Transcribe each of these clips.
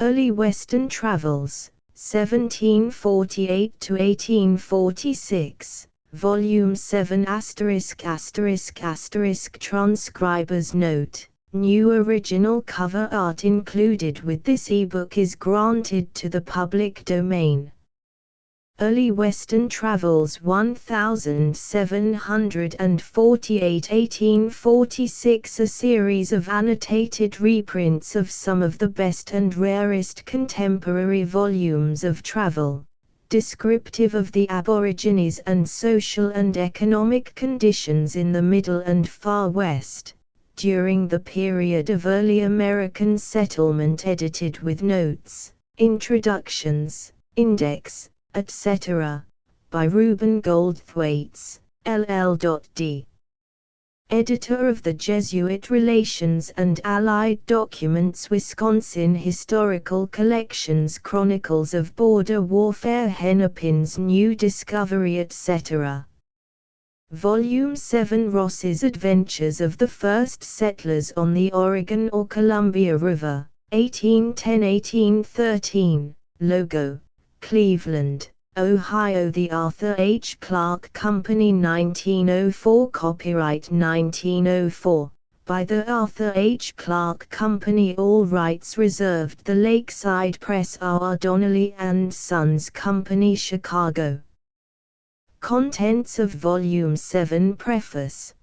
Early Western Travels, 1748 to 1846, Volume 7 ******* Transcriber's note. New original cover art included with this ebook is granted to the public domain. Early Western Travels 1748 1846, a series of annotated reprints of some of the best and rarest contemporary volumes of travel, descriptive of the Aborigines and social and economic conditions in the Middle and Far West, during the period of early American settlement, edited with notes, introductions, index, etc., by Reuben Goldthwaites, LL.D. Editor of the Jesuit Relations and Allied Documents Wisconsin Historical Collections, Chronicles of Border Warfare, Hennepin's New Discovery, etc. Volume 7 Ross's Adventures of the First Settlers on the Oregon or Columbia River, 1810–1813, Logo, Cleveland, Ohio. The Arthur H. Clarke Company, 1904. Copyright 1904, by the Arthur H. Clarke Company, all rights reserved. The Lakeside Press, R. Donnelly and Sons Company, Chicago. Contents of Volume 7. Preface.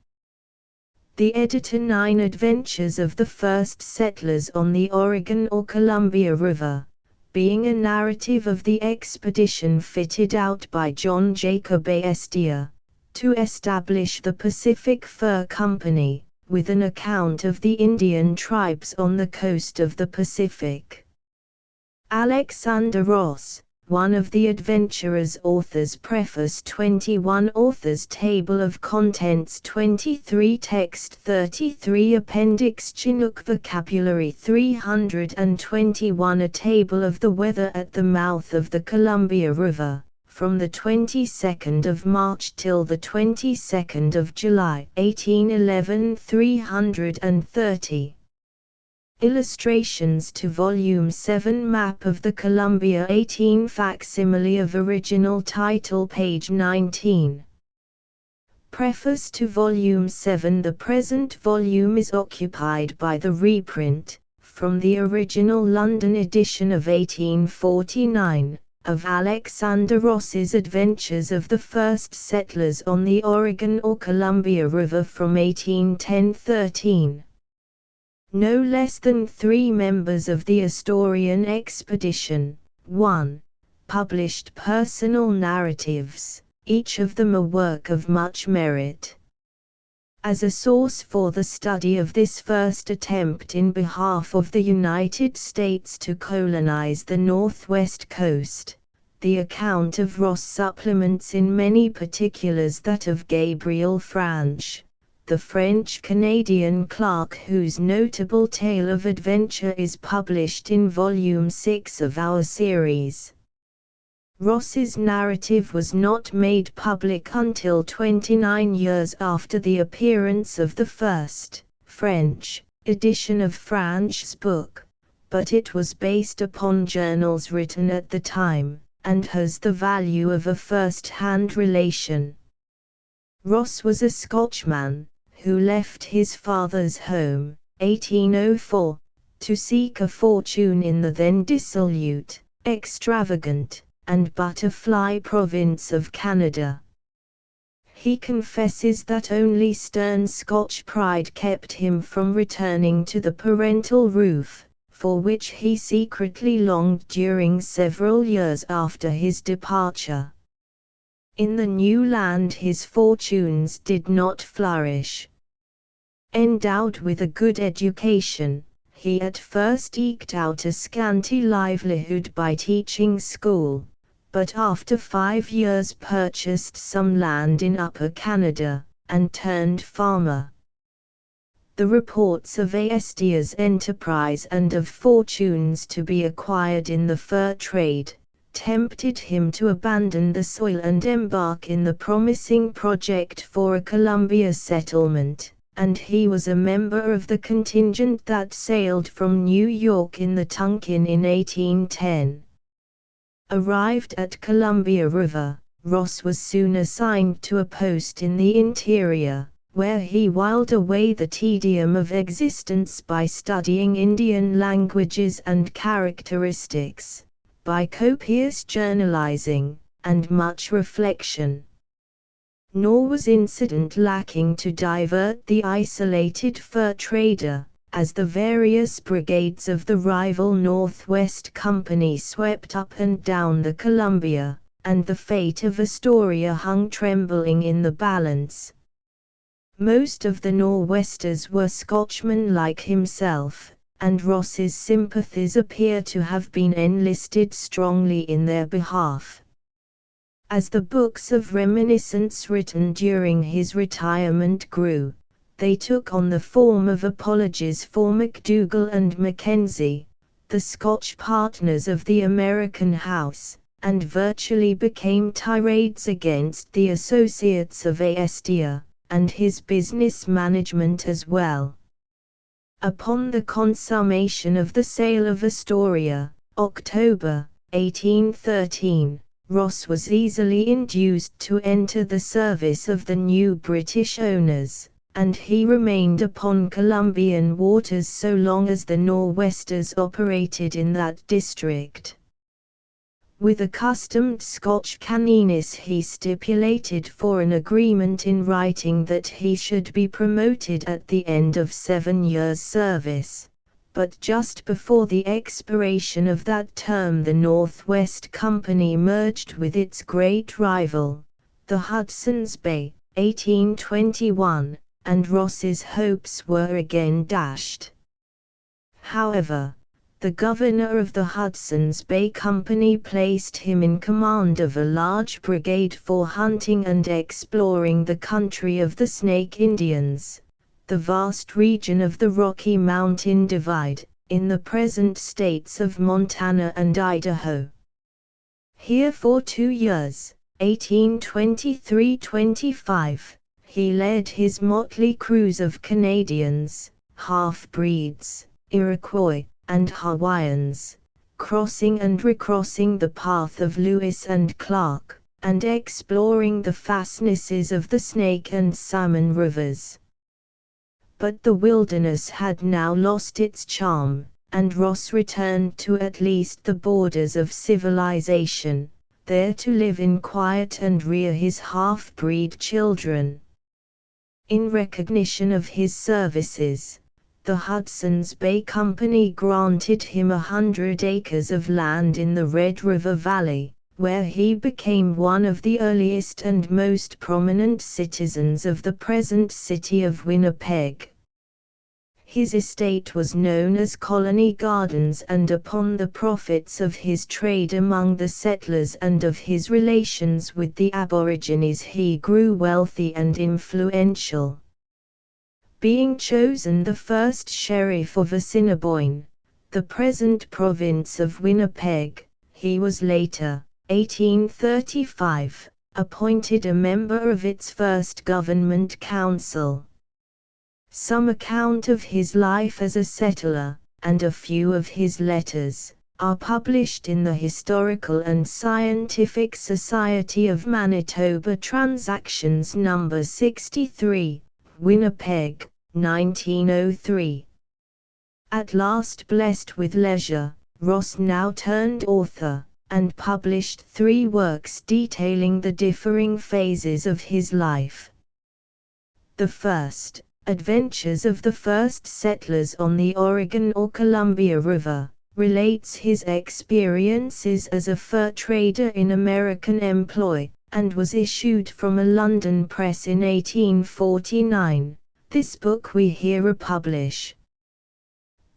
The Editor. 9 Adventures of the First Settlers on the Oregon or Columbia River, being a narrative of the expedition fitted out by John Jacob Astor, to establish the Pacific Fur Company, with an account of the Indian tribes on the coast of the Pacific. Alexander Ross, one of the adventurer's authors. Preface. 21 Author's Table of Contents 23 Text 33 Appendix Chinook Vocabulary 321 A table of the weather at the mouth of the Columbia River, from the 22nd of March till the 22nd of July 1811 330. Illustrations to Volume 7 Map of the Columbia 18 Facsimile of original title, page 19. Preface to Volume 7. The present volume is occupied by the reprint, from the original London edition of 1849, of Alexander Ross's Adventures of the First Settlers on the Oregon or Columbia River from 1810–13. No less than 3 members of the Astorian expedition, 1. Published personal narratives, each of them a work of much merit. As a source for the study of this first attempt in behalf of the United States to colonize the Northwest coast, the account of Ross supplements in many particulars that of Gabriel Franche, the French-Canadian clerk whose notable tale of adventure is published in Volume 6 of our series. Ross's narrative was not made public until 29 years after the appearance of the first, French, edition of Franche's book, but it was based upon journals written at the time, and has the value of a first-hand relation. Ross was a Scotchman, who left his father's home, 1804, to seek a fortune in the then dissolute, extravagant, and butterfly province of Canada. He confesses that only stern Scotch pride kept him from returning to the parental roof, for which he secretly longed during several years after his departure. In the new land his fortunes did not flourish. Endowed with a good education, he at first eked out a scanty livelihood by teaching school, but after 5 years purchased some land in Upper Canada, and turned farmer. The reports of Astor's enterprise and of fortunes to be acquired in the fur trade, tempted him to abandon the soil and embark in the promising project for a Columbia settlement, and he was a member of the contingent that sailed from New York in the Tonquin in 1810. Arrived at Columbia River, Ross was soon assigned to a post in the interior, where he whiled away the tedium of existence by studying Indian languages and characteristics, by copious journalizing, and much reflection. Nor was incident lacking to divert the isolated fur trader, as the various brigades of the rival Northwest Company swept up and down the Columbia, and the fate of Astoria hung trembling in the balance. Most of the Nor'westers were Scotchmen like himself, and Ross's sympathies appear to have been enlisted strongly in their behalf. As the books of reminiscence written during his retirement grew, they took on the form of apologies for MacDougall and Mackenzie, the Scotch partners of the American House, and virtually became tirades against the associates of Astoria, and his business management as well. Upon the consummation of the sale of Astoria, October, 1813, Ross was easily induced to enter the service of the new British owners, and he remained upon Columbian waters so long as the Nor'westers operated in that district. With accustomed Scotch canniness he stipulated for an agreement in writing that he should be promoted at the end of 7 years' service, but just before the expiration of that term the Northwest Company merged with its great rival, the Hudson's Bay, 1821, and Ross's hopes were again dashed. However, the governor of the Hudson's Bay Company placed him in command of a large brigade for hunting and exploring the country of the Snake Indians, the vast region of the Rocky Mountain Divide, in the present states of Montana and Idaho. Here for 2 years, 1823-25, he led his motley crews of Canadians, half-breeds, Iroquois, and Hawaiians, crossing and recrossing the path of Lewis and Clark, and exploring the fastnesses of the Snake and Salmon rivers. But the wilderness had now lost its charm, and Ross returned to at least the borders of civilization, there to live in quiet and rear his half-breed children. In recognition of his services, the Hudson's Bay Company granted him 100 acres of land in the Red River Valley, where he became one of the earliest and most prominent citizens of the present city of Winnipeg. His estate was known as Colony Gardens, and upon the profits of his trade among the settlers and of his relations with the Aborigines he grew wealthy and influential. Being chosen the first sheriff of Assiniboine, the present province of Winnipeg, he was later, 1835, appointed a member of its first government council. Some account of his life as a settler, and a few of his letters, are published in the Historical and Scientific Society of Manitoba Transactions No. 63, Winnipeg, 1903. At last blessed with leisure, Ross now turned author, and published 3 works detailing the differing phases of his life. The first, Adventures of the First Settlers on the Oregon or Columbia River, relates his experiences as a fur trader in American employ, and was issued from a London press in 1849. This book we here republish.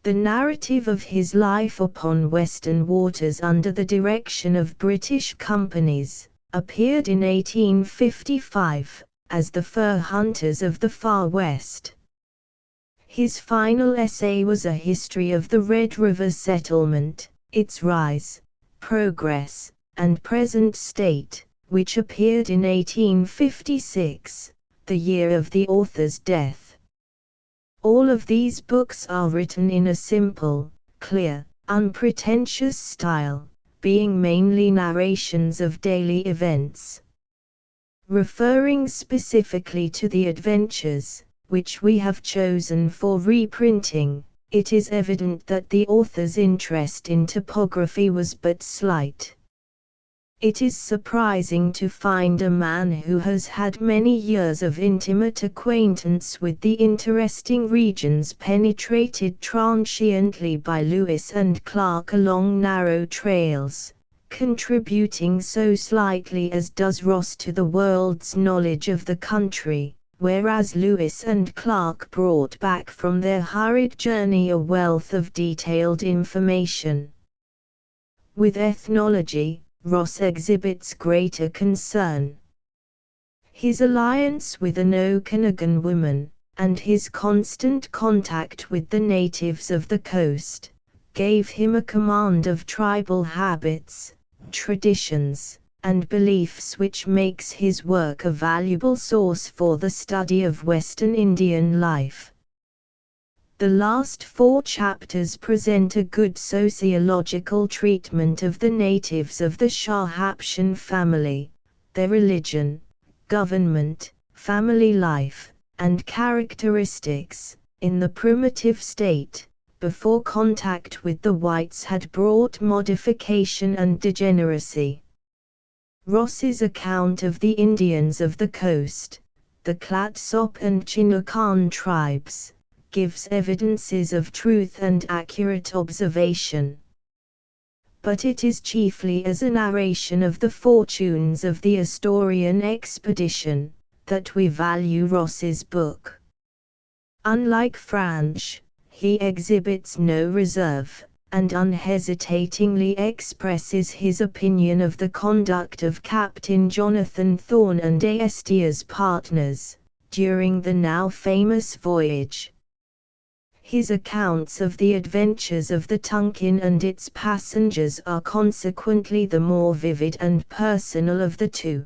The narrative of his life upon Western waters under the direction of British companies, appeared in 1855, as The Fur Hunters of the Far West. His final essay was a history of the Red River settlement, its rise, progress, and present state, which appeared in 1856, the year of the author's death. All of these books are written in a simple, clear, unpretentious style, being mainly narrations of daily events. Referring specifically to the adventures, which we have chosen for reprinting, it is evident that the author's interest in topography was but slight. It is surprising to find a man who has had many years of intimate acquaintance with the interesting regions penetrated transiently by Lewis and Clark along narrow trails, contributing so slightly as does Ross to the world's knowledge of the country, whereas Lewis and Clark brought back from their hurried journey a wealth of detailed information. With ethnology, Ross exhibits greater concern. His alliance with an Okanagan woman, and his constant contact with the natives of the coast, gave him a command of tribal habits, traditions, and beliefs which makes his work a valuable source for the study of Western Indian life. The last 4 chapters present a good sociological treatment of the natives of the Shahapshan family, their religion, government, family life, and characteristics, in the primitive state, before contact with the whites had brought modification and degeneracy. Ross's account of the Indians of the coast, the Clatsop and Chinookan tribes, gives evidences of truth and accurate observation. But it is chiefly as a narration of the fortunes of the Asturian expedition that we value Ross's book. Unlike Franch, he exhibits no reserve, and unhesitatingly expresses his opinion of the conduct of Captain Jonathan Thorne and Aestia's partners, during the now famous voyage. His accounts of the adventures of the Tonquin and its passengers are consequently the more vivid and personal of the two.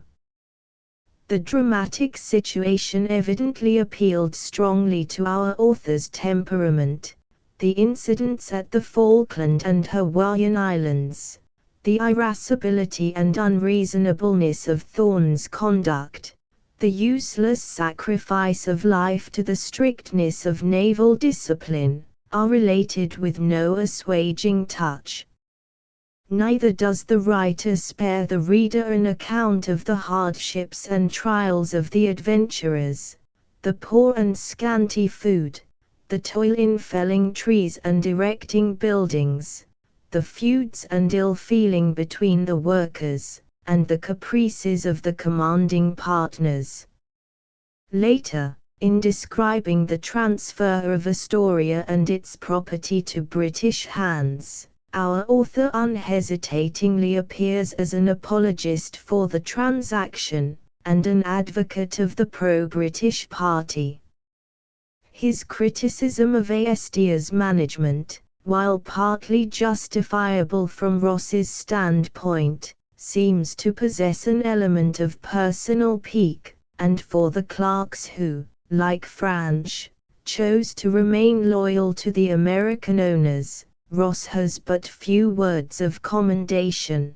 The dramatic situation evidently appealed strongly to our author's temperament. The incidents at the Falkland and Hawaiian Islands, the irascibility and unreasonableness of Thorne's conduct, the useless sacrifice of life to the strictness of naval discipline, are related with no assuaging touch. Neither does the writer spare the reader an account of the hardships and trials of the adventurers, the poor and scanty food, the toil in felling trees and erecting buildings, the feuds and ill-feeling between the workers, and the caprices of the commanding partners. Later, in describing the transfer of Astoria and its property to British hands, our author unhesitatingly appears as an apologist for the transaction, and an advocate of the pro-British party. His criticism of Aestia's management, while partly justifiable from Ross's standpoint, seems to possess an element of personal pique, and for the Clarks who, like Franch, chose to remain loyal to the American owners, Ross has but few words of commendation.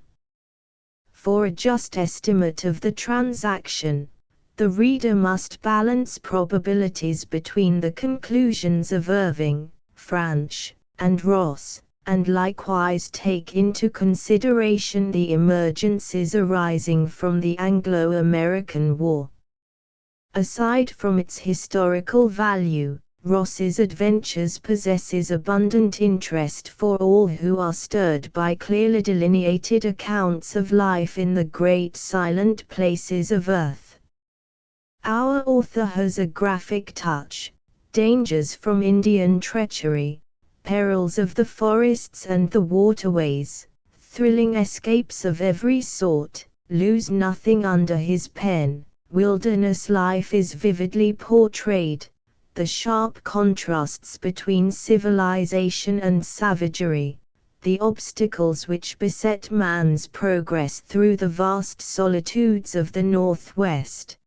For a just estimate of the transaction, the reader must balance probabilities between the conclusions of Irving, Franch, and Ross, and likewise take into consideration the emergencies arising from the Anglo-American War. Aside from its historical value, Ross's adventures possesses abundant interest for all who are stirred by clearly delineated accounts of life in the great silent places of earth. Our author has a graphic touch, dangers from Indian treachery, perils of the forests and the waterways, thrilling escapes of every sort, lose nothing under his pen. Wilderness life is vividly portrayed, the sharp contrasts between civilization and savagery, the obstacles which beset man's progress through the vast solitudes of the Northwest,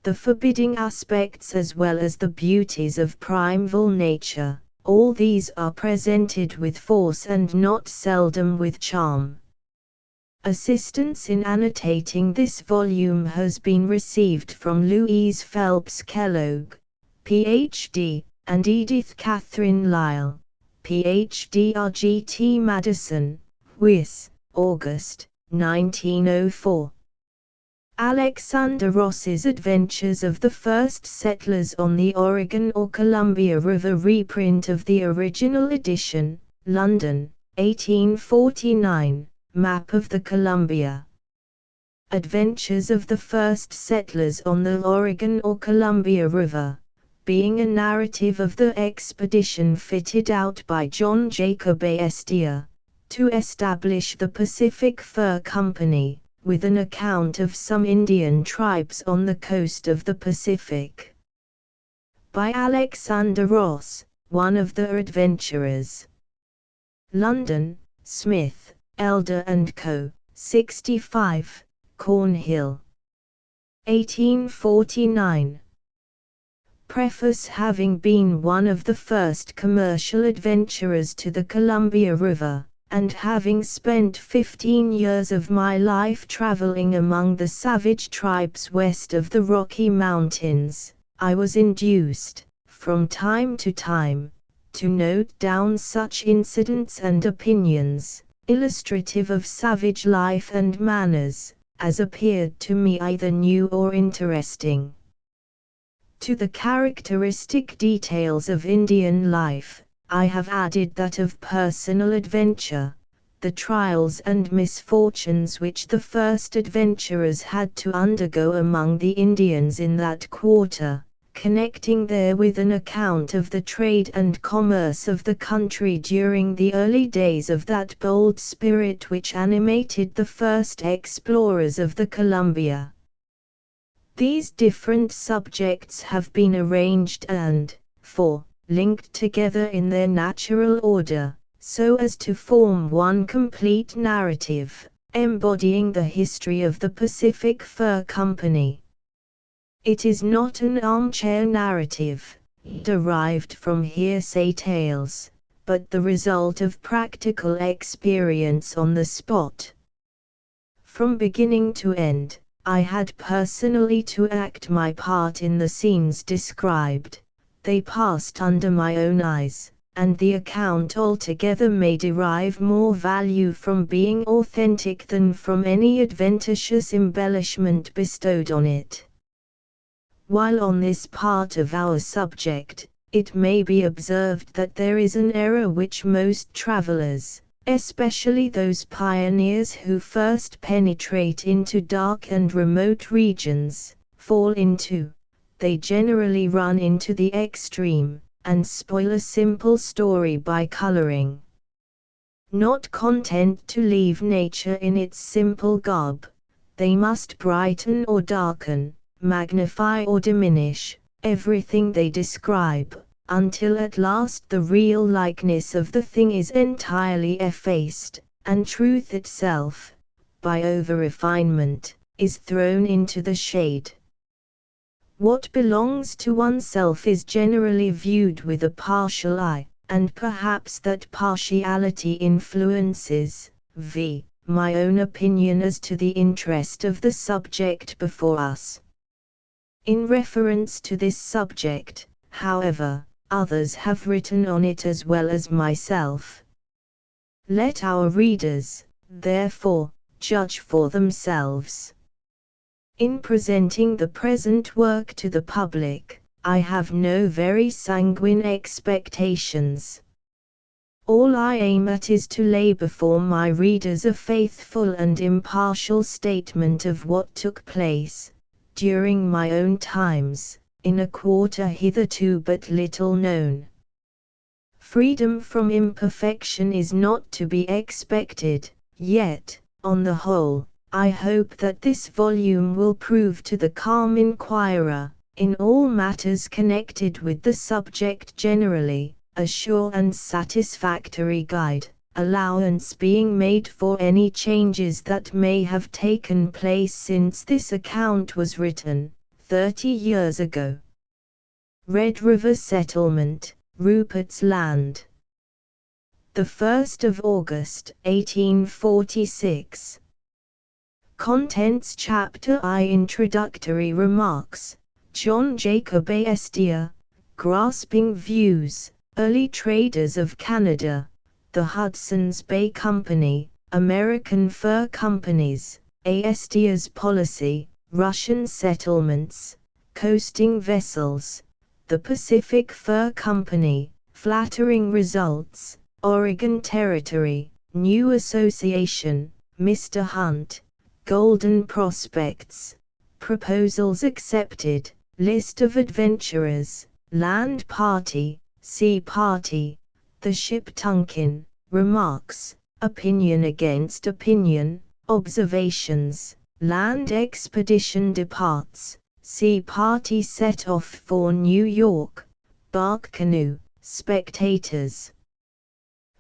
the forbidding aspects as well as the beauties of primeval nature. All these are presented with force and not seldom with charm. Assistance in annotating this volume has been received from Louise Phelps Kellogg, Ph.D., and Edith Catherine Lyle, Ph.D. R.G.T. Madison, Wyss, August, 1904. Alexander Ross's Adventures of the First Settlers on the Oregon or Columbia River, reprint of the original edition, London, 1849, Map of the Columbia. Adventures of the First Settlers on the Oregon or Columbia River, being a narrative of the expedition fitted out by John Jacob Astor, to establish the Pacific Fur Company, with an account of some Indian tribes on the coast of the Pacific. By Alexander Ross, one of the adventurers. London, Smith, Elder & Co., 65, Cornhill. 1849. Preface. Having been one of the first commercial adventurers to the Columbia River, and having spent 15 years of my life traveling among the savage tribes west of the Rocky Mountains, I was induced, from time to time, to note down such incidents and opinions, illustrative of savage life and manners, as appeared to me either new or interesting. To the characteristic details of Indian life, I have added that of personal adventure, the trials and misfortunes which the first adventurers had to undergo among the Indians in that quarter, connecting therewith an account of the trade and commerce of the country during the early days of that bold spirit which animated the first explorers of the Columbia. These different subjects have been arranged and, linked together in their natural order, so as to form one complete narrative, embodying the history of the Pacific Fur Company. It is not an armchair narrative, derived from hearsay tales, but the result of practical experience on the spot. From beginning to end, I had personally to act my part in the scenes described. They passed under my own eyes, and the account altogether may derive more value from being authentic than from any adventitious embellishment bestowed on it. While on this part of our subject, it may be observed that there is an error which most travelers, especially those pioneers who first penetrate into dark and remote regions, fall into. They generally run into the extreme, and spoil a simple story by coloring. Not content to leave nature in its simple garb, they must brighten or darken, magnify or diminish, everything they describe, until at last the real likeness of the thing is entirely effaced, and truth itself, by over-refinement, is thrown into the shade. What belongs to oneself is generally viewed with a partial eye, and perhaps that partiality influences, my own opinion as to the interest of the subject before us. In reference to this subject, however, others have written on it as well as myself. Let our readers, therefore, judge for themselves. In presenting the present work to the public, I have no very sanguine expectations. All I aim at is to lay before my readers a faithful and impartial statement of what took place, during my own times, in a quarter hitherto but little known. Freedom from imperfection is not to be expected, yet, on the whole, I hope that this volume will prove to the calm inquirer, in all matters connected with the subject generally, a sure and satisfactory guide, allowance being made for any changes that may have taken place since this account was written. 30 years ago. Red River Settlement, Rupert's Land. The 1st of August, 1846. Contents Chapter I Introductory Remarks. John Jacob Astor, Grasping Views, Early Traders of Canada, the Hudson's Bay Company, American Fur Companies, Astor's Policy, Russian Settlements, Coasting Vessels, the Pacific Fur Company, Flattering Results, Oregon Territory, New Association, Mr. Hunt, Golden Prospects, Proposals Accepted, List of Adventurers, Land Party, Sea Party, The Ship Tonkin, Remarks, Opinion Against Opinion, Observations, Land Expedition Departs, Sea Party Set Off for New York, Bark Canoe, Spectators.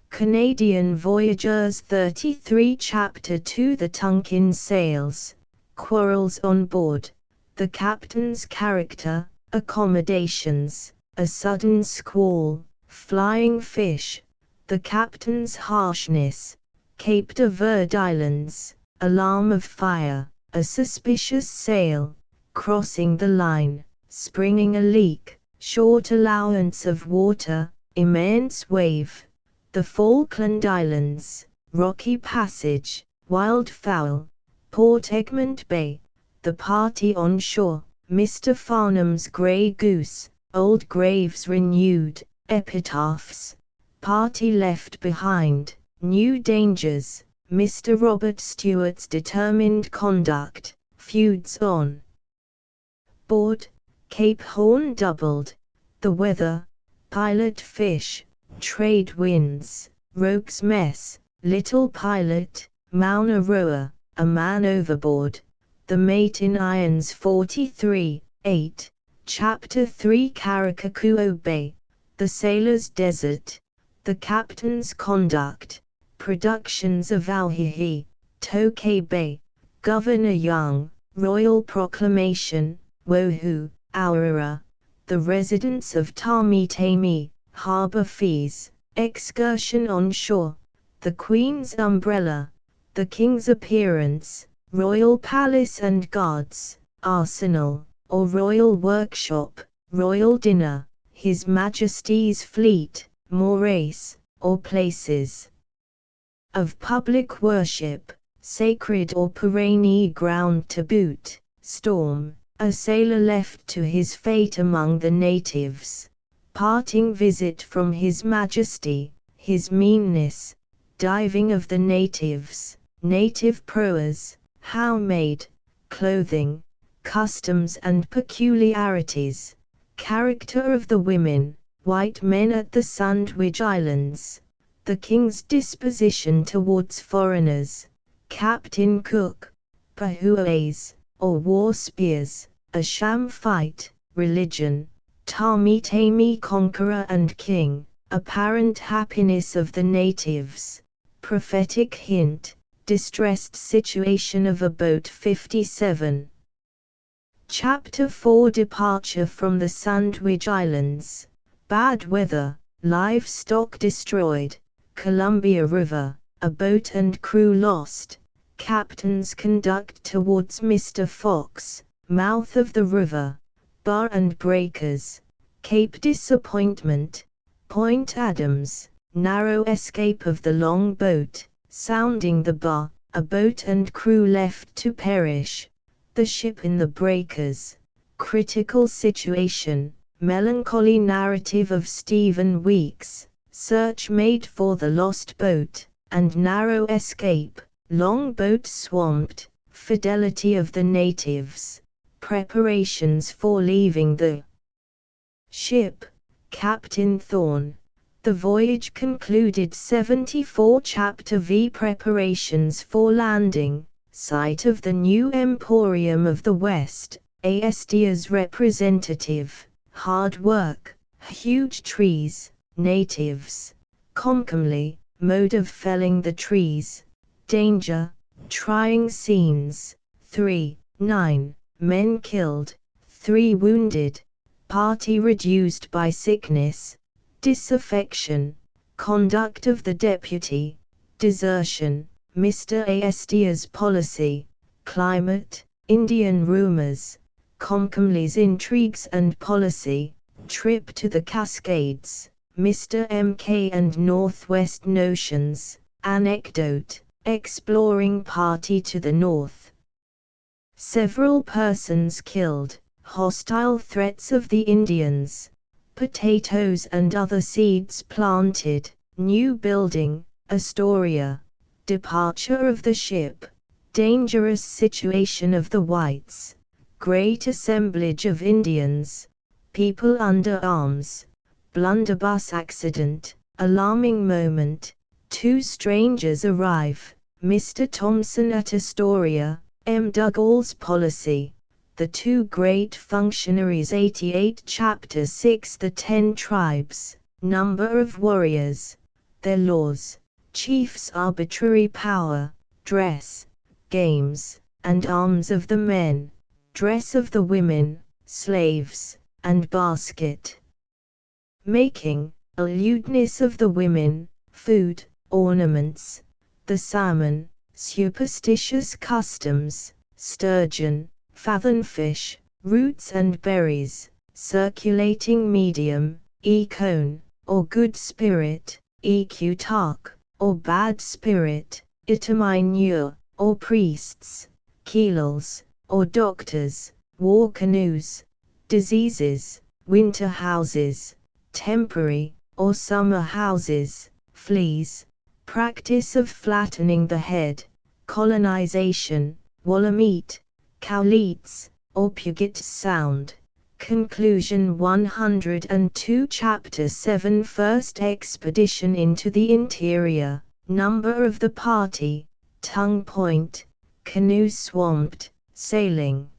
Canadian Voyageurs 33 Chapter 2 The Tonkin Sails, Quarrels on Board, the Captain's Character, Accommodations, A Sudden Squall, Flying Fish, the Captain's Harshness, Cape de Verde Islands, Alarm of Fire, A Suspicious Sail, Crossing the Line, Springing a Leak, Short Allowance of Water, Immense Wave, the Falkland Islands, Rocky Passage, Wildfowl, Port Egmont Bay, the Party on Shore, Mr. Farnham's Grey Goose, Old Graves Renewed, Epitaphs, Party Left Behind, New Dangers, Mr. Robert Stewart's Determined Conduct, Feuds on Board, Cape Horn Doubled, The Weather, Pilot Fish, Trade Winds, Rogue's Mess, Little Pilot, Mauna Roa, A Man Overboard, The Mate in Irons 43, 8, Chapter 3 Karakakuo Bay, The Sailor's Desert, The Captain's Conduct, Productions of Auhihi, Tokay Bay, Governor Young, Royal Proclamation, Wohu, Aurora, The Residents of Tamitami, Harbor Fees, Excursion on Shore, The Queen's Umbrella, The King's Appearance, Royal Palace and Guards, Arsenal, or Royal Workshop, Royal Dinner, His Majesty's Fleet, Morace, or Places of Public Worship, Sacred or Perenni Ground to Boot, Storm, A Sailor Left to His Fate Among the Natives, Parting Visit from His Majesty, His Meanness, Diving of the Natives, Native Proas, How Made, Clothing, Customs and Peculiarities, Character of the Women, White Men at the Sandwich Islands, The King's Disposition towards Foreigners, Captain Cook, Pahuays, or War Spears, A Sham Fight, Religion, Tamitami Conqueror and King, Apparent Happiness of the Natives, Prophetic Hint, Distressed Situation of a Boat 57. Chapter 4 Departure from the Sandwich Islands, Bad Weather, Livestock Destroyed, Columbia River, A Boat and Crew Lost, Captain's Conduct towards Mr. Fox, Mouth of the River, Bar and Breakers, Cape Disappointment, Point Adams, Narrow Escape of the Long Boat, Sounding the Bar, A Boat and Crew Left to Perish, The Ship in the Breakers, Critical Situation, Melancholy Narrative of Stephen Weeks, Search Made for the Lost Boat, and Narrow Escape, Long Boat Swamped, Fidelity of the Natives, Preparations for Leaving the Ship, Captain Thorne. The voyage concluded 74 Chapter V Preparations for Landing, Site of the New Emporium of the West, Astor's Representative, Hard Work, Huge Trees, Natives, Comcomly, Mode of Felling the Trees, Danger, Trying Scenes, 3, 9, Men Killed, 3 wounded, party reduced by sickness, disaffection, conduct of the deputy, desertion, Mr. Astia's policy, climate, Indian rumors, Comcomly's intrigues and policy, trip to the Cascades, Mr. MK and Northwest notions, anecdote, exploring party to the north. Several persons killed, hostile threats of the Indians, potatoes and other seeds planted, new building, Astoria, departure of the ship, dangerous situation of the whites, great assemblage of Indians, people under arms, blunderbuss accident, alarming moment, 2 strangers arrive, Mr. Thompson at Astoria, M. Dougall's policy, the 2 great functionaries 88 Chapter 6 the 10 tribes, number of warriors, their laws, chiefs' arbitrary power, dress, games, and arms of the men, dress of the women, slaves, and basket making, lewdness of the women, food, ornaments, the salmon, superstitious customs, sturgeon, fathomfish, roots and berries, circulating medium, e-cone, or good spirit, equtarch, or bad spirit, itaminure, or priests, keelals, or doctors, war canoes, diseases, winter houses, temporary, or summer houses, fleas, practice of flattening the head, colonization, Wallameet, Cowleets, or Puget Sound. Conclusion 102 Chapter 7 First expedition into the interior, number of the party, tongue point, canoes swamped, sailing.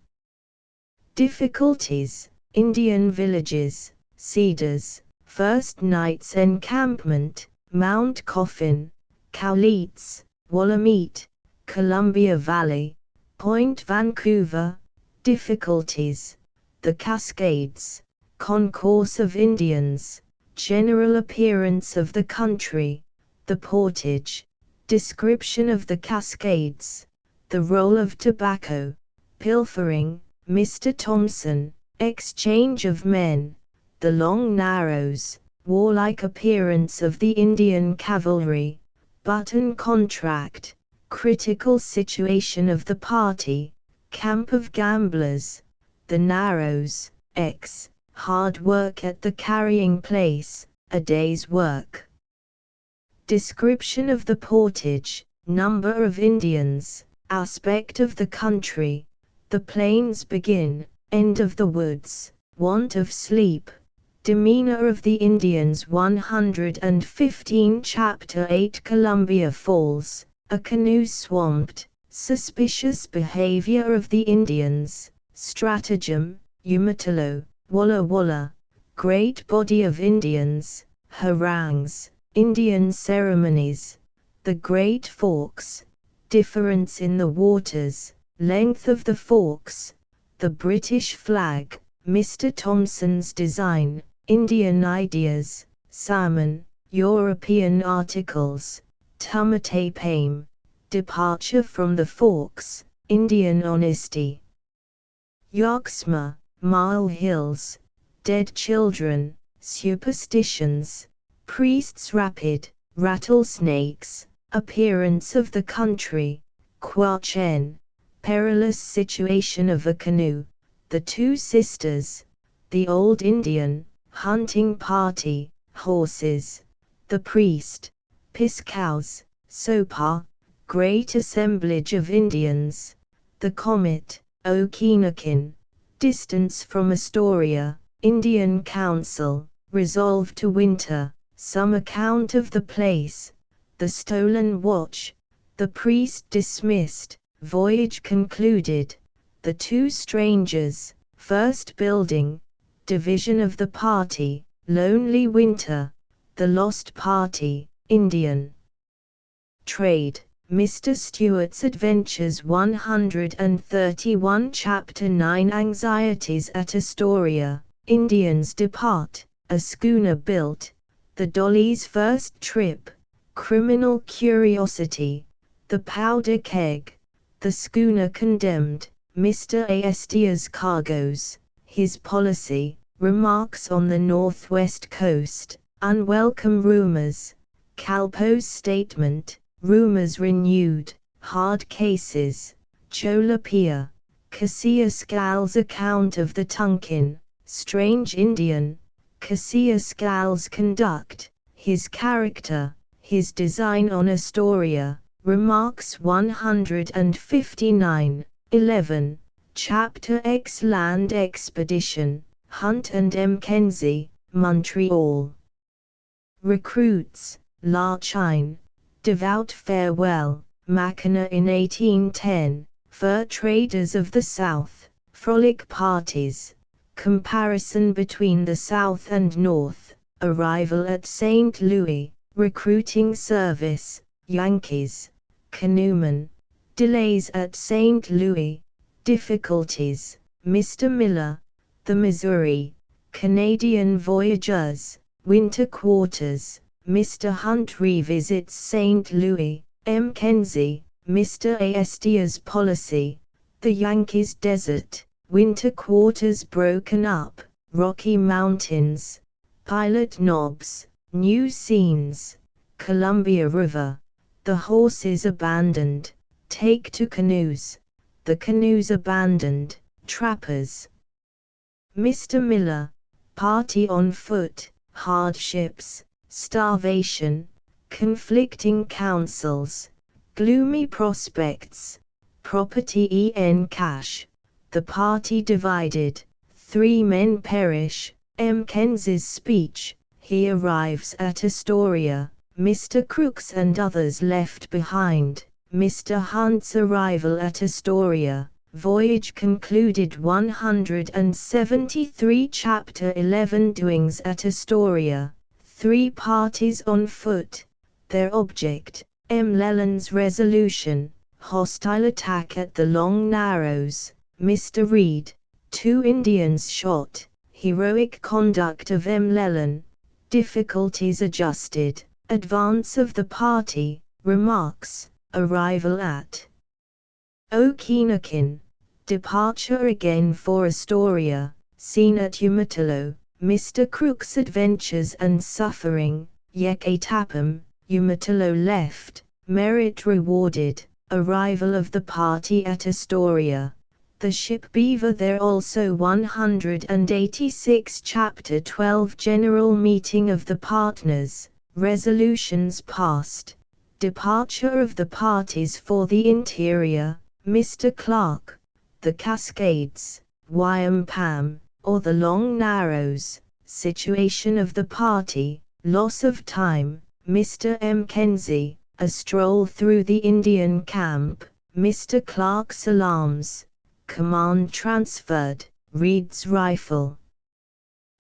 Difficulties, Indian villages, cedars, first night's encampment, Mount Coffin, Cowleets, Wallameet, Columbia Valley, Point Vancouver. Difficulties, the Cascades, concourse of Indians, general appearance of the country, the portage, description of the Cascades, the roll of tobacco, pilfering, Mr. Thompson, exchange of men, the long narrows, warlike appearance of the Indian cavalry, button contract, critical situation of the party, camp of gamblers, the narrows, hard work at the carrying place, a day's work. Description of the portage, number of Indians, aspect of the country, the plains begin, end of the woods, want of sleep, demeanor of the Indians 115 Chapter 8 Columbia Falls, a canoe swamped, suspicious behavior of the Indians, stratagem, Umatalo, Walla Walla, great body of Indians, harangues, Indian ceremonies, the Great Forks, difference in the waters, length of the forks, the British flag, Mr. Thompson's design, Indian ideas, salmon, European articles, Tumatapame, departure from the forks, Indian honesty. Yoxma, Mile Hills, dead children, superstitions, priests rapid, rattlesnakes, appearance of the country, Quachen, perilous situation of a canoe, the 2 sisters, the old Indian, hunting party, horses, the priest, Piscows, Sopa, great assemblage of Indians, the comet, Okinakin, distance from Astoria, Indian Council, resolve to winter, some account of the place, the stolen watch, the priest dismissed, voyage concluded, the 2 strangers, first building, division of the party, lonely winter, the lost party, Indian trade, Mr. Stewart's Adventures 131 Chapter 9 Anxieties at Astoria, Indians Depart, A Schooner Built, The Dolly's First Trip, Criminal Curiosity, The Powder Keg, The Schooner Condemned, Mr. Astia's Cargoes, His Policy, Remarks on the Northwest Coast, Unwelcome Rumors, Calpo's Statement, Rumors Renewed, Hard Cases, Cholapia, Cassius Gal's Account of the Tonkin, Strange Indian, Cassius Gal's Conduct, His Character, His Design on Astoria, Remarks 159, 11, Chapter X Land Expedition, Hunt and Mackenzie, Montreal. Recruits, Larchine, Devout Farewell, Mackinac in 1810, Fur Traders of the South, Frolic Parties, Comparison between the South and North, Arrival at St. Louis, Recruiting Service, Yankees, Canoemen, Delays at St. Louis, Difficulties, Mr. Miller, The Missouri, Canadian Voyageurs, Winter Quarters, Mr. Hunt Revisits St. Louis, Mackenzie, Mr. Astia's Policy, The Yankees Desert, Winter Quarters Broken Up, Rocky Mountains, Pilot Knobs, New Scenes, Columbia River, The Horses Abandoned, Take to Canoes, The Canoes Abandoned, Trappers. Mr. Miller, Party on Foot, Hardships, Starvation, Conflicting Counsels, Gloomy Prospects, Property en Cash, The Party Divided, 3 Men Perish, Mackenzie's Speech, He Arrives at Astoria, Mr. Crooks and Others Left Behind, Mr. Hunt's Arrival at Astoria, Voyage Concluded 173 Chapter 11 Doings at Astoria, 3 Parties on Foot, Their Object, Llewellyn's Resolution, Hostile Attack at the Long Narrows, Mr. Reed, 2 Indians Shot, Heroic Conduct of Llewellyn, Difficulties Adjusted, Advance of the Party, Remarks, Arrival at Okinakin, Departure Again for Astoria, Scene at Umatilla, Mr. Crook's Adventures and Suffering, Yekatapam, Umatilla Left, Merit Rewarded, Arrival of the Party at Astoria, The Ship Beaver There Also 186 Chapter 12 General Meeting of the Partners, Resolutions Passed, Departure of the Parties for the Interior, Mr. Clark, The Cascades, Wampum, or the Long Narrows, Situation of the Party, Loss of Time, Mr. Mackenzie, A Stroll Through the Indian Camp, Mr. Clark's Alarms, Command Transferred, Reed's Rifle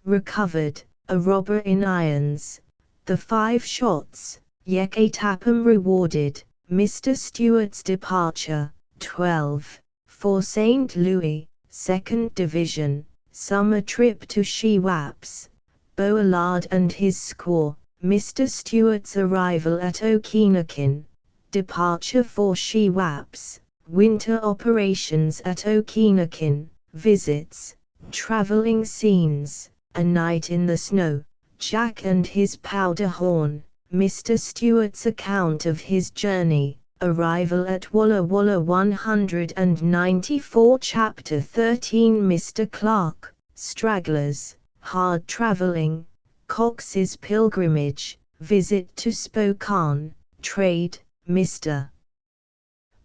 Recovered, A Robber in Irons, The 5 Shots, Yekatapam Rewarded, Mr. Stewart's Departure, 12, for St. Louis, 2nd Division, Summer Trip to Shewaps, Beauillard and his squaw, Mr. Stewart's Arrival at Okinakin, Departure for Shewaps, Winter Operations at Okinakin, Visits, Traveling Scenes, A Night in the Snow, Jack and his Powder Horn, Mr. Stewart's Account of his Journey, Arrival at Walla Walla 194 Chapter 13 Mr. Clark, Stragglers, Hard Traveling, Cox's Pilgrimage, Visit to Spokane, Trade, Mr.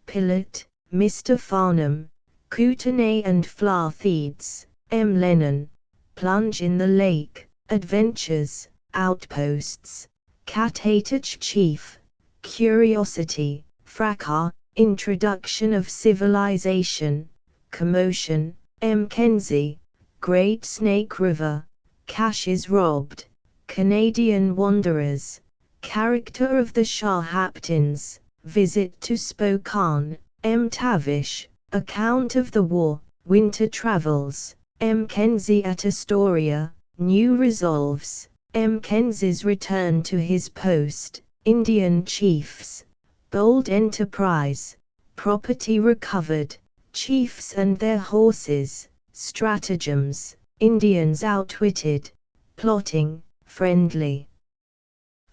Pilot, Mr. Farnham, Kootenay and Flower Thieves, M. Lennon, Plunge in the Lake, Adventures, Outposts, Cathatach Chief, Curiosity, Fracas, Introduction of Civilization, Commotion, Mackenzie, Great Snake River, Caches Robbed, Canadian Wanderers, Character of the Shahaptins, Visit to Spokane, M. Tavish, Account of the War, Winter Travels, M. Kenzie at Astoria, New Resolves, M. Kenzie's Return to his Post, Indian Chiefs, Bold Enterprise, Property Recovered, Chiefs and Their Horses, Stratagems, Indians Outwitted, Plotting, Friendly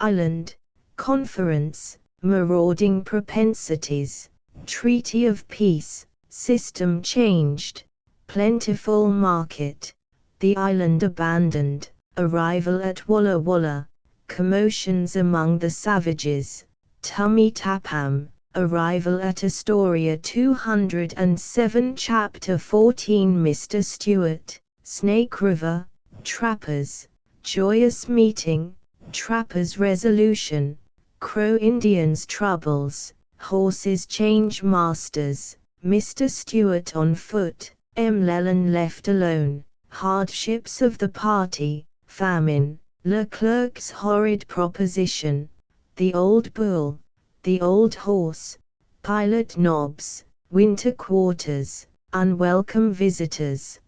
Island, Conference, Marauding Propensities, Treaty of Peace, System Changed, Plentiful Market, The Island Abandoned, Arrival at Walla Walla, Commotions Among the Savages, Tummy Tapam, Arrival at Astoria 207 Chapter 14 Mr. Stewart, Snake River, Trappers, Joyous Meeting, Trappers' Resolution, Crow Indians' Troubles, Horses Change Masters, Mr. Stewart on Foot, M. Leland Left Alone, Hardships of the Party, Famine, Leclerc's Horrid Proposition, The Old Bull, The Old Horse, Pilot Knobs, Winter Quarters, Unwelcome Visitors,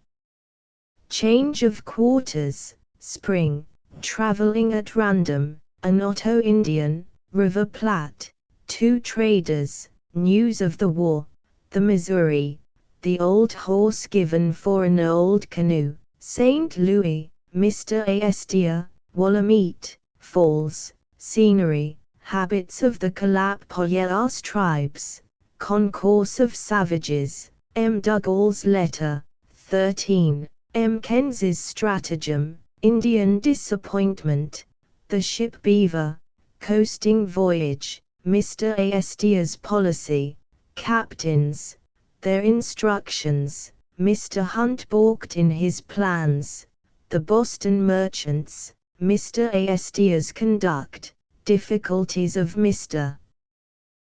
Change of Quarters, Spring, Traveling at Random, An Otto Indian, River Platte, Two Traders, News of the War, The Missouri, The Old Horse Given for an Old Canoe, St. Louis, Mr. Astia, Wallameet, Falls, Scenery, Habits of the Kalapoyas Tribes, Concourse of Savages, M. Dougall's Letter, 13, M. Kenzie's Stratagem, Indian Disappointment, The Ship Beaver, Coasting Voyage, Mr. Astia's Policy, Captains, Their Instructions, Mr. Hunt balked in his plans, The Boston Merchants, Mr. Astia's Conduct, Difficulties of Mr.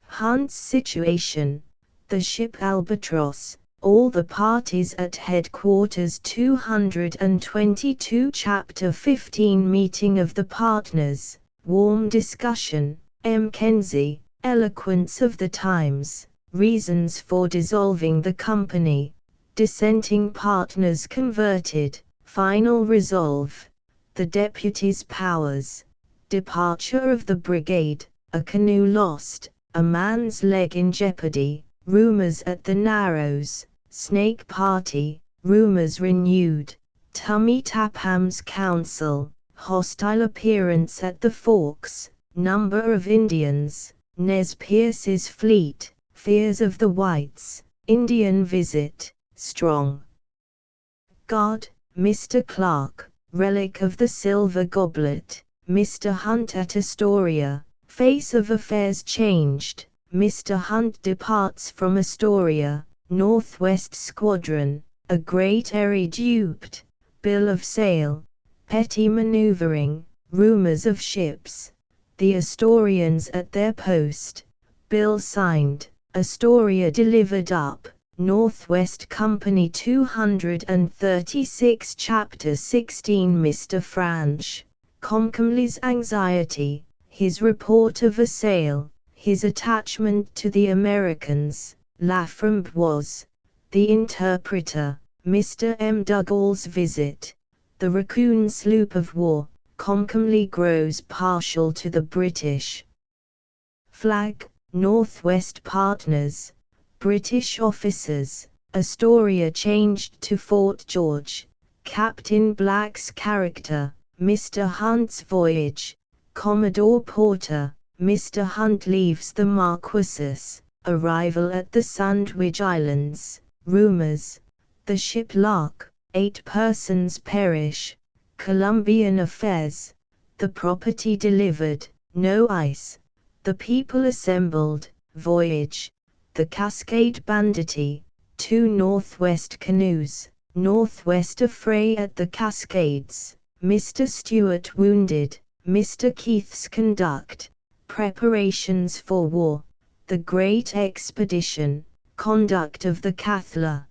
Hunt's Situation, The Ship Albatross, All the Parties at Headquarters 222 Chapter 15 Meeting of the Partners, Warm Discussion, M. Kenzie, Eloquence of the Times, Reasons for Dissolving the Company, Dissenting Partners Converted, Final Resolve, The Deputy's Powers, Departure of the Brigade, A Canoe Lost, A Man's Leg in Jeopardy, Rumors at the Narrows, Snake Party, Rumors Renewed, Tummy Tapham's Council, Hostile Appearance at the Forks, Number of Indians, Nez Pierce's Fleet, Fears of the Whites, Indian Visit, Strong God, Mr. Clark, Relic of the Silver Goblet, Mr. Hunt at Astoria, Face of Affairs Changed, Mr. Hunt departs from Astoria, Northwest Squadron, A Great Eyrie Duped, Bill of Sale, Petty Maneuvering, Rumors of Ships, The Astorians at their post, Bill signed, Astoria delivered up, Northwest Company 236 Chapter 16 Mr. Franch, Comcomly's anxiety, his report of a sale, his attachment to the Americans, Laframboise, the interpreter, Mr. M. Dougall's visit, the Raccoon sloop of war, Comcomly grows partial to the British flag, Northwest Partners, British officers, Astoria changed to Fort George, Captain Black's character, Mr. Hunt's voyage, Commodore Porter, Mr. Hunt leaves the Marquesas, arrival at the Sandwich Islands, rumors, the ship Lark, 8 persons perish, Columbian affairs, the property delivered, no ice, the people assembled, voyage, the Cascade Banditti, 2 Northwest canoes, Northwest affray at the Cascades, Mr. Stewart wounded, Mr. Keith's conduct, preparations for war, the Great Expedition, conduct of the Cathla,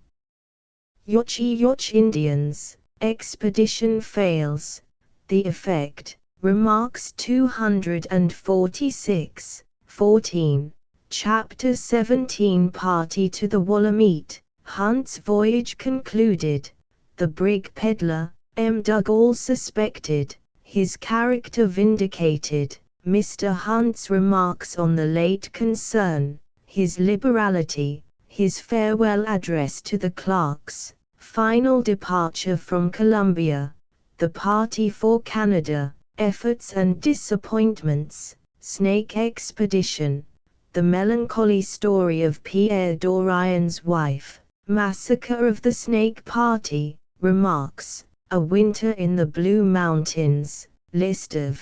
Yoch Indians, expedition fails, the effect, remarks 246, 14, Chapter 17 Party to the Willamette. Hunt's voyage concluded. The brig peddler, M. Dougal suspected, his character vindicated. Mr. Hunt's remarks on the late concern, his liberality, his farewell address to the clerks, final departure from Columbia, the party for Canada, efforts and disappointments, Snake expedition, the melancholy story of Pierre Dorian's wife, massacre of the Snake party, remarks, a winter in the Blue Mountains, list of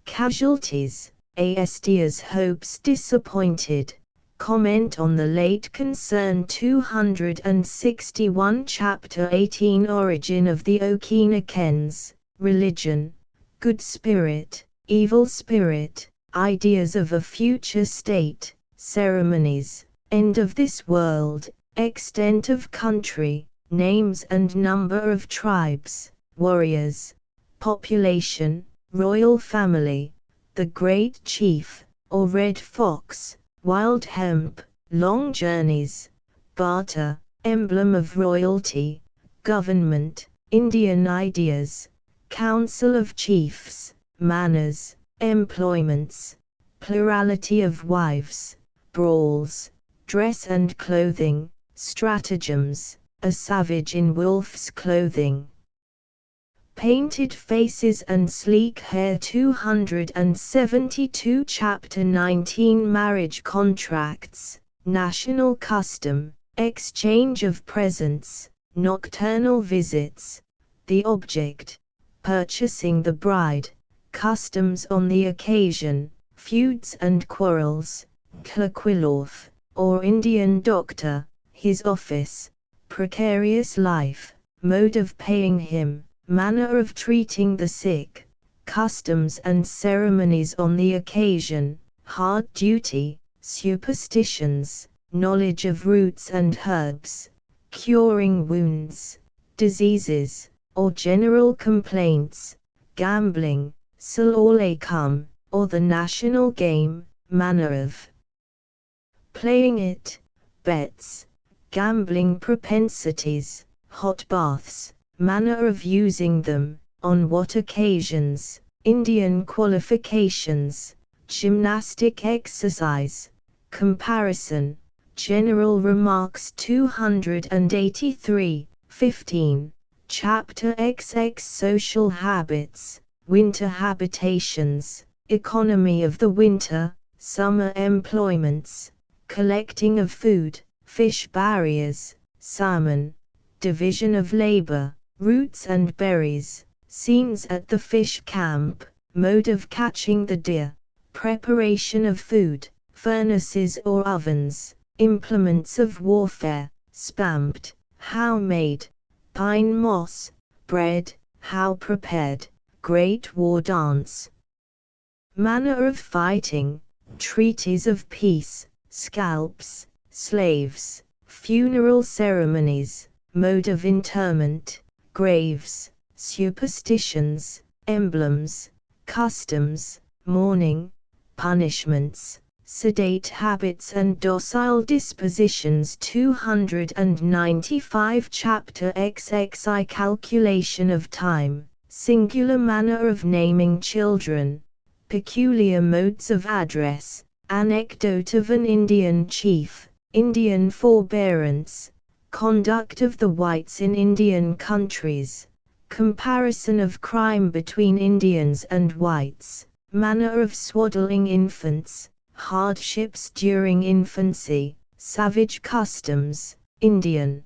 casualties, ASD's hopes disappointed, comment on the late concern 261 Chapter 18 Origin of the Okinakens, religion, good spirit, evil spirit, ideas of a future state, ceremonies, end of this world, extent of country, names and number of tribes, warriors, population, royal family, the great chief, or red fox, wild hemp, long journeys, barter, emblem of royalty, government, Indian ideas, council of chiefs, manners, employments, plurality of wives, brawls, dress and clothing, stratagems, a savage in wolf's clothing. Painted faces and sleek hair 272 Chapter 19 Marriage contracts, national custom, exchange of presents, nocturnal visits, the object, purchasing the bride, customs on the occasion, feuds and quarrels, Tlaquilorf, or Indian doctor, his office, precarious life, mode of paying him, manner of treating the sick, customs and ceremonies on the occasion, hard duty, superstitions, knowledge of roots and herbs, curing wounds, diseases, or general complaints, gambling, Salolacum, or the national game, manner of playing it, bets, gambling propensities, hot baths, manner of using them, on what occasions, Indian qualifications, gymnastic exercise, comparison, general remarks 283, 15, Chapter XX Social habits, winter habitations, economy of the winter, summer employments, collecting of food, fish barriers, salmon, division of labor, roots and berries, scenes at the fish camp, mode of catching the deer, preparation of food, furnaces or ovens, implements of warfare, spamped, how made, pine moss, bread, how prepared, great war dance, manner of fighting, treaties of peace, scalps, slaves, funeral ceremonies, mode of interment, graves, superstitions, emblems, customs, mourning, punishments, sedate habits and docile dispositions 295 Chapter XXI Calculation of time, singular manner of naming children, peculiar modes of address, anecdote of an Indian chief, Indian forbearance, conduct of the whites in Indian countries, comparison of crime between Indians and whites, manner of swaddling infants, hardships during infancy, savage customs, Indian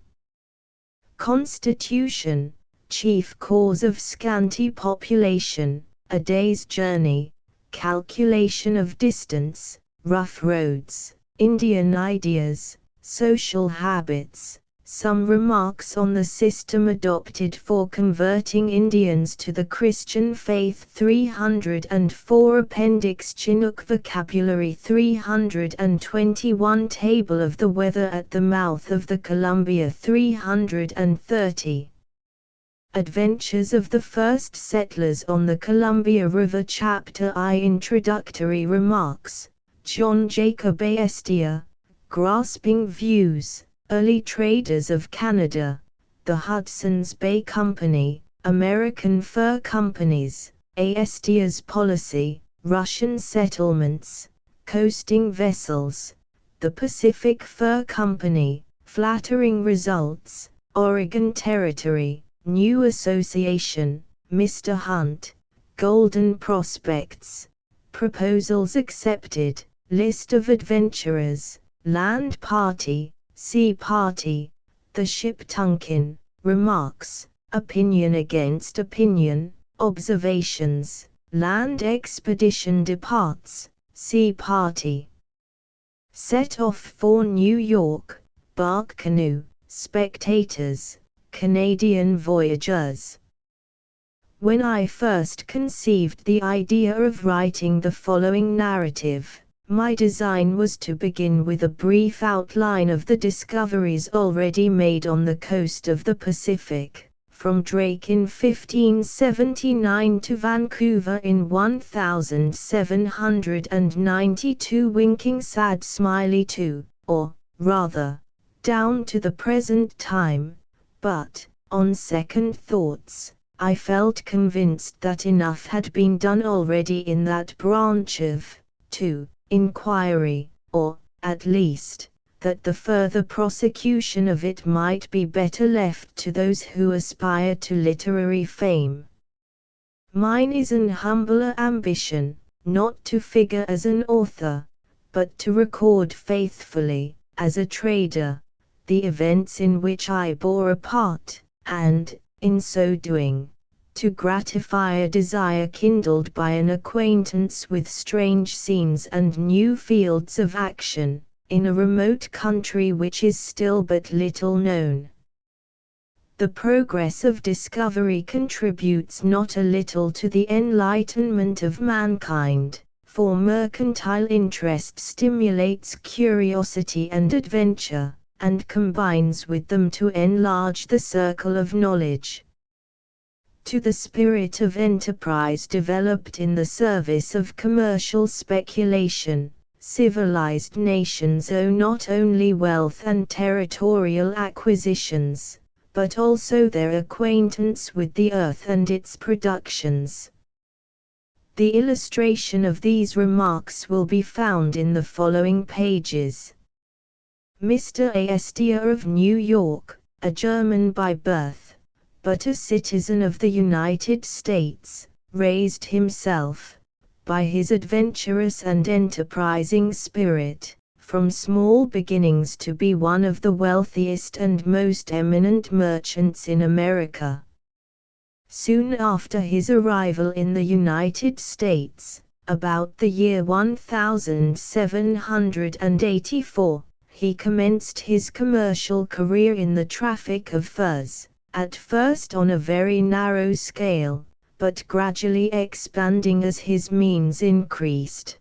constitution, chief cause of scanty population, a day's journey, calculation of distance, rough roads, Indian ideas, social habits, some remarks on the system adopted for converting Indians to the Christian faith 304 Appendix Chinook Vocabulary 321 Table of the weather at the mouth of the Columbia 330 Adventures of the first settlers on the Columbia River Chapter I Introductory remarks, John Jacob Astor, Grasping Views, Early Traders of Canada, the Hudson's Bay Company, American Fur Companies, Astor's Policy, Russian Settlements, Coasting Vessels, the Pacific Fur Company, Flattering Results, Oregon Territory, New Association, Mr. Hunt, Golden Prospects, Proposals Accepted, List of Adventurers, Land Party, Sea Party, The Ship Tonkin, Remarks, Opinion Against Opinion, Observations, Land Expedition Departs, Sea Party. Set off for New York, Bark Canoe, Spectators, Canadian Voyageurs. When I first conceived the idea of writing the following narrative, my design was to begin with a brief outline of the discoveries already made on the coast of the Pacific, from Drake in 1579 to Vancouver in 1792, winking sad smiley to, or, rather, down to the present time, but, on second thoughts, I felt convinced that enough had been done already in that branch of, inquiry, or, at least, that the further prosecution of it might be better left to those who aspire to literary fame. Mine is an humbler ambition, not to figure as an author, but to record faithfully, as a trader, the events in which I bore a part, and, in so doing, to gratify a desire kindled by an acquaintance with strange scenes and new fields of action, in a remote country which is still but little known. The progress of discovery contributes not a little to the enlightenment of mankind, for mercantile interest stimulates curiosity and adventure, and combines with them to enlarge the circle of knowledge. To the spirit of enterprise developed in the service of commercial speculation, civilized nations owe not only wealth and territorial acquisitions, but also their acquaintance with the earth and its productions. The illustration of these remarks will be found in the following pages. Mr. Astor of New York, a German by birth, but a citizen of the United States, raised himself, by his adventurous and enterprising spirit, from small beginnings to be one of the wealthiest and most eminent merchants in America. Soon after his arrival in the United States, about the year 1784, he commenced his commercial career in the traffic of furs, at first on a very narrow scale, but gradually expanding as his means increased.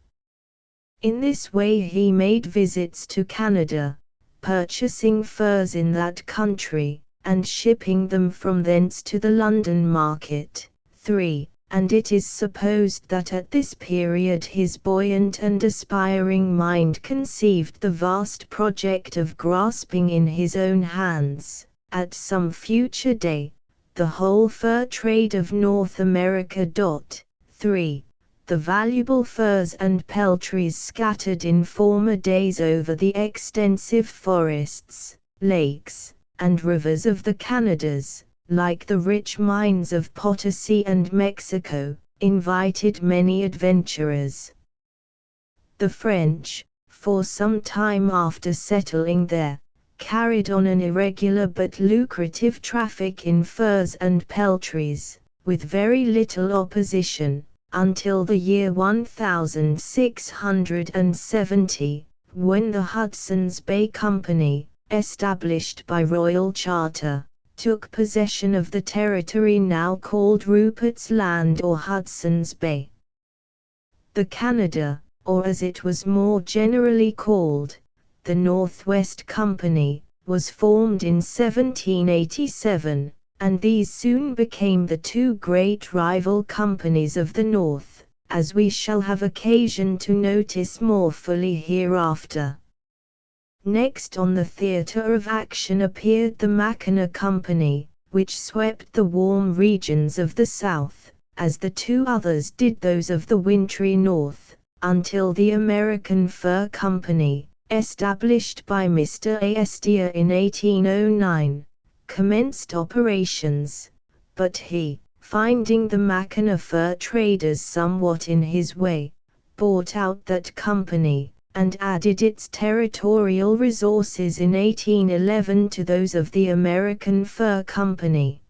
In this way he made visits to Canada, purchasing furs in that country, and shipping them from thence to the London market. 3. And it is supposed that at this period his buoyant and aspiring mind conceived the vast project of grasping in his own hands, at some future day, the whole fur trade of North America. 3. The valuable furs and peltries scattered in former days over the extensive forests, lakes, and rivers of the Canadas, like the rich mines of Potosi and Mexico, invited many adventurers. The French, for some time after settling there, carried on an irregular but lucrative traffic in furs and peltries, with very little opposition, until the year 1670, when the Hudson's Bay Company, established by royal charter, took possession of the territory now called Rupert's Land or Hudson's Bay. The Canada, or as it was more generally called, the Northwest Company, was formed in 1787, and these soon became the two great rival companies of the North, as we shall have occasion to notice more fully hereafter. Next on the theatre of action appeared the Mackinac Company, which swept the warm regions of the south, as the two others did those of the wintry north, until the American Fur Company, established by Mr. Astor in 1809, commenced operations, but he, finding the Mackinac fur traders somewhat in his way, bought out that company, and added its territorial resources in 1811 to those of the American Fur Company.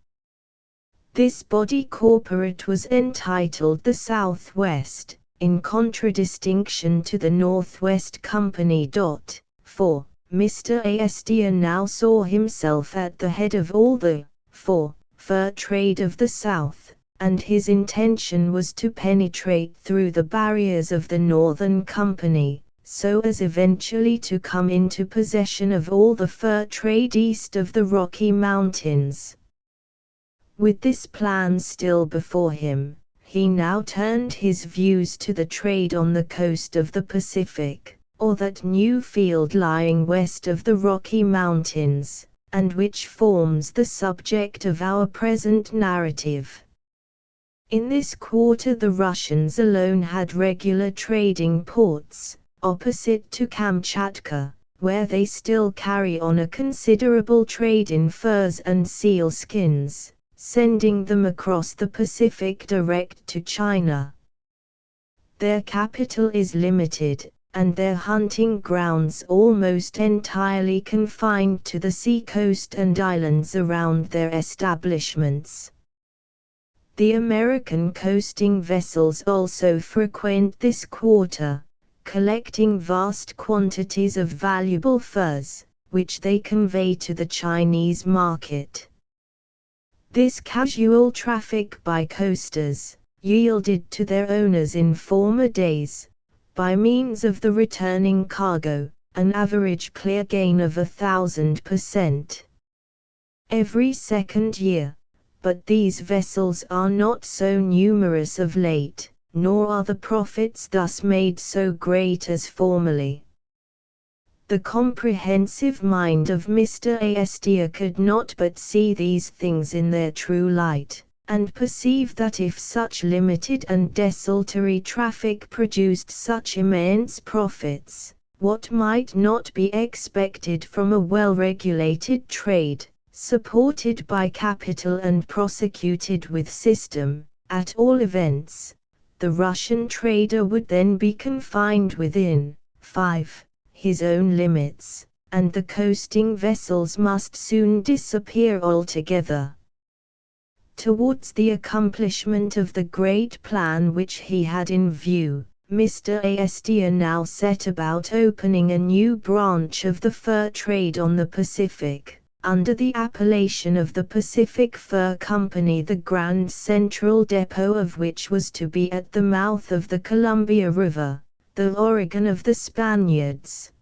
This body corporate was entitled the Southwest, in contradistinction to the Northwest Company. For Mr. Astor now saw himself at the head of all the fur trade of the South, and his intention was to penetrate through the barriers of the Northern Company, so as eventually to come into possession of all the fur trade east of the Rocky Mountains. With this plan still before him, he now turned his views to the trade on the coast of the Pacific, or that new field lying west of the Rocky Mountains, and which forms the subject of our present narrative. In this quarter the Russians alone had regular trading ports, opposite to Kamchatka, where they still carry on a considerable trade in furs and seal skins, sending them across the Pacific direct to China. Their capital is limited, and their hunting grounds almost entirely confined to the seacoast and islands around their establishments. The American coasting vessels also frequent this quarter, collecting vast quantities of valuable furs, which they convey to the Chinese market. This casual traffic by coasters yielded to their owners in former days, by means of the returning cargo, an average clear gain of 1,000% every second year, but these vessels are not so numerous of late, nor are the profits thus made so great as formerly. The comprehensive mind of Mr. Astor could not but see these things in their true light, and perceive that if such limited and desultory traffic produced such immense profits, what might not be expected from a well-regulated trade, supported by capital and prosecuted with system, at all events, the Russian trader would then be confined within his own limits, and the coasting vessels must soon disappear altogether. Towards the accomplishment of the great plan which he had in view, Mr. Astor now set about opening a new branch of the fur trade on the Pacific, under the appellation of the Pacific Fur Company, the Grand Central Depot of which was to be at the mouth of the Columbia River, the Oregon of the Spaniards.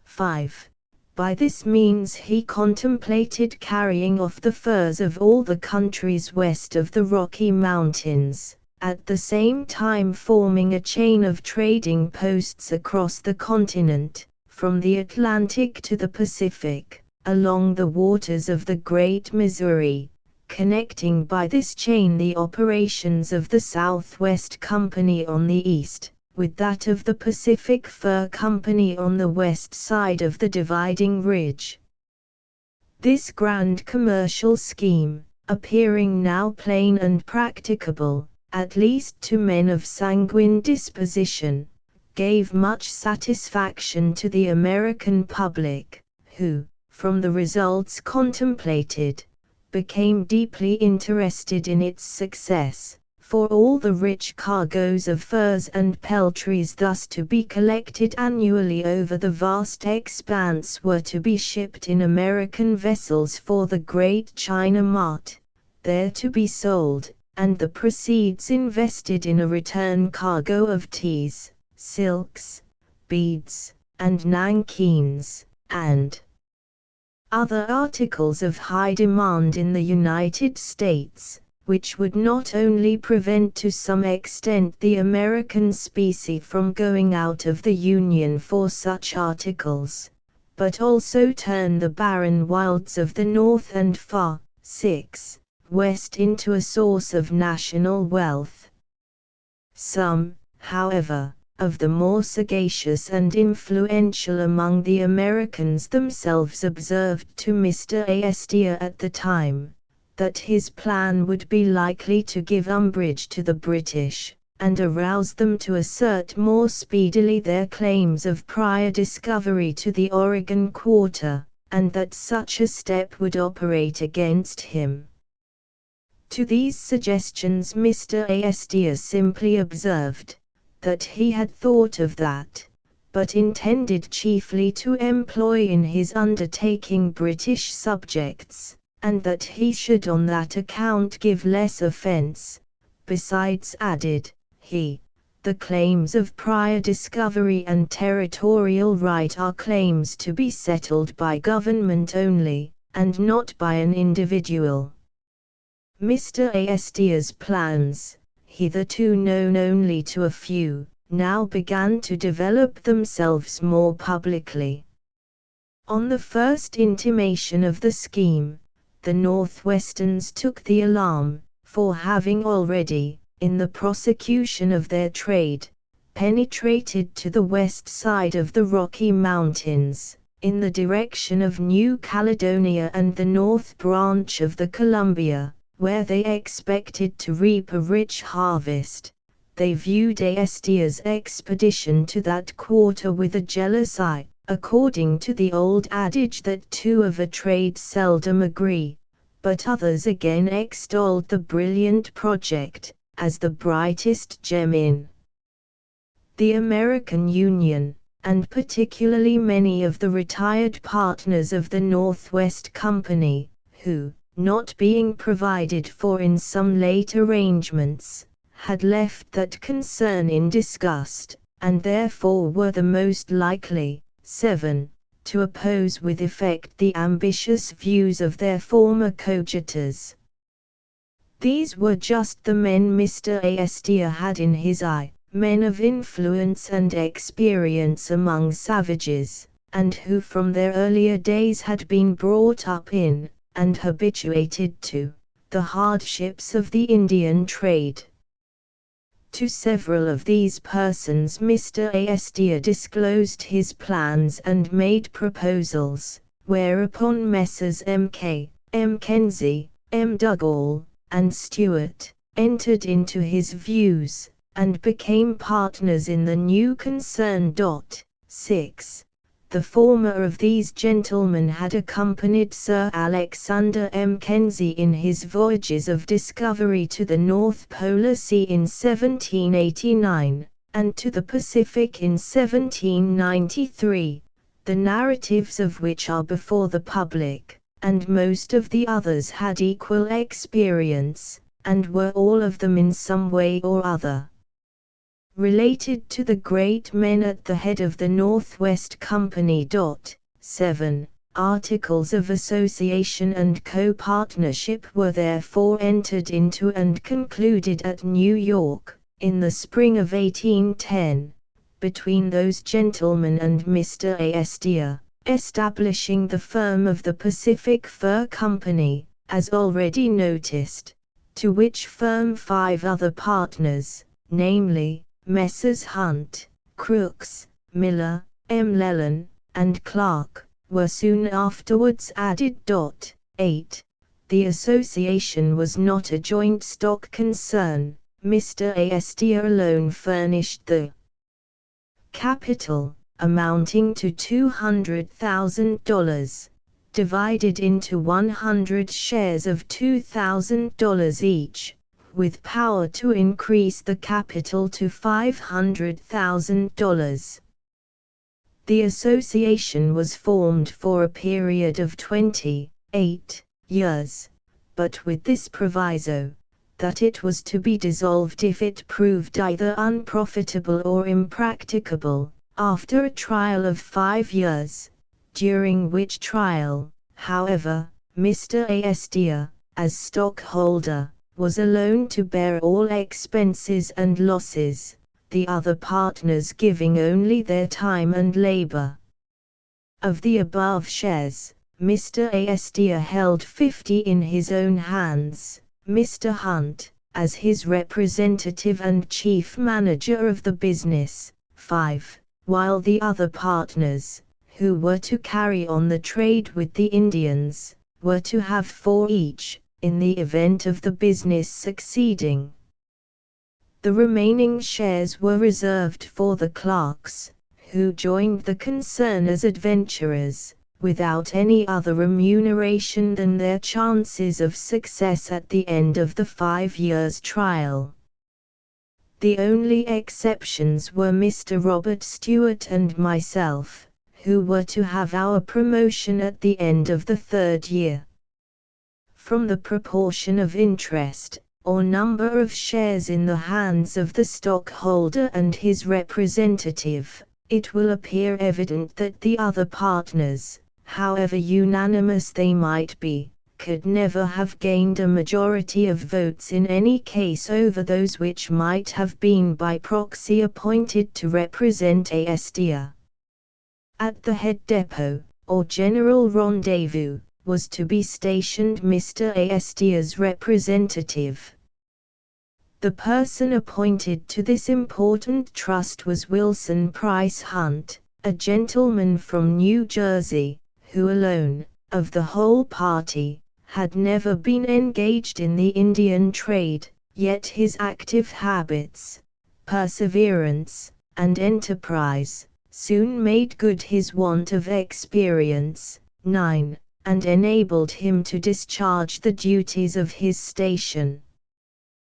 5. By this means he contemplated carrying off the furs of all the countries west of the Rocky Mountains, at the same time forming a chain of trading posts across the continent, from the Atlantic to the Pacific, along the waters of the Great Missouri, connecting by this chain the operations of the Southwest Company on the east, with that of the Pacific Fur Company on the west side of the dividing ridge. This grand commercial scheme, appearing now plain and practicable, at least to men of sanguine disposition, gave much satisfaction to the American public, who, from the results contemplated, became deeply interested in its success, for all the rich cargoes of furs and peltries thus to be collected annually over the vast expanse were to be shipped in American vessels for the great China mart, there to be sold, and the proceeds invested in a return cargo of teas, silks, beads, and nankeens, and other articles of high demand in the United States, which would not only prevent to some extent the American specie from going out of the Union for such articles, but also turn the barren wilds of the North and far, 6, West into a source of national wealth. Some, however, of the more sagacious and influential among the Americans themselves observed to Mr. Astor at the time, that his plan would be likely to give umbrage to the British, and arouse them to assert more speedily their claims of prior discovery to the Oregon quarter, and that such a step would operate against him. To these suggestions Mr. Astor simply observed, that he had thought of that, but intended chiefly to employ in his undertaking British subjects, and that he should on that account give less offence. Besides, added he, the claims of prior discovery and territorial right are claims to be settled by government only, and not by an individual. Mr. Astor's plans, hitherto known only to a few, now began to develop themselves more publicly. On the first intimation of the scheme, the Northwesterns took the alarm, for having already, in the prosecution of their trade, penetrated to the west side of the Rocky Mountains, in the direction of New Caledonia and the north branch of the Columbia, where they expected to reap a rich harvest. They viewed Astor's expedition to that quarter with a jealous eye, according to the old adage that two of a trade seldom agree, but others again extolled the brilliant project, as the brightest gem in the American Union, and particularly many of the retired partners of the Northwest Company, who, not being provided for in some late arrangements, had left that concern in disgust, and therefore were the most likely, 7, to oppose with effect the ambitious views of their former coadjutors. These were just the men Mr. Astor had in his eye, men of influence and experience among savages, and who from their earlier days had been brought up in, and habituated to, the hardships of the Indian trade. To several of these persons Mr. Astor disclosed his plans and made proposals, whereupon Messrs. M.K., Mackenzie, M. Dugall, and Stewart, entered into his views, and became partners in the new concern. 6. The former of these gentlemen had accompanied Sir Alexander Mackenzie in his voyages of discovery to the North Polar Sea in 1789, and to the Pacific in 1793, the narratives of which are before the public, and most of the others had equal experience, and were all of them in some way or other related to the great men at the head of the Northwest Company. 7. Articles of association and co-partnership were therefore entered into and concluded at New York, in the spring of 1810, between those gentlemen and Mr. Astor, establishing the firm of the Pacific Fur Company, as already noticed, to which firm 5 other partners, namely, Messrs. Hunt, Crooks, Miller, M. Leland, and Clark, were soon afterwards added. 8. The association was not a joint stock concern. Mr. Astor alone furnished the capital, amounting to $200,000, divided into 100 shares of $2,000 each, with power to increase the capital to $500,000. The association was formed for a period of 28 years, but with this proviso, that it was to be dissolved if it proved either unprofitable or impracticable, after a trial of 5 years, during which trial, however, Mr. Astor, as stockholder, was alone to bear all expenses and losses, the other partners giving only their time and labor. Of the above shares, Mr. Astor held 50 in his own hands, Mr. Hunt, as his representative and chief manager of the business, 5, while the other partners, who were to carry on the trade with the Indians, were to have 4 each, in the event of the business succeeding. The remaining shares were reserved for the clerks, who joined the concern as adventurers, without any other remuneration than their chances of success at the end of the 5 years' trial. The only exceptions were Mr. Robert Stewart and myself, who were to have our promotion at the end of the 3rd year. From the proportion of interest, or number of shares in the hands of the stockholder and his representative, it will appear evident that the other partners, however unanimous they might be, could never have gained a majority of votes in any case over those which might have been by proxy appointed to represent Astor. At the head depot, or general rendezvous, was to be stationed Mr. Astor's representative. The person appointed to this important trust was Wilson Price Hunt, a gentleman from New Jersey, who alone, of the whole party, had never been engaged in the Indian trade, yet his active habits, perseverance, and enterprise, soon made good his want of experience. 9. And enabled him to discharge the duties of his station.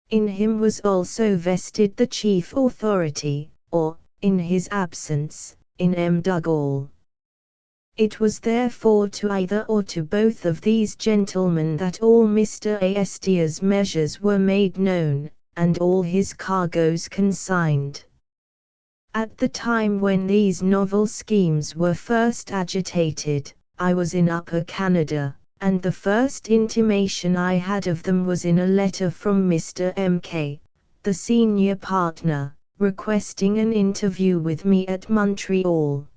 In him was also vested the chief authority, or, in his absence, in M. Dugall. It was therefore to either or to both of these gentlemen that all Mr. Astor's measures were made known, and all his cargoes consigned. At the time when these novel schemes were first agitated, I was in Upper Canada, and the first intimation I had of them was in a letter from Mr. M.K., the senior partner, requesting an interview with me at Montreal.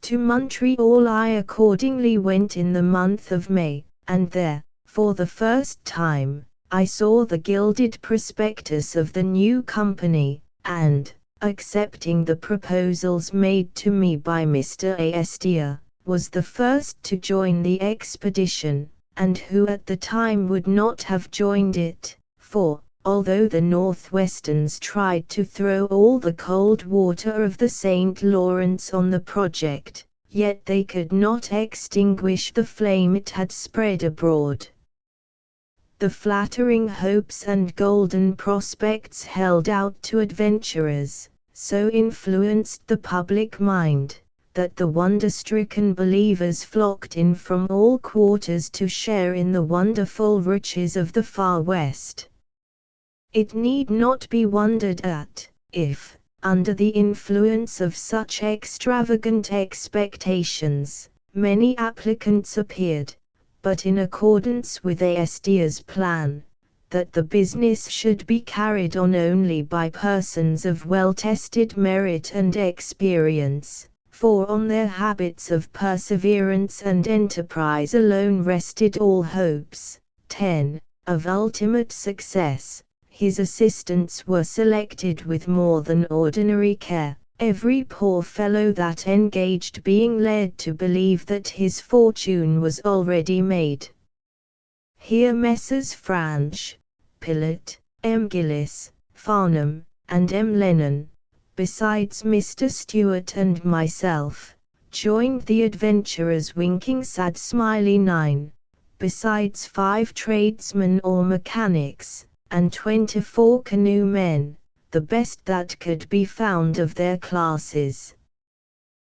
To Montreal I accordingly went in the month of May, and there, for the first time, I saw the gilded prospectus of the new company, and, accepting the proposals made to me by Mr. Astor, was the first to join the expedition, and who at the time would not have joined it, for, although the Northwesterns tried to throw all the cold water of the St. Lawrence on the project, yet they could not extinguish the flame it had spread abroad. The flattering hopes and golden prospects held out to adventurers, so influenced the public mind, that the wonder-stricken believers flocked in from all quarters to share in the wonderful riches of the far West. It need not be wondered at, if, under the influence of such extravagant expectations, many applicants appeared, but in accordance with Astor's plan, that the business should be carried on only by persons of well-tested merit and experience, for on their habits of perseverance and enterprise alone rested all hopes. 10. Of ultimate success. His assistants were selected with more than ordinary care, every poor fellow that engaged being led to believe that his fortune was already made. Here Messrs. Franch, Pillett, M. Gillis, Farnham, and M. Lennon, besides Mr. Stewart and myself, joined the adventurers winking sad smiley 9, besides 5 tradesmen or mechanics, and 24 canoe men, the best that could be found of their classes.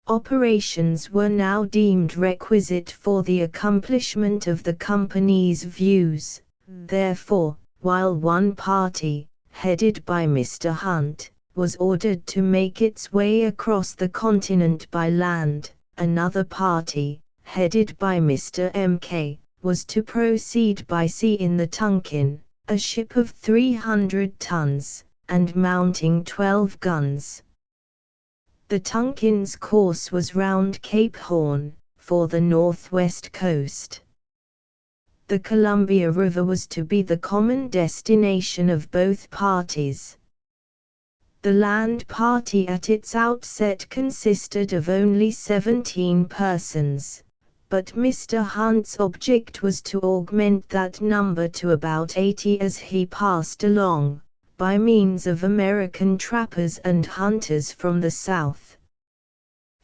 Operations were now deemed requisite for the accomplishment of the company's views, therefore, while one party, headed by Mr. Hunt, was ordered to make its way across the continent by land, another party, headed by Mr. M.K., was to proceed by sea in the Tonquin, a ship of 300 tons, and mounting 12 guns. The Tonquin's course was round Cape Horn, for the northwest coast. The Columbia River was to be the common destination of both parties. The land party at its outset consisted of only 17 persons, but Mr. Hunt's object was to augment that number to about 80 as he passed along, by means of American trappers and hunters from the South.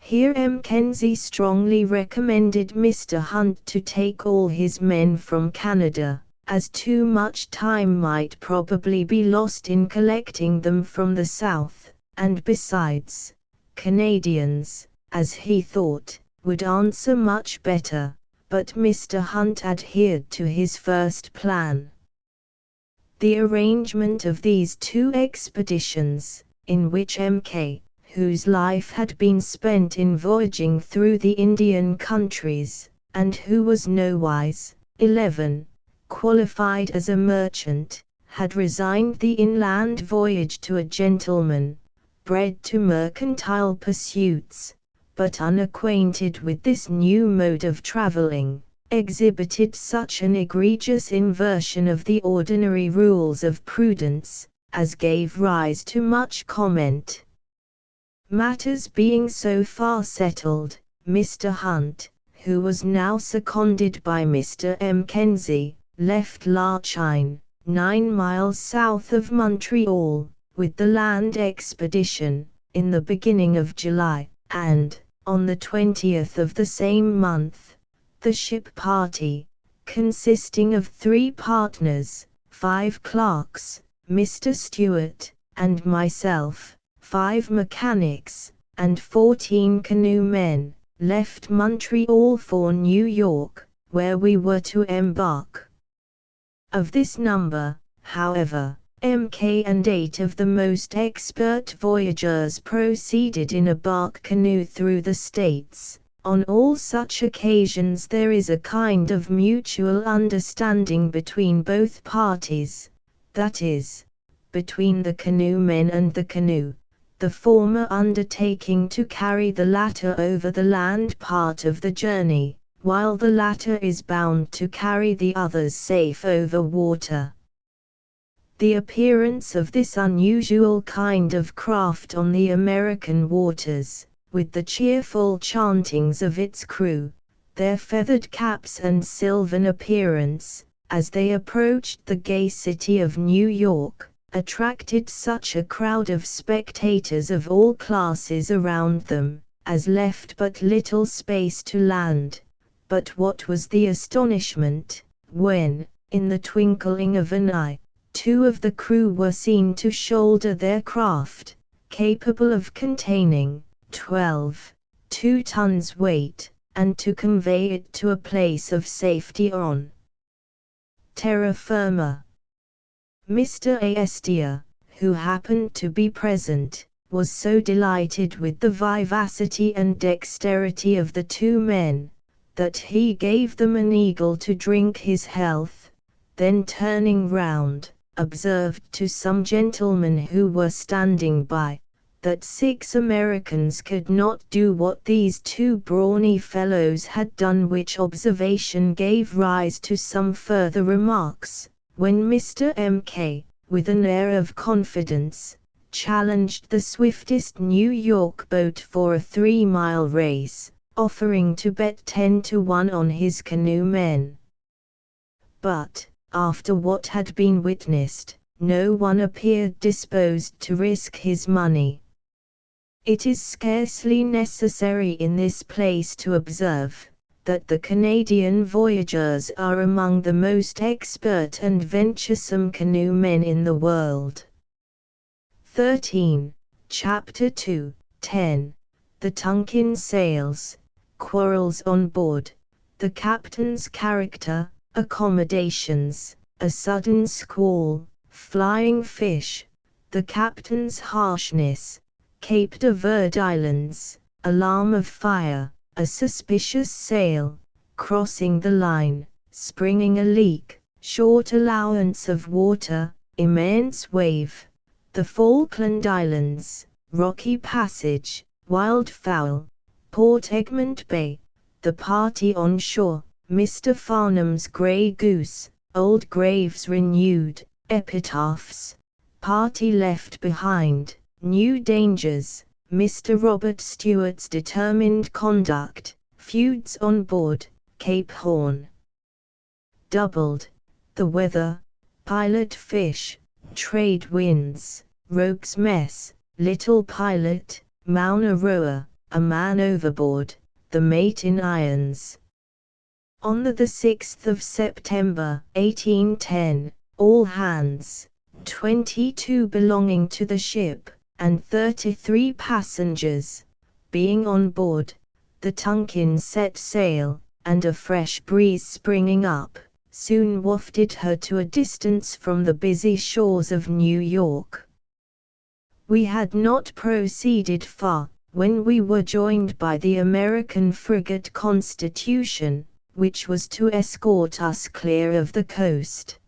Here Mackenzie strongly recommended Mr. Hunt to take all his men from Canada, as too much time might probably be lost in collecting them from the South, and besides, Canadians, as he thought, would answer much better, but Mr. Hunt adhered to his first plan. The arrangement of these two expeditions, in which M.K., whose life had been spent in voyaging through the Indian countries, and who was nowise, 11, qualified as a merchant, had resigned the inland voyage to a gentleman, bred to mercantile pursuits, but unacquainted with this new mode of travelling, exhibited such an egregious inversion of the ordinary rules of prudence, as gave rise to much comment. Matters being so far settled, Mr. Hunt, who was now seconded by Mr. Mackenzie, left La Chine, 9 miles south of Montreal, with the land expedition, in the beginning of July, and, on the 20th of the same month, the ship party, consisting of 3 partners, 5 clerks, Mr. Stewart, and myself, 5 mechanics, and 14 canoe men, left Montreal for New York, where we were to embark. Of this number, however, M.K. and 8 of the most expert voyagers proceeded in a bark canoe through the States. On all such occasions there is a kind of mutual understanding between both parties, that is, between the canoemen and the canoe, the former undertaking to carry the latter over the land part of the journey, while the latter is bound to carry the others safe over water. The appearance of this unusual kind of craft on the American waters, with the cheerful chantings of its crew, their feathered caps and sylvan appearance, as they approached the gay city of New York, attracted such a crowd of spectators of all classes around them, as left but little space to land. But what was the astonishment, when, in the twinkling of an eye, 2 of the crew were seen to shoulder their craft, capable of containing 2 tons weight, and to convey it to a place of safety on terra firma. Mr. Astor, who happened to be present, was so delighted with the vivacity and dexterity of the 2 men, that he gave them an eagle to drink his health, then turning round, observed to some gentlemen who were standing by, that 6 Americans could not do what these 2 brawny fellows had done, which observation gave rise to some further remarks, when Mr. M.K., with an air of confidence, challenged the swiftest New York boat for a 3-mile race, offering to bet 10 to 1 on his canoe men. But, after what had been witnessed, no one appeared disposed to risk his money. It is scarcely necessary in this place to observe, that the Canadian voyagers are among the most expert and venturesome canoemen in the world. 13. Chapter 2, 10. The Tonquin sails, quarrels on board, the captain's character, accommodations, a sudden squall, flying fish, the captain's harshness, Cape de Verde Islands, alarm of fire, a suspicious sail, crossing the line, springing a leak, short allowance of water, immense wave, the Falkland Islands, rocky passage, wild fowl, Port Egmont Bay, the party on shore, Mr. Farnham's grey goose, old graves renewed, epitaphs, party left behind, new dangers, Mr. Robert Stewart's determined conduct, feuds on board, Cape Horn. Doubled, the weather, pilot fish, trade winds, rogue's mess, little pilot, Mauna Roa, a man overboard, the mate in irons. On the 6th of September, 1810, all hands, 22 belonging to the ship, and 33 passengers, being on board, the Tonquin set sail, and a fresh breeze springing up, soon wafted her to a distance from the busy shores of New York. We had not proceeded far, when we were joined by the American frigate Constitution, which was to escort us clear of the coast.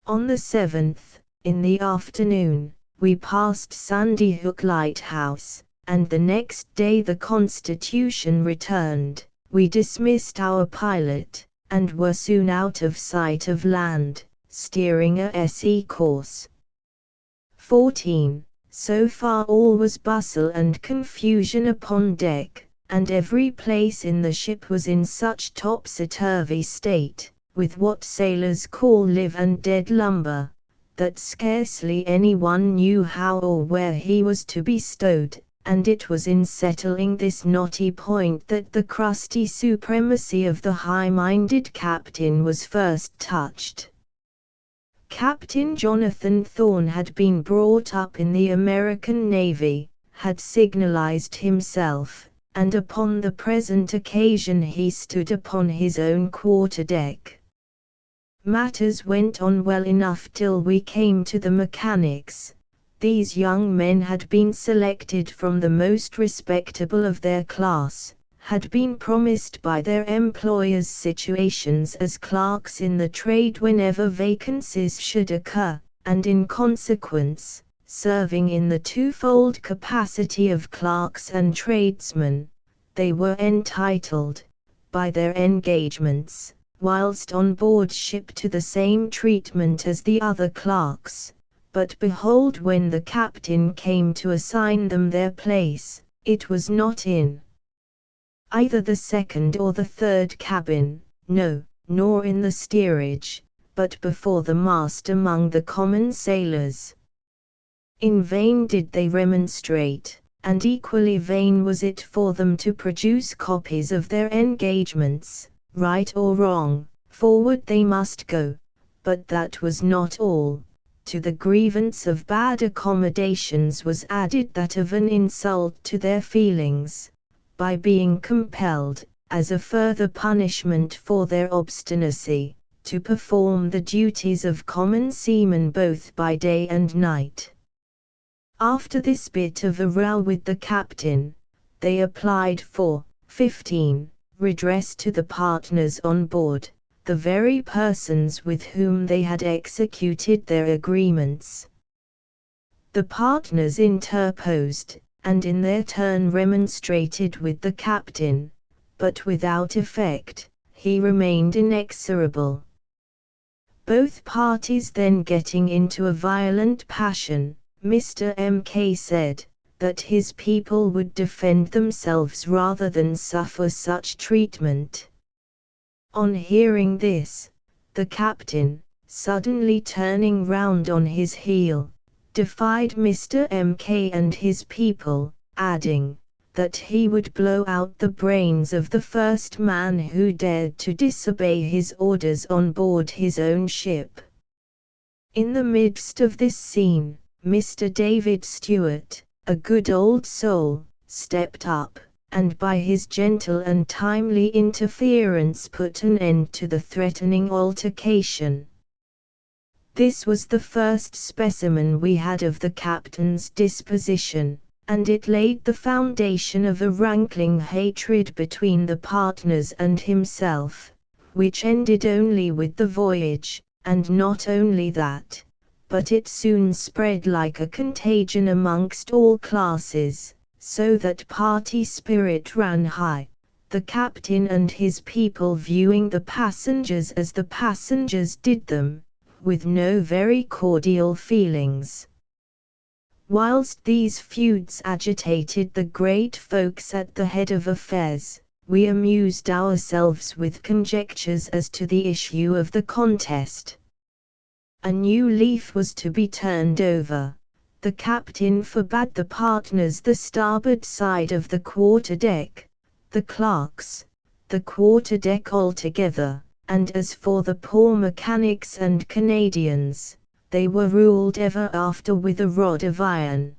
On the 7th, in the afternoon, we passed Sandy Hook Lighthouse, and the next day the Constitution returned. We dismissed our pilot, and were soon out of sight of land, steering a SE course. 14. So far all was bustle and confusion upon deck, and every place in the ship was in such topsy-turvy state, with what sailors call live and dead lumber, that scarcely any one knew how or where he was to be stowed, and it was in settling this knotty point that the crusty supremacy of the high-minded captain was first touched. Captain Jonathan Thorne had been brought up in the American Navy, had signalized himself, and upon the present occasion he stood upon his own quarter-deck. Matters went on well enough till we came to the mechanics. These young men had been selected from the most respectable of their class, had been promised by their employers situations as clerks in the trade whenever vacancies should occur, and in consequence, serving in the twofold capacity of clerks and tradesmen, they were entitled, by their engagements, whilst on board ship to the same treatment as the other clerks. But behold, when the captain came to assign them their place, it was not in either the second or the third cabin, no, nor in the steerage, but before the mast among the common sailors. In vain did they remonstrate, and equally vain was it for them to produce copies of their engagements, right or wrong, forward they must go. But that was not all. To the grievance of bad accommodations was added that of an insult to their feelings, by being compelled, as a further punishment for their obstinacy, to perform the duties of common seamen both by day and night. After this bit of a row with the captain, they applied for 15. Redress to the partners on board, the very persons with whom they had executed their agreements. The partners interposed, and in their turn remonstrated with the captain, but without effect. He remained inexorable. Both parties then getting into a violent passion, Mr. M.K. said that his people would defend themselves rather than suffer such treatment. On hearing this, the captain, suddenly turning round on his heel, defied Mr. M.K. and his people, adding that he would blow out the brains of the first man who dared to disobey his orders on board his own ship. In the midst of this scene, Mr. David Stewart, a good old soul, stepped up, and by his gentle and timely interference put an end to the threatening altercation. This was the first specimen we had of the captain's disposition, and it laid the foundation of a rankling hatred between the partners and himself, which ended only with the voyage, and not only that, but it soon spread like a contagion amongst all classes, so that party spirit ran high, the captain and his people viewing the passengers as the passengers did them, with no very cordial feelings. Whilst these feuds agitated the great folks at the head of affairs, we amused ourselves with conjectures as to the issue of the contest. A new leaf was to be turned over. The captain forbade the partners the starboard side of the quarter-deck, the clerks, the quarter-deck altogether, and as for the poor mechanics and Canadians, they were ruled ever after with a rod of iron.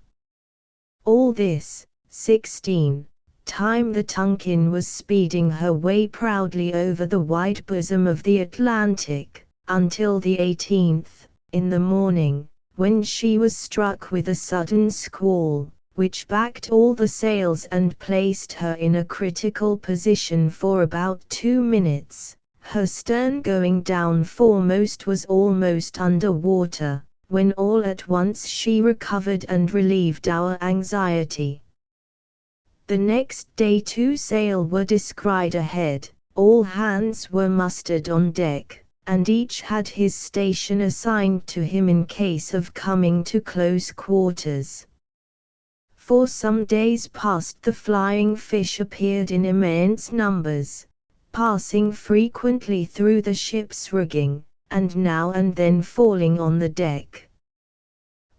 All this, 16. Time the Tonquin was speeding her way proudly over the wide bosom of the Atlantic, until the 18th, in the morning, when she was struck with a sudden squall, which backed all the sails and placed her in a critical position for about 2 minutes. Her stern going down foremost was almost under water, when all at once she recovered and relieved our anxiety. The next day 2 sail were descried ahead, all hands were mustered on deck, and each had his station assigned to him in case of coming to close quarters. For some days past the flying fish appeared in immense numbers, passing frequently through the ship's rigging, and now and then falling on the deck.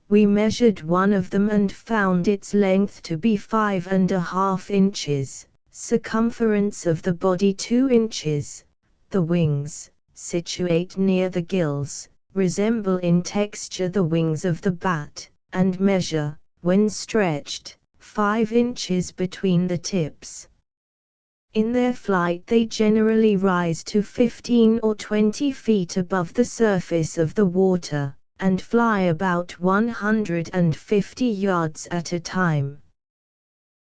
We measured one of them and found its length to be 5½ inches, circumference of the body 2 inches. The wings, situate near the gills, resemble in texture the wings of the bat, and measure, when stretched, 5 inches between the tips. In their flight they generally rise to 15 or 20 feet above the surface of the water, and fly about 150 yards at a time.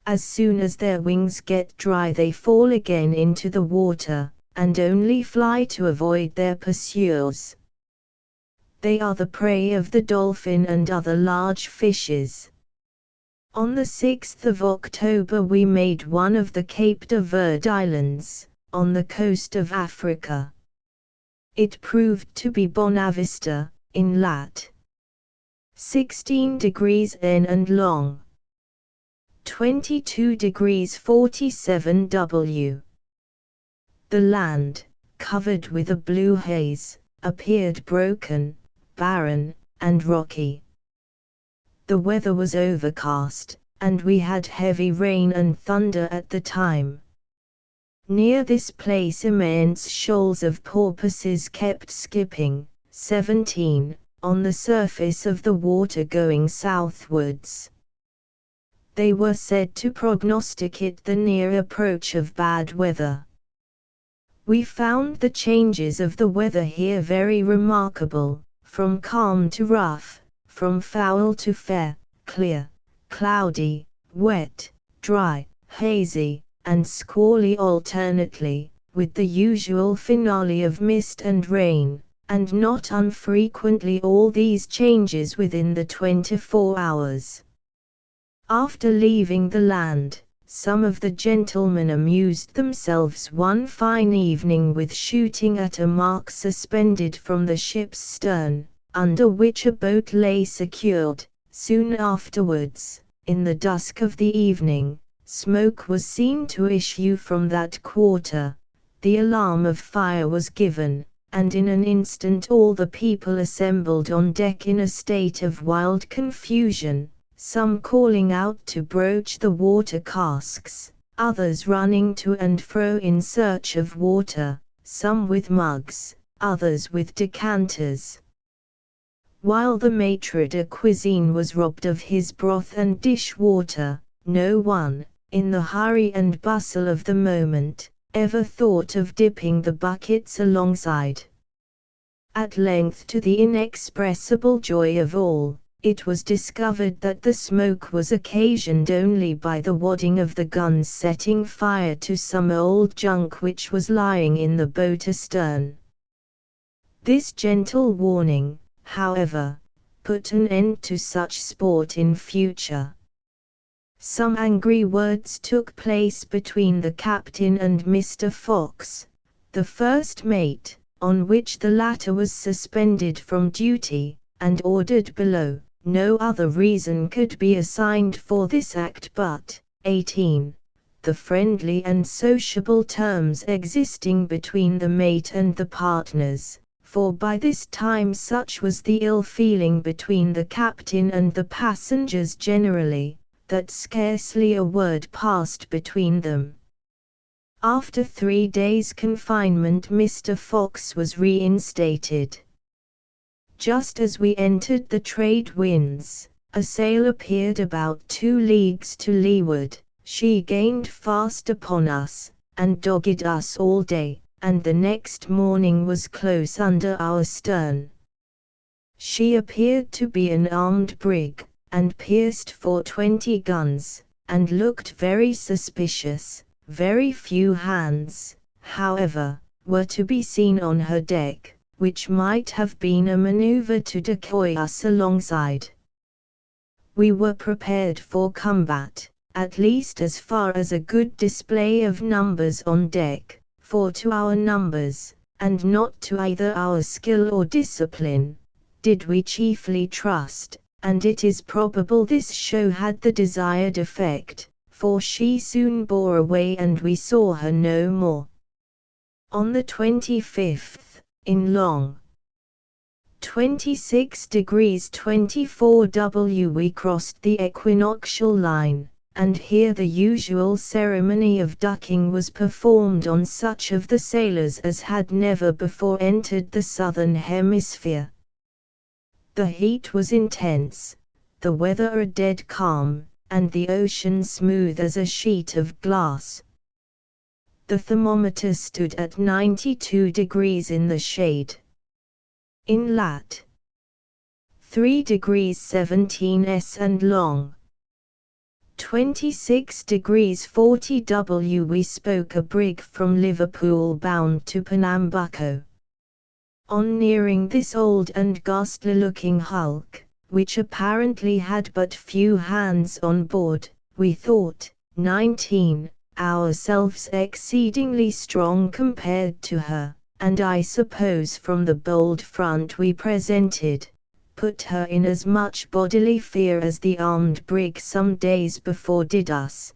As soon as their wings get dry they fall again into the water, and only fly to avoid their pursuers. They are the prey of the dolphin and other large fishes. On the 6th of October we made one of the Cape de Verde Islands, on the coast of Africa. It proved to be Bonavista, in lat. 16 degrees N and long. 22 degrees 47 W. The land, covered with a blue haze, appeared broken, barren, and rocky. The weather was overcast, and we had heavy rain and thunder at the time. Near this place immense shoals of porpoises kept skipping, 17, on the surface of the water going southwards. They were said to prognosticate the near approach of bad weather. We found the changes of the weather here very remarkable, from calm to rough, from foul to fair, clear, cloudy, wet, dry, hazy, and squally alternately, with the usual finale of mist and rain, and not unfrequently all these changes within the 24 hours. After leaving the land, some of the gentlemen amused themselves one fine evening with shooting at a mark suspended from the ship's stern, under which a boat lay secured. Soon afterwards, in the dusk of the evening, smoke was seen to issue from that quarter. The alarm of fire was given, and in an instant all the people assembled on deck in a state of wild confusion, some calling out to broach the water casks, others running to and fro in search of water, some with mugs, others with decanters. While the maitre de cuisine was robbed of his broth and dish water, no one, in the hurry and bustle of the moment, ever thought of dipping the buckets alongside. At length, to the inexpressible joy of all, it was discovered that the smoke was occasioned only by the wadding of the guns setting fire to some old junk which was lying in the boat astern. This gentle warning, however, put an end to such sport in future. Some angry words took place between the captain and Mr. Fox, the first mate, on which the latter was suspended from duty, and ordered below. No other reason could be assigned for this act but 18. The friendly and sociable terms existing between the mate and the partners, for by this time such was the ill feeling between the captain and the passengers generally, that scarcely a word passed between them. After 3 days' confinement Mr. Fox was reinstated. Just as we entered the trade winds, a sail appeared about 2 leagues to leeward. She gained fast upon us, and dogged us all day, and the next morning was close under our stern. She appeared to be an armed brig, and pierced for 20 guns, and looked very suspicious. Very few hands, however, were to be seen on her deck, which might have been a maneuver to decoy us alongside. We were prepared for combat, at least as far as a good display of numbers on deck, for to our numbers, and not to either our skill or discipline, did we chiefly trust, and it is probable this show had the desired effect, for she soon bore away and we saw her no more. On the 25th, in long 26 degrees 24 W we crossed the equinoctial line, and here the usual ceremony of ducking was performed on such of the sailors as had never before entered the southern hemisphere. The heat was intense, the weather a dead calm, and the ocean smooth as a sheet of glass. The thermometer stood at 92 degrees in the shade. In lat. 3 degrees 17 S and long 26 degrees 40 W we spoke a brig from Liverpool bound to Pernambuco. On nearing this old and ghastly-looking hulk, which apparently had but few hands on board, we thought, 19, ourselves exceedingly strong compared to her, and I suppose from the bold front we presented, put her in as much bodily fear as the armed brig some days before did us.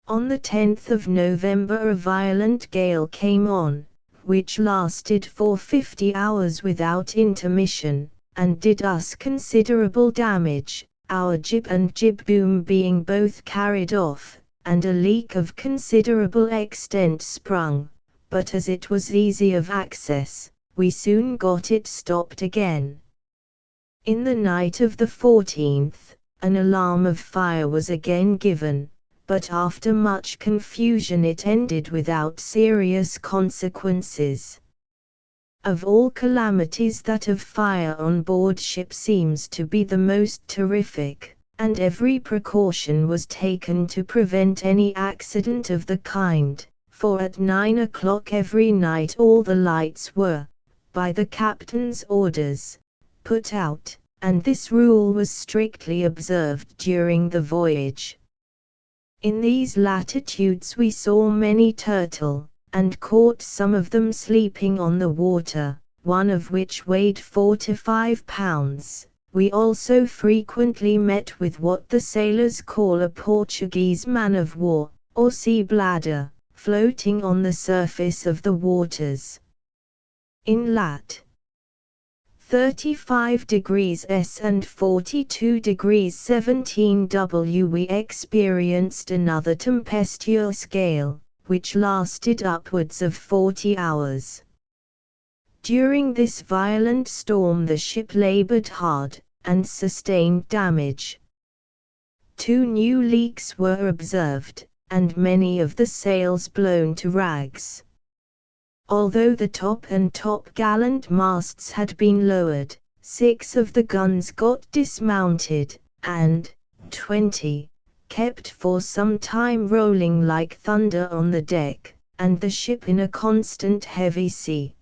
On the 10th of November a violent gale came on, which lasted for 50 hours without intermission, and did us considerable damage, our jib and jib boom being both carried off, and a leak of considerable extent sprung, but as it was easy of access, we soon got it stopped again. In the night of the 14th, an alarm of fire was again given, but after much confusion it ended without serious consequences. Of all calamities that of fire on board ship seems to be the most terrific, and every precaution was taken to prevent any accident of the kind, for at 9 o'clock every night all the lights were, by the captain's orders, put out, and this rule was strictly observed during the voyage. In these latitudes we saw many turtle, and caught some of them sleeping on the water, one of which weighed 4 to 5 pounds. We also frequently met with what the sailors call a Portuguese man of war, or sea bladder, floating on the surface of the waters. In lat. 35 degrees S and 42 degrees 17 W we experienced another tempestuous gale, which lasted upwards of 40 hours. During this violent storm the ship labored hard, and sustained damage. 2 new leaks were observed, and many of the sails blown to rags. Although the top and top-gallant masts had been lowered, 6 of the guns got dismounted, and 20 kept for some time rolling like thunder on the deck, and the ship in a constant heavy sea.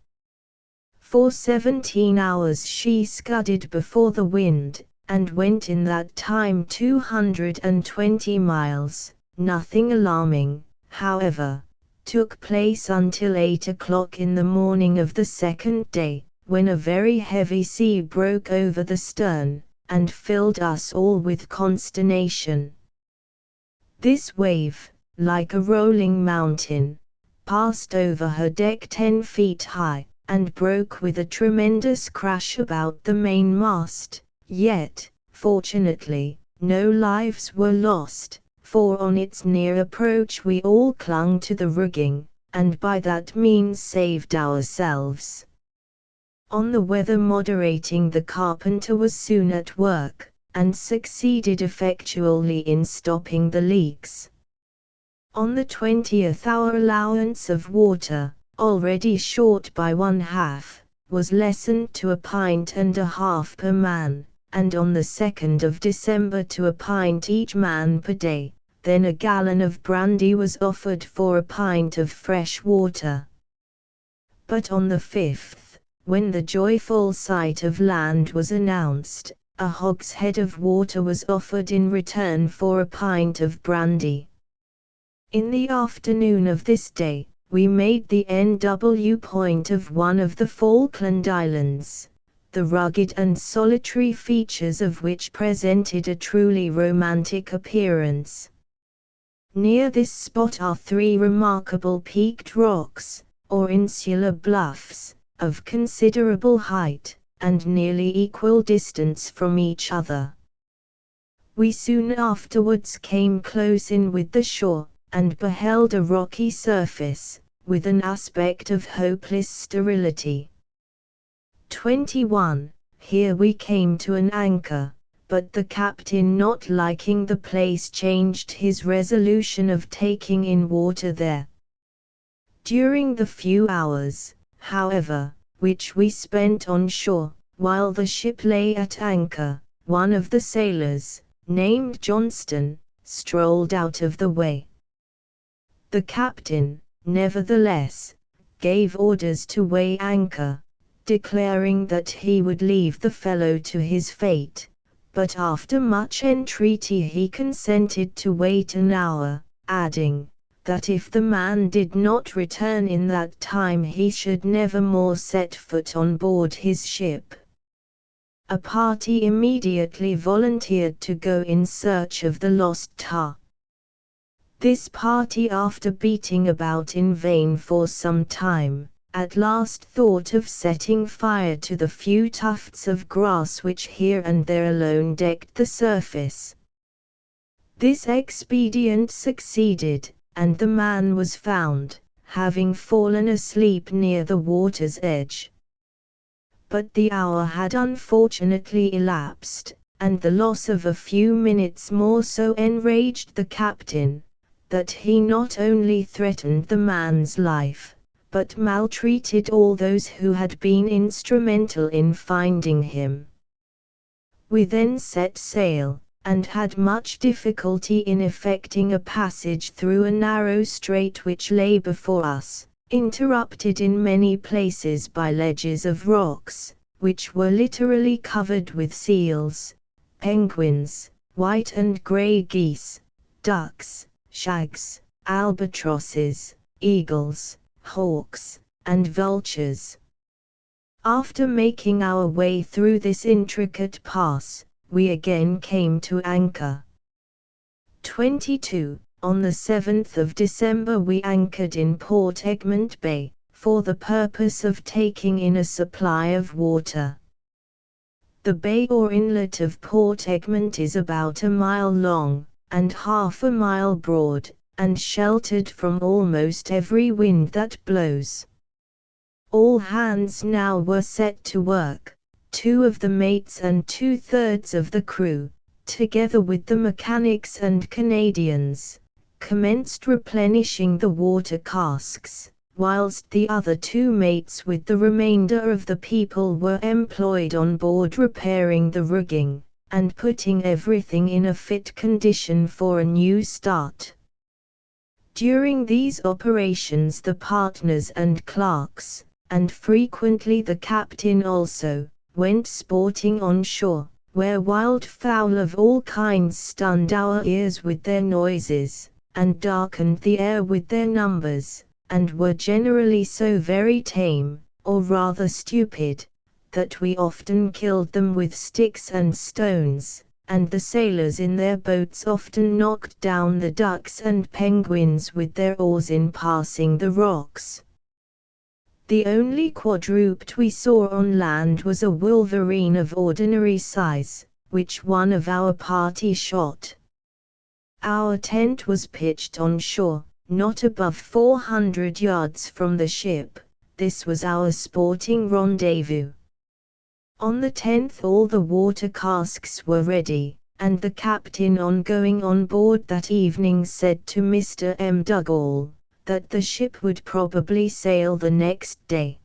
For 17 hours she scudded before the wind, and went in that time 220 miles. Nothing alarming, however, took place until 8 o'clock in the morning of the second day, when a very heavy sea broke over the stern, and filled us all with consternation. This wave, like a rolling mountain, passed over her deck 10 feet high, and broke with a tremendous crash about the mainmast, yet, fortunately, no lives were lost, for on its near approach we all clung to the rigging, and by that means saved ourselves. On the weather moderating, the carpenter was soon at work, and succeeded effectually in stopping the leaks. On the 20th our allowance of water, already short by 1/2, was lessened to 1.5 pints per man, and on the 2nd of December to 1 pint each man per day. Then a gallon of brandy was offered for a pint of fresh water. But on the 5th, when the joyful sight of land was announced, a hogshead of water was offered in return for a pint of brandy. In the afternoon of this day, we made the N.W. point of one of the Falkland Islands, the rugged and solitary features of which presented a truly romantic appearance. Near this spot are 3 remarkable peaked rocks, or insular bluffs, of considerable height, and nearly equal distance from each other. We soon afterwards came close in with the shore, and beheld a rocky surface, with an aspect of hopeless sterility. 21. Here we came to an anchor, but the captain, not liking the place, changed his resolution of taking in water there. During the few hours, however, which we spent on shore, while the ship lay at anchor, one of the sailors, named Johnston, strolled out of the way. The captain, nevertheless, gave orders to weigh anchor, declaring that he would leave the fellow to his fate, but after much entreaty he consented to wait an hour, adding, that if the man did not return in that time he should never more set foot on board his ship. A party immediately volunteered to go in search of the lost tar. This party, after beating about in vain for some time, at last thought of setting fire to the few tufts of grass which here and there alone decked the surface. This expedient succeeded, and the man was found, having fallen asleep near the water's edge. But the hour had unfortunately elapsed, and the loss of a few minutes more so enraged the captain, that he not only threatened the man's life, but maltreated all those who had been instrumental in finding him. We then set sail, and had much difficulty in effecting a passage through a narrow strait which lay before us, interrupted in many places by ledges of rocks, which were literally covered with seals, penguins, white and grey geese, ducks, shags, albatrosses, eagles, hawks, and vultures. After making our way through this intricate pass, we again came to anchor. 22. On the 7th of December we anchored in Port Egmont Bay, for the purpose of taking in a supply of water. The bay or inlet of Port Egmont is about a mile long, and half a mile broad, and sheltered from almost every wind that blows. All hands now were set to work. 2 of the mates and 2/3 of the crew, together with the mechanics and Canadians, commenced replenishing the water casks, whilst the other 2 mates with the remainder of the people were employed on board repairing the rigging, and putting everything in a fit condition for a new start. During these operations the partners and clerks, and frequently the captain also, went sporting on shore, where wild fowl of all kinds stunned our ears with their noises, and darkened the air with their numbers, and were generally so very tame, or rather stupid, that we often killed them with sticks and stones, and the sailors in their boats often knocked down the ducks and penguins with their oars in passing the rocks. The only quadruped we saw on land was a wolverine of ordinary size, which one of our party shot. Our tent was pitched on shore, not above 400 yards from the ship. This was our sporting rendezvous. On the 10th all the water casks were ready, and the captain on going on board that evening said to Mr. M. Dugall, that the ship would probably sail the next day.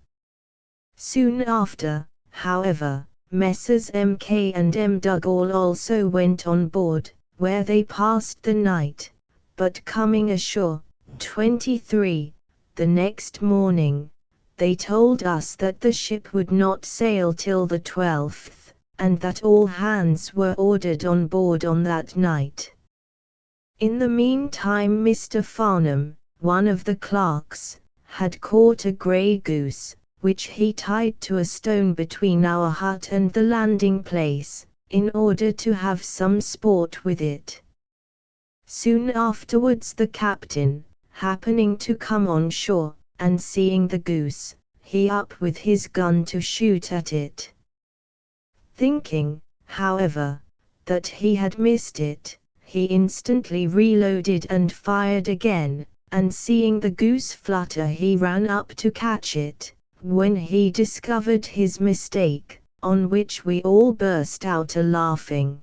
Soon after, however, Messrs. M.K. and M. Dugall also went on board, where they passed the night, but coming ashore, 23, the next morning, they told us that the ship would not sail till the 12th, and that all hands were ordered on board on that night. In the meantime Mr. Farnham, one of the clerks, had caught a grey goose, which he tied to a stone between our hut and the landing place, in order to have some sport with it. Soon afterwards the captain, happening to come on shore, and seeing the goose, he up with his gun to shoot at it. Thinking, however, that he had missed it, he instantly reloaded and fired again, and seeing the goose flutter he ran up to catch it, when he discovered his mistake, on which we all burst out a-laughing.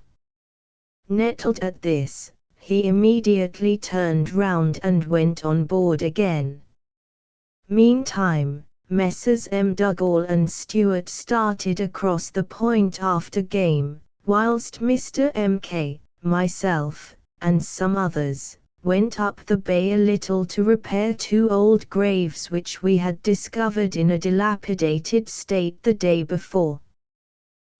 Nettled at this, he immediately turned round and went on board again. Meantime, Messrs. M. Dugall and Stewart started across the point after game, whilst Mr. M.K., myself, and some others, went up the bay a little to repair 2 old graves which we had discovered in a dilapidated state the day before.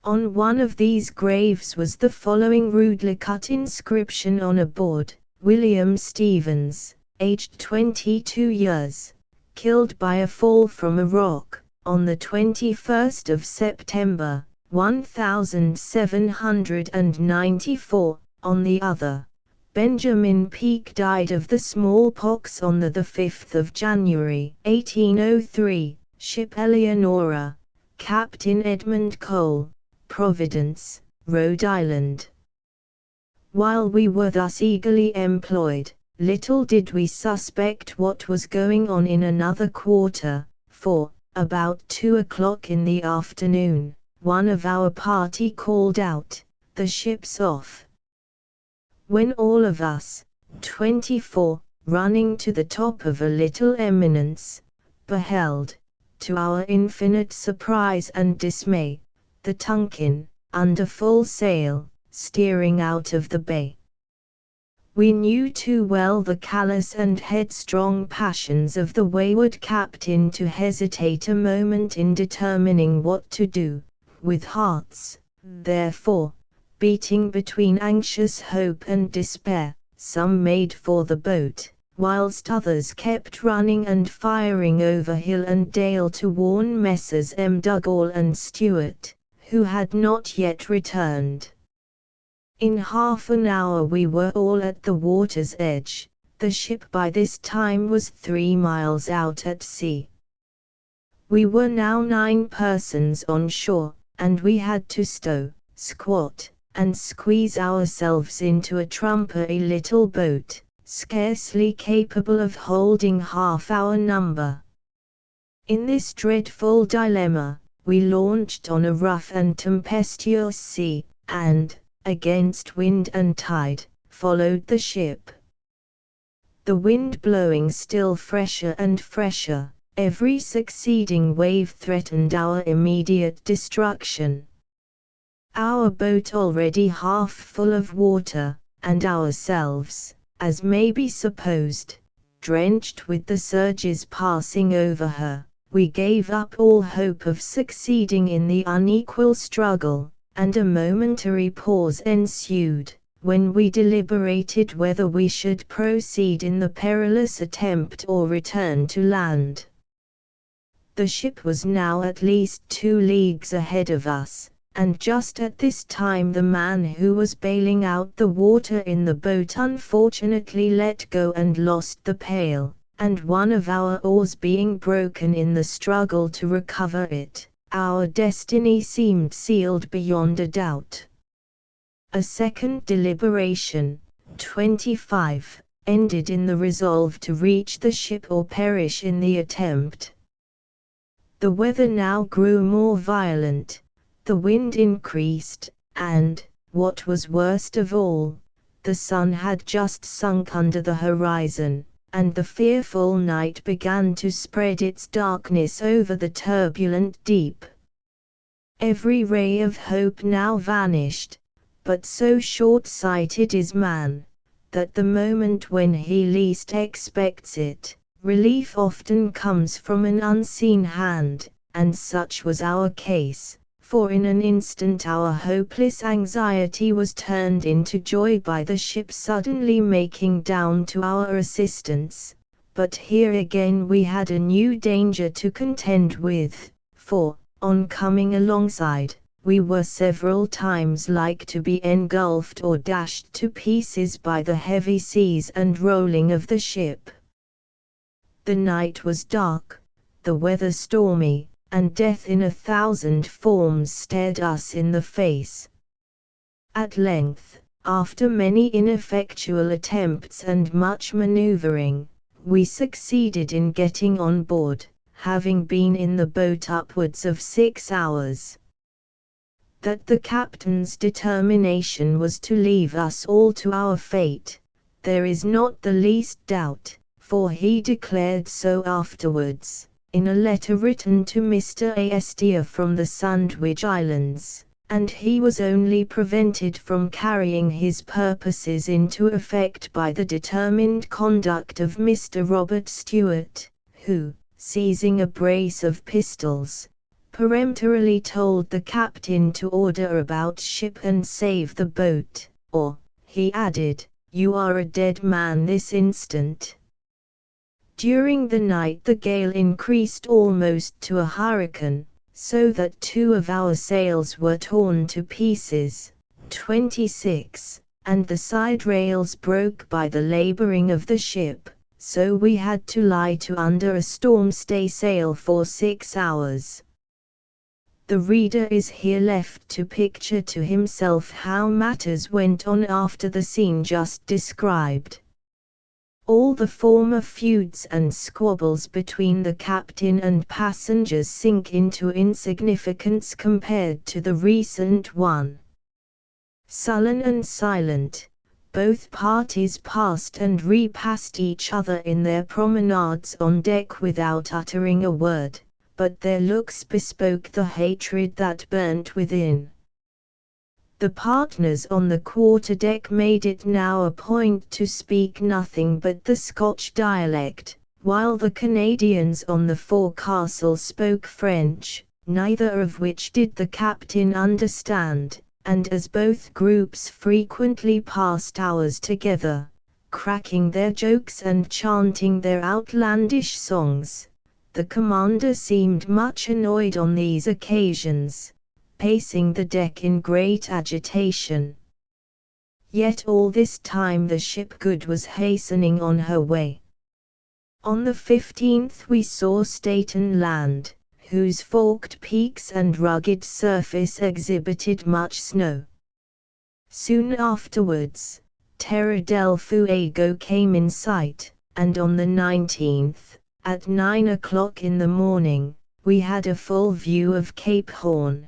On one of these graves was the following rudely cut inscription on a board: William Stevens, aged 22 years. Killed by a fall from a rock, on the 21st of September, 1794, on the other. Benjamin Peake died of the smallpox on the 5th of January, 1803, ship Eleonora, Captain Edmund Cole, Providence, Rhode Island. While we were thus eagerly employed, little did we suspect what was going on in another quarter, for, about 2 o'clock in the afternoon, one of our party called out, "The ship's off." When all of us, 24, running to the top of a little eminence, beheld, to our infinite surprise and dismay, the Tonquin, under full sail, steering out of the bay. We knew too well the callous and headstrong passions of the wayward captain to hesitate a moment in determining what to do, with hearts, therefore, beating between anxious hope and despair. Some made for the boat, whilst others kept running and firing over hill and dale to warn Messrs. M. Dugall and Stewart, who had not yet returned. In half an hour we were all at the water's edge. The ship by this time was 3 miles out at sea. We were now 9 persons on shore, and we had to stow, squat, and squeeze ourselves into a trumpery little boat, scarcely capable of holding half our number. In this dreadful dilemma, we launched on a rough and tempestuous sea, and, against wind and tide, followed the ship. The wind blowing still fresher and fresher, Every succeeding wave threatened our immediate destruction. Our boat already half full of water, and ourselves, as may be supposed, drenched with the surges passing over her, we gave up all hope of succeeding in the unequal struggle, and a momentary pause ensued, when we deliberated whether we should proceed in the perilous attempt or return to land. The ship was now at least 2 leagues ahead of us, and just at this time the man who was bailing out the water in the boat unfortunately let go and lost the pail, and one of our oars being broken in the struggle to recover it, our destiny seemed sealed beyond a doubt. A second deliberation, 25, ended in the resolve to reach the ship or perish in the attempt. The weather now grew more violent, the wind increased, and, what was worst of all, the sun had just sunk under the horizon, and the fearful night began to spread its darkness over the turbulent deep. Every ray of hope now vanished, but so short-sighted is man, that the moment when he least expects it, relief often comes from an unseen hand, and such was our case, for in an instant our hopeless anxiety was turned into joy by the ship suddenly making down to our assistance. But here again we had a new danger to contend with, for, on coming alongside, we were several times like to be engulfed or dashed to pieces by the heavy seas and rolling of the ship. The night was dark, the weather stormy, and death in 1,000 forms stared us in the face. At length, after many ineffectual attempts and much maneuvering, we succeeded in getting on board, having been in the boat upwards of 6 hours. That the captain's determination was to leave us all to our fate, there is not the least doubt, for he declared so afterwards, in a letter written to Mr. Astor from the Sandwich Islands, and he was only prevented from carrying his purposes into effect by the determined conduct of Mr. Robert Stewart, who, seizing a brace of pistols, peremptorily told the captain to order about ship and save the boat, or, he added, "You are a dead man this instant." During the night the gale increased almost to a hurricane, so that 2 of our sails were torn to pieces, 26, and the side rails broke by the laboring of the ship, so we had to lie to under a storm staysail for 6 hours. The reader is here left to picture to himself how matters went on after the scene just described. All the former feuds and squabbles between the captain and passengers sink into insignificance compared to the recent one. Sullen and silent, both parties passed and repassed each other in their promenades on deck without uttering a word, but their looks bespoke the hatred that burnt within. The partners on the quarter-deck made it now a point to speak nothing but the Scotch dialect, while the Canadians on the forecastle spoke French, neither of which did the captain understand, and as both groups frequently passed hours together, cracking their jokes and chanting their outlandish songs, the commander seemed much annoyed on these occasions, pacing the deck in great agitation. Yet all this time the ship Good was hastening on her way. On the 15th we saw Staten Land, whose forked peaks and rugged surface exhibited much snow. Soon afterwards, Terra del Fuego came in sight, and on the 19th, at 9 o'clock in the morning, we had a full view of Cape Horn.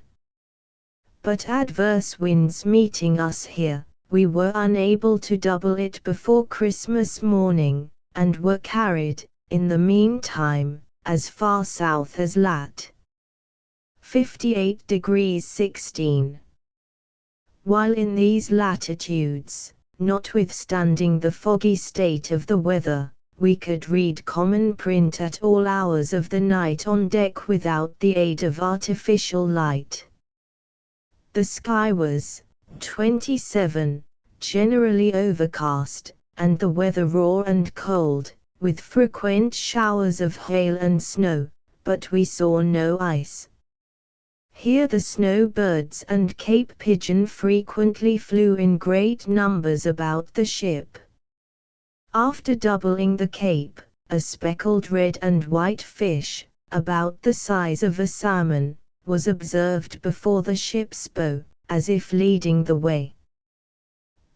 But adverse winds meeting us here, we were unable to double it before Christmas morning, and were carried, in the meantime, as far south as lat. 58 degrees 16. While in these latitudes, notwithstanding the foggy state of the weather, we could read common print at all hours of the night on deck without the aid of artificial light. The sky was 27, generally overcast, and the weather raw and cold, with frequent showers of hail and snow, but we saw no ice. Here the snowbirds and Cape pigeon frequently flew in great numbers about the ship. After doubling the Cape, a speckled red and white fish, about the size of a salmon, was observed before the ship's bow, as if leading the way.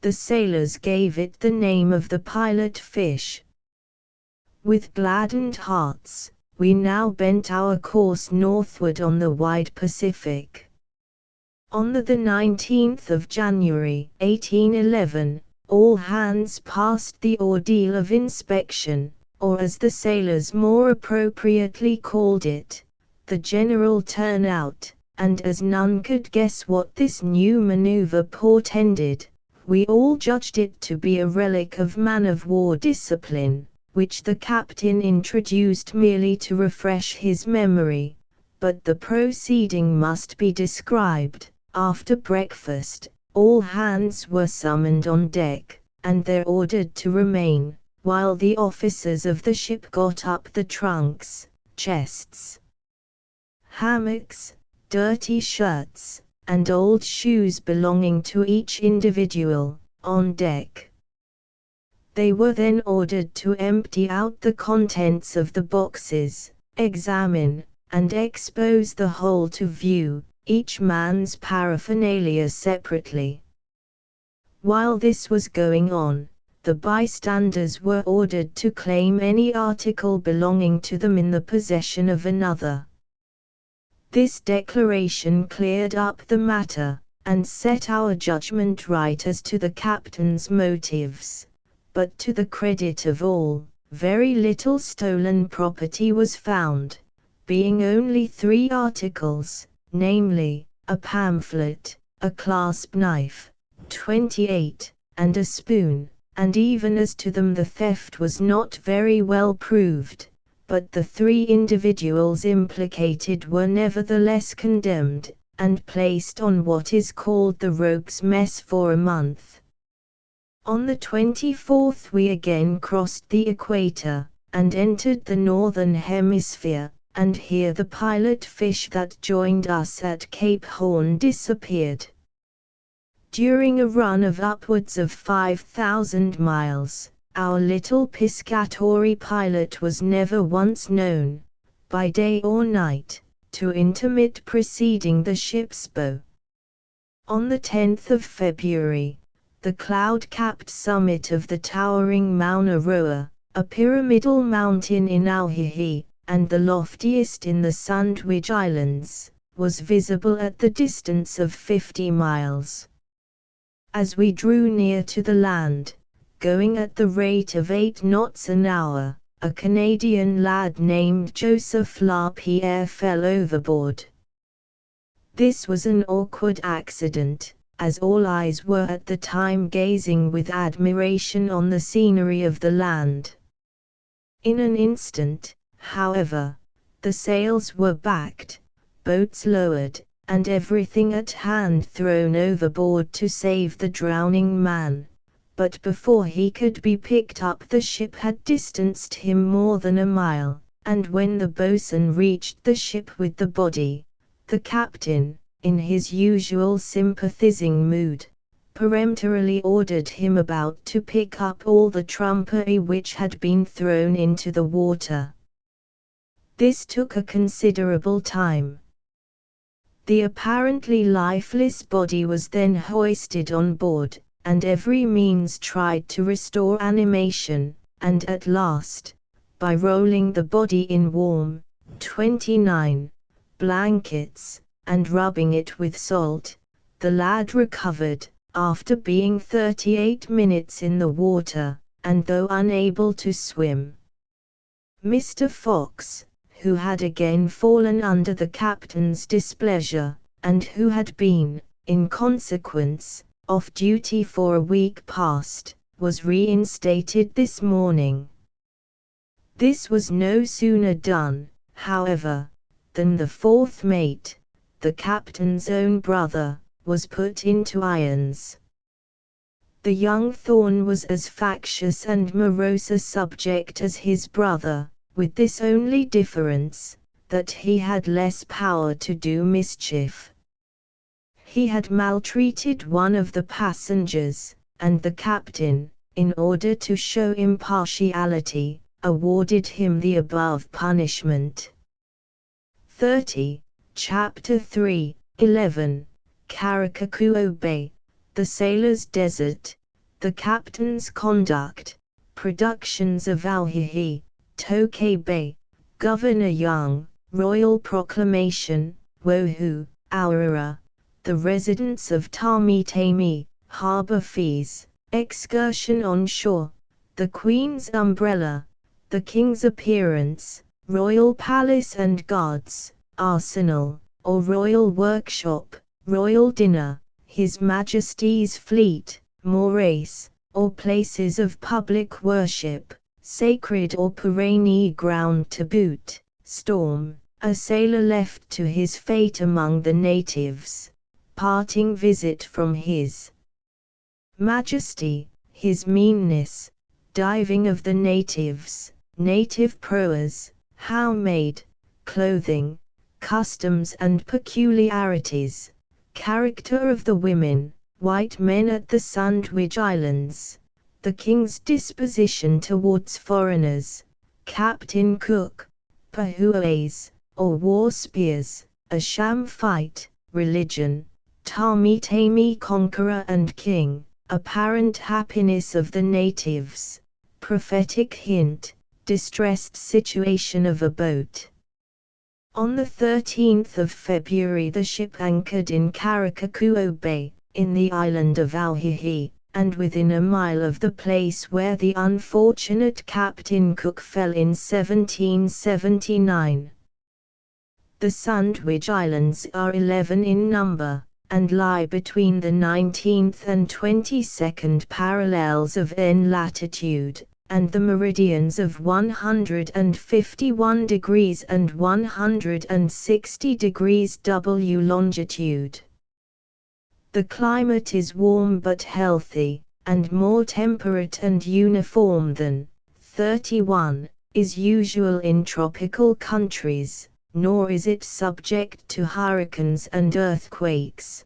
The sailors gave it the name of the pilot fish. With gladdened hearts, we now bent our course northward on the wide Pacific. On the 19th of January, 1811, all hands passed the ordeal of inspection, or as the sailors more appropriately called it, the general turnout, and as none could guess what this new maneuver portended, we all judged it to be a relic of man-of-war discipline, which the captain introduced merely to refresh his memory, but the proceeding must be described. After breakfast, all hands were summoned on deck, and they're ordered to remain, while the officers of the ship got up the trunks, chests, hammocks, dirty shirts, and old shoes belonging to each individual, on deck. They were then ordered to empty out the contents of the boxes, examine, and expose the whole to view, each man's paraphernalia separately. While this was going on, the bystanders were ordered to claim any article belonging to them in the possession of another. This declaration cleared up the matter, and set our judgment right as to the captain's motives. But to the credit of all, very little stolen property was found, being only 3 articles, namely, a pamphlet, a clasp knife, 28, and a spoon, and even as to them the theft was not very well proved, but the 3 individuals implicated were nevertheless condemned, and placed on what is called the rogue's mess for a month. On the 24th we again crossed the equator, and entered the northern hemisphere, and here the pilot fish that joined us at Cape Horn disappeared. During a run of upwards of 5,000 miles, our little piscatory pilot was never once known, by day or night, to intermit preceding the ship's bow. On the 10th of February, the cloud-capped summit of the towering Mauna Roa, a pyramidal mountain in Auhihi, and the loftiest in the Sandwich Islands, was visible at the distance of 50 miles. As we drew near to the land, going at the rate of 8 knots an hour, a Canadian lad named Joseph LaPierre fell overboard. This was an awkward accident, as all eyes were at the time gazing with admiration on the scenery of the land. In an instant, however, the sails were backed, boats lowered, and everything at hand thrown overboard to save the drowning man. But before he could be picked up the ship had distanced him more than a mile, and when the boatswain reached the ship with the body, the captain, in his usual sympathizing mood, peremptorily ordered him about to pick up all the trumpery which had been thrown into the water. This took a considerable time. The apparently lifeless body was then hoisted on board, and every means tried to restore animation, and at last, by rolling the body in warm, 29, blankets, and rubbing it with salt, the lad recovered, after being 38 minutes in the water, and though unable to swim. Mr. Fox, who had again fallen under the captain's displeasure, and who had been, in consequence, off duty for a week past, was reinstated this morning. This was no sooner done, however, than the fourth mate, the captain's own brother, was put into irons. The young Thorn was as factious and morose a subject as his brother, with this only difference, that he had less power to do mischief. He had maltreated one of the passengers, and the captain, in order to show impartiality, awarded him the above punishment. 30. Chapter 3, 11. Karakakuo Bay, the Sailor's Desert, the Captain's Conduct, Productions of Auhihi, Tokay Bay, Governor Young, Royal Proclamation, Wohu, Aurora, the Residents of Tamitami, Harbour Fees, Excursion on Shore, the Queen's Umbrella, the King's Appearance, Royal Palace and Guards, Arsenal, or Royal Workshop, Royal Dinner, His Majesty's Fleet, Morace, or places of public worship, sacred or perennial ground to boot, storm, a sailor left to his fate among the natives, parting visit from His Majesty, his meanness, diving of the natives, native proas, how made, clothing, customs and peculiarities, character of the women, white men at the Sandwich Islands, the king's disposition towards foreigners, Captain Cook, pahuays, or war spears, a sham fight, religion, Tamitami conqueror and king, apparent happiness of the natives, prophetic hint, distressed situation of a boat. On the 13th of February the ship anchored in Karakakuo Bay, in the island of Auhihi, and within a mile of the place where the unfortunate Captain Cook fell in 1779. The Sandwich Islands are 11 in number, and lie between the 19th and 22nd parallels of N latitude, and the meridians of 151 degrees and 160 degrees W longitude. The climate is warm but healthy, and more temperate and uniform than 31 is usual in tropical countries, nor is it subject to hurricanes and earthquakes.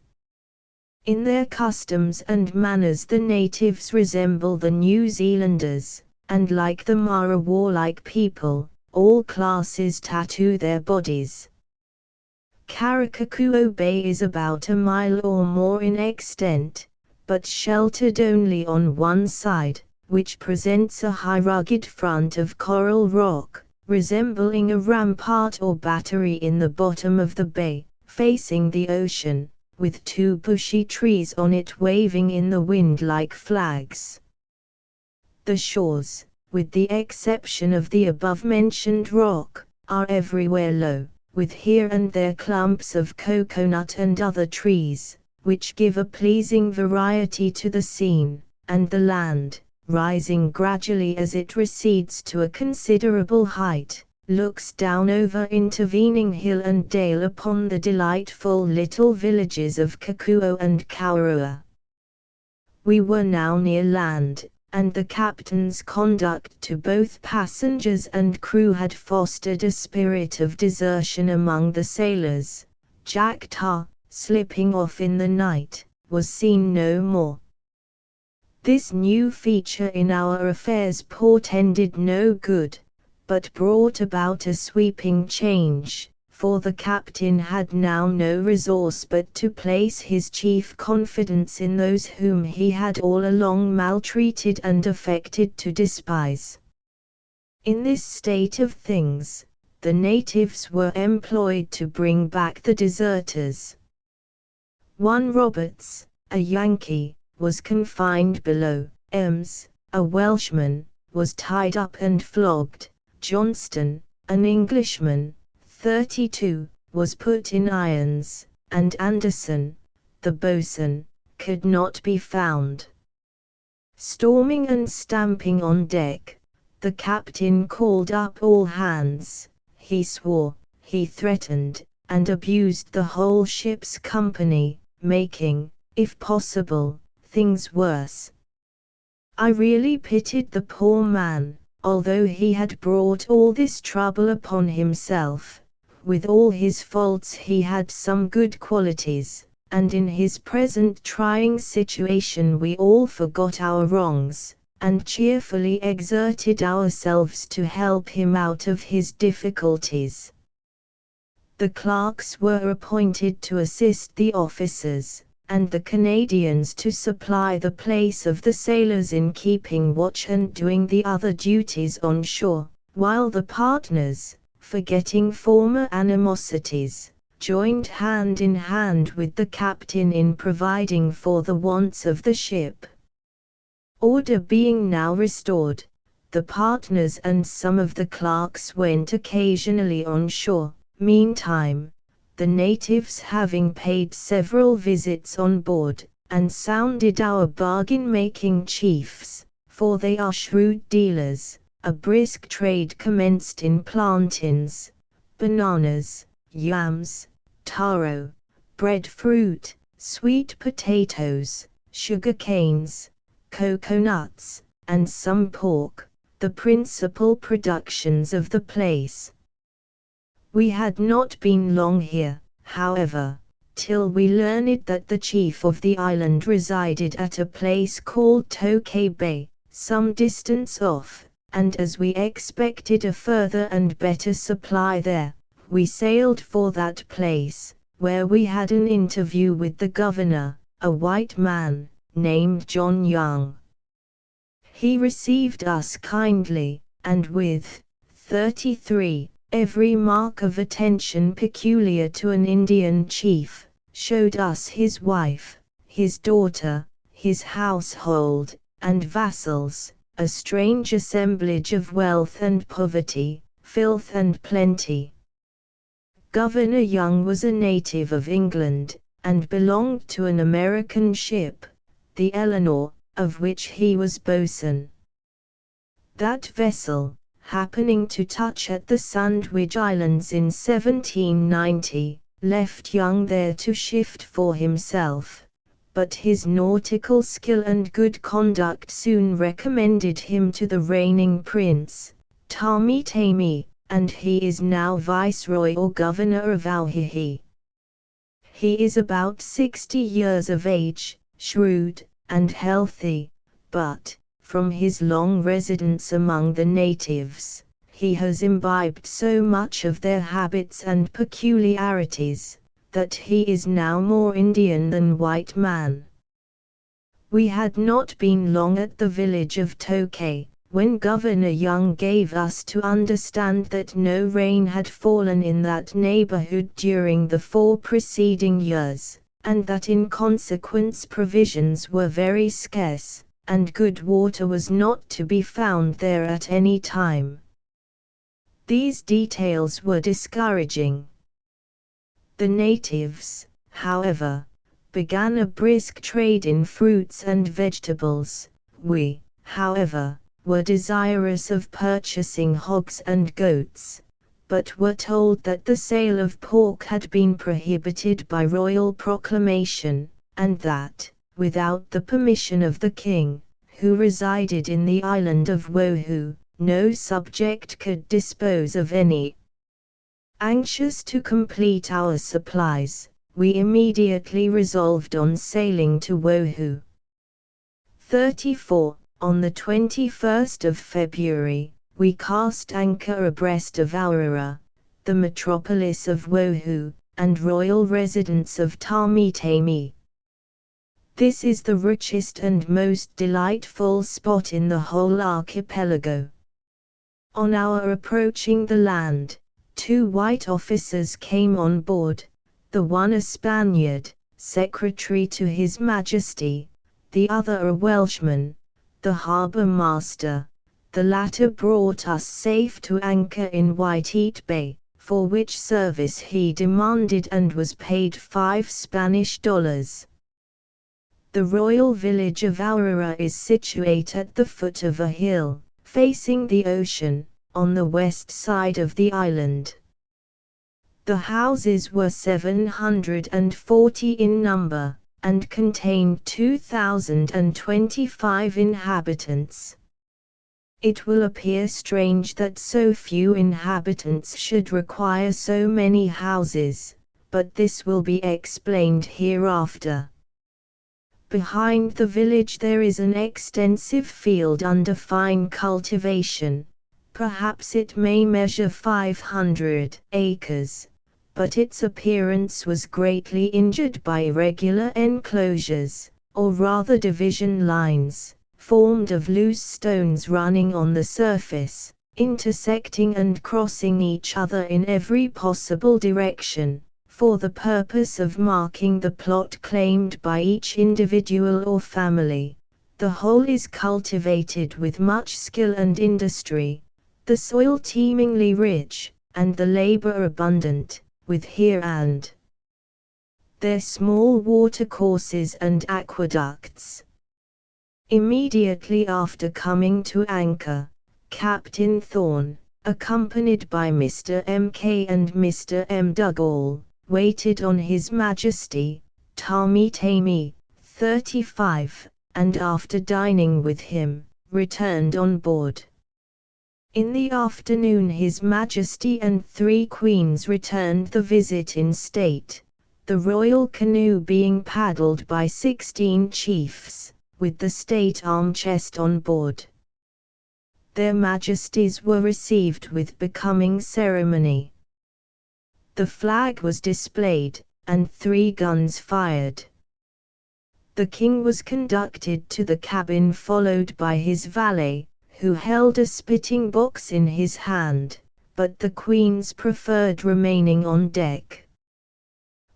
In their customs and manners the natives resemble the New Zealanders, and like the Mara warlike people, all classes tattoo their bodies. Karakakuo Bay is about a mile or more in extent, but sheltered only on one side, which presents a high rugged front of coral rock, resembling a rampart or battery in the bottom of the bay, facing the ocean, with two bushy trees on it waving in the wind like flags. The shores, with the exception of the above-mentioned rock, are everywhere low, with here and there clumps of coconut and other trees, which give a pleasing variety to the scene, and the land, rising gradually as it recedes to a considerable height, looks down over intervening hill and dale upon the delightful little villages of Kakuo and Kaurua. We were now near land, and the captain's conduct to both passengers and crew had fostered a spirit of desertion among the sailors. Jack Tar, slipping off in the night, was seen no more. This new feature in our affairs portended no good, but brought about a sweeping change, for the captain had now no resource but to place his chief confidence in those whom he had all along maltreated and affected to despise. In this state of things, the natives were employed to bring back the deserters. One Roberts, a Yankee, was confined below. Ems, a Welshman, was tied up and flogged. Johnston, An Englishman, 32, was put in irons, and Anderson, the boatswain, could not be found. Storming and stamping on deck, the captain called up all hands. He swore, he threatened, and abused the whole ship's company, making, if possible, things worse. I really pitied the poor man, although he had brought all this trouble upon himself. With all his faults he had some good qualities, and in his present trying situation we all forgot our wrongs, and cheerfully exerted ourselves to help him out of his difficulties. The clerks were appointed to assist the officers, and the Canadians to supply the place of the sailors in keeping watch and doing the other duties on shore, while the partners, forgetting former animosities, joined hand in hand with the captain in providing for the wants of the ship. Order being now restored, the partners and some of the clerks went occasionally on shore. Meantime, the natives having paid several visits on board, and sounded our bargain-making chiefs, for they are shrewd dealers, a brisk trade commenced in plantains, bananas, yams, taro, breadfruit, sweet potatoes, sugar canes, coconuts, and some pork, the principal productions of the place. We had not been long here, however, till we learned that the chief of the island resided at a place called Tokay Bay, some distance off, and as we expected a further and better supply there, we sailed for that place, where we had an interview with the governor, a white man, named John Young. He received us kindly, and with 33, every mark of attention peculiar to an Indian chief, showed us his wife, his daughter, his household, and vassals, a strange assemblage of wealth and poverty, filth and plenty. Governor Young was a native of England, and belonged to an American ship, the Eleanor, of which he was boatswain. That vessel, happening to touch at the Sandwich Islands in 1790, left Young there to shift for himself, but his nautical skill and good conduct soon recommended him to the reigning prince, Tammy, and he is now viceroy or governor of Auhihi. He is about 60 years of age, shrewd, and healthy, but, from his long residence among the natives, he has imbibed so much of their habits and peculiarities, that he is now more Indian than white man. We had not been long at the village of Tokay, when Governor Young gave us to understand that no rain had fallen in that neighborhood during the 4 preceding years, and that in consequence provisions were very scarce, and good water was not to be found there at any time. These details were discouraging. The natives, however, began a brisk trade in fruits and vegetables. We, however, were desirous of purchasing hogs and goats, but were told that the sale of pork had been prohibited by royal proclamation, and that, without the permission of the king, who resided in the island of Woahoo, no subject could dispose of any. Anxious to complete our supplies, we immediately resolved on sailing to Woahoo. 34. On the 21st of February, we cast anchor abreast of Aurora, the metropolis of Woahoo, and royal residence of Tammy. This is the richest and most delightful spot in the whole archipelago. On our approaching the land, 2 white officers came on board, the one a Spaniard, secretary to His Majesty, the other a Welshman, the harbour master. The latter brought us safe to anchor in Whiteheat Bay, for which service he demanded and was paid $5. The royal village of Aurora is situate at the foot of a hill, facing the ocean, on the west side of the island. The houses were 740 in number, and contained 2,025 inhabitants. It will appear strange that so few inhabitants should require so many houses, but this will be explained hereafter. Behind the village there is an extensive field under fine cultivation. Perhaps it may measure 500 acres, but its appearance was greatly injured by irregular enclosures, or rather division lines, formed of loose stones running on the surface, intersecting and crossing each other in every possible direction, for the purpose of marking the plot claimed by each individual or family. The whole is cultivated with much skill and industry, the soil teemingly rich, and the labor abundant, with here and there small watercourses and aqueducts. Immediately after coming to anchor, Captain Thorne, accompanied by Mr. M.K. and Mr. M. Dugall, waited on His Majesty, Tammy, 35, and after dining with him, returned on board. In the afternoon His Majesty and 3 Queens returned the visit in state, the royal canoe being paddled by 16 chiefs, with the state arm chest on board. Their Majesties were received with becoming ceremony. The flag was displayed, and 3 guns fired. The king was conducted to the cabin followed by his valet, who held a spitting box in his hand, but the queens preferred remaining on deck.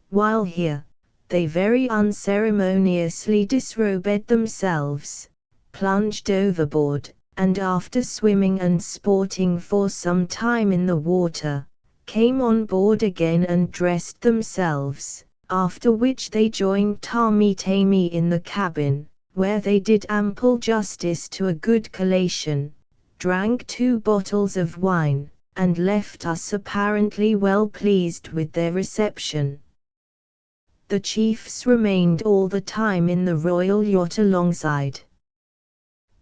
While here, they very unceremoniously disrobed themselves, plunged overboard, and after swimming and sporting for some time in the water, came on board again and dressed themselves, after which they joined Tammy in the cabin, where they did ample justice to a good collation, drank 2 bottles of wine, and left us apparently well pleased with their reception. The chiefs remained all the time in the royal yacht alongside.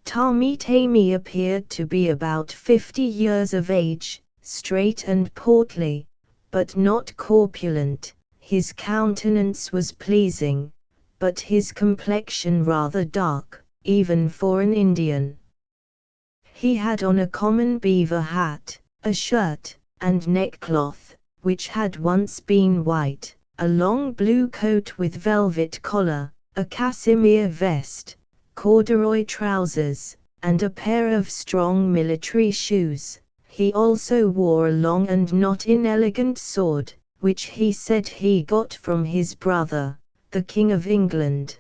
Tammy appeared to be about 50 years of age, straight and portly, but not corpulent. His countenance was pleasing, but his complexion rather dark, even for an Indian. He had on a common beaver hat, a shirt, and neckcloth, which had once been white, a long blue coat with velvet collar, a casimere vest, corduroy trousers, and a pair of strong military shoes. He also wore a long and not inelegant sword, which he said he got from his brother, the King of England.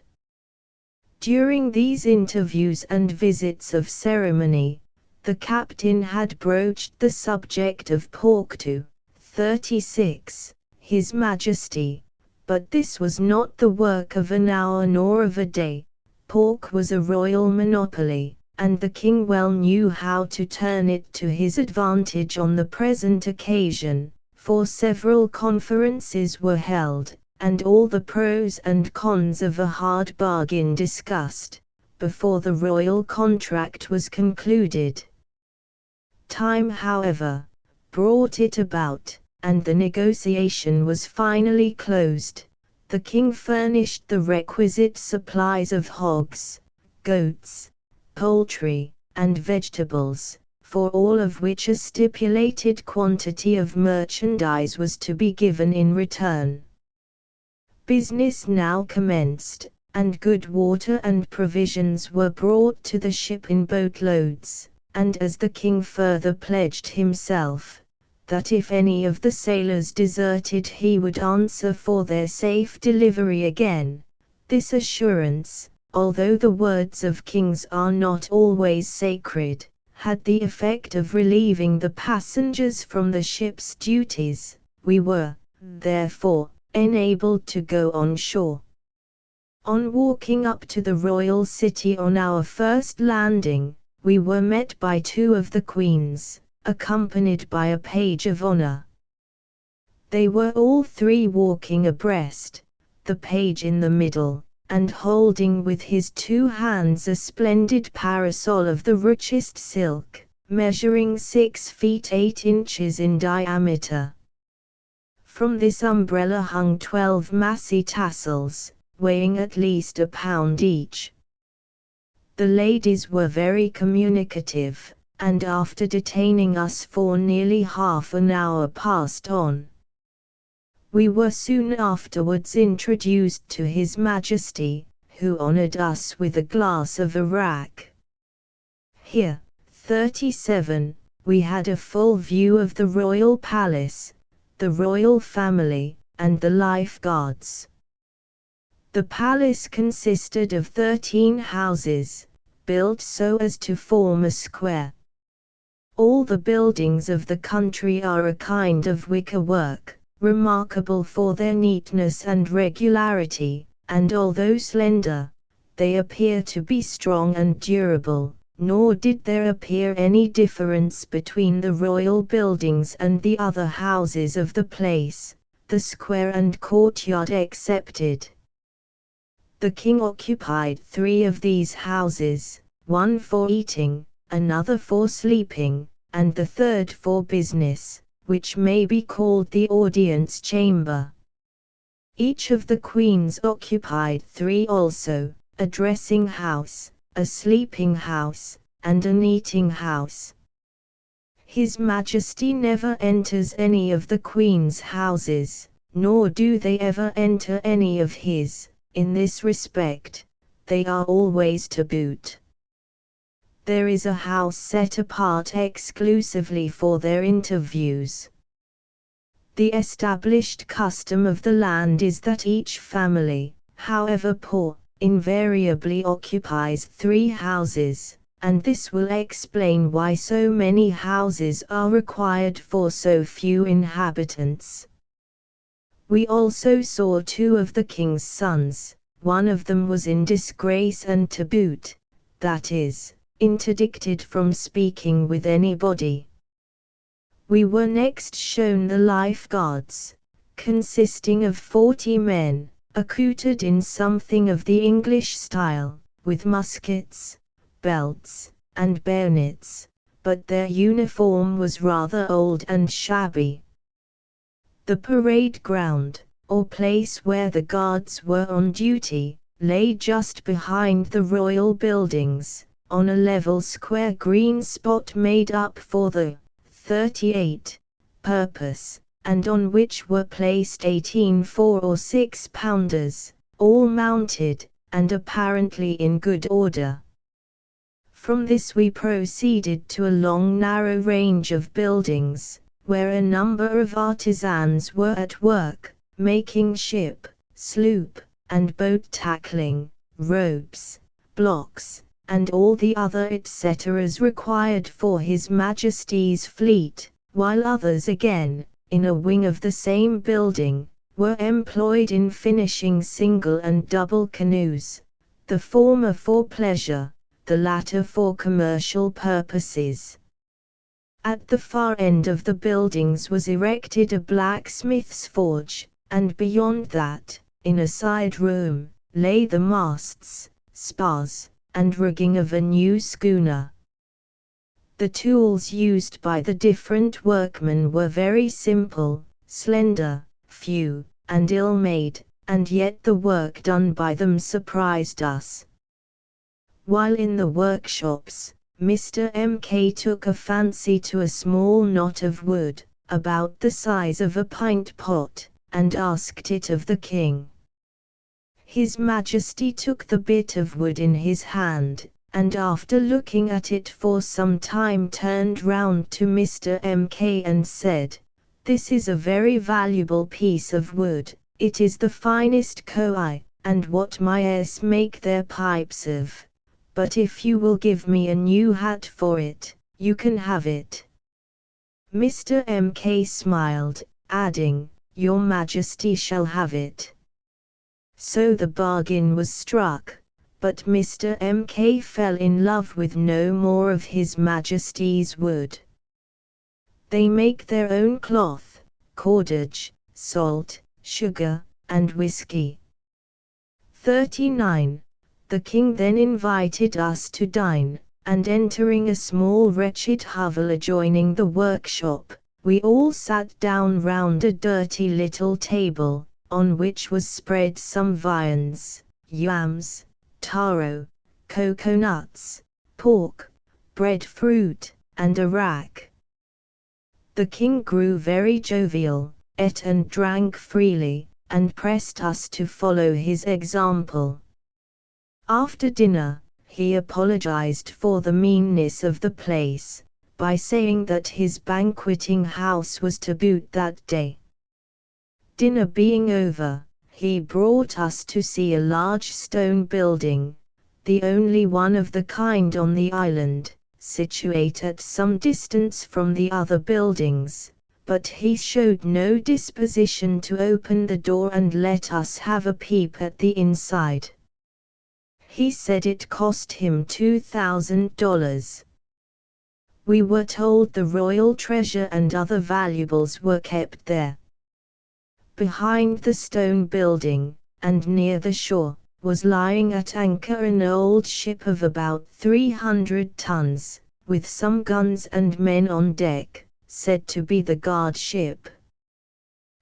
During these interviews and visits of ceremony, the captain had broached the subject of pork to 36, His Majesty, but this was not the work of an hour nor of a day. Pork was a royal monopoly, and the king well knew how to turn it to his advantage on the present occasion, for several conferences were held, and all the pros and cons of a hard bargain discussed, before the royal contract was concluded. Time, however, brought it about, and the negotiation was finally closed. The king furnished the requisite supplies of hogs, goats, poultry, and vegetables, for all of which a stipulated quantity of merchandise was to be given in return. Business now commenced, and good water and provisions were brought to the ship in boatloads, and as the king further pledged himself, that if any of the sailors deserted he would answer for their safe delivery again. This assurance, although the words of kings are not always sacred, had the effect of relieving the passengers from the ship's duties. We were, therefore, enabled to go on shore. On walking up to the royal city on our first landing, we were met by two of the queens, accompanied by a page of honor. They were all three walking abreast, the page in the middle, and holding with his two hands a splendid parasol of the richest silk, measuring 6 feet 8 inches in diameter. From this umbrella hung 12 massy tassels, weighing at least a pound each. The ladies were very communicative, and after detaining us for nearly half an hour passed on. We were soon afterwards introduced to His Majesty, who honored us with a glass of arrack. Here, 37, we had a full view of the royal palace, the royal family, and the lifeguards. The palace consisted of 13 houses, built so as to form a square. All the buildings of the country are a kind of wicker work, remarkable for their neatness and regularity, and although slender, they appear to be strong and durable, nor did there appear any difference between the royal buildings and the other houses of the place, the square and courtyard excepted. The king occupied 3 of these houses, one for eating, another for sleeping, and the third for business, which may be called the audience chamber. Each of the queens occupied 3 also, a dressing house, a sleeping house, and an eating house. His Majesty never enters any of the queen's houses, nor do they ever enter any of his. In this respect, they are always tabooed. There is a house set apart exclusively for their interviews. The established custom of the land is that each family, however poor, invariably occupies 3 houses, and this will explain why so many houses are required for so few inhabitants. We also saw 2 of the king's sons. One of them was in disgrace and tabooed, that is, interdicted from speaking with anybody. We were next shown the lifeguards, consisting of 40 men, accoutred in something of the English style, with muskets, belts, and bayonets, but their uniform was rather old and shabby. The parade ground, or place where the guards were on duty, lay just behind the royal buildings, on a level square green spot made up for the 38 purpose, and on which were placed 18 4 or 6 pounders, all mounted, and apparently in good order. From this we proceeded to a long narrow range of buildings, where a number of artisans were at work, making ship, sloop, and boat tackling, ropes, blocks, and all the other etceteras required for His Majesty's fleet, while others again, in a wing of the same building, were employed in finishing single and double canoes, the former for pleasure, the latter for commercial purposes. At the far end of the buildings was erected a blacksmith's forge, and beyond that, in a side room, lay the masts, spars, and rigging of a new schooner. The tools used by the different workmen were very simple, slender, few, and ill-made, and yet the work done by them surprised us. While in the workshops, Mr. M.K. took a fancy to a small knot of wood, about the size of a pint pot, and asked it of the king. His Majesty took the bit of wood in his hand, and after looking at it for some time turned round to Mr. M.K. and said, "This is a very valuable piece of wood, it is the finest koi, and what my heirs make their pipes of. But if you will give me a new hat for it, You can have it." Mr. M.K. smiled, adding, "Your Majesty shall have it." So the bargain was struck, but Mr. M.K. fell in love with no more of His Majesty's wood. They make their own cloth, cordage, salt, sugar, and whiskey. 39. The king then invited us to dine, and entering a small wretched hovel adjoining the workshop, we all sat down round a dirty little table, on which was spread some viands, yams, taro, coconuts, pork, breadfruit, and arrack. The king grew very jovial, ate and drank freely, and pressed us to follow his example. After dinner, he apologized for the meanness of the place, by saying that his banqueting house was to boot that day. Dinner being over, he brought us to see a large stone building, the only one of the kind on the island, situate at some distance from the other buildings, but he showed no disposition to open the door and let us have a peep at the inside. He said it cost him $2,000. We were told the royal treasure and other valuables were kept there. Behind the stone building, and near the shore, was lying at anchor an old ship of about 300 tons, with some guns and men on deck, said to be the guard ship.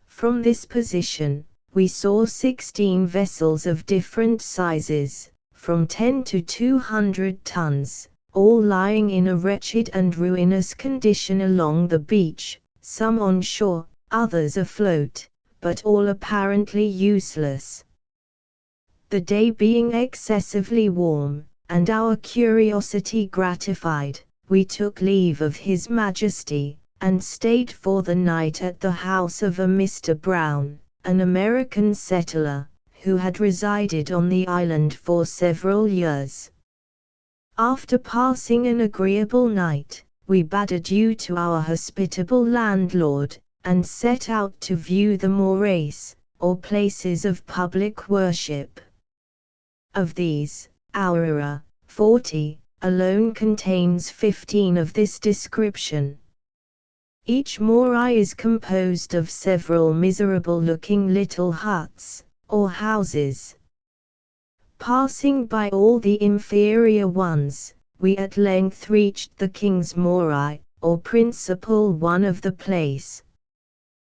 From this position, we saw 16 vessels of different sizes, from 10 to 200 tons, all lying in a wretched and ruinous condition along the beach, some on shore, others afloat, but all apparently useless. The day being excessively warm, and our curiosity gratified, we took leave of His Majesty, and stayed for the night at the house of a Mr. Brown, an American settler, who had resided on the island for several years. After passing an agreeable night, we bade adieu to our hospitable landlord, and set out to view the morais, or places of public worship. Of these, Aurora, 40, alone contains 15 of this description. Each morai is composed of several miserable-looking little huts, or houses. Passing by all the inferior ones, we at length reached the king's morai, or principal one of the place.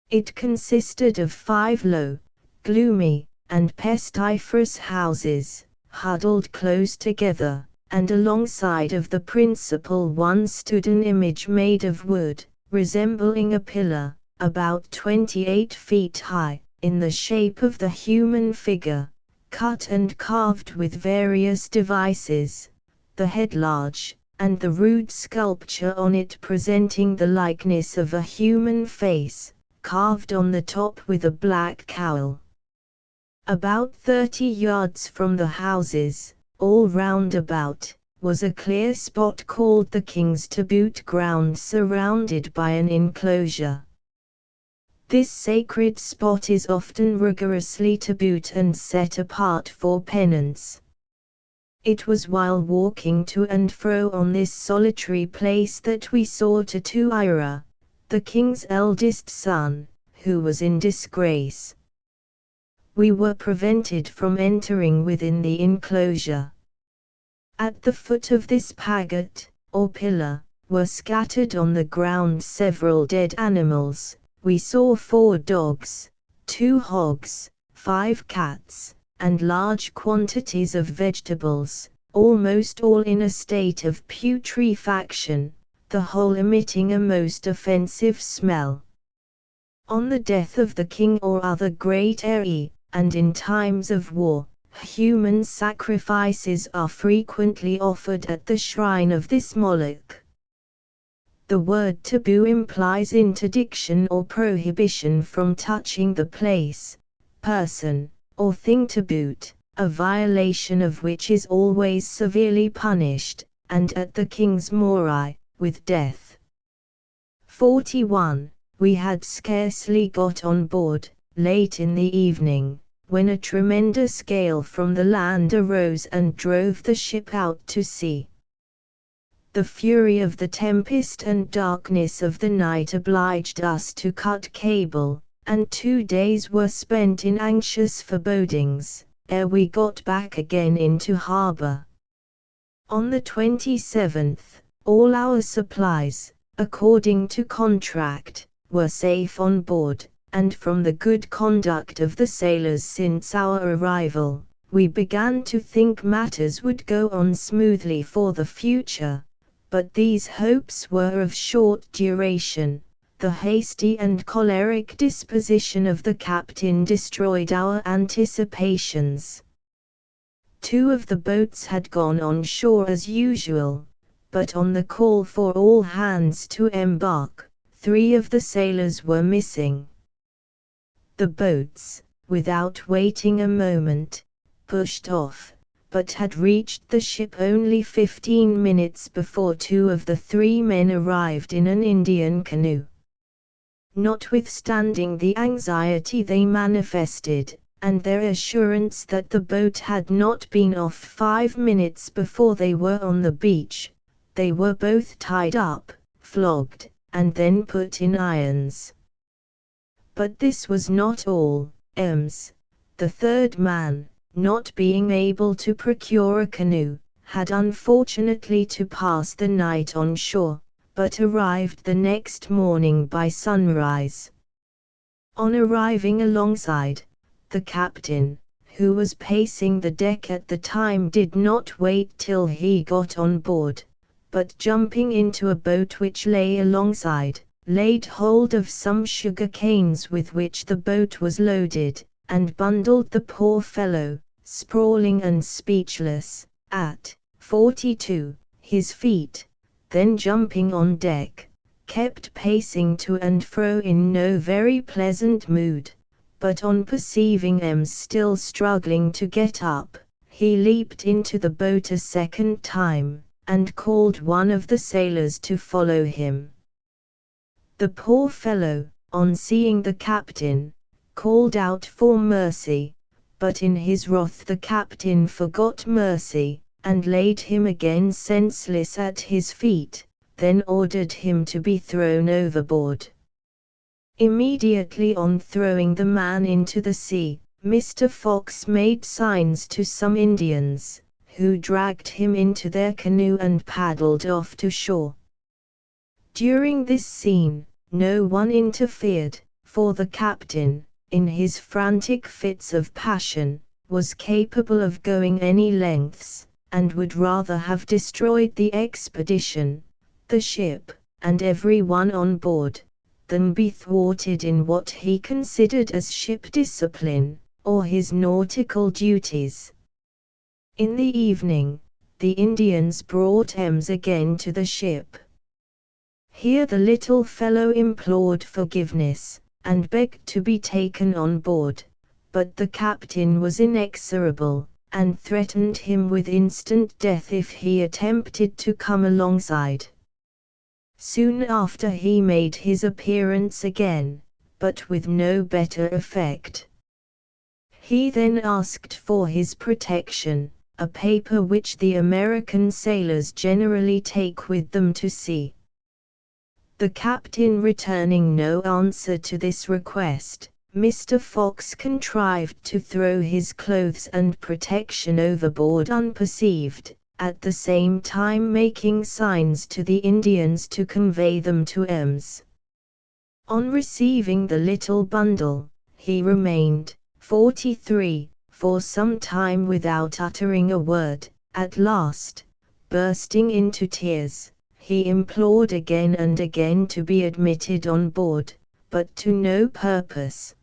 It consisted of 5 low, gloomy, and pestiferous houses, huddled close together, and alongside of the principal one stood an image made of wood, resembling a pillar, about 28 feet high, in the shape of the human figure, cut and carved with various devices, the head large, and the rude sculpture on it presenting the likeness of a human face, carved on the top with a black cowl. About 30 yards from the houses, all round about, was a clear spot called the King's Tabut ground surrounded by an enclosure. This sacred spot is often rigorously tabooed and set apart for penance. It was while walking to and fro on this solitary place that we saw Tatuira, the king's eldest son, who was in disgrace. We were prevented from entering within the enclosure. At the foot of this pagot, or pillar, were scattered on the ground several dead animals. We saw 4 dogs, 2 hogs, 5 cats, and large quantities of vegetables, almost all in a state of putrefaction, the whole emitting a most offensive smell. On the death of the king or other great heir, and in times of war, human sacrifices are frequently offered at the shrine of this Moloch. The word taboo implies interdiction or prohibition from touching the place, person, or thing taboot, a violation of which is always severely punished, and at the king's morai, with death. 41. We had scarcely got on board, late in the evening, when a tremendous gale from the land arose and drove the ship out to sea. The fury of the tempest and darkness of the night obliged us to cut cable, and 2 days were spent in anxious forebodings, ere we got back again into harbour. On the 27th, all our supplies, according to contract, were safe on board, and from the good conduct of the sailors since our arrival, we began to think matters would go on smoothly for the future, but these hopes were of short duration. The hasty and choleric disposition of the captain destroyed our anticipations. 2 of the boats had gone on shore as usual, but on the call for all hands to embark, 3 of the sailors were missing. The boats, without waiting a moment, pushed off, but had reached the ship only 15 minutes before 2 of the 3 men arrived in an Indian canoe. Notwithstanding the anxiety they manifested, and their assurance that the boat had not been off 5 minutes before they were on the beach, they were both tied up, flogged, and then put in irons. But this was not all. Ems, the 3rd man, not being able to procure a canoe, had unfortunately to pass the night on shore, but arrived the next morning by sunrise. On arriving alongside, the captain, who was pacing the deck at the time, did not wait till he got on board, but jumping into a boat which lay alongside, laid hold of some sugar canes with which the boat was loaded, and bundled the poor fellow, sprawling and speechless, at 42, his feet. Then jumping on deck, kept pacing to and fro in no very pleasant mood, but on perceiving Ems still struggling to get up, he leaped into the boat a second time, and called one of the sailors to follow him. The poor fellow, on seeing the captain, called out for mercy, but in his wrath the captain forgot mercy, and laid him again senseless at his feet, then ordered him to be thrown overboard. Immediately on throwing the man into the sea, Mr. Fox made signs to some Indians, who dragged him into their canoe and paddled off to shore. During this scene, no one interfered, for the captain, in his frantic fits of passion, was capable of going any lengths, and would rather have destroyed the expedition, the ship, and every one on board, than be thwarted in what he considered as ship discipline, or his nautical duties. In the evening, the Indians brought Ems again to the ship. Here the little fellow implored forgiveness, and begged to be taken on board, but the captain was inexorable, and threatened him with instant death if he attempted to come alongside. Soon after he made his appearance again, but with no better effect. He then asked for his protection, a paper which the American sailors generally take with them to sea. The captain returning no answer to this request, Mr. Fox contrived to throw his clothes and protection overboard unperceived, at the same time making signs to the Indians to convey them to Ems. On receiving the little bundle, he remained, 43, for some time without uttering a word. At last, bursting into tears, he implored again and again to be admitted on board, but to no purpose.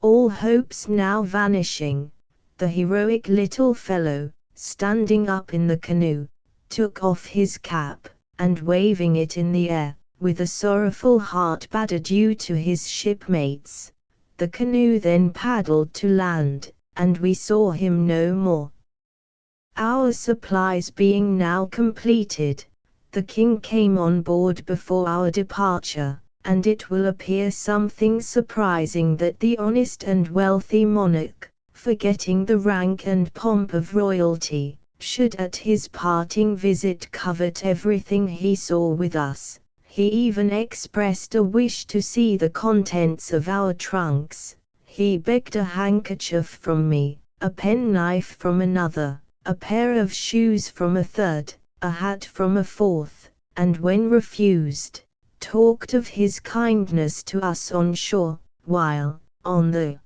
All hopes now vanishing, the heroic little fellow, standing up in the canoe, took off his cap, and waving it in the air, with a sorrowful heart bade adieu to his shipmates. The canoe then paddled to land, and we saw him no more. Our supplies being now completed, the king came on board before our departure, and it will appear something surprising that the honest and wealthy monarch, forgetting the rank and pomp of royalty, should at his parting visit covet everything he saw with us. He even expressed a wish to see the contents of our trunks. He begged a handkerchief from me, a penknife from another, a pair of shoes from a third, a hat from a fourth, and when refused, talked of his kindness to us on shore, while, on the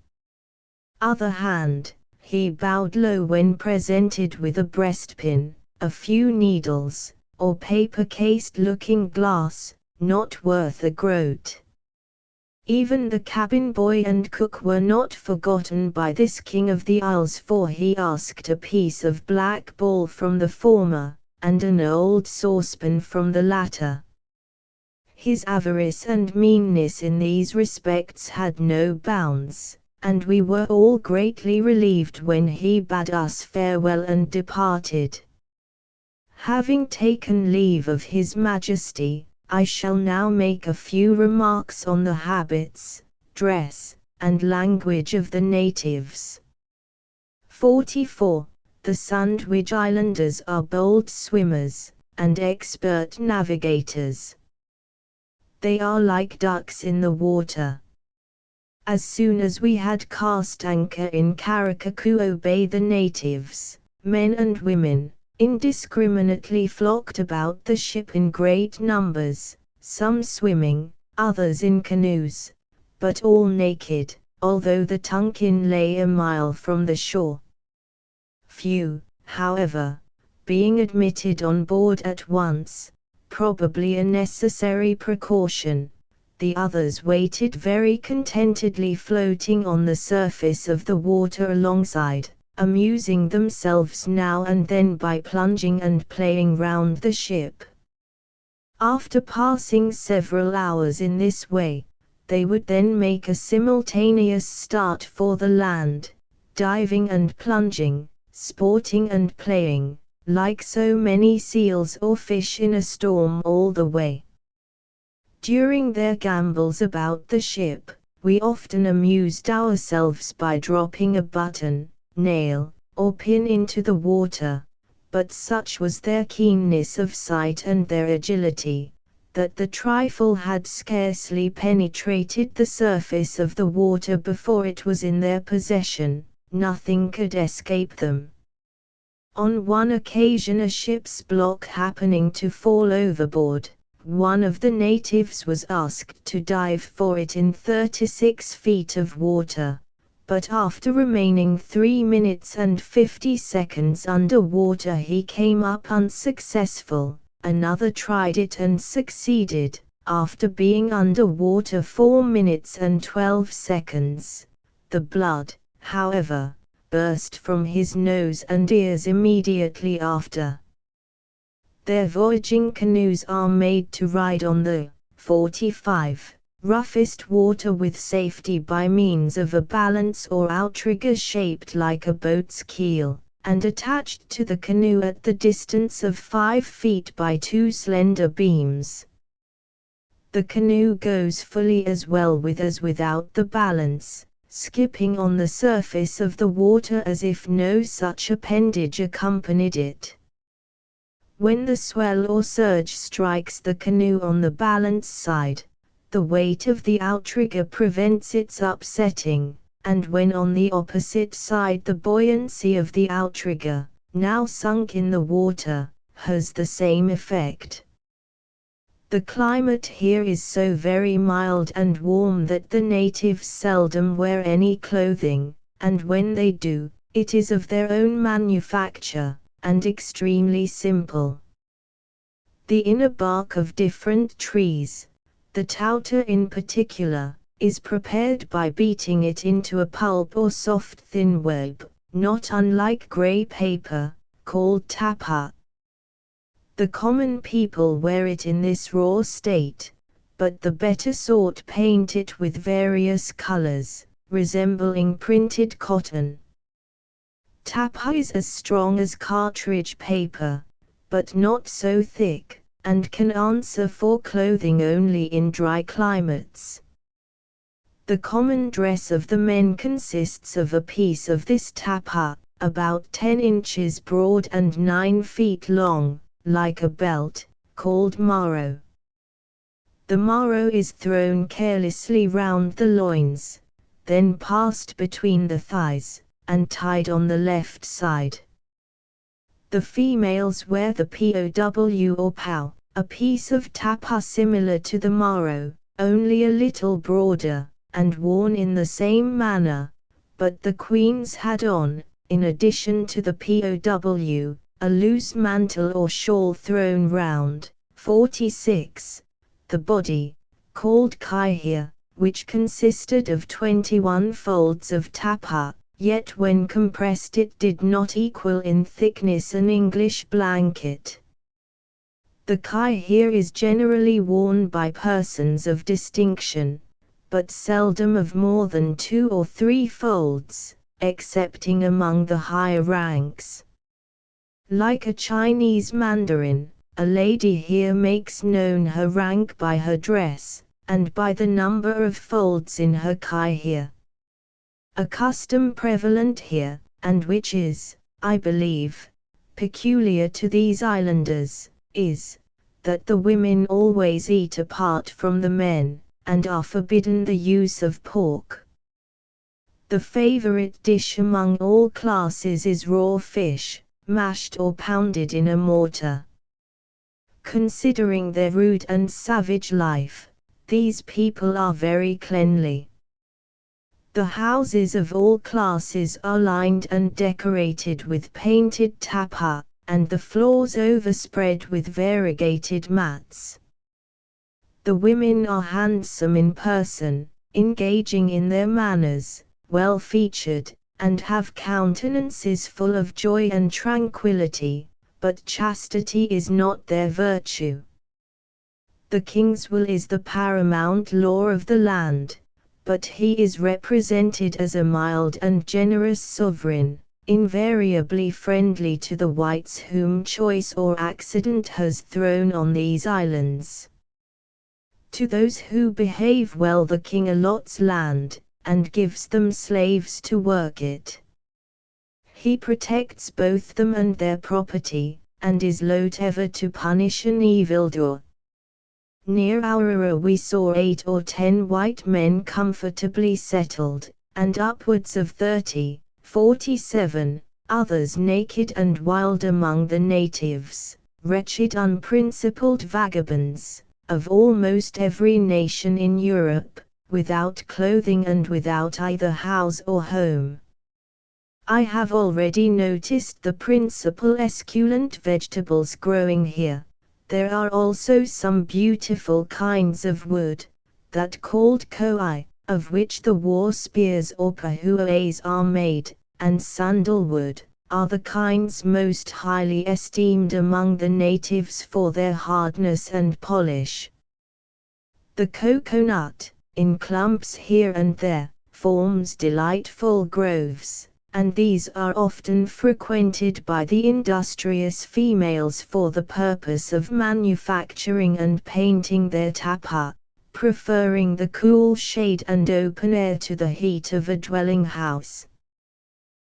other hand, he bowed low when presented with a breastpin, a few needles, or paper-cased looking-glass, not worth a groat. Even the cabin boy and cook were not forgotten by this king of the Isles, for he asked a piece of black ball from the former, and an old saucepan from the latter. His avarice and meanness in these respects had no bounds, and we were all greatly relieved when he bade us farewell and departed. Having taken leave of His Majesty, I shall now make a few remarks on the habits, dress, and language of the natives. 44. The Sandwich Islanders are bold swimmers, and expert navigators. They are like ducks in the water. As soon as we had cast anchor in Karakakuo Bay, the natives, men and women, indiscriminately flocked about the ship in great numbers, some swimming, others in canoes, but all naked, although the Tonkin lay a mile from the shore. Few, however, being admitted on board at once, probably a necessary precaution, the others waited very contentedly floating on the surface of the water alongside, amusing themselves now and then by plunging and playing round the ship. After passing several hours in this way, they would then make a simultaneous start for the land, diving and plunging, sporting and playing, like so many seals or fish in a storm all the way. During their gambols about the ship, we often amused ourselves by dropping a button, nail, or pin into the water, but such was their keenness of sight and their agility, that the trifle had scarcely penetrated the surface of the water before it was in their possession. Nothing could escape them. On one occasion, a ship's block happening to fall overboard, one of the natives was asked to dive for it in 36 feet of water, but after remaining 3 minutes and 50 seconds under water he came up unsuccessful. Another tried it and succeeded, after being under water 4 minutes and 12 seconds. The blood, however, burst from his nose and ears immediately after. Their voyaging canoes are made to ride on the 45 roughest water with safety by means of a balance or outrigger shaped like a boat's keel, and attached to the canoe at the distance of 5 feet by 2 slender beams. The canoe goes fully as well with as without the balance, skipping on the surface of the water as if no such appendage accompanied it. When the swell or surge strikes the canoe on the balance side, the weight of the outrigger prevents its upsetting, and when on the opposite side the buoyancy of the outrigger, now sunk in the water, has the same effect. The climate here is so very mild and warm that the natives seldom wear any clothing, and when they do, it is of their own manufacture, and extremely simple. The inner bark of different trees, the tauta in particular, is prepared by beating it into a pulp or soft thin web, not unlike grey paper, called tapa. The common people wear it in this raw state, but the better sort paint it with various colors, resembling printed cotton. Tapa is as strong as cartridge paper, but not so thick, and can answer for clothing only in dry climates. The common dress of the men consists of a piece of this tapa, about 10 inches broad and 9 feet long, like a belt, called maro. The maro is thrown carelessly round the loins, then passed between the thighs, and tied on the left side. The females wear the POW or POW, a piece of tapa similar to the maro, only a little broader, and worn in the same manner, but the queens had on, in addition to the POW, a loose mantle or shawl thrown round. 46. The body, called kaihia, which consisted of 21 folds of tapa, yet when compressed it did not equal in thickness an English blanket. The kaihia is generally worn by persons of distinction, but seldom of more than 2 or 3 folds, excepting among the higher ranks. Like a Chinese mandarin, a lady here makes known her rank by her dress, and by the number of folds in her kaihia. A custom prevalent here, and which is, I believe, peculiar to these islanders, is, that the women always eat apart from the men, and are forbidden the use of pork. The favorite dish among all classes is raw fish, mashed or pounded in a mortar. Considering their rude and savage life, these people are very cleanly. The houses of all classes are lined and decorated with painted tapa, and the floors overspread with variegated mats. The women are handsome in person, engaging in their manners, well-featured, and have countenances full of joy and tranquility, but chastity is not their virtue. The king's will is the paramount law of the land, but he is represented as a mild and generous sovereign, invariably friendly to the whites whom choice or accident has thrown on these islands. To those who behave well the king allots land, and gives them slaves to work it. He protects both them and their property, and is loath ever to punish an evildoer. Near Aurora we saw 8 or 10 white men comfortably settled, and upwards of 30, 47, others naked and wild among the natives, wretched unprincipled vagabonds, of almost every nation in Europe, without clothing and without either house or home. I have already noticed the principal esculent vegetables growing here. There are also some beautiful kinds of wood, that called koi, of which the war spears or pahuas are made, and sandalwood, are the kinds most highly esteemed among the natives for their hardness and polish. The coconut, in clumps here and there, forms delightful groves, and these are often frequented by the industrious females for the purpose of manufacturing and painting their tapa, preferring the cool shade and open air to the heat of a dwelling house.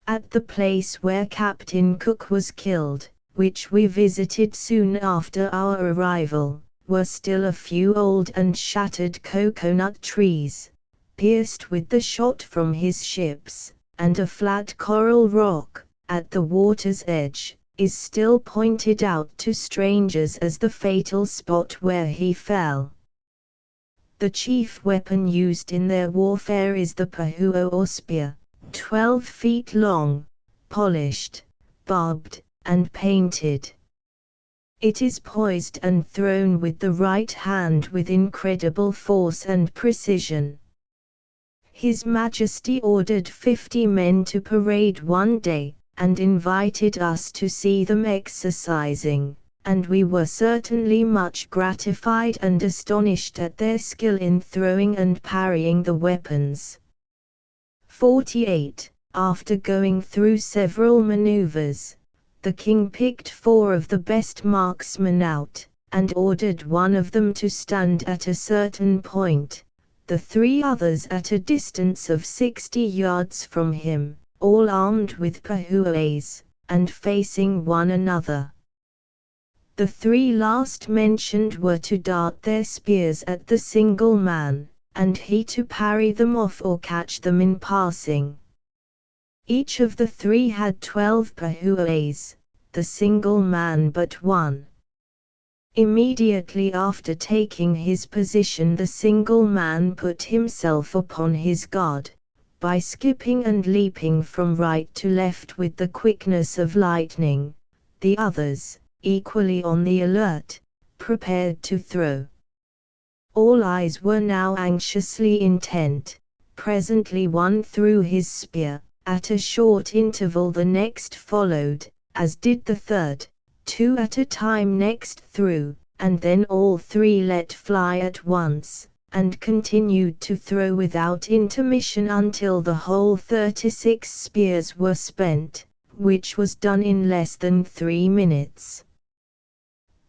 At the place where Captain Cook was killed, which we visited soon after our arrival, were still a few old and shattered coconut trees, pierced with the shot from his ships, and a flat coral rock, at the water's edge, is still pointed out to strangers as the fatal spot where he fell. The chief weapon used in their warfare is the pahuo or spear, 12 feet long, polished, barbed, and painted. It is poised and thrown with the right hand with incredible force and precision. His Majesty ordered 50 men to parade one day, and invited us to see them exercising, and we were certainly much gratified and astonished at their skill in throwing and parrying the weapons. 48. After going through several maneuvers, the king picked 4 of the best marksmen out, and ordered one of them to stand at a certain point, the three others at a distance of 60 yards from him, all armed with pahuas, and facing one another. The three last mentioned were to dart their spears at the single man, and he to parry them off or catch them in passing. Each of the three had 12 pahuas, the single man but one. Immediately after taking his position, the single man put himself upon his guard, by skipping and leaping from right to left with the quickness of lightning. The others, equally on the alert, prepared to throw. All eyes were now anxiously intent. Presently one threw his spear, at a short interval the next followed, as did the third, two at a time next threw, and then all three let fly at once, and continued to throw without intermission until the whole 36 spears were spent, which was done in less than 3 minutes.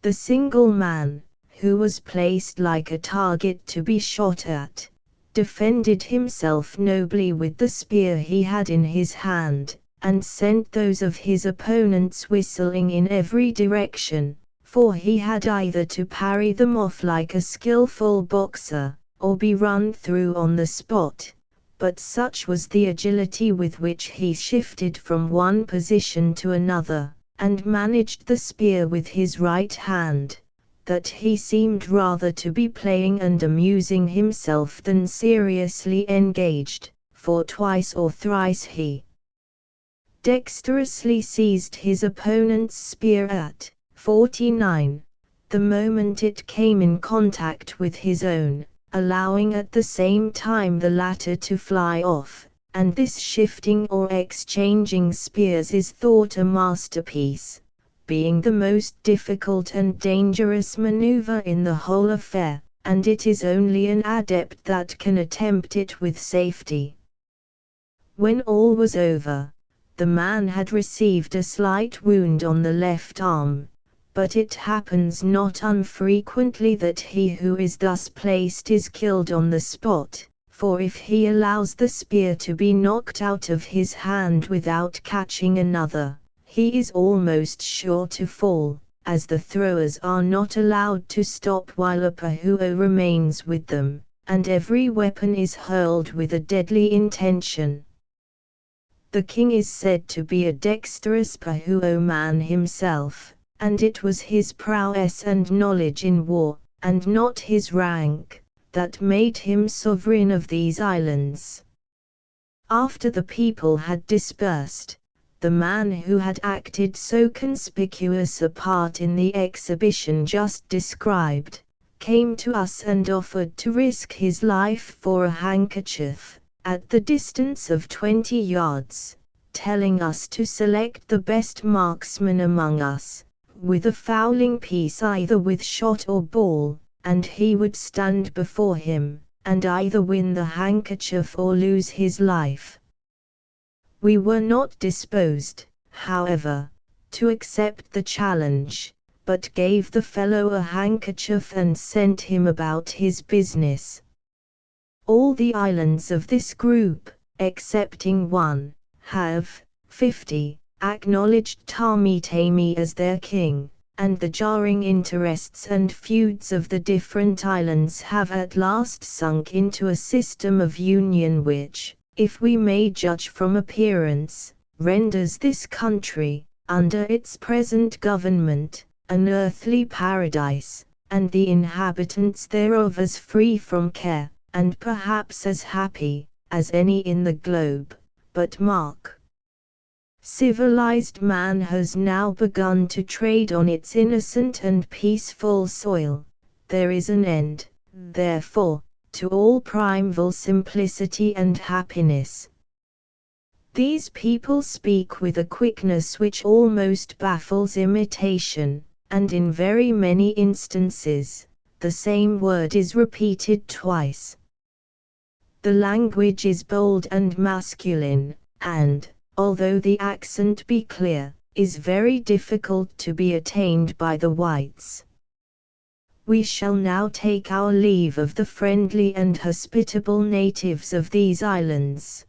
The single man, who was placed like a target to be shot at, defended himself nobly with the spear he had in his hand, and sent those of his opponents whistling in every direction, for he had either to parry them off like a skillful boxer, or be run through on the spot. But such was the agility with which he shifted from one position to another, and managed the spear with his right hand, that he seemed rather to be playing and amusing himself than seriously engaged, for twice or thrice he dexterously seized his opponent's spear at 49, the moment it came in contact with his own, allowing at the same time the latter to fly off, and this shifting or exchanging spears is thought a masterpiece, being the most difficult and dangerous maneuver in the whole affair, and it is only an adept that can attempt it with safety. When all was over, the man had received a slight wound on the left arm, but it happens not unfrequently that he who is thus placed is killed on the spot, for if he allows the spear to be knocked out of his hand without catching another, he is almost sure to fall, as the throwers are not allowed to stop while a pahuo remains with them, and every weapon is hurled with a deadly intention. The king is said to be a dexterous pahuo man himself, and it was his prowess and knowledge in war, and not his rank, that made him sovereign of these islands. After the people had dispersed, the man who had acted so conspicuous a part in the exhibition just described, came to us and offered to risk his life for a handkerchief, at the distance of 20 yards, telling us to select the best marksman among us, with a fowling piece either with shot or ball, and he would stand before him, and either win the handkerchief or lose his life. We were not disposed, however, to accept the challenge, but gave the fellow a handkerchief and sent him about his business. All the islands of this group, excepting one, have, 50, acknowledged Tamitami as their king, and the jarring interests and feuds of the different islands have at last sunk into a system of union which, if we may judge from appearance, renders this country, under its present government, an earthly paradise, and the inhabitants thereof as free from care, and perhaps as happy, as any in the globe. But mark! Civilized man has now begun to trade on its innocent and peaceful soil. There is an end, therefore, to all primeval simplicity and happiness. These people speak with a quickness which almost baffles imitation, and in very many instances, the same word is repeated twice. The language is bold and masculine, and, although the accent be clear, is very difficult to be attained by the whites. We shall now take our leave of the friendly and hospitable natives of these islands.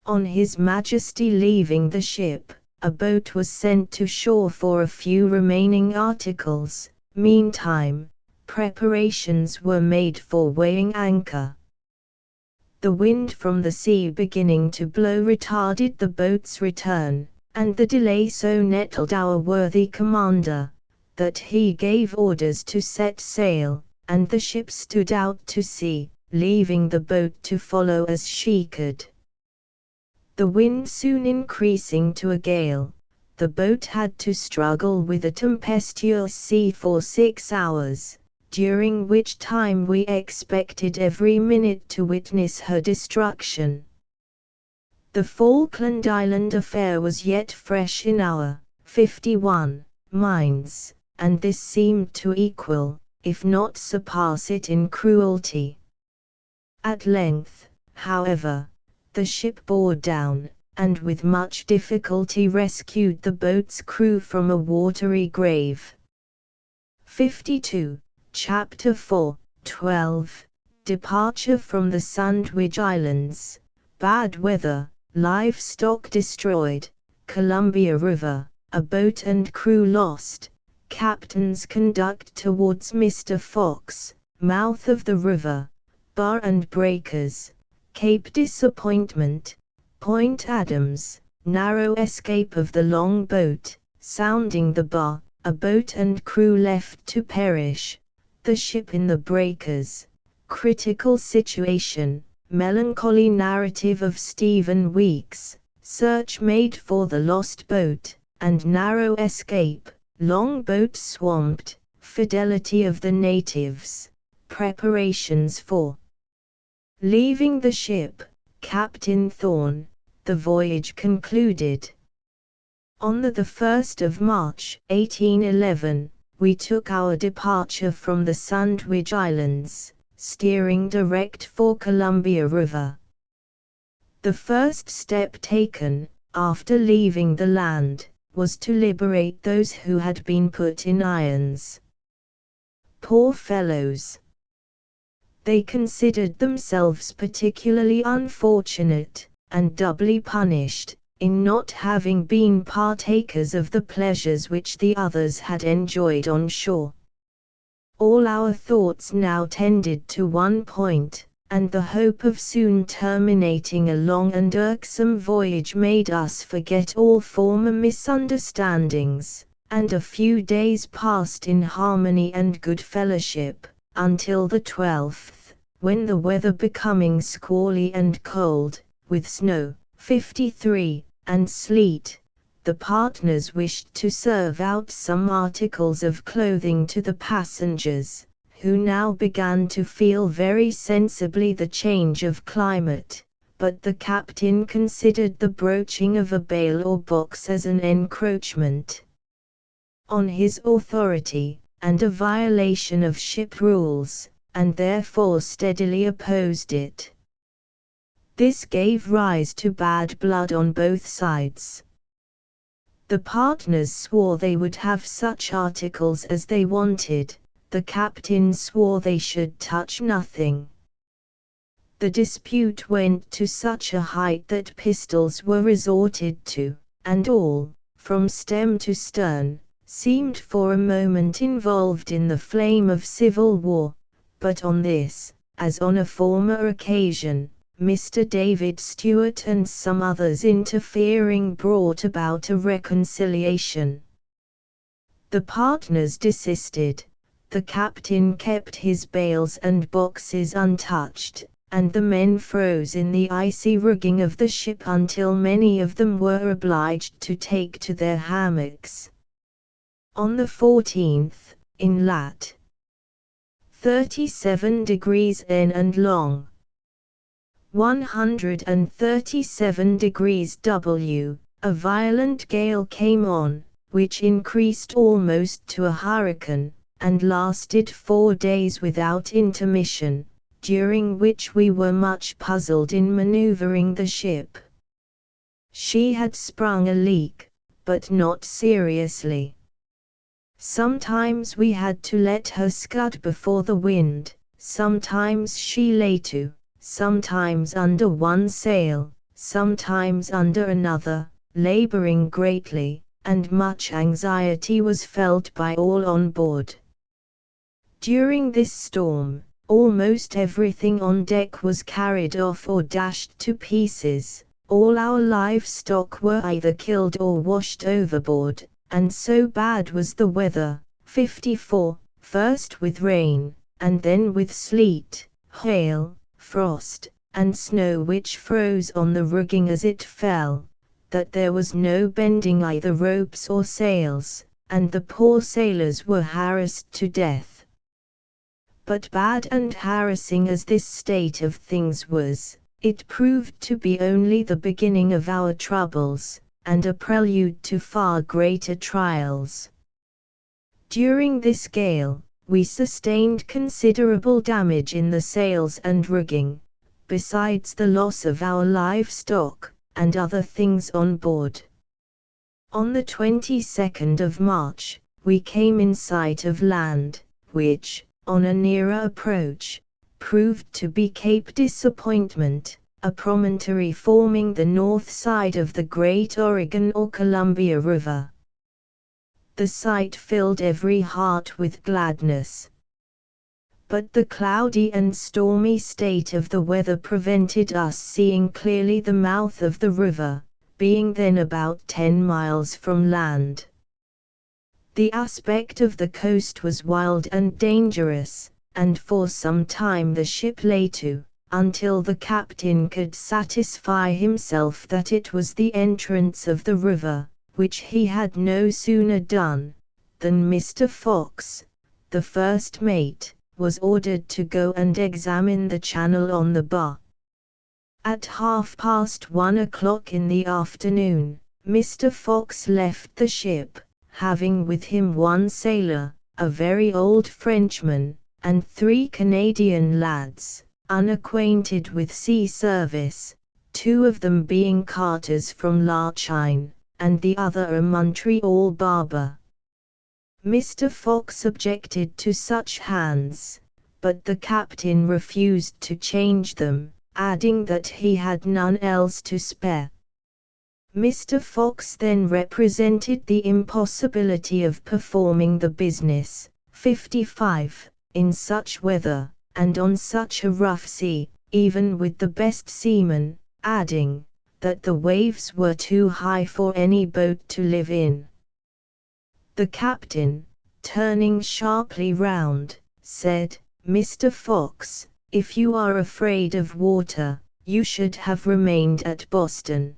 On His Majesty leaving the ship, a boat was sent to shore for a few remaining articles. Meantime, preparations were made for weighing anchor. The wind from the sea beginning to blow retarded the boat's return, and the delay so nettled our worthy commander, that he gave orders to set sail, and the ship stood out to sea, leaving the boat to follow as she could. The wind soon increasing to a gale, the boat had to struggle with a tempestuous sea for 6 hours, during which time we expected every minute to witness her destruction. The Falkland Island affair was yet fresh in our 51 minds, and this seemed to equal, if not surpass it in cruelty. At length, however, the ship bore down, and with much difficulty rescued the boat's crew from a watery grave. 52. Chapter 4, 12. Departure from the Sandwich Islands. Bad weather, livestock destroyed, Columbia River, a boat and crew lost, captain's conduct towards Mr. Fox, mouth of the river, bar and breakers, Cape Disappointment, Point Adams, narrow escape of the long boat, sounding the bar, a boat and crew left to perish, the ship in the breakers, critical situation, melancholy narrative of Stephen Weeks, search made for the lost boat, and narrow escape, long boat swamped, fidelity of the natives, preparations for leaving the ship, Captain Thorne, the voyage concluded. On the 1st of March, 1811, we took our departure from the Sandwich Islands, steering direct for Columbia River. The first step taken, after leaving the land, was to liberate those who had been put in irons. Poor fellows! They considered themselves particularly unfortunate, and doubly punished, in not having been partakers of the pleasures which the others had enjoyed on shore. All our thoughts now tended to one point, and the hope of soon terminating a long and irksome voyage made us forget all former misunderstandings, and a few days passed in harmony and good fellowship, until the 12th, when the weather becoming squally and cold, with snow, 53, and sleet, the partners wished to serve out some articles of clothing to the passengers, who now began to feel very sensibly the change of climate, but the captain considered the broaching of a bale or box as an encroachment on his authority, and a violation of ship rules, and therefore steadily opposed it. This gave rise to bad blood on both sides. The partners swore they would have such articles as they wanted, the captain swore they should touch nothing. The dispute went to such a height that pistols were resorted to, and all, from stem to stern, seemed for a moment involved in the flame of civil war, but on this, as on a former occasion, Mr. David Stewart and some others interfering brought about a reconciliation. The partners desisted, the captain kept his bales and boxes untouched, and the men froze in the icy rigging of the ship until many of them were obliged to take to their hammocks. On the 14th, in lat. 37 degrees N and long. 137 degrees W, a violent gale came on, which increased almost to a hurricane, and lasted 4 days without intermission, during which we were much puzzled in maneuvering the ship. She had sprung a leak, but not seriously. Sometimes we had to let her scud before the wind, sometimes she lay to, sometimes under one sail, sometimes under another, laboring greatly, and much anxiety was felt by all on board. During this storm, almost everything on deck was carried off or dashed to pieces, all our livestock were either killed or washed overboard, and so bad was the weather, 54, first with rain, and then with sleet, hail, frost, and snow which froze on the rigging as it fell, that there was no bending either ropes or sails, and the poor sailors were harassed to death. But bad and harassing as this state of things was, it proved to be only the beginning of our troubles, and a prelude to far greater trials. During this gale, we sustained considerable damage in the sails and rigging, besides the loss of our livestock, and other things on board. On the 22nd of March, we came in sight of land, which, on a nearer approach, proved to be Cape Disappointment, a promontory forming the north side of the great Oregon or Columbia River. The sight filled every heart with gladness. But the cloudy and stormy state of the weather prevented us seeing clearly the mouth of the river, being then about 10 miles from land. The aspect of the coast was wild and dangerous, and for some time the ship lay to, until the captain could satisfy himself that it was the entrance of the river, which he had no sooner done, than Mr. Fox, the first mate, was ordered to go and examine the channel on the bar. At 1:30 in the afternoon, Mr. Fox left the ship, having with him one sailor, a very old Frenchman, and 3 Canadian lads, unacquainted with sea service, 2 of them being carters from Larchine, and the other a Montreal barber. Mr. Fox objected to such hands, but the captain refused to change them, adding that he had none else to spare. Mr. Fox then represented the impossibility of performing the business, 55, in such weather, and on such a rough sea, even with the best seamen, adding, that the waves were too high for any boat to live in. The captain, turning sharply round, said, "Mr. Fox, if you are afraid of water, you should have remained at Boston."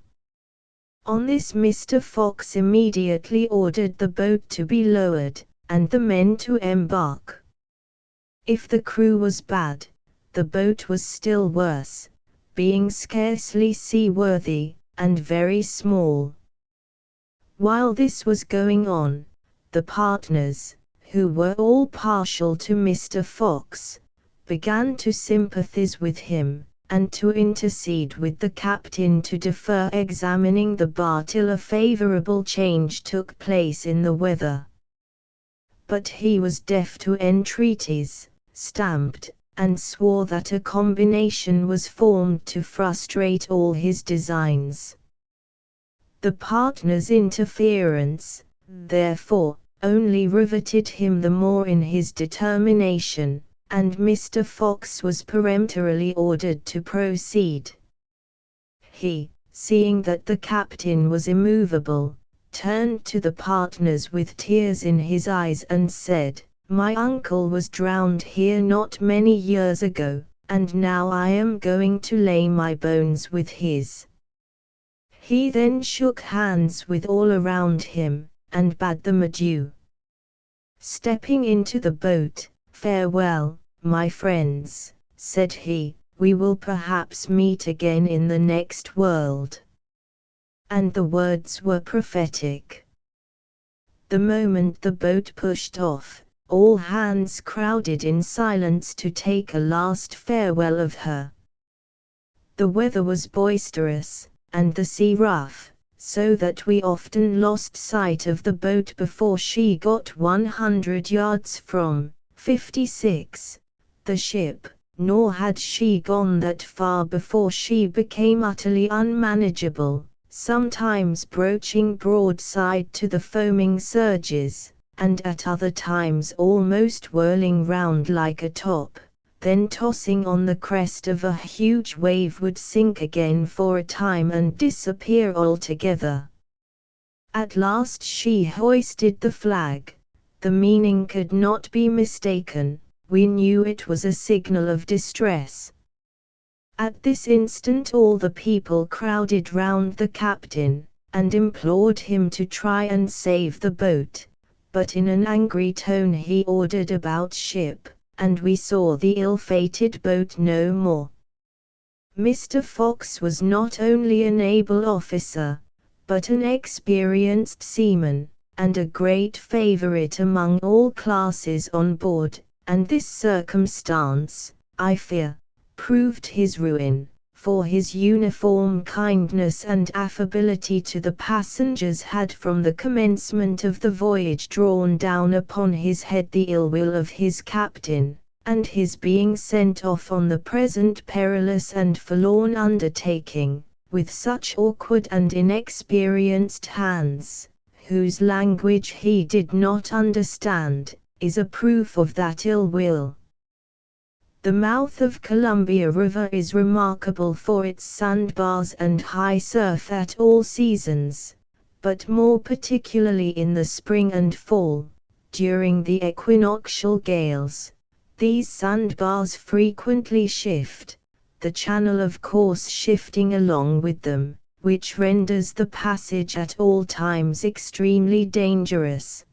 On this Mr. Fox immediately ordered the boat to be lowered, and the men to embark. If the crew was bad, the boat was still worse, being scarcely seaworthy, and very small. While this was going on, the partners, who were all partial to Mr. Fox, began to sympathize with him, and to intercede with the captain to defer examining the bar till a favorable change took place in the weather. But he was deaf to entreaties, stamped, and swore that a combination was formed to frustrate all his designs. The partners' interference, therefore, only riveted him the more in his determination, and Mr. Fox was peremptorily ordered to proceed. He, seeing that the captain was immovable, turned to the partners with tears in his eyes and said, "My uncle was drowned here not many years ago, and now I am going to lay my bones with his." He then shook hands with all around him, and bade them adieu. Stepping into the boat, "Farewell, my friends," said he, "we will perhaps meet again in the next world." And the words were prophetic. The moment the boat pushed off, all hands crowded in silence to take a last farewell of her. The weather was boisterous, and the sea rough, so that we often lost sight of the boat before she got 100 yards from 56, the ship, nor had she gone that far before she became utterly unmanageable, sometimes broaching broadside to the foaming surges, and at other times almost whirling round like a top, then tossing on the crest of a huge wave would sink again for a time and disappear altogether. At last she hoisted the flag. The meaning could not be mistaken. We knew it was a signal of distress. At this instant all the people crowded round the captain, and implored him to try and save the boat, but in an angry tone he ordered about ship, and we saw the ill-fated boat no more. Mr. Fox was not only an able officer, but an experienced seaman, and a great favorite among all classes on board, and this circumstance, I fear, proved his ruin, for his uniform kindness and affability to the passengers had from the commencement of the voyage drawn down upon his head the ill will of his captain, and his being sent off on the present perilous and forlorn undertaking, with such awkward and inexperienced hands, whose language he did not understand, is a proof of that ill will. The mouth of Columbia River is remarkable for its sandbars and high surf at all seasons, but more particularly in the spring and fall, during the equinoctial gales. These sandbars frequently shift, the channel of course shifting along with them, which renders the passage at all times extremely dangerous.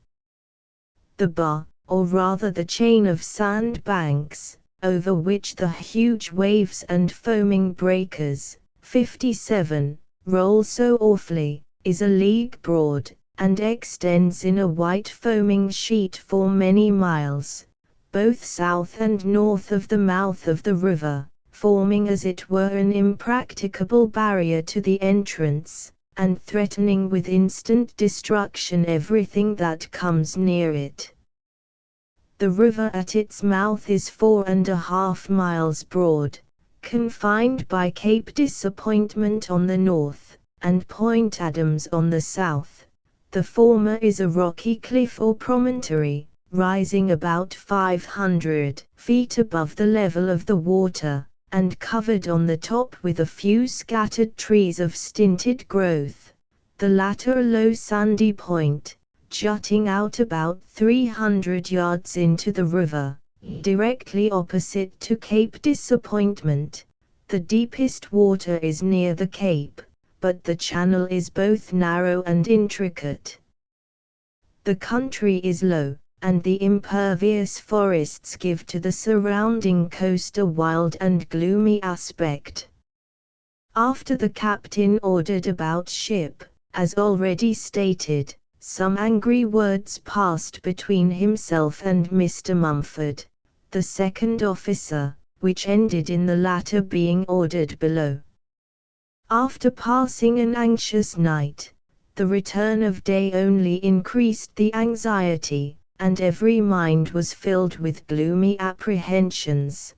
The bar, or rather the chain of sand banks, over which the huge waves and foaming breakers, 57, roll so awfully, is a league broad, and extends in a white foaming sheet for many miles, both south and north of the mouth of the river, forming as it were an impracticable barrier to the entrance, and threatening with instant destruction everything that comes near it. The river at its mouth is 4½ miles broad, confined by Cape Disappointment on the north, and Point Adams on the south. The former is a rocky cliff or promontory, rising about 500 feet above the level of the water, and covered on the top with a few scattered trees of stinted growth, the latter a low sandy point, jutting out about 300 yards into the river, directly opposite to Cape Disappointment. The deepest water is near the cape, but the channel is both narrow and intricate. The country is low, and the impervious forests give to the surrounding coast a wild and gloomy aspect. After the captain ordered about ship, as already stated, some angry words passed between himself and Mr. Mumford, the second officer, which ended in the latter being ordered below. After passing an anxious night, the return of day only increased the anxiety, and every mind was filled with gloomy apprehensions.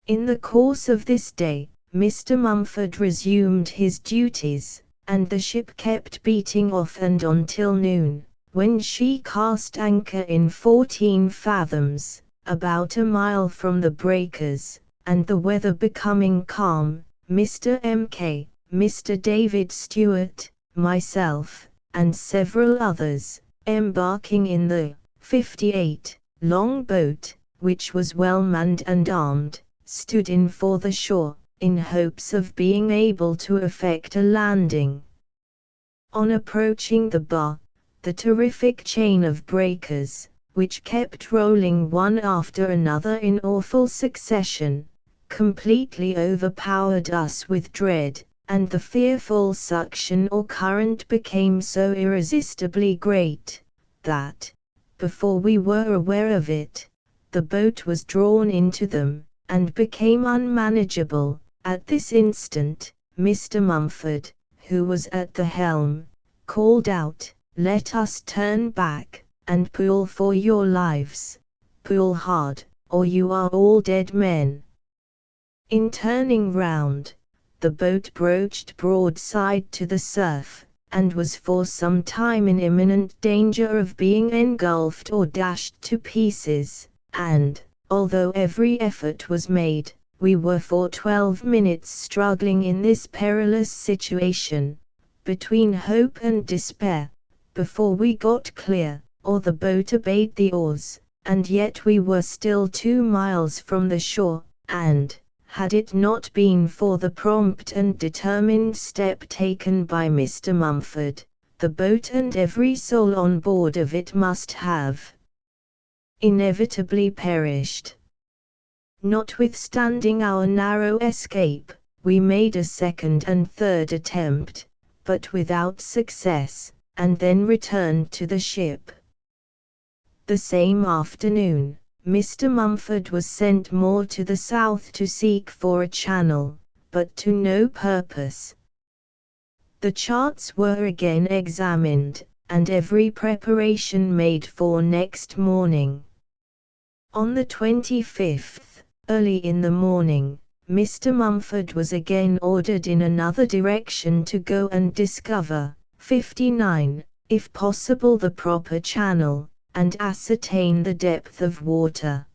In the course of this day, Mr. Mumford resumed his duties, and the ship kept beating off and on till noon, when she cast anchor in 14 fathoms, about a mile from the breakers, and the weather becoming calm, Mr. M.K., Mr. David Stewart, myself, and several others, embarking in the 58 long boat, which was well manned and armed, stood in for the shore, in hopes of being able to effect a landing. On approaching the bar, the terrific chain of breakers, which kept rolling one after another in awful succession, completely overpowered us with dread, and the fearful suction or current became so irresistibly great, that, before we were aware of it, the boat was drawn into them, and became unmanageable. At this instant, Mr. Mumford, who was at the helm, called out, "Let us turn back, and pull for your lives, pull hard, or you are all dead men." In turning round, the boat broached broadside to the surf, and was for some time in imminent danger of being engulfed or dashed to pieces, and, although every effort was made, we were for 12 minutes struggling in this perilous situation, between hope and despair, before we got clear, or the boat obeyed the oars, and yet we were still 2 miles from the shore, and, had it not been for the prompt and determined step taken by Mr. Mumford, the boat and every soul on board of it must have inevitably perished. Notwithstanding our narrow escape, we made a second and third attempt, but without success, and then returned to the ship. The same afternoon, Mr. Mumford was sent more to the south to seek for a channel, but to no purpose. The charts were again examined, and every preparation made for next morning. On the 25th, early in the morning, Mr. Mumford was again ordered in another direction to go and discover, 59, if possible the proper channel, and ascertain the depth of water.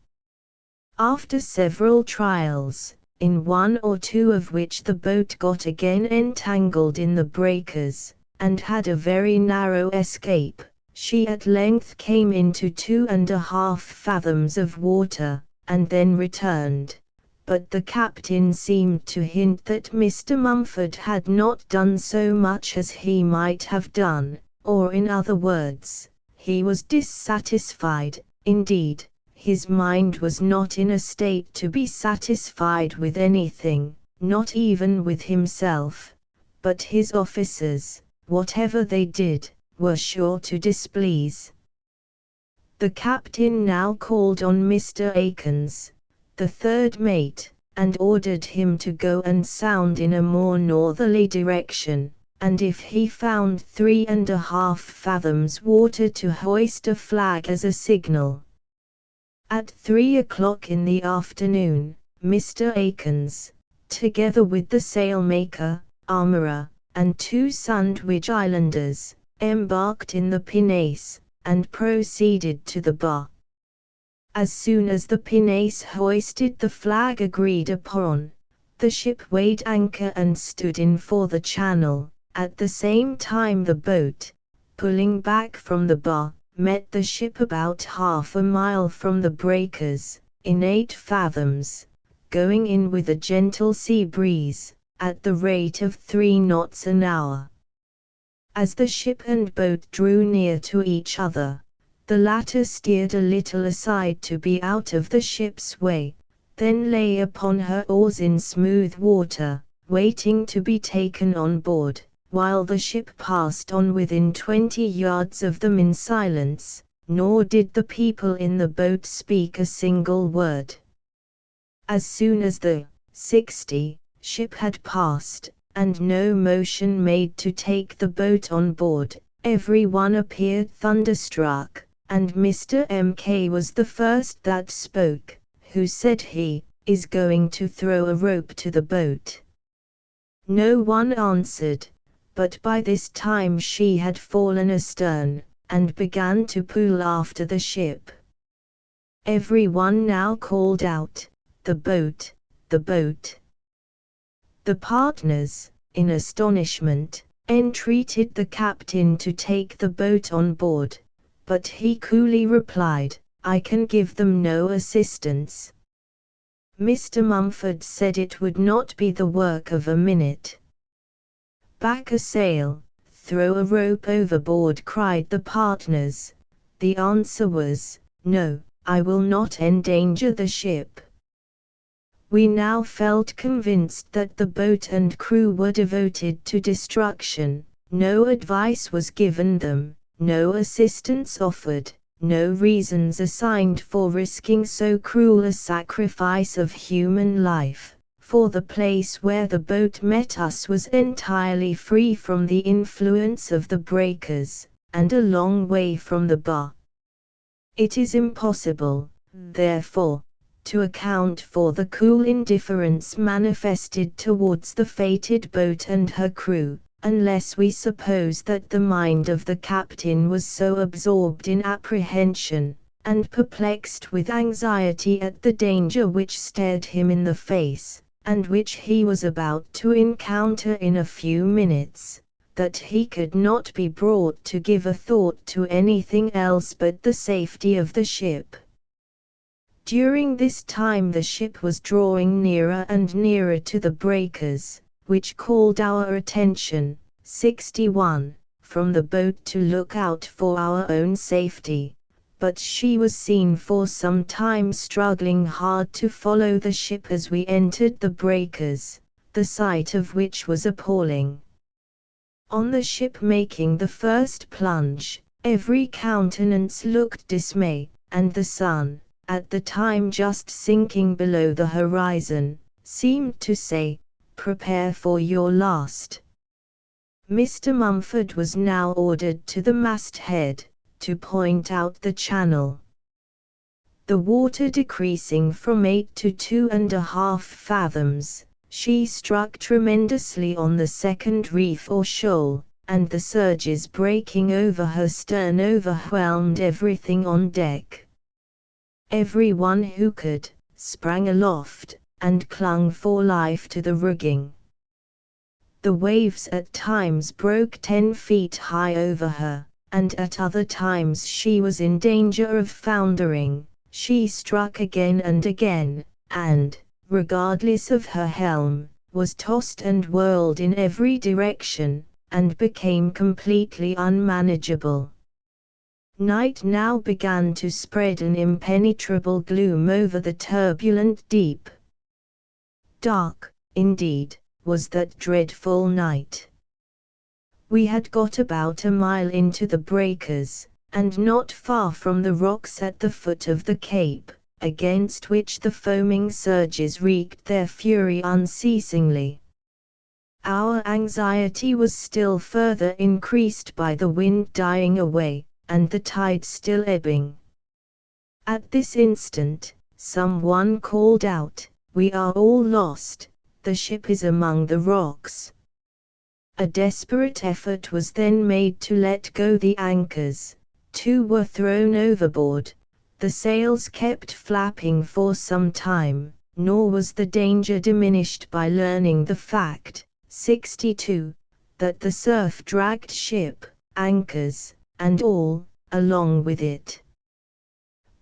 After several trials, in one or two of which the boat got again entangled in the breakers, and had a very narrow escape, she at length came into 2½ fathoms of water, and then returned. But the captain seemed to hint that Mr. Mumford had not done so much as he might have done, or in other words, he was dissatisfied. Indeed, his mind was not in a state to be satisfied with anything, not even with himself, but his officers, whatever they did, were sure to displease. The captain now called on Mr. Akins, the third mate, and ordered him to go and sound in a more northerly direction, and if he found 3½ fathoms water to hoist a flag as a signal. At 3 o'clock in the afternoon, Mr. Akins, together with the sailmaker, armourer, and 2 Sandwich Islanders, embarked in the pinnace, and proceeded to the bar. As soon as the pinnace hoisted the flag agreed upon, the ship weighed anchor and stood in for the channel. At the same time the boat, pulling back from the bar, met the ship about half a mile from the breakers, in 8 fathoms, going in with a gentle sea breeze, at the rate of 3 knots an hour. As the ship and boat drew near to each other, the latter steered a little aside to be out of the ship's way, then lay upon her oars in smooth water, waiting to be taken on board, while the ship passed on within 20 yards of them in silence, nor did the people in the boat speak a single word. As soon as the 60 ship had passed, and no motion made to take the boat on board, every one appeared thunderstruck, and Mr. M.K. was the first that spoke, who said he is going to throw a rope to the boat. No one answered, but by this time she had fallen astern, and began to pull after the ship. Every one now called out, "The boat, the boat!" The partners, in astonishment, entreated the captain to take the boat on board, but he coolly replied, "I can give them no assistance." Mr. Mumford said it would not be the work of a minute. "Back a sail, throw a rope overboard," cried the partners. The answer was, "No, I will not endanger the ship." We now felt convinced that the boat and crew were devoted to destruction. No advice was given them, no assistance offered, no reasons assigned for risking so cruel a sacrifice of human life, for the place where the boat met us was entirely free from the influence of the breakers, and a long way from the bar. It is impossible, therefore, to account for the cool indifference manifested towards the fated boat and her crew, unless we suppose that the mind of the captain was so absorbed in apprehension, and perplexed with anxiety at the danger which stared him in the face, and which he was about to encounter in a few minutes, that he could not be brought to give a thought to anything else but the safety of the ship. During this time the ship was drawing nearer and nearer to the breakers, which called our attention, 61, from the boat to look out for our own safety, but she was seen for some time struggling hard to follow the ship as we entered the breakers, the sight of which was appalling. On the ship making the first plunge, every countenance looked dismay, and the sun, at the time just sinking below the horizon, seemed to say, "Prepare for your last." Mr. Mumford was now ordered to the masthead, to point out the channel. The water decreasing from 8 to 2½ fathoms, she struck tremendously on the second reef or shoal, and the surges breaking over her stern overwhelmed everything on deck. Every one who could, sprang aloft, and clung for life to the rigging. The waves at times broke 10 feet high over her, and at other times she was in danger of foundering. She struck again and again, and, regardless of her helm, was tossed and whirled in every direction, and became completely unmanageable. Night now began to spread an impenetrable gloom over the turbulent deep. Dark, indeed, was that dreadful night. We had got about a mile into the breakers, and not far from the rocks at the foot of the cape, against which the foaming surges wreaked their fury unceasingly. Our anxiety was still further increased by the wind dying away, and the tide still ebbing. At this instant, some one called out, "We are all lost, the ship is among the rocks." A desperate effort was then made to let go the anchors. 2 were thrown overboard, the sails kept flapping for some time, nor was the danger diminished by learning the fact, 62, that the surf dragged ship, anchors, and all, along with it.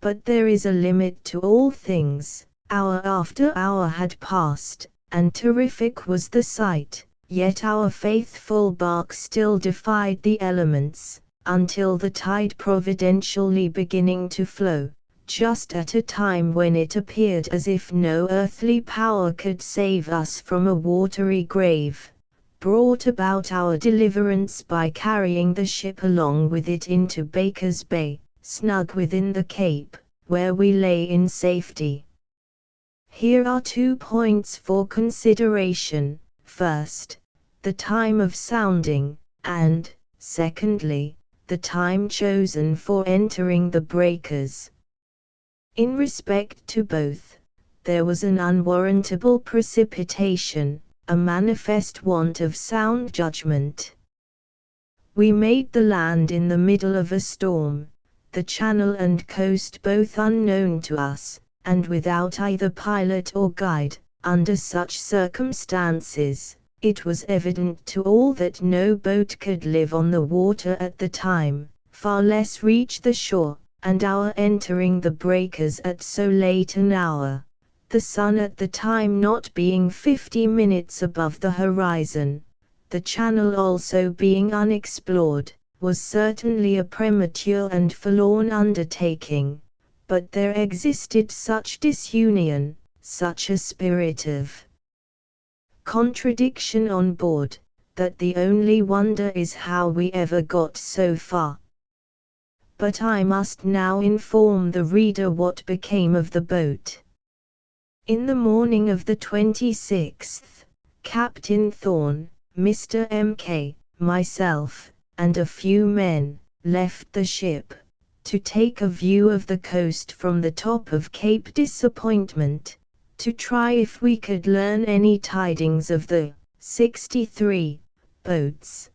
But there is a limit to all things. Hour after hour had passed, and terrific was the sight, yet our faithful bark still defied the elements, until the tide providentially beginning to flow, just at a time when it appeared as if no earthly power could save us from a watery grave, brought about our deliverance by carrying the ship along with it into Baker's Bay, snug within the cape, where we lay in safety. Here are 2 points for consideration: first, the time of sounding, and, secondly, the time chosen for entering the breakers. In respect to both, there was an unwarrantable precipitation, a manifest want of sound judgment. We made the land in the middle of a storm, the channel and coast both unknown to us, and without either pilot or guide. Under such circumstances, it was evident to all that no boat could live on the water at the time, far less reach the shore, and our entering the breakers at so late an hour, the sun at the time not being 50 minutes above the horizon, the channel also being unexplored, was certainly a premature and forlorn undertaking, but there existed such disunion, such a spirit of contradiction on board, that the only wonder is how we ever got so far. But I must now inform the reader what became of the boat. In the morning of the 26th, Captain Thorne, Mr. M.K., myself, and a few men, left the ship, to take a view of the coast from the top of Cape Disappointment, to try if we could learn any tidings of the 63 boats.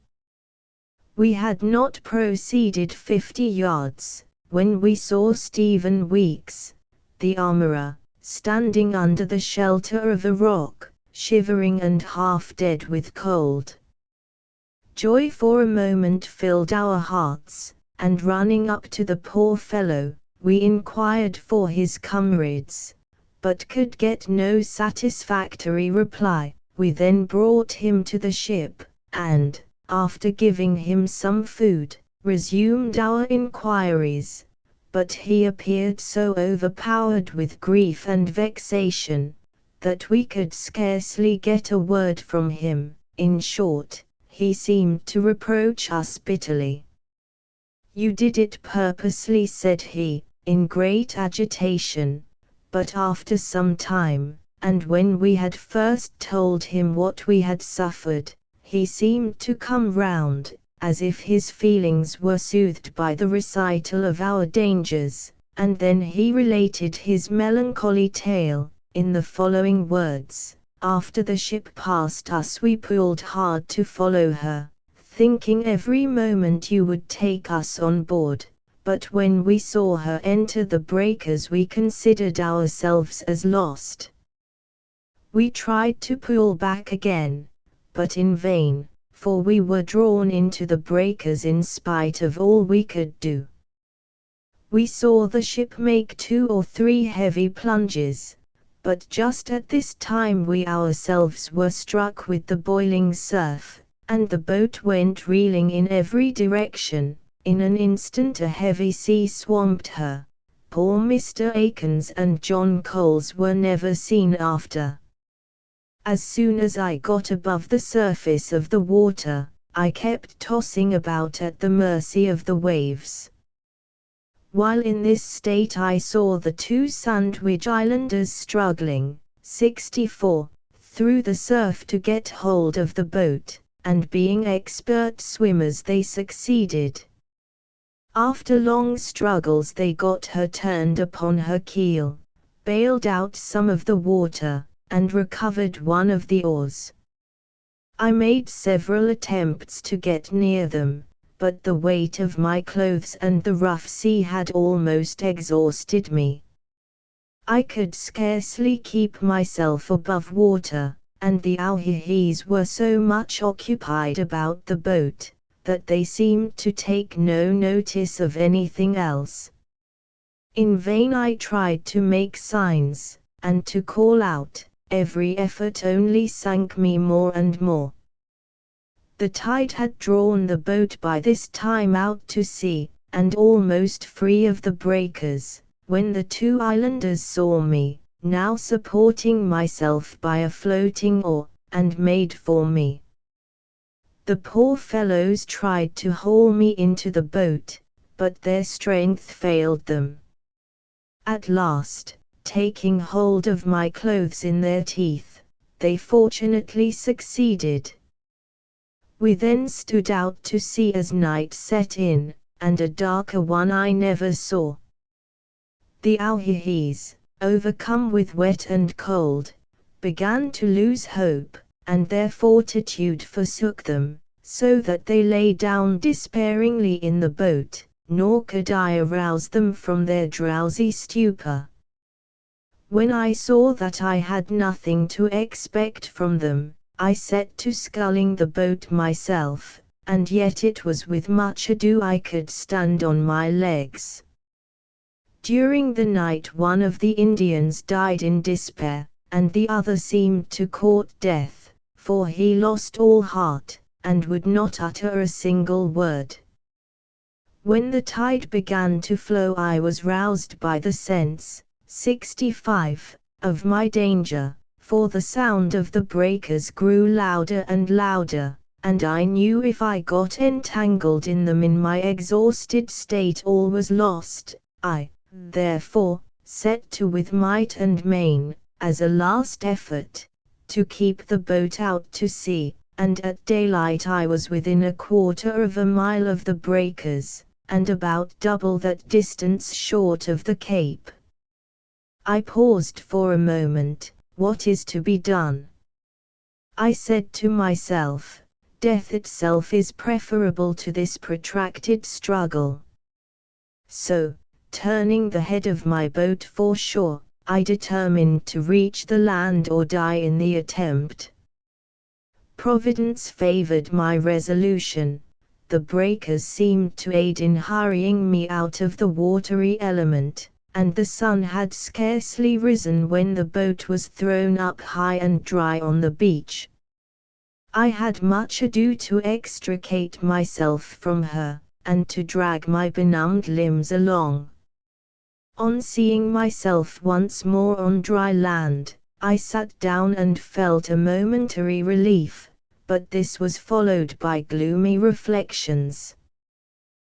We had not proceeded 50 yards, when we saw Stephen Weeks, the armourer, standing under the shelter of a rock, shivering and half dead with cold. Joy for a moment filled our hearts, and running up to the poor fellow, we inquired for his comrades, but could get no satisfactory reply. We then brought him to the ship, and, after giving him some food, resumed our inquiries, but he appeared so overpowered with grief and vexation, that we could scarcely get a word from him. In short, he seemed to reproach us bitterly. "You did it purposely," said he, in great agitation, but after some time, and when we had first told him what we had suffered, he seemed to come round, as if his feelings were soothed by the recital of our dangers, and then he related his melancholy tale, in the following words: "After the ship passed us we pulled hard to follow her, thinking every moment you would take us on board, but when we saw her enter the breakers we considered ourselves as lost. We tried to pull back again, but in vain, for we were drawn into the breakers in spite of all we could do. We saw the ship make 2 or 3 heavy plunges, but just at this time we ourselves were struck with the boiling surf, and the boat went reeling in every direction. In an instant a heavy sea swamped her. Poor Mr. Akins and John Coles were never seen after. As soon as I got above the surface of the water, I kept tossing about at the mercy of the waves. While in this state I saw the 2 Sandwich Islanders struggling, 64, through the surf to get hold of the boat, and being expert swimmers they succeeded. After long struggles they got her turned upon her keel, bailed out some of the water, and recovered one of the oars. I made several attempts to get near them, but the weight of my clothes and the rough sea had almost exhausted me. I could scarcely keep myself above water, and the Auhihis were so much occupied about the boat, that they seemed to take no notice of anything else. In vain I tried to make signs, and to call out. Every effort only sank me more and more. The tide had drawn the boat by this time out to sea, and almost free of the breakers, when the 2 islanders saw me, now supporting myself by a floating oar, and made for me. The poor fellows tried to haul me into the boat, but their strength failed them. At last, taking hold of my clothes in their teeth, they fortunately succeeded. We then stood out to sea as night set in, and a darker one I never saw. The Auhihis, overcome with wet and cold, began to lose hope, and their fortitude forsook them, so that they lay down despairingly in the boat, nor could I arouse them from their drowsy stupor. When I saw that I had nothing to expect from them, I set to sculling the boat myself, and yet it was with much ado I could stand on my legs. During the night one of the Indians died in despair, and the other seemed to court death, for he lost all heart, and would not utter a single word. When the tide began to flow I was roused by the sense, 65, of my danger, for the sound of the breakers grew louder and louder, and I knew if I got entangled in them in my exhausted state all was lost. I, therefore, set to with might and main, as a last effort, to keep the boat out to sea, and at daylight I was within 1/4 of a mile of the breakers, and about double that distance short of the cape. I paused for a moment. What is to be done? I said to myself, death itself is preferable to this protracted struggle. So, turning the head of my boat for shore, I determined to reach the land or die in the attempt. Providence favored my resolution. The breakers seemed to aid in hurrying me out of the watery element, and the sun had scarcely risen when the boat was thrown up high and dry on the beach. I had much ado to extricate myself from her, and to drag my benumbed limbs along. On seeing myself once more on dry land, I sat down and felt a momentary relief, but this was followed by gloomy reflections.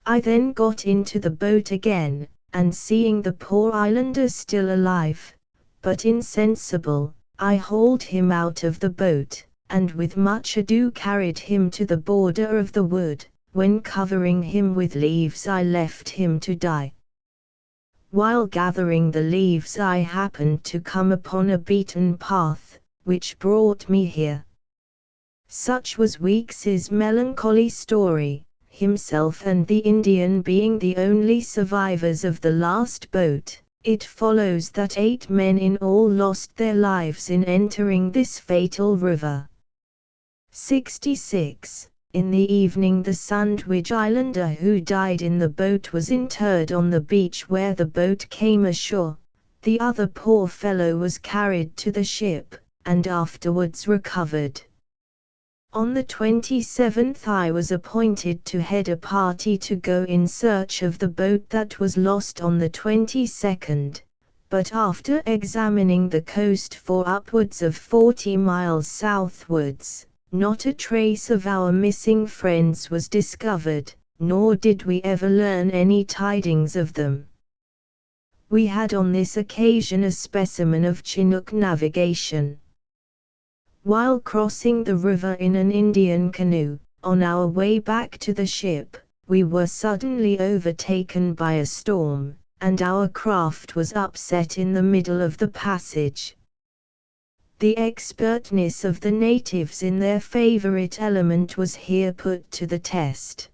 I then got into the boat again, and seeing the poor islander still alive, but insensible, I hauled him out of the boat, and with much ado carried him to the border of the wood, when covering him with leaves I left him to die. While gathering the leaves I happened to come upon a beaten path, which brought me here. Such was Weeks's melancholy story, himself and the Indian being the only survivors of the last boat. It follows that 8 men in all lost their lives in entering this fatal river. 66. In the evening the Sandwich Islander who died in the boat was interred on the beach where the boat came ashore. The other poor fellow was carried to the ship, and afterwards recovered. On the 27th I was appointed to head a party to go in search of the boat that was lost on the 22nd, but after examining the coast for upwards of 40 miles southwards, not a trace of our missing friends was discovered, nor did we ever learn any tidings of them. We had on this occasion a specimen of Chinook navigation. While crossing the river in an Indian canoe, on our way back to the ship, we were suddenly overtaken by a storm, and our craft was upset in the middle of the passage. The expertness of the natives in their favorite element was here put to the test.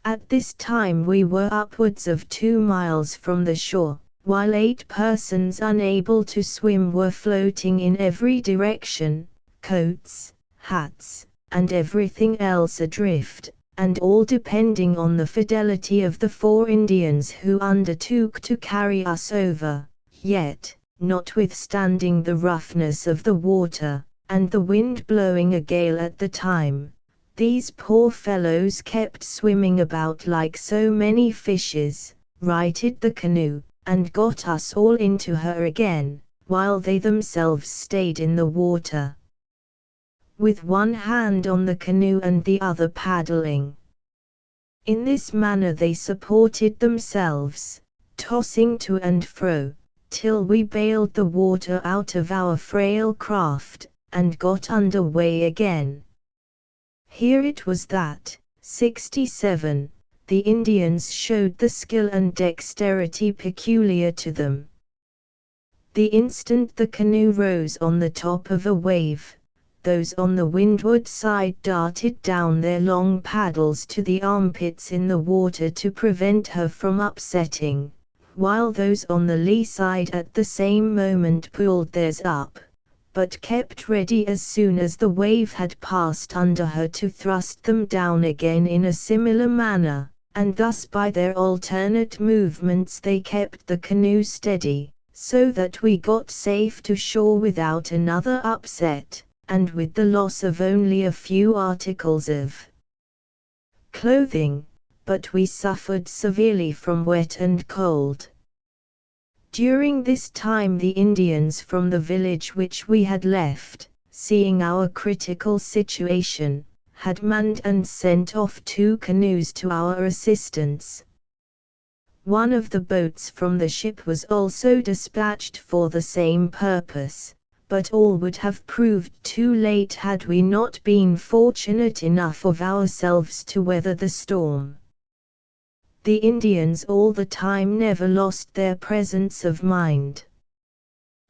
At this time we were upwards of 2 miles from the shore, while 8 persons unable to swim were floating in every direction, coats, hats, and everything else adrift, and all depending on the fidelity of the 4 Indians who undertook to carry us over. Yet, notwithstanding the roughness of the water, and the wind blowing a gale at the time, these poor fellows kept swimming about like so many fishes, righted the canoe, and got us all into her again, while they themselves stayed in the water, with one hand on the canoe and the other paddling. In this manner they supported themselves, tossing to and fro, till we bailed the water out of our frail craft, and got under way again. Here it was that, 67, the Indians showed the skill and dexterity peculiar to them. The instant the canoe rose on the top of a wave, those on the windward side darted down their long paddles to the armpits in the water to prevent her from upsetting, while those on the lee side at the same moment pulled theirs up, but kept ready as soon as the wave had passed under her to thrust them down again in a similar manner, and thus by their alternate movements they kept the canoe steady, so that we got safe to shore without another upset, and with the loss of only a few articles of clothing, but we suffered severely from wet and cold. During this time the Indians from the village which we had left, seeing our critical situation, had manned and sent off 2 canoes to our assistance. One of the boats from the ship was also dispatched for the same purpose, but all would have proved too late had we not been fortunate enough of ourselves to weather the storm. The Indians all the time never lost their presence of mind.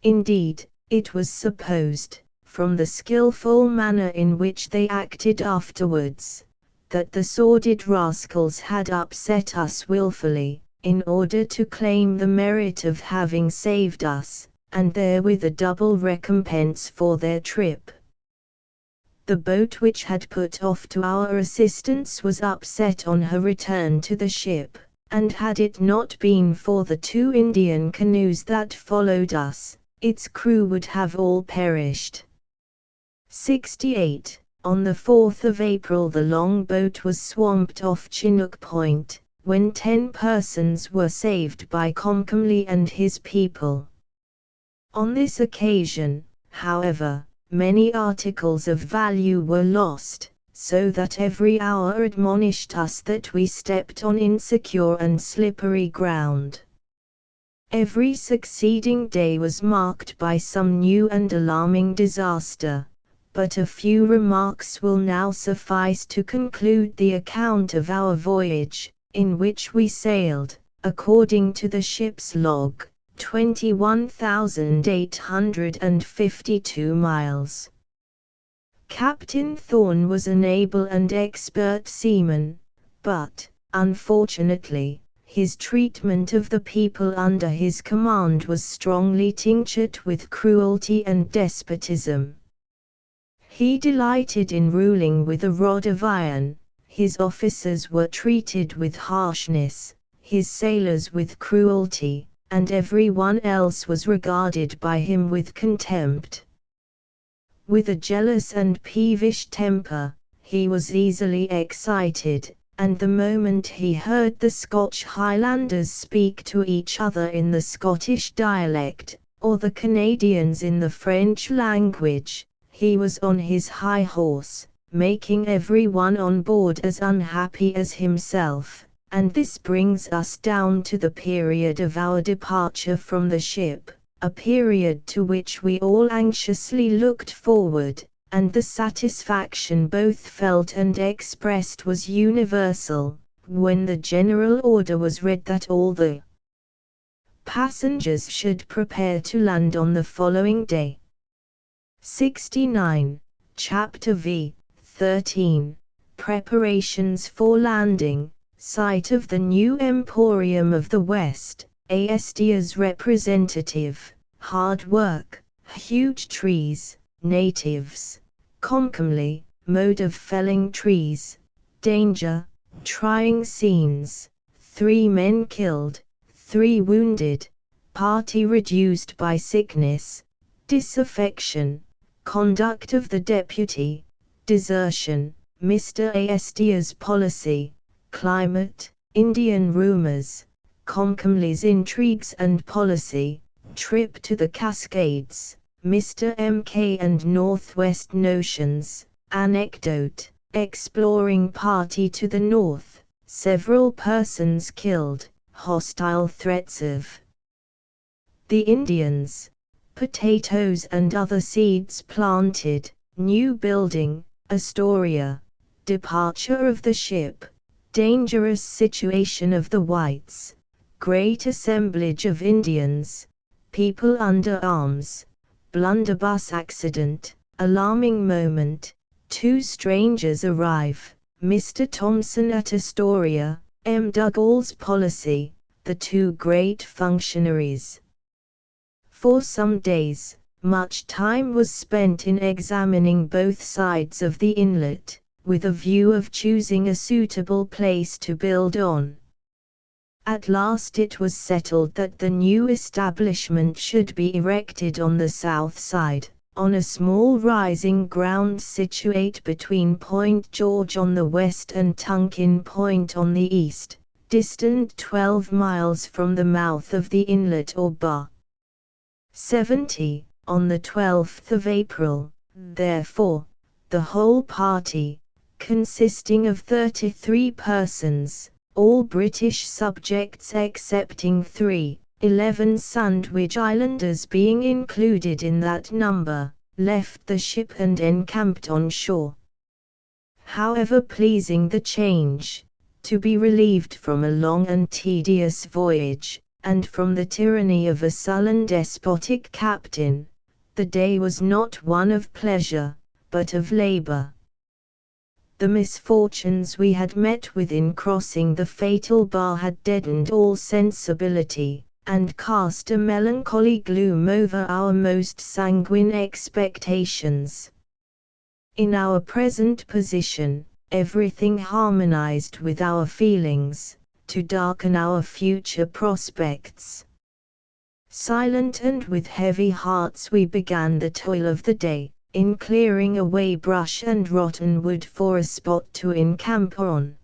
Indeed, it was supposed, from the skillful manner in which they acted afterwards, that the sordid rascals had upset us wilfully, in order to claim the merit of having saved us, and therewith a double recompense for their trip. The boat which had put off to our assistance was upset on her return to the ship, and had it not been for the 2 Indian canoes that followed us, its crew would have all perished. 68. On the 4th of April the longboat was swamped off Chinook Point, when 10 persons were saved by Comcomly and his people. On this occasion, however, many articles of value were lost, so that every hour admonished us that we stepped on insecure and slippery ground. Every succeeding day was marked by some new and alarming disaster, but a few remarks will now suffice to conclude the account of our voyage, in which we sailed, according to the ship's log, 21,852 miles. Captain Thorne was an able and expert seaman, but, unfortunately, his treatment of the people under his command was strongly tinctured with cruelty and despotism. He delighted in ruling with a rod of iron, his officers were treated with harshness, his sailors with cruelty, and everyone else was regarded by him with contempt. With a jealous and peevish temper, he was easily excited, and the moment he heard the Scotch Highlanders speak to each other in the Scottish dialect, or the Canadians in the French language, he was on his high horse, making everyone on board as unhappy as himself. And this brings us down to the period of our departure from the ship, a period to which we all anxiously looked forward, and the satisfaction both felt and expressed was universal, when the general order was read that all the passengers should prepare to land on the following day. 69. Chapter V. 13. Preparations for landing. Site of the new Emporium of the West, Aestia's representative, hard work, huge trees, natives, Comcomly, mode of felling trees, danger, trying scenes, 3 men killed, 3 wounded, party reduced by sickness, disaffection, conduct of the deputy, desertion, Mr. Aestia's policy, climate, Indian rumors, Comcomly's intrigues and policy, trip to the Cascades, Mr. MK and Northwest notions, anecdote, exploring party to the north, several persons killed, hostile threats of the Indians, potatoes and other seeds planted, new building, Astoria, departure of the ship, dangerous situation of the whites, great assemblage of Indians, people under arms, blunderbuss accident, alarming moment, 2 strangers arrive, Mr. Thompson at Astoria, M. Dougall's policy, the 2 great functionaries. For some days, much time was spent in examining both sides of the inlet, with a view of choosing a suitable place to build on. At last it was settled that the new establishment should be erected on the south side, on a small rising ground situate between Point George on the west and Tunkin Point on the east, distant 12 miles from the mouth of the inlet or bar. 70. On the 12th of April, therefore, the whole party, consisting of 33 persons, all British subjects excepting 11 Sandwich Islanders being included in that number, left the ship and encamped on shore. However pleasing the change, to be relieved from a long and tedious voyage, and from the tyranny of a sullen despotic captain, the day was not one of pleasure, but of labor. The misfortunes we had met with in crossing the fatal bar had deadened all sensibility, and cast a melancholy gloom over our most sanguine expectations. In our present position, everything harmonized with our feelings, to darken our future prospects. Silent and with heavy hearts we began the toil of the day, in clearing away brush and rotten wood for a spot to encamp on.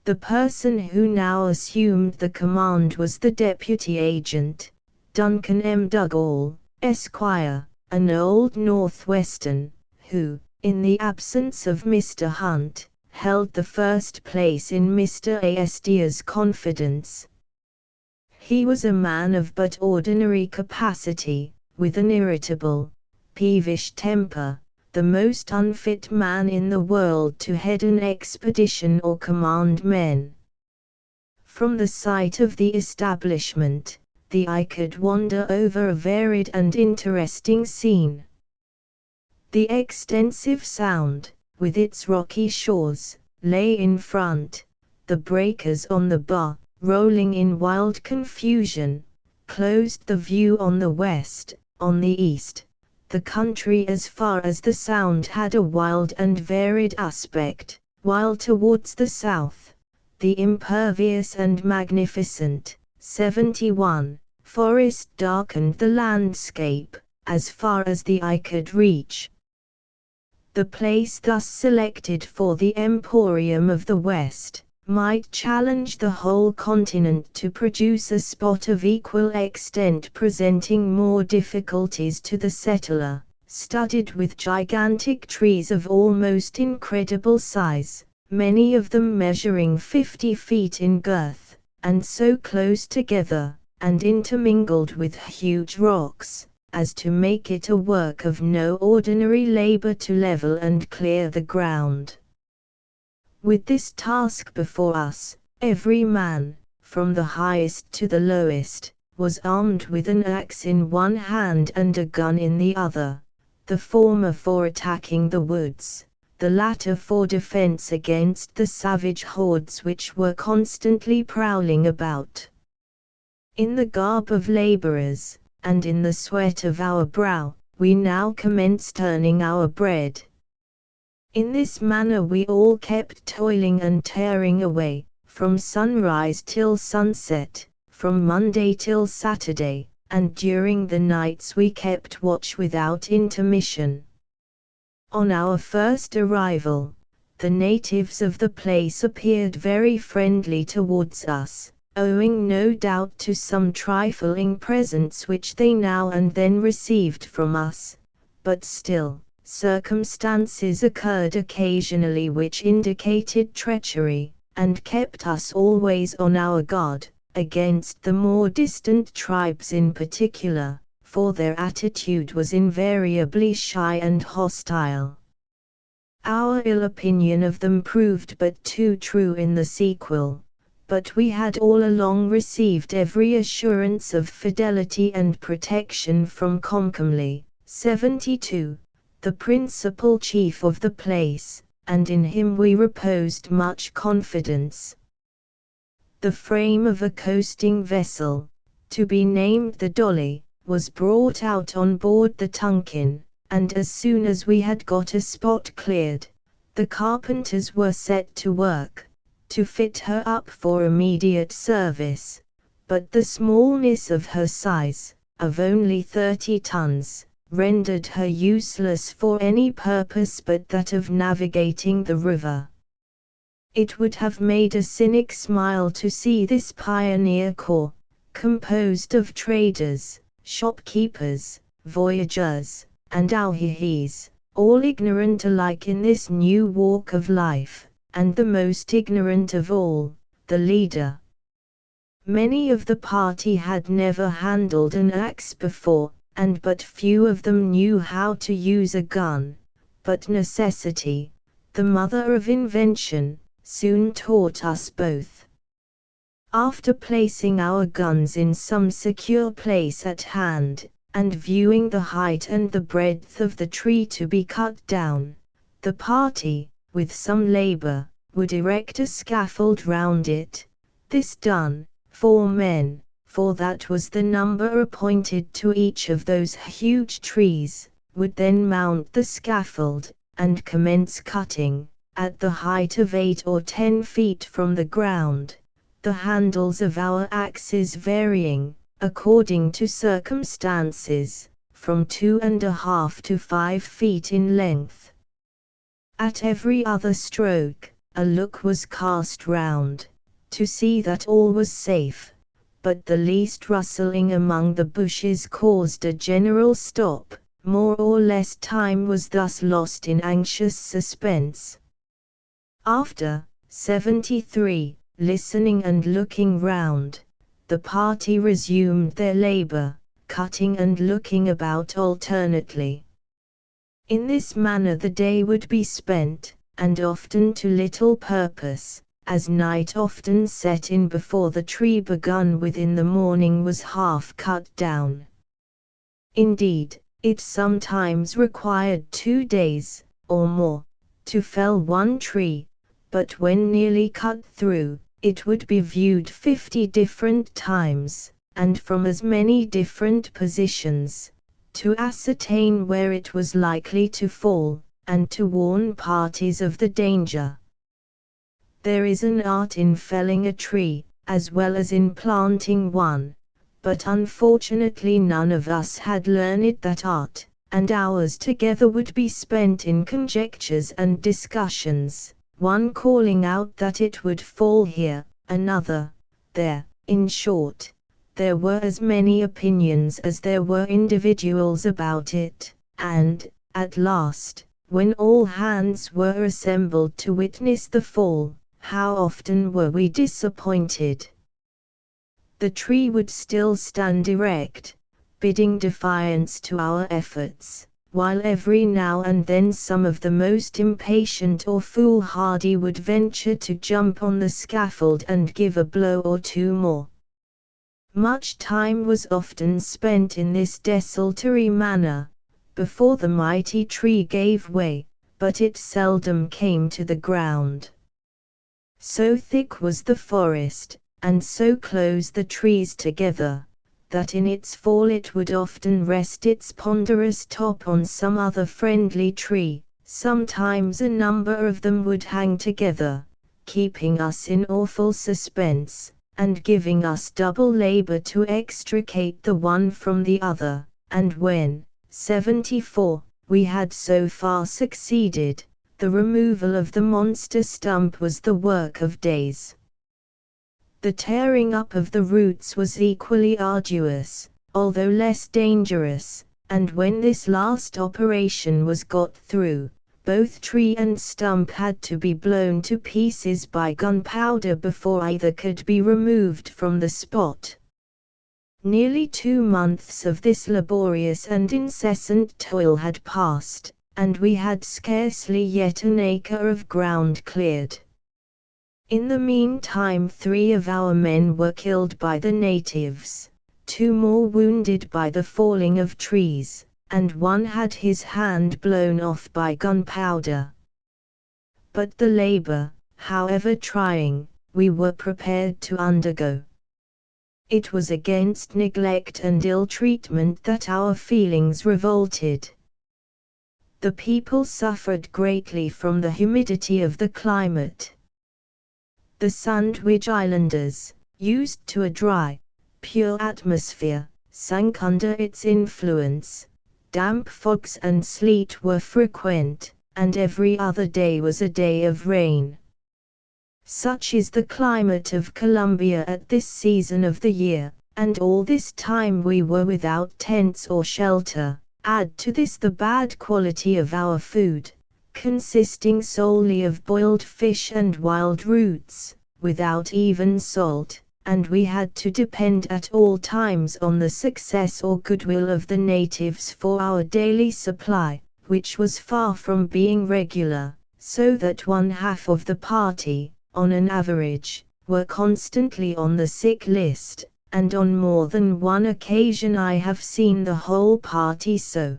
The person who now assumed the command was the deputy agent, Duncan M. Dugall, Esquire, an old Northwestern, who, in the absence of Mr. Hunt, held the first place in Mr. Astor's confidence. He was a man of but ordinary capacity, with an irritable, peevish temper, the most unfit man in the world to head an expedition or command men. From the site of the establishment, the eye could wander over a varied and interesting scene. The extensive Sound, with its rocky shores, lay in front, the breakers on the bar, rolling in wild confusion, closed the view on the west. On the east, the country as far as the Sound had a wild and varied aspect, while towards the south, the impervious and magnificent, 71, forest darkened the landscape, as far as the eye could reach. The place thus selected for the emporium of the West, might challenge the whole continent to produce a spot of equal extent presenting more difficulties to the settler, studded with gigantic trees of almost incredible size, many of them measuring 50 feet in girth, and so close together, and intermingled with huge rocks, as to make it a work of no ordinary labor to level and clear the ground. With this task before us, every man, from the highest to the lowest, was armed with an axe in one hand and a gun in the other, the former for attacking the woods, the latter for defense against the savage hordes which were constantly prowling about. In the garb of laborers, and in the sweat of our brow, we now commenced earning our bread. In this manner we all kept toiling and tearing away, from sunrise till sunset, from Monday till Saturday, and during the nights we kept watch without intermission. On our first arrival, the natives of the place appeared very friendly towards us, owing no doubt to some trifling presents which they now and then received from us, but still, circumstances occurred occasionally which indicated treachery, and kept us always on our guard, against the more distant tribes in particular, for their attitude was invariably shy and hostile. Our ill opinion of them proved but too true in the sequel, but we had all along received every assurance of fidelity and protection from Comcomly, 72, the principal chief of the place, and in him we reposed much confidence. The frame of a coasting vessel, to be named the Dolly, was brought out on board the Tunkin, and as soon as we had got a spot cleared, the carpenters were set to work, to fit her up for immediate service, but the smallness of her size, of only 30 tons, rendered her useless for any purpose but that of navigating the river. It would have made a cynic smile to see this pioneer corps, composed of traders, shopkeepers, voyageurs, and auhihis, all ignorant alike in this new walk of life, and the most ignorant of all, the leader. Many of the party had never handled an axe before, and but few of them knew how to use a gun, but necessity, the mother of invention, soon taught us both. After placing our guns in some secure place at hand, and viewing the height and the breadth of the tree to be cut down, the party, with some labor, would erect a scaffold round it. This done, 4 men, for that was the number appointed to each of those huge trees, would then mount the scaffold, and commence cutting, at the height of 8 or 10 feet from the ground, the handles of our axes varying, according to circumstances, from 2½ to 5 feet in length. At every other stroke, a look was cast round, to see that all was safe, but the least rustling among the bushes caused a general stop. More or less time was thus lost in anxious suspense. After 73, listening and looking round, the party resumed their labor, cutting and looking about alternately. In this manner the day would be spent, and often to little purpose, as night often set in before the tree begun within the morning was half cut down. Indeed, it sometimes required 2 days, or more, to fell one tree, but when nearly cut through, it would be viewed 50 different times, and from as many different positions, to ascertain where it was likely to fall, and to warn parties of the danger. There is an art in felling a tree, as well as in planting one, but unfortunately none of us had learned that art, and hours together would be spent in conjectures and discussions, one calling out that it would fall here, another, there. In short, there were as many opinions as there were individuals about it, and, at last, when all hands were assembled to witness the fall, how often were we disappointed! The tree would still stand erect, bidding defiance to our efforts, while every now and then some of the most impatient or foolhardy would venture to jump on the scaffold and give a blow or 2 more. Much time was often spent in this desultory manner, before the mighty tree gave way, but it seldom came to the ground. So thick was the forest, and so close the trees together, that in its fall it would often rest its ponderous top on some other friendly tree. Sometimes a number of them would hang together, keeping us in awful suspense, and giving us double labor to extricate the one from the other, and when, 74, we had so far succeeded, the removal of the monster stump was the work of days. The tearing up of the roots was equally arduous, although less dangerous, and when this last operation was got through, both tree and stump had to be blown to pieces by gunpowder before either could be removed from the spot. Nearly 2 months of this laborious and incessant toil had passed, and we had scarcely yet an acre of ground cleared. In the meantime 3 of our men were killed by the natives, 2 more wounded by the falling of trees, and 1 had his hand blown off by gunpowder. But the labor, however trying, we were prepared to undergo. It was against neglect and ill treatment that our feelings revolted. The people suffered greatly from the humidity of the climate. The Sandwich Islanders, used to a dry, pure atmosphere, sank under its influence. Damp fogs and sleet were frequent, and every other day was a day of rain. Such is the climate of Colombia at this season of the year, and all this time we were without tents or shelter. Add to this the bad quality of our food, consisting solely of boiled fish and wild roots, without even salt, and we had to depend at all times on the success or goodwill of the natives for our daily supply, which was far from being regular, so that one half of the party, on an average, were constantly on the sick list, and on more than one occasion I have seen the whole party so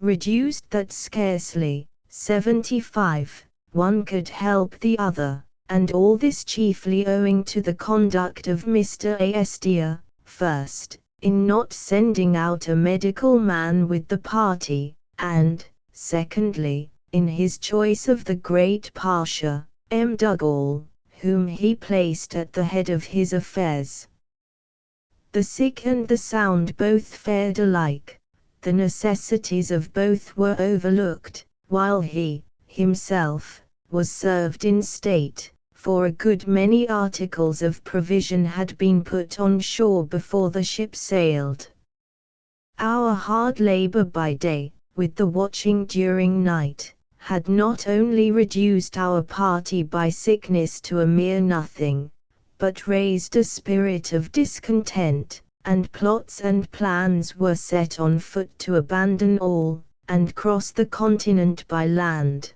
reduced that scarcely, 75, one could help the other, and all this chiefly owing to the conduct of Mr. Astor, first, in not sending out a medical man with the party, and, secondly, in his choice of the great Pasha, M. Dugall, whom he placed at the head of his affairs. The sick and the sound both fared alike, the necessities of both were overlooked, while he, himself, was served in state, for a good many articles of provision had been put on shore before the ship sailed. Our hard labor by day, with the watching during night, had not only reduced our party by sickness to a mere nothing, but raised a spirit of discontent, and plots and plans were set on foot to abandon all, and cross the continent by land.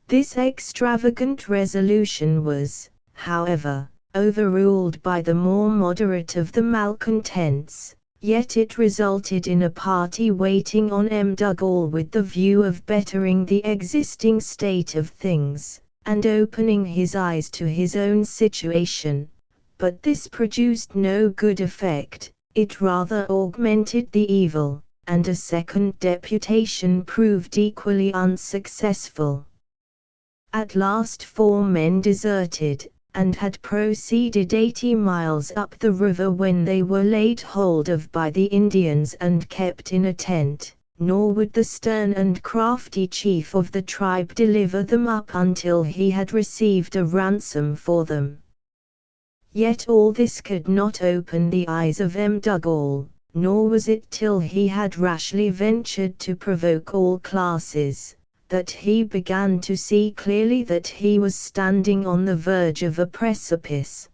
This extravagant resolution was, however, overruled by the more moderate of the malcontents, yet it resulted in a party waiting on M. Dugall with the view of bettering the existing state of things, and opening his eyes to his own situation, but this produced no good effect, it rather augmented the evil, and a second deputation proved equally unsuccessful. At last 4 men deserted, and had proceeded 80 miles up the river when they were laid hold of by the Indians and kept in a tent, nor would the stern and crafty chief of the tribe deliver them up until he had received a ransom for them. Yet all this could not open the eyes of M. Dugall, nor was it till he had rashly ventured to provoke all classes, that he began to see clearly that he was standing on the verge of a precipice.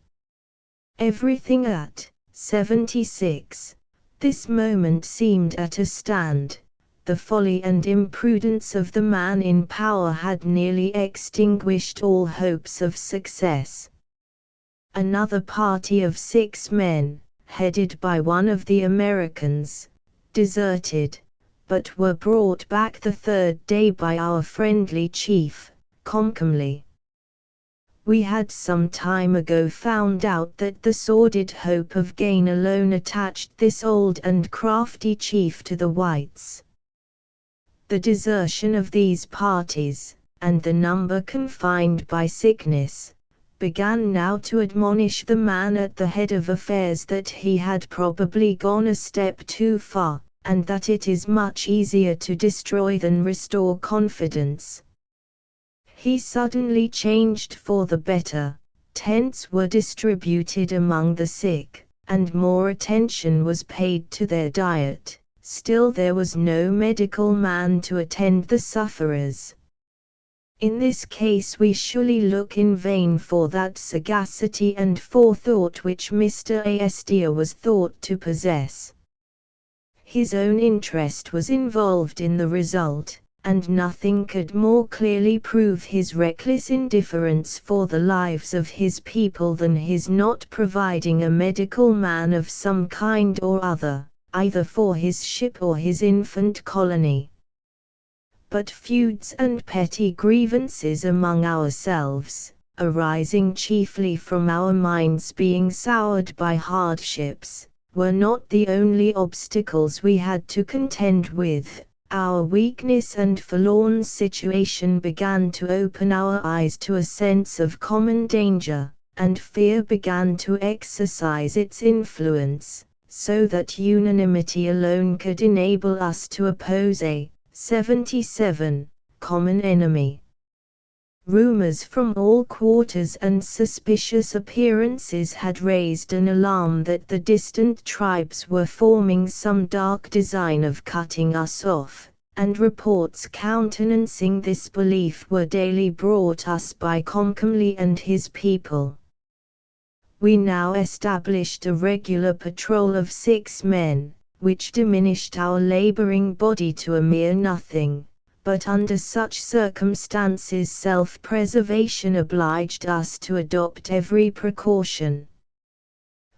Everything at 76, this moment seemed at a stand. The folly and imprudence of the man in power had nearly extinguished all hopes of success. Another party of 6 men, headed by one of the Americans, deserted, but were brought back the 3rd day by our friendly chief, Comcomly. We had some time ago found out that the sordid hope of gain alone attached this old and crafty chief to the whites. The desertion of these parties, and the number confined by sickness, began now to admonish the man at the head of affairs that he had probably gone a step too far, and that it is much easier to destroy than restore confidence. He suddenly changed for the better, tents were distributed among the sick, and more attention was paid to their diet, still there was no medical man to attend the sufferers. In this case we surely look in vain for that sagacity and forethought which Mr. Astor was thought to possess. His own interest was involved in the result, and nothing could more clearly prove his reckless indifference for the lives of his people than his not providing a medical man of some kind or other, either for his ship or his infant colony. But feuds and petty grievances among ourselves, arising chiefly from our minds being soured by hardships, were not the only obstacles we had to contend with. Our weakness and forlorn situation began to open our eyes to a sense of common danger, and fear began to exercise its influence, so that unanimity alone could enable us to oppose a 77 common enemy. Rumors from all quarters and suspicious appearances had raised an alarm that the distant tribes were forming some dark design of cutting us off, and reports countenancing this belief were daily brought us by Comcomly and his people. We now established a regular patrol of 6 men, which diminished our laboring body to a mere nothing, but under such circumstances self-preservation obliged us to adopt every precaution.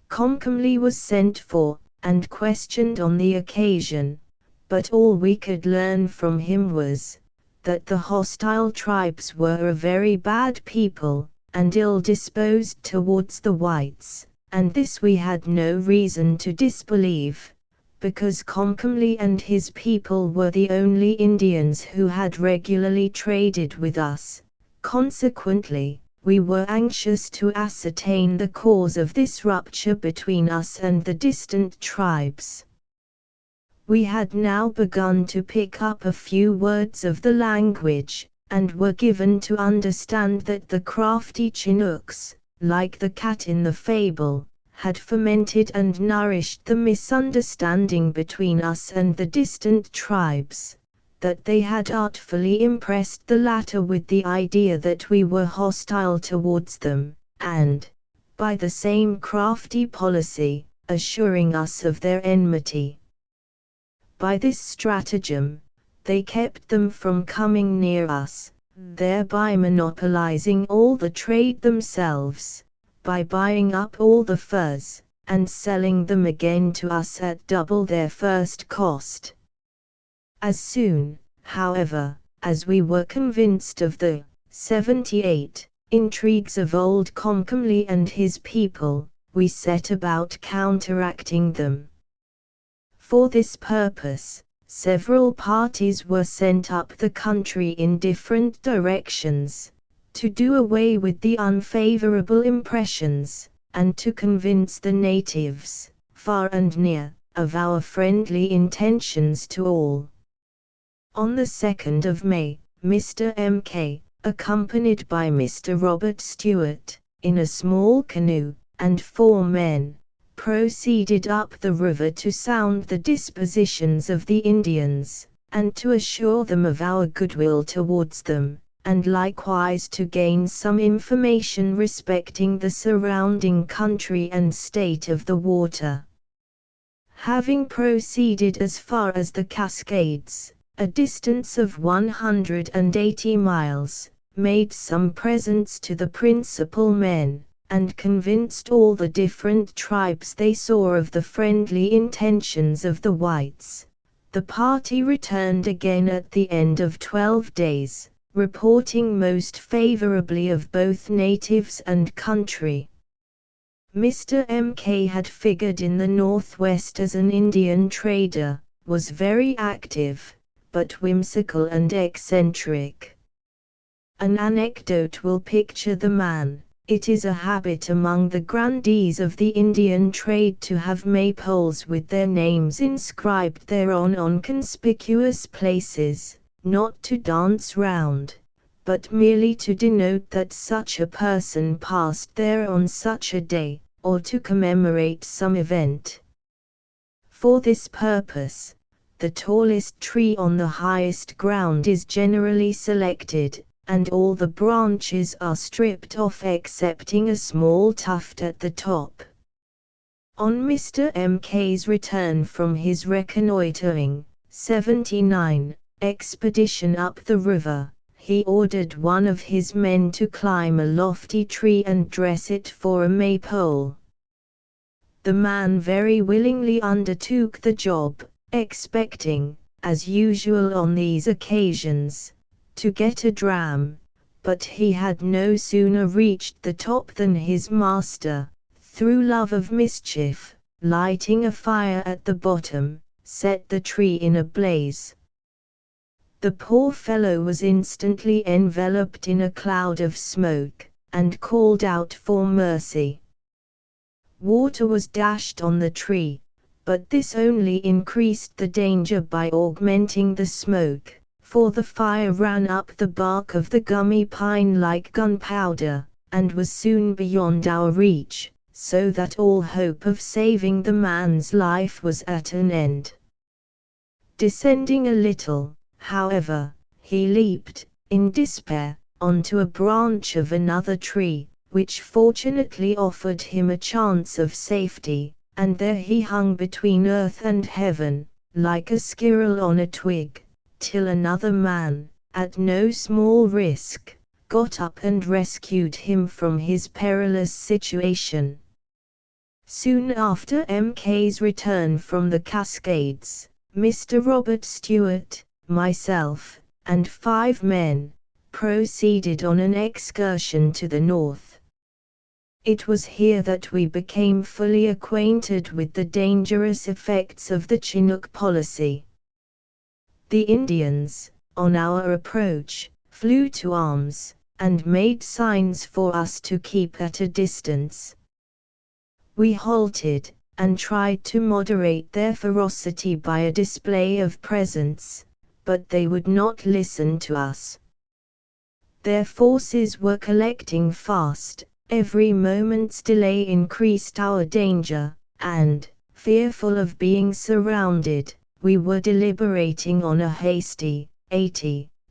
Comcomly was sent for, and questioned on the occasion, but all we could learn from him was, that the hostile tribes were a very bad people, and ill-disposed towards the whites, and this we had no reason to disbelieve, because Comcomly and his people were the only Indians who had regularly traded with us. Consequently, we were anxious to ascertain the cause of this rupture between us and the distant tribes. We had now begun to pick up a few words of the language, and were given to understand that the crafty Chinooks, like the cat in the fable, had fomented and nourished the misunderstanding between us and the distant tribes, that they had artfully impressed the latter with the idea that we were hostile towards them, and, by the same crafty policy, assuring us of their enmity. By this stratagem, they kept them from coming near us, thereby monopolizing all the trade themselves, by buying up all the furs, and selling them again to us at double their first cost. As soon, however, as we were convinced of the 78 intrigues of old Comcomly and his people, we set about counteracting them. For this purpose, several parties were sent up the country in different directions, to do away with the unfavorable impressions, and to convince the natives, far and near, of our friendly intentions to all. On the 2nd of May, Mr. M.K., accompanied by Mr. Robert Stewart, in a small canoe, and 4 men, proceeded up the river to sound the dispositions of the Indians, and to assure them of our goodwill towards them, and likewise to gain some information respecting the surrounding country and state of the water. Having proceeded as far as the Cascades, a distance of 180 miles, made some presents to the principal men, and convinced all the different tribes they saw of the friendly intentions of the whites. The party returned again at the end of 12 days, reporting most favorably of both natives and country. Mr. M.K. had figured in the Northwest as an Indian trader, was very active, but whimsical and eccentric. An anecdote will picture the man. It is a habit among the grandees of the Indian trade to have maypoles with their names inscribed thereon on conspicuous places, not to dance round, but merely to denote that such a person passed there on such a day, or to commemorate some event. For this purpose, the tallest tree on the highest ground is generally selected, and all the branches are stripped off excepting a small tuft at the top. On Mr. M.K.'s return from his reconnoitering, 79, expedition up the river, he ordered one of his men to climb a lofty tree and dress it for a maypole. The man very willingly undertook the job, expecting, as usual on these occasions, to get a dram, but he had no sooner reached the top than his master, through love of mischief, lighting a fire at the bottom, set the tree in a blaze. The poor fellow was instantly enveloped in a cloud of smoke, and called out for mercy. Water was dashed on the tree, but this only increased the danger by augmenting the smoke, for the fire ran up the bark of the gummy pine like gunpowder, and was soon beyond our reach, so that all hope of saving the man's life was at an end. Descending a little, However, he leaped, in despair, onto a branch of another tree, which fortunately offered him a chance of safety, and there he hung between earth and heaven, like a squirrel on a twig, till another man, at no small risk, got up and rescued him from his perilous situation. Soon after MK's return from the Cascades, Mr. Robert Stewart, myself, and 5 men, proceeded on an excursion to the north. It was here that we became fully acquainted with the dangerous effects of the Chinook policy. The Indians, on our approach, flew to arms, and made signs for us to keep at a distance. We halted, and tried to moderate their ferocity by a display of presents, but they would not listen to us. Their forces were collecting fast, every moment's delay increased our danger, and, fearful of being surrounded, we were deliberating on a hasty,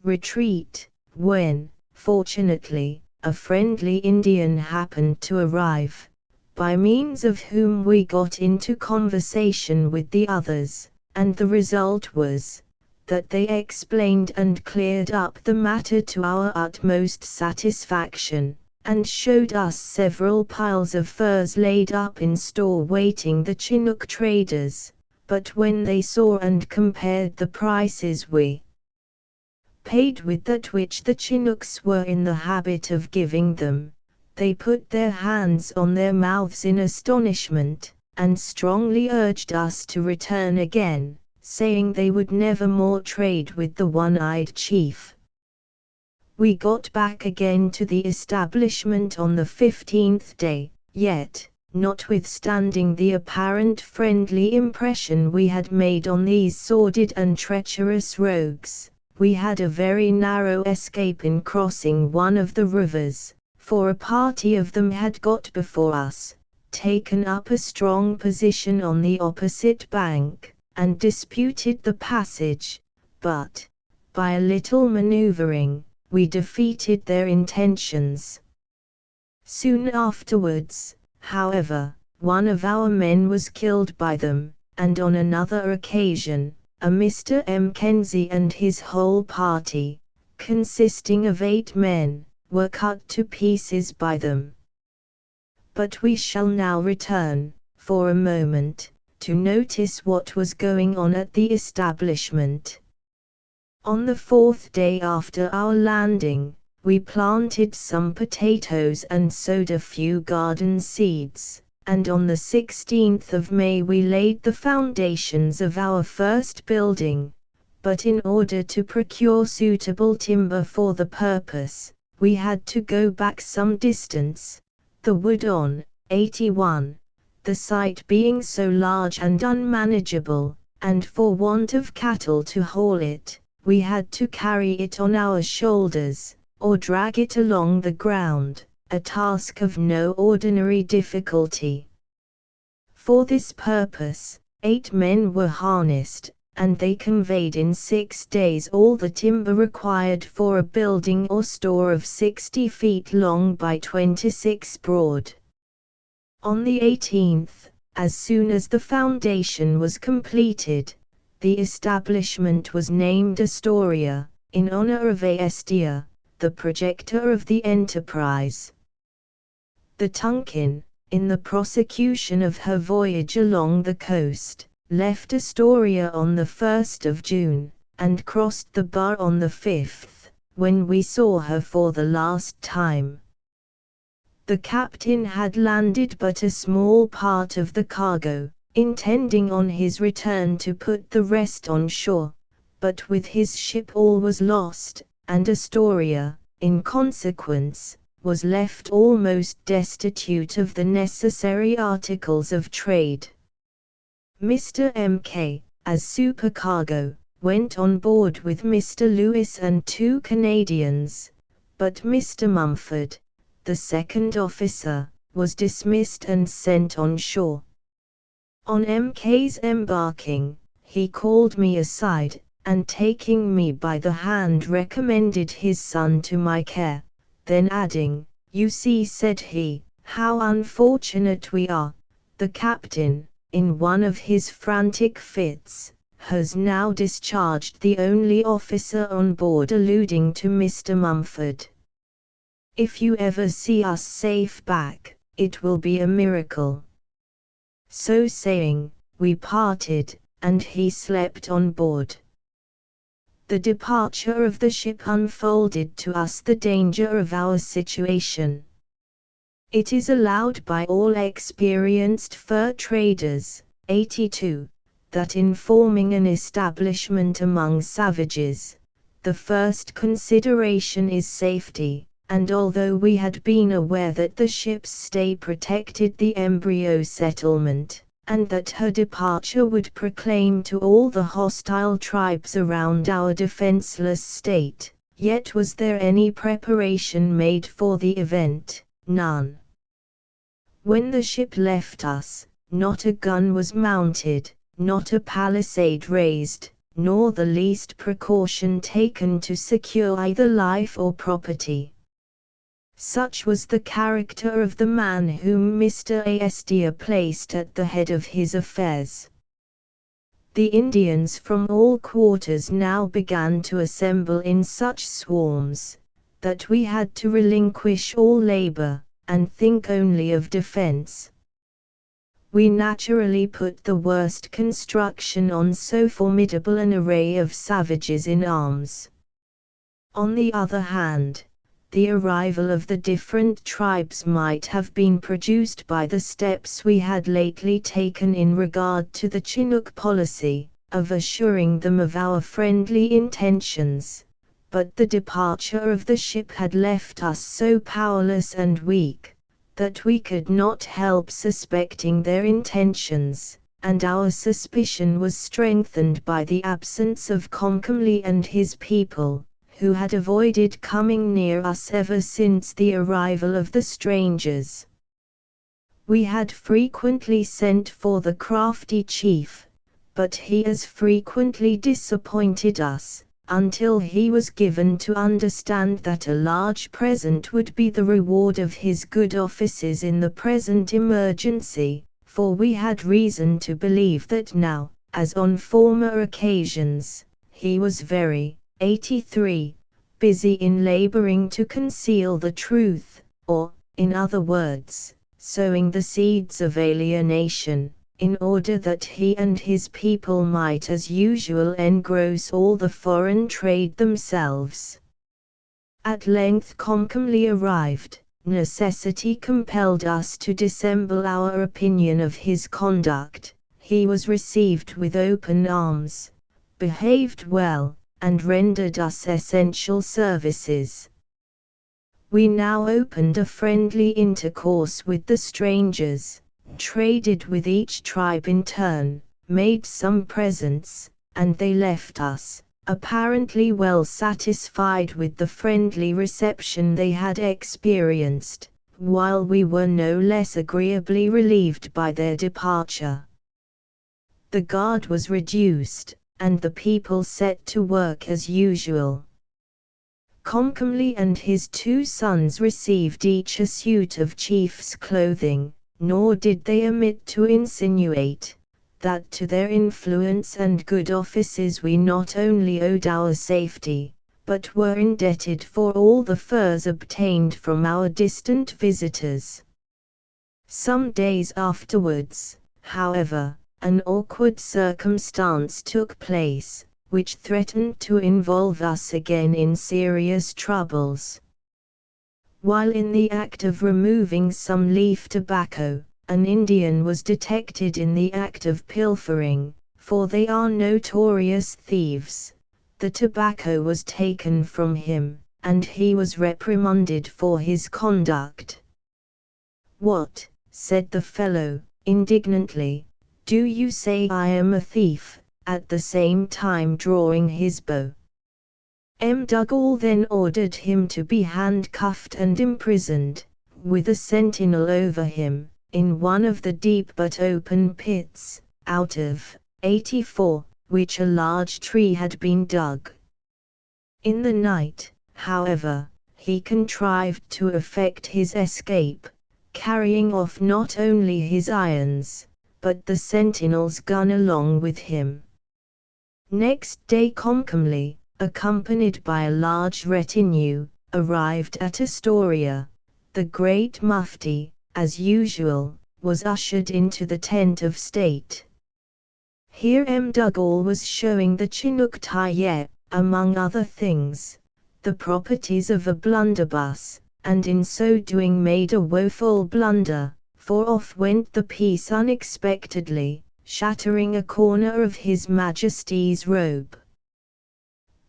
retreat, when, fortunately, a friendly Indian happened to arrive, by means of whom we got into conversation with the others, and the result was that they explained and cleared up the matter to our utmost satisfaction, and showed us several piles of furs laid up in store waiting the Chinook traders, but when they saw and compared the prices we paid with that which the Chinooks were in the habit of giving them, they put their hands on their mouths in astonishment, and strongly urged us to return again, saying they would never more trade with the one-eyed chief. We got back again to the establishment on the 15th day, yet, notwithstanding the apparent friendly impression we had made on these sordid and treacherous rogues, we had a very narrow escape in crossing one of the rivers, for a party of them had got before us, taken up a strong position on the opposite bank, and disputed the passage, but, by a little maneuvering, we defeated their intentions. Soon afterwards, however, one of our men was killed by them, and on another occasion, a Mr. Mackenzie and his whole party, consisting of 8 men, were cut to pieces by them. But we shall now return, for a moment, to notice what was going on at the establishment. On the 4th day after our landing, we planted some potatoes and sowed a few garden seeds, and on the 16th of May we laid the foundations of our first building, but in order to procure suitable timber for the purpose, we had to go back some distance, the wood on 81, the site being so large and unmanageable, and for want of cattle to haul it, we had to carry it on our shoulders, or drag it along the ground, a task of no ordinary difficulty. For this purpose, 8 men were harnessed, and they conveyed in 6 days all the timber required for a building or store of 60 feet long by 26 broad. On the 18th, as soon as the foundation was completed, the establishment was named Astoria, in honor of Aestia, the projector of the enterprise. The Tonquin, in the prosecution of her voyage along the coast, left Astoria on the 1st of June, and crossed the bar on the 5th, when we saw her for the last time. The captain had landed but a small part of the cargo, intending on his return to put the rest on shore, but with his ship all was lost, and Astoria, in consequence, was left almost destitute of the necessary articles of trade. Mr. M.K., as supercargo, went on board with Mr. Lewis and 2 Canadians, but Mr. Mumford, the second officer, was dismissed and sent on shore. On M.K.'s embarking, he called me aside, and taking me by the hand recommended his son to my care, then adding, "You see," said he, "how unfortunate we are. The captain, in one of his frantic fits, has now discharged the only officer on board," alluding to Mr. Mumford. "If you ever see us safe back, it will be a miracle." So saying, we parted, and he slept on board. The departure of the ship unfolded to us the danger of our situation. It is allowed by all experienced fur traders, 82, that in forming an establishment among savages, the first consideration is safety, and although we had been aware that the ship's stay protected the embryo settlement, and that her departure would proclaim to all the hostile tribes around our defenseless state, yet was there any preparation made for the event? None. When the ship left us, not a gun was mounted, not a palisade raised, nor the least precaution taken to secure either life or property. Such was the character of the man whom Mr. Astor placed at the head of his affairs. The Indians from all quarters now began to assemble in such swarms, that we had to relinquish all labor, and think only of defense. We naturally put the worst construction on so formidable an array of savages in arms. On the other hand, the arrival of the different tribes might have been produced by the steps we had lately taken in regard to the Chinook policy, of assuring them of our friendly intentions, but the departure of the ship had left us so powerless and weak, that we could not help suspecting their intentions, and our suspicion was strengthened by the absence of Comcomly and his people, who had avoided coming near us ever since the arrival of the strangers. We had frequently sent for the crafty chief, but he as frequently disappointed us, until he was given to understand that a large present would be the reward of his good offices in the present emergency, for we had reason to believe that now, as on former occasions, he was very, 83, busy in laboring to conceal the truth, or, in other words, sowing the seeds of alienation, in order that he and his people might as usual engross all the foreign trade themselves. At length Comcomly arrived. Necessity compelled us to dissemble our opinion of his conduct. He was received with open arms, behaved well, and rendered us essential services. We now opened a friendly intercourse with the strangers, traded with each tribe in turn, made some presents, and they left us, apparently well satisfied with the friendly reception they had experienced, while we were no less agreeably relieved by their departure. The guard was reduced, and the people set to work as usual. Comcomly and his 2 sons received each a suit of chief's clothing, nor did they omit to insinuate, that to their influence and good offices we not only owed our safety, but were indebted for all the furs obtained from our distant visitors. Some days afterwards, however, an awkward circumstance took place, which threatened to involve us again in serious troubles. While in the act of removing some leaf tobacco, an Indian was detected in the act of pilfering, for they are notorious thieves. The tobacco was taken from him, and he was reprimanded for his conduct. "What," said the fellow, indignantly, "do you say I am a thief?" at the same time drawing his bow. Dougall then ordered him to be handcuffed and imprisoned, with a sentinel over him, in one of the deep but open pits, out of 84, which a large tree had been dug. In the night, however, he contrived to effect his escape, carrying off not only his irons, but the sentinel's gun along with him. Next day Comcomly, accompanied by a large retinue, arrived at Astoria. The great Mufti, as usual, was ushered into the tent of state. Here Mdugall was showing the Chinook Tayyip, among other things, the properties of a blunderbuss, and in so doing made a woeful blunder, for off went the piece unexpectedly, shattering a corner of His Majesty's robe.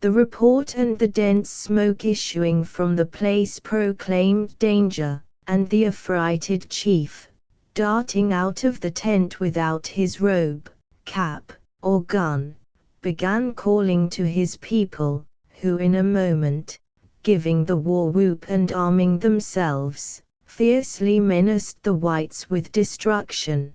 The report and the dense smoke issuing from the place proclaimed danger, and the affrighted chief, darting out of the tent without his robe, cap, or gun, began calling to his people, who in a moment, giving the war whoop and arming themselves, fiercely menaced the whites with destruction.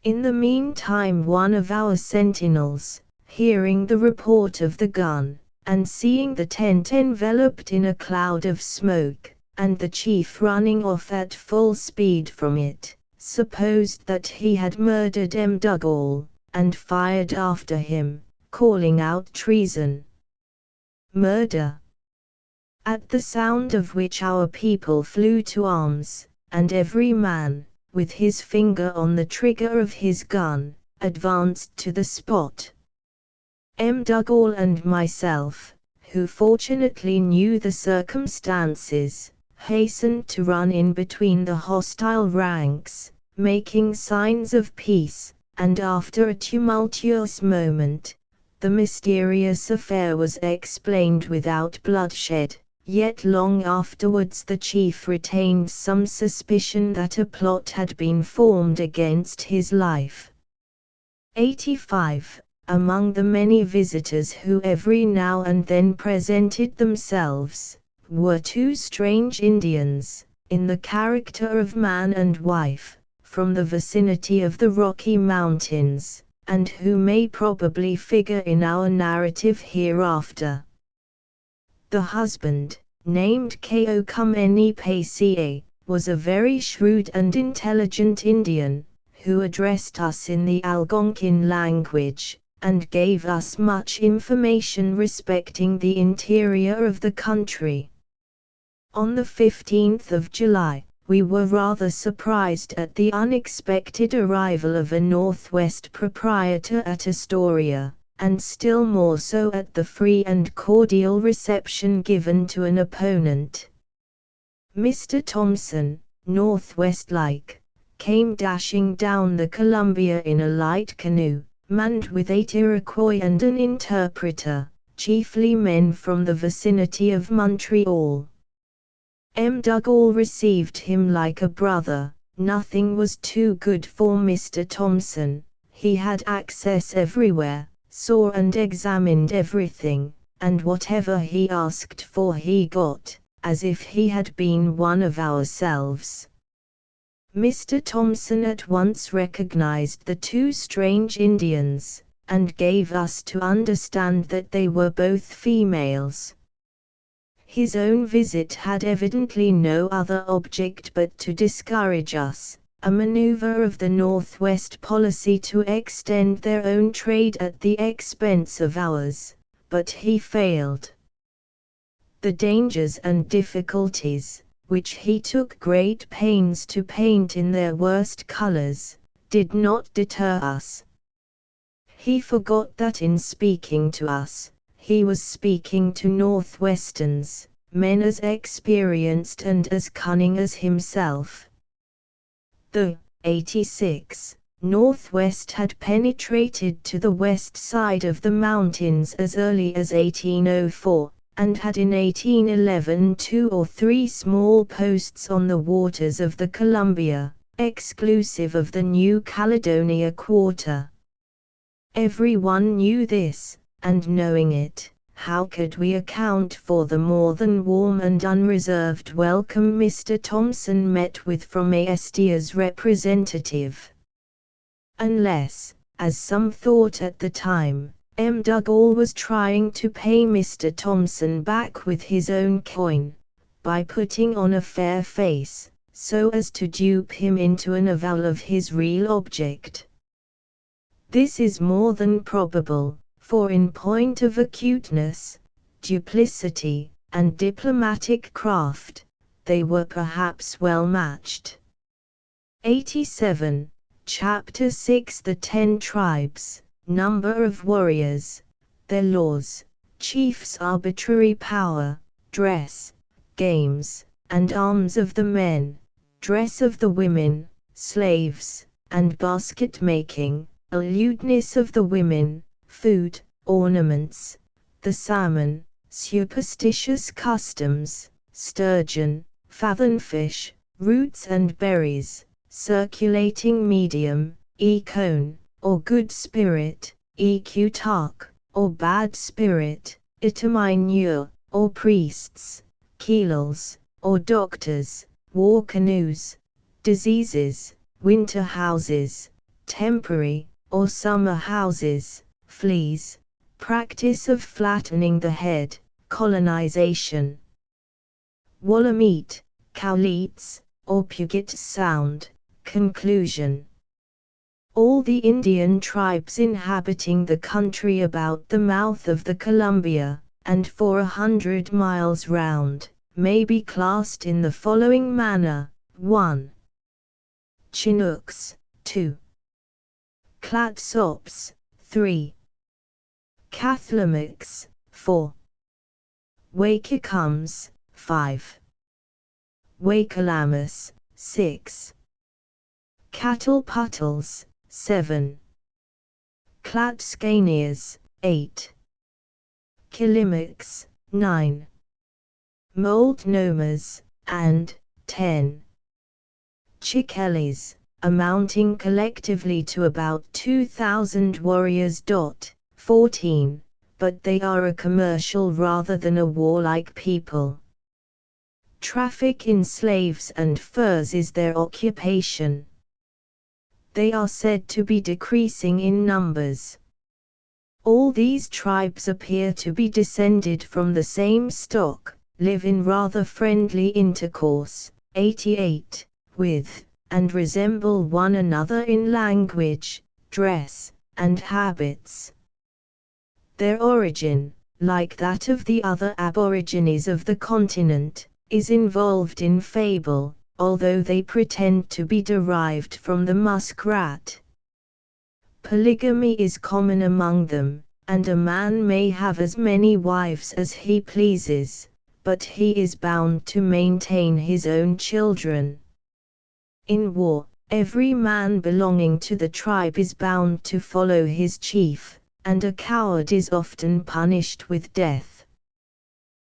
In the meantime one of our sentinels, hearing the report of the gun, and seeing the tent enveloped in a cloud of smoke, and the chief running off at full speed from it, supposed that he had murdered Mdugall, and fired after him, calling out treason. Murder! At the sound of which our people flew to arms, and every man, with his finger on the trigger of his gun, advanced to the spot. Mdugall and myself, who fortunately knew the circumstances, hastened to run in between the hostile ranks, making signs of peace, and after a tumultuous moment, the mysterious affair was explained without bloodshed. Yet long afterwards the chief retained some suspicion that a plot had been formed against his life. 85. Among the many visitors who every now and then presented themselves, were two strange Indians, in the character of man and wife, from the vicinity of the Rocky Mountains, and who may probably figure in our narrative hereafter. The husband, named Keokumeni, was a very shrewd and intelligent Indian, who addressed us in the Algonquin language, and gave us much information respecting the interior of the country. On the 15th of July, we were rather surprised at the unexpected arrival of a Northwest proprietor at Astoria, and still more so at the free and cordial reception given to an opponent. Mr. Thompson, Northwest-like, came dashing down the Columbia in a light canoe, manned with 8 Iroquois and an interpreter, chiefly men from the vicinity of Montreal. Mdugall received him like a brother. Nothing was too good for Mr. Thompson. He had access everywhere, saw and examined everything, and whatever he asked for he got, as if he had been one of ourselves. Mr. Thompson at once recognized the two strange Indians, and gave us to understand that they were both females. His own visit had evidently no other object but to discourage us, a maneuver of the Northwest policy to extend their own trade at the expense of ours, but he failed. The dangers and difficulties, which he took great pains to paint in their worst colors, did not deter us. He forgot that in speaking to us, he was speaking to Northwesterns, men as experienced and as cunning as himself. The 86 Northwest had penetrated to the west side of the mountains as early as 1804, and had in 1811 2 or 3 small posts on the waters of the Columbia, exclusive of the New Caledonia quarter. Everyone knew this, and knowing it, how could we account for the more than warm and unreserved welcome Mr. Thompson met with from Astia's representative? Unless, as some thought at the time. M. Dugall was trying to pay Mr. Thompson back with his own coin, by putting on a fair face, so as to dupe him into an avowal of his real object. This is more than probable, for in point of acuteness, duplicity, and diplomatic craft, they were perhaps well matched. 87. Chapter 6. The 10 Tribes, Number of Warriors, Their Laws, Chiefs' Arbitrary Power, Dress, Games, and Arms of the Men, Dress of the Women, Slaves, and Basket-making, Lewdness of the Women, Food, Ornaments, the Salmon, Superstitious Customs, Sturgeon, Fathomfish, Roots and Berries, Circulating Medium, E-Cone, or Good Spirit, E-Cutarch, or Bad Spirit, Itaminure, or Priests, Keelals, or Doctors, War Canoes, Diseases, Winter Houses, Temporary, or Summer Houses, Fleas, Practice of flattening the head, Colonization. Wallameet, Cowleets, or Puget Sound, Conclusion. All the Indian tribes inhabiting the country about the mouth of the Columbia, and for 100 miles round, may be classed in the following manner: 1. Chinooks, 2. Clatsops, 3. Cathlamics, 4. Wakikums, 5. Wakalamas, 6. Cattle-puttles, 7. Clatskanias, 8. Kilimics, 9. Moldnomas, and 10. Chikelis, amounting collectively to about 2,000 warriors. 14. But they are a commercial rather than a warlike people. Traffic in slaves and furs is their occupation. They are said to be decreasing in numbers. All these tribes appear to be descended from the same stock, live in rather friendly intercourse, 88, with, and resemble one another in language, dress, and habits. Their origin, like that of the other aborigines of the continent, is involved in fable, although they pretend to be derived from the muskrat. Polygamy is common among them, and a man may have as many wives as he pleases, but he is bound to maintain his own children. In war, every man belonging to the tribe is bound to follow his chief, and a coward is often punished with death.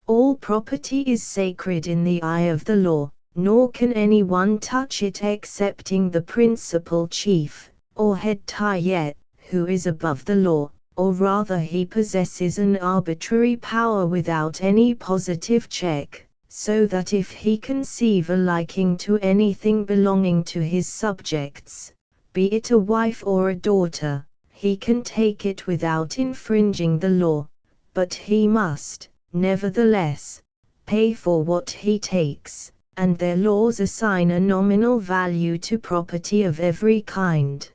All property is sacred in the eye of the law, nor can anyone touch it excepting the principal chief, or head taiyet, who is above the law, or rather he possesses an arbitrary power without any positive check, so that if he conceive a liking to anything belonging to his subjects, be it a wife or a daughter, he can take it without infringing the law, but he must, nevertheless, pay for what he takes, and their laws assign a nominal value to property of every kind.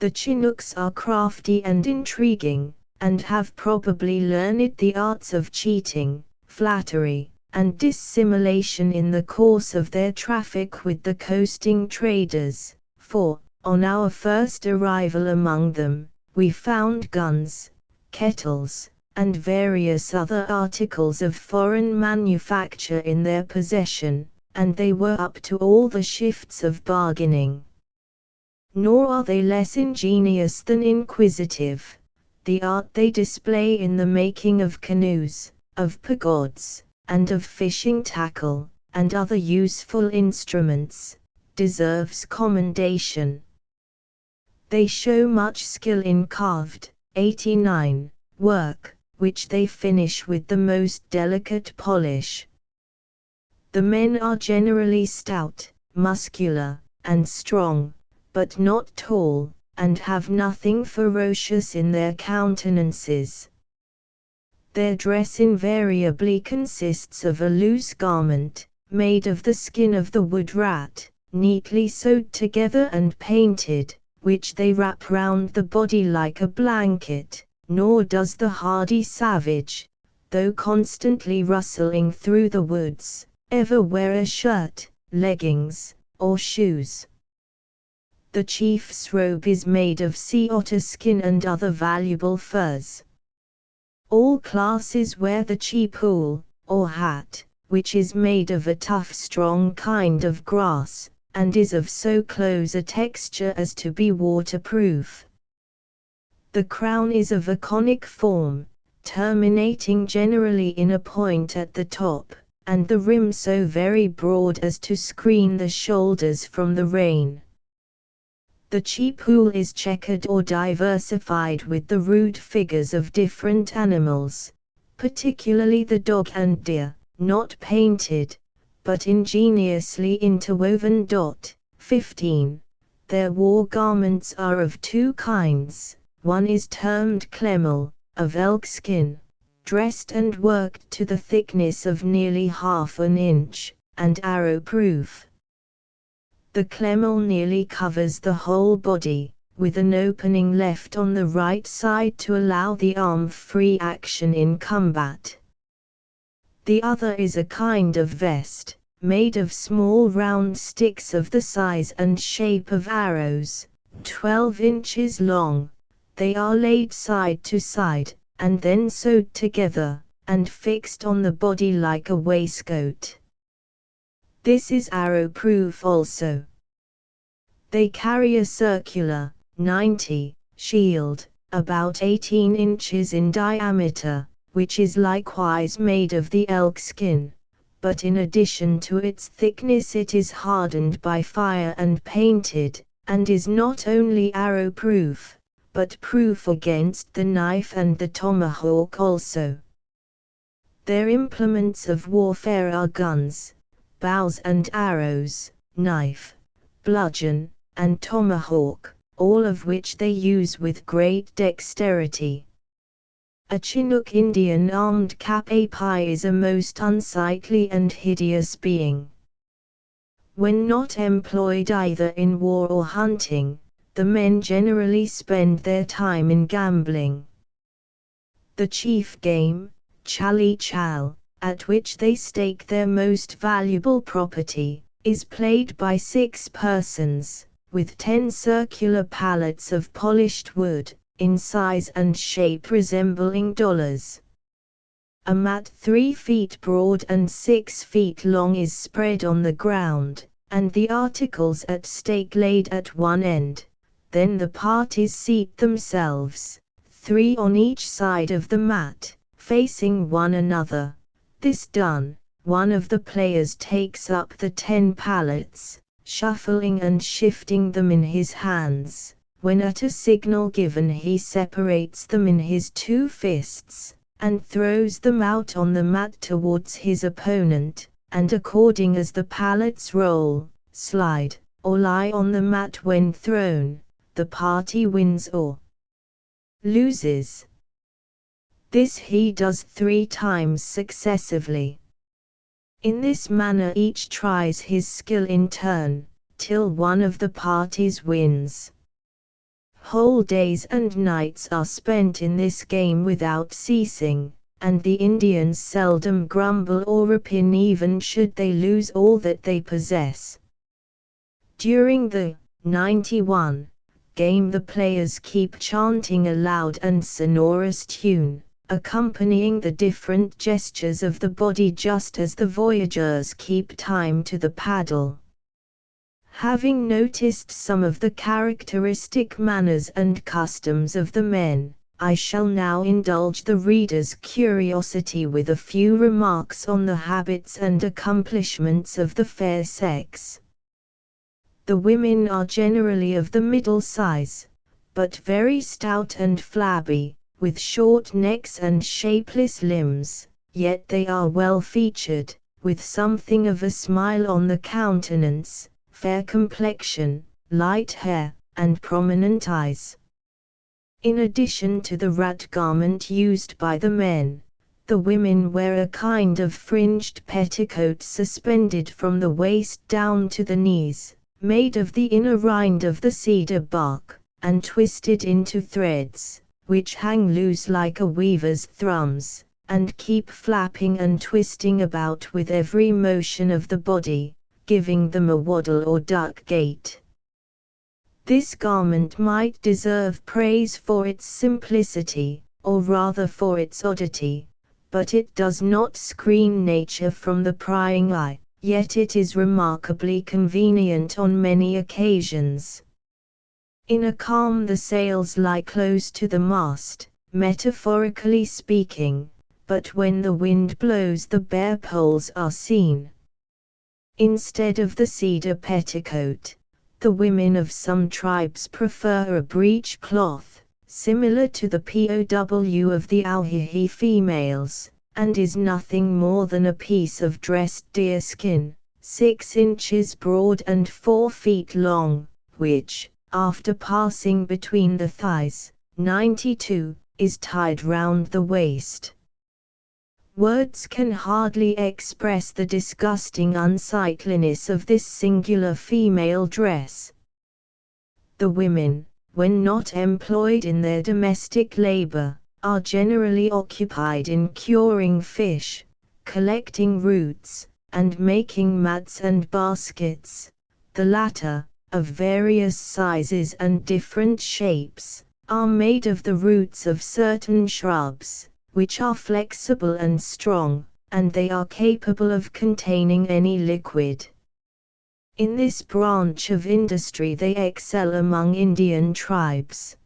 The Chinooks are crafty and intriguing, and have probably learned the arts of cheating, flattery, and dissimulation in the course of their traffic with the coasting traders, for, on our first arrival among them, we found guns, kettles, and various other articles of foreign manufacture in their possession, and they were up to all the shifts of bargaining. Nor are they less ingenious than inquisitive. The art they display in the making of canoes, of pagods, and of fishing tackle, and other useful instruments, deserves commendation. They show much skill in carved, 89, work, which they finish with the most delicate polish. The men are generally stout, muscular, and strong, but not tall, and have nothing ferocious in their countenances. Their dress invariably consists of a loose garment, made of the skin of the wood rat, neatly sewed together and painted, which they wrap round the body like a blanket, nor does the hardy savage, though constantly rustling through the woods, ever wear a shirt, leggings, or shoes. The chief's robe is made of sea otter skin and other valuable furs. All classes wear the cheap hool, or hat, which is made of a tough strong kind of grass, and is of so close a texture as to be waterproof. The crown is of a conic form, terminating generally in a point at the top, and the rim so very broad as to screen the shoulders from the rain. The cheap hool is checkered or diversified with the rude figures of different animals, particularly the dog and deer, not painted, but ingeniously interwoven. 15. Their war garments are of two kinds. One is termed clemel, of elk skin, dressed and worked to the thickness of nearly half an inch, and arrow-proof. The clemel nearly covers the whole body, with an opening left on the right side to allow the arm free action in combat. The other is a kind of vest, made of small round sticks of the size and shape of arrows, 12 inches long. They are laid side to side, and then sewed together, and fixed on the body like a waistcoat. This is arrow-proof also. They carry a circular, 90, shield, about 18 inches in diameter, which is likewise made of the elk skin, but in addition to its thickness it is hardened by fire and painted, and is not only arrow-proof, but proof against the knife and the tomahawk also. Their implements of warfare are guns, bows and arrows, knife, bludgeon, and tomahawk, all of which they use with great dexterity. A Chinook Indian armed Kapapai is a most unsightly and hideous being. When not employed either in war or hunting, the men generally spend their time in gambling. The chief game, chali chal, at which they stake their most valuable property, is played by 6 persons, with 10 circular pallets of polished wood, in size and shape resembling dollars. A mat 3 feet broad and 6 feet long is spread on the ground, and the articles at stake laid at one end. Then the parties seat themselves, 3 on each side of the mat, facing one another. This done, one of the players takes up the 10 pallets, shuffling and shifting them in his hands. When at a signal given he separates them in his 2 fists, and throws them out on the mat towards his opponent, and according as the pallets roll, slide, or lie on the mat when thrown, the party wins or loses. This he does 3 times successively. In this manner each tries his skill in turn, till one of the parties wins. Whole days and nights are spent in this game without ceasing, and the Indians seldom grumble or repine even should they lose all that they possess. During the 91 game the players keep chanting a loud and sonorous tune, accompanying the different gestures of the body just as the voyageurs keep time to the paddle. Having noticed some of the characteristic manners and customs of the men, I shall now indulge the reader's curiosity with a few remarks on the habits and accomplishments of the fair sex. The women are generally of the middle size, but very stout and flabby, with short necks and shapeless limbs, yet they are well featured, with something of a smile on the countenance, fair complexion, light hair, and prominent eyes. In addition to the rat garment used by the men, the women wear a kind of fringed petticoat suspended from the waist down to the knees, made of the inner rind of the cedar bark, and twisted into threads, which hang loose like a weaver's thumbs, and keep flapping and twisting about with every motion of the body, giving them a waddle or duck gait. This garment might deserve praise for its simplicity, or rather for its oddity, but it does not screen nature from the prying eye, yet it is remarkably convenient on many occasions. In a calm the sails lie close to the mast, metaphorically speaking, but when the wind blows the bare poles are seen. Instead of the cedar petticoat, the women of some tribes prefer a breech cloth, similar to the POW of the Auhihi females, and is nothing more than a piece of dressed deerskin, 6 inches broad and 4 feet long, which, after passing between the thighs, 92, is tied round the waist. Words can hardly express the disgusting unsightliness of this singular female dress. The women, when not employed in their domestic labor, are generally occupied in curing fish, collecting roots, and making mats and baskets. The latter, of various sizes and different shapes, are made of the roots of certain shrubs, which are flexible and strong, and they are capable of containing any liquid. In this branch of industry they excel among Indian tribes.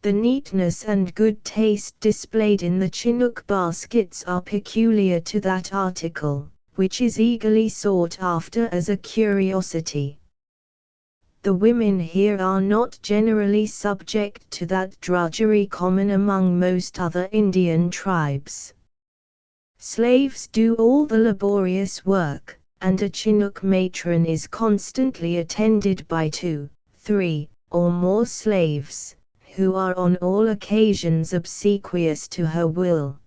The neatness and good taste displayed in the Chinook baskets are peculiar to that article, which is eagerly sought after as a curiosity. The women here are not generally subject to that drudgery common among most other Indian tribes. Slaves do all the laborious work, and a Chinook matron is constantly attended by 2, 3, or more slaves, who are on all occasions obsequious to her will.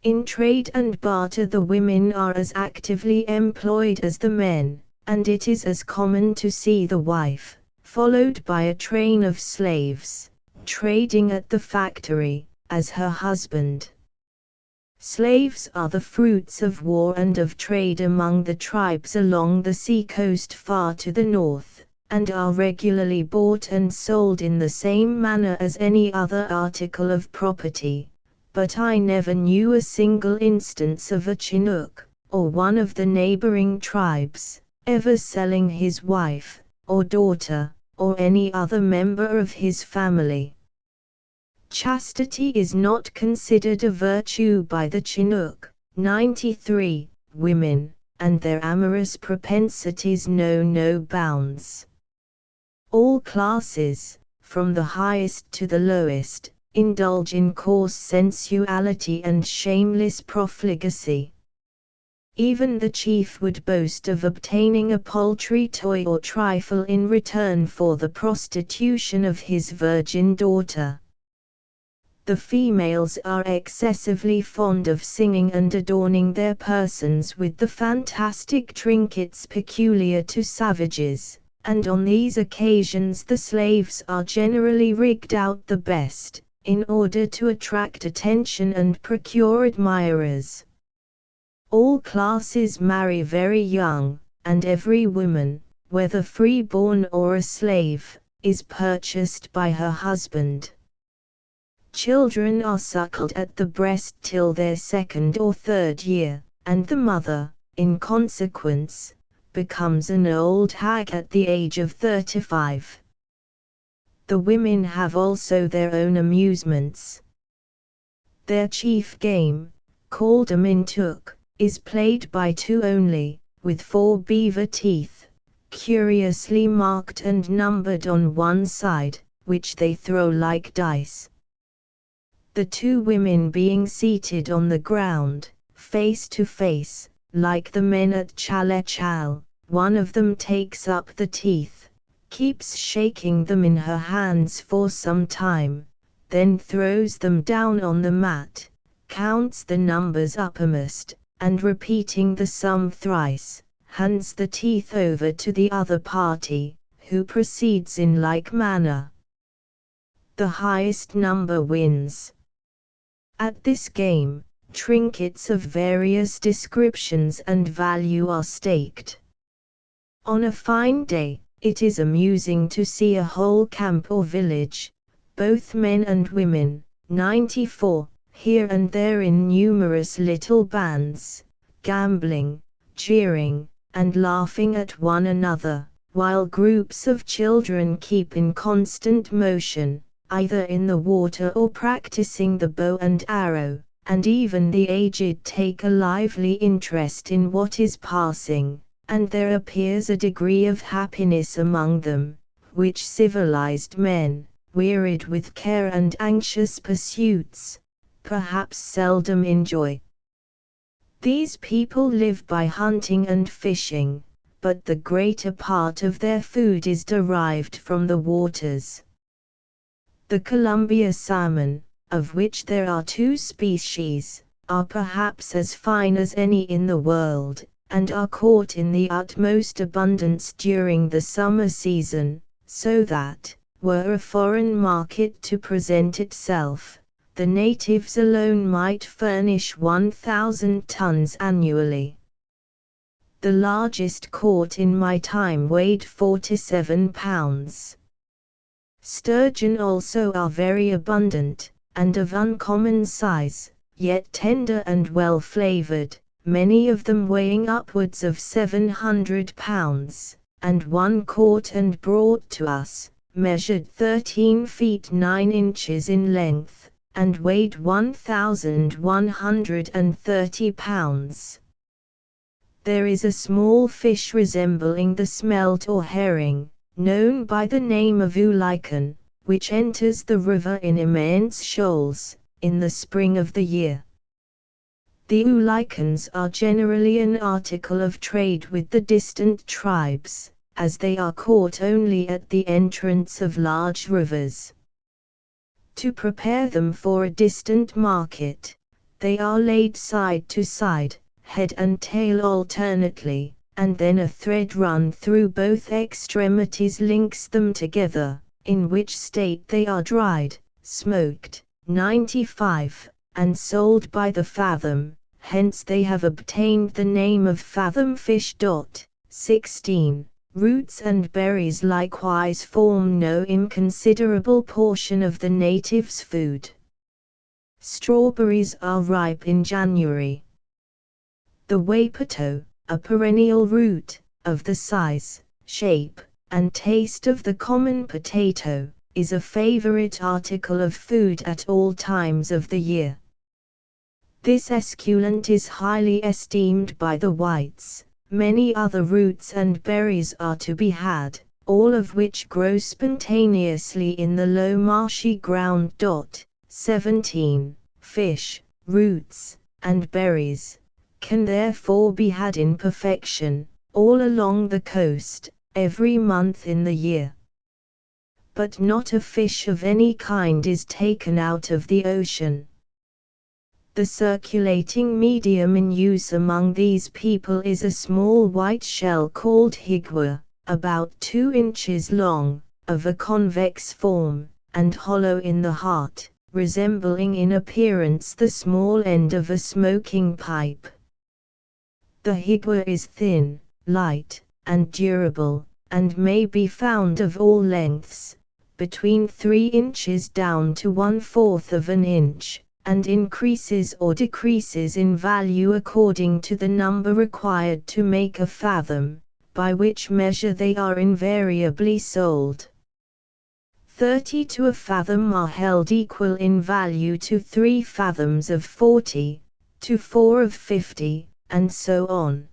In trade and barter the women are as actively employed as the men, and it is as common to see the wife, followed by a train of slaves, trading at the factory, as her husband. Slaves are the fruits of war and of trade among the tribes along the sea-coast far to the north, and are regularly bought and sold in the same manner as any other article of property, but I never knew a single instance of a Chinook, or one of the neighboring tribes, ever selling his wife, or daughter, or any other member of his family. Chastity is not considered a virtue by the Chinook. 93. Women, and their amorous propensities know no bounds. All classes, from the highest to the lowest, indulge in coarse sensuality and shameless profligacy. Even the chief would boast of obtaining a paltry toy or trifle in return for the prostitution of his virgin daughter. The females are excessively fond of singing and adorning their persons with the fantastic trinkets peculiar to savages, and on these occasions the slaves are generally rigged out the best, in order to attract attention and procure admirers. All classes marry very young, and every woman, whether free-born or a slave, is purchased by her husband. Children are suckled at the breast till their 2nd or 3rd year, and the mother, in consequence, becomes an old hag at the age of 35. The women have also their own amusements. Their chief game, called a mintook, is played by 2 only, with 4 beaver teeth, curiously marked and numbered on one side, which they throw like dice. The 2 women being seated on the ground, face to face, like the men at Chalechal, one of them takes up the teeth, keeps shaking them in her hands for some time, then throws them down on the mat, counts the numbers uppermost, and repeating the sum thrice, hands the teeth over to the other party, who proceeds in like manner. The highest number wins. At this game, trinkets of various descriptions and value are staked. On a fine day, it is amusing to see a whole camp or village, both men and women, 94, here and there in numerous little bands, gambling, jeering, and laughing at one another, while groups of children keep in constant motion, either in the water or practicing the bow and arrow, and even the aged take a lively interest in what is passing, and there appears a degree of happiness among them, which civilized men, wearied with care and anxious pursuits, perhaps seldom enjoy. These people live by hunting and fishing, but the greater part of their food is derived from the waters. The Columbia salmon, of which there are 2 species, are perhaps as fine as any in the world, and are caught in the utmost abundance during the summer season, so that, were a foreign market to present itself, the natives alone might furnish 1,000 tons annually. The largest caught in my time weighed 47 pounds. Sturgeon also are very abundant, and of uncommon size, yet tender and well flavored, many of them weighing upwards of 700 pounds, and one caught and brought to us, measured 13 feet 9 inches in length, and weighed 1,130 pounds. There is a small fish resembling the smelt or herring, known by the name of ulican, which enters the river in immense shoals, in the spring of the year. The ulicans are generally an article of trade with the distant tribes, as they are caught only at the entrance of large rivers. To prepare them for a distant market, they are laid side to side, head and tail alternately, and then a thread run through both extremities links them together, in which state they are dried, smoked, 95, and sold by the fathom, hence they have obtained the name of fathom fish. 16. Roots and berries likewise form no inconsiderable portion of the natives' food. Strawberries are ripe in January. The wapato, a perennial root, of the size, shape, and taste of the common potato, is a favorite article of food at all times of the year. This esculent is highly esteemed by the whites. Many other roots and berries are to be had, all of which grow spontaneously in the low marshy ground. 17. Fish, roots, and berries can therefore be had in perfection, all along the coast, every month in the year. But not a fish of any kind is taken out of the ocean. The circulating medium in use among these people is a small white shell called higua, about 2 inches long, of a convex form, and hollow in the heart, resembling in appearance the small end of a smoking pipe. The higua is thin, light, and durable, and may be found of all lengths, between 3 inches down to 1/4 of an inch, and increases or decreases in value according to the number required to make a fathom, by which measure they are invariably sold. 30 to a fathom are held equal in value to 3 fathoms of 40, to 4 of 50, and so on.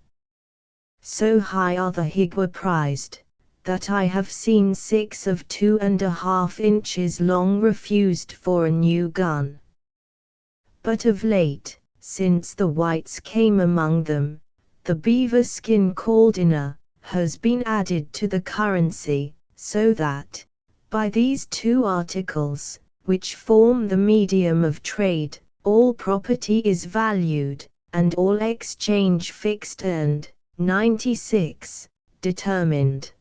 So high are the higua prized, that I have seen 6 of 2½ inches long refused for a new gun. But of late, since the whites came among them, the beaver skin called ina has been added to the currency, so that, by these two articles, which form the medium of trade, all property is valued, and all exchange fixed and, 96, determined.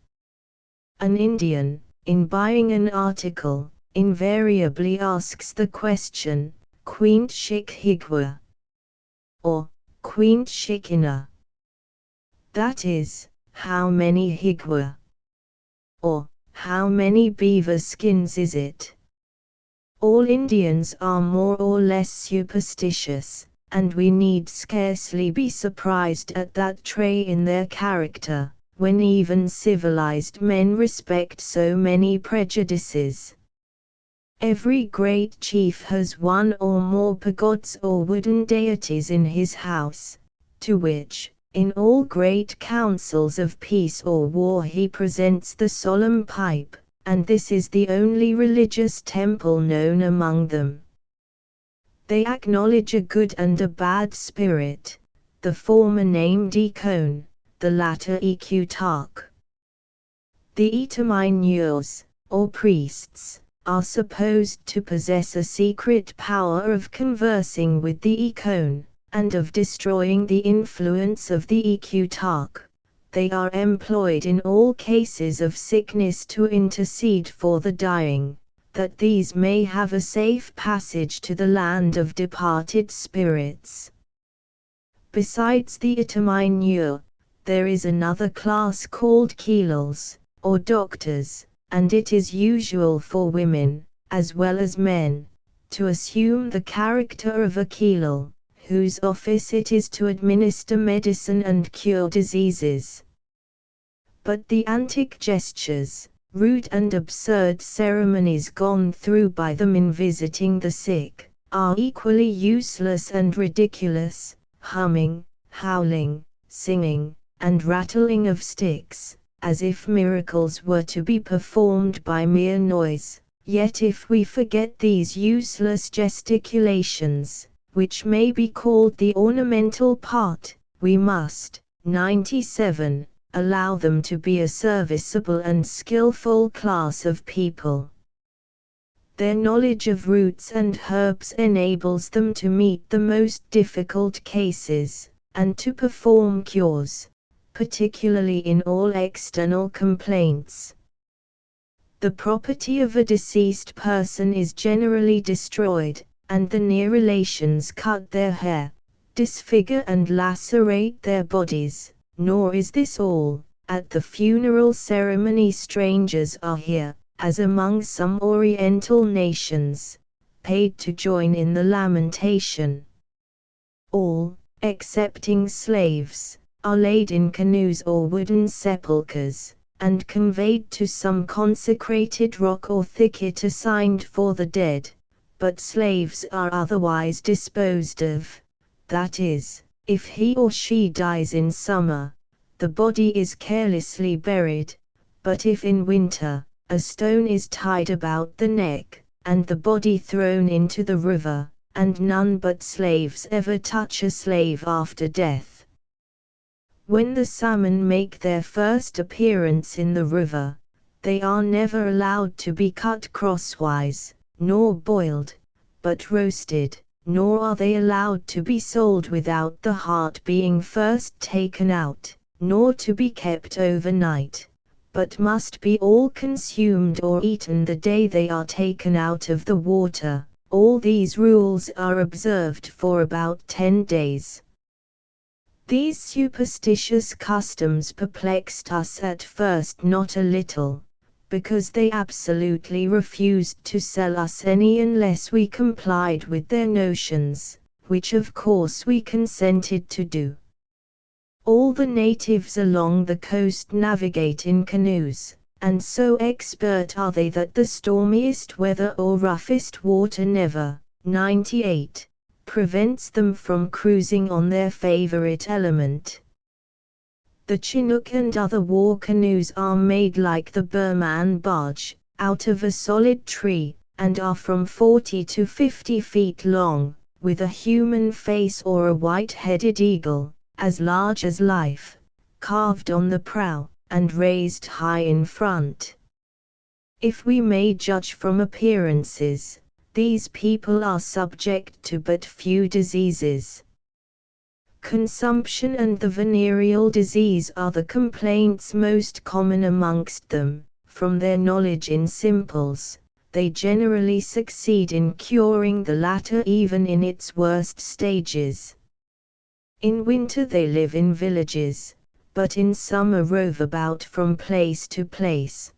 An Indian, in buying an article, invariably asks the question, Quint shik higwa? Or, Quint shikina? That is, how many higwa? Or, how many beaver skins is it? All Indians are more or less superstitious, and we need scarcely be surprised at that trait in their character, when even civilized men respect so many prejudices. Every great chief has one or more pagods or wooden deities in his house, to which, in all great councils of peace or war, he presents the solemn pipe, and this is the only religious temple known among them. They acknowledge a good and a bad spirit, the former named Ikon, the latter Ekutark. The Itaminures, or priests, are supposed to possess a secret power of conversing with the Ikon, and of destroying the influence of the Ekutark. They are employed in all cases of sickness to intercede for the dying, that these may have a safe passage to the land of departed spirits. Besides the Itaminure, there is another class called Keelals, or doctors, and it is usual for women, as well as men, to assume the character of a Keelal, whose office it is to administer medicine and cure diseases. But the antic gestures, rude and absurd ceremonies gone through by them in visiting the sick, are equally useless and ridiculous. Humming, howling, singing, and rattling of sticks, as if miracles were to be performed by mere noise. Yet if we forget these useless gesticulations, which may be called the ornamental part, we must, 97, allow them to be a serviceable and skillful class of people. Their knowledge of roots and herbs enables them to meet the most difficult cases, and to perform cures, particularly in all external complaints. The property of a deceased person is generally destroyed, and the near relations cut their hair, disfigure and lacerate their bodies. Nor is this all. At the funeral ceremony strangers are here, as among some Oriental nations, paid to join in the lamentation. All, excepting slaves, are laid in canoes or wooden sepulchres, and conveyed to some consecrated rock or thicket assigned for the dead, but slaves are otherwise disposed of, that is, if he or she dies in summer, the body is carelessly buried, but if in winter, a stone is tied about the neck, and the body thrown into the river, and none but slaves ever touch a slave after death. When the salmon make their first appearance in the river, they are never allowed to be cut crosswise, nor boiled, but roasted, nor are they allowed to be sold without the heart being first taken out, nor to be kept overnight, but must be all consumed or eaten the day they are taken out of the water. All these rules are observed for about 10 days. These superstitious customs perplexed us at first not a little, because they absolutely refused to sell us any unless we complied with their notions, which of course we consented to do. All the natives along the coast navigate in canoes, and so expert are they that the stormiest weather or roughest water never, 98, prevents them from cruising on their favorite element. The Chinook and other war canoes are made like the Burman barge, out of a solid tree, and are from 40 to 50 feet long, with a human face or a white-headed eagle, as large as life, carved on the prow, and raised high in front. If we may judge from appearances, these people are subject to but few diseases. Consumption and the venereal disease are the complaints most common amongst them. From their knowledge in simples, they generally succeed in curing the latter even in its worst stages. In winter they live in villages, but in summer rove about from place to place.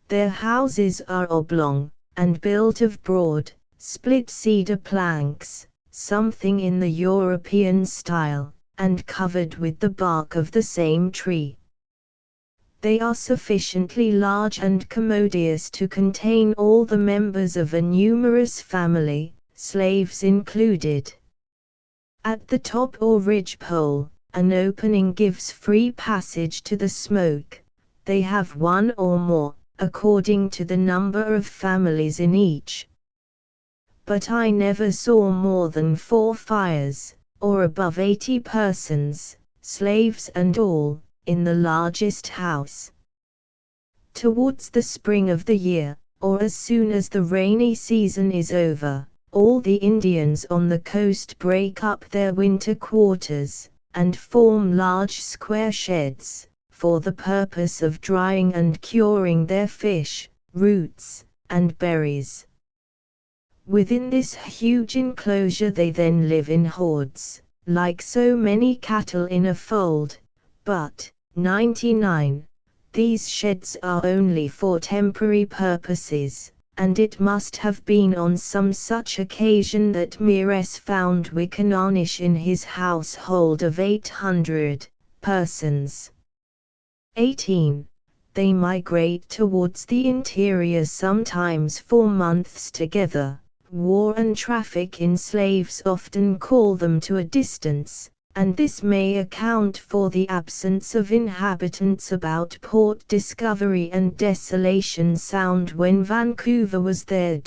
Their houses are oblong, and built of broad, split cedar planks, something in the European style, and covered with the bark of the same tree. They are sufficiently large and commodious to contain all the members of a numerous family, slaves included. At the top or ridge pole, an opening gives free passage to the smoke. They have one or more, according to the number of families in each. But I never saw more than 4 fires, or above 80 persons, slaves and all, in the largest house. Towards the spring of the year, or as soon as the rainy season is over, all the Indians on the coast break up their winter quarters, and form large square sheds, for the purpose of drying and curing their fish, roots, and berries. Within this huge enclosure they then live in hordes, like so many cattle in a fold, but, 99, these sheds are only for temporary purposes, and it must have been on some such occasion that Mires found Wikananish in his household of 800 persons. 18. They migrate towards the interior sometimes for months together. War and traffic in slaves often call them to a distance, and this may account for the absence of inhabitants about Port Discovery and Desolation Sound when Vancouver was there.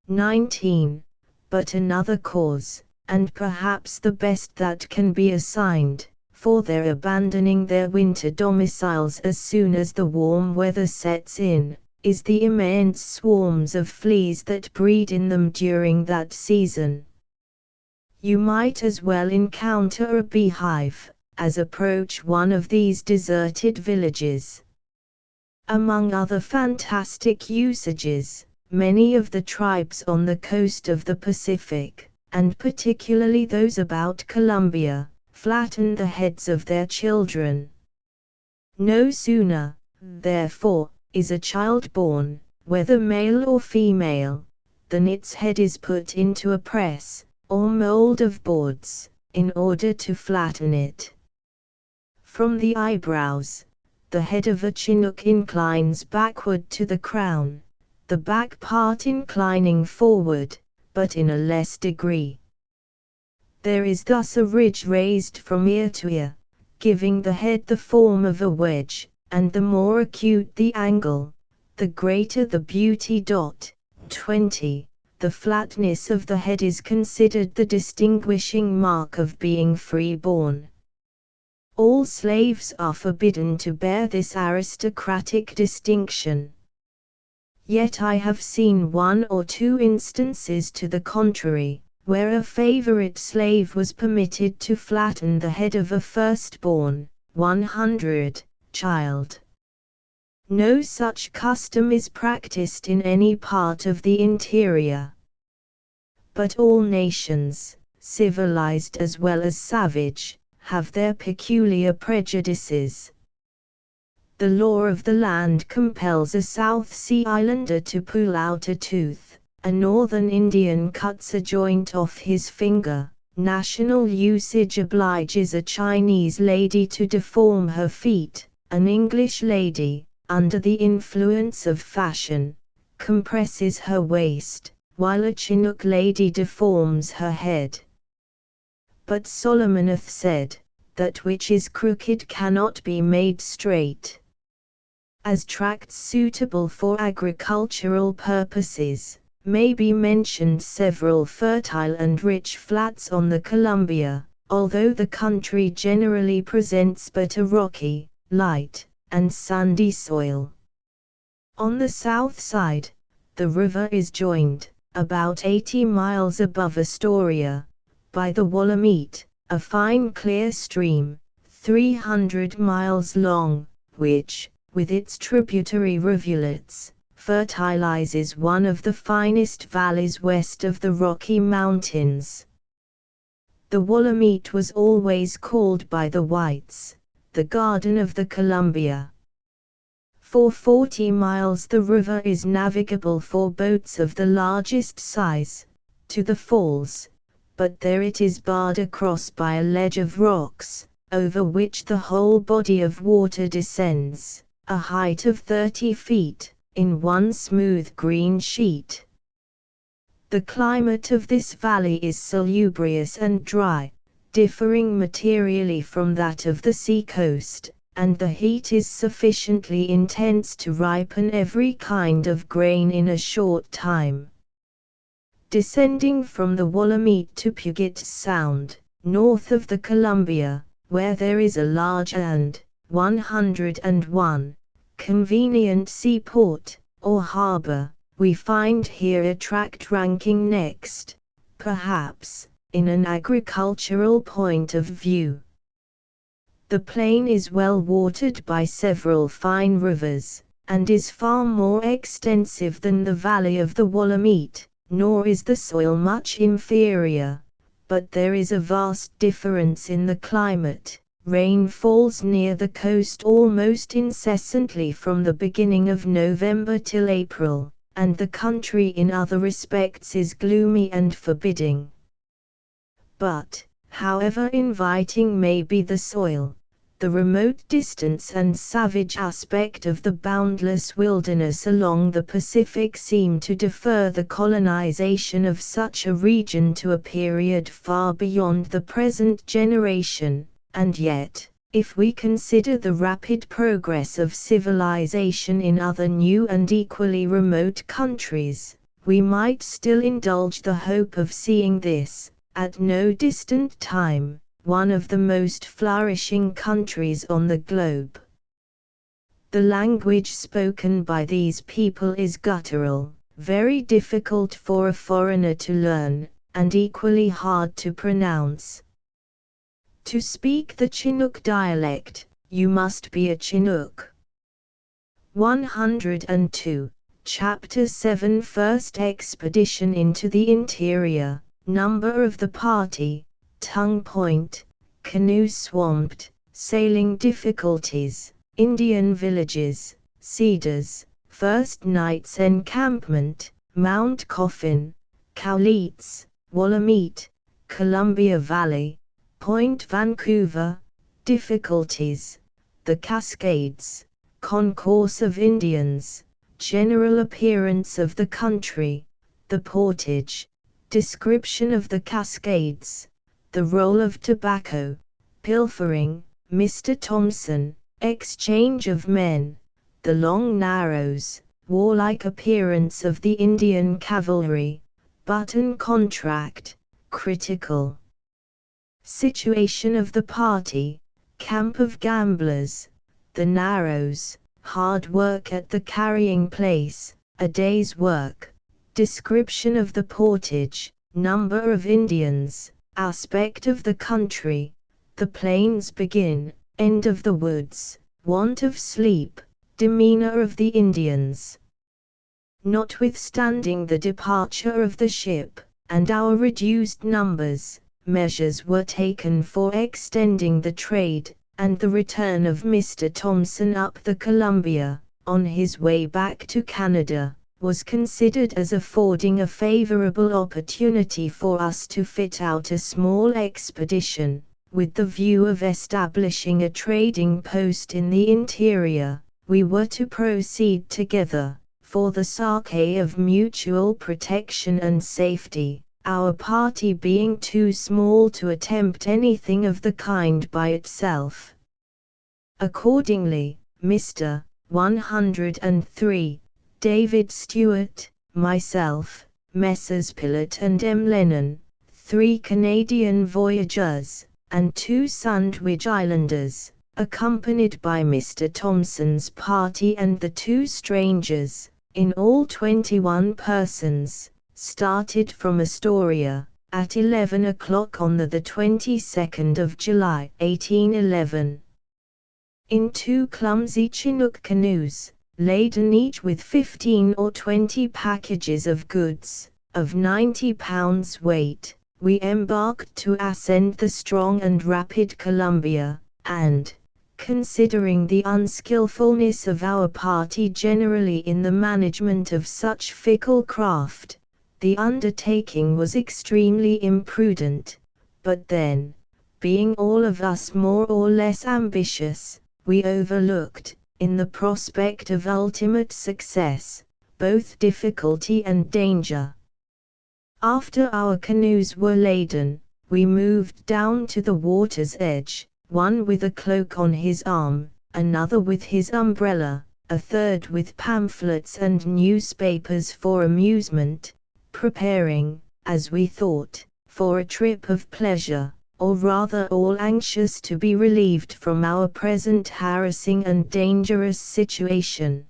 19. But another cause, and perhaps the best that can be assigned, for their abandoning their winter domiciles as soon as the warm weather sets in, is the immense swarms of fleas that breed in them during that season. You might as well encounter a beehive, as approach one of these deserted villages. Among other fantastic usages, many of the tribes on the coast of the Pacific, and particularly those about Columbia, flatten the heads of their children. No sooner, therefore, is a child born, whether male or female, than its head is put into a press, or mold of boards, in order to flatten it. From the eyebrows, the head of a Chinook inclines backward to the crown, the back part inclining forward, but in a less degree. There is thus a ridge raised from ear to ear, giving the head the form of a wedge, and the more acute the angle, the greater the beauty. 20. The flatness of the head is considered the distinguishing mark of being free-born. All slaves are forbidden to bear this aristocratic distinction. Yet I have seen 1 or 2 instances to the contrary, where a favorite slave was permitted to flatten the head of a firstborn, 100, child. No such custom is practiced in any part of the interior. But all nations, civilized as well as savage, have their peculiar prejudices. The law of the land compels a South Sea Islander to pull out a tooth, a Northern Indian cuts a joint off his finger, national usage obliges a Chinese lady to deform her feet, an English lady, under the influence of fashion, compresses her waist, while a Chinook lady deforms her head. But Solomon hath said, that which is crooked cannot be made straight. As tracts suitable for agricultural purposes, may be mentioned several fertile and rich flats on the Columbia, although the country generally presents but a rocky, light, and sandy soil. On the south side, the river is joined, about 80 miles above Astoria, by the Willamette, a fine clear stream, 300 miles long, which, with its tributary rivulets, fertilizes one of the finest valleys west of the Rocky Mountains. The Willamette was always called by the whites, the Garden of the Columbia. For 40 miles the river is navigable for boats of the largest size, to the falls, but there it is barred across by a ledge of rocks, over which the whole body of water descends, a height of 30 feet, in one smooth green sheet. The climate of this valley is salubrious and dry, differing materially from that of the seacoast, and the heat is sufficiently intense to ripen every kind of grain in a short time. Descending from the Willamette to Puget Sound, north of the Columbia, where there is a large and 101 convenient seaport, or harbor, we find here a tract ranking next, perhaps, in an agricultural point of view. The plain is well watered by several fine rivers, and is far more extensive than the valley of the Willamette, nor is the soil much inferior, but there is a vast difference in the climate. Rain falls near the coast almost incessantly from the beginning of November till April, and the country in other respects is gloomy and forbidding. But, however inviting may be the soil, the remote distance and savage aspect of the boundless wilderness along the Pacific seem to defer the colonization of such a region to a period far beyond the present generation, and yet, if we consider the rapid progress of civilization in other new and equally remote countries, we might still indulge the hope of seeing this, at no distant time, one of the most flourishing countries on the globe. The language spoken by these people is guttural, very difficult for a foreigner to learn, and equally hard to pronounce. To speak the Chinook dialect, you must be a Chinook. 102, Chapter 7 First Expedition into the Interior, Number of the Party, Tongue Point, Canoe Swamped, Sailing Difficulties, Indian Villages, Cedars, First Night's Encampment, Mount Coffin, Cowlitz, Willamette, Columbia Valley, Point Vancouver, Difficulties, the Cascades, Concourse of Indians, General Appearance of the Country, the Portage, Description of the Cascades, the Roll of Tobacco, Pilfering, Mr. Thompson, Exchange of Men, the Long Narrows, Warlike Appearance of the Indian Cavalry, Button Contract, Critical Situation of the Party, Camp of Gamblers, the Narrows, Hard Work at the Carrying Place, A Day's Work, Description of the Portage, Number of Indians, Aspect of the Country, The Plains Begin, End of the Woods, Want of Sleep, Demeanor of the Indians. Notwithstanding the departure of the ship, and our reduced numbers, measures were taken for extending the trade, and the return of Mr. Thompson up the Columbia, on his way back to Canada, was considered as affording a favorable opportunity for us to fit out a small expedition, with the view of establishing a trading post in the interior. We were to proceed together, for the sake of mutual protection and safety, our party being too small to attempt anything of the kind by itself. Accordingly, Mr. 103, David Stewart, myself, Messrs. Pillett and M. Lennon, 3 Canadian voyageurs, and 2 Sandwich Islanders, accompanied by Mr. Thompson's party and the two strangers, in all 21 persons, started from Astoria, at 11 o'clock on the 22nd of July, 1811. In two clumsy Chinook canoes, laden each with 15 or 20 packages of goods, of 90 pounds weight, we embarked to ascend the strong and rapid Columbia, and, considering the unskillfulness of our party generally in the management of such fickle craft, the undertaking was extremely imprudent, but then, being all of us more or less ambitious, we overlooked, in the prospect of ultimate success, both difficulty and danger. After our canoes were laden, we moved down to the water's edge, one with a cloak on his arm, another with his umbrella, a third with pamphlets and newspapers for amusement, preparing, as we thought, for a trip of pleasure, or rather all anxious to be relieved from our present harassing and dangerous situation.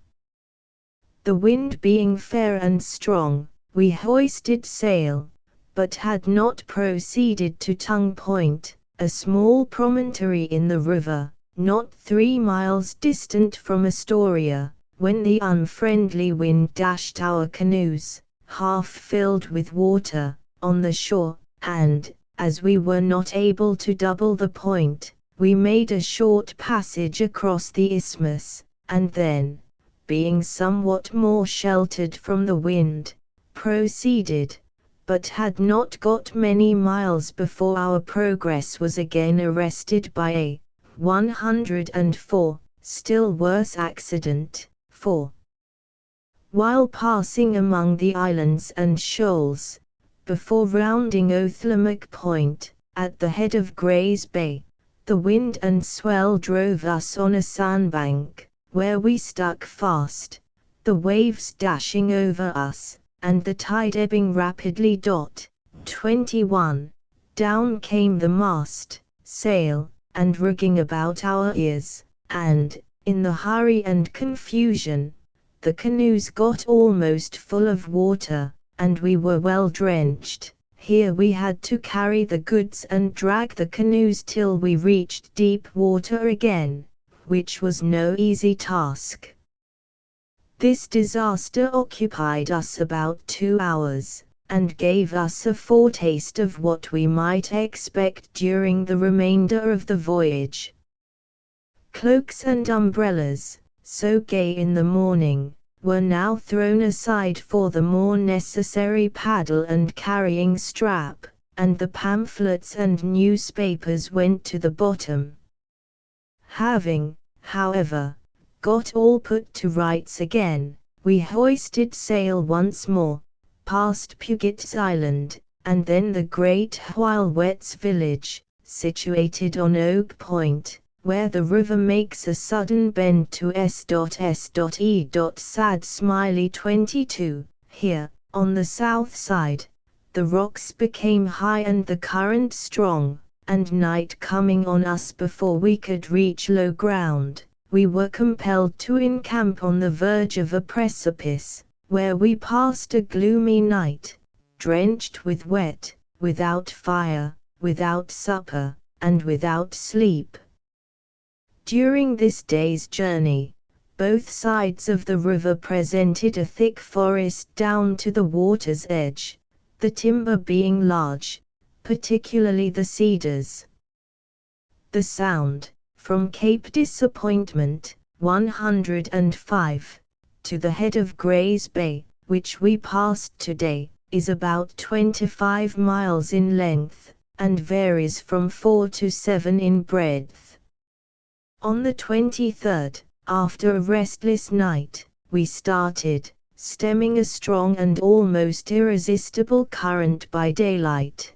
The wind being fair and strong, we hoisted sail, but had not proceeded to Tongue Point, a small promontory in the river, not 3 miles distant from Astoria, when the unfriendly wind dashed our canoes, half filled with water, on the shore, and, as we were not able to double the point, we made a short passage across the isthmus, and then, being somewhat more sheltered from the wind, proceeded, but had not got many miles before our progress was again arrested by a 104, still worse accident, for while passing among the islands and shoals, before rounding Othlamok Point, at the head of Gray's Bay, the wind and swell drove us on a sandbank, where we stuck fast, the waves dashing over us, and the tide ebbing rapidly. 21. Down came the mast, sail, and rigging about our ears, and, in the hurry and confusion, the canoes got almost full of water, and we were well drenched. Here we had to carry the goods and drag the canoes till we reached deep water again, which was no easy task. This disaster occupied us about 2 hours, and gave us a foretaste of what we might expect during the remainder of the voyage. Cloaks and umbrellas, so gay in the morning, were now thrown aside for the more necessary paddle and carrying strap, and the pamphlets and newspapers went to the bottom. Having, however, got all put to rights again, we hoisted sail once more, past Puget's Island, and then the great Whylewet's village, situated on Oak Point, where the river makes a sudden bend to S.S.E. Sad Smiley 22. Here, on the south side, the rocks became high and the current strong, and night coming on us before we could reach low ground, we were compelled to encamp on the verge of a precipice, where we passed a gloomy night, drenched with wet, without fire, without supper, and without sleep. During this day's journey, both sides of the river presented a thick forest down to the water's edge, the timber being large, particularly the cedars. The Sound, from Cape Disappointment, 105, to the head of Gray's Bay, which we passed today, is about 25 miles in length, and varies from 4 to 7 in breadth. On the 23rd, after a restless night, we started, stemming a strong and almost irresistible current by daylight.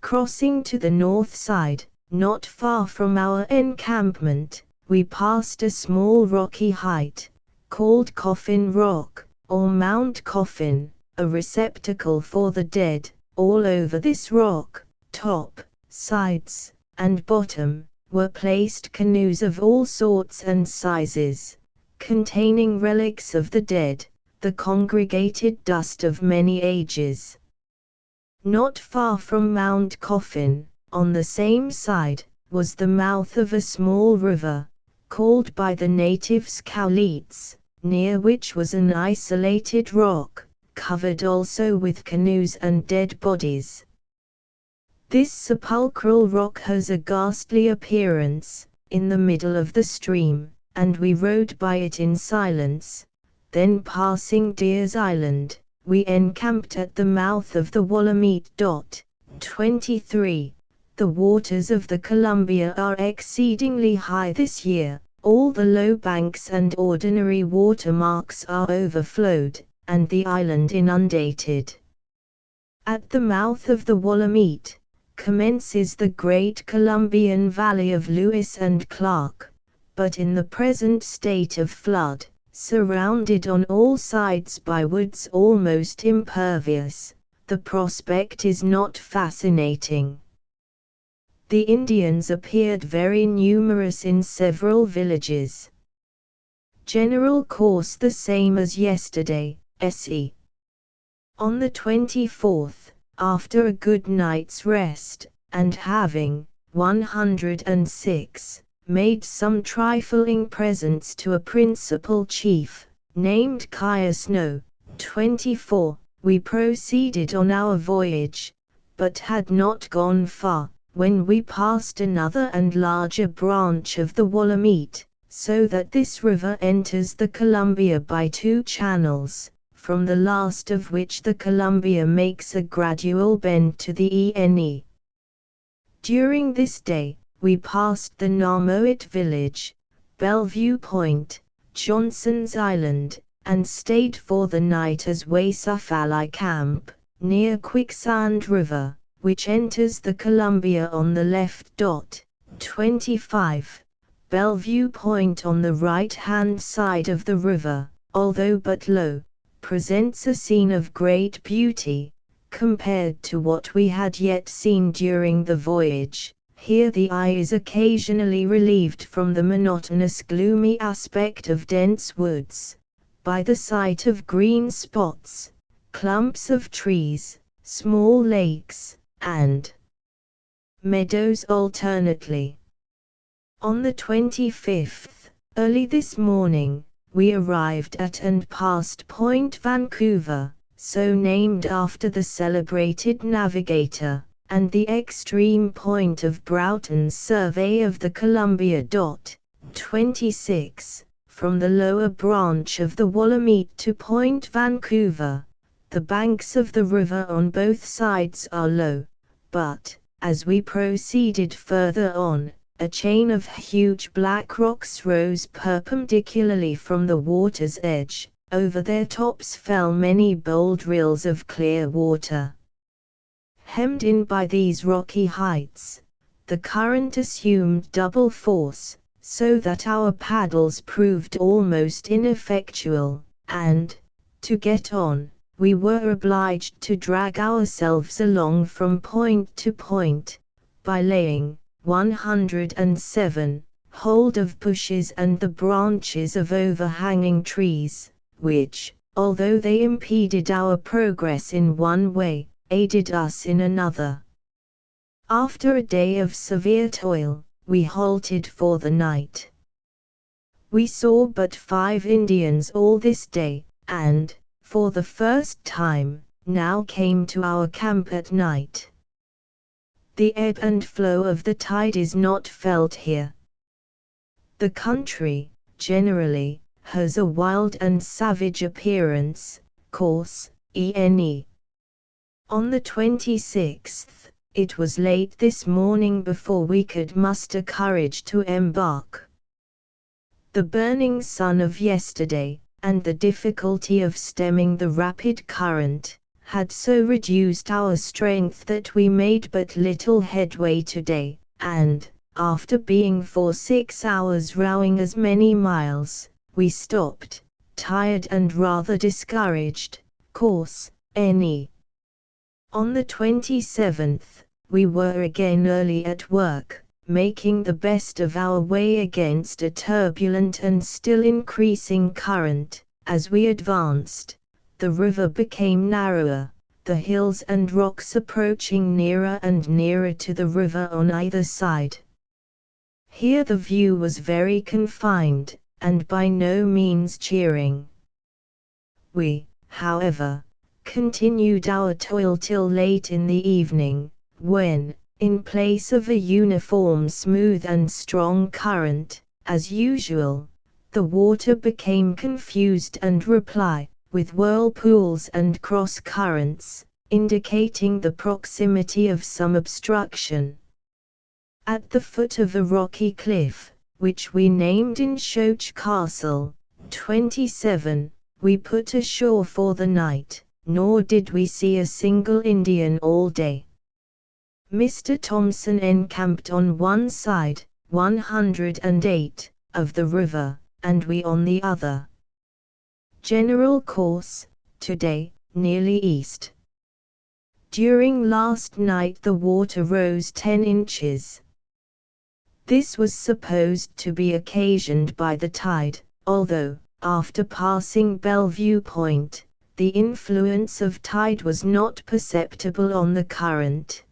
Crossing to the north side, not far from our encampment, we passed a small rocky height, called Coffin Rock, or Mount Coffin, a receptacle for the dead. All over this rock, top, sides, and bottom, were placed canoes of all sorts and sizes, containing relics of the dead, the congregated dust of many ages. Not far from Mount Coffin, on the same side, was the mouth of a small river, called by the natives Cowleets, near which was an isolated rock, covered also with canoes and dead bodies. This sepulchral rock has a ghastly appearance, in the middle of the stream, and we rode by it in silence. Then passing Deer's Island, we encamped at the mouth of the Wallameet. 23. The waters of the Columbia are exceedingly high this year, all the low banks and ordinary watermarks are overflowed, and the island inundated. At the mouth of the Wallameet commences the great Columbian Valley of Lewis and Clark, but in the present state of flood, surrounded on all sides by woods almost impervious, the prospect is not fascinating. The Indians appeared very numerous in several villages. General course the same as yesterday, se. On the 24th, after a good night's rest, and having, 106, made some trifling presents to a principal chief, named Caiusno, 24, we proceeded on our voyage, but had not gone far, when we passed another and larger branch of the Wallameet, so that this river enters the Columbia by two channels, from the last of which the Columbia makes a gradual bend to the Ene. During this day, we passed the Narmoit village, Bellevue Point, Johnson's Island, and stayed for the night as Wasafali Camp, near Quicksand River, which enters the Columbia on the left. 25. Bellevue Point on the right-hand side of the river, although but low, presents a scene of great beauty, compared to what we had yet seen during the voyage. Here the eye is occasionally relieved from the monotonous gloomy aspect of dense woods, by the sight of green spots, clumps of trees, small lakes, and meadows alternately. On the 25th, early this morning, we arrived at and passed Point Vancouver, so named after the celebrated navigator, and the extreme point of Broughton's survey of the Columbia. 26. From the lower branch of the Wallameet to Point Vancouver, the banks of the river on both sides are low, but, as we proceeded further on, a chain of huge black rocks rose perpendicularly from the water's edge. Over their tops fell many bold rills of clear water. Hemmed in by these rocky heights, the current assumed double force, so that our paddles proved almost ineffectual, and, to get on, we were obliged to drag ourselves along from point to point, by laying 107 hold of bushes and the branches of overhanging trees, which, although they impeded our progress in one way, aided us in another. After a day of severe toil, we halted for the night. We saw but 5 Indians all this day, and, for the first time, now came to our camp at night. The ebb and flow of the tide is not felt here. The country, generally, has a wild and savage appearance, course, ene. On the 26th, it was late this morning before we could muster courage to embark. The burning sun of yesterday, and the difficulty of stemming the rapid current, had so reduced our strength that we made but little headway today, and, after being for 6 hours rowing as many miles, we stopped, tired and rather discouraged, course, ene. On the 27th, we were again early at work, making the best of our way against a turbulent and still increasing current. As we advanced, the river became narrower, the hills and rocks approaching nearer and nearer to the river on either side. Here the view was very confined, and by no means cheering. We, however, continued our toil till late in the evening, when, in place of a uniform smooth and strong current, as usual, the water became confused and reply, with whirlpools and cross currents, indicating the proximity of some obstruction. At the foot of a rocky cliff, which we named in Shoch Castle, 27, we put ashore for the night, nor did we see a single Indian all day. Mr. Thompson encamped on one side, 108, of the river, and we on the other. General course, today, nearly east. During last night the water rose 10 inches. This was supposed to be occasioned by the tide, although, after passing Bellevue Point, the influence of tide was not perceptible on the current.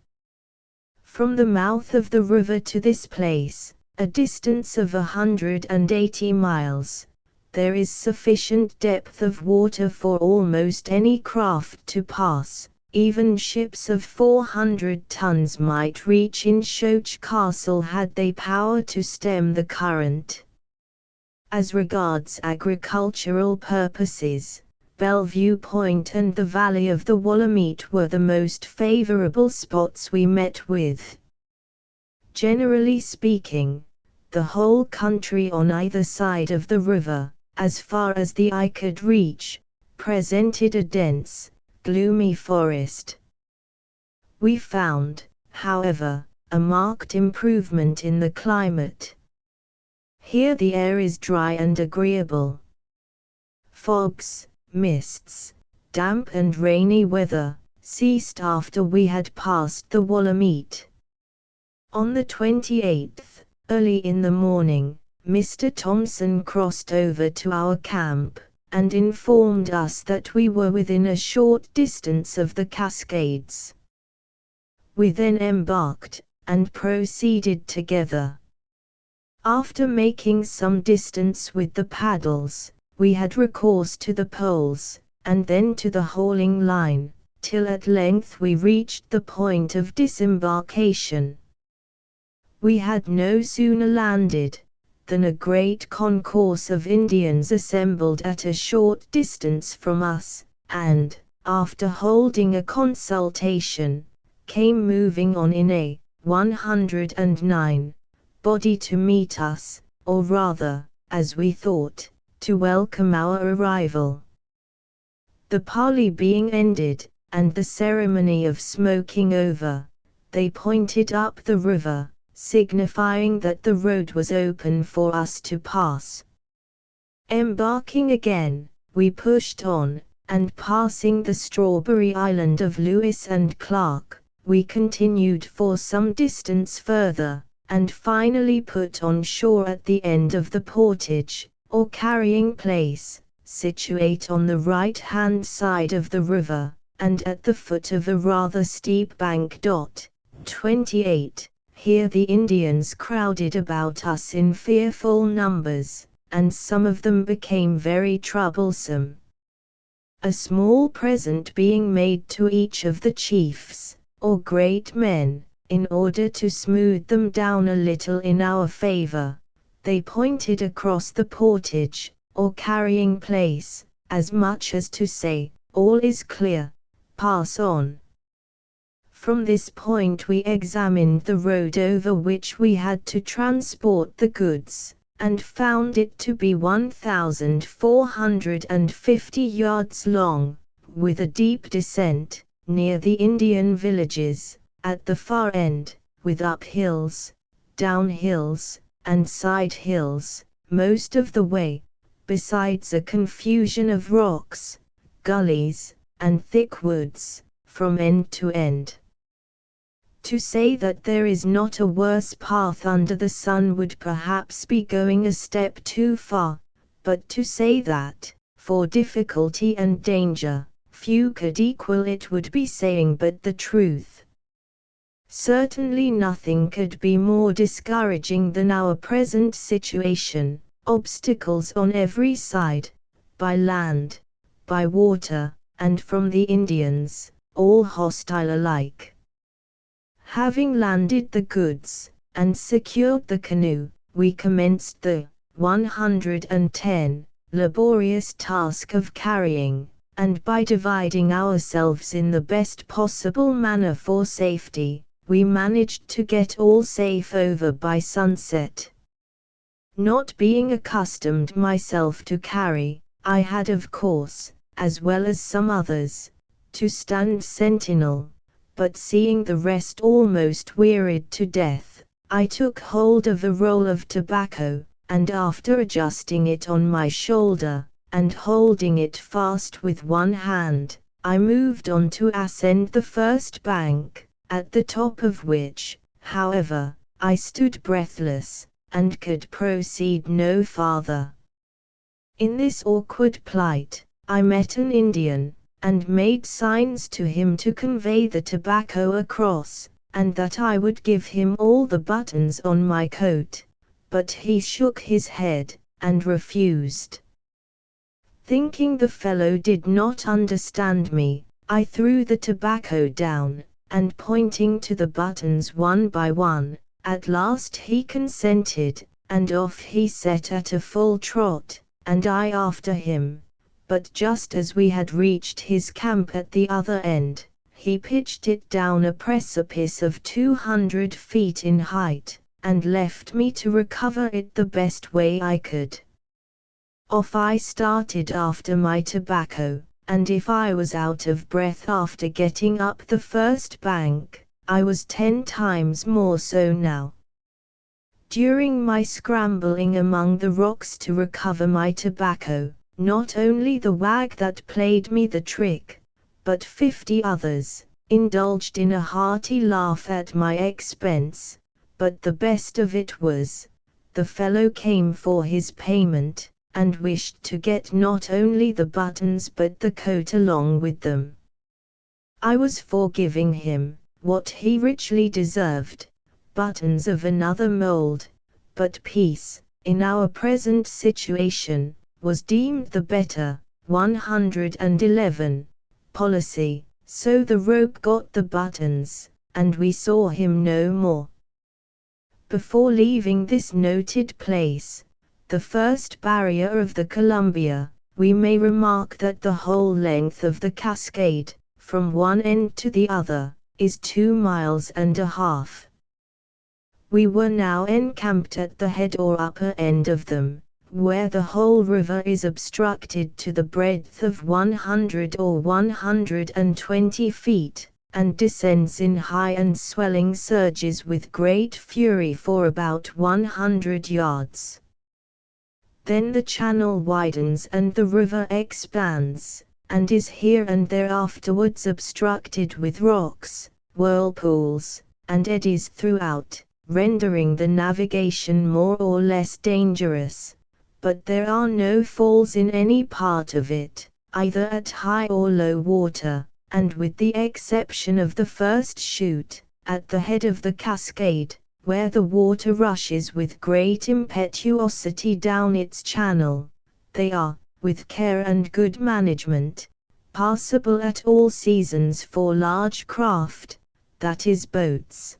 From the mouth of the river to this place, a distance of 180 miles, there is sufficient depth of water for almost any craft to pass. Even ships of 400 tons might reach in Shoch Castle had they power to stem the current. As regards agricultural purposes, Bellevue Point and the valley of the Willamette were the most favorable spots we met with. Generally speaking, the whole country on either side of the river, as far as the eye could reach, presented a dense, gloomy forest. We found, however, a marked improvement in the climate. Here the air is dry and agreeable. Fogs, mists, damp and rainy weather, ceased after we had passed the Willamette. On the 28th, early in the morning, Mr. Thompson crossed over to our camp, and informed us that we were within a short distance of the Cascades. We then embarked, and proceeded together. After making some distance with the paddles, we had recourse to the poles, and then to the hauling line, till at length we reached the point of disembarkation. We had no sooner landed, than a great concourse of Indians assembled at a short distance from us, and, after holding a consultation, came moving on in a 109 body to meet us, or rather, as we thought, to welcome our arrival. The parley being ended, and the ceremony of smoking over, they pointed up the river, signifying that the road was open for us to pass. Embarking again, we pushed on, and passing the strawberry island of Lewis and Clark, we continued for some distance further, and finally put on shore at the end of the portage, or carrying place, situate on the right-hand side of the river, and at the foot of a rather steep bank. 28. Here the Indians crowded about us in fearful numbers, and some of them became very troublesome. A small present being made to each of the chiefs, or great men, in order to smooth them down a little in our favor, they pointed across the portage, or carrying place, as much as to say, all is clear, pass on. From this point we examined the road over which we had to transport the goods, and found it to be 1,450 yards long, with a deep descent, near the Indian villages, at the far end, with up hills, down hills, and side hills, most of the way, besides a confusion of rocks, gullies, and thick woods, from end to end. To say that there is not a worse path under the sun would perhaps be going a step too far, but to say that, for difficulty and danger, few could equal it would be saying but the truth. Certainly nothing could be more discouraging than our present situation, obstacles on every side, by land, by water, and from the Indians, all hostile alike. Having landed the goods, and secured the canoe, we commenced the 110 laborious task of carrying, and by dividing ourselves in the best possible manner for safety, we managed to get all safe over by sunset. Not being accustomed myself to carry, I had of course, as well as some others, to stand sentinel, but seeing the rest almost wearied to death, I took hold of a roll of tobacco, and after adjusting it on my shoulder, and holding it fast with one hand, I moved on to ascend the first bank, at the top of which, however, I stood breathless, and could proceed no farther. In this awkward plight, I met an Indian, and made signs to him to convey the tobacco across, and that I would give him all the buttons on my coat, but he shook his head, and refused. Thinking the fellow did not understand me, I threw the tobacco down, and pointing to the buttons one by one, at last he consented, and off he set at a full trot, and I after him. But just as we had reached his camp at the other end, he pitched it down a precipice of 200 feet in height, and left me to recover it the best way I could. Off I started after my tobacco, and if I was out of breath after getting up the first bank, I was 10 times more so now. During my scrambling among the rocks to recover my tobacco, not only the wag that played me the trick, but 50 others, indulged in a hearty laugh at my expense, but the best of it was, the fellow came for his payment, and wished to get not only the buttons but the coat along with them. I was for giving him, what he richly deserved, buttons of another mold, but peace, in our present situation, was deemed the better, 111, policy, so the rogue got the buttons, and we saw him no more. Before leaving this noted place, the first barrier of the Columbia, we may remark that the whole length of the cascade, from one end to the other, is 2.5 miles. We were now encamped at the head or upper end of them, where the whole river is obstructed to the breadth of 100 or 120 feet, and descends in high and swelling surges with great fury for about 100 yards. Then the channel widens and the river expands, and is here and there afterwards obstructed with rocks, whirlpools, and eddies throughout, rendering the navigation more or less dangerous. But there are no falls in any part of it, either at high or low water, and with the exception of the first chute, at the head of the cascade, where the water rushes with great impetuosity down its channel, they are, with care and good management, passable at all seasons for large craft, that is boats.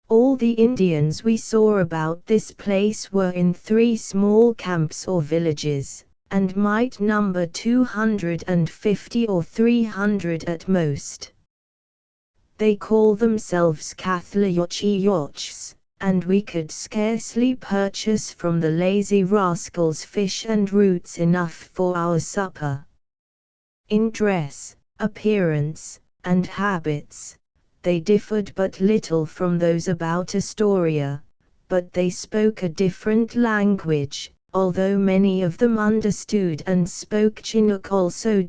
All the Indians we saw about this place were in 3 small camps or villages, and might number 250 or 300 at most. They call themselves Cathlayochiochs, and we could scarcely purchase from the lazy rascals fish and roots enough for our supper. In dress, appearance, and habits, they differed but little from those about Astoria, but they spoke a different language, although many of them understood and spoke Chinook also.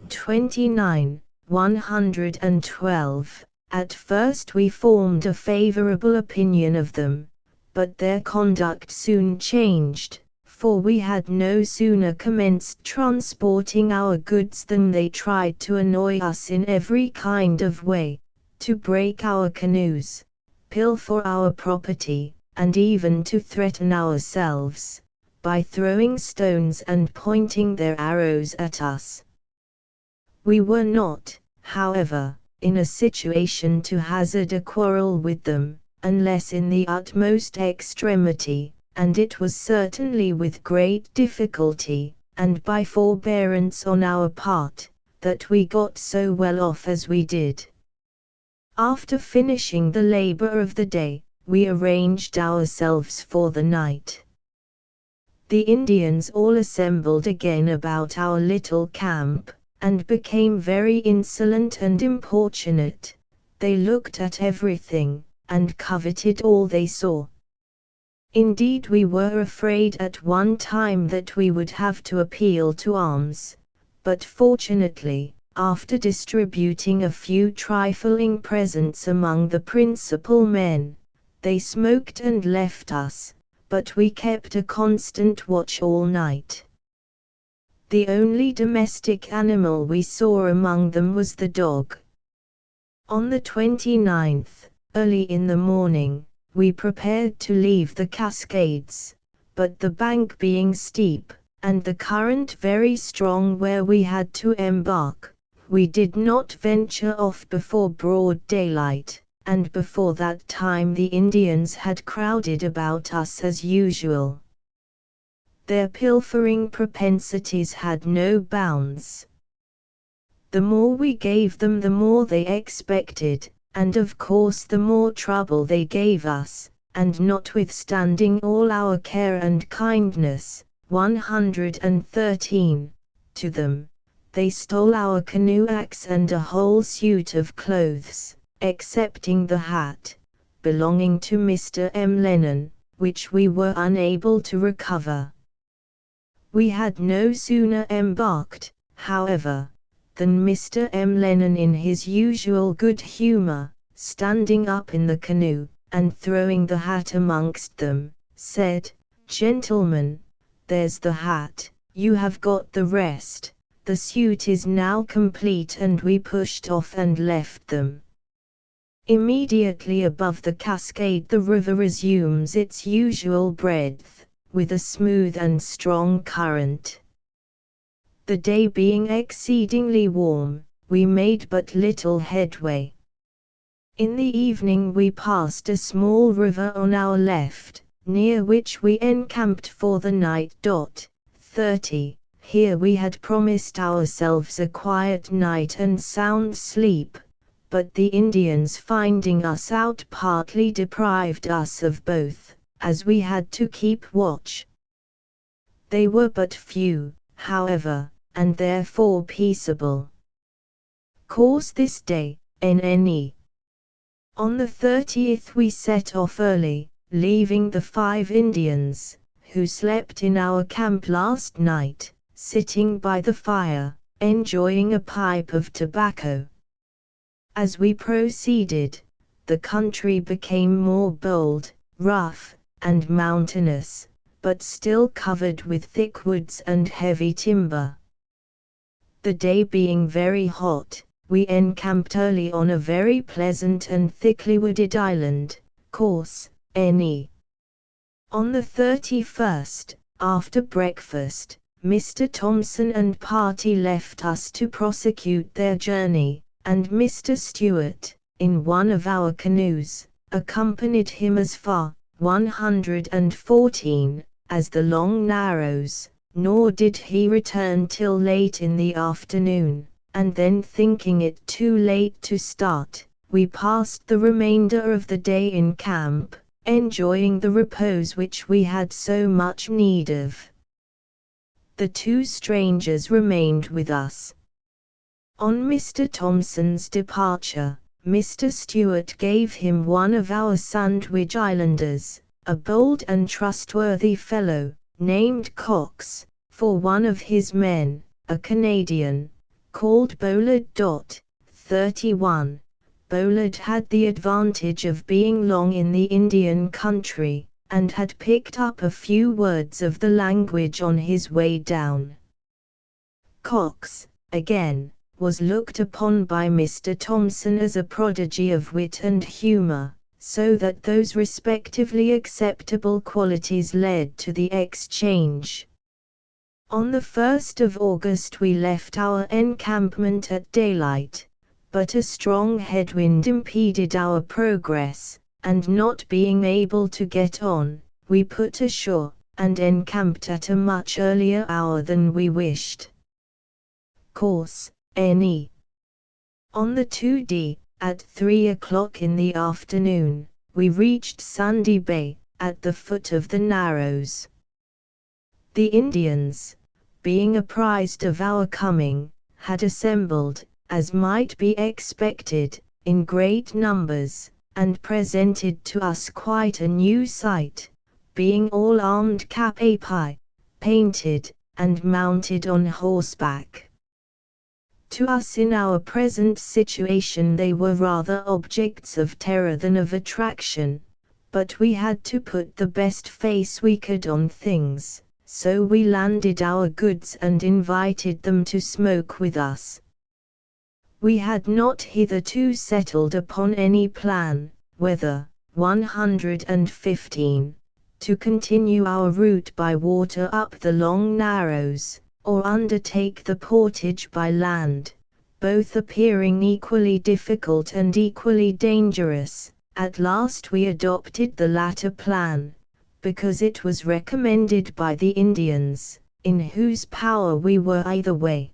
29, 112. At first we formed a favorable opinion of them, but their conduct soon changed, for we had no sooner commenced transporting our goods than they tried to annoy us in every kind of way, to break our canoes, pilfer our property, and even to threaten ourselves, by throwing stones and pointing their arrows at us. We were not, however, in a situation to hazard a quarrel with them, unless in the utmost extremity, and it was certainly with great difficulty, and by forbearance on our part, that we got so well off as we did. After finishing the labor of the day, we arranged ourselves for the night. The Indians all assembled again about our little camp, and became very insolent and importunate. They looked at everything, and coveted all they saw. Indeed, we were afraid at one time that we would have to appeal to arms, but fortunately, after distributing a few trifling presents among the principal men, they smoked and left us, but we kept a constant watch all night. The only domestic animal we saw among them was the dog. On the 29th, early in the morning, we prepared to leave the Cascades, but the bank being steep, and the current very strong where we had to embark, we did not venture off before broad daylight, and before that time the Indians had crowded about us as usual. Their pilfering propensities had no bounds. The more we gave them the more they expected, and of course the more trouble they gave us, and notwithstanding all our care and kindness, 113, to them, they stole our canoe axe and a whole suit of clothes, excepting the hat, belonging to Mr. M. Lennon, which we were unable to recover. We had no sooner embarked, however, than Mr. M. Lennon in his usual good humor, standing up in the canoe, and throwing the hat amongst them, said, "Gentlemen, there's the hat, you have got the rest, the suit is now complete," and we pushed off and left them. Immediately above the cascade the river resumes its usual breadth, with a smooth and strong current. The day being exceedingly warm, we made but little headway. In the evening we passed a small river on our left, near which we encamped for the night. 30. Here we had promised ourselves a quiet night and sound sleep, but the Indians finding us out partly deprived us of both, as we had to keep watch. They were but few, however, and therefore peaceable. Course this day, NNE. On the 30th we set off early, leaving the 5 Indians, who slept in our camp last night, sitting by the fire, enjoying a pipe of tobacco. As we proceeded, the country became more bold, rough, and mountainous, but still covered with thick woods and heavy timber. The day being very hot, we encamped early on a very pleasant and thickly wooded island, course, NE. On the 31st, after breakfast, Mr. Thompson and party left us to prosecute their journey, and Mr. Stewart, in one of our canoes, accompanied him as far, 114, as the Long Narrows, nor did he return till late in the afternoon, and then thinking it too late to start, we passed the remainder of the day in camp, enjoying the repose which we had so much need of. The 2 strangers remained with us. On Mr. Thompson's departure, Mr. Stewart gave him one of our Sandwich Islanders, a bold and trustworthy fellow, named Cox, for one of his men, a Canadian, called Bollard. 31, Bolard had the advantage of being long in the Indian country, and had picked up a few words of the language on his way down. Cox, again, was looked upon by Mr. Thompson as a prodigy of wit and humour, so that those respectively acceptable qualities led to the exchange. On the 1st of August we left our encampment at daylight, but a strong headwind impeded our progress, and not being able to get on, we put ashore, and encamped at a much earlier hour than we wished. Course, N.E. On the 2d, at 3 o'clock in the afternoon, we reached Sunday Bay, at the foot of the Narrows. The Indians, being apprised of our coming, had assembled, as might be expected, in great numbers, and presented to us quite a new sight, being all armed cap a pie, painted, and mounted on horseback. To us in our present situation they were rather objects of terror than of attraction, but we had to put the best face we could on things, so we landed our goods and invited them to smoke with us. We had not hitherto settled upon any plan, whether, 115, to continue our route by water up the long Narrows, or undertake the portage by land, both appearing equally difficult and equally dangerous. At last we adopted the latter plan, because it was recommended by the Indians, in whose power we were either way.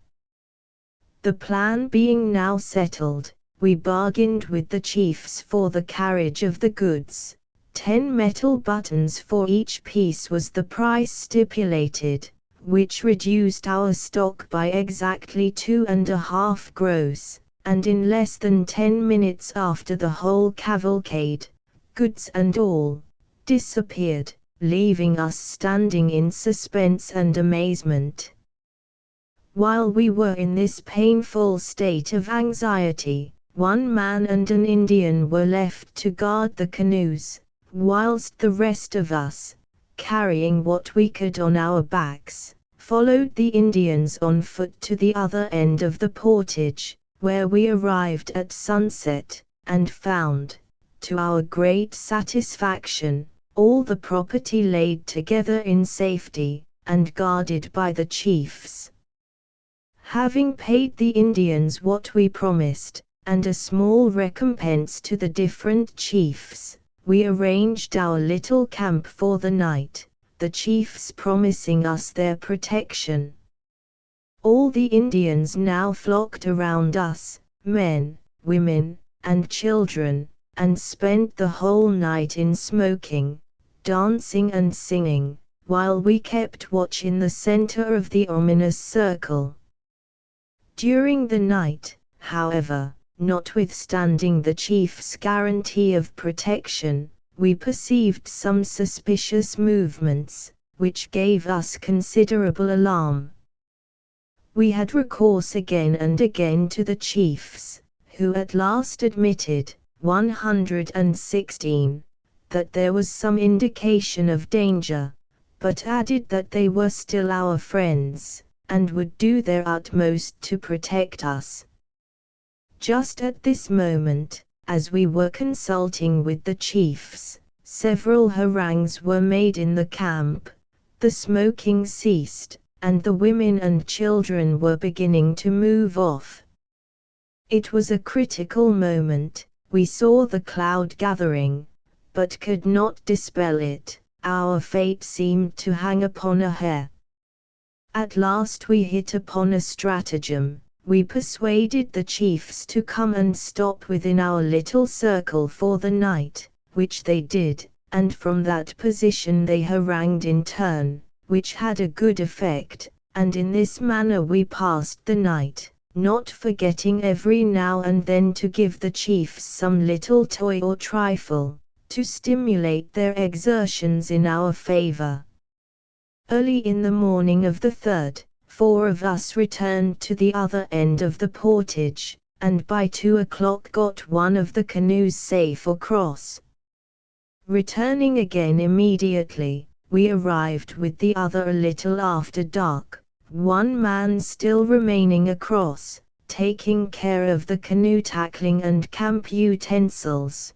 The plan being now settled, we bargained with the chiefs for the carriage of the goods. 10 metal buttons for each piece was the price stipulated, which reduced our stock by exactly 2½ gross, and in less than 10 minutes after the whole cavalcade, goods and all, disappeared, leaving us standing in suspense and amazement. While we were in this painful state of anxiety, one man and an Indian were left to guard the canoes, whilst the rest of us, carrying what we could on our backs, followed the Indians on foot to the other end of the portage, where we arrived at sunset, and found, to our great satisfaction, all the property laid together in safety, and guarded by the chiefs. Having paid the Indians what we promised, and a small recompense to the different chiefs, we arranged our little camp for the night, the chiefs promising us their protection. All the Indians now flocked around us, men, women, and children, and spent the whole night in smoking, dancing and singing, while we kept watch in the center of the ominous circle. During the night, however, notwithstanding the chief's guarantee of protection, we perceived some suspicious movements, which gave us considerable alarm. We had recourse again and again to the chiefs, who at last admitted, 116, that there was some indication of danger, but added that they were still our friends, and would do their utmost to protect us. Just at this moment, as we were consulting with the chiefs, several harangues were made in the camp, the smoking ceased, and the women and children were beginning to move off. It was a critical moment. We saw the cloud gathering, but could not dispel it. Our fate seemed to hang upon a hair. At last we hit upon a stratagem. We persuaded the chiefs to come and stop within our little circle for the night, which they did, and from that position they harangued in turn, which had a good effect, and in this manner we passed the night, not forgetting every now and then to give the chiefs some little toy or trifle, to stimulate their exertions in our favor. Early in the morning of the 3rd, 4 of us returned to the other end of the portage, and by 2 o'clock got one of the canoes safe across. Returning again immediately, we arrived with the other a little after dark, one man still remaining across, taking care of the canoe tackling and camp utensils.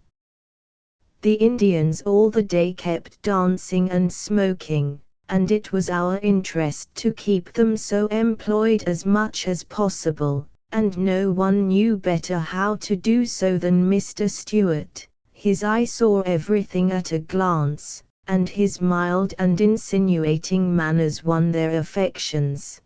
The Indians all the day kept dancing and smoking, and it was our interest to keep them so employed as much as possible, and no one knew better how to do so than Mr. Stewart. His eye saw everything at a glance, and his mild and insinuating manners won their affections.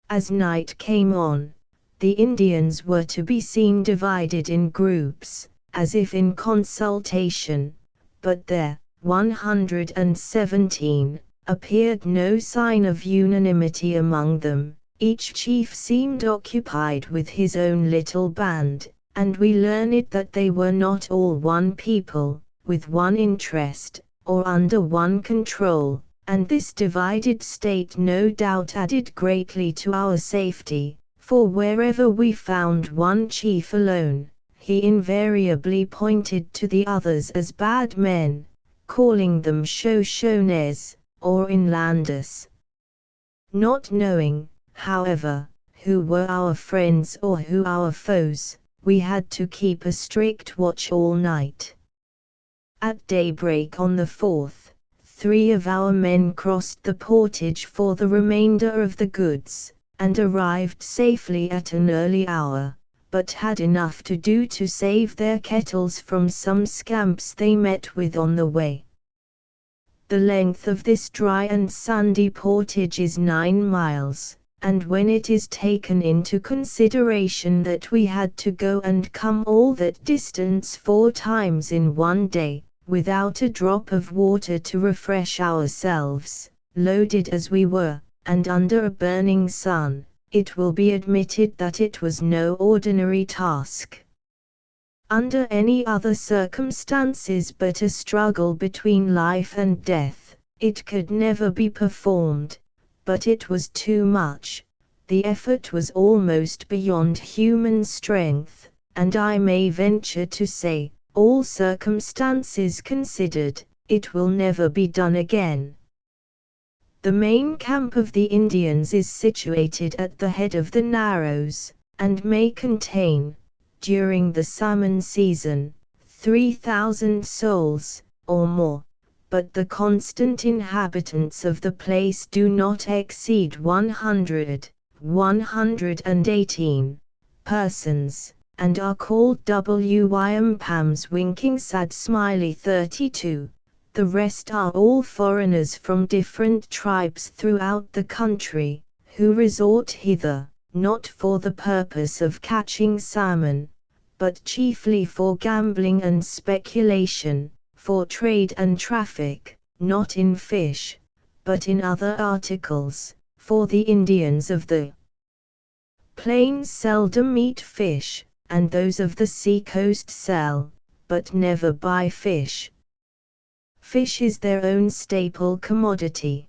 As night came on, the Indians were to be seen divided in groups, as if in consultation, but there, 117, appeared no sign of unanimity among them. Each chief seemed occupied with his own little band, and we learned that they were not all one people, with one interest, or under one control, and this divided state no doubt added greatly to our safety, for wherever we found one chief alone, he invariably pointed to the others as bad men, calling them Shoshones, or inlanders. Not knowing, however, who were our friends or who our foes, we had to keep a strict watch all night. At daybreak on the 4th, 3 of our men crossed the portage for the remainder of the goods, and arrived safely at an early hour, but had enough to do to save their kettles from some scamps they met with on the way. The length of this dry and sandy portage is 9 miles, and when it is taken into consideration that we had to go and come all that distance 4 times in one day, without a drop of water to refresh ourselves, loaded as we were, and under a burning sun, it will be admitted that it was no ordinary task. Under any other circumstances but a struggle between life and death, it could never be performed, but it was too much. The effort was almost beyond human strength, and I may venture to say, all circumstances considered, it will never be done again. The main camp of the Indians is situated at the head of the Narrows, and may contain, during the salmon season, 3,000 souls, or more, but the constant inhabitants of the place do not exceed 118 persons, and are called Pams Winking Sad Smiley 32. The rest are all foreigners from different tribes throughout the country, who resort hither, not for the purpose of catching salmon, but chiefly for gambling and speculation, for trade and traffic, not in fish, but in other articles, for the Indians of the plains seldom eat fish, and those of the sea-coast sell, but never buy fish. Fish is their own staple commodity.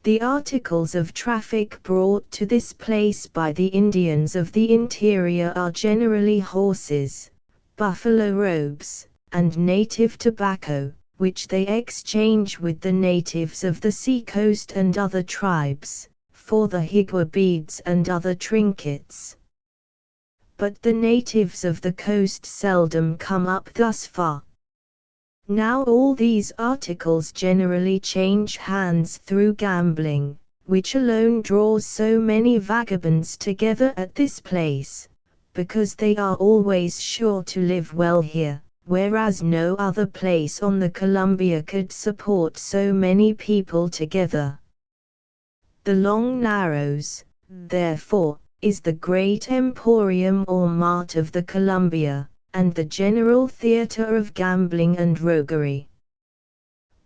The articles of traffic brought to this place by the Indians of the interior are generally horses, buffalo robes, and native tobacco, which they exchange with the natives of the sea-coast and other tribes, for the higua beads and other trinkets. But the natives of the coast seldom come up thus far. Now all these articles generally change hands through gambling, which alone draws so many vagabonds together at this place, because they are always sure to live well here, whereas no other place on the Columbia could support so many people together. The Long Narrows, therefore, is the great emporium or mart of the Columbia, and the general theatre of gambling and roguery.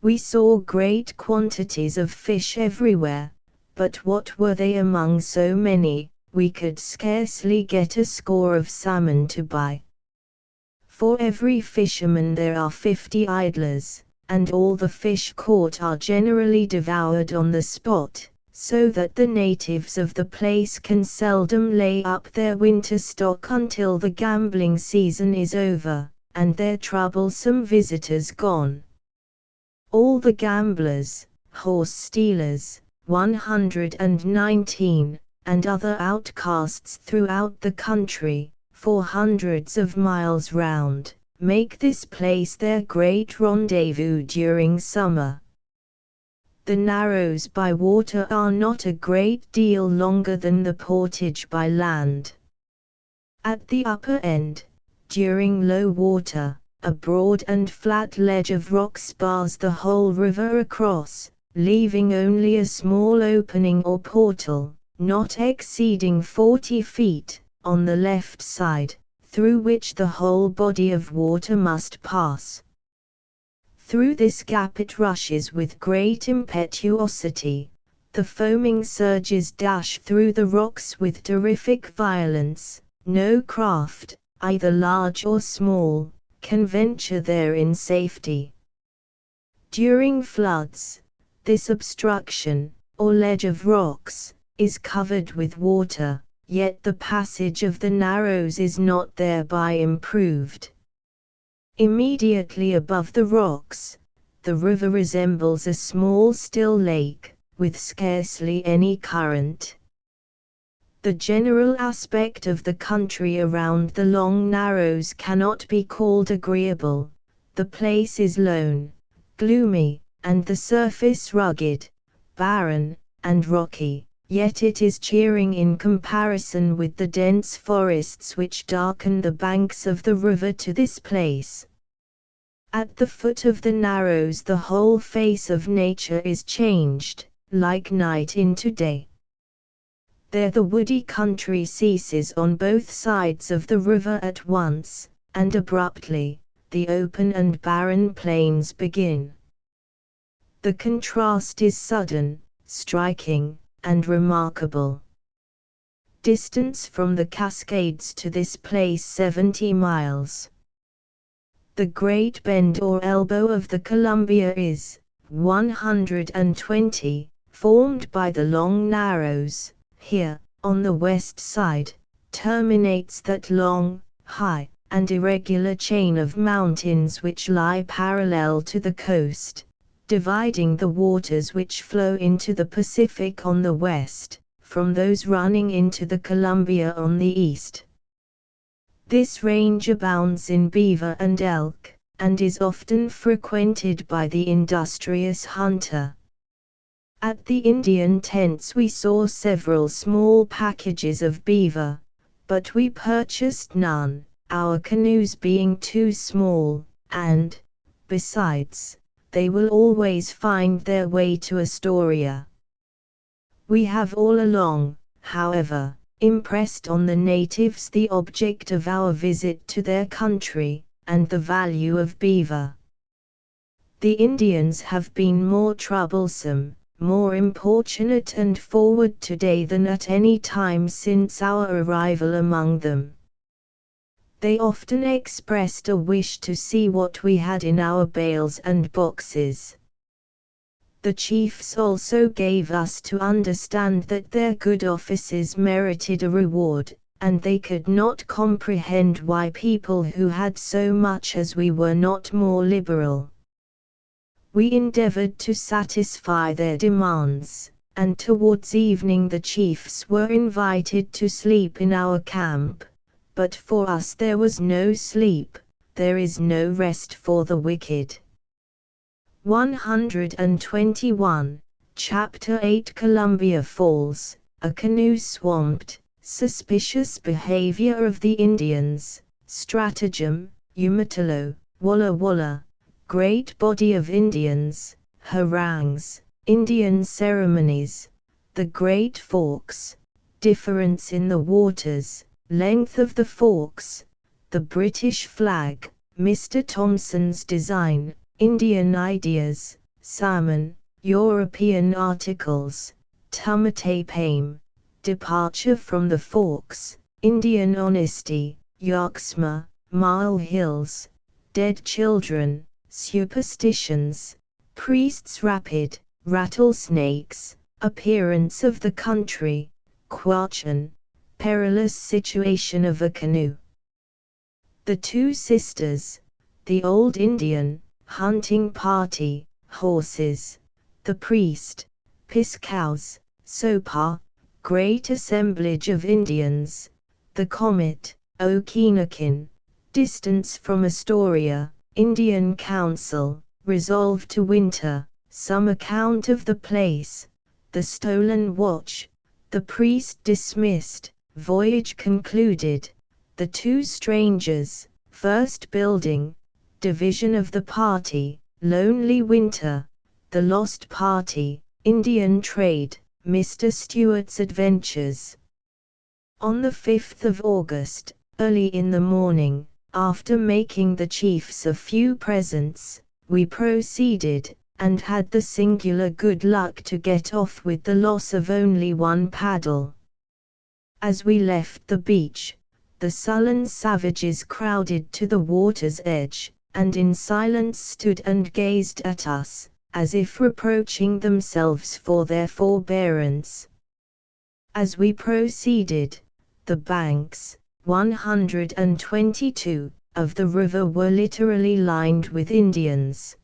We saw great quantities of fish everywhere, but what were they among so many? We could scarcely get a score of salmon to buy. For every fisherman there are 50 idlers, and all the fish caught are generally devoured on the spot, so that the natives of the place can seldom lay up their winter stock until the gambling season is over, and their troublesome visitors gone. All the gamblers, horse stealers, 119, and other outcasts throughout the country, for hundreds of miles round, make this place their great rendezvous during summer. The narrows by water are not a great deal longer than the portage by land. At the upper end, during low water, a broad and flat ledge of rock spars the whole river across, leaving only a small opening or portal, not exceeding 40 feet, on the left side, through which the whole body of water must pass. Through this gap it rushes with great impetuosity. The foaming surges dash through the rocks with terrific violence. No craft, either large or small, can venture there in safety. During floods, this obstruction, or ledge of rocks, is covered with water, yet the passage of the narrows is not thereby improved. Immediately above the rocks, the river resembles a small still lake, with scarcely any current. The general aspect of the country around the long narrows cannot be called agreeable. The place is lone, gloomy, and the surface rugged, barren, and rocky, yet it is cheering in comparison with the dense forests which darken the banks of the river to this place. At the foot of the narrows the whole face of nature is changed, like night into day. There the woody country ceases on both sides of the river at once, and abruptly, the open and barren plains begin. The contrast is sudden, striking, and remarkable. Distance from the Cascades to this place 70 miles. The great bend or elbow of the Columbia is 120, formed by the long narrows. Here, on the west side, terminates that long, high, and irregular chain of mountains which lie parallel to the coast, dividing the waters which flow into the Pacific on the west, from those running into the Columbia on the east. This range abounds in beaver and elk, and is often frequented by the industrious hunter. At the Indian tents we saw several small packages of beaver, but we purchased none, our canoes being too small, and, besides, they will always find their way to Astoria. We have all along, however, impressed on the natives the object of our visit to their country, and the value of beaver. The Indians have been more troublesome, more importunate and forward today than at any time since our arrival among them. They often expressed a wish to see what we had in our bales and boxes. The chiefs also gave us to understand that their good offices merited a reward, and they could not comprehend why people who had so much as we were not more liberal. We endeavored to satisfy their demands, and towards evening the chiefs were invited to sleep in our camp, but for us there was no sleep, there is no rest for the wicked. 121, Chapter 8 Columbia Falls, a canoe swamped, suspicious behavior of the Indians, stratagem, Umatalo, Walla Walla, great body of Indians, harangues, Indian ceremonies, the Great Forks, difference in the waters, length of the forks, the British flag, Mr. Thompson's design, Indian ideas, salmon, European articles, Tumatapame, departure from the forks, Indian honesty, Yaxma, Mile Hills, dead children, superstitions, priests rapid, rattlesnakes, Appearance of the country, question, perilous situation of a canoe. The two sisters, the old Indian, hunting party, horses, the priest, piss cows, sopa, great assemblage of Indians, the comet, Okinakin, distance from Astoria, Indian council, resolved to winter, some account of the place, the stolen watch, the priest dismissed, voyage concluded, the two strangers, first building, division of the party, lonely winter, the lost party, Indian trade, Mr. Stewart's adventures. On the 5th of August, early in the morning, after making the chiefs a few presents, we proceeded, and had the singular good luck to get off with the loss of only one paddle. As we left the beach, the sullen savages crowded to the water's edge, and in silence stood and gazed at us, as if reproaching themselves for their forbearance. As we proceeded, the banks, 122, of the river were literally lined with Indians.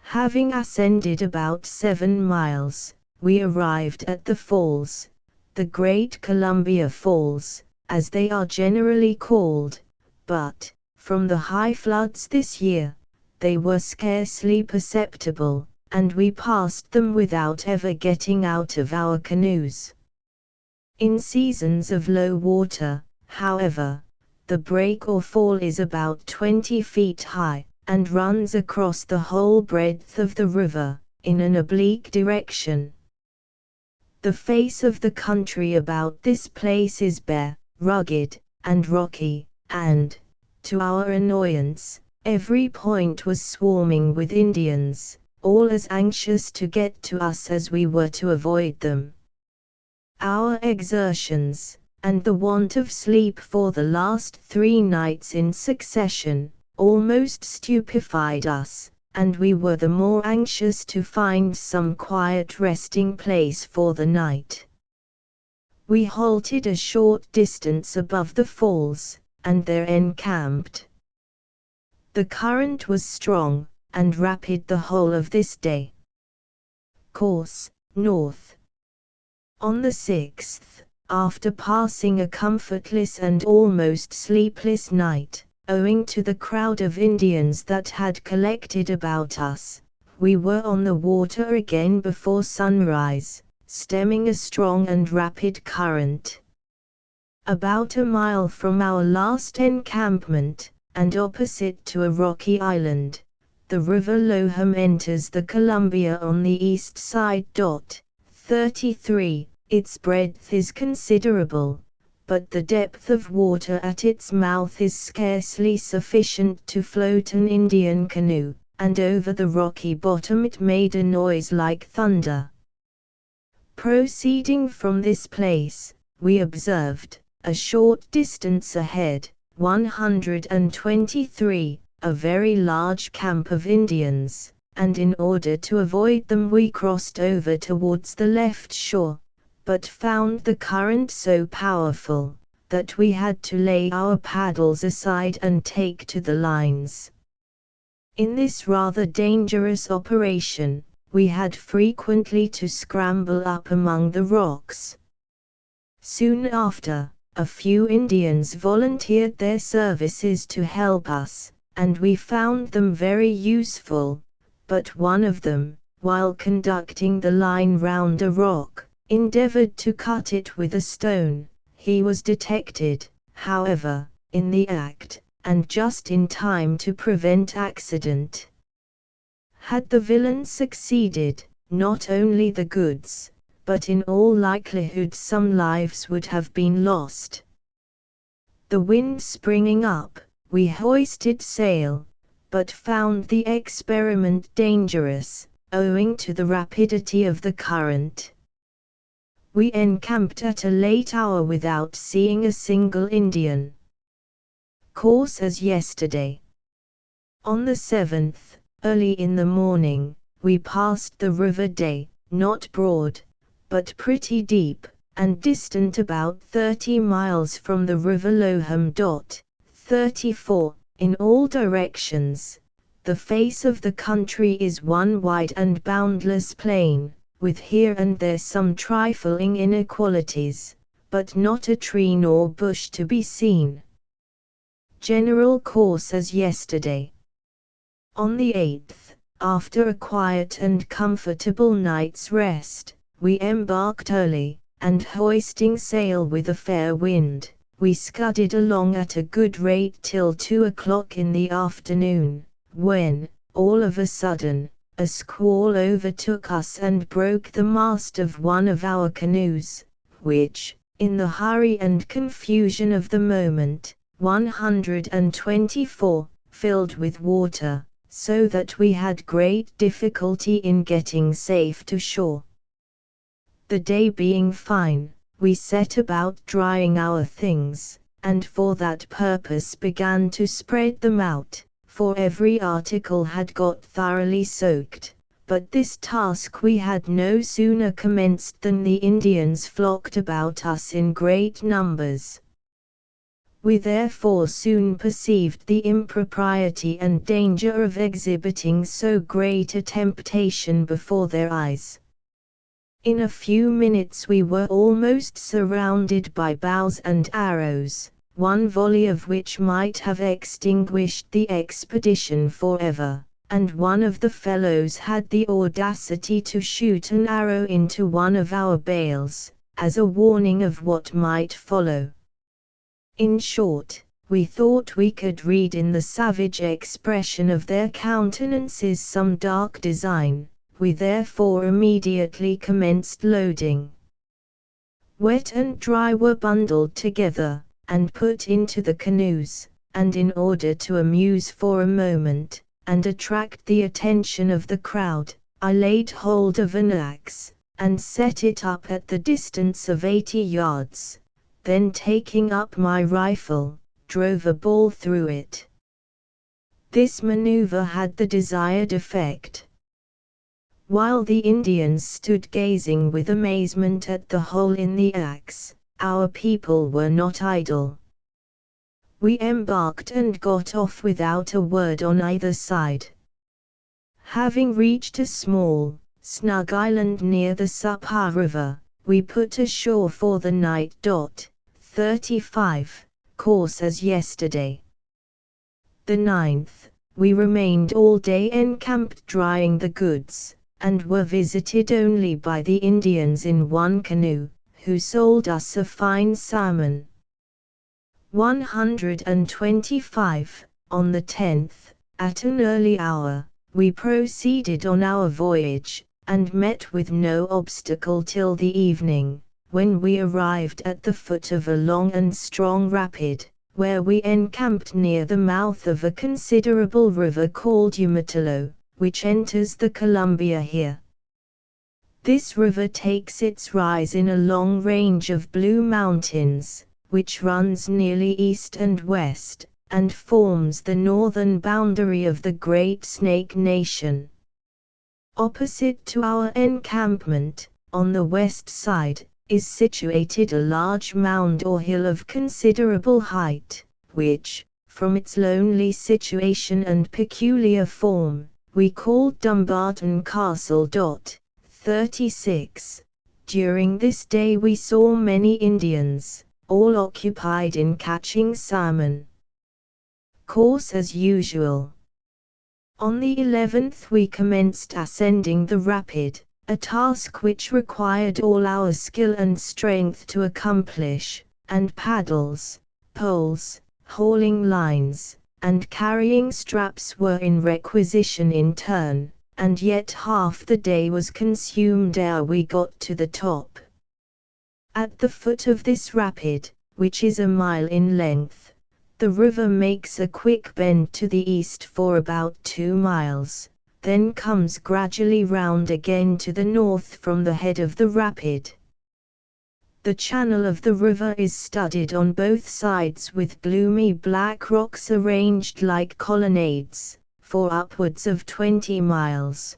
Having ascended about 7 miles, we arrived at the falls, the Great Columbia Falls, as they are generally called, but, from the high floods this year, they were scarcely perceptible, and we passed them without ever getting out of our canoes. In seasons of low water, however, the break or fall is about 20 feet high, and runs across the whole breadth of the river, in an oblique direction. The face of the country about this place is bare, rugged, and rocky, and, to our annoyance, every point was swarming with Indians, all as anxious to get to us as we were to avoid them. Our exertions, and the want of sleep for the last 3 nights in succession, almost stupefied us, and we were the more anxious to find some quiet resting place for the night. We halted a short distance above the falls, and there encamped. The current was strong, and rapid the whole of this day. Course, north. On the 6th, after passing a comfortless and almost sleepless night, owing to the crowd of Indians that had collected about us, we were on the water again before sunrise, stemming a strong and rapid current. About a mile from our last encampment, and opposite to a rocky island, the river Loham enters the Columbia on the east side. 33, its breadth is considerable, but the depth of water at its mouth is scarcely sufficient to float an Indian canoe, and over the rocky bottom it made a noise like thunder. Proceeding from this place, we observed, a short distance ahead, 123, a very large camp of Indians, and in order to avoid them we crossed over towards the left shore, but found the current so powerful, that we had to lay our paddles aside and take to the lines. In this rather dangerous operation, we had frequently to scramble up among the rocks. Soon after, a few Indians volunteered their services to help us, and we found them very useful, but one of them, while conducting the line round a rock, endeavored to cut it with a stone. He was detected, however, in the act, and just in time to prevent accident. Had the villain succeeded, not only the goods, but in all likelihood some lives would have been lost. The wind springing up, we hoisted sail, but found the experiment dangerous, owing to the rapidity of the current. We encamped at a late hour without seeing a single Indian. Course as yesterday. On the 7th, early in the morning, we passed the river Day, not broad, but pretty deep, and distant about 30 miles from the river Loham. 34. In all directions, the face of the country is one wide and boundless plain, with here and there some trifling inequalities, but not a tree nor bush to be seen. General course as yesterday. On the 8th, after a quiet and comfortable night's rest, we embarked early, and hoisting sail with a fair wind, we scudded along at a good rate till 2 o'clock in the afternoon, when, all of a sudden, a squall overtook us and broke the mast of one of our canoes, which, in the hurry and confusion of the moment, 124, filled with water, so that we had great difficulty in getting safe to shore. The day being fine, we set about drying our things, and for that purpose began to spread them out, for every article had got thoroughly soaked. But this task we had no sooner commenced than the Indians flocked about us in great numbers. We therefore soon perceived the impropriety and danger of exhibiting so great a temptation before their eyes. In a few minutes we were almost surrounded by bows and arrows, one volley of which might have extinguished the expedition forever, and one of the fellows had the audacity to shoot an arrow into one of our bales, as a warning of what might follow. In short, we thought we could read in the savage expression of their countenances some dark design. We therefore immediately commenced loading. Wet and dry were bundled together, and put into the canoes, and in order to amuse for a moment, and attract the attention of the crowd, I laid hold of an axe, and set it up at the distance of 80 yards. Then taking up my rifle, drove a ball through it. This maneuver had the desired effect. While the Indians stood gazing with amazement at the hole in the axe, our people were not idle. We embarked and got off without a word on either side. Having reached a small, snug island near the Suppa River, we put ashore for the night. 35. Course as yesterday. The 9th, we remained all day encamped drying the goods, and were visited only by the Indians in one canoe, who sold us a fine salmon. 125. On the 10th, at an early hour, we proceeded on our voyage, and met with no obstacle till the evening, when we arrived at the foot of a long and strong rapid, where we encamped near the mouth of a considerable river called Umatalo, which enters the Columbia here. This river takes its rise in a long range of blue mountains, which runs nearly east and west, and forms the northern boundary of the Great Snake Nation. Opposite to our encampment, on the west side, is situated a large mound or hill of considerable height, which, from its lonely situation and peculiar form, we called Dumbarton Castle. 36. During this day we saw many Indians, all occupied in catching salmon. Course as usual. On the 11th we commenced ascending the rapid, a task which required all our skill and strength to accomplish, and paddles, poles, hauling lines, and carrying straps were in requisition in turn, and yet half the day was consumed ere we got to the top. At the foot of this rapid, which is a mile in length, the river makes a quick bend to the east for about 2 miles, then comes gradually round again to the north from the head of the rapid. The channel of the river is studded on both sides with gloomy black rocks arranged like colonnades, for upwards of 20 miles.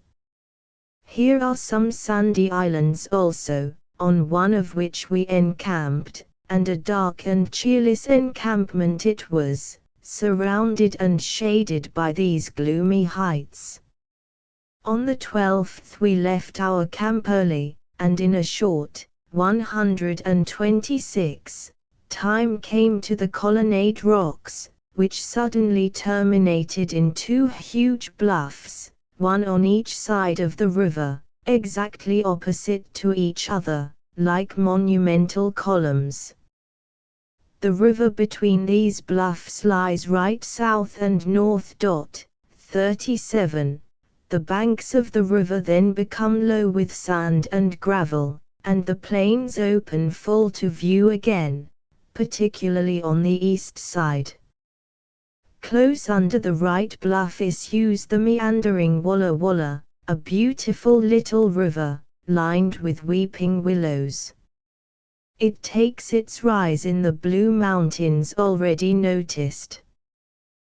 Here are some sandy islands also, on one of which we encamped, and a dark and cheerless encampment it was, surrounded and shaded by these gloomy heights. On the 12th we left our camp early, and in a short, 126, time came to the Colonnade Rocks, which suddenly terminated in two huge bluffs, one on each side of the river, exactly opposite to each other, like monumental columns. The river between these bluffs lies right south and north. 37. The banks of the river then become low with sand and gravel, and the plains open full to view again, particularly on the east side. Close under the right bluff issues the meandering Walla Walla, a beautiful little river, lined with weeping willows. It takes its rise in the Blue Mountains already noticed.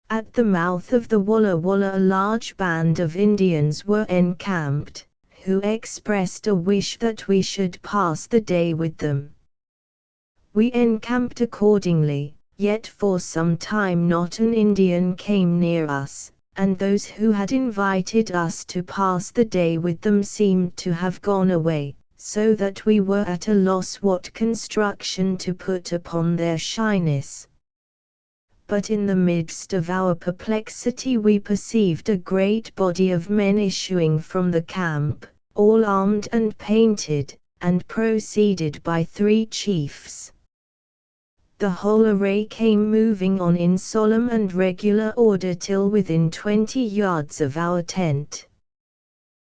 At the mouth of the Walla Walla a large band of Indians were encamped, who expressed a wish that we should pass the day with them. We encamped accordingly, yet for some time not an Indian came near us, and those who had invited us to pass the day with them seemed to have gone away, so that we were at a loss what construction to put upon their shyness. But in the midst of our perplexity we perceived a great body of men issuing from the camp, all armed and painted, and preceded by 3 chiefs. The whole array came moving on in solemn and regular order till within 20 yards of our tent.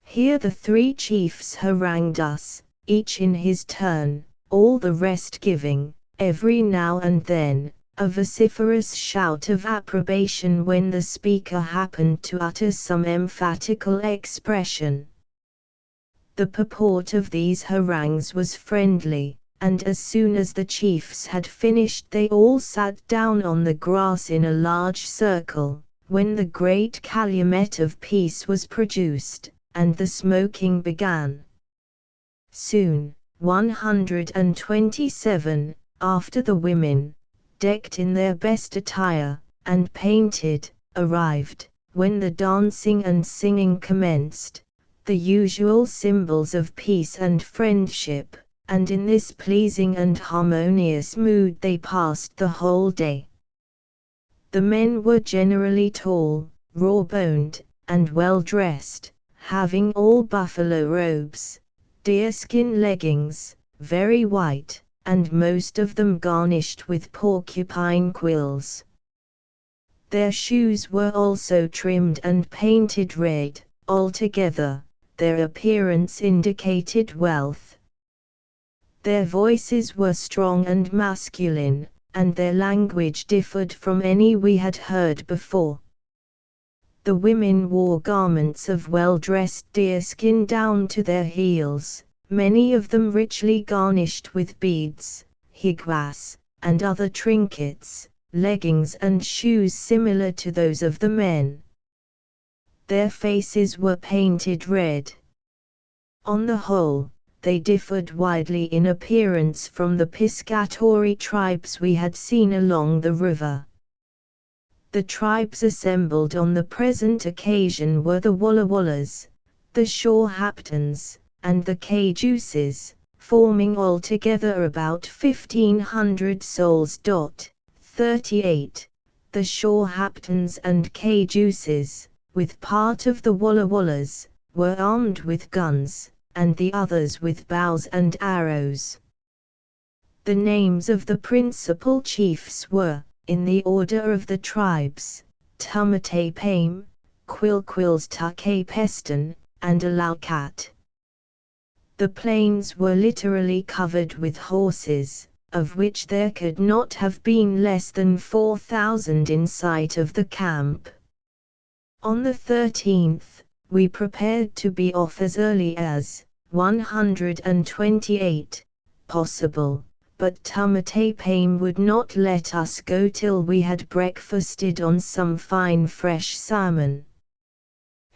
Here the 3 chiefs harangued us, each in his turn, all the rest giving, every now and then, a vociferous shout of approbation when the speaker happened to utter some emphatical expression. The purport of these harangues was friendly, and as soon as the chiefs had finished they all sat down on the grass in a large circle, when the great calumet of peace was produced, and the smoking began. Soon, 127, after the women, decked in their best attire, and painted, arrived, when the dancing and singing commenced, the usual symbols of peace and friendship, and in this pleasing and harmonious mood they passed the whole day. The men were generally tall, raw-boned, and well-dressed, having all buffalo robes, deerskin leggings, very white, and most of them garnished with porcupine quills. Their shoes were also trimmed and painted red. Altogether, their appearance indicated wealth. Their voices were strong and masculine, and their language differed from any we had heard before. The women wore garments of well-dressed deerskin down to their heels, many of them richly garnished with beads, higuas, and other trinkets, leggings and shoes similar to those of the men. Their faces were painted red. On the whole, they differed widely in appearance from the Piscataway tribes we had seen along the river. The tribes assembled on the present occasion were the Walla Wallas, the Shawhaptons, and the Cayuses, forming altogether about 1,500 souls. 38. The Shawhaptons and Cayuses, with part of the Walla Wallas, were armed with guns, and the others with bows and arrows. The names of the principal chiefs were, in the order of the tribes, Tumatapame, Quilquilstaqapeston, and Alalcat. The plains were literally covered with horses, of which there could not have been less than 4,000 in sight of the camp. On the 13th, we prepared to be off as early as 128 possible, but Tumatapame would not let us go till we had breakfasted on some fine fresh salmon.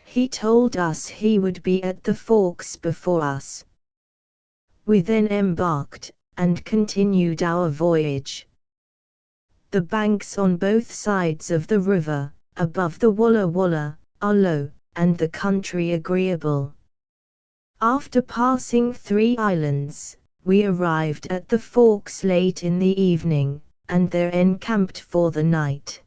He told us he would be at the forks before us. We then embarked, and continued our voyage. The banks on both sides of the river, above the Walla Walla, are low, and the country agreeable. After passing 3 islands, we arrived at the Forks late in the evening, and there encamped for the night.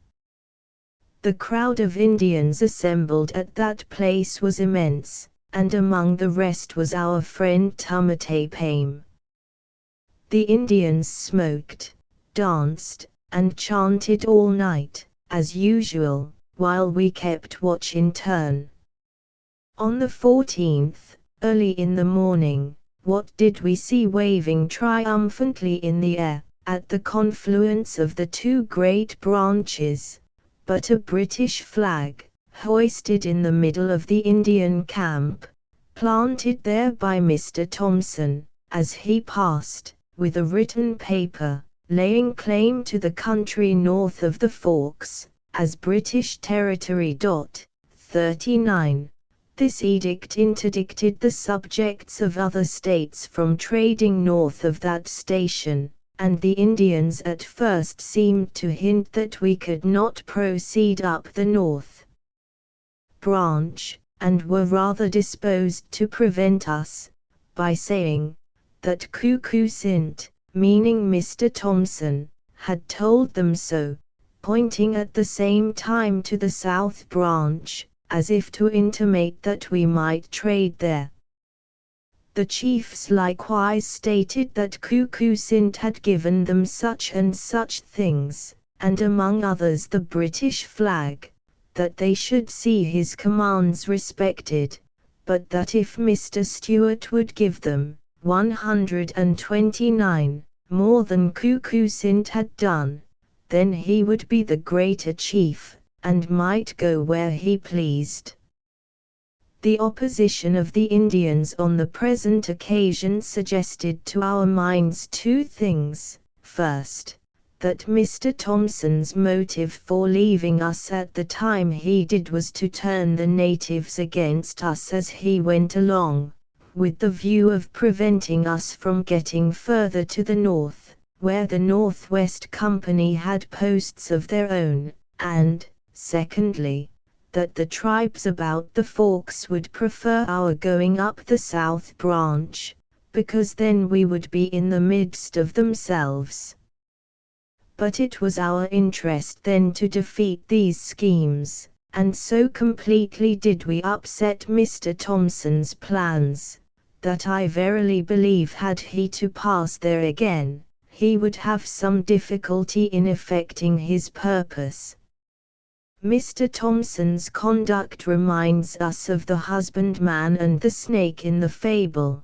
The crowd of Indians assembled at that place was immense, and among the rest was our friend Tumate Pame. The Indians smoked, danced, and chanted all night, as usual, while we kept watch in turn. On the 14th, early in the morning, what did we see waving triumphantly in the air, at the confluence of the 2 great branches, but a British flag, hoisted in the middle of the Indian camp, planted there by Mr. Thompson, as he passed, with a written paper, laying claim to the country north of the Forks, as British territory. 39. This edict interdicted the subjects of other states from trading north of that station, and the Indians at first seemed to hint that we could not proceed up the north branch, and were rather disposed to prevent us, by saying, that Kukusint, meaning Mr. Thompson, had told them so, pointing at the same time to the south branch, as if to intimate that we might trade there. The chiefs likewise stated that Kukusint had given them such and such things, and among others the British flag, that they should see his commands respected, but that if Mr. Stewart would give them 129, more than Kukusint had done, then he would be the greater chief, and might go where he pleased. The opposition of the Indians on the present occasion suggested to our minds 2 things. First, that Mr. Thompson's motive for leaving us at the time he did was to turn the natives against us as he went along, with the view of preventing us from getting further to the north, where the Northwest Company had posts of their own, and, secondly, that the tribes about the Forks would prefer our going up the south branch, because then we would be in the midst of themselves. But it was our interest then to defeat these schemes, and so completely did we upset Mr. Thompson's plans, that I verily believe had he to pass there again, he would have some difficulty in effecting his purpose. Mr. Thompson's conduct reminds us of the husbandman and the snake in the fable.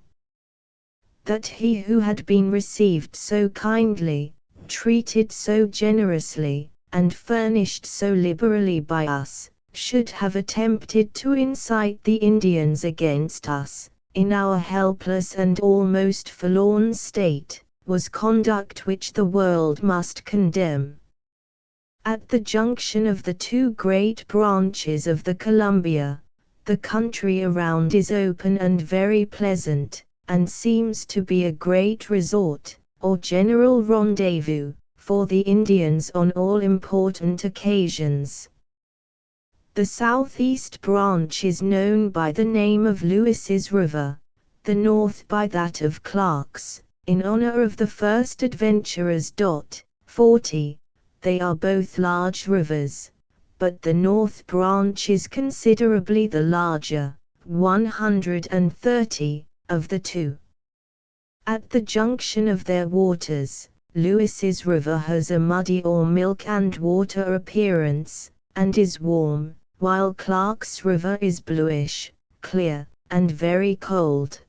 That he who had been received so kindly, treated so generously, and furnished so liberally by us, should have attempted to incite the Indians against us, in our helpless and almost forlorn state, was conduct which the world must condemn. At the junction of the 2 great branches of the Columbia, the country around is open and very pleasant, and seems to be a great resort, or general rendezvous, for the Indians on all important occasions. The southeast branch is known by the name of Lewis's River, the north by that of Clark's, in honor of the first adventurers. 40. They are both large rivers, but the north branch is considerably the larger, 130, of the 2. At the junction of their waters, Lewis's River has a muddy or milk and water appearance, and is warm, while Clark's River is bluish, clear, and very cold.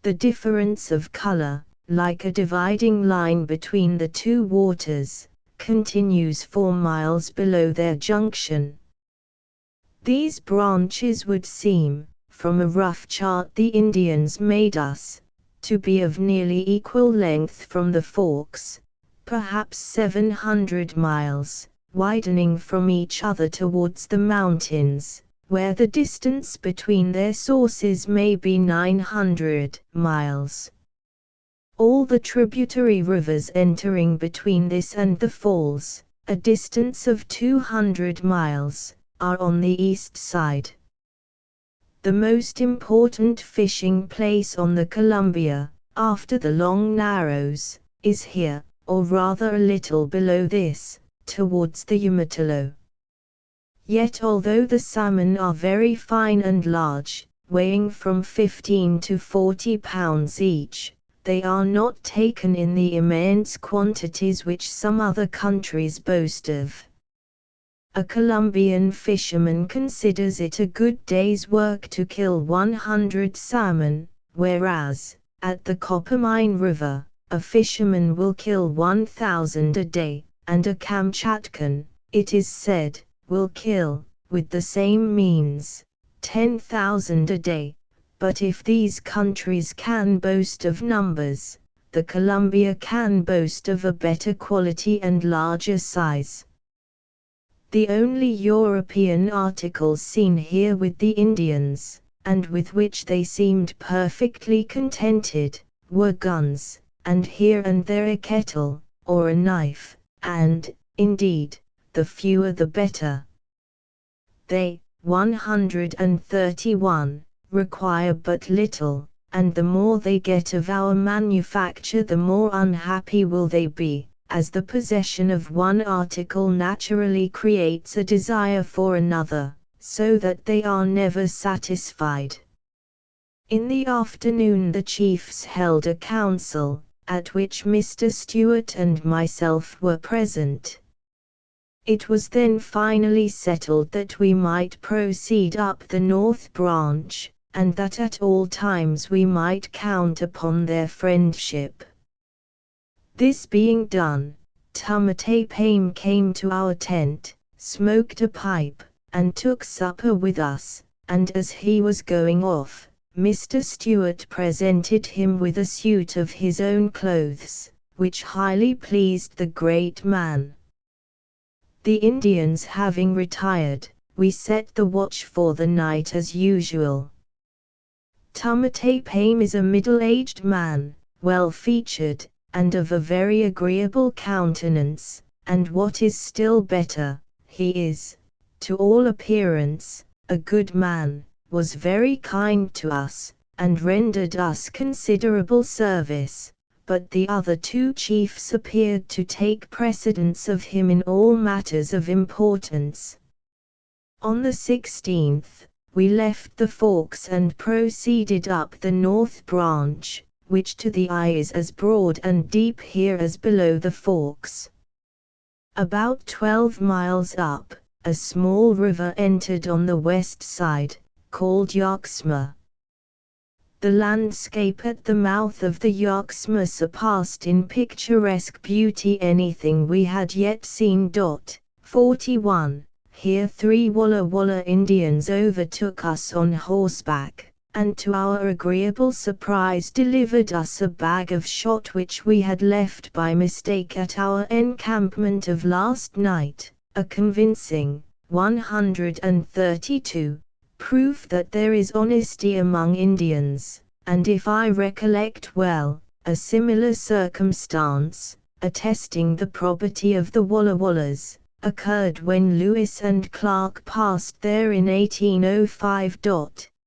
The difference of color, like a dividing line between the 2 waters, continues 4 miles below their junction. These branches would seem, from a rough chart the Indians made us, to be of nearly equal length from the Forks, perhaps 700 miles, widening from each other towards the mountains, where the distance between their sources may be 900 miles. All the tributary rivers entering between this and the falls, a distance of 200 miles, are on the east side. The most important fishing place on the Columbia, after the Long Narrows, is here, or rather a little below this, towards the Umatilla. Yet although the salmon are very fine and large, weighing from 15 to 40 pounds each, they are not taken in the immense quantities which some other countries boast of. A Colombian fisherman considers it a good day's work to kill 100 salmon, whereas, at the Coppermine River, a fisherman will kill 1,000 a day, and a Kamchatkan, it is said, will kill, with the same means, 10,000 a day. But if these countries can boast of numbers, the Columbia can boast of a better quality and larger size. The only European articles seen here with the Indians, and with which they seemed perfectly contented, were guns, and here and there a kettle, or a knife, and, indeed, the fewer the better. They, 131, require but little, and the more they get of our manufacture the more unhappy will they be, as the possession of one article naturally creates a desire for another, so that they are never satisfied. In the afternoon the chiefs held a council, at which Mr. Stewart and myself were present. It was then finally settled that we might proceed up the North Branch, and that at all times we might count upon their friendship. This being done, Tumatapaim came to our tent, smoked a pipe, and took supper with us, and as he was going off, Mr. Stewart presented him with a suit of his own clothes, which highly pleased the great man. The Indians having retired, we set the watch for the night as usual. Tumatapaim is a middle-aged man, well-featured, and of a very agreeable countenance, and what is still better, he is, to all appearance, a good man, was very kind to us, and rendered us considerable service, but the other two chiefs appeared to take precedence of him in all matters of importance. On the 16th, we left the Forks and proceeded up the North Branch, which to the eye is as broad and deep here as below the Forks. About 12 miles up, a small river entered on the west side, called Yaxma. The landscape at the mouth of the Yaxma surpassed in picturesque beauty anything we had yet seen. 41. Here 3 Walla Walla Indians overtook us on horseback, and to our agreeable surprise delivered us a bag of shot which we had left by mistake at our encampment of last night, a convincing, 132, proof that there is honesty among Indians, and if I recollect well, a similar circumstance, attesting the probity of the Walla Wallas, occurred when Lewis and Clark passed there in 1805.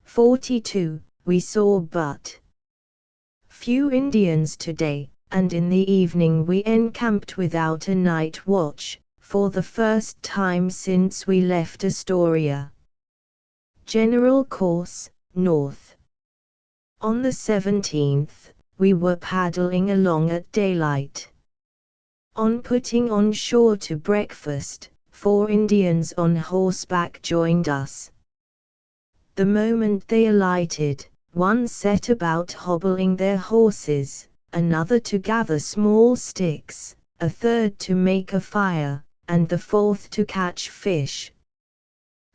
42. We saw but few Indians today, and in the evening we encamped without a night watch, for the first time since we left Astoria. General course, north. On the 17th, we were paddling along at daylight. On putting on shore to breakfast, 4 Indians on horseback joined us. The moment they alighted, one set about hobbling their horses, another to gather small sticks, a third to make a fire, and the fourth to catch fish.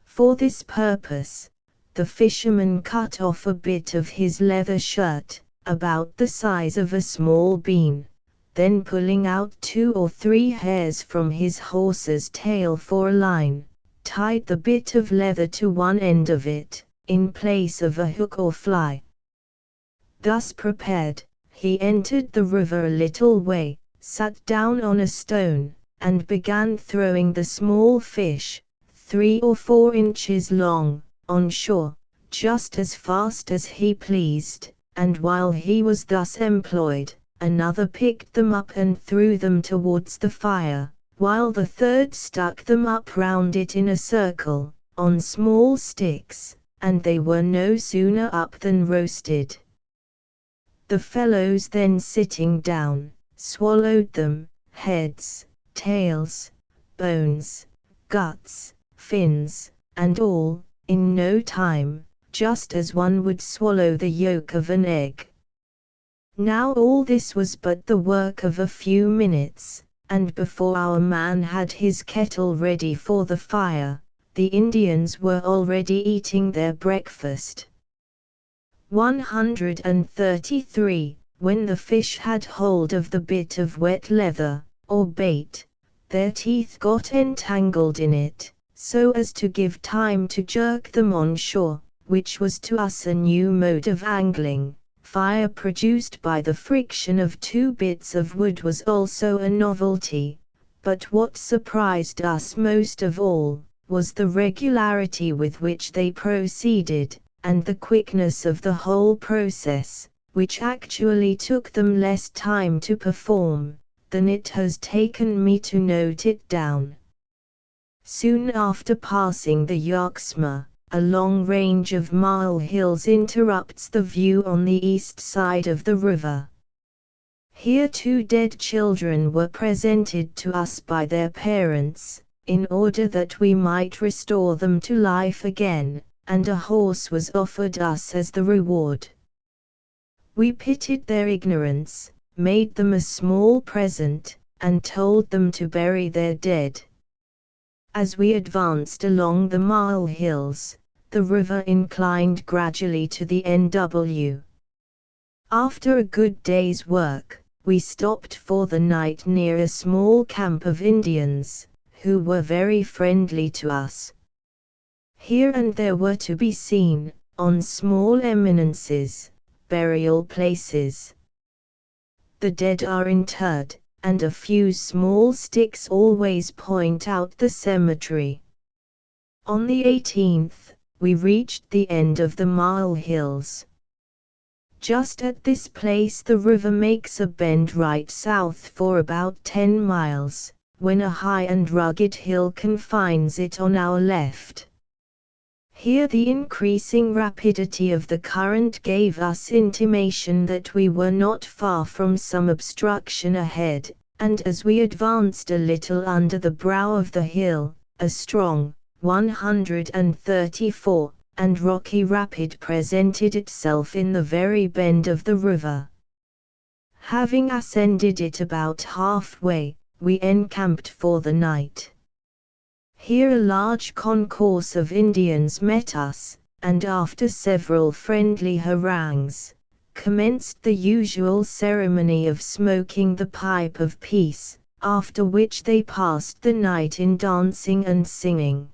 For this purpose, the fisherman cut off a bit of his leather shirt, about the size of a small bean, then pulling out 2 or 3 hairs from his horse's tail for a line, tied the bit of leather to one end of it, in place of a hook or fly. Thus prepared, he entered the river a little way, sat down on a stone, and began throwing the small fish, 3 or 4 inches long, on shore, just as fast as he pleased, and while he was thus employed, another picked them up and threw them towards the fire, while the third stuck them up round it in a circle, on small sticks, and they were no sooner up than roasted. The fellows then sitting down, swallowed them, heads, tails, bones, guts, fins, and all, in no time, just as one would swallow the yolk of an egg. Now all this was but the work of a few minutes, and before our man had his kettle ready for the fire, the Indians were already eating their breakfast. 133. When the fish had hold of the bit of wet leather, or bait, their teeth got entangled in it, so as to give time to jerk them on shore, which was to us a new mode of angling. Fire produced by the friction of 2 bits of wood was also a novelty, but what surprised us most of all, was the regularity with which they proceeded, and the quickness of the whole process, which actually took them less time to perform, than it has taken me to note it down. Soon after passing the Yaxma, a long range of mile hills interrupts the view on the east side of the river. Here 2 dead children were presented to us by their parents, in order that we might restore them to life again, and a horse was offered us as the reward. We pitied their ignorance, made them a small present, and told them to bury their dead. As we advanced along the mile hills, the river inclined gradually to the NW. After a good day's work, we stopped for the night near a small camp of Indians, who were very friendly to us. Here and there were to be seen, on small eminences, burial places. The dead are interred, and a few small sticks always point out the cemetery. On the 18th, we reached the end of the mile hills. Just at this place the river makes a bend right south for about 10 miles, when a high and rugged hill confines it on our left. Here the increasing rapidity of the current gave us intimation that we were not far from some obstruction ahead, and as we advanced a little under the brow of the hill, a strong, 134, and rocky rapid presented itself in the very bend of the river. Having ascended it about halfway, we encamped for the night. Here a large concourse of Indians met us, and after several friendly harangues, commenced the usual ceremony of smoking the pipe of peace, after which they passed the night in dancing and singing.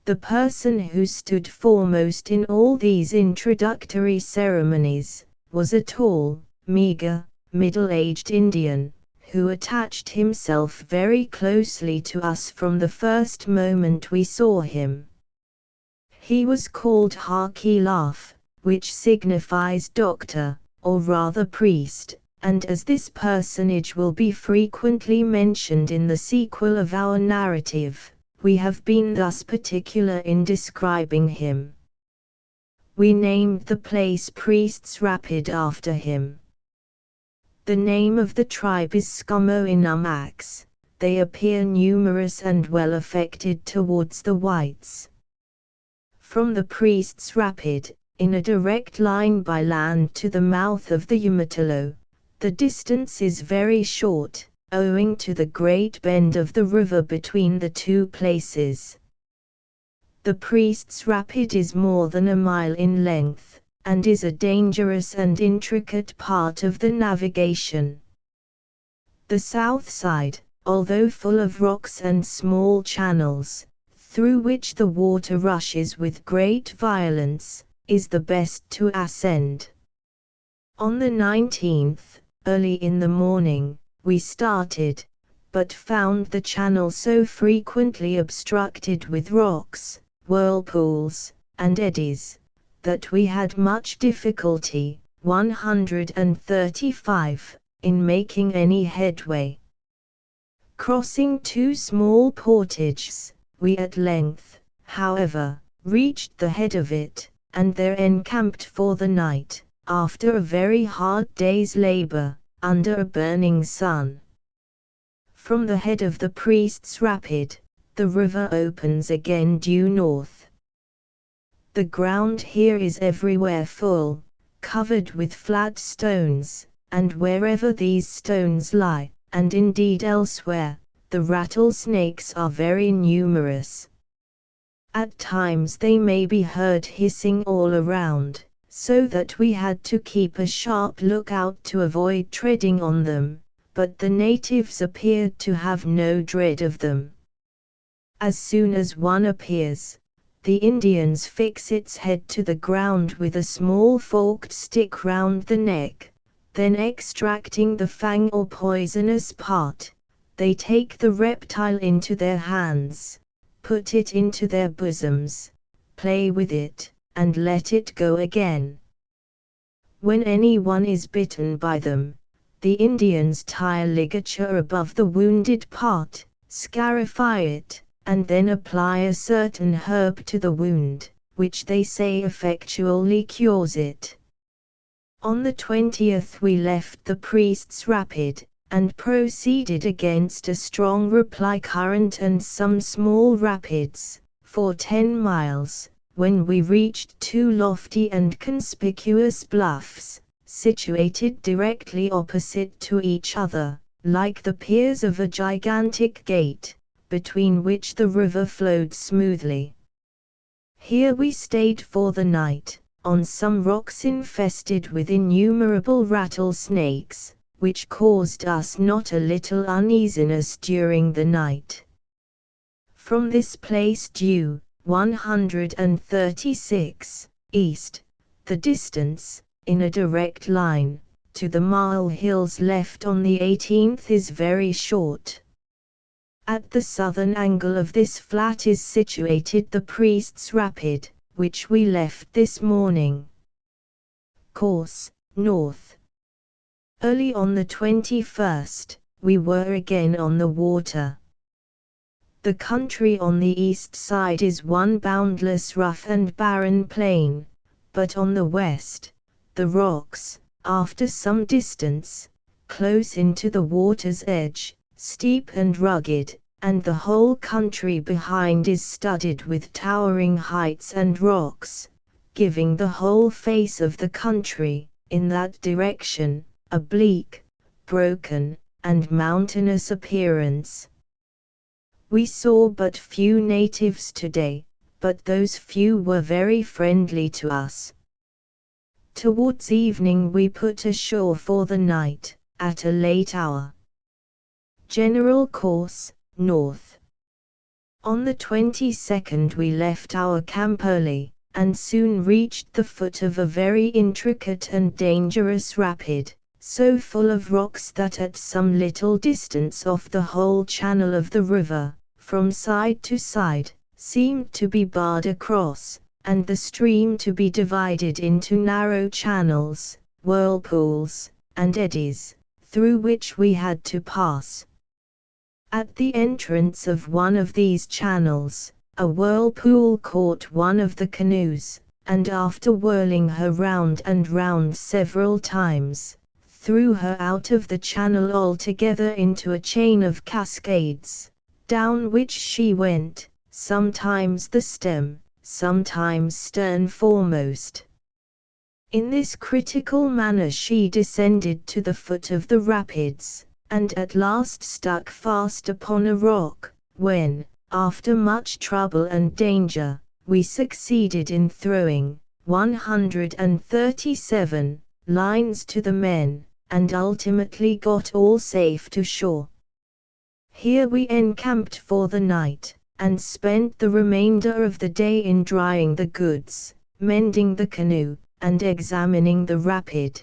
The person who stood foremost in all these introductory ceremonies, was a tall, meager, middle-aged Indian, who attached himself very closely to us from the first moment we saw him. He was called Harkilaf, which signifies doctor, or rather priest, and as this personage will be frequently mentioned in the sequel of our narrative, we have been thus particular in describing him. We named the place Priest's Rapid after him. The name of the tribe is Skumo-Inumaks. They appear numerous and well affected towards the whites. From the Priest's Rapid, in a direct line by land to the mouth of the Umatalo, the distance is very short, owing to the great bend of the river between the 2 places. The Priest's Rapid is more than a mile in length, and is a dangerous and intricate part of the navigation. The south side, although full of rocks and small channels, through which the water rushes with great violence, is the best to ascend. On the 19th, early in the morning, we started, but found the channel so frequently obstructed with rocks, whirlpools, and eddies, that we had much difficulty, 135, in making any headway. Crossing two small portages, we at length, however, reached the head of it, and there encamped for the night, after a very hard day's labor, under a burning sun. From the head of the Priest's Rapid, the river opens again due north. The ground here is everywhere full, covered with flat stones, and wherever these stones lie, and indeed elsewhere, the rattlesnakes are very numerous. At times they may be heard hissing all around, so that we had to keep a sharp lookout to avoid treading on them, but the natives appeared to have no dread of them. As soon as one appears, the Indians fix its head to the ground with a small forked stick round the neck, then extracting the fang or poisonous part, they take the reptile into their hands, put it into their bosoms, play with it, and let it go again. When anyone is bitten by them, the Indians tie a ligature above the wounded part, scarify it, and then apply a certain herb to the wound, which they say effectually cures it. On the 20th we left the Priest's Rapid, and proceeded against a strong reply current and some small rapids, for 10 miles, when we reached two lofty and conspicuous bluffs, situated directly opposite to each other, like the piers of a gigantic gate, between which the river flowed smoothly. Here we stayed for the night, on some rocks infested with innumerable rattlesnakes, which caused us not a little uneasiness during the night. From this place due, 136, east, the distance, in a direct line, to the Mile Hills left on the 18th is very short. At the southern angle of this flat is situated the Priest's Rapid, which we left this morning. Course, north. Early on the 21st, we were again on the water. The country on the east side is one boundless rough and barren plain, but on the west, the rocks, after some distance, close into the water's edge, steep and rugged, and the whole country behind is studded with towering heights and rocks, giving the whole face of the country, in that direction, a bleak, broken, and mountainous appearance. We saw but few natives today, but those few were very friendly to us. Towards evening we put ashore for the night, at a late hour. General course, north. On the 22nd we left our camp early, and soon reached the foot of a very intricate and dangerous rapid, so full of rocks that at some little distance off the whole channel of the river, from side to side, seemed to be barred across, and the stream to be divided into narrow channels, whirlpools, and eddies, through which we had to pass. At the entrance of one of these channels, a whirlpool caught one of the canoes, and after whirling her round and round several times, threw her out of the channel altogether into a chain of cascades, down which she went, sometimes the stem, sometimes stern foremost. In this critical manner she descended to the foot of the rapids, and at last stuck fast upon a rock, when, after much trouble and danger, we succeeded in throwing 137 lines to the men, and ultimately got all safe to shore. Here we encamped for the night, and spent the remainder of the day in drying the goods, mending the canoe, and examining the rapid.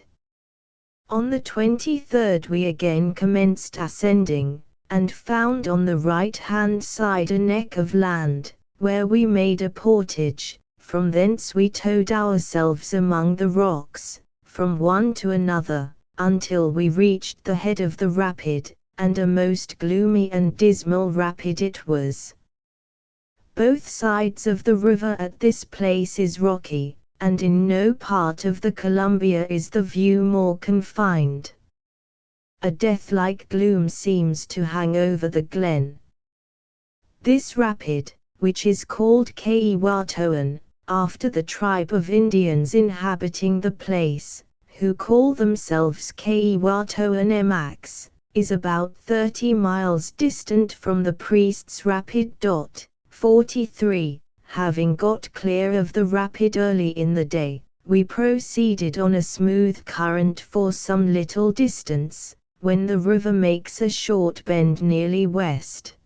On the 23rd we again commenced ascending, and found on the right-hand side a neck of land, where we made a portage. From thence we towed ourselves among the rocks, from one to another, until we reached the head of the rapid, and a most gloomy and dismal rapid it was. Both sides of the river at this place is rocky, and in no part of the Columbia is the view more confined. A death-like gloom seems to hang over the glen. This rapid, which is called Keewatoan, after the tribe of Indians inhabiting the place, who call themselves Keewatoan-Emacs, is about 30 miles distant from the Priest's Rapid. 43. Having got clear of the rapid early in the day, we proceeded on a smooth current for some little distance, when the river makes a short bend nearly west.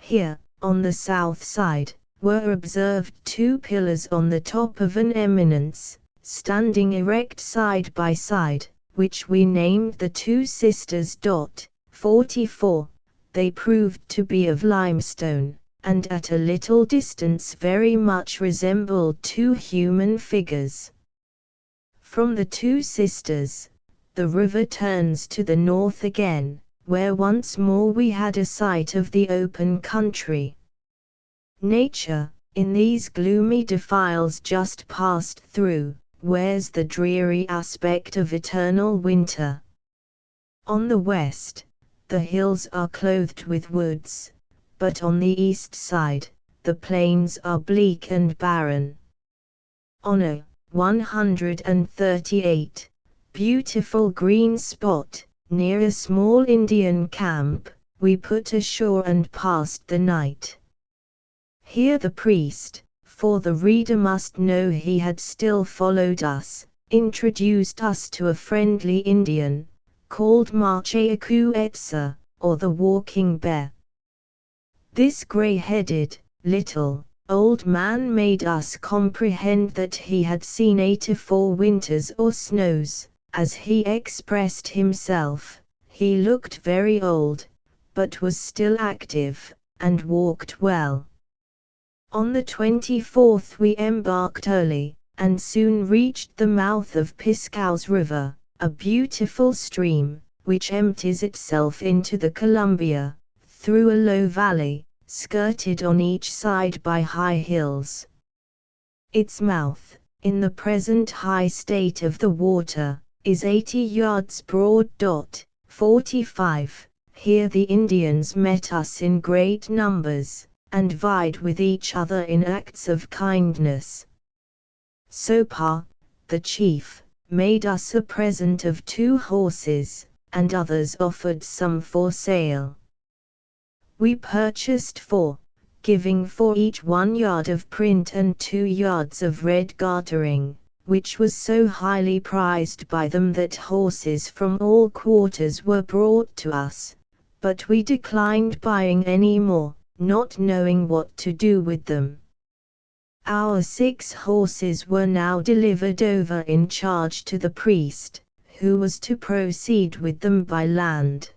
Here, on the south side, were observed two pillars on the top of an eminence, standing erect side by side, which we named the Two Sisters. 44. They proved to be of limestone, and at a little distance very much resembled two human figures. From the Two Sisters, the river turns to the north again, where once more we had a sight of the open country. Nature, in these gloomy defiles just passed through, wears the dreary aspect of eternal winter. On the west, the hills are clothed with woods, but on the east side, the plains are bleak and barren. On a 138 beautiful green spot, near a small Indian camp, we put ashore and passed the night. Here the priest, for the reader must know he had still followed us, introduced us to a friendly Indian, called Macheakuetsa, or the Walking Bear. This grey-headed, little, old man made us comprehend that he had seen 84 winters or snows. As he expressed himself, he looked very old, but was still active, and walked well. On the 24th we embarked early, and soon reached the mouth of Piscou's River, a beautiful stream, which empties itself into the Columbia, through a low valley, skirted on each side by high hills. Its mouth, in the present high state of the water, is 80 yards broad. 45. Here the Indians met us in great numbers, and vied with each other in acts of kindness. Sopar, the chief, made us a present of 2 horses, and others offered some for sale. We purchased 4, giving for each 1 yard of print and 2 yards of red gartering, which was so highly prized by them that horses from all quarters were brought to us, but we declined buying any more, not knowing what to do with them. Our 6 horses were now delivered over in charge to the priest, who was to proceed with them by land.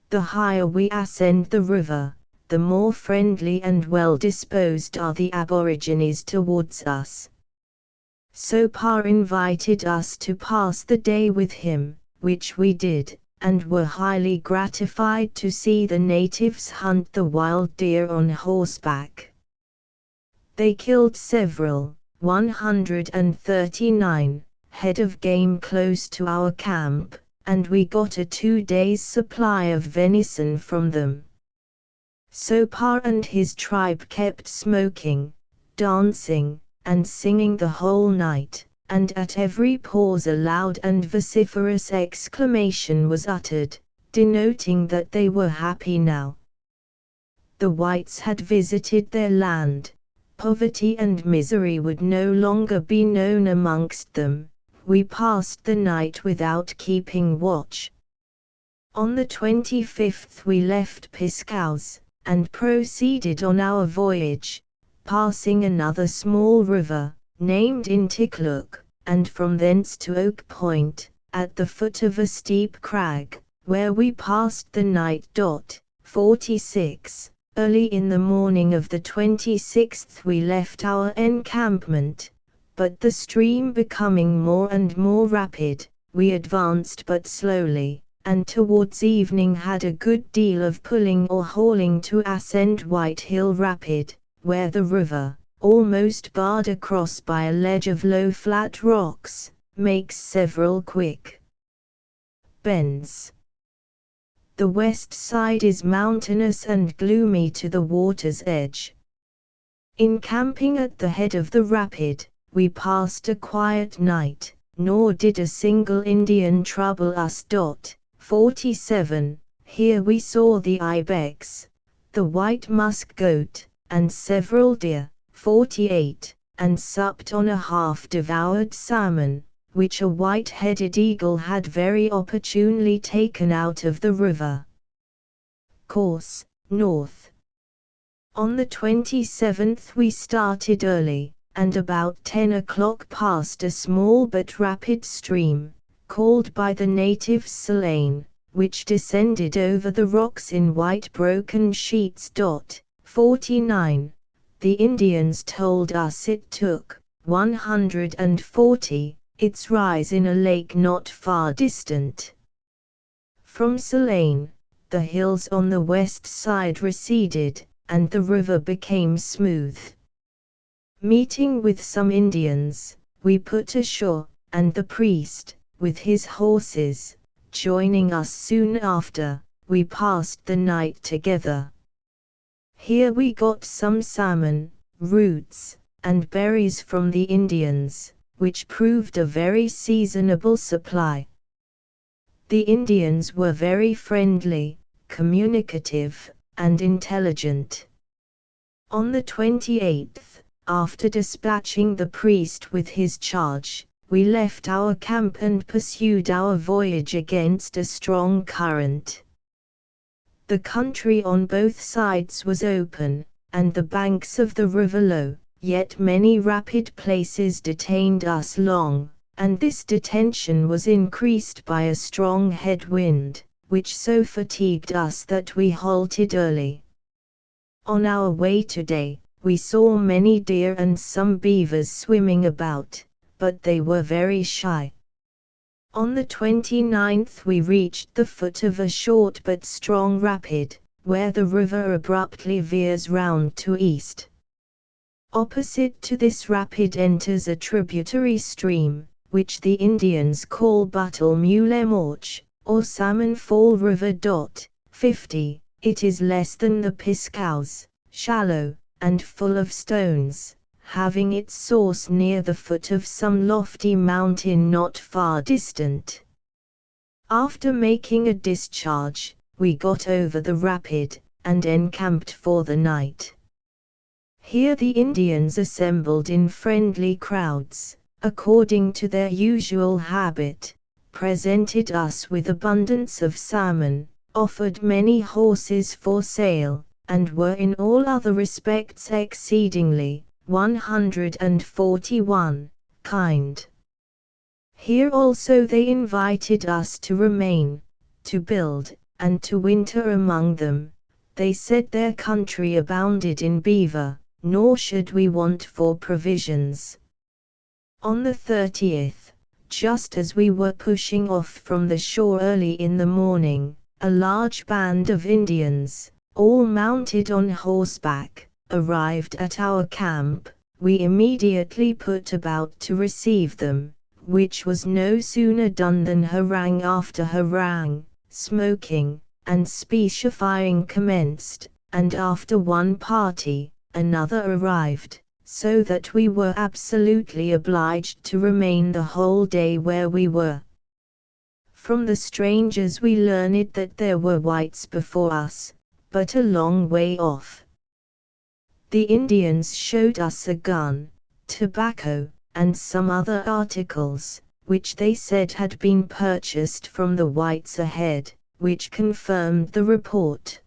The higher we ascend the river, the more friendly and well disposed are the aborigines towards us. Sopar invited us to pass the day with him, which we did, and were highly gratified to see the natives hunt the wild deer on horseback. They killed several, 139, head of game close to our camp, and we got a 2 days' supply of venison from them. Sopar and his tribe kept smoking, dancing, and singing the whole night, and at every pause a loud and vociferous exclamation was uttered, denoting that they were happy now. The whites had visited their land, poverty and misery would no longer be known amongst them. We passed the night without keeping watch. On the 25th we left Piscou's, and proceeded on our voyage, passing another small river, named Intiklook, and from thence to Oak Point, at the foot of a steep crag, where we passed the night. 46. Early in the morning of the 26th we left our encampment, but the stream becoming more and more rapid, we advanced but slowly, and towards evening had a good deal of pulling or hauling to ascend White Hill Rapid, where the river, almost barred across by a ledge of low flat rocks, makes several quick bends. The west side is mountainous and gloomy to the water's edge. Encamping at the head of the rapid, we passed a quiet night, nor did a single Indian trouble us. 47. Here we saw the ibex, the white musk goat, and several deer. 48. And supped on a half-devoured salmon, which a white-headed eagle had very opportunely taken out of the river. Course, north. On the 27th we started early, and about 10 o'clock passed a small but rapid stream, called by the natives Selane, which descended over the rocks in white broken sheets. 49. The Indians told us it took 140, its rise in a lake not far distant. From Selane, the hills on the west side receded, and the river became smooth. Meeting with some Indians, we put ashore, and the priest, with his horses, joining us soon after, we passed the night together. Here we got some salmon, roots, and berries from the Indians, which proved a very seasonable supply. The Indians were very friendly, communicative, and intelligent. On the 28th, after dispatching the priest with his charge, we left our camp and pursued our voyage against a strong current. The country on both sides was open, and the banks of the river low, yet many rapid places detained us long, and this detention was increased by a strong head-wind, which so fatigued us that we halted early. On our way today, we saw many deer and some beavers swimming about, but they were very shy. On the 29th we reached the foot of a short but strong rapid, where the river abruptly veers round to east. Opposite to this rapid enters a tributary stream, which the Indians call Buttle Mule Morch, or Salmon Fall River. 50. It is less than the Piscaus, shallow, and full of stones, having its source near the foot of some lofty mountain not far distant. After making a discharge, we got over the rapid, and encamped for the night. Here the Indians assembled in friendly crowds, according to their usual habit, presented us with abundance of salmon, offered many horses for sale, and were in all other respects exceedingly, 141, kind. Here also they invited us to remain, to build, and to winter among them. They said their country abounded in beaver, nor should we want for provisions. On the 30th, just as we were pushing off from the shore early in the morning, a large band of Indians, all mounted on horseback, arrived at our camp. We immediately put about to receive them, which was no sooner done than harangue after harangue, smoking, and specifying commenced, and after one party, another arrived, so that we were absolutely obliged to remain the whole day where we were. From the strangers we learned that there were whites before us, but a long way off. The Indians showed us a gun, tobacco, and some other articles, which they said had been purchased from the whites ahead, which confirmed the report.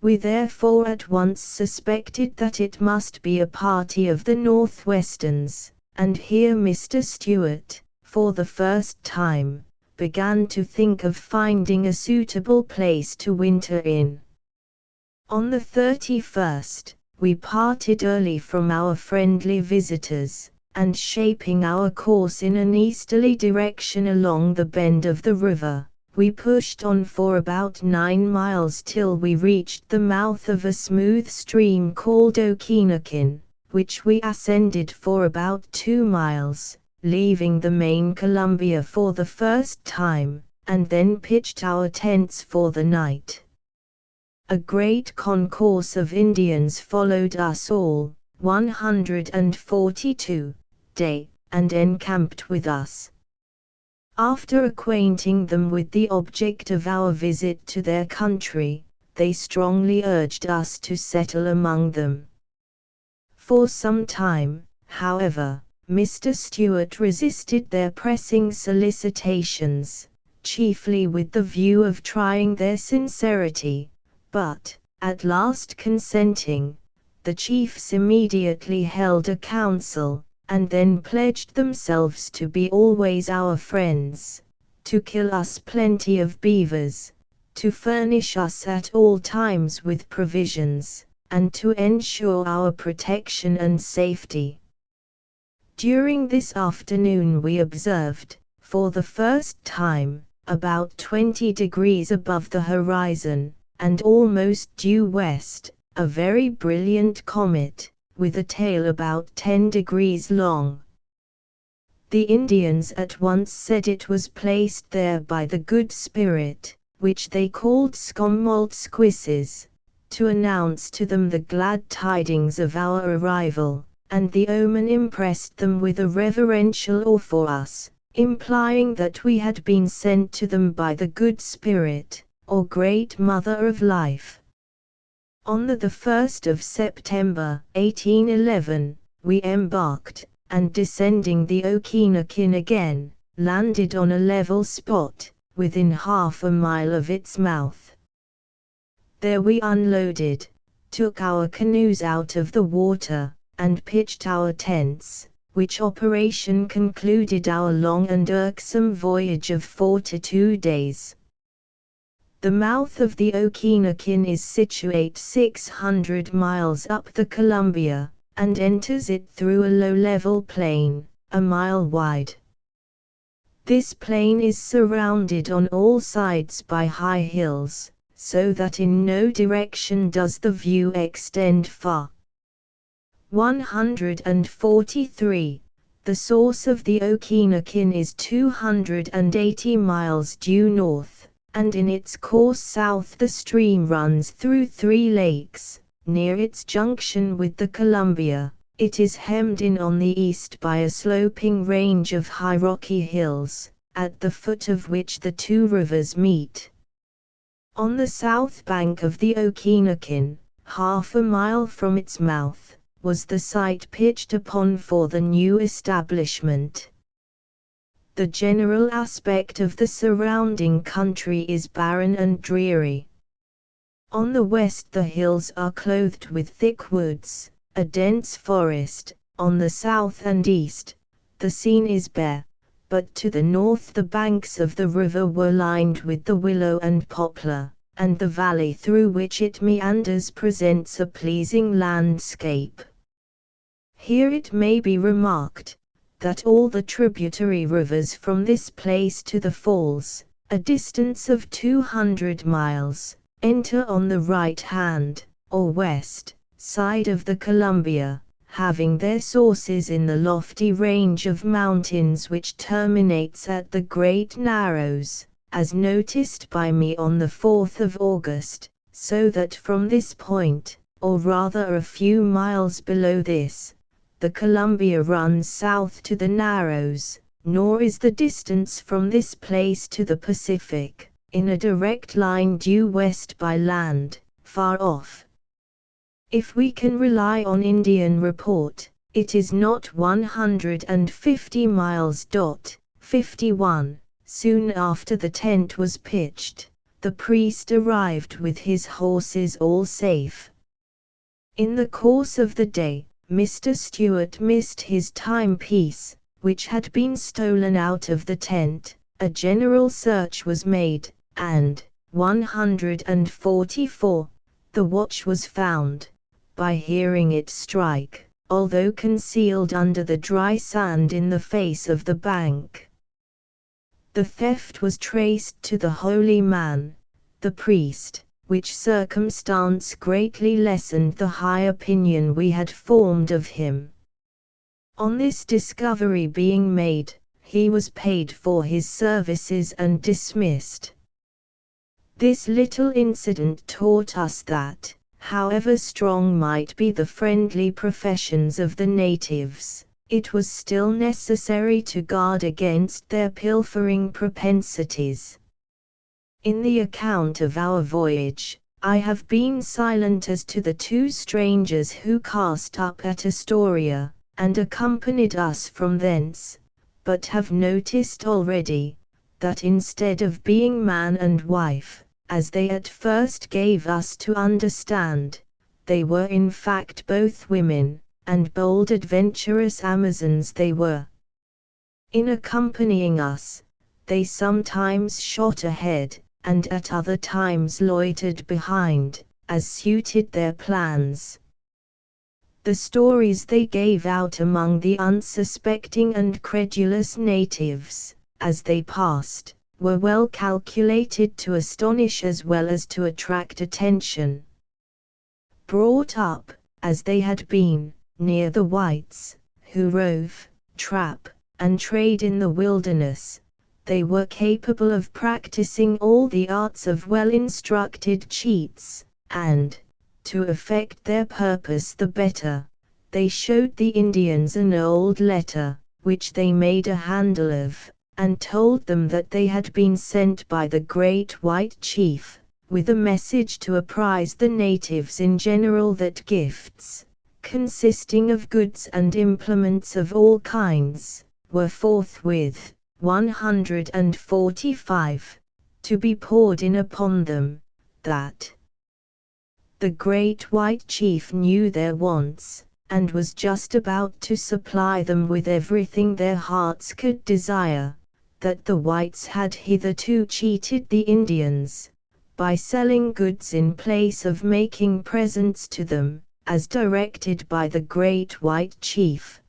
We therefore at once suspected that it must be a party of the Northwesterns, and here Mr. Stewart, for the first time, began to think of finding a suitable place to winter in. On the 31st, we parted early from our friendly visitors, and shaping our course in an easterly direction along the bend of the river, we pushed on for about 9 miles till we reached the mouth of a smooth stream called Okinakin, which we ascended for about 2 miles, leaving the main Columbia for the first time, and then pitched our tents for the night. A great concourse of Indians followed us all, 142, day, and encamped with us. After acquainting them with the object of our visit to their country, they strongly urged us to settle among them. For some time, however, Mr. Stewart resisted their pressing solicitations, chiefly with the view of trying their sincerity, but, at last consenting, the chiefs immediately held a council, and then pledged themselves to be always our friends, to kill us plenty of beavers, to furnish us at all times with provisions, and to ensure our protection and safety. During this afternoon we observed, for the first time, about 20 degrees above the horizon, and almost due west, a very brilliant comet, with a tail about 10 degrees long. The Indians at once said it was placed there by the Good Spirit, which they called Skomoltsquisses, to announce to them the glad tidings of our arrival, and the omen impressed them with a reverential awe for us, implying that we had been sent to them by the Good Spirit, or Great Mother of Life. On the 1st of September, 1811, we embarked, and descending the Okinakin again, landed on a level spot, within half a mile of its mouth. There we unloaded, took our canoes out of the water, and pitched our tents, which operation concluded our long and irksome voyage of 42 days. The mouth of the Okinakin is situate 600 miles up the Columbia, and enters it through a low-level plain, a mile wide. This plain is surrounded on all sides by high hills, so that in no direction does the view extend far. 143. The source of the Okinakin is 280 miles due north, and in its course south the stream runs through 3 lakes. Near its junction with the Columbia, it is hemmed in on the east by a sloping range of high rocky hills, at the foot of which the 2 rivers meet. On the south bank of the Okinakin, half a mile from its mouth, was the site pitched upon for the new establishment. The general aspect of the surrounding country is barren and dreary. On the west the hills are clothed with thick woods, a dense forest. On the south and east, the scene is bare, but to the north the banks of the river were lined with the willow and poplar, and the valley through which it meanders presents a pleasing landscape. Here it may be remarked, that all the tributary rivers from this place to the falls, a distance of 200 miles, enter on the right hand, or west, side of the Columbia, having their sources in the lofty range of mountains which terminates at the Great Narrows, as noticed by me on the 4th of August, so that from this point, or rather a few miles below this, the Columbia runs south to the Narrows, nor is the distance from this place to the Pacific, in a direct line due west by land, far off. If we can rely on Indian report, it is not 150 miles. 51. Soon after the tent was pitched, the priest arrived with his horses all safe. In the course of the day, Mr. Stewart missed his timepiece, which had been stolen out of the tent, a general search was made, and 144. The watch was found, by hearing it strike, although concealed under the dry sand in the face of the bank. The theft was traced to the holy man, the priest, which circumstance greatly lessened the high opinion we had formed of him. On this discovery being made, he was paid for his services and dismissed. This little incident taught us that, however strong might be the friendly professions of the natives, it was still necessary to guard against their pilfering propensities. In the account of our voyage, I have been silent as to the 2 strangers who cast up at Astoria, and accompanied us from thence, but have noticed already, that instead of being man and wife, as they at first gave us to understand, they were in fact both women, and bold adventurous Amazons they were. In accompanying us, they sometimes shot ahead, and at other times loitered behind, as suited their plans. The stories they gave out among the unsuspecting and credulous natives, as they passed, were well calculated to astonish as well as to attract attention. Brought up, as they had been, near the whites, who rove, trap, and trade in the wilderness, they were capable of practicing all the arts of well-instructed cheats, and, to effect their purpose the better, they showed the Indians an old letter, which they made a handle of, and told them that they had been sent by the great white chief, with a message to apprise the natives in general that gifts, consisting of goods and implements of all kinds, were forthwith, 145, to be poured in upon them, that the great white chief knew their wants, and was just about to supply them with everything their hearts could desire, that the whites had hitherto cheated the Indians, by selling goods in place of making presents to them, as directed by the great white chief.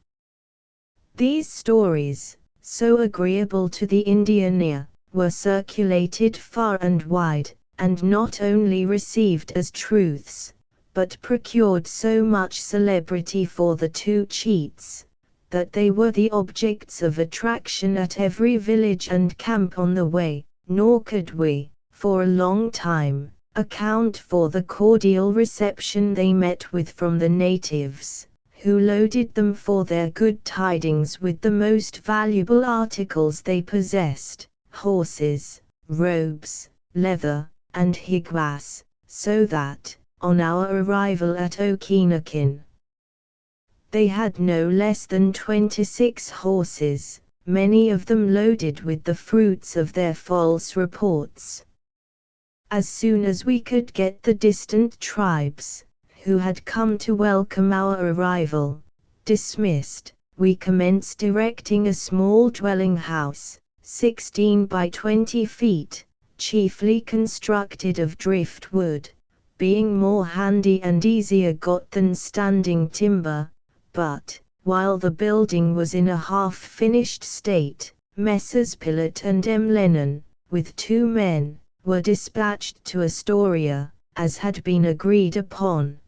These stories, so agreeable to the Indian ear, were circulated far and wide, and not only received as truths, but procured so much celebrity for the 2 cheats, that they were the objects of attraction at every village and camp on the way, nor could we, for a long time, account for the cordial reception they met with from the natives, who loaded them for their good tidings with the most valuable articles they possessed, horses, robes, leather, and higuas, so that, on our arrival at Okinakin, they had no less than 26 horses, many of them loaded with the fruits of their false reports. As soon as we could get the distant tribes, who had come to welcome our arrival, dismissed, we commenced erecting a small dwelling house, 16 by 20 feet, chiefly constructed of driftwood, being more handy and easier got than standing timber, but, while the building was in a half-finished state, Messrs. Pillett and M. Lennon, with 2 men, were dispatched to Astoria, as had been agreed upon.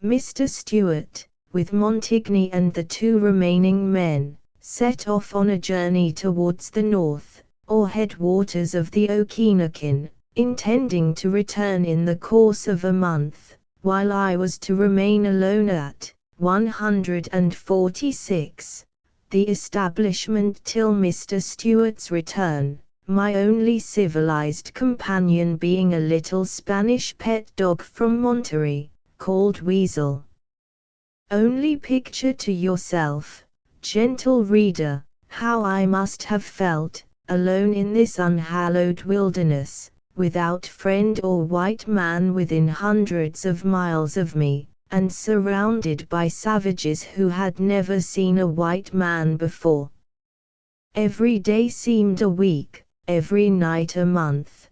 Mr. Stewart, with Montigny and the 2 remaining men, set off on a journey towards the north, or headwaters of the Okinakin, intending to return in the course of a month, while I was to remain alone at 146, the establishment till Mr. Stewart's return, my only civilized companion being a little Spanish pet dog from Monterey, called Weasel. Only picture to yourself, gentle reader, how I must have felt, alone in this unhallowed wilderness, without friend or white man within hundreds of miles of me, and surrounded by savages who had never seen a white man before. Every day seemed a week, every night a month.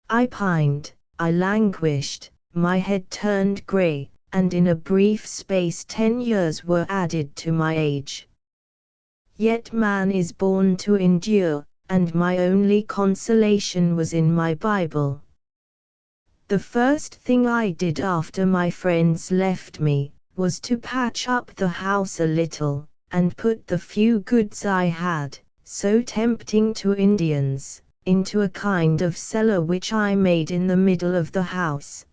I pined, I languished, my head turned grey, and in a brief space 10 years were added to my age. Yet man is born to endure, and my only consolation was in my Bible. The first thing I did after my friends left me, was to patch up the house a little, and put the few goods I had, so tempting to Indians, into a kind of cellar which I made in the middle of the house.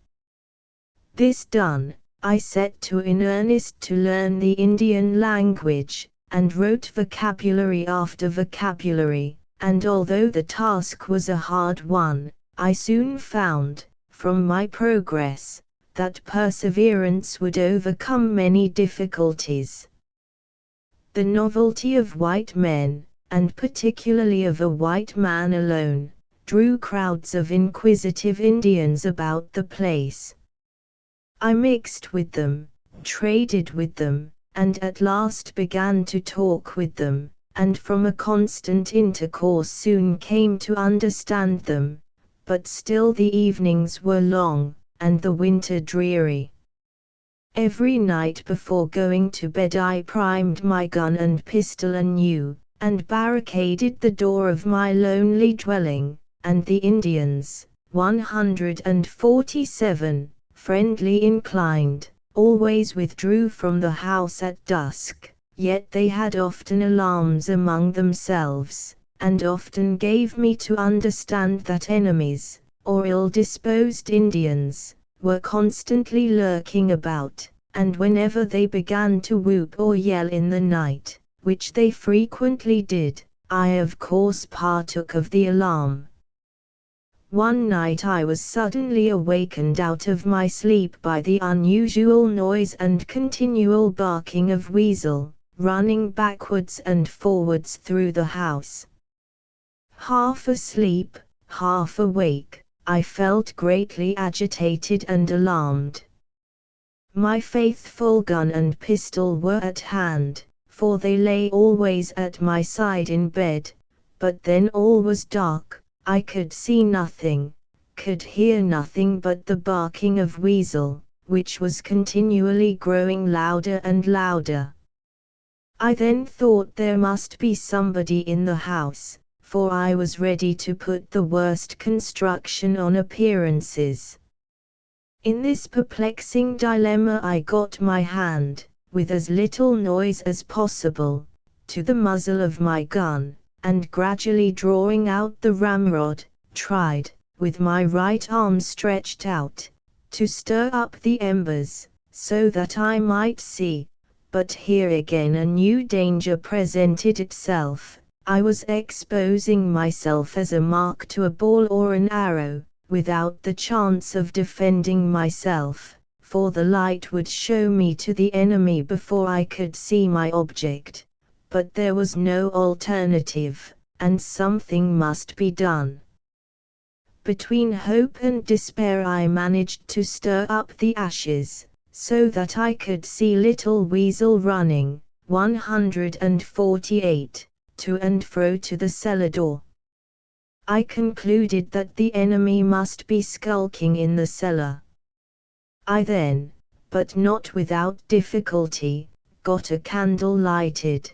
This done, I set to in earnest to learn the Indian language, and wrote vocabulary after vocabulary, and although the task was a hard one, I soon found, from my progress, that perseverance would overcome many difficulties. The novelty of white men, and particularly of a white man alone, drew crowds of inquisitive Indians about the place. I mixed with them, traded with them, and at last began to talk with them, and from a constant intercourse soon came to understand them, but still the evenings were long, and the winter dreary. Every night before going to bed I primed my gun and pistol anew, and barricaded the door of my lonely dwelling, and the Indians, 147, friendly inclined, always withdrew from the house at dusk, yet they had often alarms among themselves, and often gave me to understand that enemies, or ill-disposed Indians, were constantly lurking about, and whenever they began to whoop or yell in the night, which they frequently did, I of course partook of the alarm. One night I was suddenly awakened out of my sleep by the unusual noise and continual barking of weasel, running backwards and forwards through the house. Half asleep, half awake, I felt greatly agitated and alarmed. My faithful gun and pistol were at hand, for they lay always at my side in bed, but then all was dark, I could see nothing, could hear nothing but the barking of weasel, which was continually growing louder and louder. I then thought there must be somebody in the house, for I was ready to put the worst construction on appearances. In this perplexing dilemma I got my hand, with as little noise as possible, to the muzzle of my gun, and gradually drawing out the ramrod, tried, with my right arm stretched out, to stir up the embers, so that I might see, but here again a new danger presented itself. I was exposing myself as a mark to a ball or an arrow, without the chance of defending myself, for the light would show me to the enemy before I could see my object. But there was no alternative, and something must be done. Between hope and despair I managed to stir up the ashes, so that I could see little weasel running, 148. To and fro to the cellar door. I concluded that the enemy must be skulking in the cellar. I then, but not without difficulty, got a candle lighted.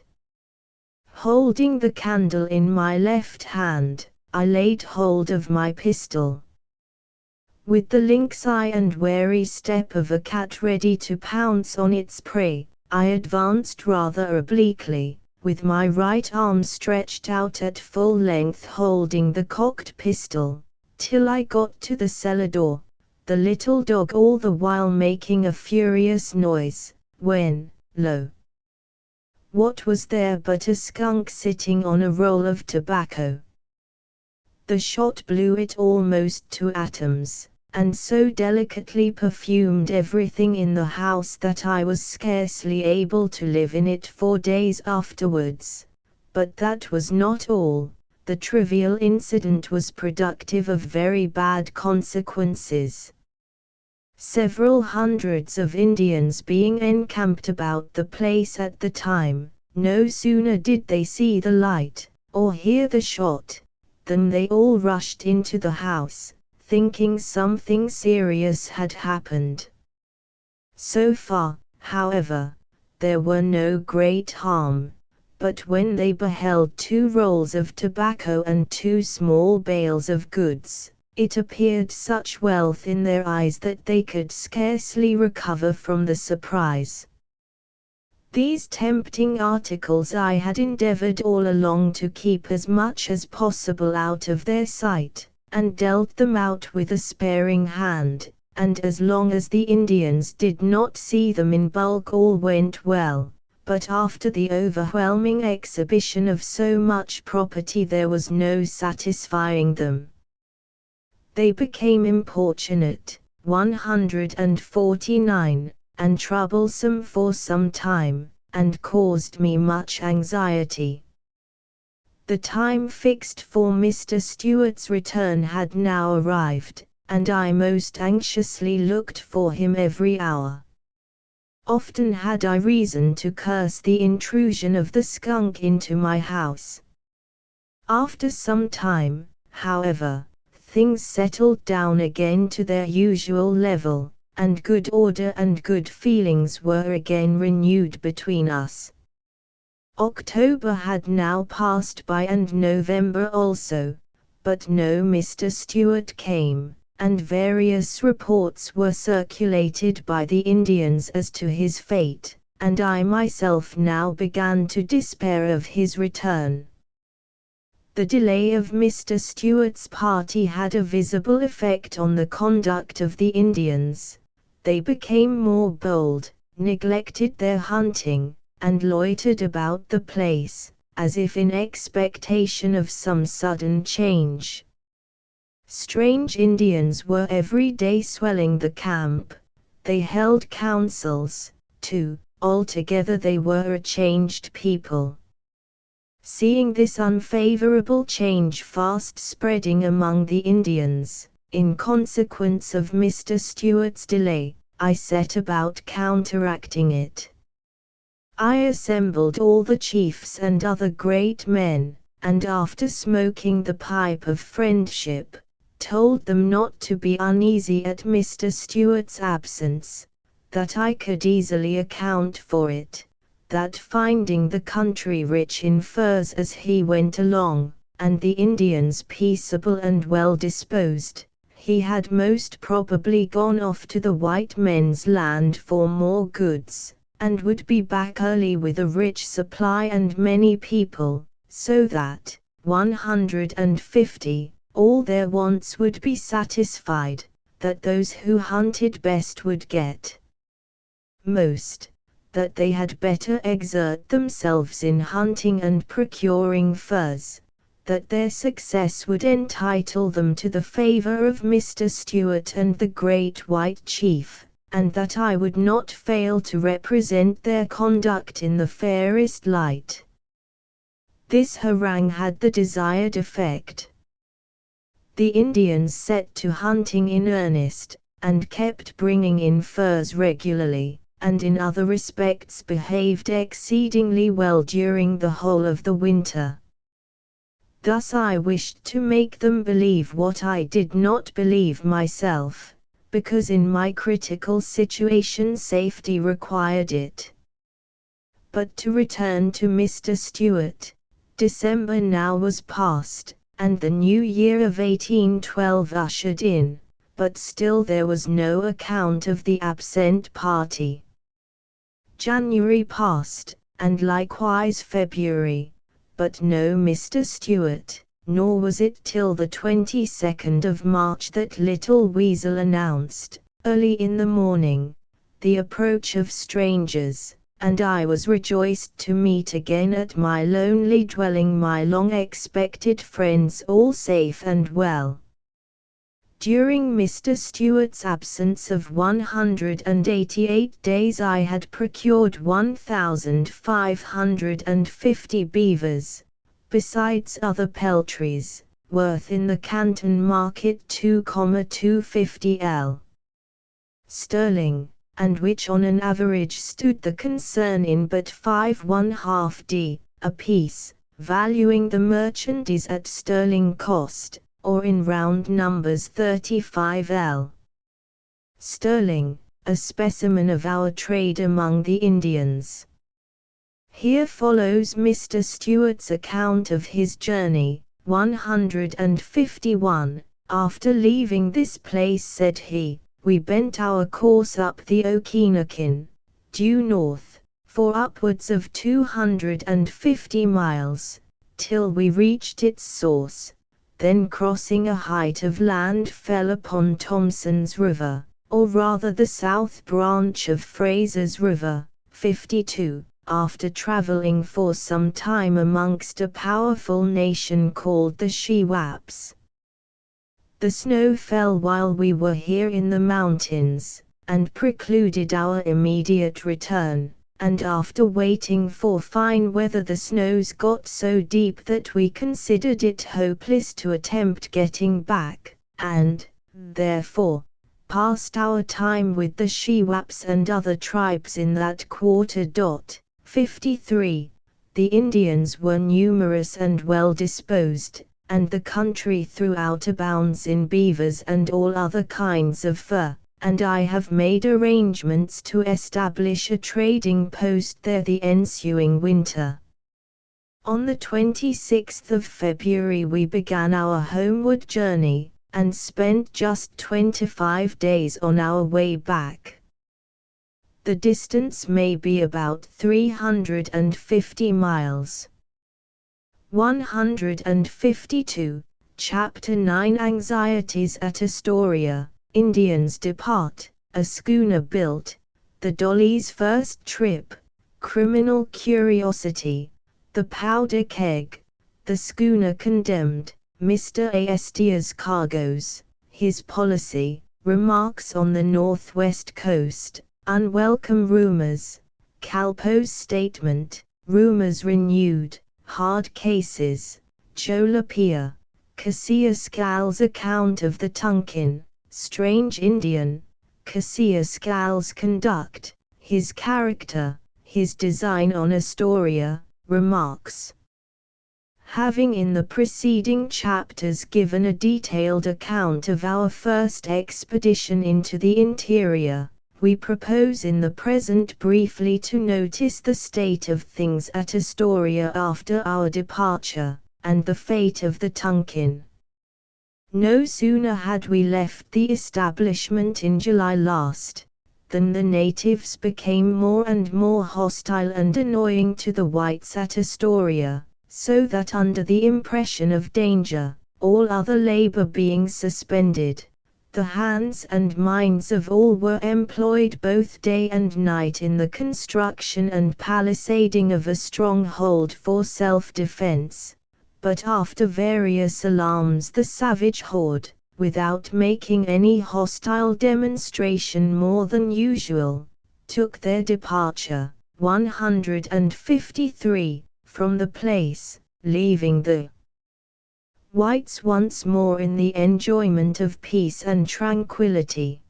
Holding the candle in my left hand, I laid hold of my pistol. With the lynx eye and wary step of a cat ready to pounce on its prey, I advanced rather obliquely, with my right arm stretched out at full length holding the cocked pistol, till I got to the cellar door, the little dog all the while making a furious noise, when, lo! What was there but a skunk sitting on a roll of tobacco? The shot blew it almost to atoms, and so delicately perfumed everything in the house that I was scarcely able to live in it for days afterwards. But that was not all. The trivial incident was productive of very bad consequences. several hundreds of Indians being encamped about the place at the time. No sooner did they see the light, or hear the shot, than they all rushed into the house, thinking something serious had happened. So far, however, there were no great harm, but when they beheld 2 rolls of tobacco and 2 small bales of goods, it appeared such wealth in their eyes that they could scarcely recover from the surprise. These tempting articles I had endeavored all along to keep as much as possible out of their sight, and dealt them out with a sparing hand, and as long as the Indians did not see them in bulk all went well, but after the overwhelming exhibition of so much property there was no satisfying them. They became importunate, 149, and troublesome for some time, and caused me much anxiety. The time fixed for Mr. Stewart's return had now arrived, and I most anxiously looked for him every hour. Often had I reason to curse the intrusion of the skunk into my house. After some time, however, things settled down again to their usual level, and good order and good feelings were again renewed between us. October had now passed by and November also, but no Mr. Stewart came, and various reports were circulated by the Indians as to his fate, and I myself now began to despair of his return. The delay of Mr. Stewart's party had a visible effect on the conduct of the Indians. They became more bold, neglected their hunting, and loitered about the place, as if in expectation of some sudden change. Strange Indians were every day swelling the camp. They held councils, too. Altogether they were a changed people. Seeing this unfavorable change fast spreading among the Indians, in consequence of Mr. Stewart's delay, I set about counteracting it. I assembled all the chiefs and other great men, and after smoking the pipe of friendship, told them not to be uneasy at Mr. Stewart's absence, that I could easily account for it, that finding the country rich in furs as he went along, and the Indians peaceable and well disposed, he had most probably gone off to the white men's land for more goods, and would be back early with a rich supply and many people, so that, 150, all their wants would be satisfied, that those who hunted best would get most, that they had better exert themselves in hunting and procuring furs, that their success would entitle them to the favor of Mr. Stewart and the great white chief, and that I would not fail to represent their conduct in the fairest light. This harangue had the desired effect. The Indians set to hunting in earnest, and kept bringing in furs regularly, and in other respects behaved exceedingly well during the whole of the winter. Thus I wished to make them believe what I did not believe myself, because in my critical situation safety required it. But to return to Mr. Stewart, December now was past, and the new year of 1812 ushered in, but still there was no account of the absent party. January passed, and likewise February, but no Mr. Stewart, nor was it till the 22nd of March that Little Weasel announced, early in the morning, the approach of strangers, and I was rejoiced to meet again at my lonely dwelling my long-expected friends all safe and well. During Mr. Stewart's absence of 188 days I had procured 1,550 beavers, besides other peltries, worth in the Canton market 2,250 L. sterling, and which on an average stood the concern in but 5.5d a piece, valuing the merchandise at sterling cost, or in round numbers 35l. Sterling, a specimen of our trade among the Indians. Here follows Mr. Stewart's account of his journey. 151. After leaving this place, said he, we bent our course up the Okinakin, due north, for upwards of 250 miles, till we reached its source, then crossing a height of land fell upon Thompson's River, or rather the south branch of Fraser's River. 52. After travelling for some time amongst a powerful nation called the Shiwaps. The snow fell while we were here in the mountains, and precluded our immediate return, and after waiting for fine weather the snows got so deep that we considered it hopeless to attempt getting back, and, therefore, passed our time with the Shiwaps and other tribes in that quarter. 53. The Indians were numerous and well disposed, and the country throughout abounds in beavers and all other kinds of fur, and I have made arrangements to establish a trading post there the ensuing winter. On the 26th of February we began our homeward journey, and spent just 25 days on our way back. The distance may be about 350 miles. 152. Chapter 9. Anxieties at Astoria. Indians depart, a schooner built, the Dolly's first trip, criminal curiosity, the powder keg, the schooner condemned, Mr. Astia's cargoes, his policy, remarks on the northwest coast, unwelcome rumors, Calpo's statement, rumors renewed, hard cases, Jolapia, Cassius-Scal's account of the Tonkin, strange Indian, Cassius-Scal's conduct, his character, his design on Astoria, remarks. Having in the preceding chapters given a detailed account of our first expedition into the interior, we propose in the present briefly to notice the state of things at Astoria after our departure, and the fate of the Tonkin. No sooner had we left the establishment in July last, than the natives became more and more hostile and annoying to the whites at Astoria, so that under the impression of danger, all other labor being suspended, the hands and minds of all were employed both day and night in the construction and palisading of a stronghold for self-defense, but after various alarms the savage horde, without making any hostile demonstration more than usual, took their departure. 153, from the place, leaving the whites once more in the enjoyment of peace and tranquility.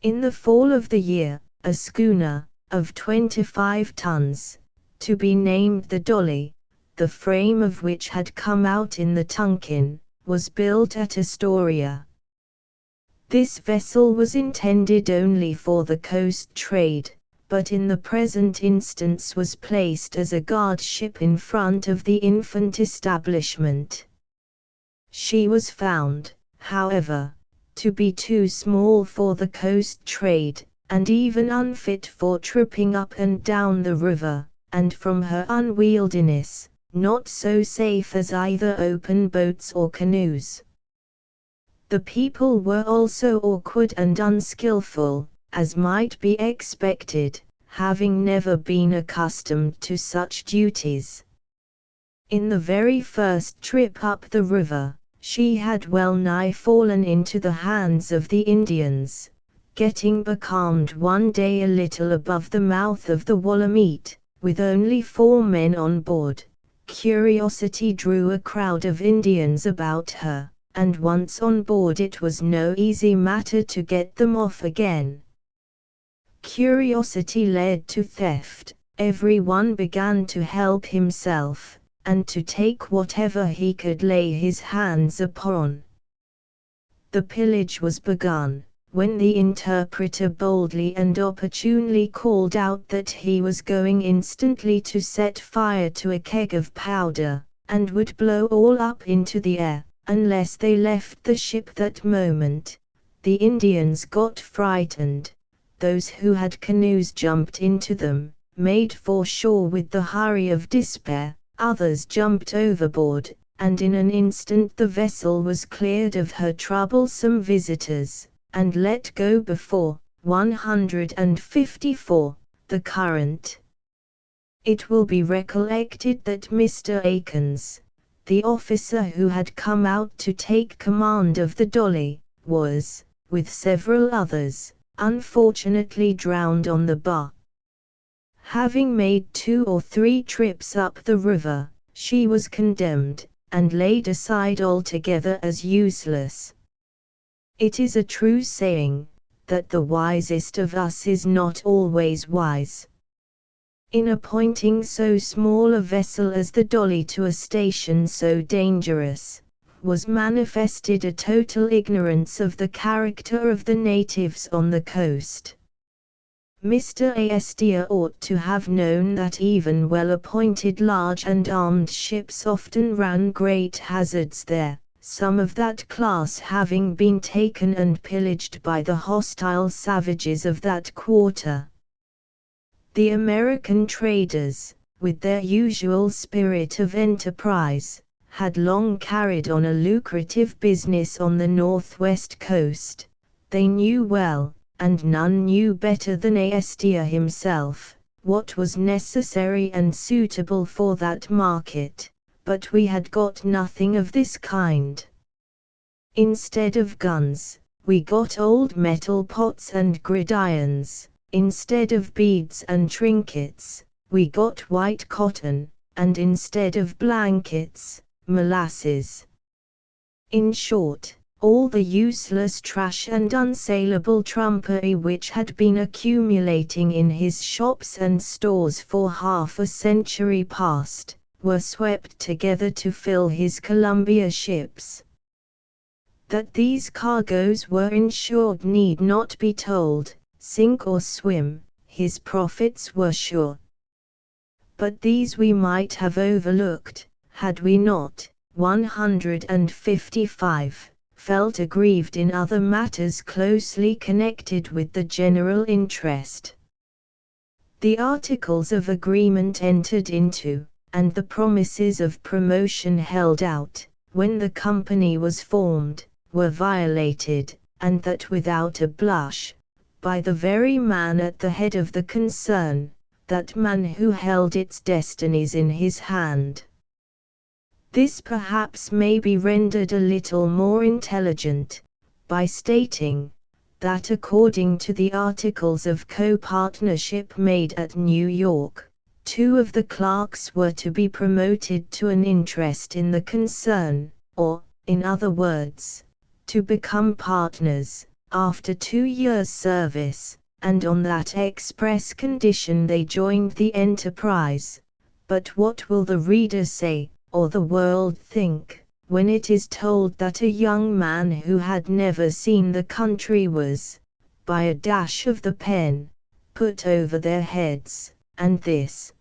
In the fall of the year, a schooner, of 25 tons, to be named the Dolly, the frame of which had come out in the Tonkin, was built at Astoria. This vessel was intended only for the coast trade, but in the present instance was placed as a guard ship in front of the infant establishment. She was found, however, to be too small for the coast trade, and even unfit for tripping up and down the river, and from her unwieldiness, not so safe as either open boats or canoes. The people were also awkward and unskillful, as might be expected, having never been accustomed to such duties. In the very first trip up the river, she had well nigh fallen into the hands of the Indians, getting becalmed one day a little above the mouth of the Willamette, with only 4 men on board. Curiosity drew a crowd of Indians about her, and once on board it was no easy matter to get them off again. Curiosity led to theft. Everyone began to help himself, and to take whatever he could lay his hands upon. The pillage was begun, when the interpreter boldly and opportunely called out that he was going instantly to set fire to a keg of powder, and would blow all up into the air, unless they left the ship that moment. The Indians got frightened. Those who had canoes jumped into them, made for shore with the hurry of despair, others jumped overboard, and in an instant the vessel was cleared of her troublesome visitors, and let go before 154, the current. It will be recollected that Mr. Akins, the officer who had come out to take command of the Dolly, was, with several others, unfortunately drowned on the bar. Having made 2 or 3 trips up the river, she was condemned, and laid aside altogether as useless. It is a true saying, that the wisest of us is not always wise. In appointing so small a vessel as the Dolly to a station so dangerous, was manifested a total ignorance of the character of the natives on the coast. Mr. Astor ought to have known that even well-appointed large and armed ships often ran great hazards there, some of that class having been taken and pillaged by the hostile savages of that quarter. The American traders, with their usual spirit of enterprise, had long carried on a lucrative business on the northwest coast. They knew well, and none knew better than Astor himself, what was necessary and suitable for that market, but we had got nothing of this kind. Instead of guns, we got old metal pots and gridirons. Instead of beads and trinkets, we got white cotton, and instead of blankets, molasses. In short, all the useless trash and unsaleable trumpery which had been accumulating in his shops and stores for half a century past, were swept together to fill his Columbia ships. That these cargoes were insured need not be told. Sink or swim, his profits were sure. But these we might have overlooked, had we not, 155, felt aggrieved in other matters closely connected with the general interest. The articles of agreement entered into, and the promises of promotion held out, when the company was formed, were violated, and that without a blush, by the very man at the head of the concern, that man who held its destinies in his hand. This perhaps may be rendered a little more intelligent, by stating, that according to the articles of co-partnership made at New York, 2 of the clerks were to be promoted to an interest in the concern, or, in other words, to become partners, after 2 years' service, and on that express condition they joined the enterprise. But what will the reader say, or the world think, when it is told that a young man who had never seen the country was, by a dash of the pen, put over their heads, and this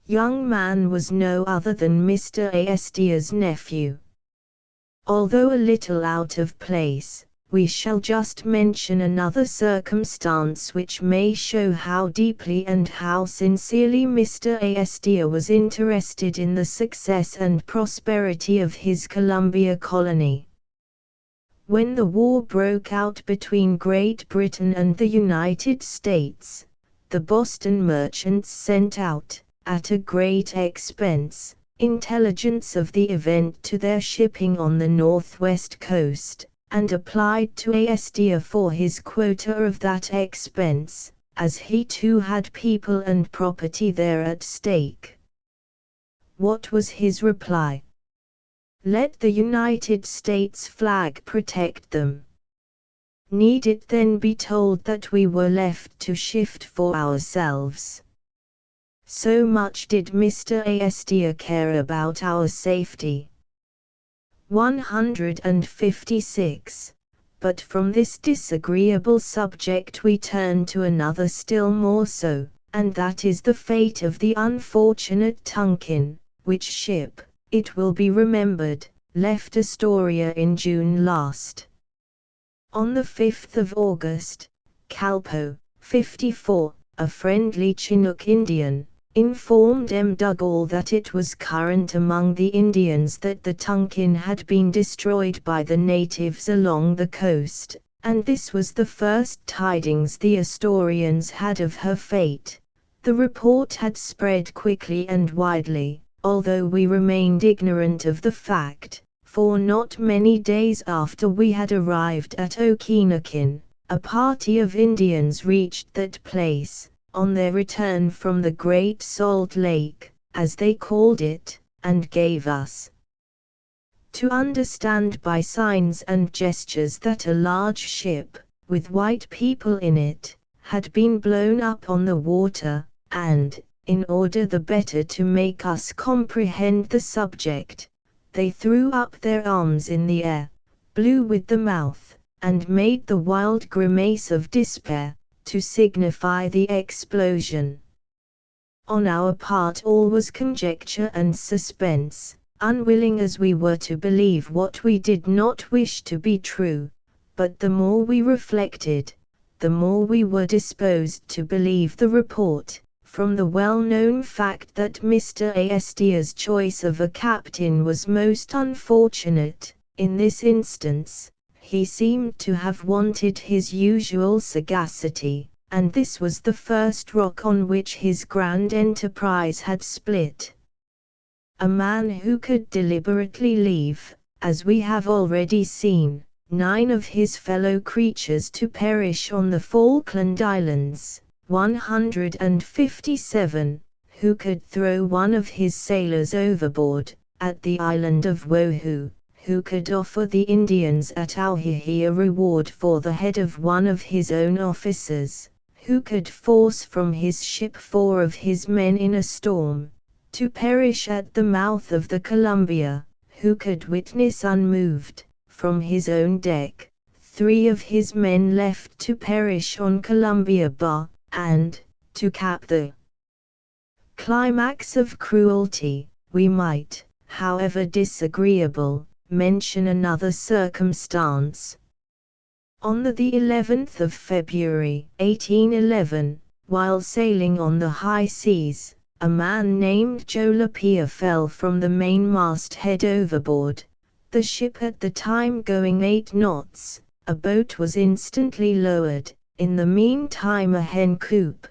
young man was no other than Mr. Astor's nephew? Although a little out of place, we shall just mention another circumstance which may show how deeply and how sincerely Mr. Astor was interested in the success and prosperity of his Columbia colony. When the war broke out between Great Britain and the United States, the Boston merchants sent out, at a great expense, intelligence of the event to their shipping on the northwest coast, and applied to Astor for his quota of that expense, as he too had people and property there at stake. What was his reply? Let the United States flag protect them. Need it then be told that we were left to shift for ourselves? So much did Mr. Astor care about our safety. 156. But from this disagreeable subject we turn to another still more so, and that is the fate of the unfortunate Tunkin, which ship, it will be remembered, left Astoria in June last. On the 5th of August, Calpo, 54, a friendly Chinook Indian, informed M. Dugall that it was current among the Indians that the Tunkin had been destroyed by the natives along the coast, and this was the first tidings the Astorians had of her fate. The report had spread quickly and widely, although we remained ignorant of the fact, for not many days after we had arrived at Okinakin, a party of Indians reached that place, on their return from the Great Salt Lake, as they called it, and gave us to understand by signs and gestures that a large ship, with white people in it, had been blown up on the water, and, in order the better to make us comprehend the subject, they threw up their arms in the air, blew with the mouth, and made the wild grimace of despair, to signify the explosion. On our part all was conjecture and suspense, unwilling as we were to believe what we did not wish to be true, but the more we reflected, the more we were disposed to believe the report, from the well-known fact that Mr. Astor's choice of a captain was most unfortunate. In this instance, he seemed to have wanted his usual sagacity, and this was the first rock on which his grand enterprise had split. A man who could deliberately leave, as we have already seen, 9 of his fellow creatures to perish on the Falkland Islands, 157, who could throw one of his sailors overboard, at the island of Woahoo, who could offer the Indians at Auhihi a reward for the head of one of his own officers, who could force from his ship 4 of his men in a storm, to perish at the mouth of the Columbia, who could witness unmoved, from his own deck, 3 of his men left to perish on Columbia Bar, and, to cap the climax of cruelty, we might, however disagreeable, mention another circumstance. On the 11th of February, 1811, while sailing on the high seas, a man named Joe Lapierre fell from the mainmast head overboard. The ship at the time going 8 knots, a boat was instantly lowered. In the meantime a hen coop,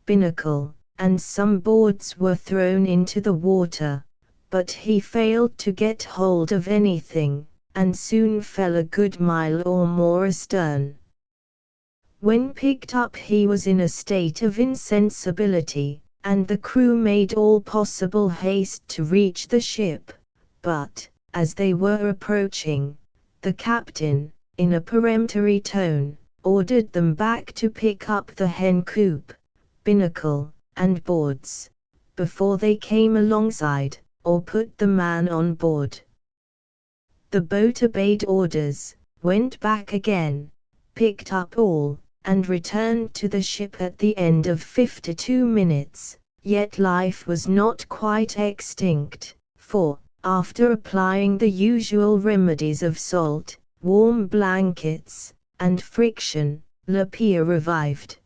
binnacle, and some boards were thrown into the water, but he failed to get hold of anything, and soon fell a good mile or more astern. When picked up he was in a state of insensibility, and the crew made all possible haste to reach the ship, but, as they were approaching, the captain, in a peremptory tone, ordered them back to pick up the hen coop, binnacle, and boards, before they came alongside, or put the man on board. The boat obeyed orders, went back again, picked up all, and returned to the ship at the end of 52 minutes, yet life was not quite extinct, for, after applying the usual remedies of salt, warm blankets, and friction, Lapierre revived.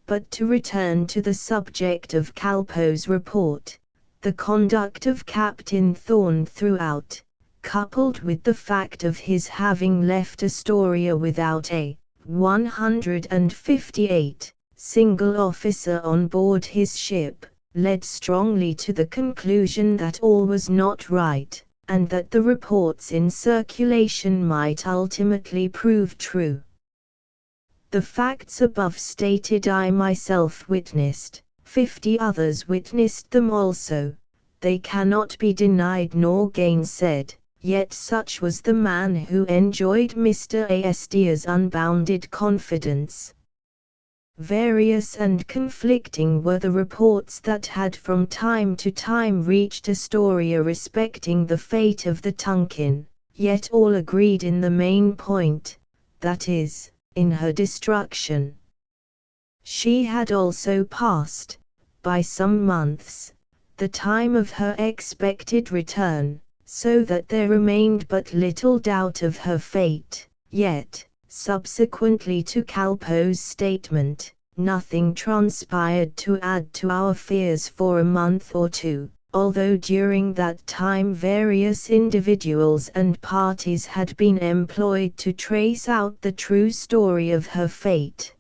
But to return to the subject of Calpo's report, the conduct of Captain Thorne throughout, coupled with the fact of his having left Astoria without a 158 single officer on board his ship, led strongly to the conclusion that all was not right, and that the reports in circulation might ultimately prove true. The facts above stated I myself witnessed, 50 others witnessed them also. they cannot be denied nor gainsaid, yet such was the man who enjoyed Mr. Astia's unbounded confidence. Various and conflicting were the reports that had from time to time reached Astoria respecting the fate of the Tunkin, yet all agreed in the main point, that is, in her destruction. She had also passed, by some months, the time of her expected return, so that there remained but little doubt of her fate, yet, subsequently to Calpo's statement, nothing transpired to add to our fears for a month or two, although during that time various individuals and parties had been employed to trace out the true story of her fate.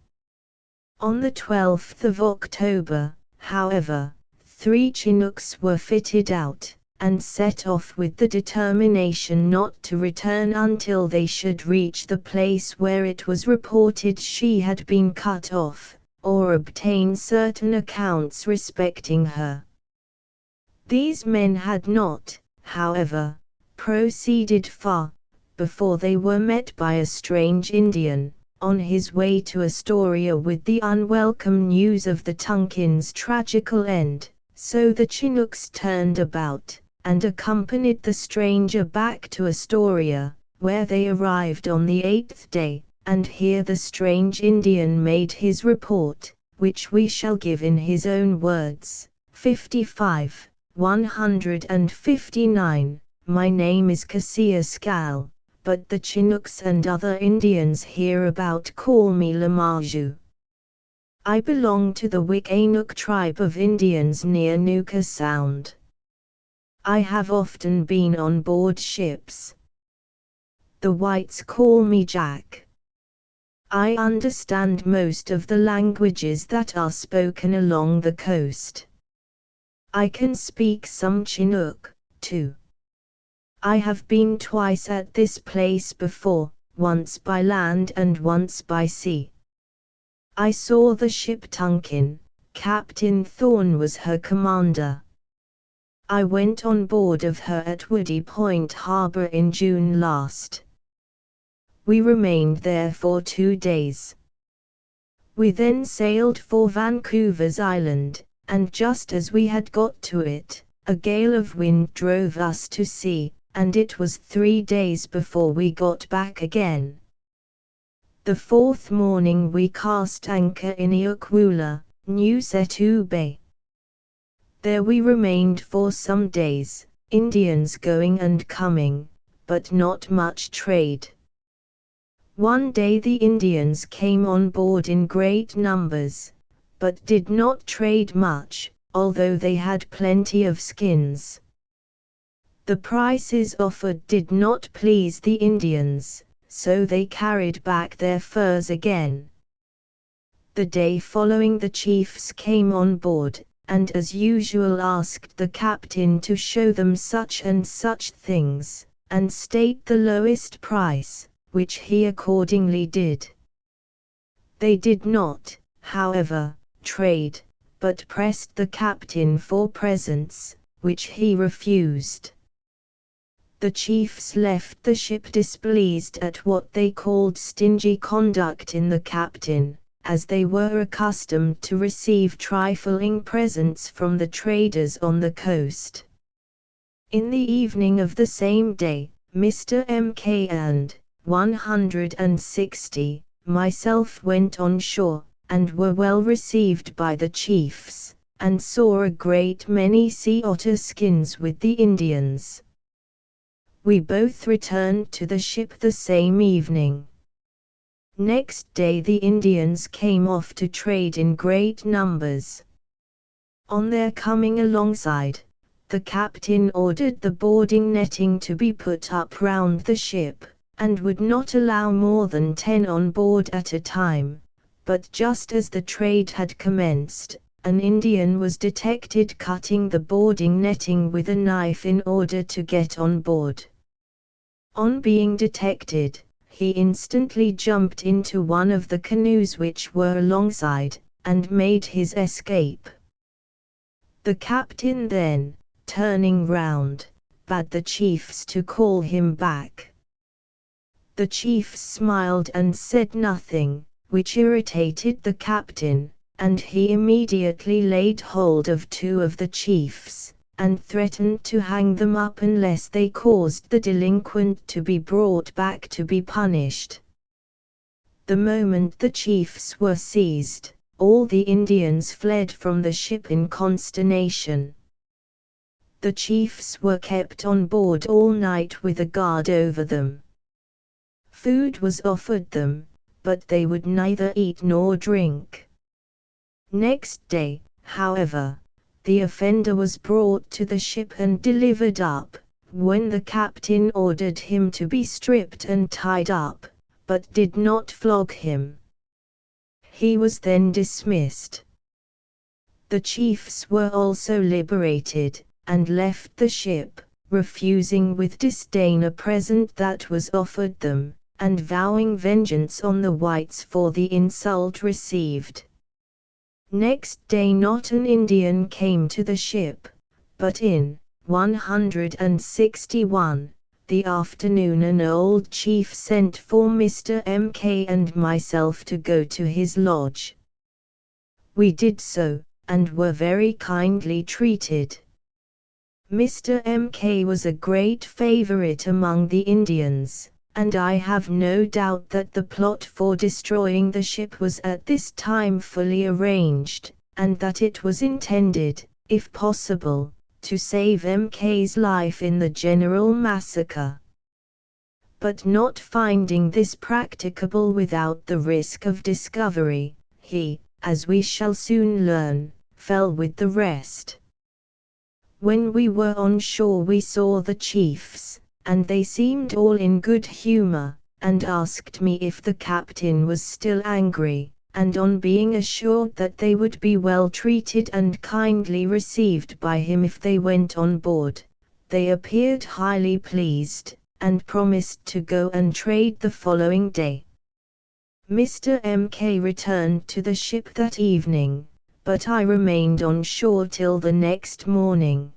On the 12th of October, however, 3 Chinooks were fitted out, and set off with the determination not to return until they should reach the place where it was reported she had been cut off, or obtain certain accounts respecting her. These men had not, however, proceeded far, before they were met by a strange Indian, on his way to Astoria with the unwelcome news of the Tunkin's tragical end, so the Chinooks turned about, and accompanied the stranger back to Astoria, where they arrived on the 8th day, and here the strange Indian made his report, which we shall give in his own words. 55, 159, My name is Kasiaskal, but the Chinooks and other Indians hereabout call me Lamaju. I belong to the Wikanook tribe of Indians near Nooka Sound. I have often been on board ships. The whites call me Jack. I understand most of the languages that are spoken along the coast. I can speak some Chinook, too. I have been twice at this place before, once by land and once by sea. I saw the ship Tunkin, Captain Thorne was her commander. I went on board of her at Woody Point Harbor in June last. We remained there for 2 days. We then sailed for Vancouver's Island, and just as we had got to it, a gale of wind drove us to sea, and it was 3 days before we got back again. The 4th morning we cast anchor in Iukwula, New Setu Bay. There we remained for some days, Indians going and coming, but not much trade. One day the Indians came on board in great numbers, but did not trade much, although they had plenty of skins. The prices offered did not please the Indians, so they carried back their furs again. The day following the chiefs came on board, and as usual asked the captain to show them such and such things, and state the lowest price, which he accordingly did. They did not, however, trade, but pressed the captain for presents, which he refused. The chiefs left the ship displeased at what they called stingy conduct in the captain, as they were accustomed to receive trifling presents from the traders on the coast. In the evening of the same day, Mr. M.K. and 160, myself went on shore, and were well received by the chiefs, and saw a great many sea otter skins with the Indians. We both returned to the ship the same evening. Next day the Indians came off to trade in great numbers. On their coming alongside, the captain ordered the boarding netting to be put up round the ship, and would not allow more than 10 on board at a time, but just as the trade had commenced, an Indian was detected cutting the boarding netting with a knife in order to get on board. On being detected, he instantly jumped into one of the canoes which were alongside, and made his escape. The captain then, turning round, bade the chiefs to call him back. The chiefs smiled and said nothing, which irritated the captain, and he immediately laid hold of two of the chiefs, and threatened to hang them up unless they caused the delinquent to be brought back to be punished. The moment the chiefs were seized, all the Indians fled from the ship in consternation. The chiefs were kept on board all night with a guard over them. Food was offered them, but they would neither eat nor drink. Next day, however, the offender was brought to the ship and delivered up, when the captain ordered him to be stripped and tied up, but did not flog him. He was then dismissed. The chiefs were also liberated, and left the ship, refusing with disdain a present that was offered them, and vowing vengeance on the whites for the insult received. Next day not an Indian came to the ship, but in 161, the afternoon an old chief sent for Mr. M.K. and myself to go to his lodge. We did so, and were very kindly treated. Mr. M.K. was a great favorite among the Indians, and I have no doubt that the plot for destroying the ship was at this time fully arranged, and that it was intended, if possible, to save M.K.'s life in the general massacre. But not finding this practicable without the risk of discovery, he, as we shall soon learn, fell with the rest. When we were on shore we saw the chiefs, and they seemed all in good humor, and asked me if the captain was still angry, and on being assured that they would be well treated and kindly received by him if they went on board, they appeared highly pleased, and promised to go and trade the following day. Mr. M.K. returned to the ship that evening, but I remained on shore till the next morning.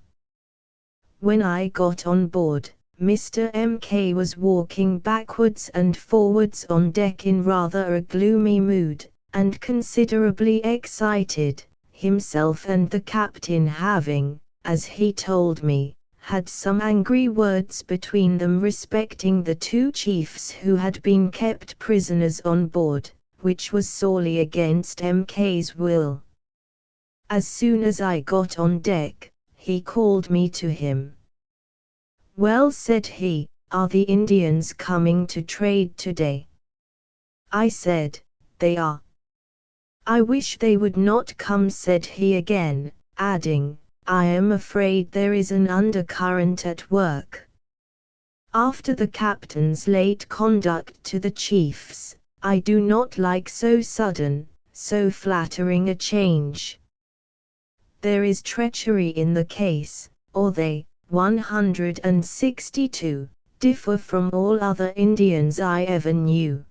When I got on board, Mr. M.K. was walking backwards and forwards on deck in rather a gloomy mood, and considerably excited, himself and the captain having, as he told me, had some angry words between them respecting the two chiefs who had been kept prisoners on board, which was sorely against M.K.'s will. As soon as I got on deck, he called me to him. "Well," said he, "are the Indians coming to trade today?" I said, "They are." "I wish they would not come," said he again, adding, "I am afraid there is an undercurrent at work." After the captain's late conduct to the chiefs, I do not like so sudden, so flattering a change. There is treachery in the case, or they, 162, differ from all other Indians I ever knew.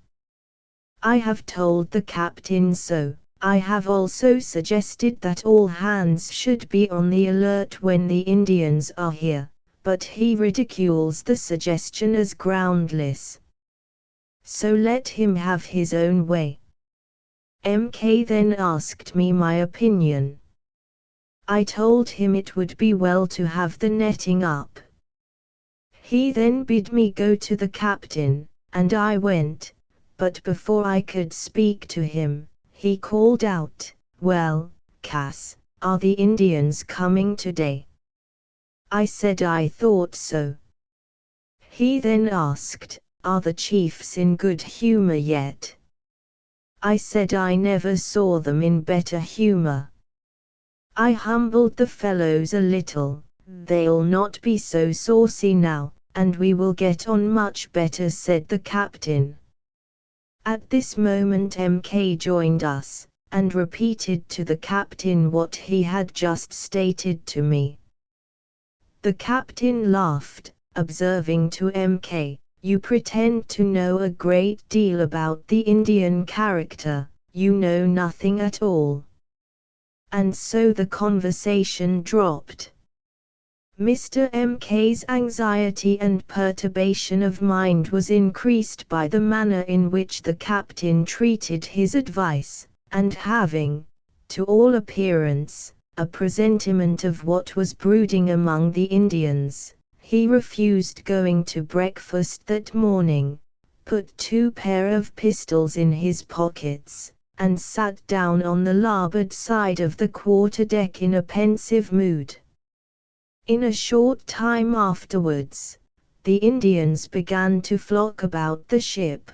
I have told the captain so. I have also suggested that all hands should be on the alert when the Indians are here, but he ridicules the suggestion as groundless. So let him have his own way. M.K. then asked me my opinion. I told him it would be well to have the netting up. He then bid me go to the captain, and I went, but before I could speak to him, he called out, "Well, Cass, are the Indians coming today?" I said I thought so. He then asked, "Are the chiefs in good humor yet?" I said I never saw them in better humor. I humbled the fellows a little. "They'll not be so saucy now, and we will get on much better," said the captain. At this moment M.K. joined us, and repeated to the captain what he had just stated to me. The captain laughed, observing to M.K., "You pretend to know a great deal about the Indian character, you know nothing at all." And so the conversation dropped. Mr. MK's anxiety and perturbation of mind was increased by the manner in which the captain treated his advice, and having, to all appearance, a presentiment of what was brooding among the Indians, he refused going to breakfast that morning, put 2 pair of pistols in his pockets, and sat down on the larboard side of the quarter-deck in a pensive mood. In a short time afterwards, the Indians began to flock about the ship,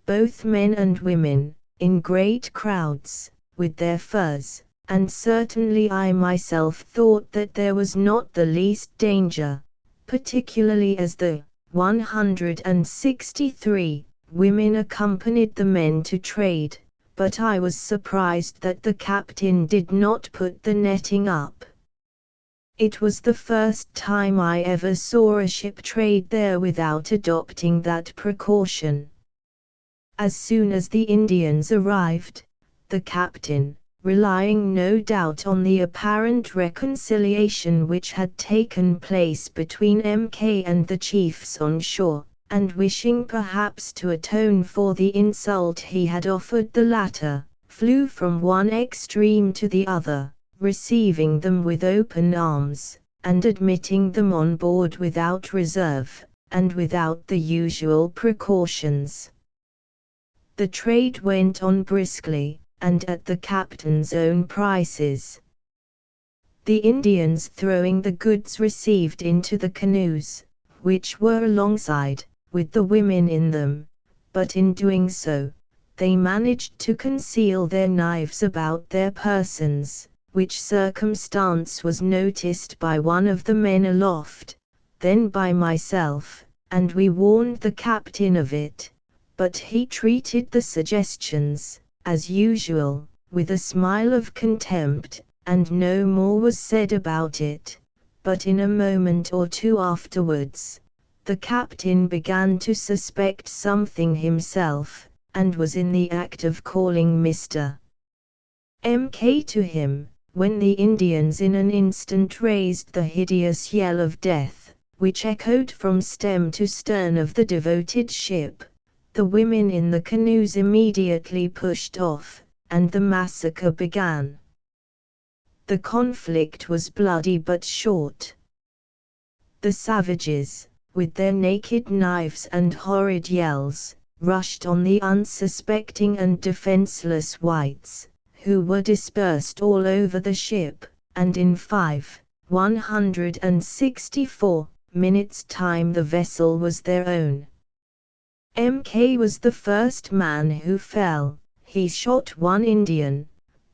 both men and women, in great crowds, with their furs, and certainly I myself thought that there was not the least danger, particularly as the 163 women accompanied the men to trade, but I was surprised that the captain did not put the netting up. It was the first time I ever saw a ship trade there without adopting that precaution. As soon as the Indians arrived, the captain, relying no doubt on the apparent reconciliation which had taken place between MK and the chiefs on shore, and wishing perhaps to atone for the insult he had offered the latter, flew from one extreme to the other, receiving them with open arms, and admitting them on board without reserve, and without the usual precautions. The trade went on briskly, and at the captain's own prices. The Indians throwing the goods received into the canoes, which were alongside, with the women in them, but in doing so, they managed to conceal their knives about their persons, which circumstance was noticed by one of the men aloft, then by myself, and we warned the captain of it, but he treated the suggestions, as usual, with a smile of contempt, and no more was said about it, but in a moment or two afterwards, the captain began to suspect something himself, and was in the act of calling Mr. MK to him, when the Indians in an instant raised the hideous yell of death, which echoed from stem to stern of the devoted ship. The women in the canoes immediately pushed off, and the massacre began. The conflict was bloody but short. The savages, with their naked knives and horrid yells, rushed on the unsuspecting and defenseless whites, who were dispersed all over the ship, and in 164 minutes' time the vessel was their own. MK was the first man who fell. He shot one Indian,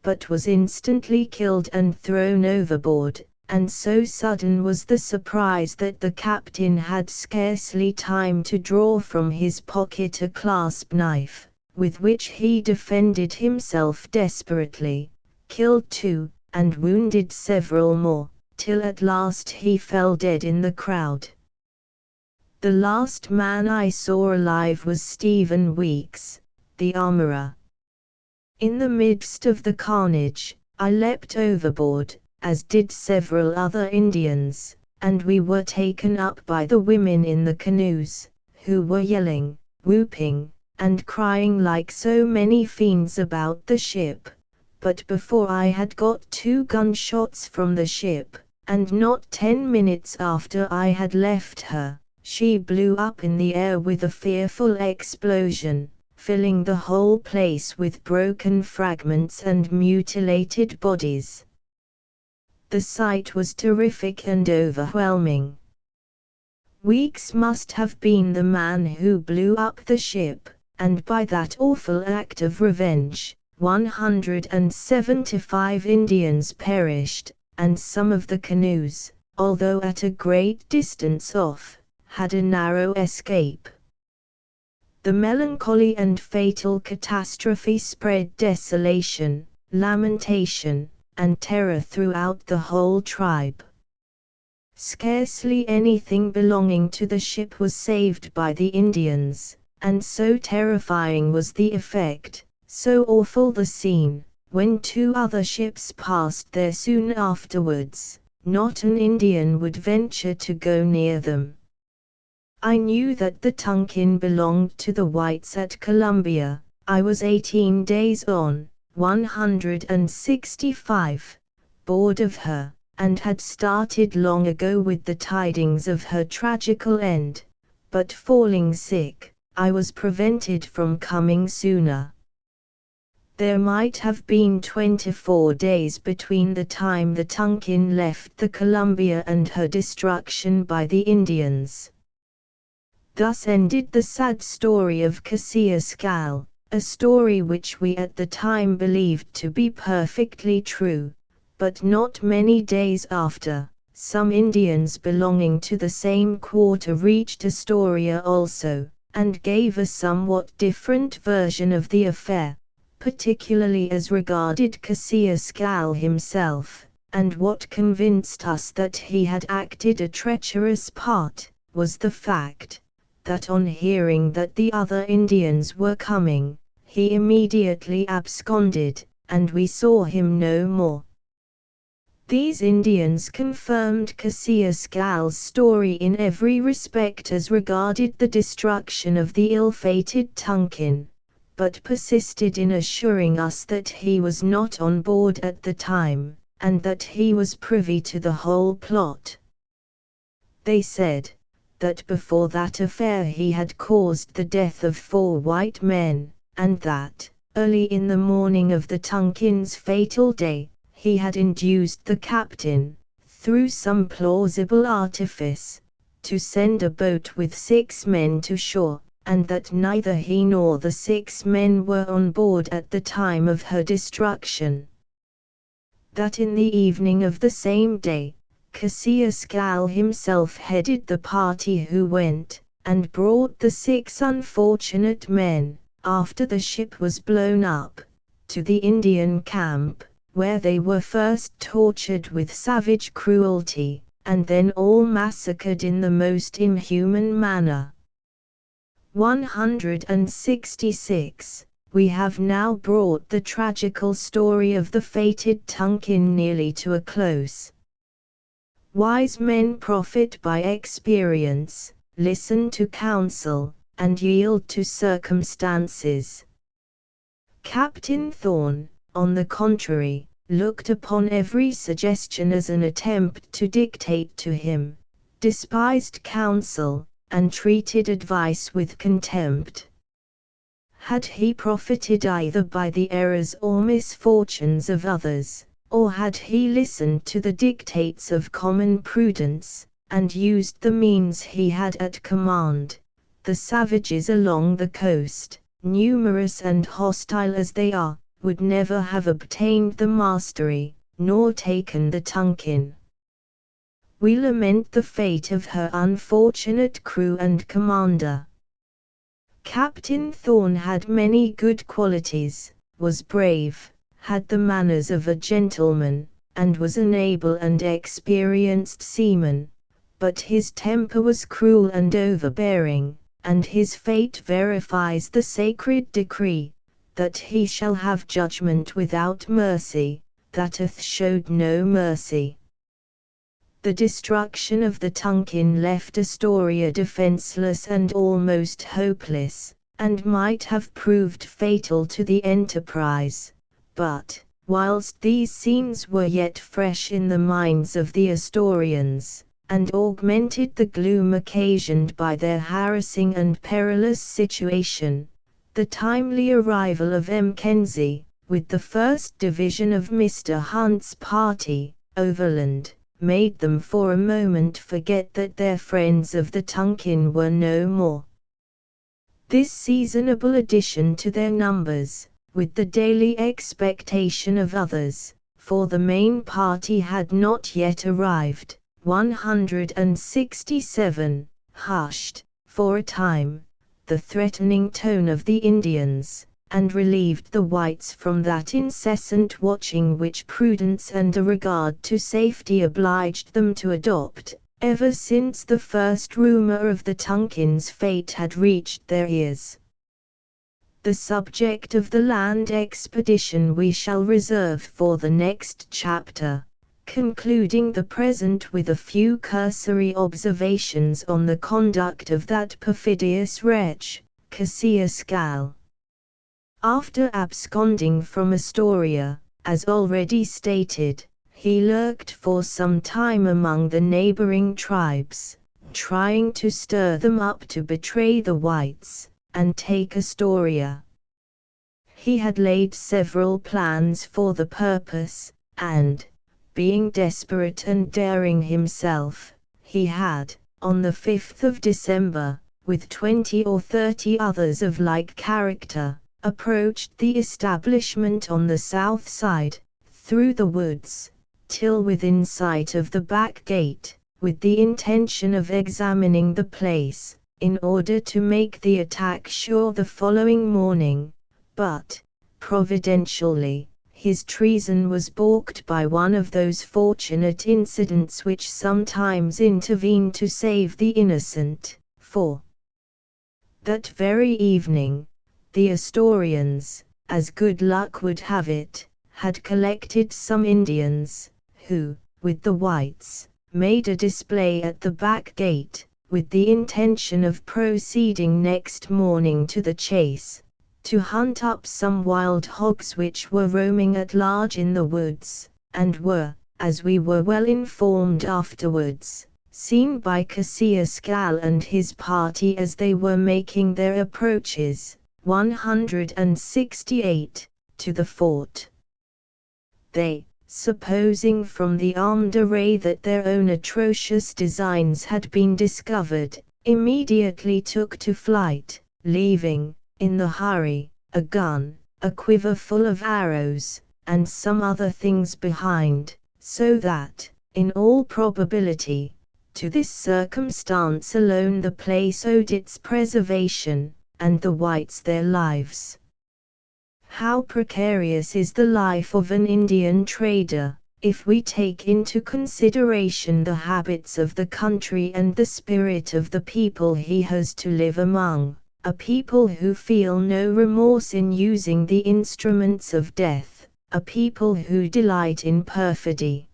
but was instantly killed and thrown overboard, and so sudden was the surprise that the captain had scarcely time to draw from his pocket a clasp knife, with which he defended himself desperately, killed 2, and wounded several more, till at last he fell dead in the crowd. The last man I saw alive was Stephen Weeks, the armorer. In the midst of the carnage, I leapt overboard, as did several other Indians, and we were taken up by the women in the canoes, who were yelling, whooping, and crying like so many fiends about the ship, but before I had got 2 gunshots from the ship, and not 10 minutes after I had left her, she blew up in the air with a fearful explosion, filling the whole place with broken fragments and mutilated bodies. The sight was terrific and overwhelming. Weeks must have been the man who blew up the ship, and by that awful act of revenge, 175 Indians perished, and some of the canoes, although at a great distance off, had a narrow escape. The melancholy and fatal catastrophe spread desolation, lamentation, and terror throughout the whole tribe. Scarcely anything belonging to the ship was saved by the Indians, and so terrifying was the effect, so awful the scene, when 2 other ships passed there soon afterwards, not an Indian would venture to go near them. I knew that the Tonkin belonged to the whites at Columbia. I was 18 days on, 165, bored of her, and had started long ago with the tidings of her tragical end, but falling sick, I was prevented from coming sooner. There might have been 24 days between the time the Tonkin left the Columbia and her destruction by the Indians. Thus ended the sad story of Cassius-Cal, a story which we at the time believed to be perfectly true, but not many days after, some Indians belonging to the same quarter reached Astoria also, and gave a somewhat different version of the affair, particularly as regarded Cassius-Cal himself, and what convinced us that he had acted a treacherous part, was the fact that on hearing that the other Indians were coming, he immediately absconded, and we saw him no more. These Indians confirmed Cassius-Cal's story in every respect as regarded the destruction of the ill-fated Tonkin, but persisted in assuring us that he was not on board at the time, and that he was privy to the whole plot. They said that before that affair he had caused the death of 4 white men, and that, early in the morning of the Tonkin's fatal day, he had induced the captain, through some plausible artifice, to send a boat with 6 men to shore, and that neither he nor the 6 men were on board at the time of her destruction. That in the evening of the same day, Cassius-Cal himself headed the party who went, and brought the 6 unfortunate men, after the ship was blown up, to the Indian camp, where they were first tortured with savage cruelty, and then all massacred in the most inhuman manner. 166. We have now brought the tragical story of the fated Tonkin nearly to a close. Wise men profit by experience, listen to counsel, and yield to circumstances. Captain Thorn, on the contrary, looked upon every suggestion as an attempt to dictate to him, despised counsel, and treated advice with contempt. Had he profited either by the errors or misfortunes of others, or had he listened to the dictates of common prudence, and used the means he had at command, the savages along the coast, numerous and hostile as they are, would never have obtained the mastery, nor taken the Tonkin. We lament the fate of her unfortunate crew and commander. Captain Thorn had many good qualities, was brave, had the manners of a gentleman, and was an able and experienced seaman, but his temper was cruel and overbearing, and his fate verifies the sacred decree, that he shall have judgment without mercy, that hath showed no mercy. The destruction of the Tonkin left Astoria defenseless and almost hopeless, and might have proved fatal to the enterprise. But, whilst these scenes were yet fresh in the minds of the Astorians, and augmented the gloom occasioned by their harassing and perilous situation, the timely arrival of Mackenzie, with the first division of Mr. Hunt's party, overland, made them for a moment forget that their friends of the Tonkin were no more. This seasonable addition to their numbers, with the daily expectation of others, for the main party had not yet arrived, 167, hushed, for a time, the threatening tone of the Indians, and relieved the whites from that incessant watching which prudence and a regard to safety obliged them to adopt, ever since the first rumor of the Tonkin's fate had reached their ears. The subject of the land expedition we shall reserve for the next chapter, concluding the present with a few cursory observations on the conduct of that perfidious wretch, Cassius. After absconding from Astoria, as already stated, he lurked for some time among the neighboring tribes, trying to stir them up to betray the whites, and take Astoria. He had laid several plans for the purpose, and, being desperate and daring himself, he had, on the 5th of December, with 20 or 30 others of like character, approached the establishment on the south side, through the woods, till within sight of the back gate, with the intention of examining the place, in order to make the attack sure the following morning, but, providentially, his treason was balked by one of those fortunate incidents which sometimes intervene to save the innocent, for that very evening, the Astorians, as good luck would have it, had collected some Indians, who, with the whites, made a display at the back gate, with the intention of proceeding next morning to the chase, to hunt up some wild hogs which were roaming at large in the woods, and were, as we were well informed afterwards, seen by Cassius and his party as they were making their approaches, 168, to the fort. They, supposing from the armed array that their own atrocious designs had been discovered, immediately took to flight, leaving, in the hurry, a gun, a quiver full of arrows, and some other things behind, so that, in all probability, to this circumstance alone the place owed its preservation, and the whites their lives. How precarious is the life of an Indian trader, if we take into consideration the habits of the country and the spirit of the people he has to live among, a people who feel no remorse in using the instruments of death, a people who delight in perfidy.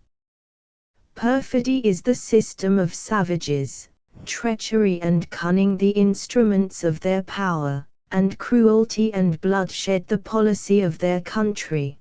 Perfidy is the system of savages, treachery and cunning the instruments of their power, and cruelty and bloodshed the policy of their country.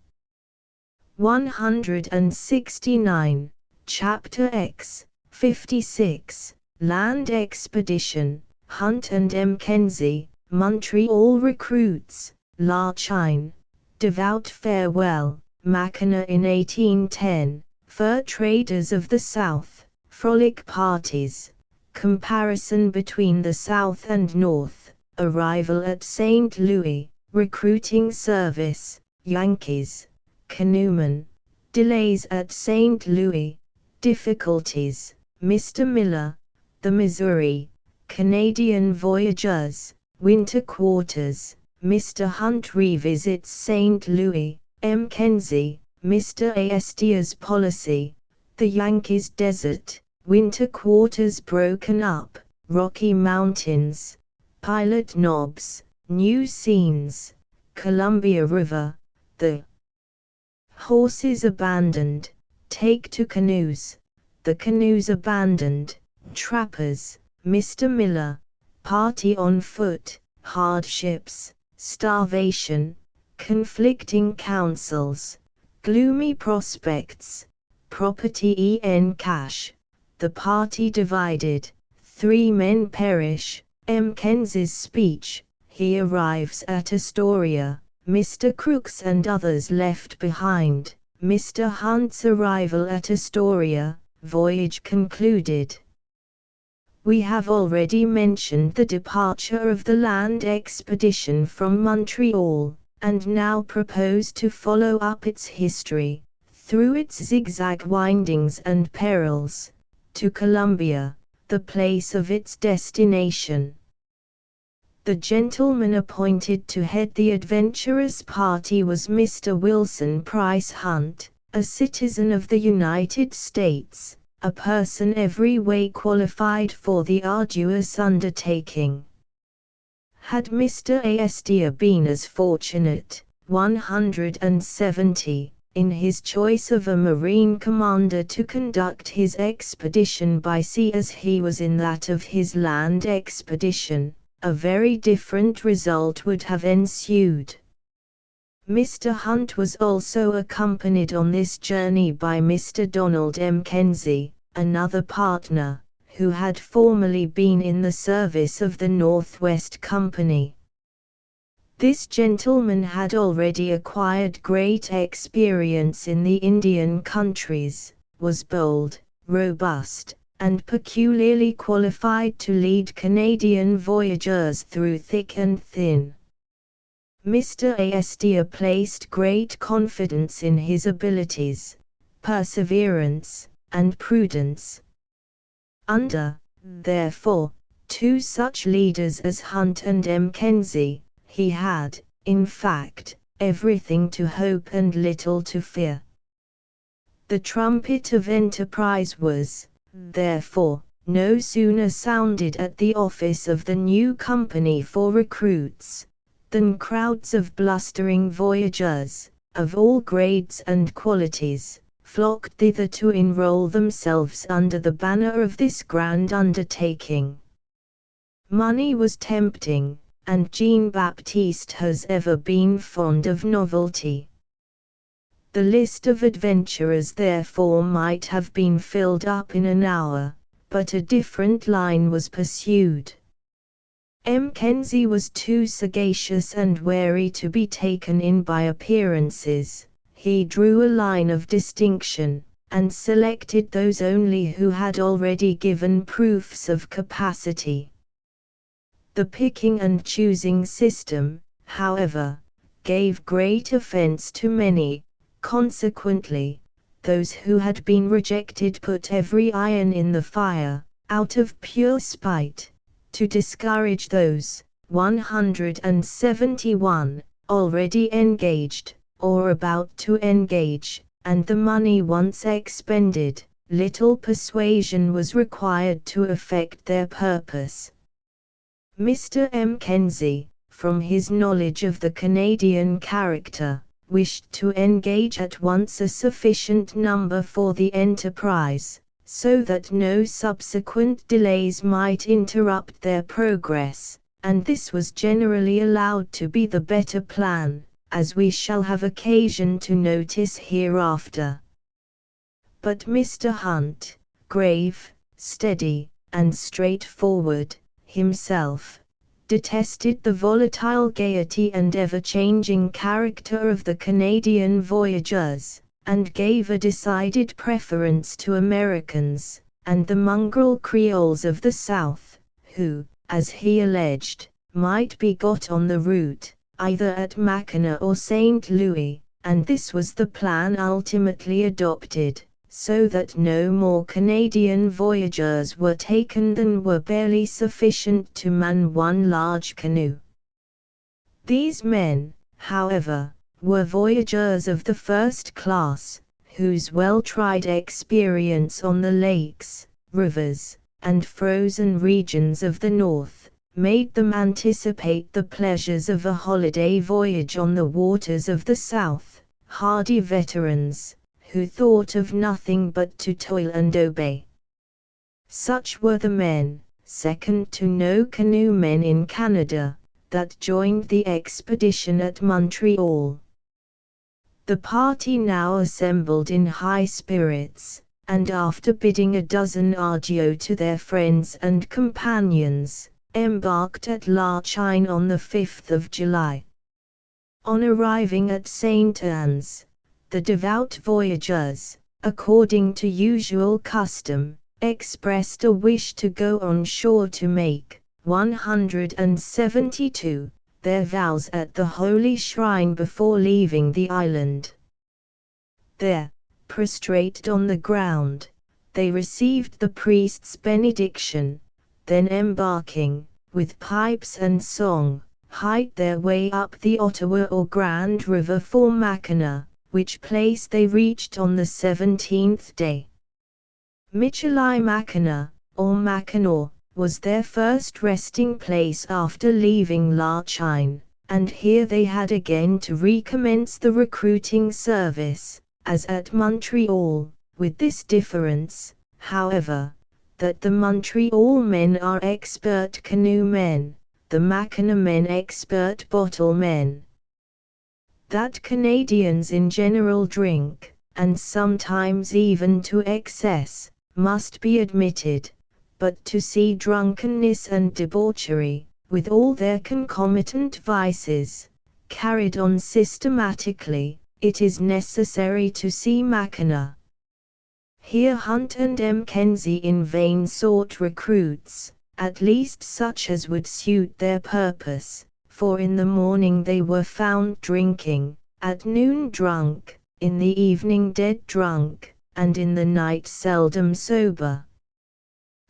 169, Chapter X, 56, Land Expedition, Hunt and Mackenzie, Montreal Recruits, Larchine, Devout Farewell, Mackinac in 1810, Fur Traders of the South, Frolic Parties, Comparison between the South and North, Arrival at St. Louis, Recruiting Service, Yankees, Canoemen, Delays at St. Louis, Difficulties, Mr. Miller, the Missouri, Canadian Voyageurs, Winter Quarters, Mr. Hunt revisits St. Louis, Mackenzie, Mr. Astia's Policy, the Yankees Desert, Winter Quarters broken up, Rocky Mountains, Pilot Knobs, New Scenes, Columbia River, the horses abandoned, take to canoes, the canoes abandoned, trappers, Mr. Miller, party on foot, hardships, starvation, conflicting counsels, gloomy prospects, property en cash, the party divided, 3 men perish, Mackenzie's speech, he arrives at Astoria, Mr. Crooks and others left behind, Mr. Hunt's arrival at Astoria, voyage concluded. We have already mentioned the departure of the land expedition from Montreal, and now propose to follow up its history, through its zigzag windings and perils, to Columbia, the place of its destination. The gentleman appointed to head the adventurous party was Mr. Wilson Price Hunt, a citizen of the United States, a person every way qualified for the arduous undertaking. Had Mr. Astia been as fortunate, 170, in his choice of a marine commander to conduct his expedition by sea as he was in that of his land expedition, a very different result would have ensued. Mr. Hunt was also accompanied on this journey by Mr. Donald Mackenzie, another partner, who had formerly been in the service of the Northwest Company. This gentleman had already acquired great experience in the Indian countries, was bold, robust, and peculiarly qualified to lead Canadian voyageurs through thick and thin. Mr. Astor placed great confidence in his abilities, perseverance, and prudence. Under, therefore, two such leaders as Hunt and Mackenzie, he had, in fact, everything to hope and little to fear. The trumpet of enterprise was, therefore, no sooner sounded at the office of the new company for recruits, than crowds of blustering voyageurs, of all grades and qualities, flocked thither to enroll themselves under the banner of this grand undertaking. Money was tempting, and Jean-Baptiste has ever been fond of novelty. The list of adventurers therefore might have been filled up in an hour, but a different line was pursued. Mackenzie was too sagacious and wary to be taken in by appearances. He drew a line of distinction, and selected those only who had already given proofs of capacity. The picking and choosing system, however, gave great offense to many. Consequently, those who had been rejected put every iron in the fire, out of pure spite, to discourage those, 171, already engaged, or about to engage, and the money once expended, little persuasion was required to effect their purpose. Mr. Mackenzie, from his knowledge of the Canadian character, wished to engage at once a sufficient number for the enterprise, so that no subsequent delays might interrupt their progress, and this was generally allowed to be the better plan, as we shall have occasion to notice hereafter. But Mr. Hunt, grave, steady, and straightforward, himself, detested the volatile gaiety and ever-changing character of the Canadian voyageurs, and gave a decided preference to Americans, and the mongrel Creoles of the South, who, as he alleged, might be got on the route, either at Mackinac or St. Louis, and this was the plan ultimately adopted, so that no more Canadian voyageurs were taken than were barely sufficient to man one large canoe. These men, however, were voyageurs of the first class, whose well-tried experience on the lakes, rivers, and frozen regions of the north, made them anticipate the pleasures of a holiday voyage on the waters of the south, hardy veterans, who thought of nothing but to toil and obey. Such were the men, second to no canoemen in Canada, that joined the expedition at Montreal. The party now assembled in high spirits, and after bidding a dozen adieux to their friends and companions, embarked at La Chine on the 5th of July. On arriving at St. Anne's, the devout voyageurs, according to usual custom, expressed a wish to go on shore to make, 172, their vows at the holy shrine before leaving the island. There, prostrate on the ground, they received the priest's benediction, then embarking, with pipes and song, hied their way up the Ottawa or Grand River for Mackinac, which place they reached on the 17th day. Michilimackinac, or Mackinac, was their first resting place after leaving La Chine, and here they had again to recommence the recruiting service, as at Montreal, with this difference, however, that the Montreal men are expert canoe men, the Mackinac men expert bottle men. That Canadians in general drink, and sometimes even to excess, must be admitted, but to see drunkenness and debauchery, with all their concomitant vices, carried on systematically, it is necessary to see Mackinac. Here Hunt and Mackenzie in vain sought recruits, at least such as would suit their purpose, for in the morning they were found drinking, at noon drunk, in the evening dead drunk, and in the night seldom sober.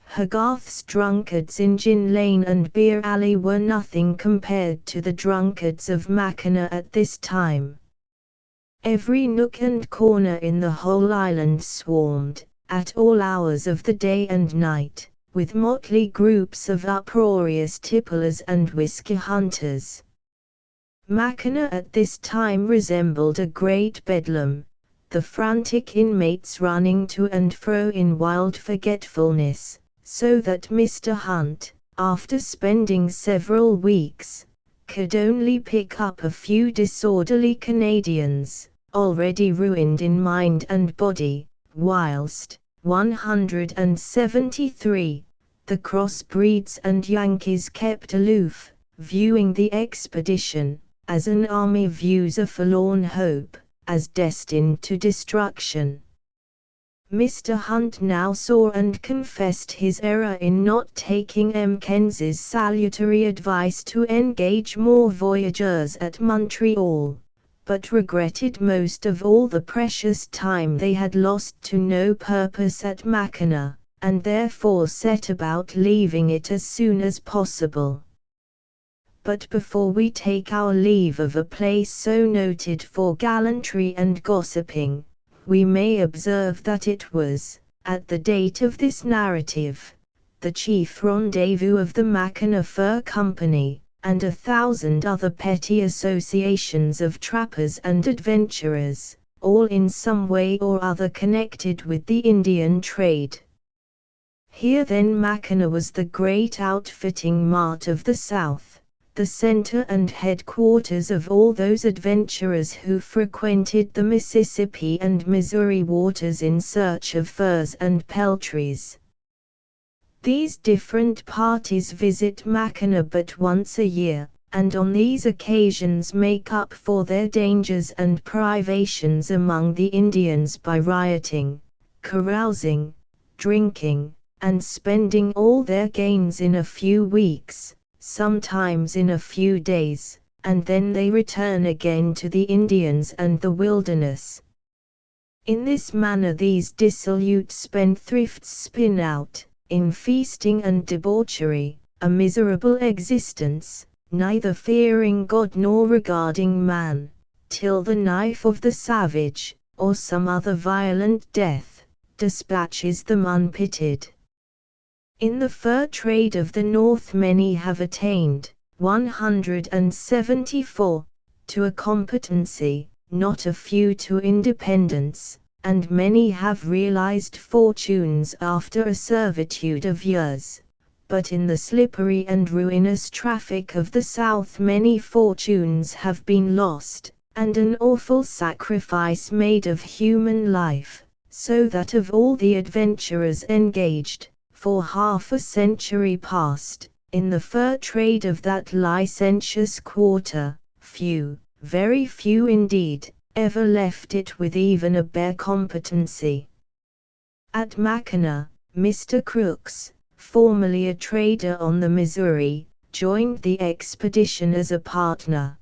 Hogarth's drunkards in Gin Lane and Beer Alley were nothing compared to the drunkards of Mackinac at this time. Every nook and corner in the whole island swarmed, at all hours of the day and night, with motley groups of uproarious tipplers and whiskey hunters. Mackinac at this time resembled a great bedlam, the frantic inmates running to and fro in wild forgetfulness, so that Mr. Hunt, after spending several weeks, could only pick up a few disorderly Canadians, already ruined in mind and body, whilst 173, the crossbreeds and Yankees kept aloof, viewing the expedition, as an army views a forlorn hope, as destined to destruction. Mr. Hunt now saw and confessed his error in not taking Mackenzie's salutary advice to engage more voyageurs at Montreal, but regretted most of all the precious time they had lost to no purpose at Mackinac, and therefore set about leaving it as soon as possible. But before we take our leave of a place so noted for gallantry and gossiping, we may observe that it was, at the date of this narrative, the chief rendezvous of the Mackinac Fur Company, and 1,000 other petty associations of trappers and adventurers, all in some way or other connected with the Indian trade. Here then Mackinac was the great outfitting mart of the South, the center and headquarters of all those adventurers who frequented the Mississippi and Missouri waters in search of furs and peltries. These different parties visit Mackinac but once a year, and on these occasions make up for their dangers and privations among the Indians by rioting, carousing, drinking, and spending all their gains in a few weeks, sometimes in a few days, and then they return again to the Indians and the wilderness. In this manner these dissolute spendthrifts spin out, in feasting and debauchery, a miserable existence, neither fearing God nor regarding man, till the knife of the savage, or some other violent death, dispatches them unpitied. In the fur trade of the North many have attained, 174, to a competency, not a few to independence, and many have realized fortunes after a servitude of years. But in the slippery and ruinous traffic of the South many fortunes have been lost, and an awful sacrifice made of human life, so that of all the adventurers engaged, for half a century past, in the fur trade of that licentious quarter, few, very few indeed, ever left it with even a bare competency. At Mackinac, Mr. Crooks, formerly a trader on the Missouri, joined the expedition as a partner.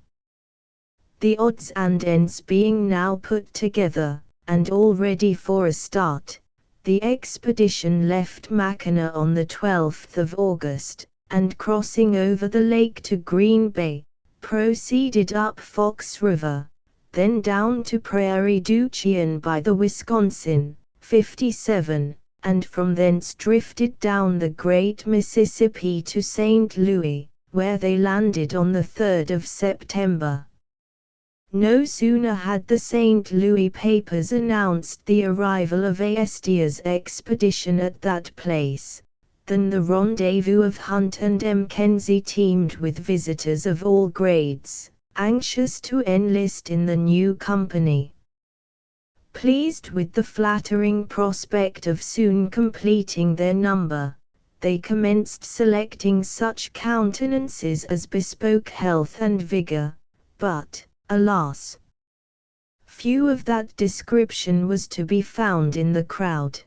The odds and ends being now put together, and all ready for a start, the expedition left Mackinac on the 12th of August, and crossing over the lake to Green Bay, proceeded up Fox River, then down to Prairie du Chien by the Wisconsin, 57, and from thence drifted down the great Mississippi to St. Louis, where they landed on the 3rd of September. No sooner had the St. Louis papers announced the arrival of Aestia's expedition at that place, than the rendezvous of Hunt and Mackenzie teemed with visitors of all grades, anxious to enlist in the new company. Pleased with the flattering prospect of soon completing their number, they commenced selecting such countenances as bespoke health and vigor, but, alas! few of that description was to be found in the crowd.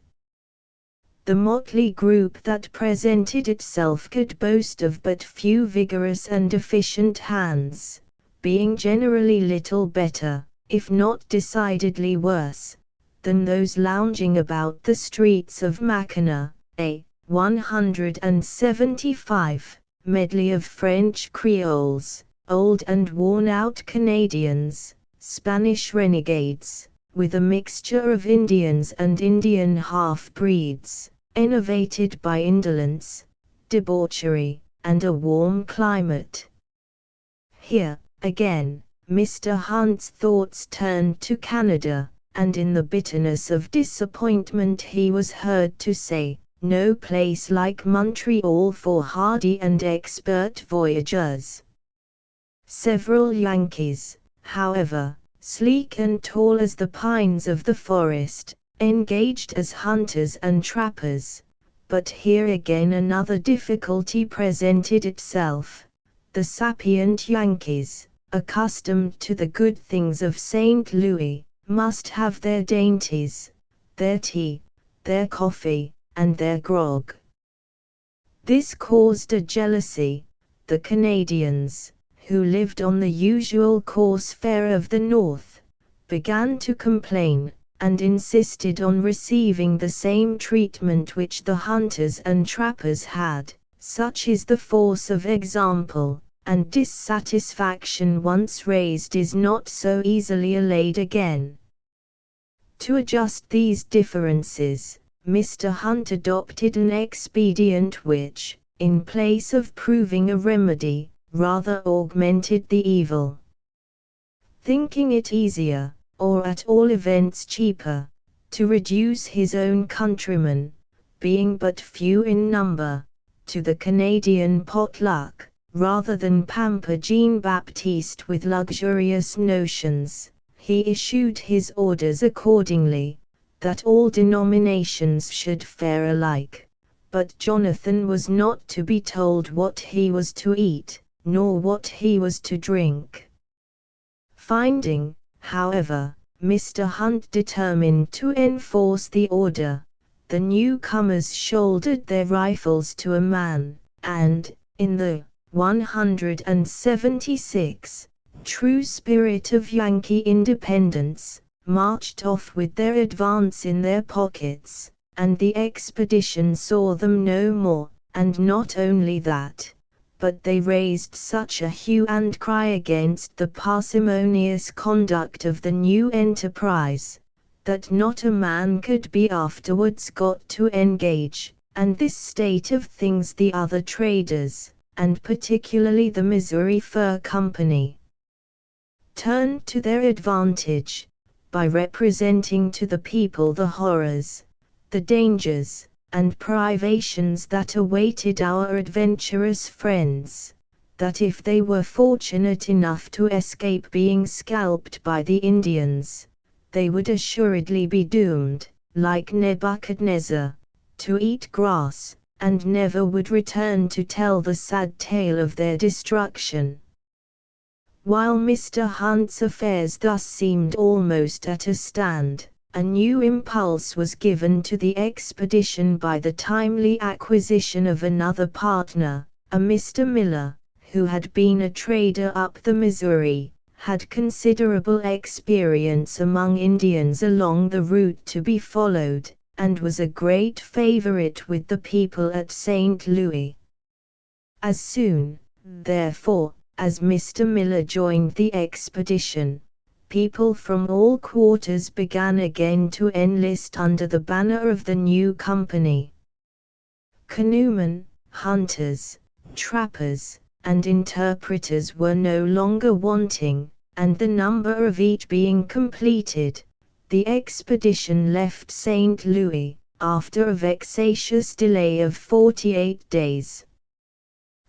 The motley group that presented itself could boast of but few vigorous and efficient hands, being generally little better, if not decidedly worse, than those lounging about the streets of Mackinac, a 175 medley of French Creoles, old and worn-out Canadians, Spanish renegades, with a mixture of Indians and Indian half-breeds, enervated by indolence, debauchery, and a warm climate. Here, again, Mr. Hunt's thoughts turned to Canada, and in the bitterness of disappointment he was heard to say, "No place like Montreal for hardy and expert voyagers." Several Yankees, however, sleek and tall as the pines of the forest, engaged as hunters and trappers, but here again another difficulty presented itself. The sapient Yankees, accustomed to the good things of St. Louis, must have their dainties, their tea, their coffee, and their grog. This caused a jealousy. The Canadians, who lived on the usual course fare of the North, began to complain, and insisted on receiving the same treatment which the hunters and trappers had. Such is the force of example, and dissatisfaction once raised is not so easily allayed again. To adjust these differences, Mr. Hunt adopted an expedient which, in place of proving a remedy, rather augmented the evil. Thinking it easier, or at all events cheaper, to reduce his own countrymen, being but few in number, to the Canadian potluck, rather than pamper Jean-Baptiste with luxurious notions, he issued his orders accordingly, that all denominations should fare alike. But Jonathan was not to be told what he was to eat, nor what he was to drink. Finding, however, Mr. Hunt determined to enforce the order, the newcomers shouldered their rifles to a man, and, in the 176 true spirit of Yankee independence, marched off with their advance in their pockets, and the expedition saw them no more, and not only that, but they raised such a hue and cry against the parsimonious conduct of the new enterprise, that not a man could be afterwards got to engage, and this state of things the other traders, and particularly the Missouri Fur Company, turned to their advantage, by representing to the people the horrors, the dangers, and privations that awaited our adventurous friends, that if they were fortunate enough to escape being scalped by the Indians, they would assuredly be doomed, like Nebuchadnezzar, to eat grass, and never would return to tell the sad tale of their destruction. While Mr. Hunt's affairs thus seemed almost at a stand, a new impulse was given to the expedition by the timely acquisition of another partner, a Mr. Miller, who had been a trader up the Missouri, had considerable experience among Indians along the route to be followed, and was a great favorite with the people at St. Louis. As soon, therefore, as Mr. Miller joined the expedition, people from all quarters began again to enlist under the banner of the new company. Canoemen, hunters, trappers, and interpreters were no longer wanting, and the number of each being completed, the expedition left St. Louis, after a vexatious delay of 48 days.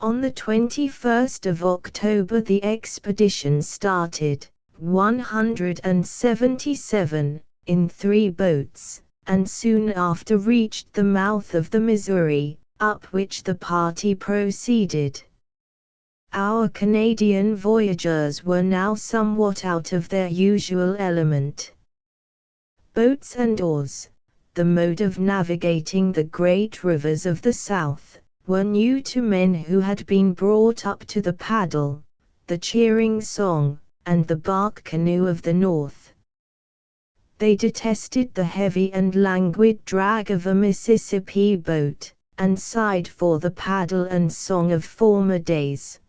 On the 21st of October the expedition started, 177, in 3 boats, and soon after reached the mouth of the Missouri, up which the party proceeded. Our Canadian voyageurs were now somewhat out of their usual element. Boats and oars, the mode of navigating the great rivers of the South, were new to men who had been brought up to the paddle, the cheering song, and the bark canoe of the North. They detested the heavy and languid drag of a Mississippi boat, and sighed for the paddle and song of former days.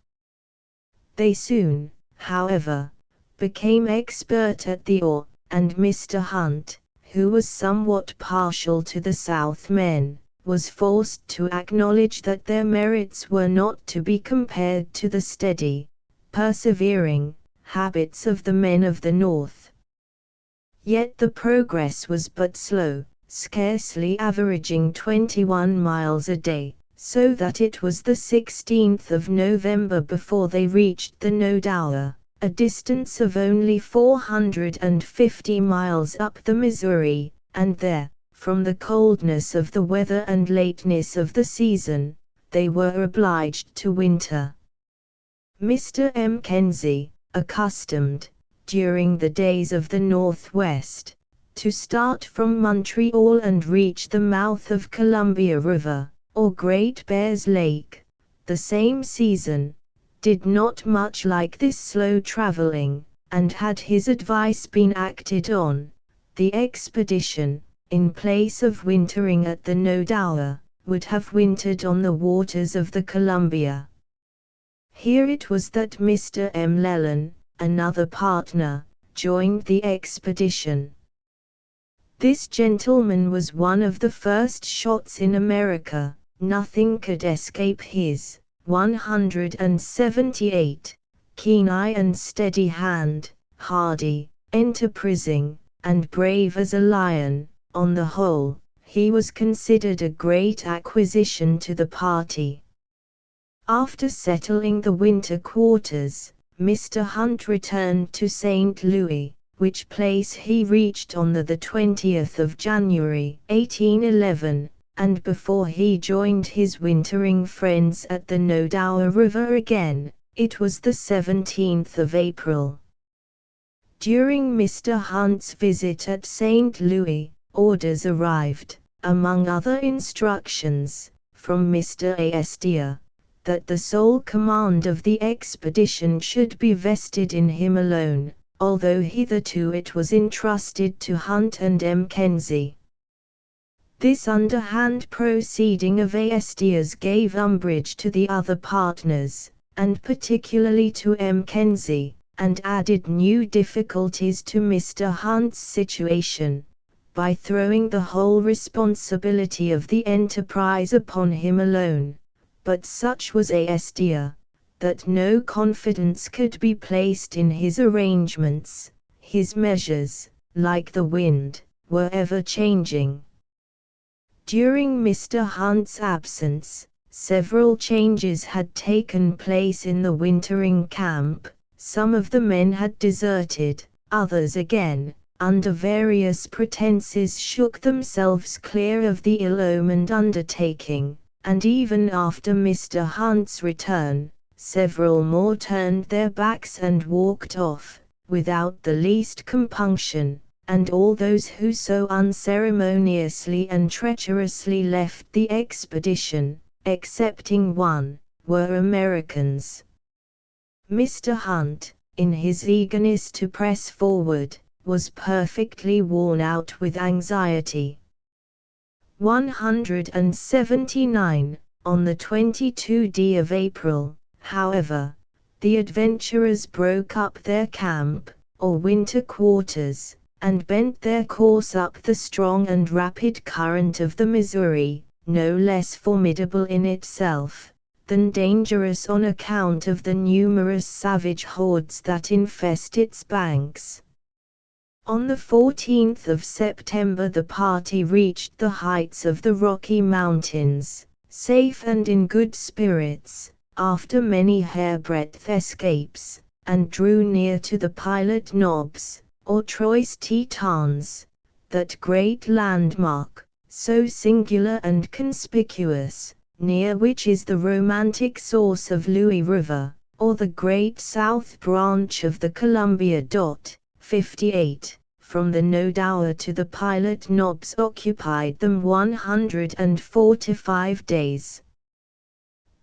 They soon, however, became expert at the oar, and Mr. Hunt, who was somewhat partial to the Southmen, was forced to acknowledge that their merits were not to be compared to the steady, persevering habits of the men of the North. Yet the progress was but slow, scarcely averaging 21 miles a day, so that it was the 16th of November before they reached the Nodowa, a distance of only 450 miles up the Missouri, and there, from the coldness of the weather and lateness of the season, they were obliged to winter. Mr. Mackenzie, accustomed, during the days of the Northwest, to start from Montreal and reach the mouth of Columbia River, or Great Bears Lake, the same season, did not much like this slow traveling, and had his advice been acted on, the expedition, in place of wintering at the Nodowa, would have wintered on the waters of the Columbia. Here it was that Mr. Llewellyn, another partner, joined the expedition. This gentleman was one of the first shots in America. Nothing could escape his 178 keen eye and steady hand, hardy, enterprising, and brave as a lion. On the whole, he was considered a great acquisition to the party. After settling the winter quarters, Mr. Hunt returned to St. Louis, which place he reached on the 20th of January, 1811. And before he joined his wintering friends at the Nodowa River again, it was the 17th of April. During Mr. Hunt's visit at St. Louis, orders arrived, among other instructions, from Mr. Astor, that the sole command of the expedition should be vested in him alone, although hitherto it was entrusted to Hunt and Mackenzie. This underhand proceeding of Astor's gave umbrage to the other partners, and particularly to Mackenzie, and added new difficulties to Mr. Hunt's situation, by throwing the whole responsibility of the enterprise upon him alone. But such was Astor, that no confidence could be placed in his arrangements. His measures, like the wind, were ever changing. During Mr. Hunt's absence, several changes had taken place in the wintering camp. Some of the men had deserted, others again, under various pretenses shook themselves clear of the ill-omened undertaking, and even after Mr. Hunt's return, several more turned their backs and walked off, without the least compunction. And all those who so unceremoniously and treacherously left the expedition, excepting one, were Americans. Mr. Hunt, in his eagerness to press forward, was perfectly worn out with anxiety. 179. On the 22d of April, however, the adventurers broke up their camp, or winter quarters, and bent their course up the strong and rapid current of the Missouri, no less formidable in itself, than dangerous on account of the numerous savage hordes that infest its banks. On the 14th of September the party reached the heights of the Rocky Mountains, safe and in good spirits, after many hairbreadth escapes, and drew near to the Pilot Knobs, or Trois Tetons, that great landmark, so singular and conspicuous, near which is the romantic source of Louis River, or the great south branch of the Columbia. 58, from the Nodour to the Pilot Knobs occupied them 145 days.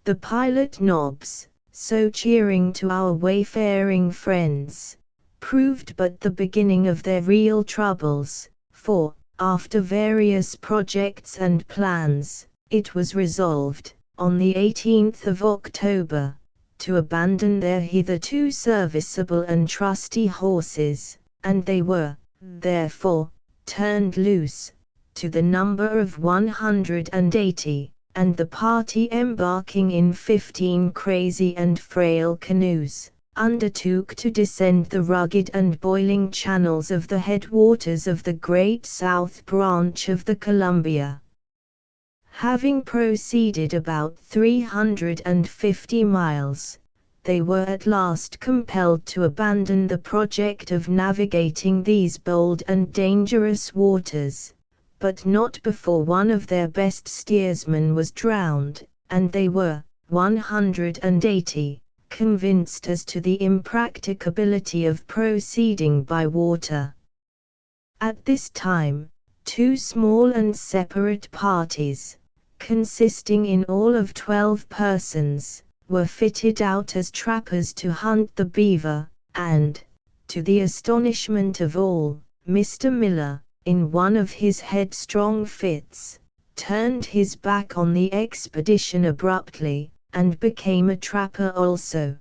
The Pilot Knobs, so cheering to our wayfaring friends, proved but the beginning of their real troubles, for, after various projects and plans, it was resolved, on the 18th of October, to abandon their hitherto serviceable and trusty horses, and they were, therefore, turned loose, to the number of 180, and the party embarking in 15 crazy and frail canoes, undertook to descend the rugged and boiling channels of the headwaters of the great south branch of the Columbia. Having proceeded about 350 miles, they were at last compelled to abandon the project of navigating these bold and dangerous waters, but not before one of their best steersmen was drowned, and they were, 180, convinced as to the impracticability of proceeding by water. At this time, two small and separate parties, consisting in all of 12 persons, were fitted out as trappers to hunt the beaver, and, to the astonishment of all, Mr. Miller, in one of his headstrong fits, turned his back on the expedition abruptly, and became a trapper also.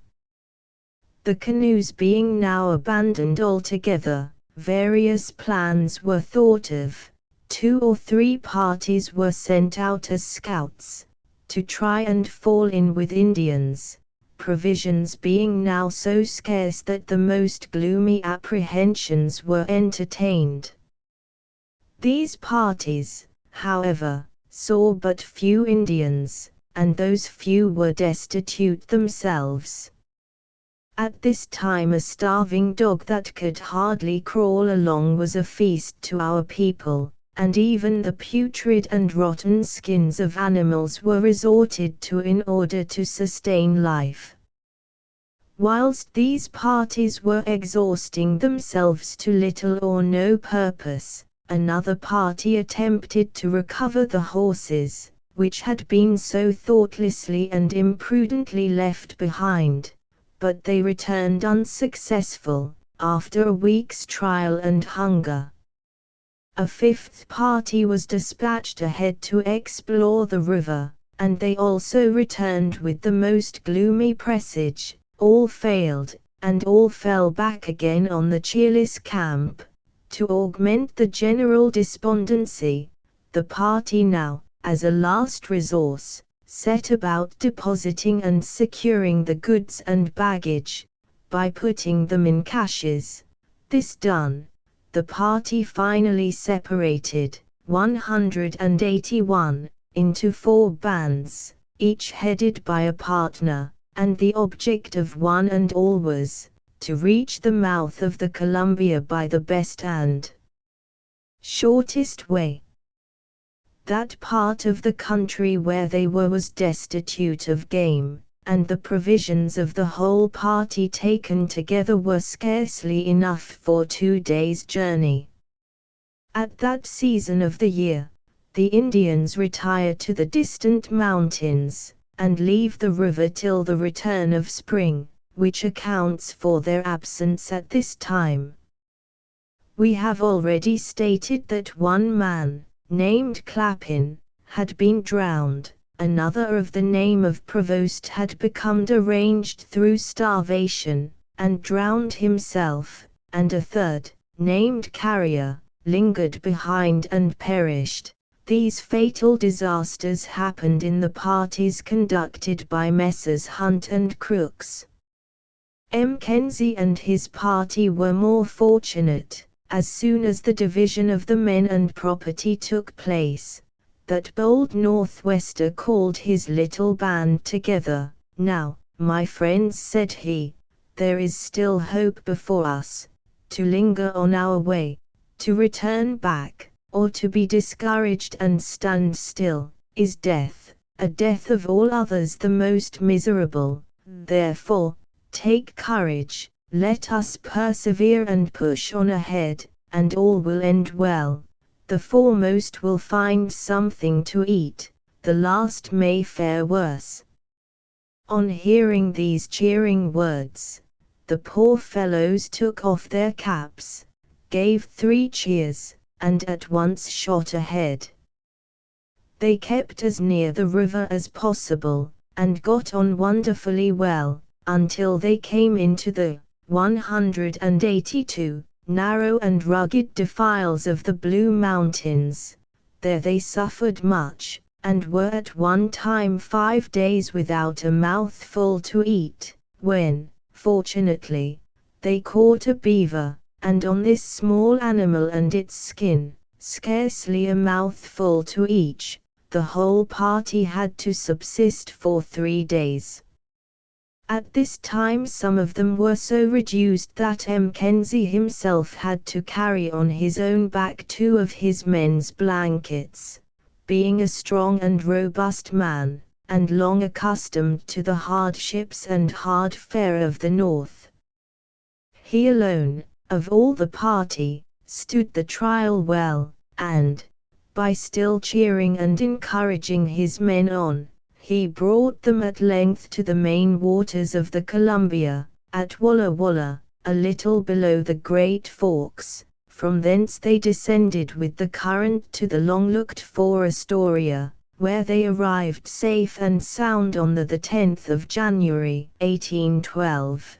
The canoes being now abandoned altogether, various plans were thought of. 2 or 3 parties were sent out as scouts, to try and fall in with Indians, provisions being now so scarce that the most gloomy apprehensions were entertained. These parties, however, saw but few Indians, and those few were destitute themselves. At this time a starving dog that could hardly crawl along was a feast to our people, and even the putrid and rotten skins of animals were resorted to in order to sustain life. Whilst these parties were exhausting themselves to little or no purpose, another party attempted to recover the horses, which had been so thoughtlessly and imprudently left behind, but they returned unsuccessful, after a week's trial and hunger. A 5th party was dispatched ahead to explore the river, and they also returned with the most gloomy presage. All failed, and all fell back again on the cheerless camp. To augment the general despondency, the party now, as a last resource, set about depositing and securing the goods and baggage, by putting them in caches. This done, the party finally separated, 181, into 4 bands, each headed by a partner, and the object of one and all was, to reach the mouth of the Columbia by the best and shortest way. That part of the country where they were was destitute of game, and the provisions of the whole party taken together were scarcely enough for 2 days' journey. At that season of the year, the Indians retire to the distant mountains, and leave the river till the return of spring, which accounts for their absence at this time. We have already stated that one man, named Clappin, had been drowned. Another of the name of Provost had become deranged through starvation, and drowned himself, and a third, named Carrier, lingered behind and perished. These fatal disasters happened in the parties conducted by Messrs. Hunt and Crooks. Mackenzie and his party were more fortunate, as soon as the division of the men and property took place, that bold Northwester called his little band together. "Now, my friends," said he, "there is still hope before us. To linger on our way, to return back, or to be discouraged and stand still, is death, a death of all others the most miserable. Therefore, take courage, let us persevere and push on ahead, and all will end well. The foremost will find something to eat, the last may fare worse." On hearing these cheering words, the poor fellows took off their caps, gave 3 cheers, and at once shot ahead. They kept as near the river as possible, and got on wonderfully well, until they came into the 182 narrow and rugged defiles of the Blue Mountains. There they suffered much, and were at one time 5 days without a mouthful to eat, when, fortunately, they caught a beaver, and on this small animal and its skin, scarcely a mouthful to each, the whole party had to subsist for 3 days. At this time some of them were so reduced that Mackenzie himself had to carry on his own back 2 of his men's blankets, being a strong and robust man, and long accustomed to the hardships and hard fare of the north. He alone, of all the party, stood the trial well, and, by still cheering and encouraging his men on, he brought them at length to the main waters of the Columbia, at Walla Walla, a little below the Great Forks. From thence they descended with the current to the long-looked-for Astoria, where they arrived safe and sound on the 10th of January, 1812.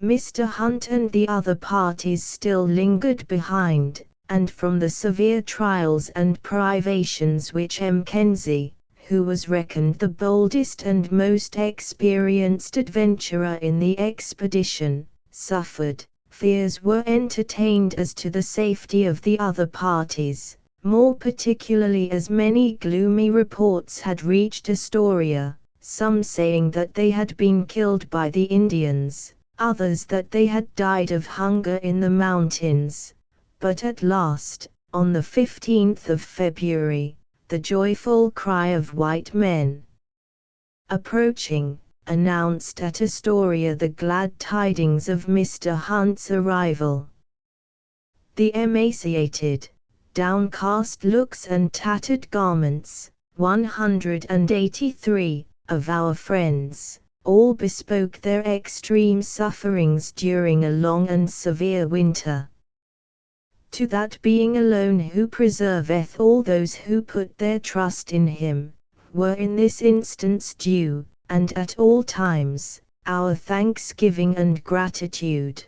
Mr. Hunt and the other parties still lingered behind, and from the severe trials and privations which Mackenzie, who was reckoned the boldest and most experienced adventurer in the expedition, suffered, fears were entertained as to the safety of the other parties, more particularly as many gloomy reports had reached Astoria, some saying that they had been killed by the Indians, others that they had died of hunger in the mountains. But at last, on the 15th of February, the joyful cry of white men approaching, announced at Astoria the glad tidings of Mr. Hunt's arrival. The emaciated, downcast looks and tattered garments, 183, of our friends, all bespoke their extreme sufferings during a long and severe winter. To that being alone who preserveth all those who put their trust in him, were in this instance due, and at all times, our thanksgiving and gratitude.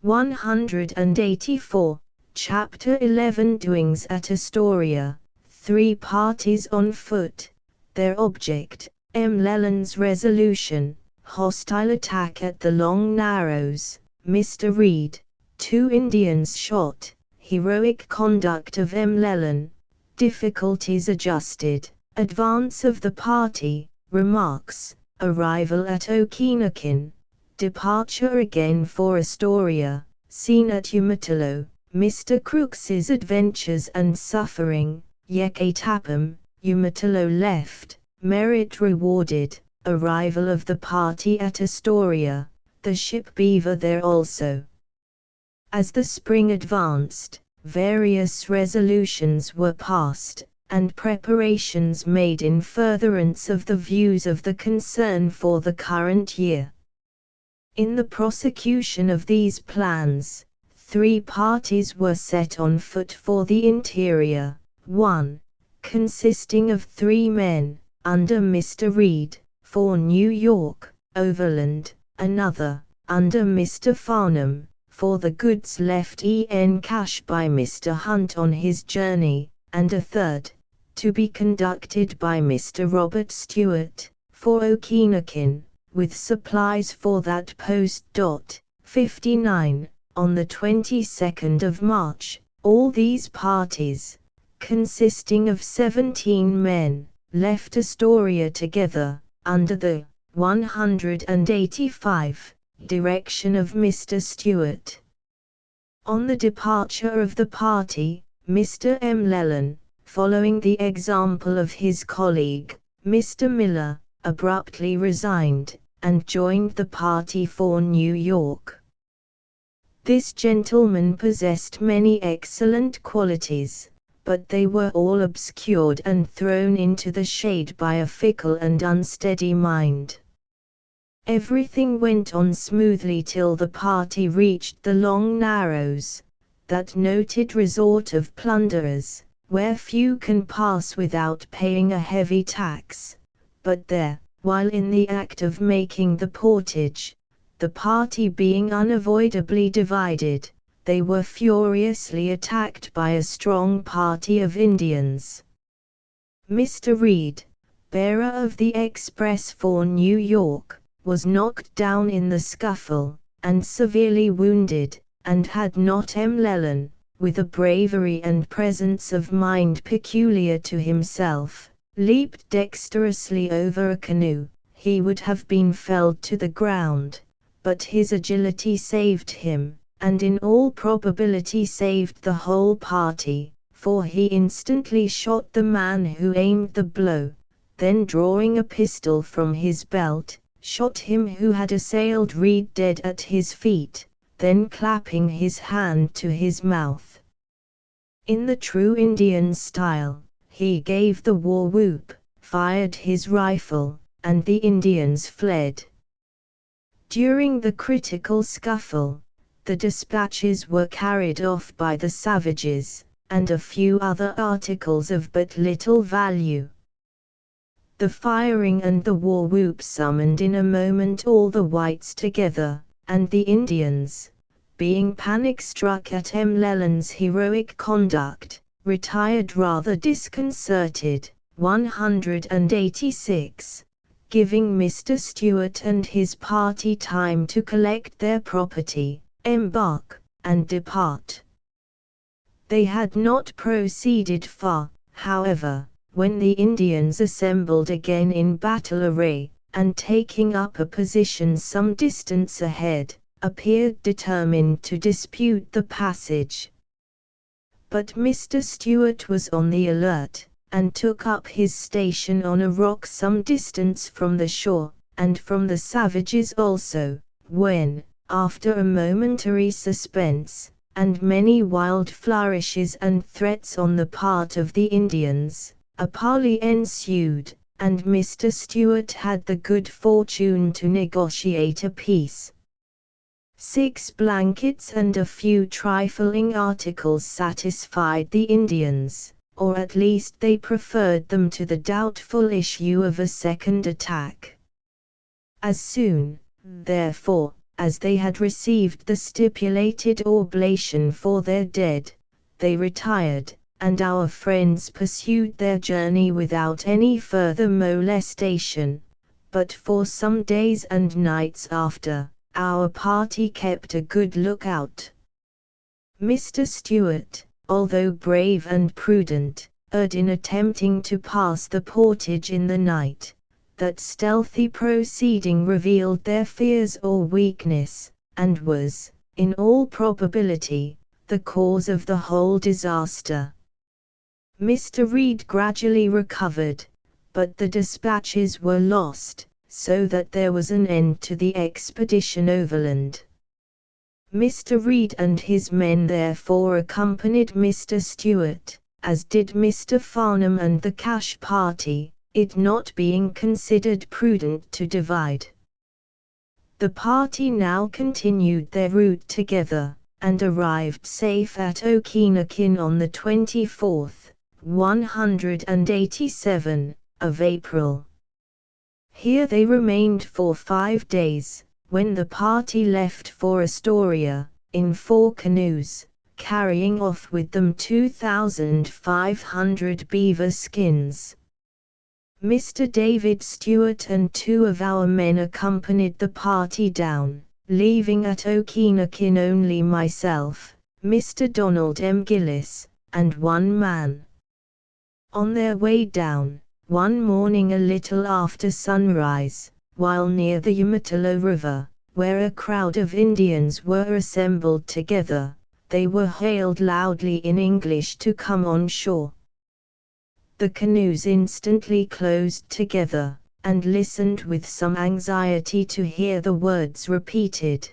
184, Chapter 11 Doings at Astoria, 3 parties on foot, their object, McClellan's resolution, hostile attack at the Long Narrows, Mr. Reed, 2 Indians shot, heroic conduct of McClellan, difficulties adjusted, advance of the party, remarks, arrival at Okinakin, departure again for Astoria, scene at Umatilla, Mr. Crooks's adventures and suffering, Yekatapam, Umatilla left, merit rewarded, arrival of the party at Astoria, the ship Beaver there also. As the spring advanced, various resolutions were passed, and preparations made in furtherance of the views of the concern for the current year. In the prosecution of these plans, 3 parties were set on foot for the interior, one, consisting of 3 men, under Mr. Reed, for New York, overland, another, under Mr. Farnham, for the goods left en cache by Mr. Hunt on his journey, and a third, to be conducted by Mr. Robert Stewart, for Okinakin, with supplies for that post. 59. On the 22nd of March, all these parties, consisting of 17 men, left Astoria together, under the 185 direction of Mr. Stewart. On the departure of the party, Mr. M. Leland, following the example of his colleague, Mr. Miller, abruptly resigned, and joined the party for New York. This gentleman possessed many excellent qualities, but they were all obscured and thrown into the shade by a fickle and unsteady mind. Everything went on smoothly till the party reached the Long Narrows, that noted resort of plunderers, where few can pass without paying a heavy tax. But there, while in the act of making the portage, the party being unavoidably divided, they were furiously attacked by a strong party of Indians. Mr. Reed, bearer of the express for New York, was knocked down in the scuffle, and severely wounded, and had not M. Leland, with a bravery and presence of mind peculiar to himself, leaped dexterously over a canoe, he would have been felled to the ground. But his agility saved him, and in all probability saved the whole party, for he instantly shot the man who aimed the blow, then drawing a pistol from his belt, shot him who had assailed Reed dead at his feet, then clapping his hand to his mouth. In the true Indian style, he gave the war whoop, fired his rifle, and the Indians fled. During the critical scuffle, the dispatches were carried off by the savages, and a few other articles of but little value. The firing and the war whoop summoned in a moment all the whites together, and the Indians, being panic-struck at M. Leland's heroic conduct, retired rather disconcerted. 186. Giving Mr. Stewart and his party time to collect their property, embark, and depart. They had not proceeded far, however, when the Indians assembled again in battle array, and taking up a position some distance ahead, appeared determined to dispute the passage. But Mr. Stewart was on the alert, and took up his station on a rock some distance from the shore, and from the savages also, when, after a momentary suspense, and many wild flourishes and threats on the part of the Indians, a parley ensued, and Mr. Stewart had the good fortune to negotiate a peace. 6 blankets and a few trifling articles satisfied the Indians, or at least they preferred them to the doubtful issue of a second attack. As soon, therefore, as they had received the stipulated oblation for their dead, they retired, and our friends pursued their journey without any further molestation, but for some days and nights after, our party kept a good lookout. Mr. Stewart, although brave and prudent, erred in attempting to pass the portage in the night. That stealthy proceeding revealed their fears or weakness, and was, in all probability, the cause of the whole disaster. Mr. Reed gradually recovered, but the dispatches were lost, so that there was an end to the expedition overland. Mr. Reed and his men therefore accompanied Mr. Stewart, as did Mr. Farnham and the Cache party, it not being considered prudent to divide. The party now continued their route together, and arrived safe at Okinakin on the 24th, 187, of April. Here they remained for 5 days, when the party left for Astoria, in 4 canoes, carrying off with them 2,500 beaver skins. Mr. David Stewart and 2 of our men accompanied the party down, leaving at Okinakin only myself, Mr. Donald M. Gillis, and 1 man. On their way down, one morning a little after sunrise, while near the Umatilla River, where a crowd of Indians were assembled together, they were hailed loudly in English to come on shore. The canoes instantly closed together, and listened with some anxiety to hear the words repeated.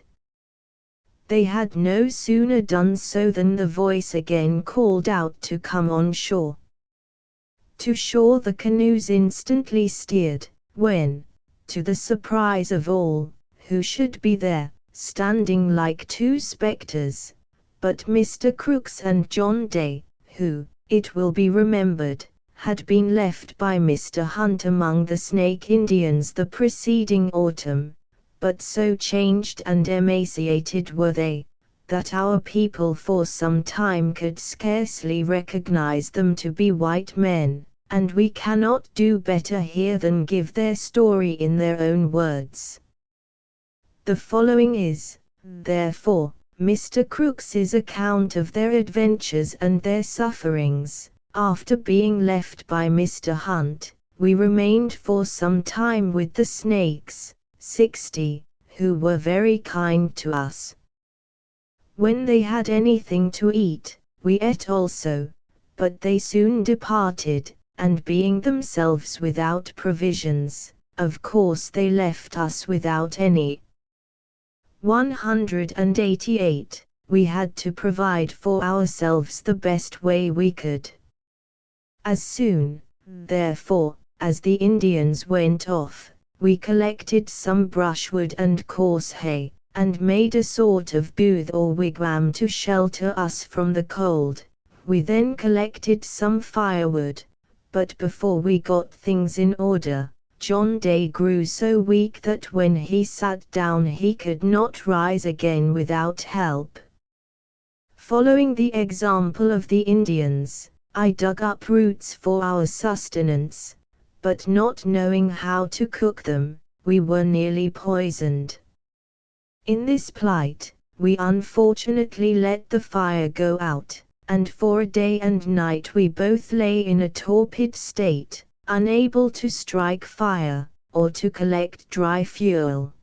They had no sooner done so than the voice again called out to come on shore. To shore the canoes instantly steered, when, to the surprise of all, who should be there, standing like 2 spectres, but Mr. Crooks and John Day, who, it will be remembered, had been left by Mr. Hunt among the Snake Indians the preceding autumn, but so changed and emaciated were they, that our people for some time could scarcely recognize them to be white men, and we cannot do better here than give their story in their own words. The following is, therefore, Mr. Crooks's account of their adventures and their sufferings. After being left by Mr. Hunt, we remained for some time with the Snakes, 60, who were very kind to us. When they had anything to eat, we ate also, but they soon departed, and being themselves without provisions, of course they left us without any. 188. We had to provide for ourselves the best way we could. As soon, therefore, as the Indians went off, we collected some brushwood and coarse hay, and made a sort of booth or wigwam to shelter us from the cold. We then collected some firewood, but before we got things in order, John Day grew so weak that when he sat down he could not rise again without help. Following the example of the Indians, I dug up roots for our sustenance, but not knowing how to cook them, we were nearly poisoned. In this plight, we unfortunately let the fire go out, and for a day and night we both lay in a torpid state, unable to strike fire, or to collect dry fuel.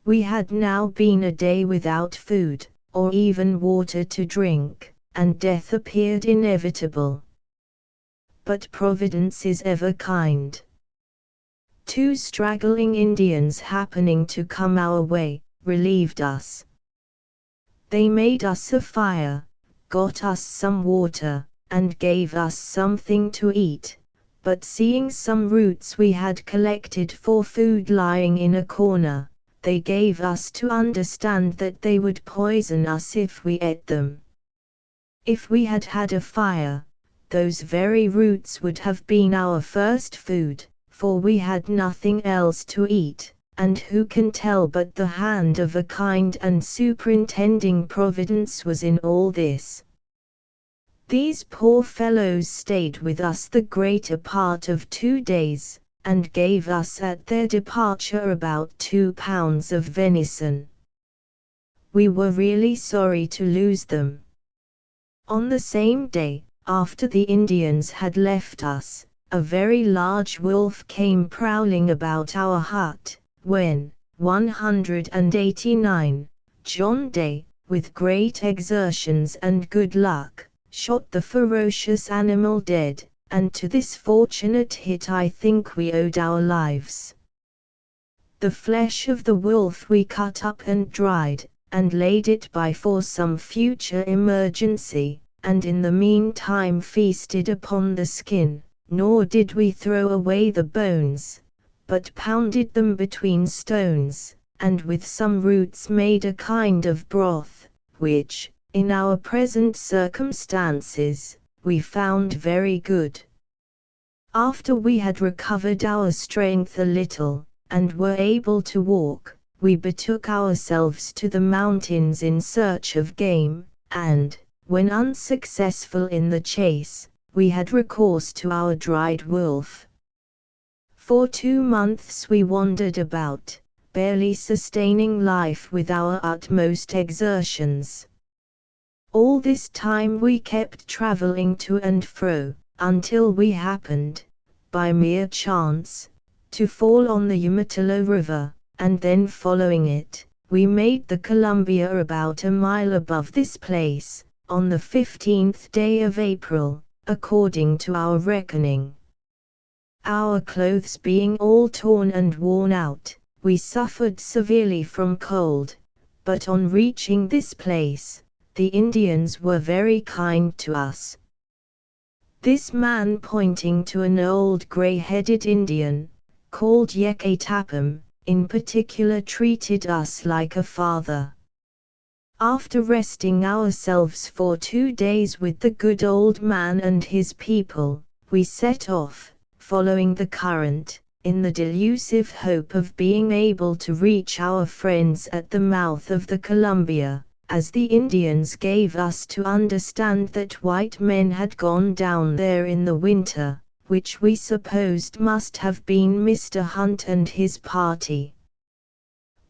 We had now been a day without food, or even water to drink, and death appeared inevitable. But Providence is ever kind. 2 straggling Indians happening to come our way, relieved us. They made us a fire, got us some water, and gave us something to eat, but seeing some roots we had collected for food lying in a corner, they gave us to understand that they would poison us if we ate them. If we had had a fire, those very roots would have been our first food, for we had nothing else to eat, and who can tell but the hand of a kind and superintending Providence was in all this. These poor fellows stayed with us the greater part of 2 days, and gave us at their departure about 2 pounds of venison. We were really sorry to lose them. On the same day, after the Indians had left us, a very large wolf came prowling about our hut, when, 189, John Day, with great exertions and good luck, shot the ferocious animal dead, and to this fortunate hit I think we owed our lives. The flesh of the wolf we cut up and dried, and laid it by for some future emergency, and in the meantime feasted upon the skin, nor did we throw away the bones, but pounded them between stones, and with some roots made a kind of broth, which, in our present circumstances, we found very good. After we had recovered our strength a little, and were able to walk, we betook ourselves to the mountains in search of game, and, when unsuccessful in the chase, we had recourse to our dried wolf. For 2 months we wandered about, barely sustaining life with our utmost exertions. All this time we kept traveling to and fro, until we happened, by mere chance, to fall on the Umatilla River, and then following it, we made the Columbia about a mile above this place, on the 15th day of April, according to our reckoning. Our clothes being all torn and worn out, we suffered severely from cold, but on reaching this place, the Indians were very kind to us. This man, pointing to an old gray-headed Indian, called Yekatapam, in particular treated us like a father. After resting ourselves for 2 days with the good old man and his people, we set off, following the current, in the delusive hope of being able to reach our friends at the mouth of the Columbia, as the Indians gave us to understand that white men had gone down there in the winter, which we supposed must have been Mr. Hunt and his party.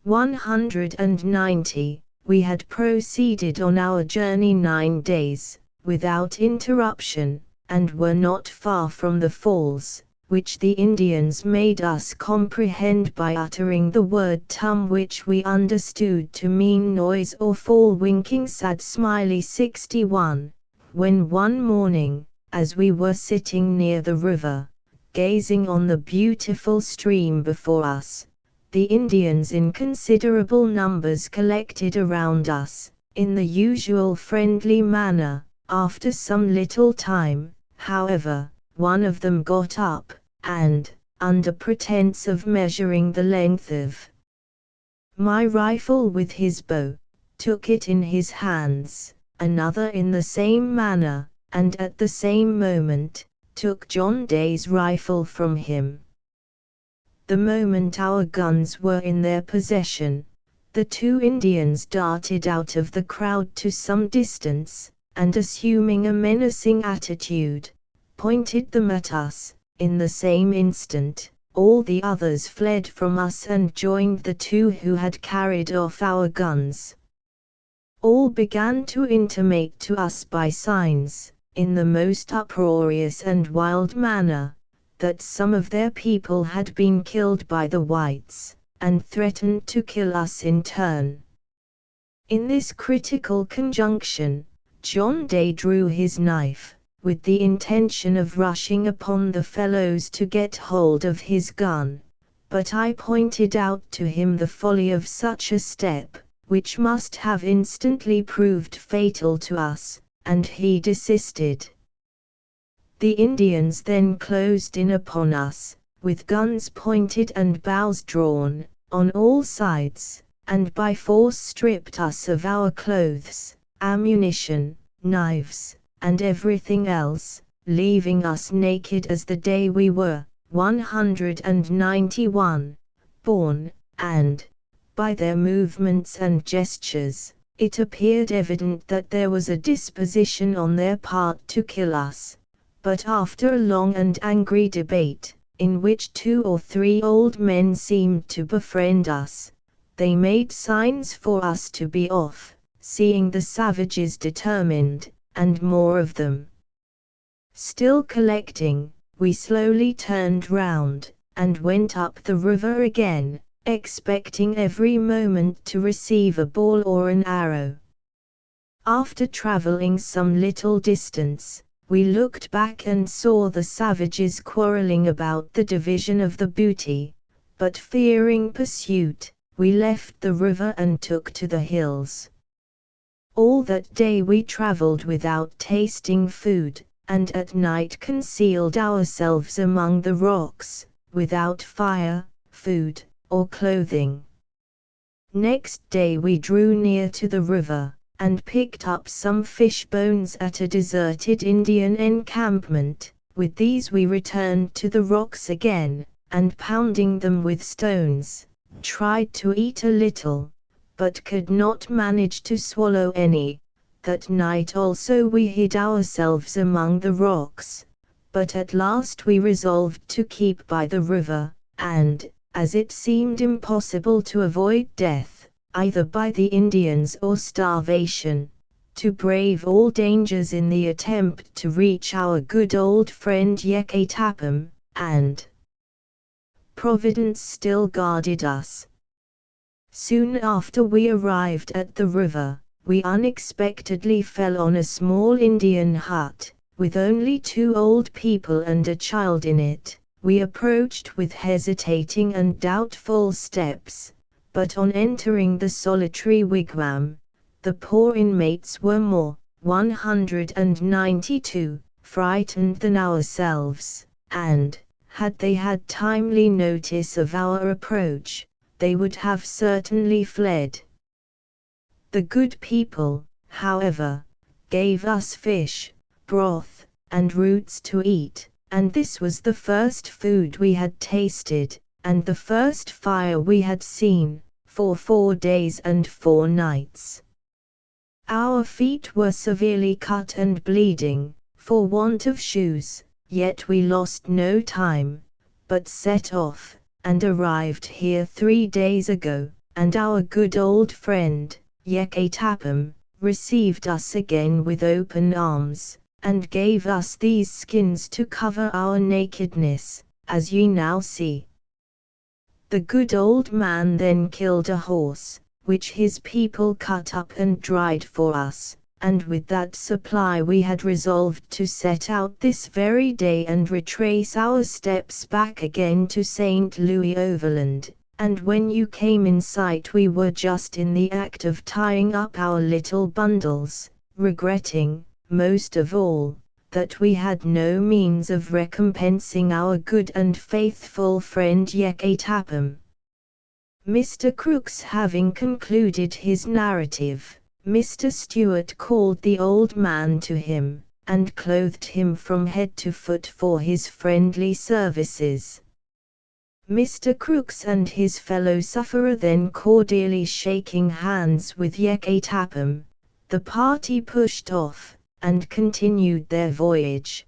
190. We had proceeded on our journey 9 days, without interruption, and were not far from the falls, which the Indians made us comprehend by uttering the word tum, which we understood to mean noise or fall. Winking sad smiley 61, when one morning, as we were sitting near the river, gazing on the beautiful stream before us, the Indians in considerable numbers collected around us, in the usual friendly manner. After some little time, however, one of them got up, and, under pretense of measuring the length of my rifle with his bow, took it in his hands, another in the same manner, and at the same moment, took John Day's rifle from him. The moment our guns were in their possession, the 2 Indians darted out of the crowd to some distance, and assuming a menacing attitude, pointed them at us. In the same instant, all the others fled from us and joined the 2 who had carried off our guns. All began to intimate to us by signs, in the most uproarious and wild manner, that some of their people had been killed by the whites, and threatened to kill us in turn. In this critical conjunction, John Day drew his knife, with the intention of rushing upon the fellows to get hold of his gun, but I pointed out to him the folly of such a step, which must have instantly proved fatal to us, and he desisted. The Indians then closed in upon us, with guns pointed and bows drawn, on all sides, and by force stripped us of our clothes, ammunition, knives, and everything else, leaving us naked as the day we were. 191. Born, and, by their movements and gestures, it appeared evident that there was a disposition on their part to kill us. But after a long and angry debate, in which 2 or 3 old men seemed to befriend us, they made signs for us to be off, seeing the savages determined, and more of them. Still collecting, we slowly turned round, and went up the river again, expecting every moment to receive a ball or an arrow. After traveling some little distance, we looked back and saw the savages quarreling about the division of the booty, but fearing pursuit, we left the river and took to the hills. All that day we traveled without tasting food, and at night concealed ourselves among the rocks, without fire, food, or clothing. Next day we drew near to the river, and picked up some fish bones at a deserted Indian encampment. With these we returned to the rocks again, and pounding them with stones, tried to eat a little, but could not manage to swallow any. That night also we hid ourselves among the rocks, but at last we resolved to keep by the river, and, as it seemed impossible to avoid death, either by the Indians or starvation, to brave all dangers in the attempt to reach our good old friend Yekatapam, and Providence still guarded us. Soon after we arrived at the river, we unexpectedly fell on a small Indian hut, with only 2 old people and a child in it. We approached with hesitating and doubtful steps, but on entering the solitary wigwam, the poor inmates were more, 192, frightened than ourselves, and, had they had timely notice of our approach, they would have certainly fled. The good people, however, gave us fish, broth, and roots to eat, and this was the first food we had tasted, and the first fire we had seen, for 4 days and 4 nights. Our feet were severely cut and bleeding, for want of shoes, yet we lost no time, but set off, and arrived here 3 days ago, and our good old friend, Yekatapam, received us again with open arms, and gave us these skins to cover our nakedness, as ye now see. The good old man then killed a horse, which his people cut up and dried for us, and with that supply we had resolved to set out this very day and retrace our steps back again to St. Louis Overland, and when you came in sight we were just in the act of tying up our little bundles, regretting, most of all, that we had no means of recompensing our good and faithful friend Yekatapam. Mr. Crooks having concluded his narrative, Mr. Stewart called the old man to him, and clothed him from head to foot for his friendly services. Mr. Crooks and his fellow sufferer then cordially shaking hands with Yekatapam, the party pushed off, and continued their voyage.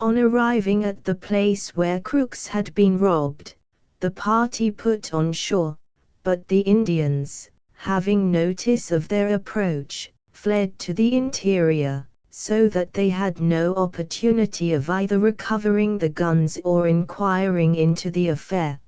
On arriving at the place where Crooks had been robbed, the party put on shore, but the Indians, having notice of their approach, fled to the interior, so that they had no opportunity of either recovering the guns or inquiring into the affair.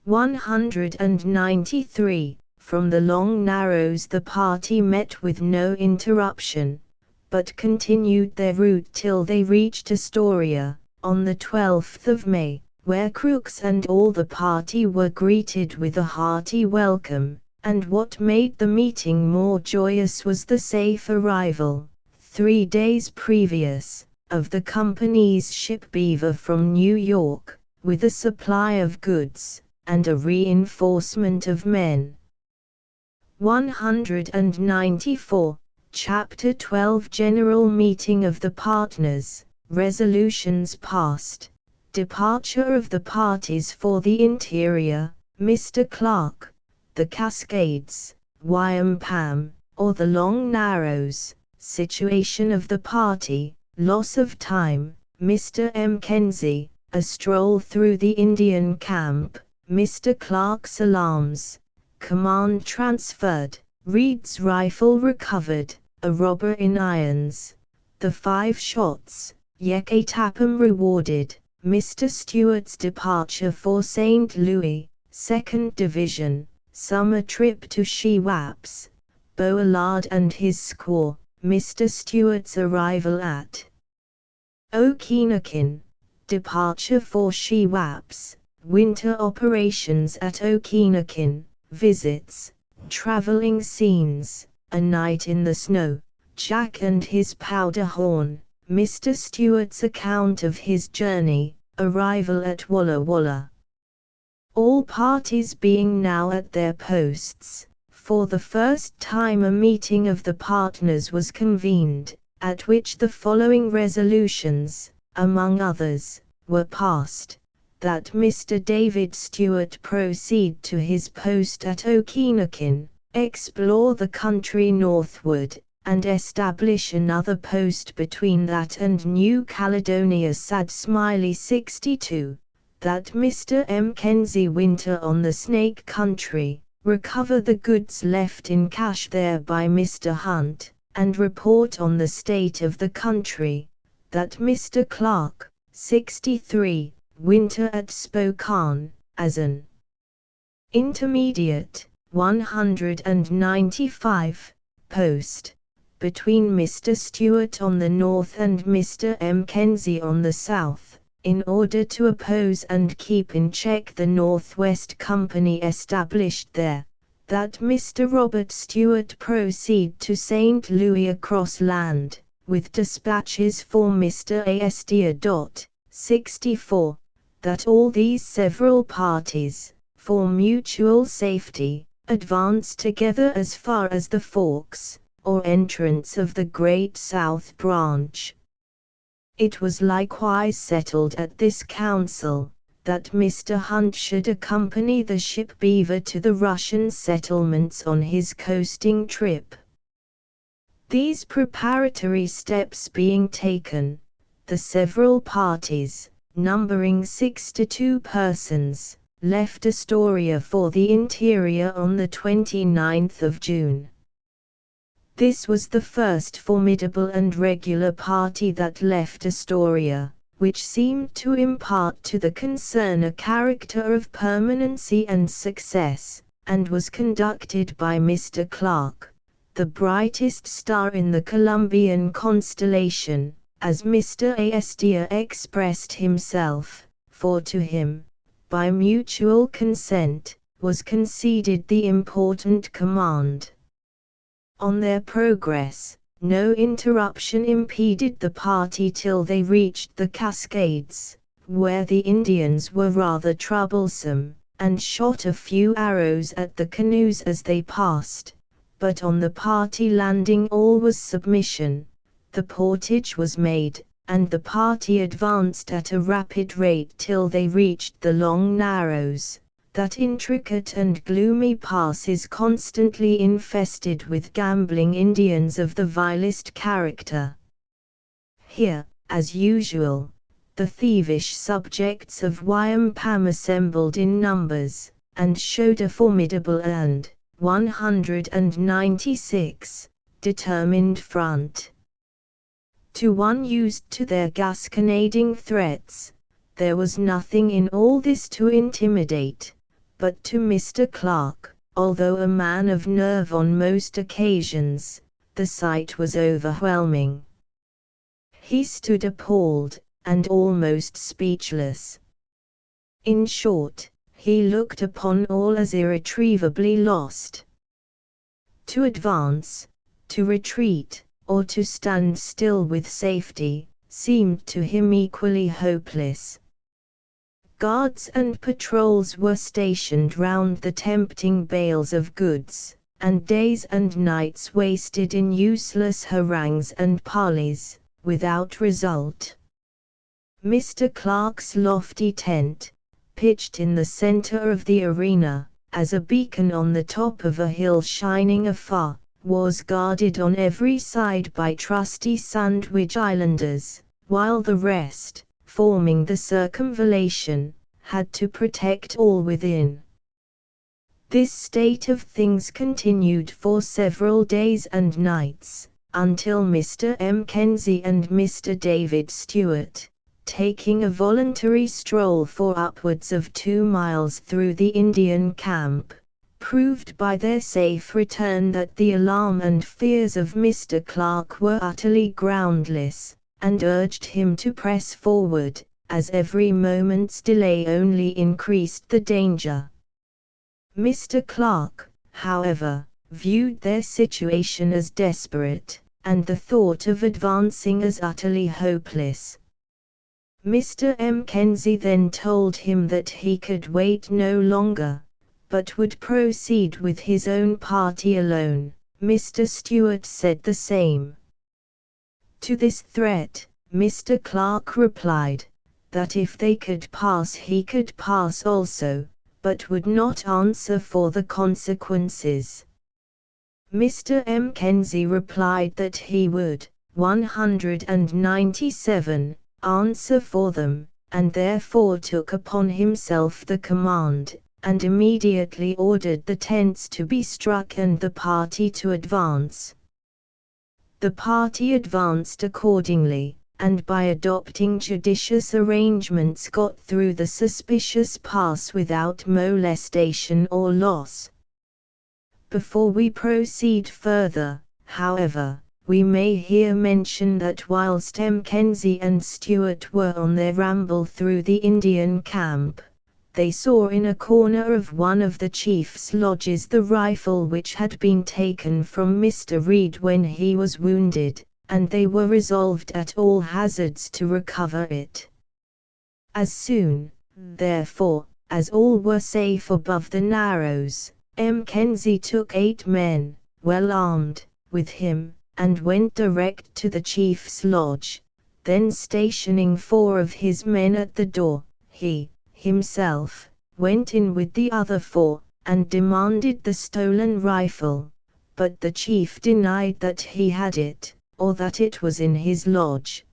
193. From the Long Narrows the party met with no interruption, but continued their route till they reached Astoria, on the 12th of May, where Crooks and all the party were greeted with a hearty welcome, and what made the meeting more joyous was the safe arrival, 3 days previous, of the company's ship Beaver from New York, with a supply of goods, and a reinforcement of men. 194, Chapter 12 General Meeting of the Partners, Resolutions Passed, Departure of the Parties for the Interior, Mr. Clark, the Cascades, Wampum, or the Long Narrows, Situation of the Party, Loss of Time, Mr. Mackenzie, A Stroll Through the Indian Camp, Mr. Clark's Alarms, Command Transferred, Reed's Rifle Recovered, A Robber in Irons, The 5 Shots, Yekatapam Rewarded, Mr. Stewart's Departure for St. Louis, 2nd Division, Summer Trip to Shewaps, Beauillard and his squaw, Mr. Stewart's Arrival at Okinakin, Departure for Shewaps, Winter Operations at Okinakin, Visits, Traveling Scenes, A Night in the Snow, Jack and his Powder Horn, Mr. Stewart's account of his journey, Arrival at Walla Walla. All parties being now at their posts, for the first time a meeting of the partners was convened, at which the following resolutions, among others, were passed: that Mr. David Stewart proceed to his post at Okinakin, explore the country northward, and establish another post between that and New Caledonia. Sad Smiley 62, that Mr. Mackenzie winter on the Snake Country, recover the goods left in cache there by Mr. Hunt, and report on the state of the country, that Mr. Clark, 63, winter at Spokane, as an intermediate, 195, post, between Mr. Stewart on the north and Mr. Mackenzie on the south, in order to oppose and keep in check the Northwest Company established there, that Mr. Robert Stewart proceed to St. Louis across land, with dispatches for Mr. Astor. 64, that all these several parties, for mutual safety, advance together as far as the forks, or entrance of the Great South Branch. It was likewise settled at this council, that Mr. Hunt should accompany the ship Beaver to the Russian settlements on his coasting trip. These preparatory steps being taken, the several parties, numbering 62 persons, left Astoria for the interior on the 29th of June. This was the first formidable and regular party that left Astoria, which seemed to impart to the concern a character of permanency and success, and was conducted by Mr. Clark, the brightest star in the Columbian constellation, as Mr. Astor expressed himself, for to him, by mutual consent, was conceded the important command. On their progress, no interruption impeded the party till they reached the Cascades, where the Indians were rather troublesome, and shot a few arrows at the canoes as they passed, but on the party landing all was submission. The portage was made, and the party advanced at a rapid rate till they reached the Long Narrows, that intricate and gloomy pass is constantly infested with gambling Indians of the vilest character. Here, as usual, the thievish subjects of Wampum assembled in numbers, and showed a formidable and 196 determined front. To one used to their gasconading threats, there was nothing in all this to intimidate, but to Mr. Clark, although a man of nerve on most occasions, the sight was overwhelming. He stood appalled, and almost speechless. In short, he looked upon all as irretrievably lost. To advance, to retreat, or to stand still with safety, seemed to him equally hopeless. Guards and patrols were stationed round the tempting bales of goods, and days and nights wasted in useless harangues and parleys, without result. Mr. Clark's lofty tent, pitched in the center of the arena, as a beacon on the top of a hill shining afar, was guarded on every side by trusty Sandwich Islanders, while the rest, forming the circumvallation, had to protect all within. This state of things continued for several days and nights, until Mr. Mackenzie and Mr. David Stewart, taking a voluntary stroll for upwards of 2 miles through the Indian camp, proved by their safe return that the alarm and fears of Mr. Clark were utterly groundless, and urged him to press forward, as every moment's delay only increased the danger. Mr. Clark, however, viewed their situation as desperate, and the thought of advancing as utterly hopeless. Mr. Mackenzie then told him that he could wait no longer, but would proceed with his own party alone. Mr. Stewart said the same. To this threat, Mr. Clark replied, that if they could pass he could pass also, but would not answer for the consequences. Mr. Mackenzie replied that he would, 197, answer for them, and therefore took upon himself the command, and immediately ordered the tents to be struck and the party to advance. The party advanced accordingly, and by adopting judicious arrangements got through the suspicious pass without molestation or loss. Before we proceed further, however, we may here mention that whilst Mackenzie and Stewart were on their ramble through the Indian camp, they saw in a corner of one of the chief's lodges the rifle which had been taken from Mr. Reed when he was wounded, and they were resolved at all hazards to recover it. As soon, therefore, as all were safe above the Narrows, Mackenzie took 8 men, well armed, with him, and went direct to the chief's lodge. Then stationing 4 of his men at the door, he, himself, went in with the other 4, and demanded the stolen rifle, but the chief denied that he had it, or that it was in his lodge.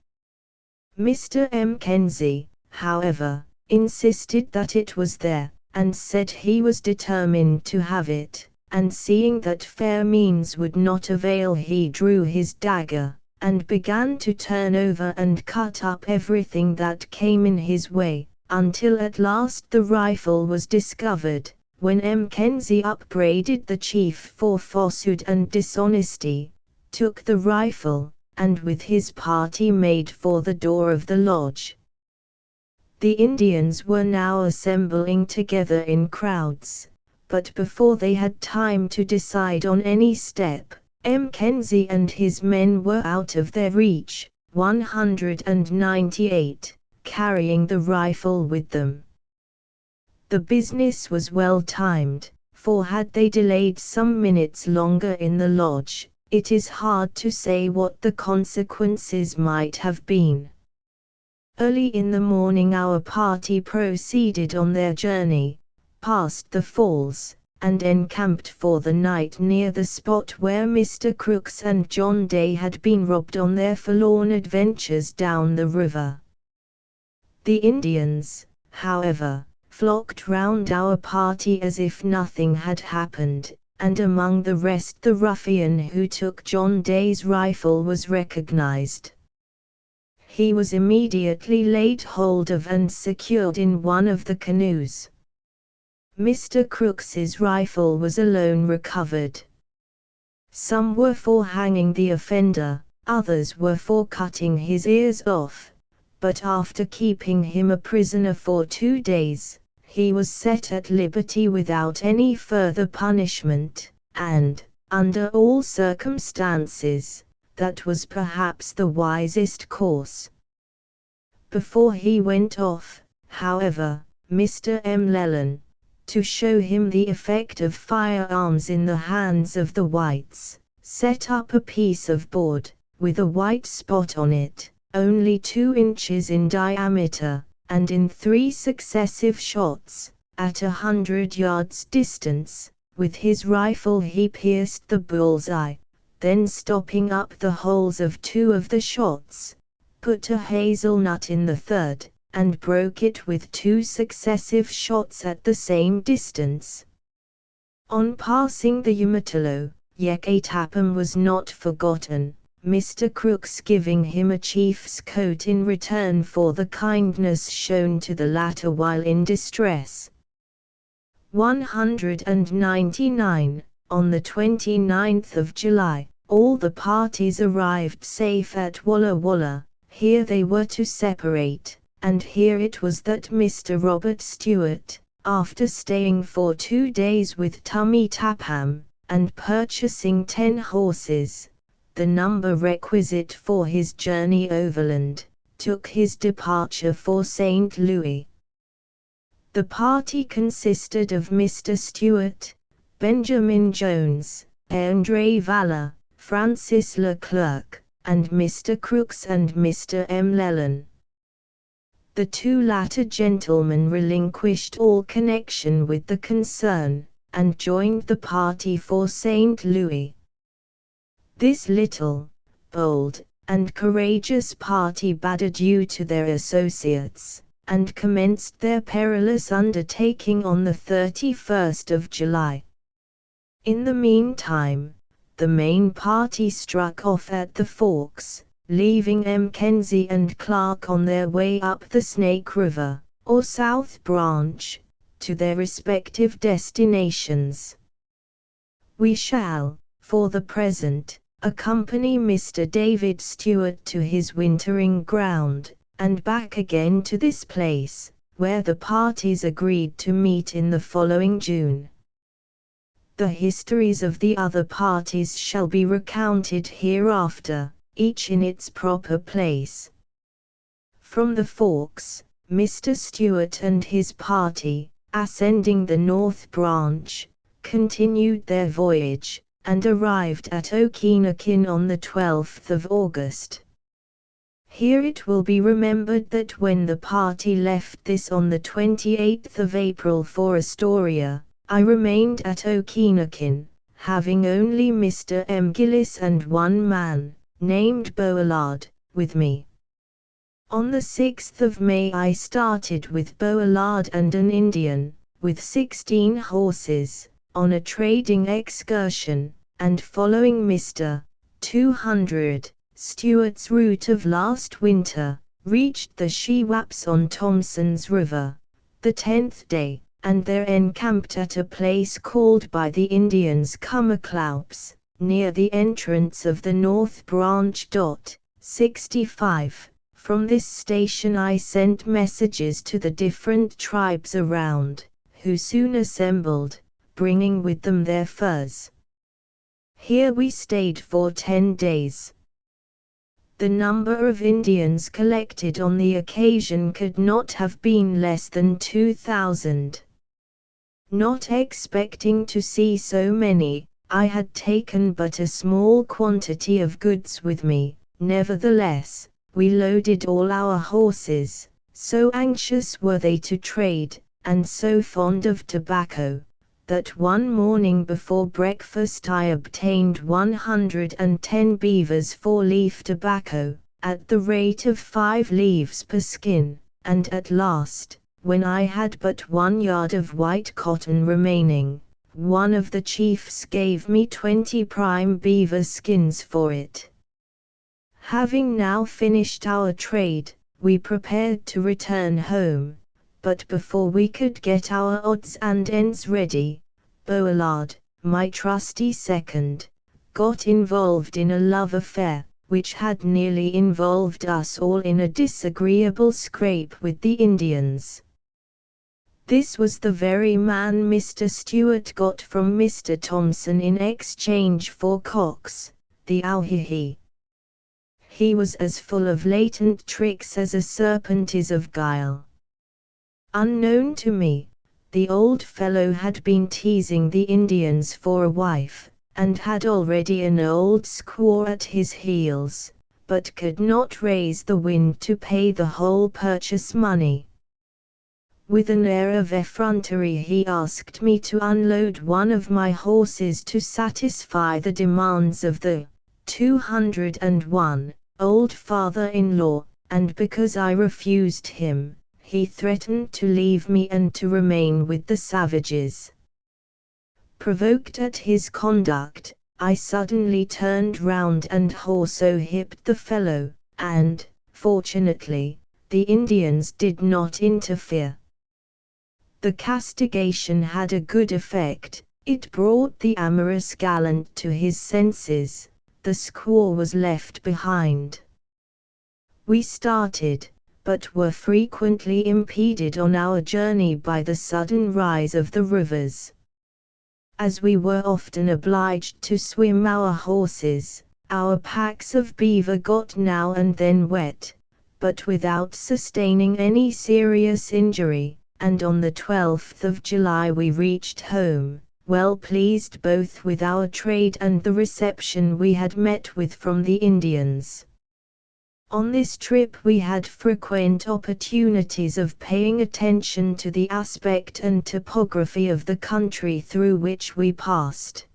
Mr. Mackenzie, however, insisted that it was there, and said he was determined to have it, and seeing that fair means would not avail, he drew his dagger, and began to turn over and cut up everything that came in his way, until at last the rifle was discovered, when Mackenzie upbraided the chief for falsehood and dishonesty, took the rifle, and with his party made for the door of the lodge. The Indians were now assembling together in crowds, but before they had time to decide on any step, Mackenzie and his men were out of their reach, 198, carrying the rifle with them. The business was well timed, for had they delayed some minutes longer in the lodge, it is hard to say what the consequences might have been. Early in the morning our party proceeded on their journey, passed the falls, and encamped for the night near the spot where Mr. Crooks and John Day had been robbed on their forlorn adventures down the river. The Indians, however, flocked round our party as if nothing had happened, and among the rest the ruffian who took John Day's rifle was recognized. He was immediately laid hold of and secured in one of the canoes. Mr. Crooks's rifle was alone recovered. Some were for hanging the offender, others were for cutting his ears off, but after keeping him a prisoner for 2 days, he was set at liberty without any further punishment, and, under all circumstances, that was perhaps the wisest course. Before he went off, however, Mr. Llewellyn, to show him the effect of firearms in the hands of the whites, set up a piece of board, with a white spot on it, only 2 inches in diameter, and in 3 successive shots, at 100 yards distance, with his rifle he pierced the bull's-eye, then stopping up the holes of 2 of the shots, put a hazelnut in the 3rd, and broke it with 2 successive shots at the same distance. On passing the Umatilla, Yekatapam was not forgotten, Mr. Crooks giving him a chief's coat in return for the kindness shown to the latter while in distress. 199. On the 29th of July, all the parties arrived safe at Walla Walla. Here they were to separate, and here it was that Mr. Robert Stewart, after staying for 2 days with Tummy Tapham, and purchasing 10 horses, the number requisite for his journey overland, took his departure for St. Louis. The party consisted of Mr. Stewart, Benjamin Jones, Andre Valler, Francis Leclerc, and Mr. Crooks and Mr. Llewellyn. The 2 latter gentlemen relinquished all connection with the concern, and joined the party for St. Louis, This little, bold, and courageous party bade adieu to their associates, and commenced their perilous undertaking on the 31st of July. In the meantime, the main party struck off at the Forks, leaving Mackenzie and Clark on their way up the Snake River, or South Branch, to their respective destinations. We shall, for the present, accompany Mr. David Stewart to his wintering ground, and back again to this place, where the parties agreed to meet in the following June. The histories of the other parties shall be recounted hereafter, each in its proper place. From the Forks, Mr. Stewart and his party, ascending the North Branch, continued their voyage, and arrived at Okinakin on the 12th of August. Here it will be remembered that when the party left this on the 28th of April for Astoria, I remained at Okinakin, having only Mr. M. Gillis and one man, named Boalard, with me. On the 6th of May I started with Boalard and an Indian, with 16 horses, on a trading excursion, and following Mr. 200, Stewart's route of last winter, reached the Shewaps on Thompson's River, the 10th day, and there encamped at a place called by the Indians Cumacloups, near the entrance of the North Branch. 65. From this station I sent messages to the different tribes around, who soon assembled, bringing with them their furs. Here we stayed for 10 days. The number of Indians collected on the occasion could not have been less than 2,000. Not expecting to see so many, I had taken but a small quantity of goods with me. Nevertheless, we loaded all our horses, so anxious were they to trade, and so fond of tobacco, that one morning before breakfast I obtained 110 beavers for leaf tobacco, at the rate of 5 leaves per skin, and at last, when I had but 1 yard of white cotton remaining, one of the chiefs gave me 20 prime beaver skins for it. Having now finished our trade, we prepared to return home, but before we could get our odds and ends ready, Boalard, my trusty second, got involved in a love affair, which had nearly involved us all in a disagreeable scrape with the Indians. This was the very man Mr. Stewart got from Mr. Thompson in exchange for Cox, the Auhihi. He was as full of latent tricks as a serpent is of guile. Unknown to me, the old fellow had been teasing the Indians for a wife, and had already an old squaw at his heels, but could not raise the wind to pay the whole purchase money. With an air of effrontery he asked me to unload one of my horses to satisfy the demands of the 201 old father-in-law, and because I refused him, he threatened to leave me and to remain with the savages. Provoked at his conduct, I suddenly turned round and horso-hipped the fellow, and, fortunately, the Indians did not interfere. The castigation had a good effect, it brought the amorous gallant to his senses, the squaw was left behind. We started, but were frequently impeded on our journey by the sudden rise of the rivers. As we were often obliged to swim our horses, our packs of beaver got now and then wet, but without sustaining any serious injury, and on the 12th of July we reached home, well pleased both with our trade and the reception we had met with from the Indians. On this trip we had frequent opportunities of paying attention to the aspect and topography of the country through which we passed.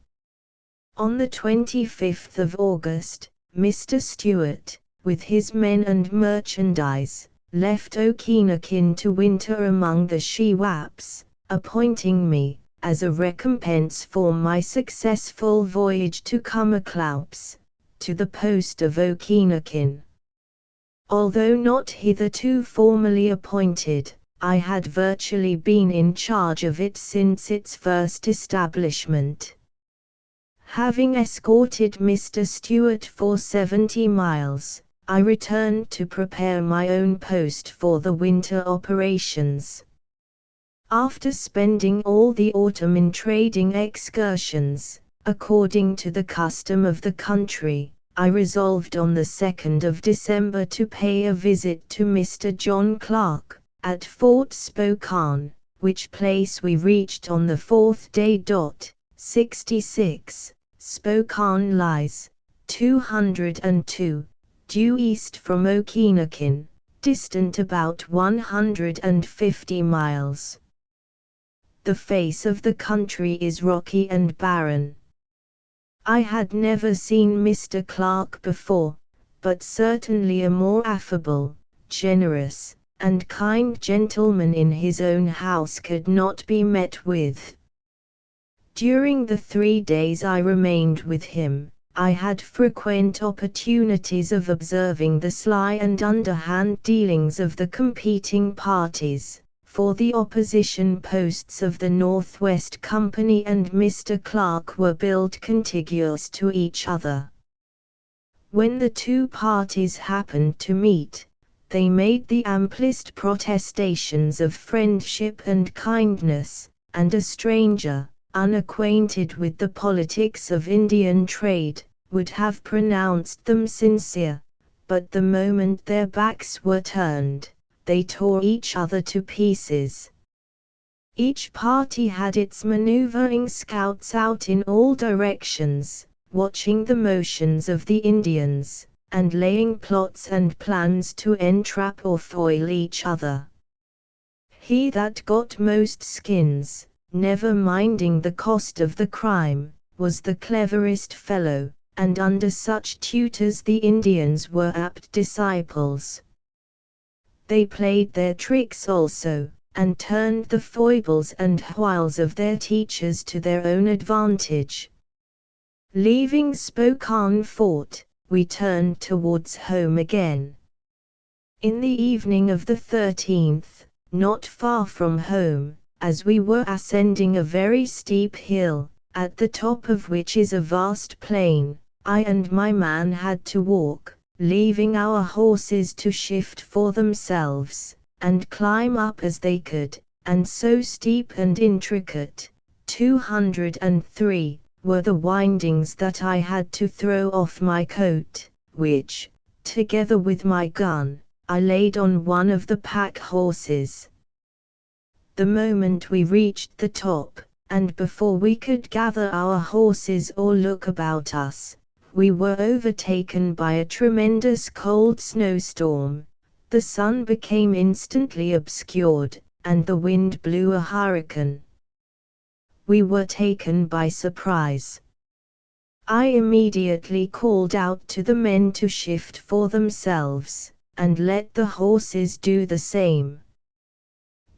On the 25th of August, Mr. Stewart, with his men and merchandise, left Okinakin to winter among the Shiwaps, appointing me, as a recompense for my successful voyage to Kamacloups, to the post of Okinakin. Although not hitherto formally appointed, I had virtually been in charge of it since its first establishment. Having escorted Mr. Stewart for 70 miles, I returned to prepare my own post for the winter operations. After spending all the autumn in trading excursions, according to the custom of the country, I resolved on the 2nd of December to pay a visit to Mr. John Clark, at Fort Spokane, which place we reached on the 4th day. 66. Spokane lies, 202, due east from Okinakin, distant about 150 miles. The face of the country is rocky and barren. I had never seen Mr. Clark before, but certainly a more affable, generous, and kind gentleman in his own house could not be met with. During the 3 days I remained with him, I had frequent opportunities of observing the sly and underhand dealings of the competing parties, for the opposition posts of the Northwest Company and Mr. Clark were built contiguous to each other. When the two parties happened to meet, they made the amplest protestations of friendship and kindness, and a stranger, unacquainted with the politics of Indian trade, would have pronounced them sincere, but the moment their backs were turned, they tore each other to pieces. Each party had its maneuvering scouts out in all directions, watching the motions of the Indians, and laying plots and plans to entrap or foil each other. He that got most skins, never minding the cost of the crime, was the cleverest fellow, and under such tutors the Indians were apt disciples. They played their tricks also, and turned the foibles and wiles of their teachers to their own advantage. Leaving Spokane Fort, we turned towards home again. In the evening of the 13th, not far from home, as we were ascending a very steep hill, at the top of which is a vast plain, I and my man had to walk, leaving our horses to shift for themselves, and climb up as they could, and so steep and intricate, 203, were the windings that I had to throw off my coat, which, together with my gun, I laid on one of the pack horses. The moment we reached the top, and before we could gather our horses or look about us, we were overtaken by a tremendous cold snowstorm. The sun became instantly obscured, and the wind blew a hurricane. We were taken by surprise. I immediately called out to the men to shift for themselves, and let the horses do the same.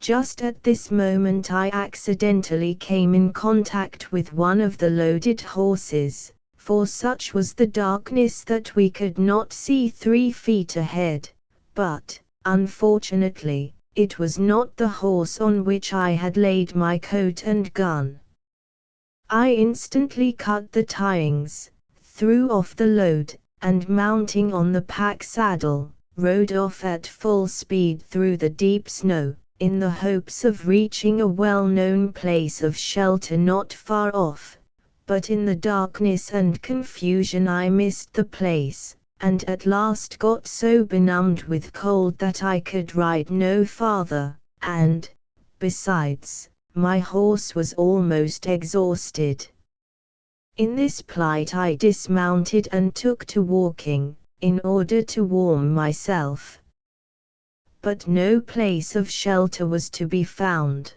Just at this moment I accidentally came in contact with one of the loaded horses, for such was the darkness that we could not see 3 feet ahead, but, unfortunately, it was not the horse on which I had laid my coat and gun. I instantly cut the tyings, threw off the load, and mounting on the pack saddle, rode off at full speed through the deep snow, in the hopes of reaching a well-known place of shelter not far off, but in the darkness and confusion I missed the place, and at last got so benumbed with cold that I could ride no farther, and, besides, my horse was almost exhausted. In this plight I dismounted and took to walking, in order to warm myself. But no place of shelter was to be found.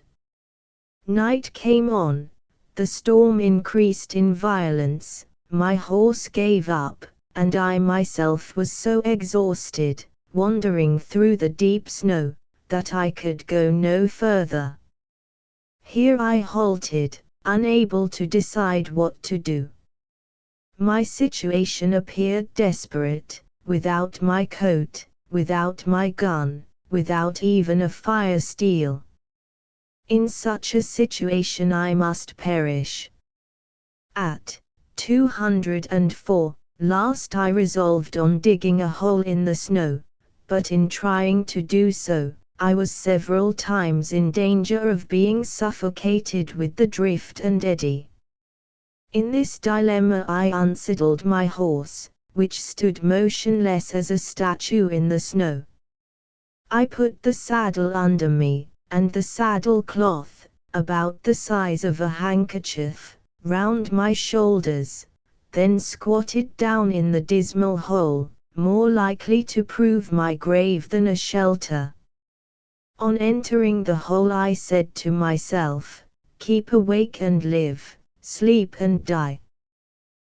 Night came on, the storm increased in violence, my horse gave up, and I myself was so exhausted, wandering through the deep snow, that I could go no further. Here I halted, unable to decide what to do. My situation appeared desperate, without my coat, without my gun, without even a fire steel. In such a situation I must perish. At 204, last I resolved on digging a hole in the snow, but in trying to do so, I was several times in danger of being suffocated with the drift and eddy. In this dilemma I unsaddled my horse, which stood motionless as a statue in the snow. I put the saddle under me, and the saddle cloth, about the size of a handkerchief, round my shoulders, then squatted down in the dismal hole, more likely to prove my grave than a shelter. On entering the hole I said to myself, "Keep awake and live, sleep and die."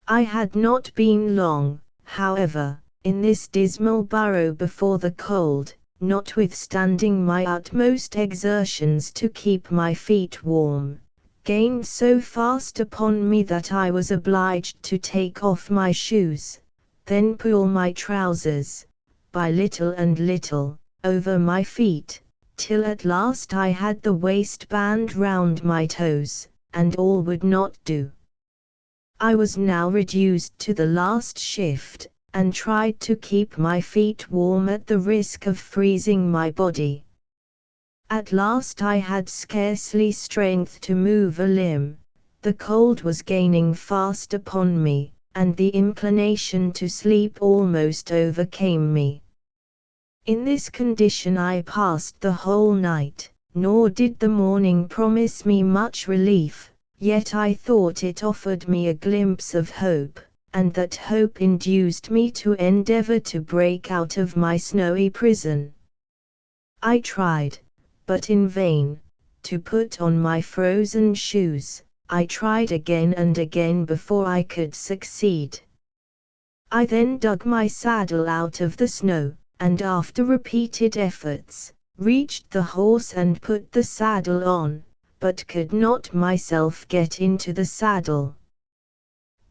I had not been long, however, in this dismal burrow before the cold, notwithstanding my utmost exertions to keep my feet warm, gained so fast upon me that I was obliged to take off my shoes, then pull my trousers, by little and little, over my feet, till at last I had the waistband round my toes, and all would not do. I was now reduced to the last shift, and tried to keep my feet warm at the risk of freezing my body. At last I had scarcely strength to move a limb, the cold was gaining fast upon me, and the inclination to sleep almost overcame me. In this condition I passed the whole night, nor did the morning promise me much relief, yet I thought it offered me a glimpse of hope, and that hope induced me to endeavor to break out of my snowy prison. I tried, but in vain, to put on my frozen shoes. I tried again and again before I could succeed. I then dug my saddle out of the snow, and after repeated efforts, reached the horse and put the saddle on, but could not myself get into the saddle.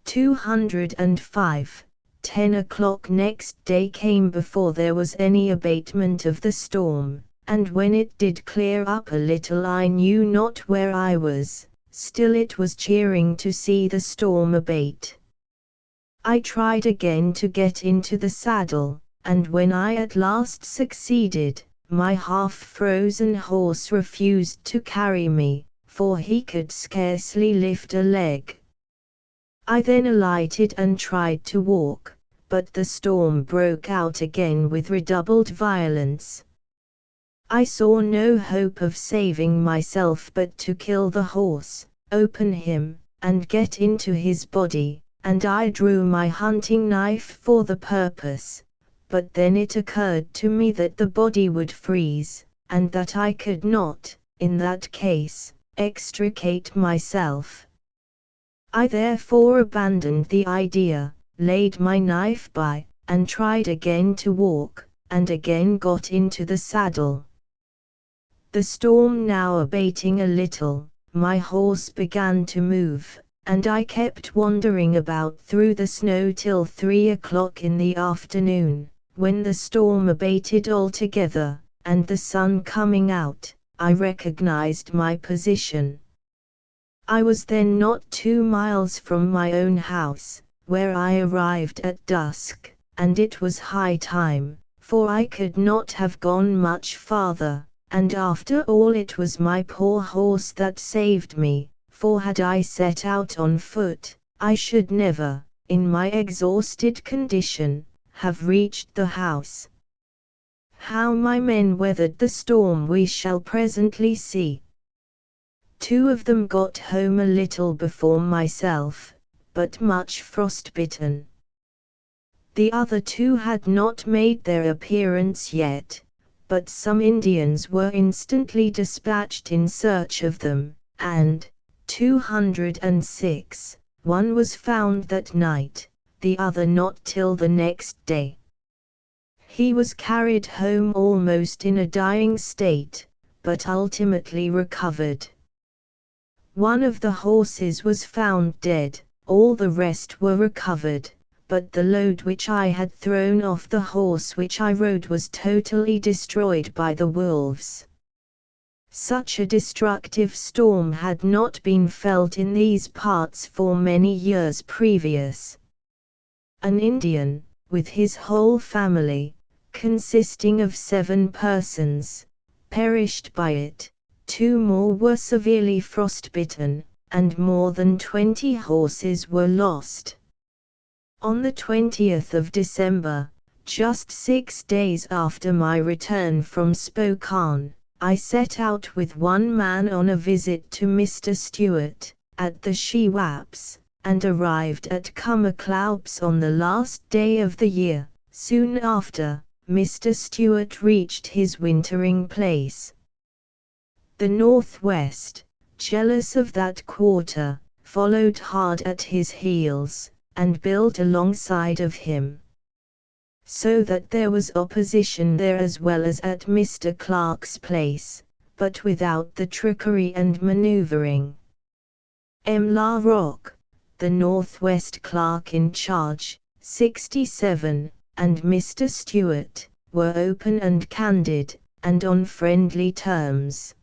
205. 10 o'clock next day came before there was any abatement of the storm, and when it did clear up a little I knew not where I was, still it was cheering to see the storm abate. I tried again to get into the saddle, and when I at last succeeded, my half-frozen horse refused to carry me, for he could scarcely lift a leg. I then alighted and tried to walk, but the storm broke out again with redoubled violence. I saw no hope of saving myself but to kill the horse, open him, and get into his body, and I drew my hunting knife for the purpose. But then it occurred to me that the body would freeze, and that I could not, in that case, extricate myself. I therefore abandoned the idea, laid my knife by, and tried again to walk, and again got into the saddle. The storm now abating a little, my horse began to move, and I kept wandering about through the snow till 3 o'clock in the afternoon. When the storm abated altogether, and the sun coming out, I recognized my position. I was then not 2 miles from my own house, where I arrived at dusk, and it was high time, for I could not have gone much farther, and after all it was my poor horse that saved me, for had I set out on foot, I should never, in my exhausted condition, have reached the house. How my men weathered the storm we shall presently see. 2 of them got home a little before myself, but much frostbitten. The other 2 had not made their appearance yet, but some Indians were instantly dispatched in search of them, and, 206, one was found that night, the other not till the next day. He was carried home almost in a dying state, but ultimately recovered. One of the horses was found dead, all the rest were recovered, but the load which I had thrown off the horse which I rode was totally destroyed by the wolves. Such a destructive storm had not been felt in these parts for many years previous. An Indian, with his whole family, consisting of 7 persons, perished by it. 2 more were severely frostbitten, and more than 20 horses were lost. On the 20th of December, just 6 days after my return from Spokane, I set out with one man on a visit to Mr. Stewart, at the Shewaps, and arrived at Cumacloups on the last day of the year. Soon after, Mr. Stewart reached his wintering place. The Northwest, jealous of that quarter, followed hard at his heels, and built alongside of him. So that there was opposition there as well as at Mr. Clark's place, but without the trickery and maneuvering. M. La Roque, the Northwest clerk in charge, 67, and Mr. Stewart, were open and candid, and on friendly terms.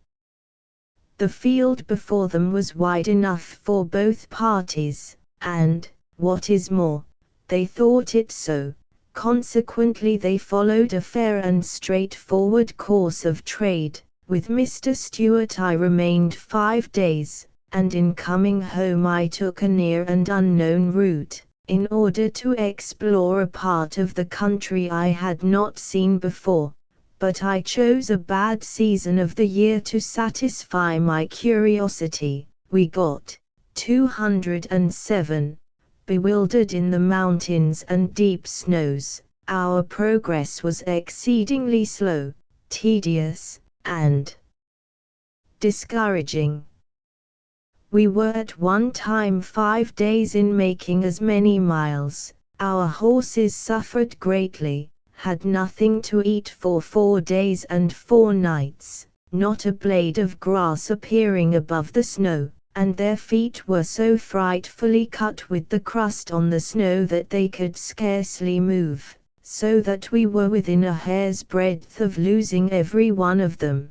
The field before them was wide enough for both parties, and, what is more, they thought it so. Consequently they followed a fair and straightforward course of trade. With Mr. Stewart I remained 5 days, and in coming home I took a near and unknown route, in order to explore a part of the country I had not seen before. But I chose a bad season of the year to satisfy my curiosity. We got 207, bewildered in the mountains and deep snows. Our progress was exceedingly slow, tedious, and discouraging. We were at one time 5 days in making as many miles. Our horses suffered greatly, had nothing to eat for 4 days and 4 nights, not a blade of grass appearing above the snow, and their feet were so frightfully cut with the crust on the snow that they could scarcely move, so that we were within a hair's breadth of losing every one of them.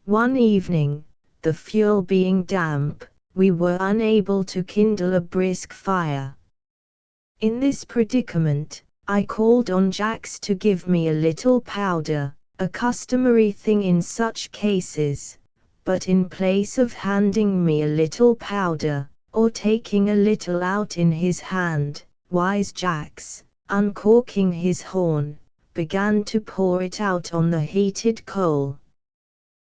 One evening, the fuel being damp, we were unable to kindle a brisk fire. In this predicament, I called on Jax to give me a little powder, a customary thing in such cases, but in place of handing me a little powder, or taking a little out in his hand, wise Jax, uncorking his horn, began to pour it out on the heated coal.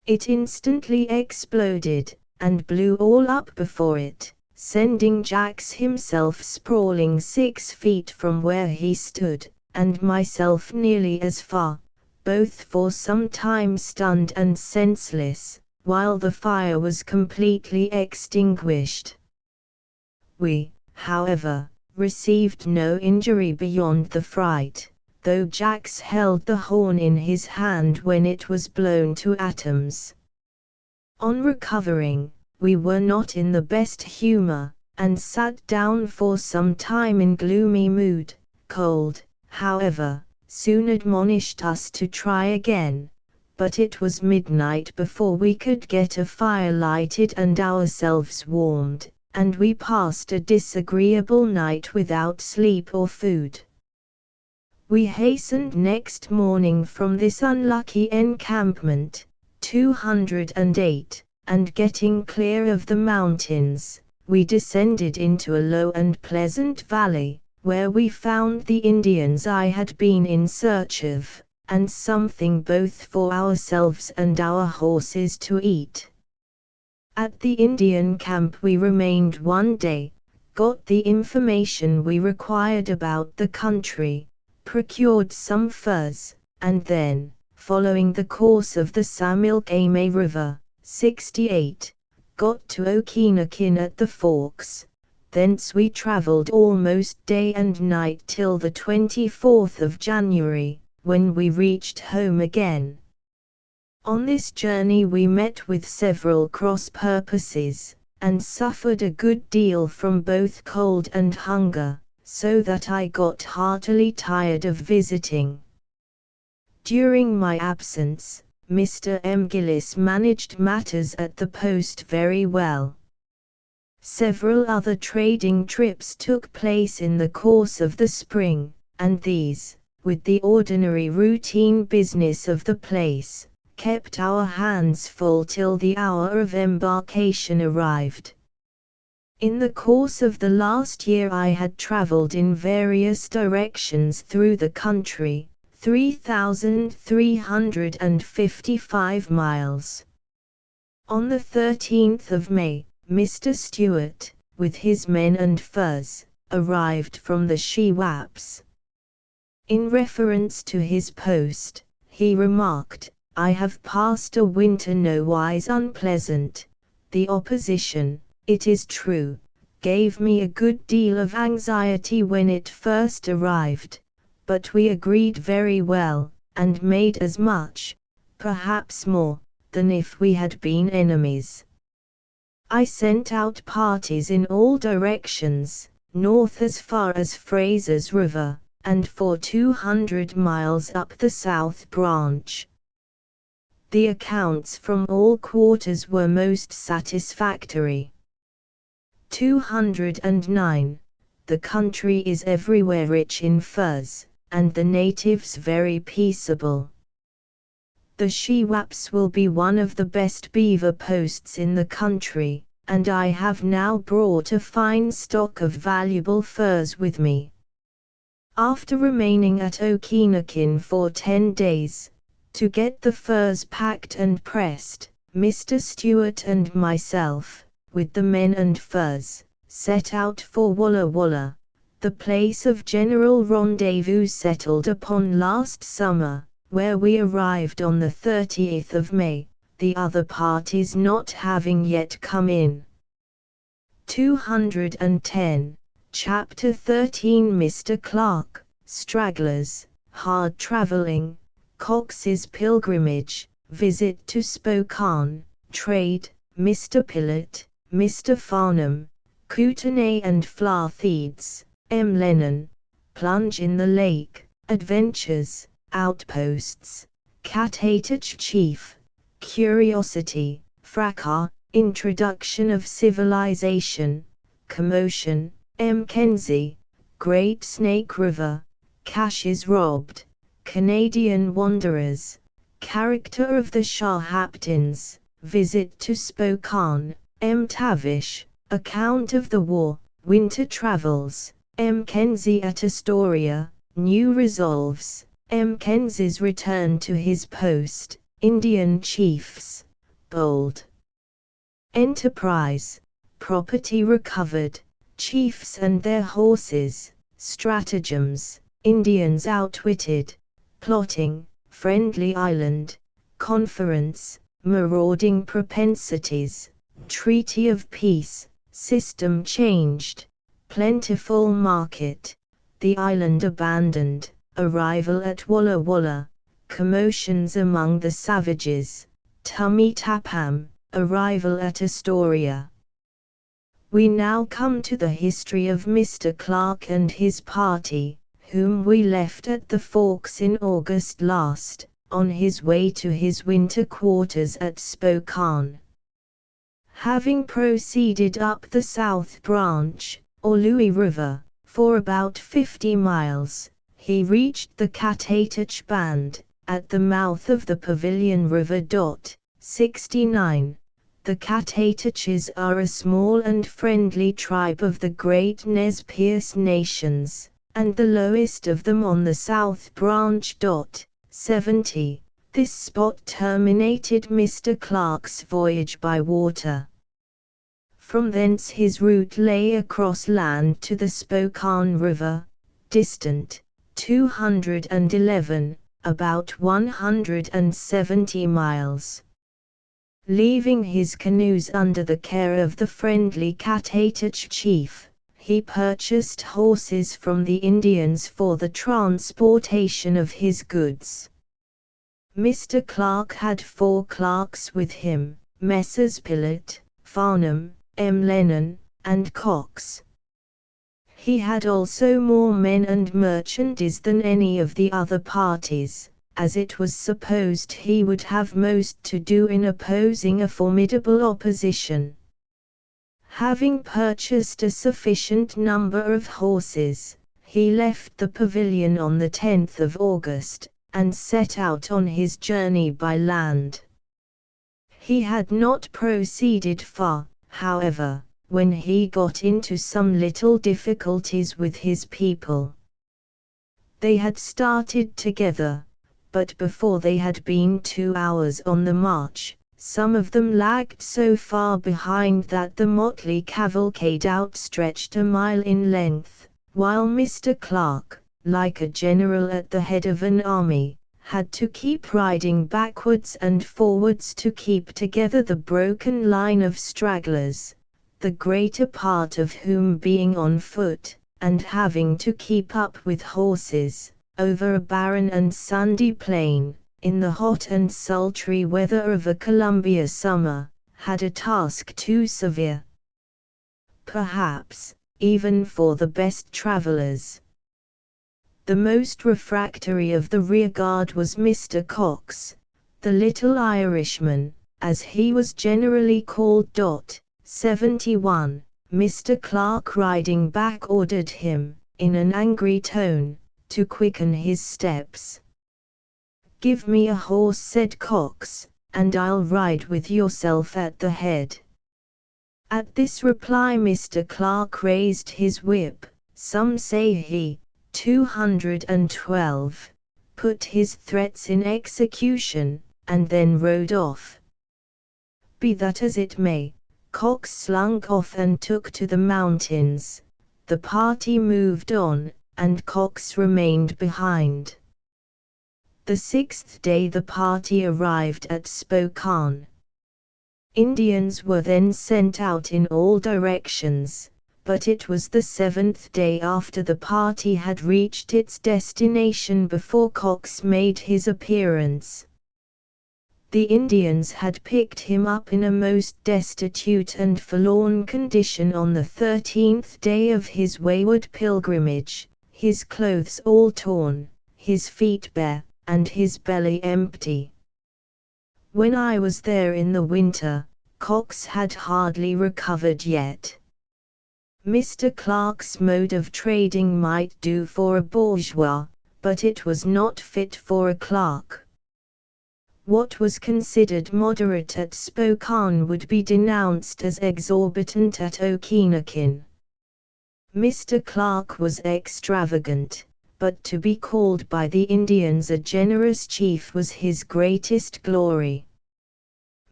It instantly exploded, and blew all up before it, sending Jax himself sprawling 6 feet from where he stood, and myself nearly as far, both for some time stunned and senseless, while the fire was completely extinguished. We, however, received no injury beyond the fright, though Jax held the horn in his hand when it was blown to atoms. On recovering, we were not in the best humor, and sat down for some time in gloomy mood. Cold, however, soon admonished us to try again, but it was midnight before we could get a fire lighted and ourselves warmed, and we passed a disagreeable night without sleep or food. We hastened next morning from this unlucky encampment, 208, and getting clear of the mountains, we descended into a low and pleasant valley, where we found the Indians I had been in search of, and something both for ourselves and our horses to eat. At the Indian camp we remained 1 day, got the information we required about the country, procured some furs, and then, following the course of the Samilkame River, 68, got to Okinakin at the forks, Thence we travelled almost day and night till the 24th of January, when we reached home again. On this journey we met with several cross purposes, and suffered a good deal from both cold and hunger, so that I got heartily tired of visiting. During my absence, Mr. M. Gillis managed matters at the post very well. Several other trading trips took place in the course of the spring, and these, with the ordinary routine business of the place, kept our hands full till the hour of embarkation arrived. In the course of the last year I had travelled in various directions through the country, 3,355 miles. On the 13th of May, Mr. Stewart, with his men and furs, arrived from the Shewaps. In reference to his post, he remarked, "I have passed a winter nowise unpleasant. The opposition, it is true, gave me a good deal of anxiety when it first arrived, but we agreed very well, and made as much, perhaps more, than if we had been enemies. I sent out parties in all directions, north as far as Fraser's River, and for 200 miles up the South Branch. The accounts from all quarters were most satisfactory. 209. The country is everywhere rich in furs, and the natives very peaceable. The Shewaps will be one of the best beaver posts in the country, and I have now brought a fine stock of valuable furs with me." After remaining at Okinakin for 10 days, to get the furs packed and pressed, Mr. Stewart and myself, with the men and furs, set out for Walla Walla, the place of general rendezvous settled upon last summer, where we arrived on the 30th of May, the other parties not having yet come in. 210. Chapter 13. Mr. Clark, Stragglers, Hard Travelling, Cox's Pilgrimage, Visit to Spokane, Trade, Mr. Pillett, Mr. Farnham, Kootenay and Flatheeds, M. Lennon, Plunge in the Lake, Adventures, Outposts, Cathatach Chief, Curiosity, Fracas, Introduction of Civilization, Commotion, M. Kenzie, Great Snake River, Caches Robbed, Canadian Wanderers, Character of the Shahaptins, Visit to Spokane, M. Tavish, Account of the War, Winter Travels, M. Kenzie at Astoria, New Resolves, M. Kenzie's Return to his Post, Indian Chiefs, Bold Enterprise, Property Recovered, Chiefs and Their Horses, Stratagems, Indians Outwitted, Plotting, Friendly Island, Conference, Marauding Propensities, Treaty of Peace, System Changed, Plentiful Market, The Island Abandoned, Arrival at Walla Walla, Commotions among the Savages, Tummy Tapam, Arrival at Astoria. We now come to the history of Mr. Clark and his party, whom we left at the Forks in August last, on his way to his winter quarters at Spokane. Having proceeded up the South Branch, or Louis River, for about 50 miles, he reached the Cathatach Band, at the mouth of the Pavilion River. 69. The Cathatachs are a small and friendly tribe of the great Nez Perce nations, and the lowest of them on the South Branch. 70. This spot terminated Mr. Clark's voyage by water. From thence his route lay across land to the Spokane River, distant 211, about 170 miles. Leaving his canoes under the care of the friendly Cathatach chief, he purchased horses from the Indians for the transportation of his goods. Mr. Clark had 4 clerks with him, Messrs. Pillett, Farnham, M. Lennon, and Cox. He had also more men and merchandise than any of the other parties, as it was supposed he would have most to do in opposing a formidable opposition. Having purchased a sufficient number of horses, he left the pavilion on the 10th of August, and set out on his journey by land. He had not proceeded far, however, when he got into some little difficulties with his people. They had started together, but before they had been 2 hours on the march, some of them lagged so far behind that the motley cavalcade outstretched a mile in length, while Mr. Clark, like a general at the head of an army, had to keep riding backwards and forwards to keep together the broken line of stragglers, the greater part of whom being on foot, and having to keep up with horses, over a barren and sandy plain, in the hot and sultry weather of a Columbia summer, had a task too severe, perhaps, even for the best travelers. The most refractory of the rearguard was Mr. Cox, the little Irishman, as he was generally called. 71. Mr. Clark riding back ordered him, in an angry tone, to quicken his steps. "Give me a horse," said Cox, "and I'll ride with yourself at the head." At this reply Mr. Clark raised his whip, some say he, 212, put his threats in execution, and then rode off. Be that as it may, Cox slunk off and took to the mountains. The party moved on, and Cox remained behind. The 6th day the party arrived at Spokane. Indians were then sent out in all directions, but it was the 7th day after the party had reached its destination before Cox made his appearance. The Indians had picked him up in a most destitute and forlorn condition on the 13th day of his wayward pilgrimage, his clothes all torn, his feet bare, and his belly empty. When I was there in the winter, Cox had hardly recovered yet. Mr. Clark's mode of trading might do for a bourgeois, but it was not fit for a clerk. What was considered moderate at Spokane would be denounced as exorbitant at Okinakin. Mr. Clark was extravagant, but to be called by the Indians a generous chief was his greatest glory.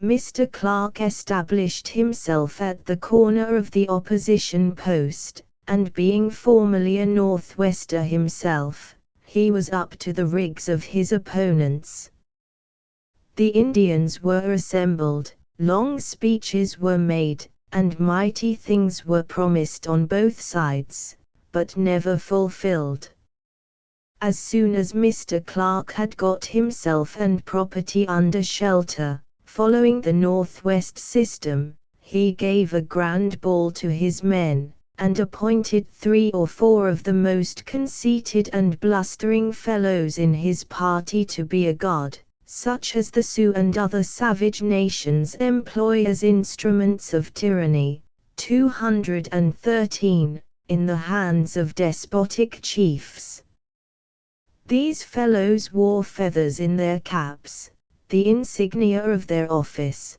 Mr. Clark established himself at the corner of the opposition post, and being formerly a Northwester himself, he was up to the rigs of his opponents. The Indians were assembled, long speeches were made, and mighty things were promised on both sides, but never fulfilled. As soon as Mr. Clark had got himself and property under shelter, following the Northwest system, he gave a grand ball to his men, and appointed 3 or 4 of the most conceited and blustering fellows in his party to be a guard, such as the Sioux and other savage nations employ as instruments of tyranny. 213, in the hands of despotic chiefs. These fellows wore feathers in their caps, the insignia of their office.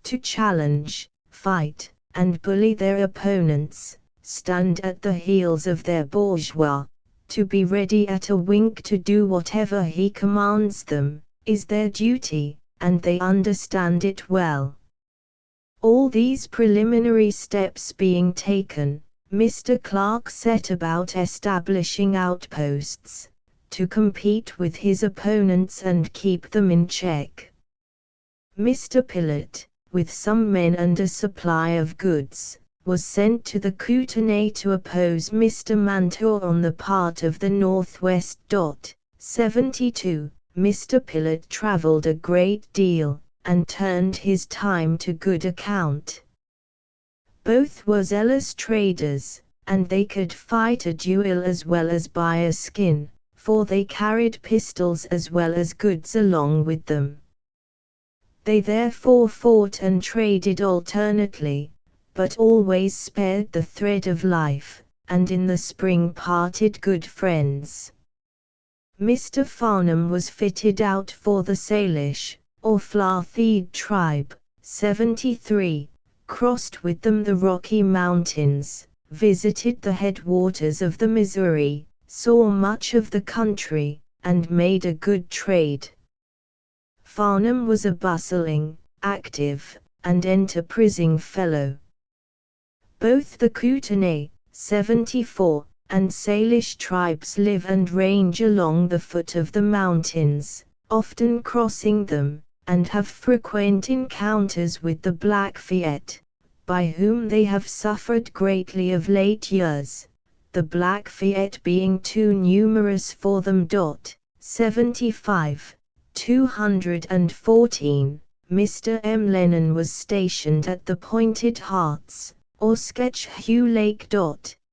To challenge, fight, and bully their opponents, stand at the heels of their bourgeois, to be ready at a wink to do whatever he commands them, is their duty, and they understand it well. All these preliminary steps being taken, Mr. Clark set about establishing outposts, to compete with his opponents and keep them in check. Mr. Pillett, with some men and a supply of goods, was sent to the Kootenay to oppose Mr. Mantua on the part of the Northwest. 72. Mr. Pillett travelled a great deal, and turned his time to good account. Both were zealous traders, and they could fight a duel as well as buy a skin, for they carried pistols as well as goods along with them. They therefore fought and traded alternately, but always spared the thread of life, and in the spring parted good friends. Mr. Farnham was fitted out for the Salish, or Flatheed tribe. 73, crossed with them the Rocky Mountains, visited the headwaters of the Missouri, saw much of the country, and made a good trade. Farnham was a bustling, active, and enterprising fellow. Both the Kootenay, 74, and Salish tribes live and range along the foot of the mountains, often crossing them, and have frequent encounters with the Blackfeet, by whom they have suffered greatly of late years, the Blackfeet being too numerous for them. 75, 214. Mr. M. Lennon was stationed at the Pointed Hearts, or Sketchview Lake.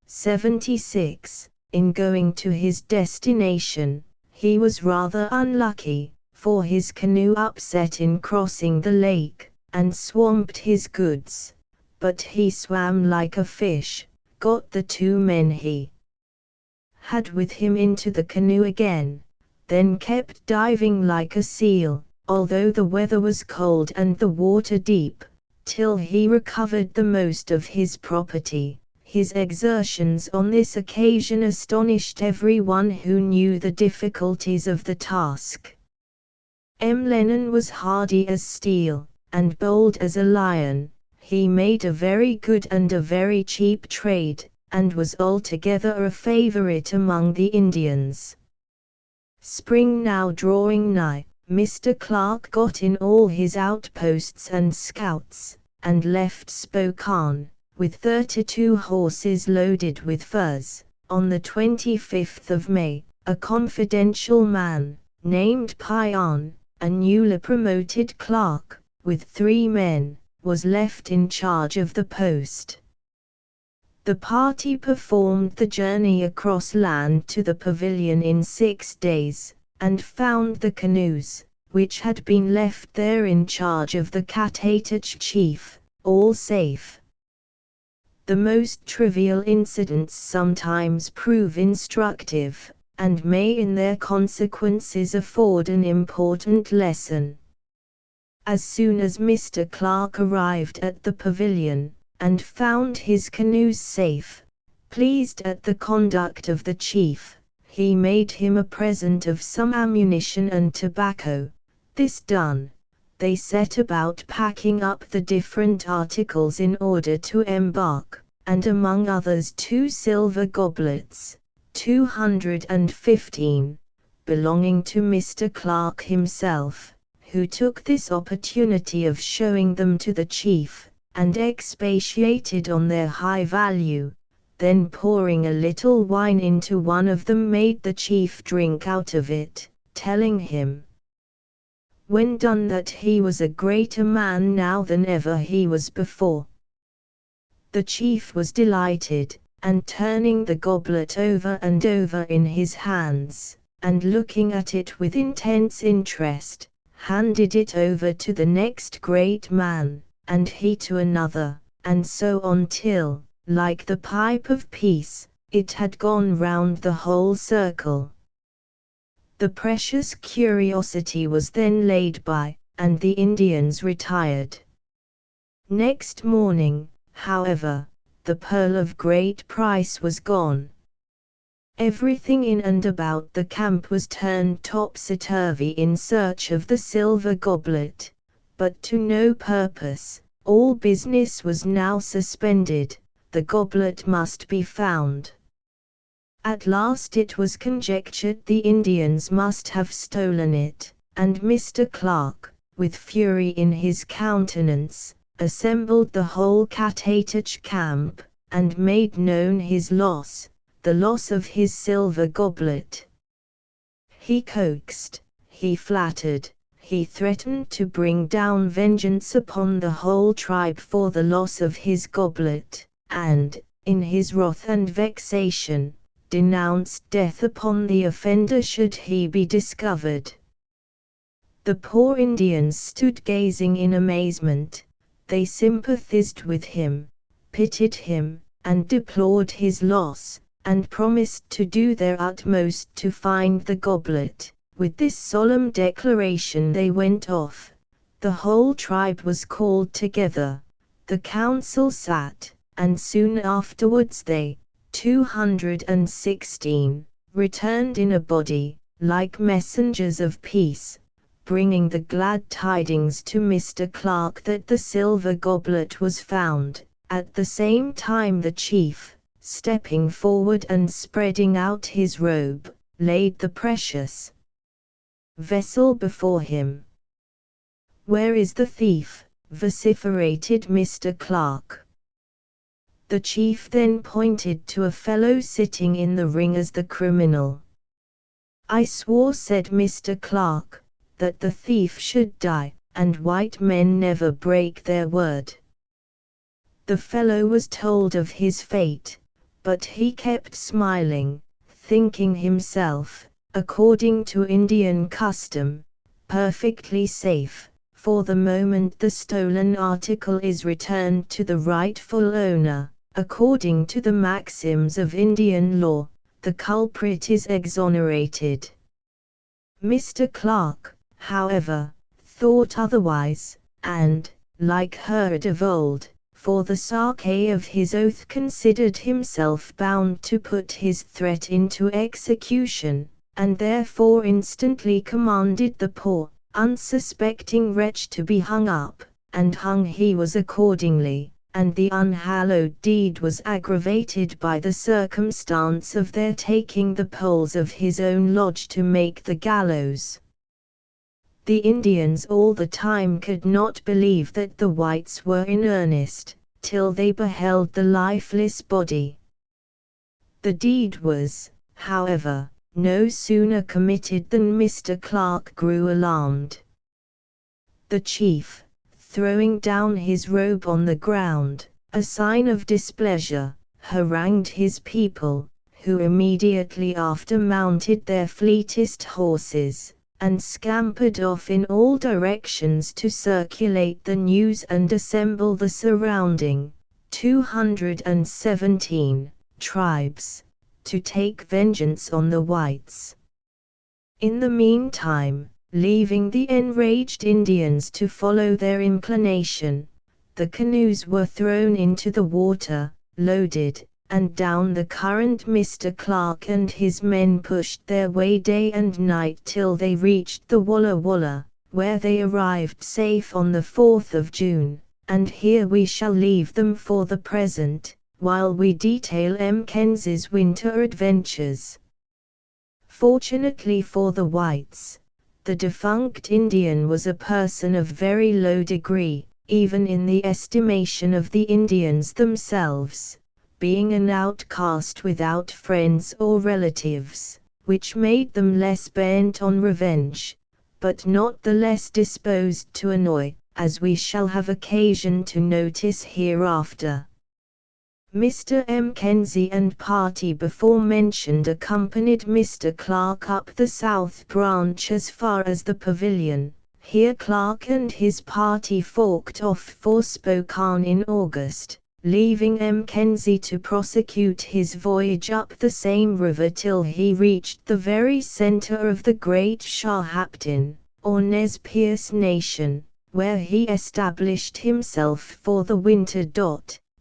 76. In going to his destination, he was rather unlucky, for his canoe upset in crossing the lake, and swamped his goods, but he swam like a fish, got the 2 men he had with him into the canoe again, then kept diving like a seal, although the weather was cold and the water deep, till he recovered the most of his property. His exertions on this occasion astonished every one who knew the difficulties of the task. M. Lennon was hardy as steel, and bold as a lion. He made a very good and a very cheap trade, and was altogether a favorite among the Indians. Spring now drawing nigh, Mr. Clark got in all his outposts and scouts, and left Spokane, with 32 horses loaded with furs. On the 25th of May, a confidential man, named Pion, a newly promoted clerk, with 3 men, was left in charge of the post. The party performed the journey across land to the pavilion in 6 days, and found the canoes, which had been left there in charge of the Catatach chief, all safe. The most trivial incidents sometimes prove instructive, and may in their consequences afford an important lesson. As soon as Mr. Clark arrived at the pavilion, and found his canoes safe, pleased at the conduct of the chief, he made him a present of some ammunition and tobacco. This done, they set about packing up the different articles in order to embark, and among others 2 silver goblets, 215, belonging to Mr. Clark himself, who took this opportunity of showing them to the chief, and expatiated on their high value, then pouring a little wine into one of them made the chief drink out of it, telling him, when done, that he was a greater man now than ever he was before. The chief was delighted, and turning the goblet over and over in his hands, and looking at it with intense interest, handed it over to the next great man, and he to another, and so on till, like the pipe of peace, it had gone round the whole circle. The precious curiosity was then laid by, and the Indians retired. Next morning, however, the pearl of great price was gone. Everything in and about the camp was turned topsy-turvy in search of the silver goblet, but to no purpose. All business was now suspended. The goblet must be found. At last it was conjectured the Indians must have stolen it, and Mr. Clark, with fury in his countenance, assembled the whole Katatach camp, and made known his loss, the loss of his silver goblet. He coaxed, he flattered, he threatened to bring down vengeance upon the whole tribe for the loss of his goblet, and, in his wrath and vexation, denounced death upon the offender should he be discovered. The poor Indians stood gazing in amazement. They sympathized with him, pitied him, and deplored his loss, and promised to do their utmost to find the goblet. With this solemn declaration they went off. The whole tribe was called together. The council sat, and soon afterwards they, 216, returned in a body, like messengers of peace, bringing the glad tidings to Mr. Clark that the silver goblet was found. At the same time the chief, stepping forward and spreading out his robe, laid the precious vessel before him. "Where is the thief?" vociferated Mr. Clark. The chief then pointed to a fellow sitting in the ring as the criminal. "I swore," said Mr. Clark, "that the thief should die, and white men never break their word." The fellow was told of his fate, but he kept smiling, thinking himself, according to Indian custom, perfectly safe, for the moment the stolen article is returned to the rightful owner. According to the maxims of Indian law, the culprit is exonerated. Mr. Clark, however, thought otherwise, and, like Herod of old, for the sake of his oath considered himself bound to put his threat into execution, and therefore instantly commanded the poor, unsuspecting wretch to be hung up, and hung he was accordingly, and the unhallowed deed was aggravated by the circumstance of their taking the poles of his own lodge to make the gallows. The Indians all the time could not believe that the whites were in earnest, till they beheld the lifeless body. The deed was, however, no sooner committed than Mr. Clark grew alarmed. The chief, throwing down his robe on the ground, a sign of displeasure, harangued his people, who immediately after mounted their fleetest horses, and scampered off in all directions to circulate the news and assemble the surrounding 217 tribes, to take vengeance on the whites. In the meantime, leaving the enraged Indians to follow their inclination, the canoes were thrown into the water, loaded, and down the current Mr. Clark and his men pushed their way day and night till they reached the Walla Walla, where they arrived safe on the 4th of June, and here we shall leave them for the present, while we detail Mackenzie's winter adventures. Fortunately for the whites, the defunct Indian was a person of very low degree, even in the estimation of the Indians themselves, being an outcast without friends or relatives, which made them less bent on revenge, but not the less disposed to annoy, as we shall have occasion to notice hereafter. Mr. Mackenzie and party before mentioned accompanied Mr. Clark up the South Branch as far as the pavilion. Here Clark and his party forked off for Spokane in August, leaving Mackenzie to prosecute his voyage up the same river till he reached the very center of the great Shahaptin, or Nez Perce nation, where he established himself for the winter.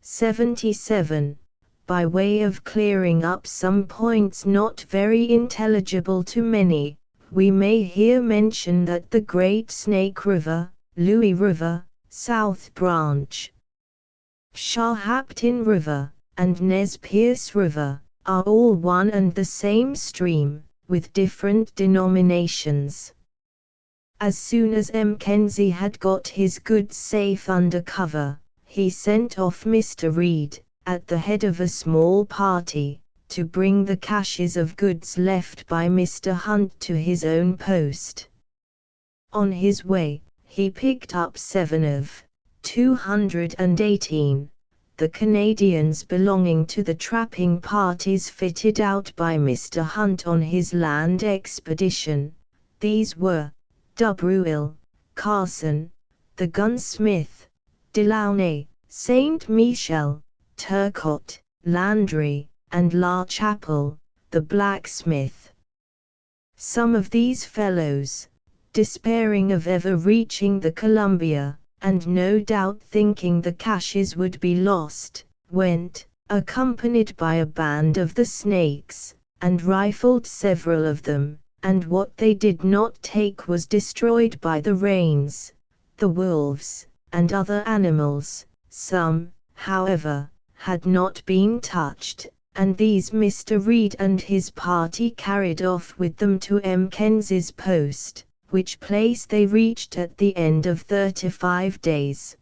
77, by way of clearing up some points not very intelligible to many, we may here mention that the Great Snake River, Louis River, South Branch, Shahaptin River, and Nez Perce River, are all one and the same stream, with different denominations. As soon as Mackenzie had got his goods safe under cover, he sent off Mr. Reed, at the head of a small party, to bring the caches of goods left by Mr. Hunt to his own post. On his way, he picked up 7 of 218, the Canadians belonging to the trapping parties fitted out by Mr. Hunt on his land expedition. These were Dubruil, Carson, the gunsmith, Delaunay, Saint Michel, Turcotte, Landry, and La Chapelle, the blacksmith. Some of these fellows, despairing of ever reaching the Columbia, and no doubt thinking the caches would be lost, went, accompanied by a band of the Snakes, and rifled several of them, and what they did not take was destroyed by the rains, the wolves, and other animals. Some, however, had not been touched, and these Mr. Reed and his party carried off with them to Mackenzie's post, which place they reached at the end of 35 days.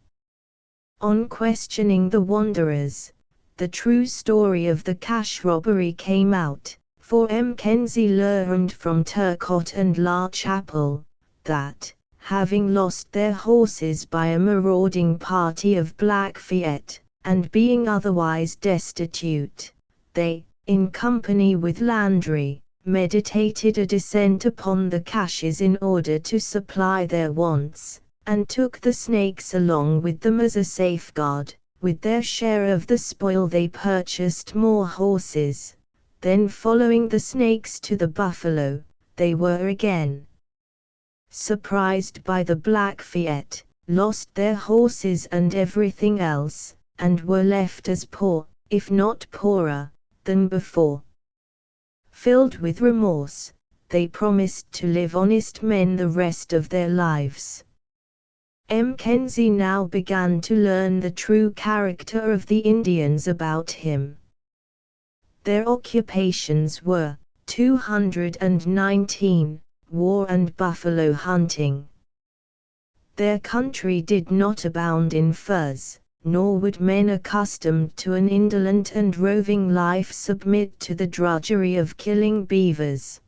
On questioning the wanderers, the true story of the cache robbery came out, for Mackenzie learned from Turcotte and La Chapelle, that, having lost their horses by a marauding party of Blackfeet, and being otherwise destitute, they, in company with Landry, meditated a descent upon the caches in order to supply their wants, and took the Snakes along with them as a safeguard. With their share of the spoil they purchased more horses. Then following the Snakes to the Buffalo, they were again surprised by the Blackfeet, lost their horses and everything else, and were left as poor, if not poorer, than before. Filled with remorse, they promised to live honest men the rest of their lives. Mackenzie now began to learn the true character of the Indians about him. Their occupations were 219, war and buffalo hunting. Their country did not abound in furs, nor would men accustomed to an indolent and roving life submit to the drudgery of killing beavers.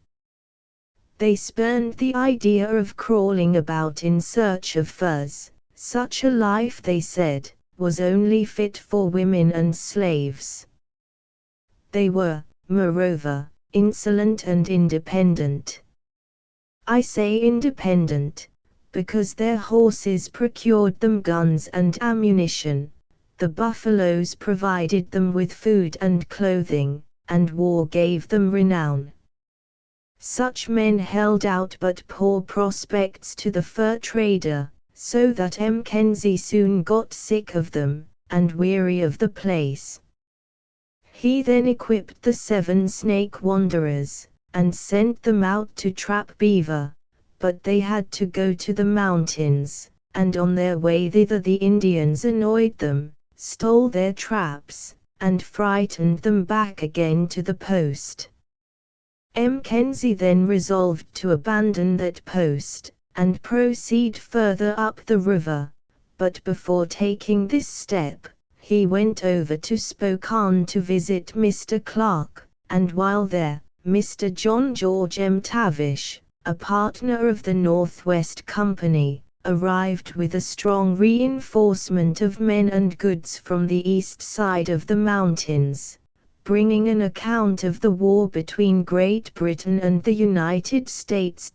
They spurned the idea of crawling about in search of furs. Such a life, they said, was only fit for women and slaves. They were, moreover, insolent and independent. I say independent, because their horses procured them guns and ammunition, the buffaloes provided them with food and clothing, and war gave them renown. Such men held out but poor prospects to the fur trader, so that Mackenzie soon got sick of them, and weary of the place. He then equipped the 7 Snake wanderers, and sent them out to trap beaver, but they had to go to the mountains, and on their way thither the Indians annoyed them, stole their traps, and frightened them back again to the post. Mackenzie then resolved to abandon that post, and proceed further up the river, but before taking this step, he went over to Spokane to visit Mr. Clark, and while there, Mr. John George M. Tavish, a partner of the Northwest Company, arrived with a strong reinforcement of men and goods from the east side of the mountains, bringing an account of the war between Great Britain and the United States.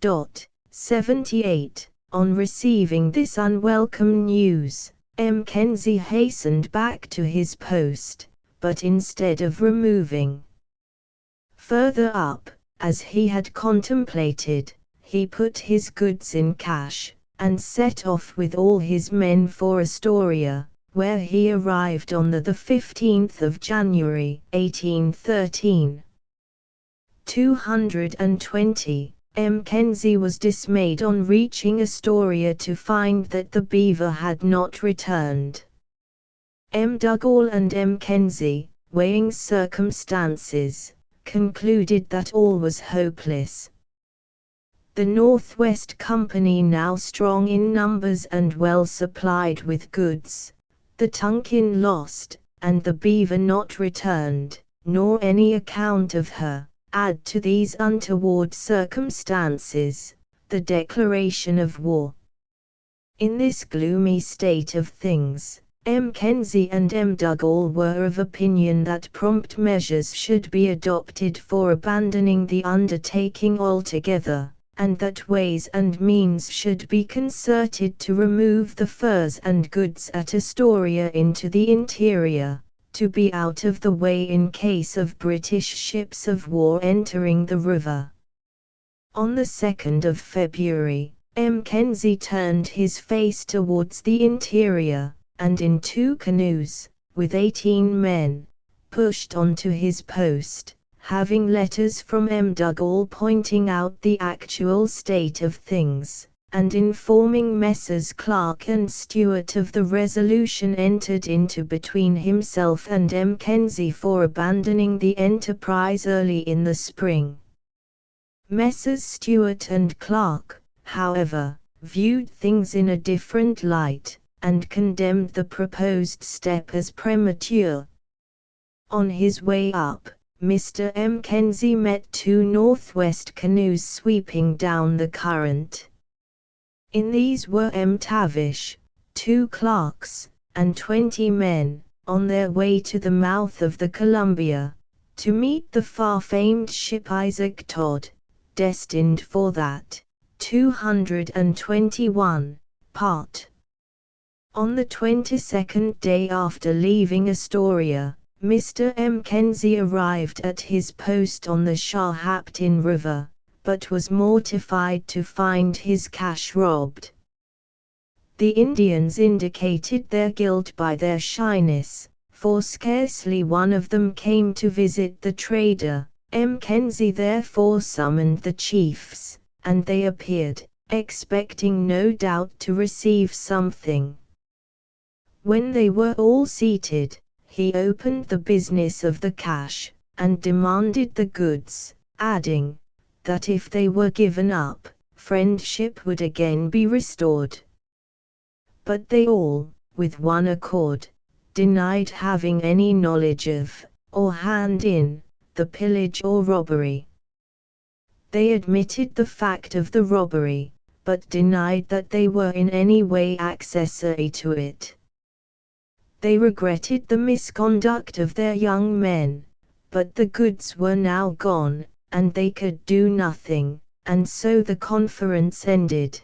78. On receiving this unwelcome news, Mackenzie hastened back to his post, but instead of removing further up, as he had contemplated, he put his goods in cache, and set off with all his men for Astoria, where he arrived on the 15th of January, 1813. 220. Mackenzie was dismayed on reaching Astoria to find that the beaver had not returned. Dougall and Mackenzie, weighing circumstances, concluded that all was hopeless. The Northwest Company, now strong in numbers and well supplied with goods, the Tonquin lost, and the Beaver not returned, nor any account of her. Add to these untoward circumstances the declaration of war. In this gloomy state of things, Mackenzie and Dougall were of opinion that prompt measures should be adopted for abandoning the undertaking altogether, and that ways and means should be concerted to remove the furs and goods at Astoria into the interior, to be out of the way in case of British ships of war entering the river. On the 2nd of February, Mackenzie turned his face towards the interior, and in 2 canoes, with 18 men, pushed on to his post, having letters from Dougall pointing out the actual state of things, and informing Messrs. Clark and Stewart of the resolution entered into between himself and Mackenzie for abandoning the enterprise early in the spring. Messrs. Stewart and Clark, however, viewed things in a different light, and condemned the proposed step as premature. On his way up, Mr. Mackenzie met 2 Northwest canoes sweeping down the current. In these were Tavish, 2 Clarks, and 20 men, on their way to the mouth of the Columbia, to meet the far-famed ship Isaac Todd, destined for that 221 part. On the 22nd day after leaving Astoria, Mr. Mackenzie arrived at his post on the Shahaptin River, but was mortified to find his cache robbed. The Indians indicated their guilt by their shyness, for scarcely one of them came to visit the trader. Mackenzie therefore summoned the chiefs, and they appeared, expecting no doubt to receive something. When they were all seated, he opened the business of the cache, and demanded the goods, adding, that if they were given up, friendship would again be restored. But they all, with one accord, denied having any knowledge of, or hand in, the pillage or robbery. They admitted the fact of the robbery, but denied that they were in any way accessory to it. They regretted the misconduct of their young men, but the goods were now gone, and they could do nothing, and so the conference ended.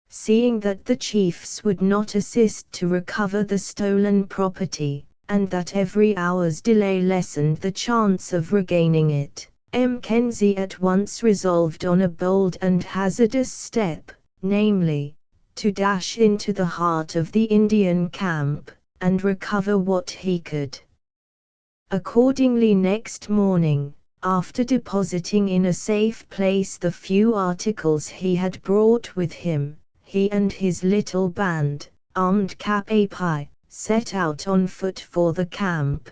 Seeing that the chiefs would not assist to recover the stolen property, and that every hour's delay lessened the chance of regaining it, Mackenzie at once resolved on a bold and hazardous step, namely, to dash into the heart of the Indian camp, and recover what he could. Accordingly, next morning, after depositing in a safe place the few articles he had brought with him, he and his little band, armed cap a pie, set out on foot for the camp.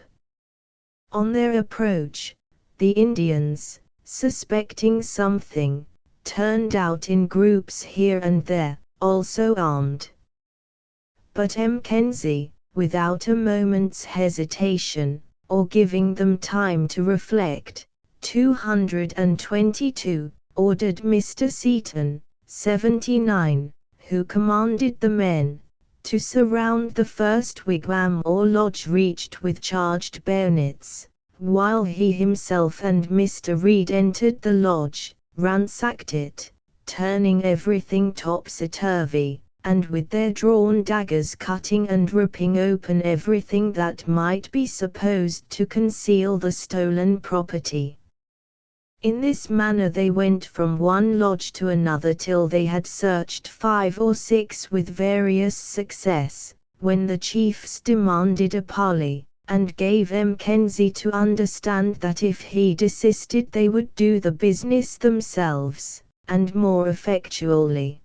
On their approach, the Indians, suspecting something, turned out in groups here and there, also armed. But Mackenzie, without a moment's hesitation, or giving them time to reflect, 222, ordered Mr. Seaton, 79, who commanded the men, to surround the first wigwam or lodge reached with charged bayonets, while he himself and Mr. Reed entered the lodge, ransacked it, turning everything topsy-turvy, and with their drawn daggers cutting and ripping open everything that might be supposed to conceal the stolen property. In this manner they went from one lodge to another till they had searched 5 or 6 with various success, when the chiefs demanded a parley, and gave Mackenzie to understand that if he desisted they would do the business themselves, and more effectually.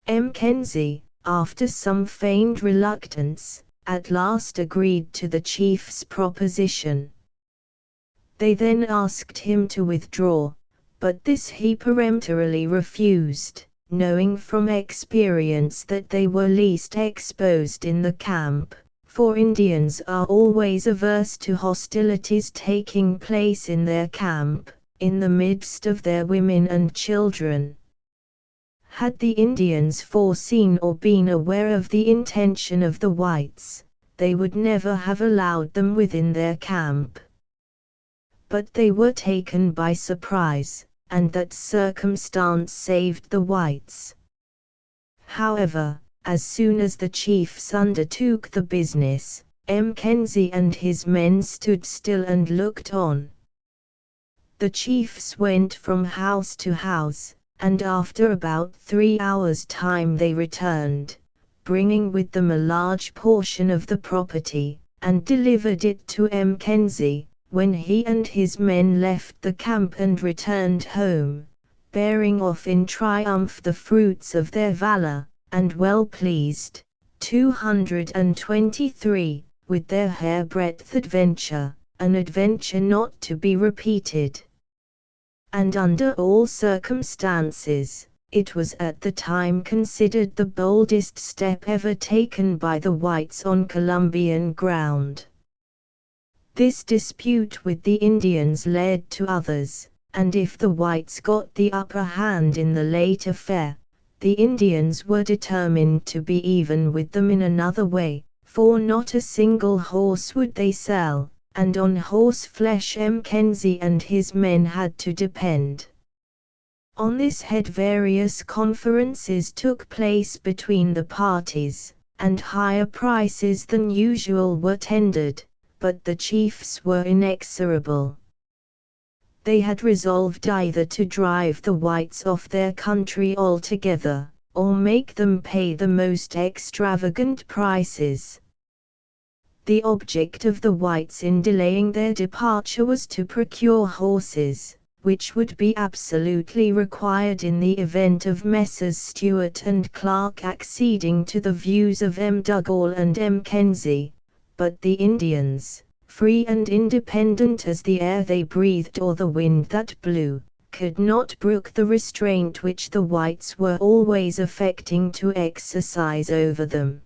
Mackenzie, after some feigned reluctance, at last agreed to the chief's proposition. They then asked him to withdraw, but this he peremptorily refused, knowing from experience that they were least exposed in the camp, for Indians are always averse to hostilities taking place in their camp, in the midst of their women and children. Had the Indians foreseen or been aware of the intention of the whites, they would never have allowed them within their camp. But they were taken by surprise, and that circumstance saved the whites. However, as soon as the chiefs undertook the business, Mackenzie and his men stood still and looked on. The chiefs went from house to house, and after about 3 hours' time they returned, bringing with them a large portion of the property, and delivered it to Mackenzie, when he and his men left the camp and returned home, bearing off in triumph the fruits of their valor, and well pleased. 223, with their hairbreadth adventure, an adventure not to be repeated. And under all circumstances, it was at the time considered the boldest step ever taken by the whites on Columbian ground. This dispute with the Indians led to others, and if the whites got the upper hand in the late affair, the Indians were determined to be even with them in another way, for not a single horse would they sell, and on horse flesh Mackenzie and his men had to depend. On this head various conferences took place between the parties, and higher prices than usual were tendered, but the chiefs were inexorable. They had resolved either to drive the whites off their country altogether, or make them pay the most extravagant prices. The object of the whites in delaying their departure was to procure horses, which would be absolutely required in the event of Messrs. Stewart and Clark acceding to the views of M'Dougall and Mackenzie, but the Indians, free and independent as the air they breathed or the wind that blew, could not brook the restraint which the whites were always affecting to exercise over them.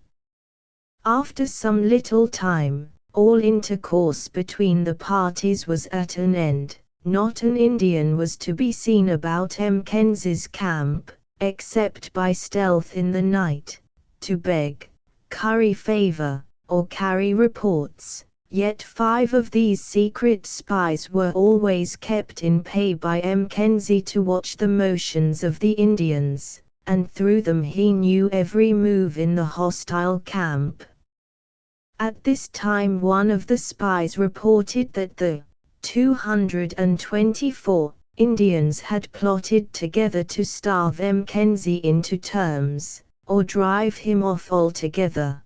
After some little time, all intercourse between the parties was at an end. Not an Indian was to be seen about Mackenzie's camp, except by stealth in the night, to beg, curry favor, or carry reports. Yet 5 of these secret spies were always kept in pay by Mackenzie to watch the motions of the Indians, and through them he knew every move in the hostile camp. At this time one of the spies reported that the 224 Indians had plotted together to starve Mackenzie into terms, or drive him off altogether.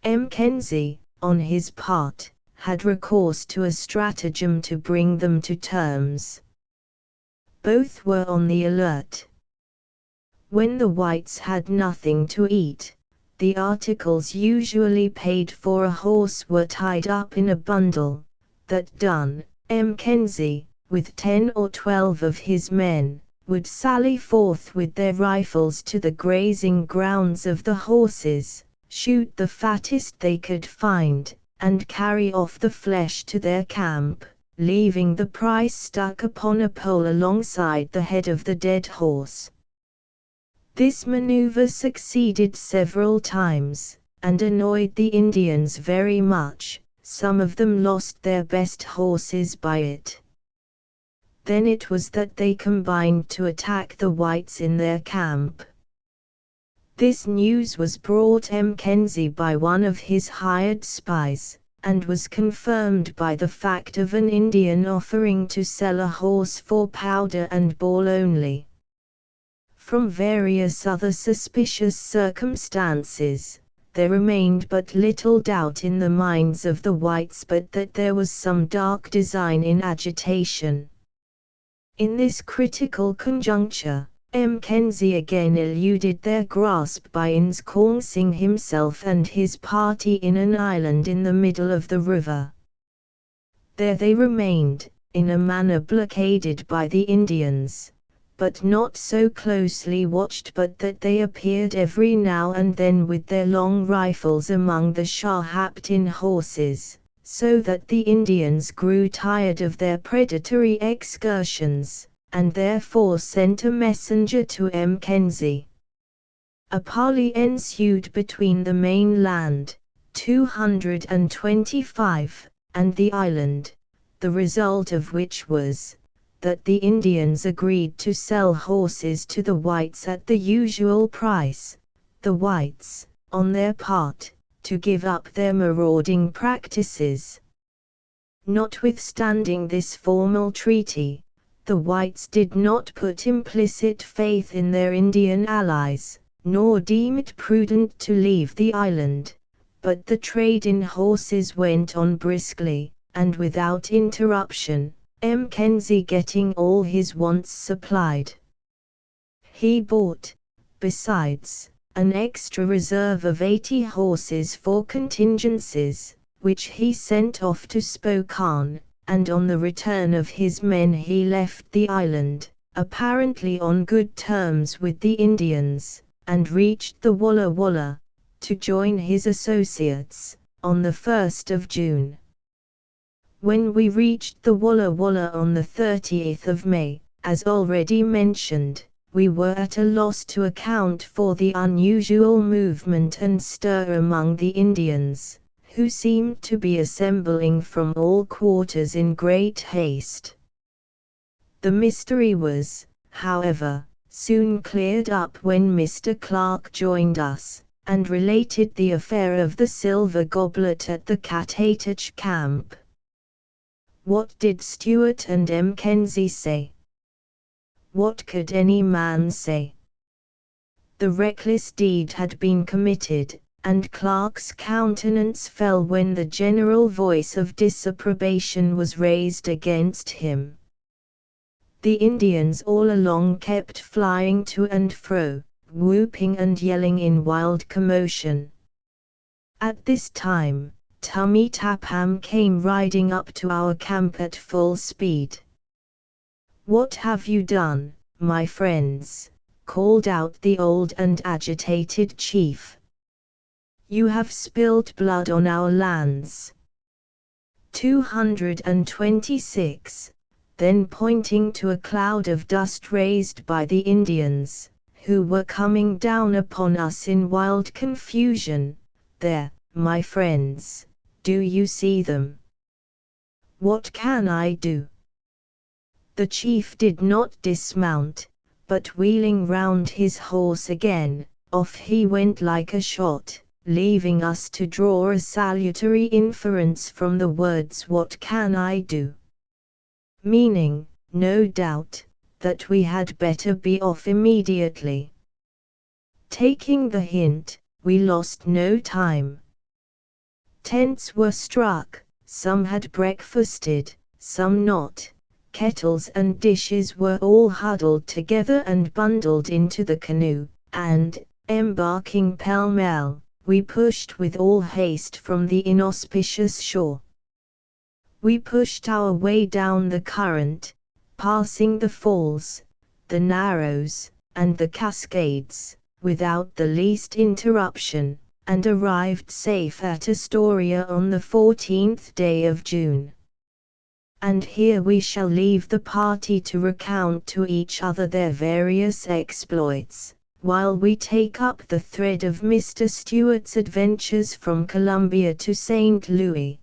Mackenzie, on his part, had recourse to a stratagem to bring them to terms. Both were on the alert. When the whites had nothing to eat, the articles usually paid for a horse were tied up in a bundle. That done, Mackenzie, with 10 or 12 of his men, would sally forth with their rifles to the grazing grounds of the horses, shoot the fattest they could find, and carry off the flesh to their camp, leaving the price stuck upon a pole alongside the head of the dead horse. This maneuver succeeded several times, and annoyed the Indians very much. Some of them lost their best horses by it. Then it was that they combined to attack the whites in their camp. This news was brought Mackenzie by one of his hired spies, and was confirmed by the fact of an Indian offering to sell a horse for powder and ball only. From various other suspicious circumstances, there remained but little doubt in the minds of the whites but that there was some dark design in agitation. In this critical conjuncture, Mackenzie again eluded their grasp by ensconcing himself and his party in an island in the middle of the river. There they remained, in a manner blockaded by the Indians, but not so closely watched but that they appeared every now and then with their long rifles among the Shahabtin horses, so that the Indians grew tired of their predatory excursions, and therefore sent a messenger to Mackenzie. A parley ensued between the mainland, 225, and the island, the result of which was that the Indians agreed to sell horses to the whites at the usual price, the whites, on their part, to give up their marauding practices. Notwithstanding this formal treaty, the whites did not put implicit faith in their Indian allies, nor deem it prudent to leave the island, but the trade in horses went on briskly, and without interruption, Mackenzie getting all his wants supplied. He bought, besides, an extra reserve of 80 horses for contingencies, which he sent off to Spokane, and on the return of his men he left the island, apparently on good terms with the Indians, and reached the Walla Walla, to join his associates, on the 1st of June. When we reached the Walla Walla on the 30th of May, as already mentioned, we were at a loss to account for the unusual movement and stir among the Indians, who seemed to be assembling from all quarters in great haste. The mystery was, however, soon cleared up when Mr. Clark joined us, and related the affair of the silver goblet at the Cattatach camp. What did Stewart and Mackenzie say? What could any man say? The reckless deed had been committed, and Clark's countenance fell when the general voice of disapprobation was raised against him. The Indians all along kept flying to and fro, whooping and yelling in wild commotion. At this time, Tummy Tapham came riding up to our camp at full speed. "What have you done, my friends?" called out the old and agitated chief. "You have spilled blood on our lands." 226, then pointing to a cloud of dust raised by the Indians, who were coming down upon us in wild confusion, "There, my friends, do you see them? What can I do?" The chief did not dismount, but wheeling round his horse again, off he went like a shot, leaving us to draw a salutary inference from the words "what can I do?" meaning, no doubt, that we had better be off immediately. Taking the hint, we lost no time. Tents were struck, some had breakfasted, some not. Kettles and dishes were all huddled together and bundled into the canoe, and, embarking pell-mell, we pushed with all haste from the inauspicious shore. We pushed our way down the current, passing the falls, the narrows, and the cascades, without the least interruption, and arrived safe at Astoria on the 14th day of June. And here we shall leave the party to recount to each other their various exploits, while we take up the thread of Mr. Stewart's adventures from Columbia to St. Louis.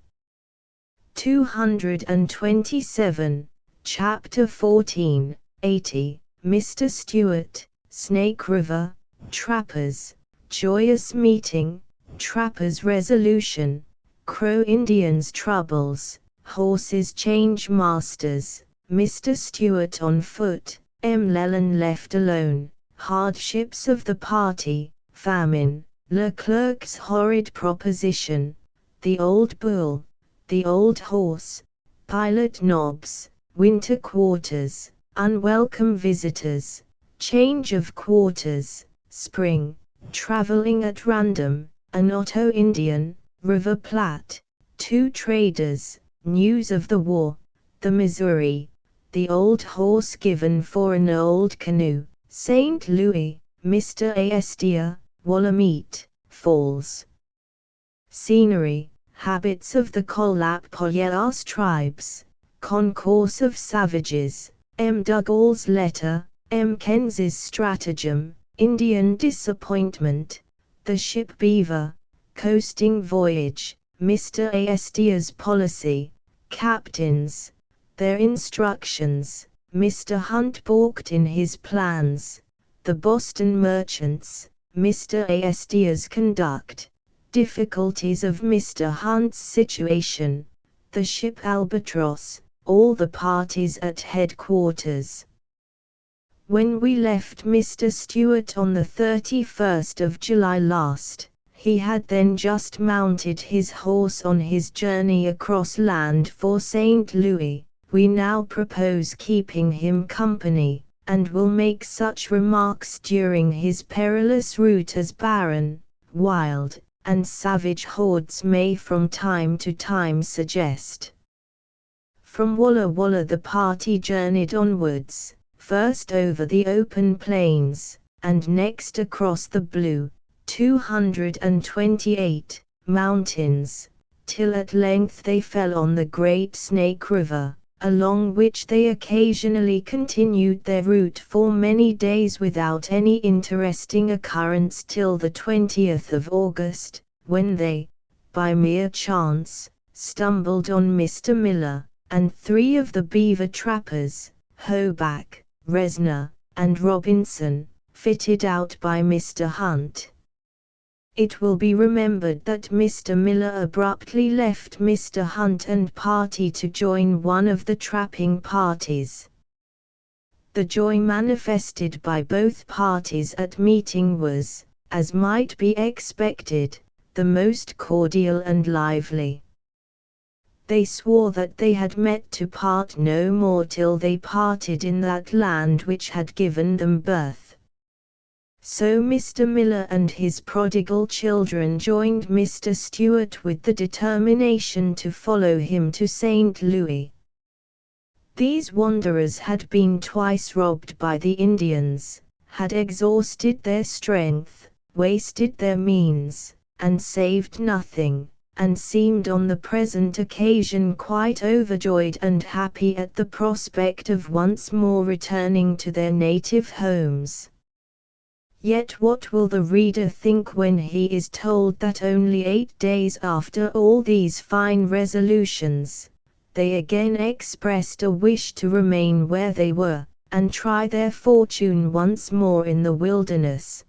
227, Chapter 14, 80, Mr. Stewart, Snake River, Trappers, Joyous Meeting, Trappers' Resolution, Crow Indians' Troubles, Horses change masters, Mr. Stewart on foot, M. Llewellyn left alone, hardships of the party, famine, Leclerc's horrid proposition, the old bull, the old horse, pilot knobs, winter quarters, unwelcome visitors, change of quarters, spring, traveling at random, an Otto Indian, River Platte, two traders, news of the war, the Missouri, the old horse given for an old canoe, St. Louis, Mr. Astia, Willamette Falls. Scenery, habits of the Colap-Poyelas tribes, concourse of savages, M. Dougal's letter, M. Kenz's stratagem, Indian disappointment, the ship Beaver, coasting voyage, Mr. Astia's policy, captains, their instructions, Mr. Hunt balked in his plans, the Boston merchants, Mr. Astia's conduct, difficulties of Mr. Hunt's situation, the ship Albatross, all the parties at headquarters. When we left Mr. Stewart on the 31st of July last, he had then just mounted his horse on his journey across land for St. Louis. We now propose keeping him company, and will make such remarks during his perilous route as barren, wild, and savage hordes may from time to time suggest. From Walla Walla the party journeyed onwards, first over the open plains, and next across the blue, 228, mountains, till at length they fell on the Great Snake River, along which they occasionally continued their route for many days without any interesting occurrence till the 20th of August, when they, by mere chance, stumbled on Mr. Miller, and 3 of the beaver trappers, Hoback, Resner, and Robinson, fitted out by Mr. Hunt. It will be remembered that Mr. Miller abruptly left Mr. Hunt and party to join one of the trapping parties. The joy manifested by both parties at meeting was, as might be expected, the most cordial and lively. They swore that they had met to part no more till they parted in that land which had given them birth. So Mr. Miller and his prodigal children joined Mr. Stewart with the determination to follow him to St. Louis. These wanderers had been twice robbed by the Indians, had exhausted their strength, wasted their means, and saved nothing, and seemed on the present occasion quite overjoyed and happy at the prospect of once more returning to their native homes. Yet what will the reader think when he is told that only 8 days after all these fine resolutions, they again expressed a wish to remain where they were, and try their fortune once more in the wilderness?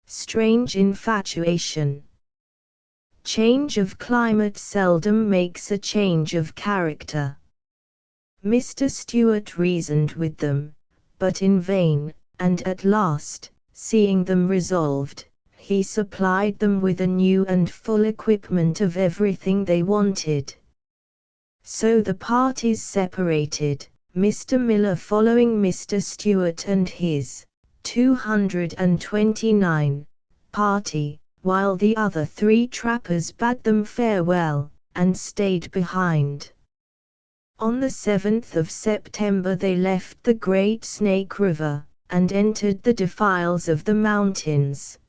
Strange infatuation! Change of climate seldom makes a change of character. Mr. Stewart reasoned with them, but in vain, and at last, seeing them resolved, he supplied them with a new and full equipment of everything they wanted. So the parties separated, Mr. Miller following Mr. Stewart and his 229 party, while the other 3 trappers bade them farewell, and stayed behind. On the 7th of September they left the Great Snake River, and entered the defiles of the mountains.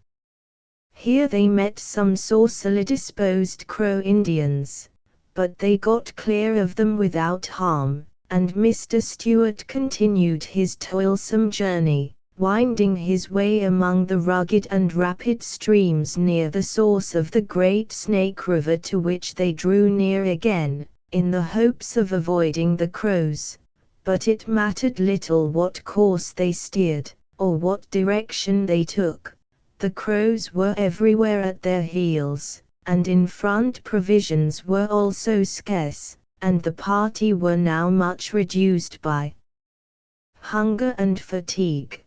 Here they met some saucily disposed Crow Indians, but they got clear of them without harm, and Mr. Stewart continued his toilsome journey, winding his way among the rugged and rapid streams near the source of the Great Snake River, to which they drew near again, in the hopes of avoiding the Crows. But it mattered little what course they steered, or what direction they took. The Crows were everywhere at their heels, and in front provisions were also scarce, and the party were now much reduced by hunger and fatigue.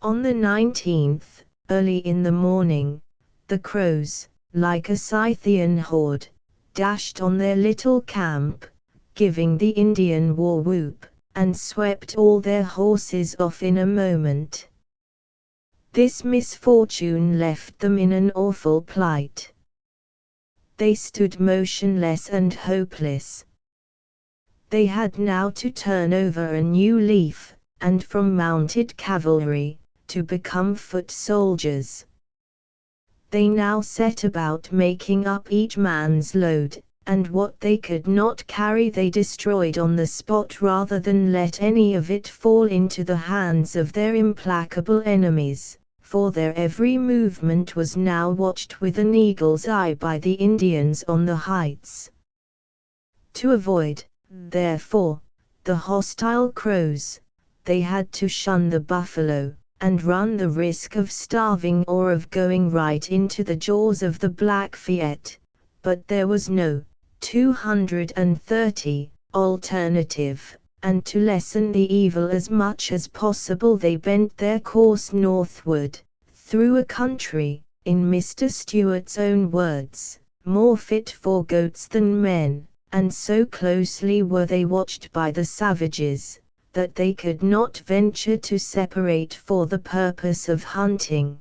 On the 19th, early in the morning, the Crows, like a Scythian horde, dashed on their little camp, giving the Indian war whoop, and swept all their horses off in a moment. This misfortune left them in an awful plight. They stood motionless and hopeless. They had now to turn over a new leaf, and from mounted cavalry, to become foot soldiers. They now set about making up each man's load, and what they could not carry they destroyed on the spot rather than let any of it fall into the hands of their implacable enemies, for their every movement was now watched with an eagle's eye by the Indians on the heights. To avoid, therefore, the hostile crows, they had to shun the buffalo, and run the risk of starving or of going right into the jaws of the Blackfeet, but there was no 230 alternative, and to lessen the evil as much as possible they bent their course northward, through a country, in Mr. Stewart's own words, more fit for goats than men, and so closely were they watched by the savages, that they could not venture to separate for the purpose of hunting.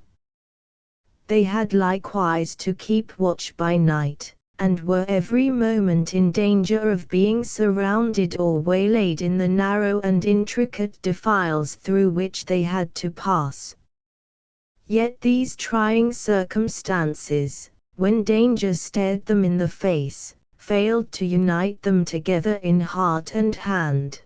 They had likewise to keep watch by night, and were every moment in danger of being surrounded or waylaid in the narrow and intricate defiles through which they had to pass. Yet these trying circumstances, when danger stared them in the face, failed to unite them together in heart and hand.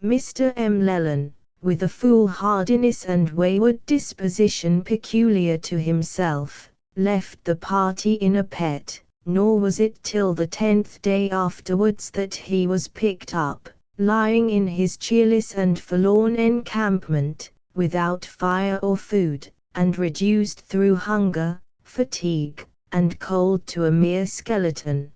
Mr. Llewellyn, with a foolhardiness and wayward disposition peculiar to himself, left the party in a pet, nor was it till the 10th day afterwards that he was picked up, lying in his cheerless and forlorn encampment, without fire or food, and reduced through hunger, fatigue, and cold to a mere skeleton.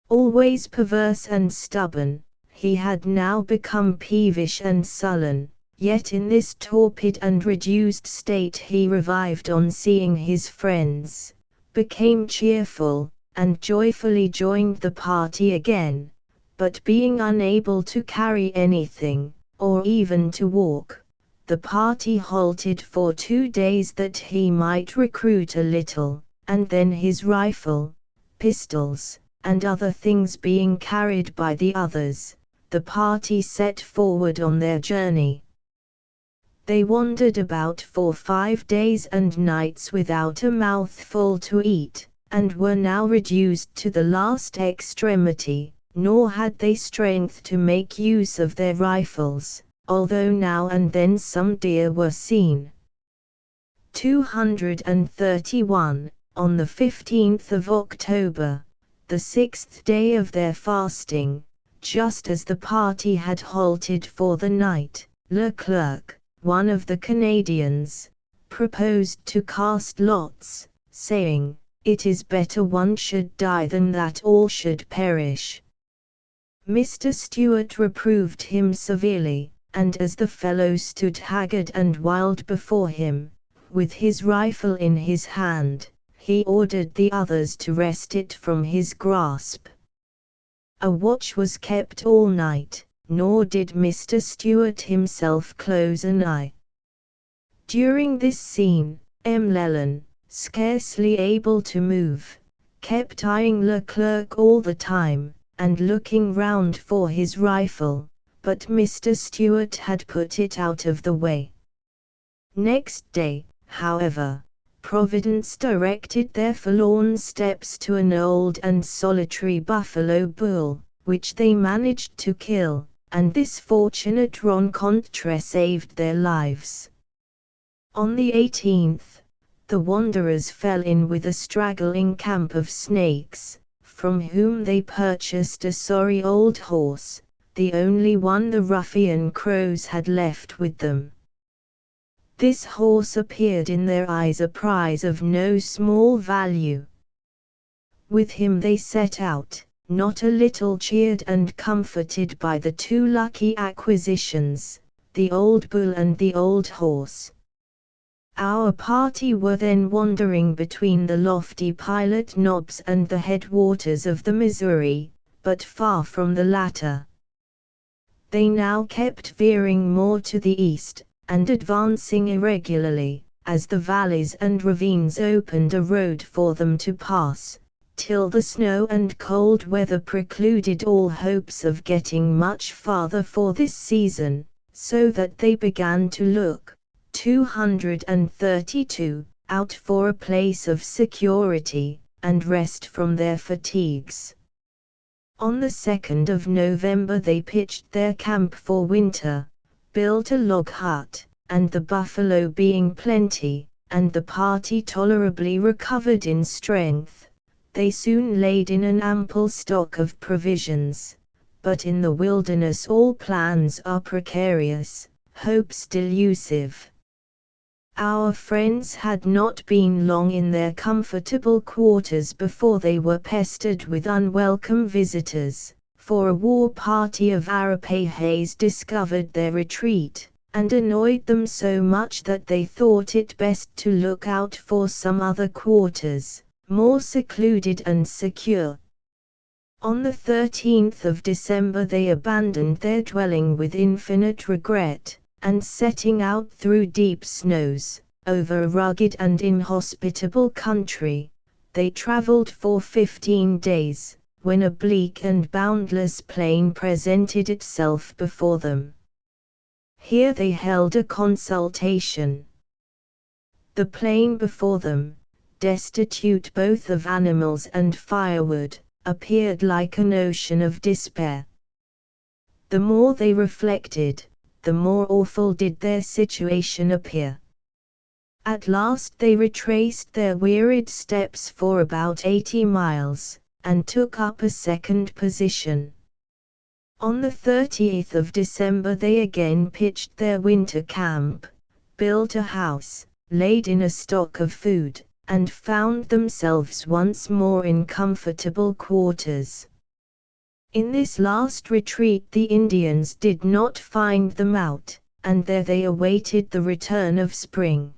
Always perverse and stubborn, he had now become peevish and sullen, yet in this torpid and reduced state he revived on seeing his friends, became cheerful, and joyfully joined the party again, but being unable to carry anything, or even to walk, the party halted for 2 days that he might recruit a little, and then his rifle, pistols, and other things being carried by the others, the party set forward on their journey. They wandered about for 5 days and nights without a mouthful to eat, and were now reduced to the last extremity, nor had they strength to make use of their rifles, although now and then some deer were seen. 231. On the 15th of October, the 6th day of their fasting, just as the party had halted for the night, Leclerc, one of the Canadians, proposed to cast lots, saying, "It is better one should die than that all should perish." Mr. Stewart reproved him severely, and as the fellow stood haggard and wild before him, with his rifle in his hand, he ordered the others to wrest it from his grasp. A watch was kept all night, nor did Mr. Stewart himself close an eye. During this scene, Llewellyn, scarcely able to move, kept eyeing Leclerc all the time, and looking round for his rifle, but Mr. Stewart had put it out of the way. Next day, however, Providence directed their forlorn steps to an old and solitary buffalo bull, which they managed to kill, and this fortunate rencontre saved their lives. On the 18th, the wanderers fell in with a straggling camp of snakes, from whom they purchased a sorry old horse, the only one the ruffian crows had left with them. This horse appeared in their eyes a prize of no small value. With him they set out, not a little cheered and comforted by the 2 lucky acquisitions, the old bull and the old horse. Our party were then wandering between the lofty Pilot Knobs and the headwaters of the Missouri, but far from the latter. They now kept veering more to the east, and advancing irregularly, as the valleys and ravines opened a road for them to pass, till the snow and cold weather precluded all hopes of getting much farther for this season, so that they began to look, 232, out for a place of security, and rest from their fatigues. On the 2nd of November they pitched their camp for winter, built a log hut, and the buffalo being plenty, and the party tolerably recovered in strength, they soon laid in an ample stock of provisions. But in the wilderness all plans are precarious, hopes delusive. Our friends had not been long in their comfortable quarters before they were pestered with unwelcome visitors, for a war party of Arapahes discovered their retreat, and annoyed them so much that they thought it best to look out for some other quarters, more secluded and secure. On the 13th of December they abandoned their dwelling with infinite regret, and setting out through deep snows, over a rugged and inhospitable country, they traveled for 15 days, when a bleak and boundless plain presented itself before them. Here they held a consultation. The plain before them, destitute both of animals and firewood, appeared like an ocean of despair. The more they reflected, the more awful did their situation appear. At last they retraced their wearied steps for about 80 miles, and took up a second position. On the 30th of December they again pitched their winter camp, built a house, laid in a stock of food, and found themselves once more in comfortable quarters. In this last retreat the Indians did not find them out, and there they awaited the return of spring.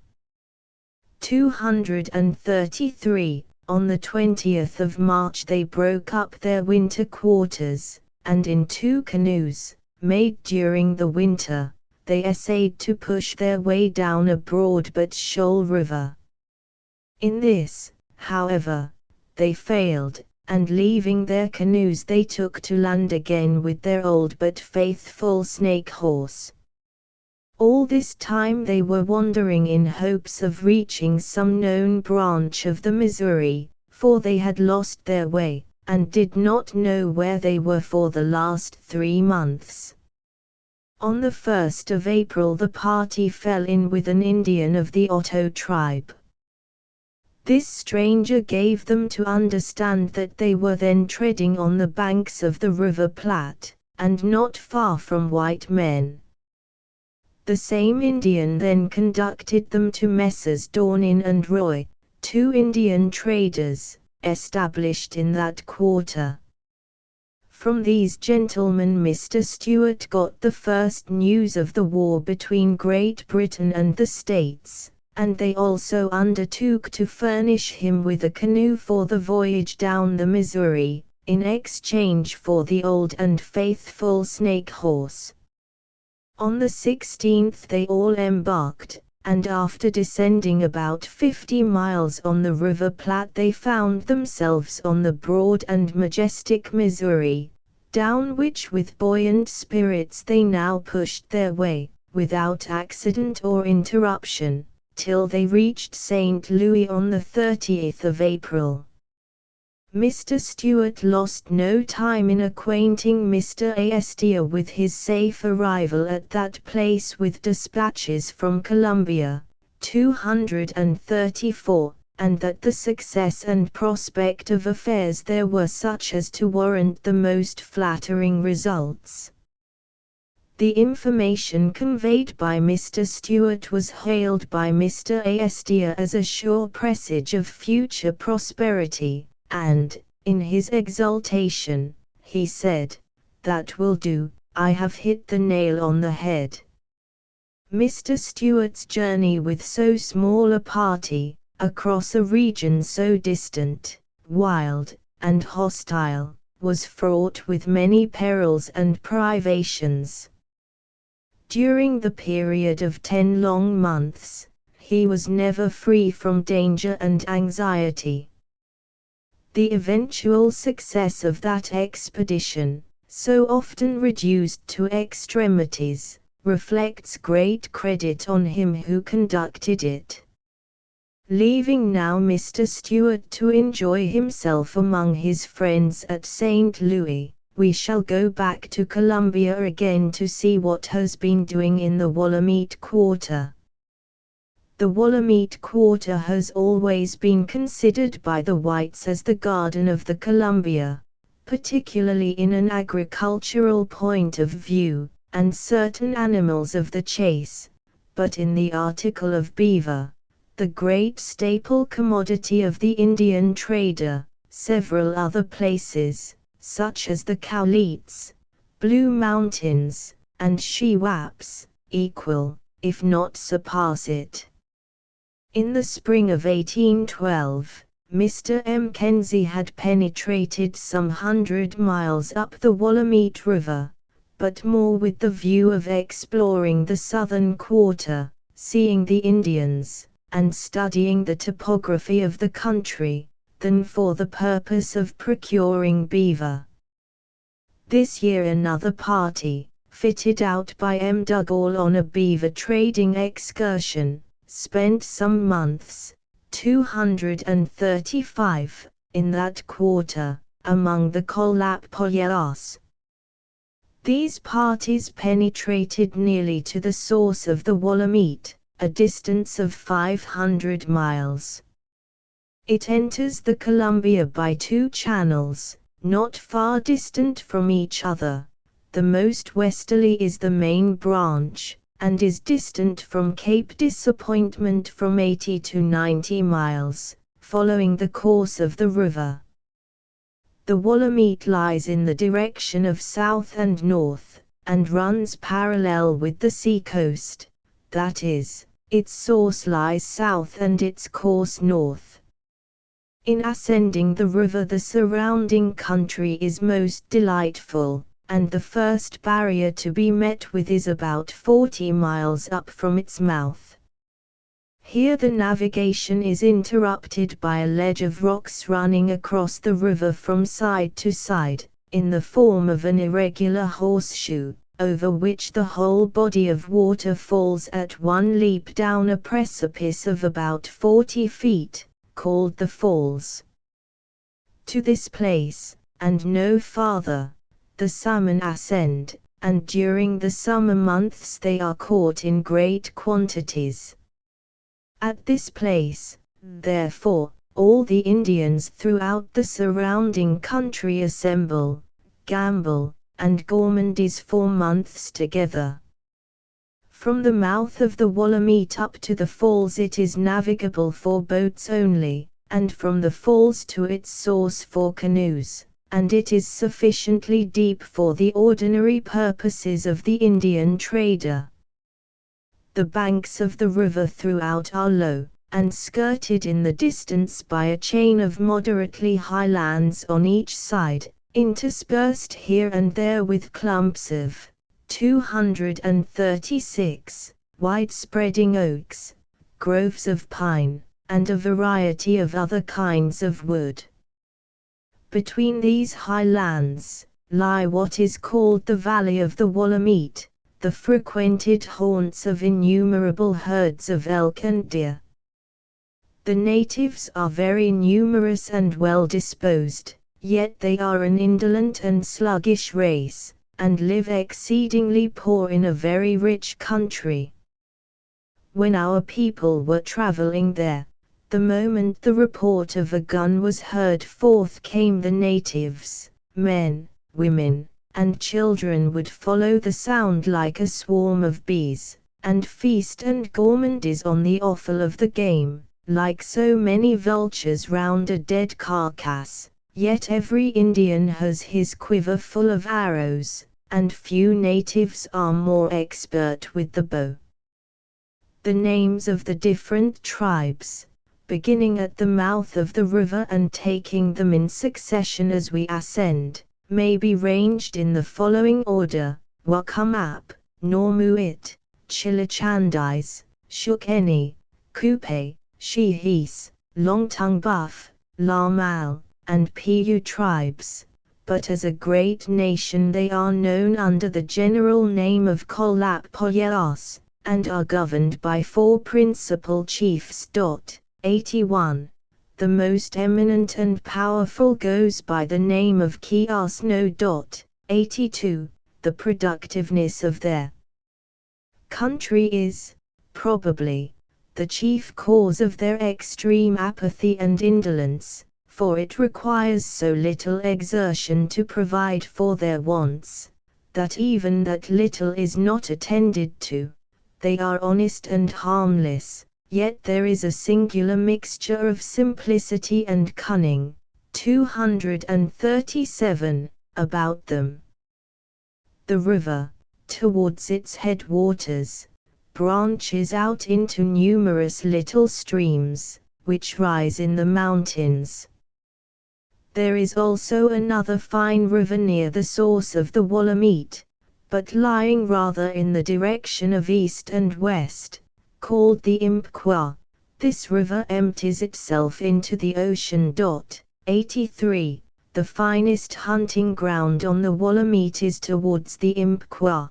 233. On the 20th of March they broke up their winter quarters, and in 2 canoes, made during the winter, they essayed to push their way down a broad but shoal river. In this, however, they failed, and leaving their canoes they took to land again with their old but faithful snake horse. All this time they were wandering in hopes of reaching some known branch of the Missouri, for they had lost their way, and did not know where they were for the last 3 months. On the 1st of April the party fell in with an Indian of the Otto tribe. This stranger gave them to understand that they were then treading on the banks of the River Platte, and not far from white men. The same Indian then conducted them to Messrs. Dornin and Roy, 2 Indian traders, established in that quarter. From these gentlemen Mr. Stewart got the first news of the war between Great Britain and the States, and they also undertook to furnish him with a canoe for the voyage down the Missouri, in exchange for the old and faithful snake horse. On the 16th they all embarked, and after descending about 50 miles on the River Platte they found themselves on the broad and majestic Missouri, down which with buoyant spirits they now pushed their way, without accident or interruption, till they reached St. Louis on the 30th of April. Mr. Stewart lost no time in acquainting Mr. Astor with his safe arrival at that place with dispatches from Columbia, 234, and that the success and prospect of affairs there were such as to warrant the most flattering results. The information conveyed by Mr. Stewart was hailed by Mr. Astor as a sure presage of future prosperity, and, in his exultation, he said, "That will do, I have hit the nail on the head." Mr. Stewart's journey with so small a party, across a region so distant, wild, and hostile, was fraught with many perils and privations. During the period of 10 long months, he was never free from danger and anxiety. The eventual success of that expedition, so often reduced to extremities, reflects great credit on him who conducted it. Leaving now Mr. Stewart to enjoy himself among his friends at St. Louis, we shall go back to Columbia again to see what has been doing in the Wallameet Quarter. The Wallameet Quarter has always been considered by the whites as the Garden of the Columbia, particularly in an agricultural point of view, and certain animals of the chase, but in the article of beaver, the great staple commodity of the Indian trader, several other places, such as the Cowlitz, Blue Mountains, and Shewaps, equal, if not surpass it. In the spring of 1812, Mr. Mackenzie had penetrated some 100 miles up the Wallameet River, but more with the view of exploring the southern quarter, seeing the Indians, and studying the topography of the country, than for the purpose of procuring beaver. This year another party, fitted out by M. Dugall on a beaver trading excursion, spent some months, 235, in that quarter, among the Colap-Poyas. These parties penetrated nearly to the source of the Wallameet, a distance of 500 miles. It enters the Columbia by two channels, not far distant from each other. The most westerly is the main branch, and is distant from Cape Disappointment from 80 to 90 miles, following the course of the river. The Wallameet lies in the direction of south and north, and runs parallel with the seacoast, that is, its source lies south and its course north. In ascending the river the surrounding country is most delightful, and the first barrier to be met with is about 40 miles up from its mouth. Here the navigation is interrupted by a ledge of rocks running across the river from side to side, in the form of an irregular horseshoe, over which the whole body of water falls at one leap down a precipice of about 40 feet, called the Falls. To this place, and no farther, the salmon ascend, and during the summer months they are caught in great quantities. At this place, therefore, all the Indians throughout the surrounding country assemble, gamble, and gourmandize for months together. From the mouth of the Wallameet up to the falls it is navigable for boats only, and from the falls to its source for canoes, and it is sufficiently deep for the ordinary purposes of the Indian trader. The banks of the river throughout are low, and skirted in the distance by a chain of moderately high lands on each side, interspersed here and there with clumps of 236 wide-spreading oaks, groves of pine, and a variety of other kinds of wood. Between these high lands lie what is called the Valley of the Wallameet, the frequented haunts of innumerable herds of elk and deer. The natives are very numerous and well disposed, yet they are an indolent and sluggish race, and live exceedingly poor in a very rich country. When our people were traveling there, the moment the report of a gun was heard forth came the natives, men, women, and children would follow the sound like a swarm of bees, and feast and gourmandize on the offal of the game, like so many vultures round a dead carcass. Yet every Indian has his quiver full of arrows, and few natives are more expert with the bow. The names of the different tribes, beginning at the mouth of the river and taking them in succession as we ascend, may be ranged in the following order: Wakamap, Normuit, Chilachandise, Shukeni, Kupe, Shihis, Longtongue Buff, Lamal, and Pu tribes, but as a great nation they are known under the general name of Kolap-Poyas, and are governed by 4 principal chiefs. 81. The most eminent and powerful goes by the name of Kiasno. 82. The productiveness of their country is, probably, the chief cause of their extreme apathy and indolence, for it requires so little exertion to provide for their wants, that even that little is not attended to. They are honest and harmless, yet there is a singular mixture of simplicity and cunning. 237. About them. The river, towards its headwaters, branches out into numerous little streams, which rise in the mountains. There is also another fine river near the source of the Willamette, but lying rather in the direction of east and west, called the Impqua. This river empties itself into the ocean. 83. The finest hunting ground on the Willamette is towards the Impqua.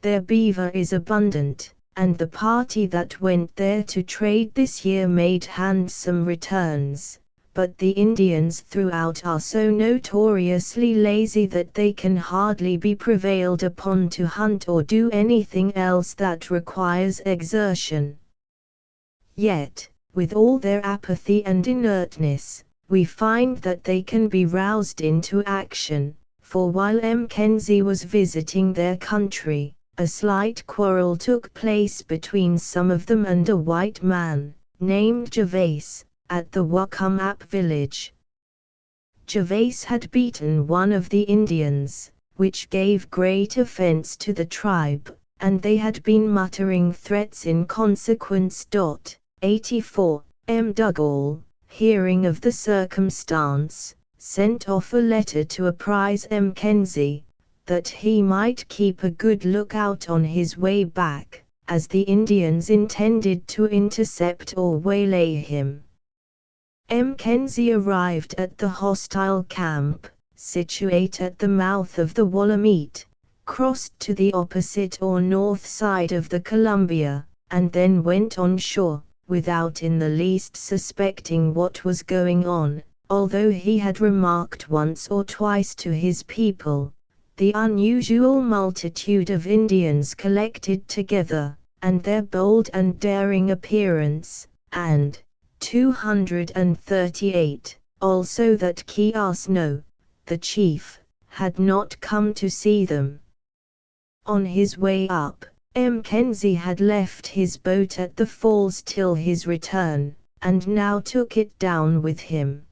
Their beaver is abundant, and the party that went there to trade this year made handsome returns, but the Indians throughout are so notoriously lazy that they can hardly be prevailed upon to hunt or do anything else that requires exertion. Yet, with all their apathy and inertness, we find that they can be roused into action, for while Mackenzie was visiting their country, a slight quarrel took place between some of them and a white man, named Gervais, at the Wakumap village. Gervais had beaten one of the Indians, which gave great offense to the tribe, and they had been muttering threats in consequence. 84. Mdougall, hearing of the circumstance, sent off a letter to apprise Mackenzie, that he might keep a good lookout on his way back, as the Indians intended to intercept or waylay him. Mackenzie arrived at the hostile camp, situate at the mouth of the Willamette, crossed to the opposite or north side of the Columbia, and then went on shore, without in the least suspecting what was going on, although he had remarked once or twice to his people the unusual multitude of Indians collected together, and their bold and daring appearance, and 238, also that Kiasno, the chief, had not come to see them. On his way up, Mackenzie had left his boat at the falls till his return, and now took it down with him.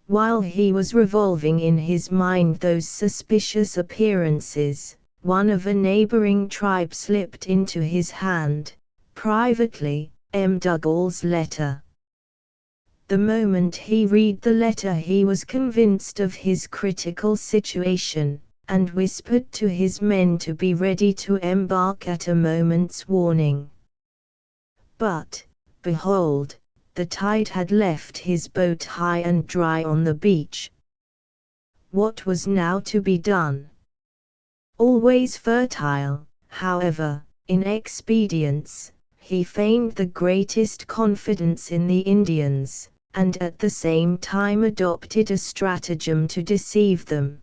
While he was revolving in his mind those suspicious appearances, one of a neighboring tribe slipped into his hand, privately, Mdougall's letter. The moment he read the letter he was convinced of his critical situation, and whispered to his men to be ready to embark at a moment's warning. But, behold, the tide had left his boat high and dry on the beach. What was now to be done? Always fertile, however, in expedients, he feigned the greatest confidence in the Indians, and at the same time adopted a stratagem to deceive them.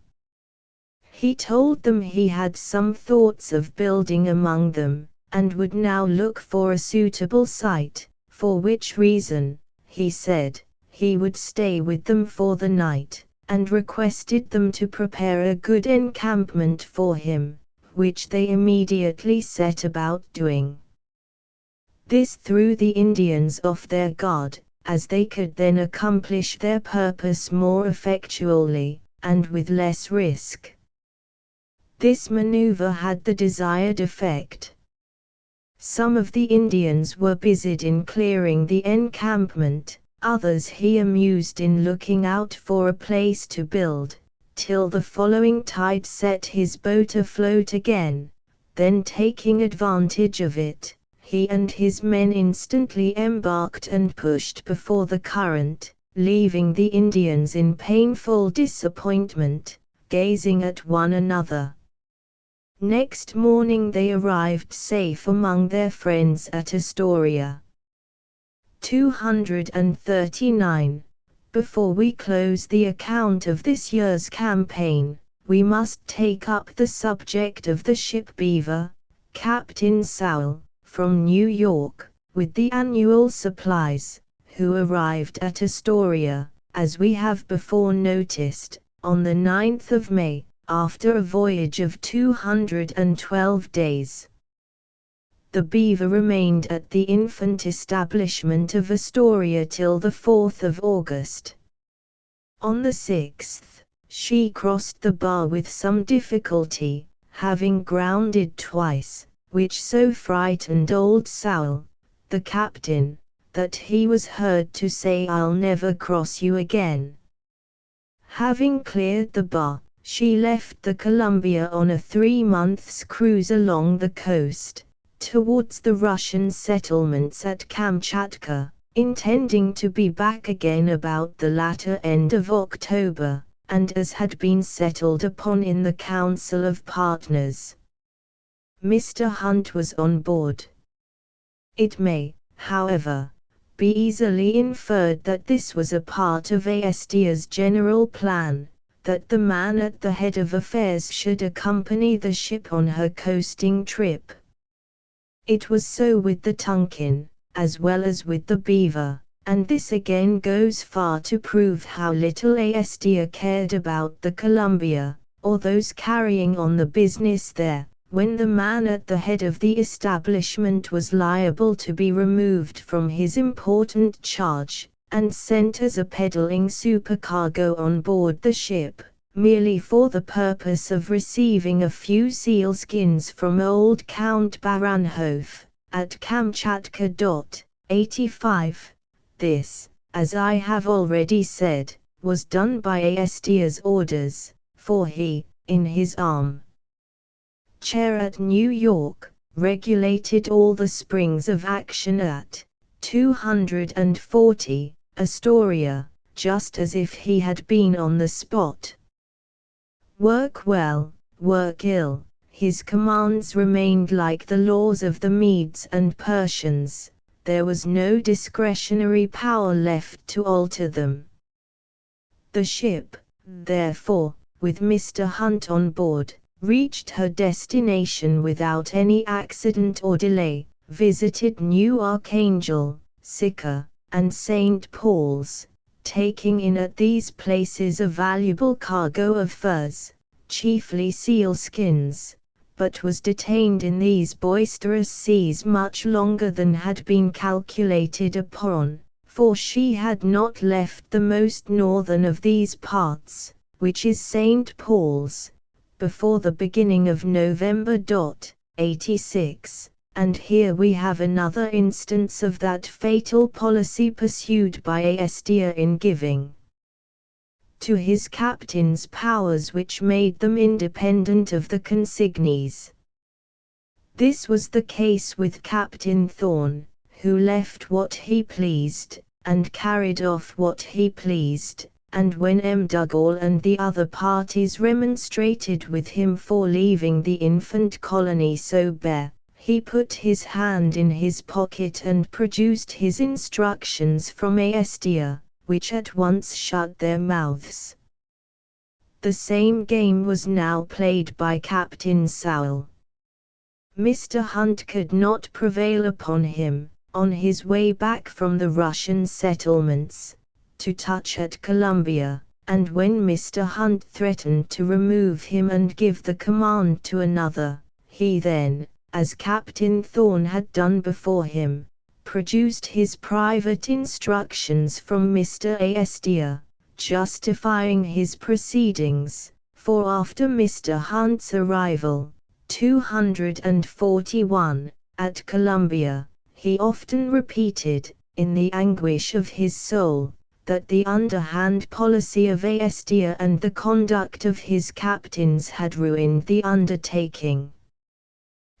He told them he had some thoughts of building among them, and would now look for a suitable site, for which reason, he said, he would stay with them for the night, and requested them to prepare a good encampment for him, which they immediately set about doing. This threw the Indians off their guard, as they could then accomplish their purpose more effectually, and with less risk. This maneuver had the desired effect. Some of the Indians were busied in clearing the encampment, others he amused in looking out for a place to build, till the following tide set his boat afloat again. Then taking advantage of it, he and his men instantly embarked and pushed before the current, leaving the Indians in painful disappointment, gazing at one another. Next morning they arrived safe among their friends at Astoria. 239. Before we close the account of this year's campaign, we must take up the subject of the ship Beaver, Captain Sowell, from New York, with the annual supplies, who arrived at Astoria, as we have before noticed, on the 9th of May, after a voyage of 212 days. The Beaver remained at the infant establishment of Astoria till the 4th of August. On the 6th, she crossed the bar with some difficulty, having grounded twice, which so frightened old Sowell, the captain, that he was heard to say, "I'll never cross you again." Having cleared the bar, she left the Columbia on a 3-months cruise along the coast, towards the Russian settlements at Kamchatka, intending to be back again about the latter end of October, and as had been settled upon in the Council of Partners. Mr. Hunt was on board. It may, however, be easily inferred that this was a part of Astia's general plan, that the man at the head of affairs should accompany the ship on her coasting trip. It was so with the Tonquin, as well as with the Beaver, and this again goes far to prove how little Astia cared about the Columbia, or those carrying on the business there, when the man at the head of the establishment was liable to be removed from his important charge, and sent as a peddling supercargo on board the ship, merely for the purpose of receiving a few sealskins from old Count Baranhov, at Kamchatka. 85. This, as I have already said, was done by Astia's orders, for he, in his arm chair at New York, regulated all the springs of action at 240, Astoria, just as if he had been on the spot. Work well, work ill, his commands remained like the laws of the Medes and Persians, there was no discretionary power left to alter them. The ship, therefore, with Mr. Hunt on board, reached her destination without any accident or delay, visited New Archangel, Sika, and St. Paul's, taking in at these places a valuable cargo of furs, chiefly sealskins, but was detained in these boisterous seas much longer than had been calculated upon, for she had not left the most northern of these parts, which is St. Paul's, before the beginning of November. 86, and here we have another instance of that fatal policy pursued by Astia in giving to his captains powers which made them independent of the consignees. This was the case with Captain Thorn, who left what he pleased, and carried off what he pleased, and when M. Dugall and the other parties remonstrated with him for leaving the infant colony so bare, he put his hand in his pocket and produced his instructions from Astia, which at once shut their mouths. The same game was now played by Captain Sowell. Mr. Hunt could not prevail upon him, on his way back from the Russian settlements, to touch at Columbia, and when Mr. Hunt threatened to remove him and give the command to another, he then, as Captain Thorn had done before him, produced his private instructions from Mr. Astia, justifying his proceedings, for after Mr. Hunt's arrival, 241, at Columbia, he often repeated, in the anguish of his soul, that the underhand policy of Astia and the conduct of his captains had ruined the undertaking.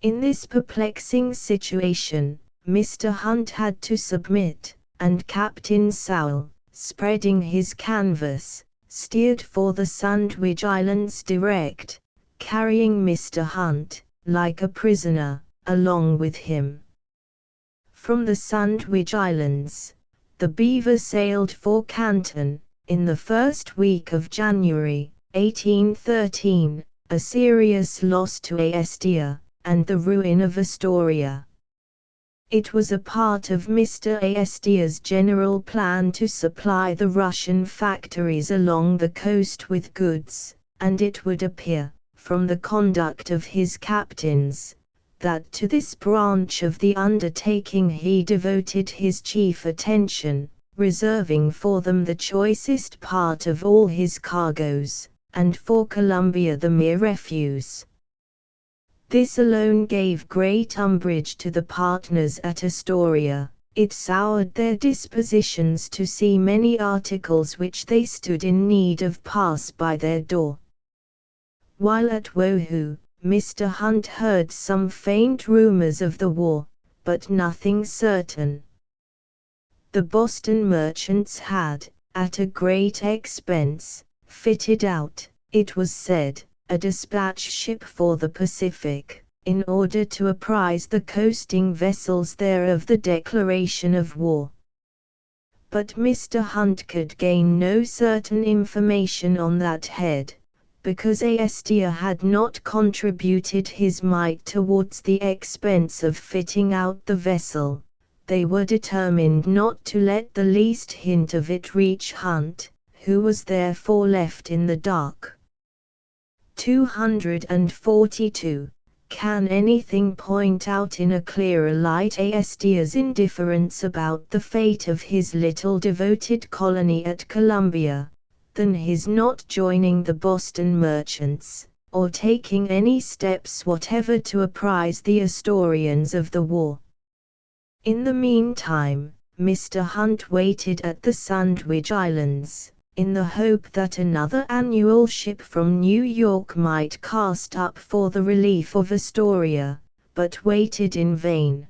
In this perplexing situation, Mr. Hunt had to submit, and Captain Sowell, spreading his canvas, steered for the Sandwich Islands direct, carrying Mr. Hunt, like a prisoner, along with him. From the Sandwich Islands, the Beaver sailed for Canton, in the first week of January, 1813, a serious loss to Aestia, and the ruin of Astoria. It was a part of Mr. Aestia's general plan to supply the Russian factories along the coast with goods, and it would appear, from the conduct of his captains, that to this branch of the undertaking he devoted his chief attention, reserving for them the choicest part of all his cargoes, and for Columbia the mere refuse. This alone gave great umbrage to the partners at Astoria. It soured their dispositions to see many articles which they stood in need of pass by their door. While at Woahoo, Mr. Hunt heard some faint rumors of the war, but nothing certain. The Boston merchants had, at a great expense, fitted out, it was said, a dispatch ship for the Pacific, in order to apprise the coasting vessels there of the declaration of war. But Mr. Hunt could gain no certain information on that head, because Aestia had not contributed his mite towards the expense of fitting out the vessel. They were determined not to let the least hint of it reach Hunt, who was therefore left in the dark. 242. Can anything point out in a clearer light Aestia's indifference about the fate of his little devoted colony at Columbia, than his not joining the Boston merchants, or taking any steps whatever to apprise the Astorians of the war? In the meantime, Mr. Hunt waited at the Sandwich Islands, in the hope that another annual ship from New York might cast up for the relief of Astoria, but waited in vain.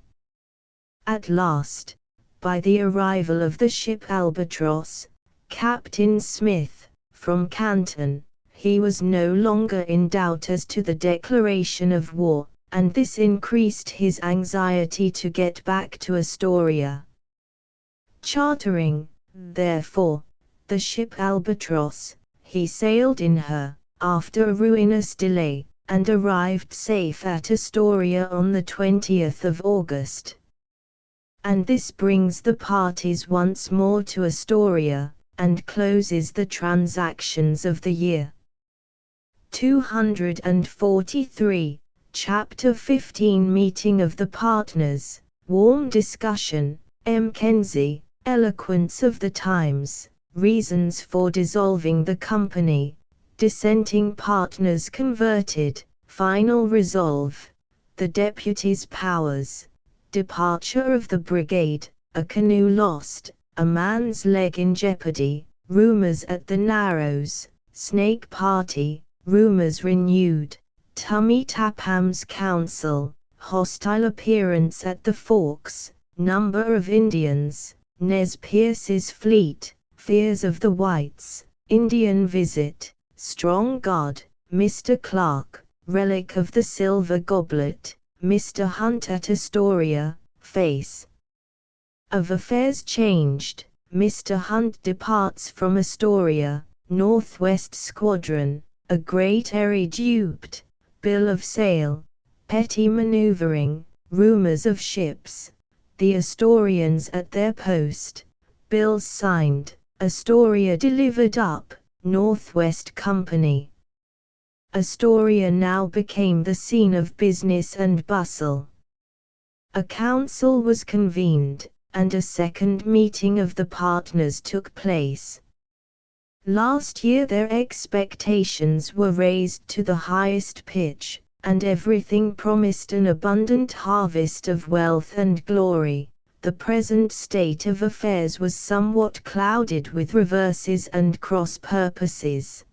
At last, by the arrival of the ship Albatross, Captain Smith, from Canton, he was no longer in doubt as to the declaration of war, and this increased his anxiety to get back to Astoria. Chartering, therefore, the ship Albatross, he sailed in her, after a ruinous delay, and arrived safe at Astoria on the 20th of August. And this brings the parties once more to Astoria, and closes the transactions of the year. 243, Chapter 15 Meeting of the Partners, Warm Discussion, Mackenzie, Eloquence of the Times, Reasons for Dissolving the Company, Dissenting Partners Converted, Final Resolve, The Deputy's Powers, Departure of the Brigade, A Canoe Lost, A Man's Leg in Jeopardy, Rumors at the Narrows, Snake Party, Rumors Renewed, Tummy Tapham's Council, Hostile Appearance at the Forks, Number of Indians, Nez Pierce's Fleet, Fears of the Whites, Indian Visit, Strong God, Mr. Clark, Relic of the Silver Goblet, Mr. Hunt at Astoria, Face of Affairs Changed, Mr. Hunt departs from Astoria, Northwest Squadron, A Great Airy Duped, Bill of Sale, Petty Maneuvering, Rumors of Ships, The Astorians at their post, Bills signed, Astoria delivered up, Northwest Company. Astoria now became the scene of business and bustle. A council was convened, and a second meeting of the partners took place. Last year their expectations were raised to the highest pitch, and everything promised an abundant harvest of wealth and glory. The present state of affairs was somewhat clouded with reverses and cross-purposes.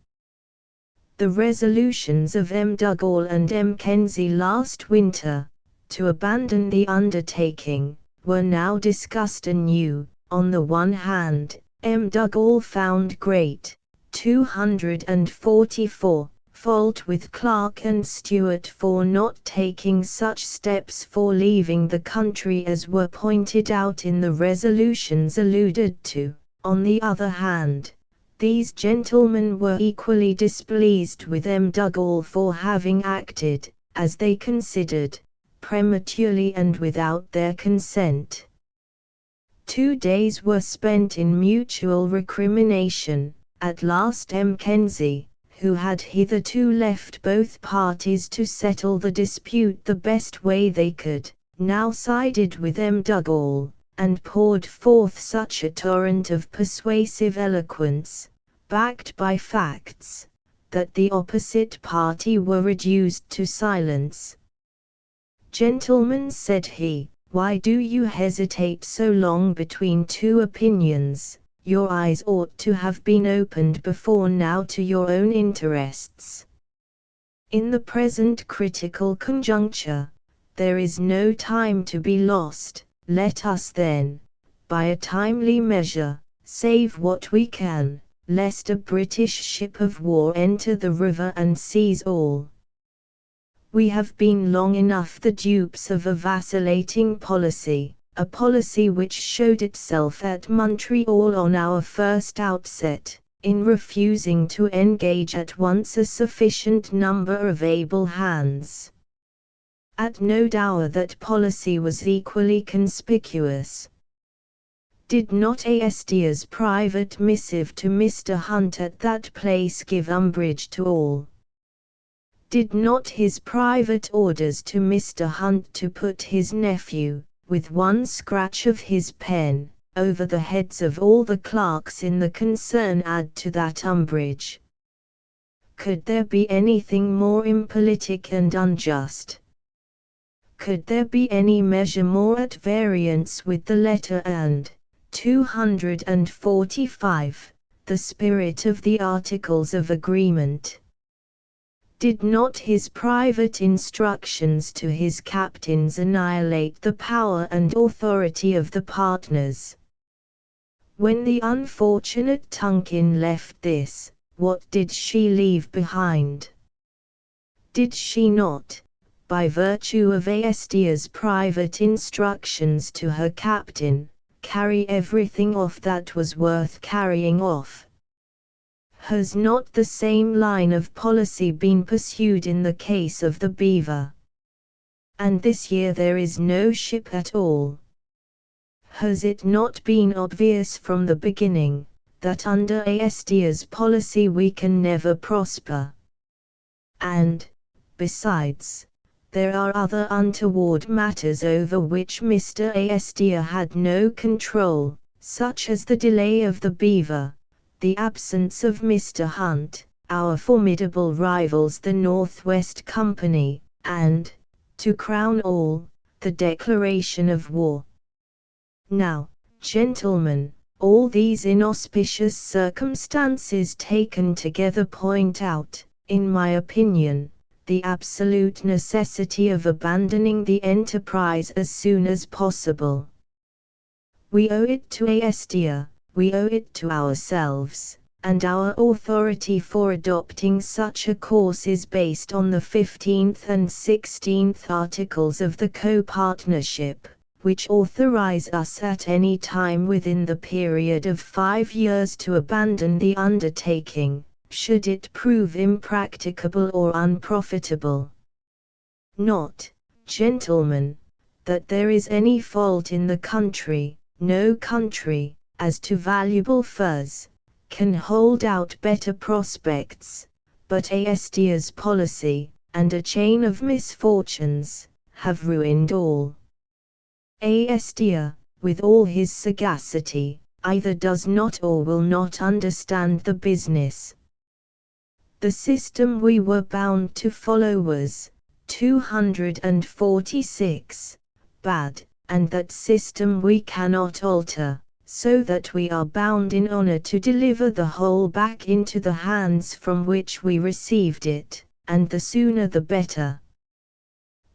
The resolutions of M. Dugall and M. Mackenzie last winter, to abandon the undertaking, were now discussed anew. On the one hand, M. Dougal found great, 244, fault with Clark and Stewart for not taking such steps for leaving the country as were pointed out in the resolutions alluded to. On the other hand, these gentlemen were equally displeased with M. Dougal for having acted, as they considered, prematurely and without their consent. 2 days were spent in mutual recrimination. At last Mackenzie, who had hitherto left both parties to settle the dispute the best way they could, now sided with M. Dougal, and poured forth such a torrent of persuasive eloquence, backed by facts, that the opposite party were reduced to silence. "Gentlemen," said he, "why do you hesitate so long between two opinions? Your eyes ought to have been opened before now to your own interests. In the present critical conjuncture, there is no time to be lost. Let us then, by a timely measure, save what we can, lest a British ship of war enter the river and seize all. We have been long enough the dupes of a vacillating policy, a policy which showed itself at Montreal on our first outset, in refusing to engage at once a sufficient number of able hands. At no hour that policy was equally conspicuous. Did not Astia's private missive to Mr. Hunt at that place give umbrage to all? Did not his private orders to Mr. Hunt to put his nephew, with one scratch of his pen, over the heads of all the clerks in the concern add to that umbrage? Could there be anything more impolitic and unjust? Could there be any measure more at variance with the letter and 245, the spirit of the Articles of Agreement? Did not his private instructions to his captains annihilate the power and authority of the partners? When the unfortunate Tunkin left this, what did she leave behind? Did she not, by virtue of Astia's private instructions to her captain, carry everything off that was worth carrying off? Has not the same line of policy been pursued in the case of the Beaver? And this year there is no ship at all. Has it not been obvious from the beginning, that under Astia's policy we can never prosper? And, besides, there are other untoward matters over which Mr. Astia had no control, such as the delay of the Beaver, the absence of Mr. Hunt, our formidable rivals the Northwest Company, and, to crown all, the declaration of war. Now, gentlemen, all these inauspicious circumstances taken together point out, in my opinion, the absolute necessity of abandoning the enterprise as soon as possible. We owe it to Astia, we owe it to ourselves, and our authority for adopting such a course is based on the 15th and 16th Articles of the Co-Partnership, which authorize us at any time within the period of 5 years to abandon the undertaking, should it prove impracticable or unprofitable. Not, gentlemen, that there is any fault in the country, no country, as to valuable furs, can hold out better prospects, but Astia's policy, and a chain of misfortunes, have ruined all. Astia, with all his sagacity, either does not or will not understand the business. The system we were bound to follow was, 246, bad, and that system we cannot alter, so that we are bound in honor to deliver the whole back into the hands from which we received it, and the sooner the better.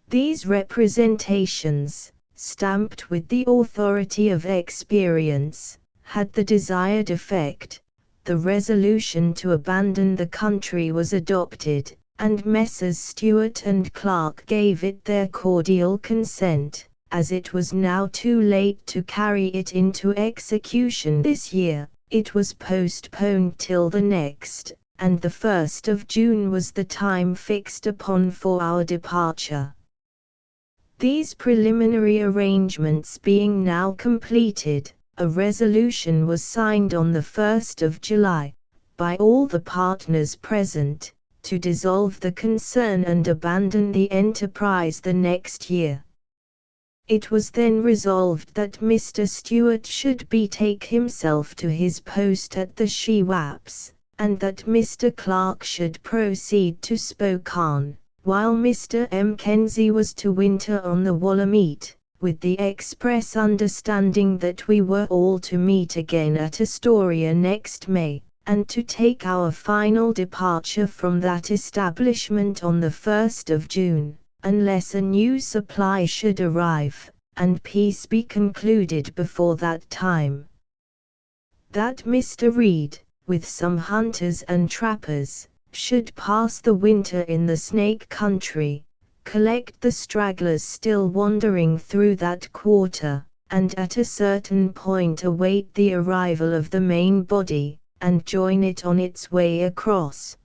These representations, stamped with the authority of experience, had the desired effect. The resolution to abandon the country was adopted, and Messrs. Stewart and Clark gave it their cordial consent. As it was now too late to carry it into execution this year, it was postponed till the next, and the 1st of June was the time fixed upon for our departure. These preliminary arrangements being now completed, a resolution was signed on the 1st of July, by all the partners present, to dissolve the concern and abandon the enterprise the next year. It was then resolved that Mr. Stewart should betake himself to his post at the Shewaps, and that Mr. Clark should proceed to Spokane, while Mr. Mackenzie was to winter on the Willamette, with the express understanding that we were all to meet again at Astoria next May, and to take our final departure from that establishment on the 1st of June. Unless a new supply should arrive, and peace be concluded before that time. That Mr. Reed, with some hunters and trappers, should pass the winter in the Snake country, collect the stragglers still wandering through that quarter, and at a certain point await the arrival of the main body, and join it on its way across.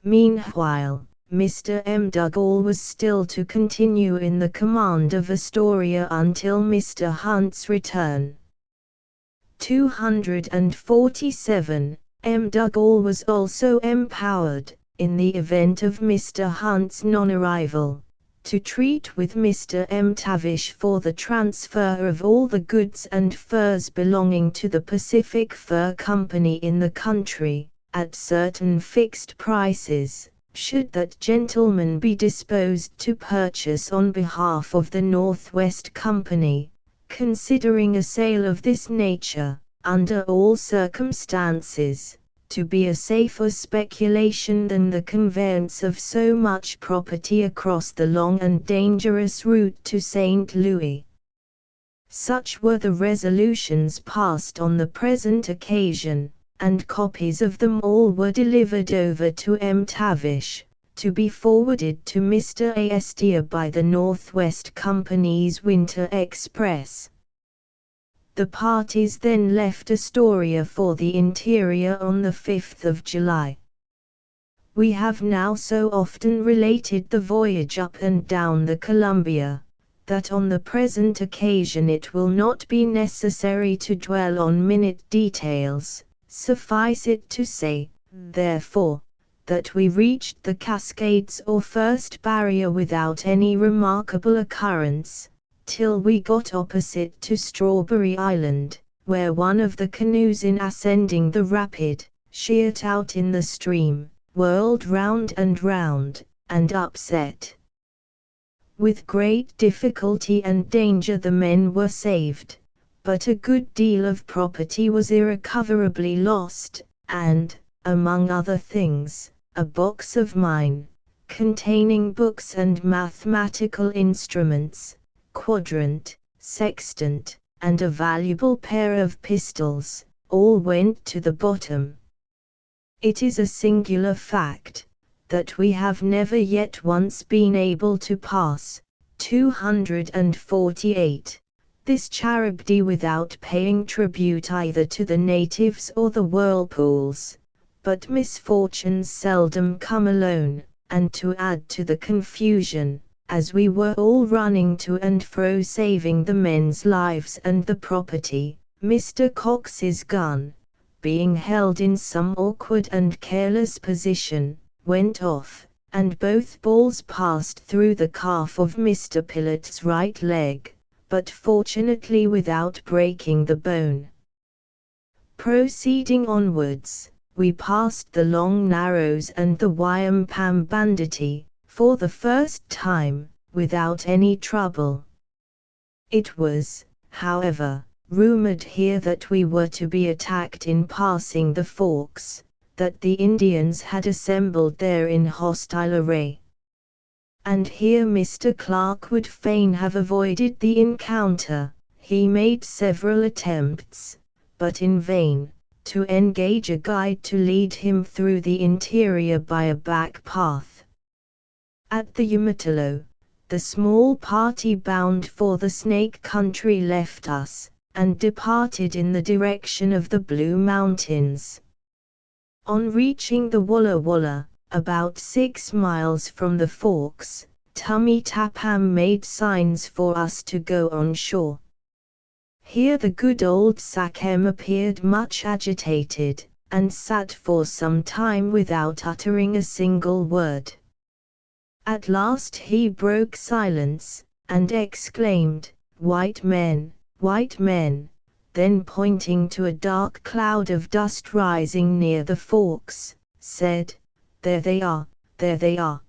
Meanwhile, Mr. M. Dugall was still to continue in the command of Astoria until Mr. Hunt's return. 247. M. Dugall was also empowered, in the event of Mr. Hunt's non-arrival, to treat with Mr. M. Tavish for the transfer of all the goods and furs belonging to the Pacific Fur Company in the country, at certain fixed prices, should that gentleman be disposed to purchase on behalf of the Northwest Company, considering a sale of this nature, under all circumstances, to be a safer speculation than the conveyance of so much property across the long and dangerous route to St. Louis. Such were the resolutions passed on the present occasion, and copies of them all were delivered over to M. Tavish, to be forwarded to Mr. Astor by the Northwest Company's Winter Express. The parties then left Astoria for the interior on the 5th of July. We have now so often related the voyage up and down the Columbia, that on the present occasion it will not be necessary to dwell on minute details. Suffice it to say, therefore, that we reached the Cascades or First Barrier without any remarkable occurrence, till we got opposite to Strawberry Island, where one of the canoes in ascending the rapid, sheered out in the stream, whirled round, and upset. With great difficulty and danger the men were saved, but a good deal of property was irrecoverably lost, and, among other things, a box of mine, containing books and mathematical instruments, quadrant, sextant, and a valuable pair of pistols, all went to the bottom. It is a singular fact, that we have never yet once been able to pass 248. This Charybdis without paying tribute either to the natives or the whirlpools, but misfortunes seldom come alone, and to add to the confusion, as we were all running to and fro saving the men's lives and the property, Mr. Cox's gun, being held in some awkward and careless position, went off, and both balls passed through the calf of Mr. Pilot's right leg, but fortunately without breaking the bone. Proceeding onwards, we passed the Long Narrows and the Wampum Banditti, for the first time, without any trouble. It was, however, rumored here that we were to be attacked in passing the Forks, that the Indians had assembled there in hostile array. And here Mr. Clark would fain have avoided the encounter. He made several attempts, but in vain, to engage a guide to lead him through the interior by a back path. At the Umatalo, the small party bound for the Snake Country left us, and departed in the direction of the Blue Mountains. On reaching the Walla Walla, about 6 miles from the forks, Tummy Tapham made signs for us to go on shore. Here the good old Sachem appeared much agitated, and sat for some time without uttering a single word. At last he broke silence, and exclaimed, "White men, white men," then pointing to a dark cloud of dust rising near the forks, said, "There they are, there they are."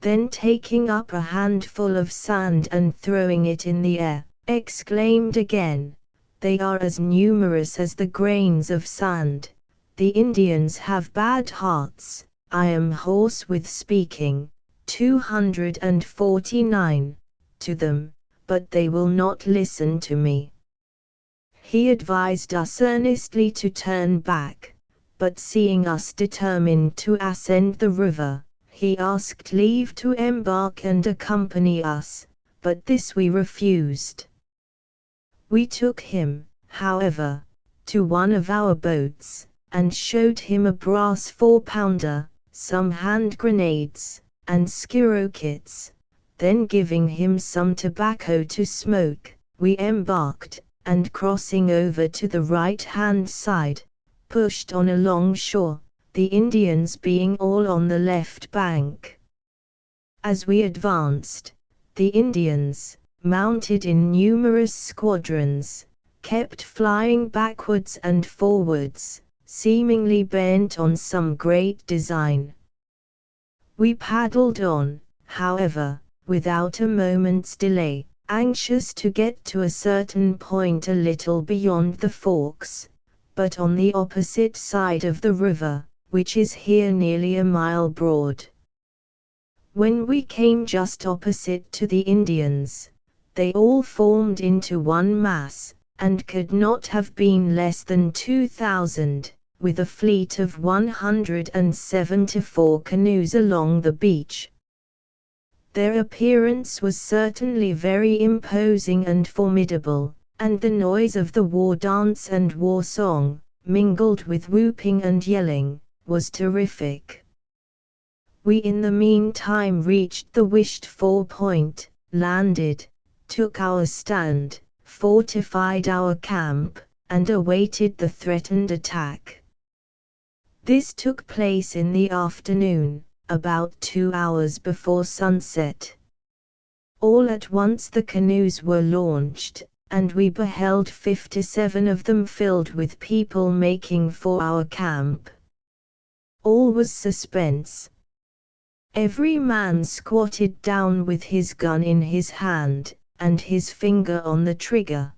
Then taking up a handful of sand and throwing it in the air, exclaimed again, "They are as numerous as the grains of sand. The Indians have bad hearts, I am hoarse with speaking, 249, to them, but they will not listen to me." He advised us earnestly to turn back, but seeing us determined to ascend the river, he asked leave to embark and accompany us, but this we refused. We took him, however, to one of our boats, and showed him a brass 4-pounder, some hand grenades, and skirokits. Then giving him some tobacco to smoke, we embarked, and crossing over to the right-hand side, pushed on along shore, the Indians being all on the left bank. As we advanced, the Indians, mounted in numerous squadrons, kept flying backwards and forwards, seemingly bent on some great design. We paddled on, however, without a moment's delay, anxious to get to a certain point a little beyond the forks, but on the opposite side of the river, which is here nearly a mile broad. When we came just opposite to the Indians, they all formed into one mass, and could not have been less than 2,000, with a fleet of 174 canoes along the beach. Their appearance was certainly very imposing and formidable, and the noise of the war dance and war song, mingled with whooping and yelling, was terrific. We in the meantime reached the wished-for point, landed, took our stand, fortified our camp, and awaited the threatened attack. This took place in the afternoon, about 2 hours before sunset. All at once the canoes were launched, and we beheld 57 of them filled with people making for our camp. All was suspense. Every man squatted down with his gun in his hand, and his finger on the trigger.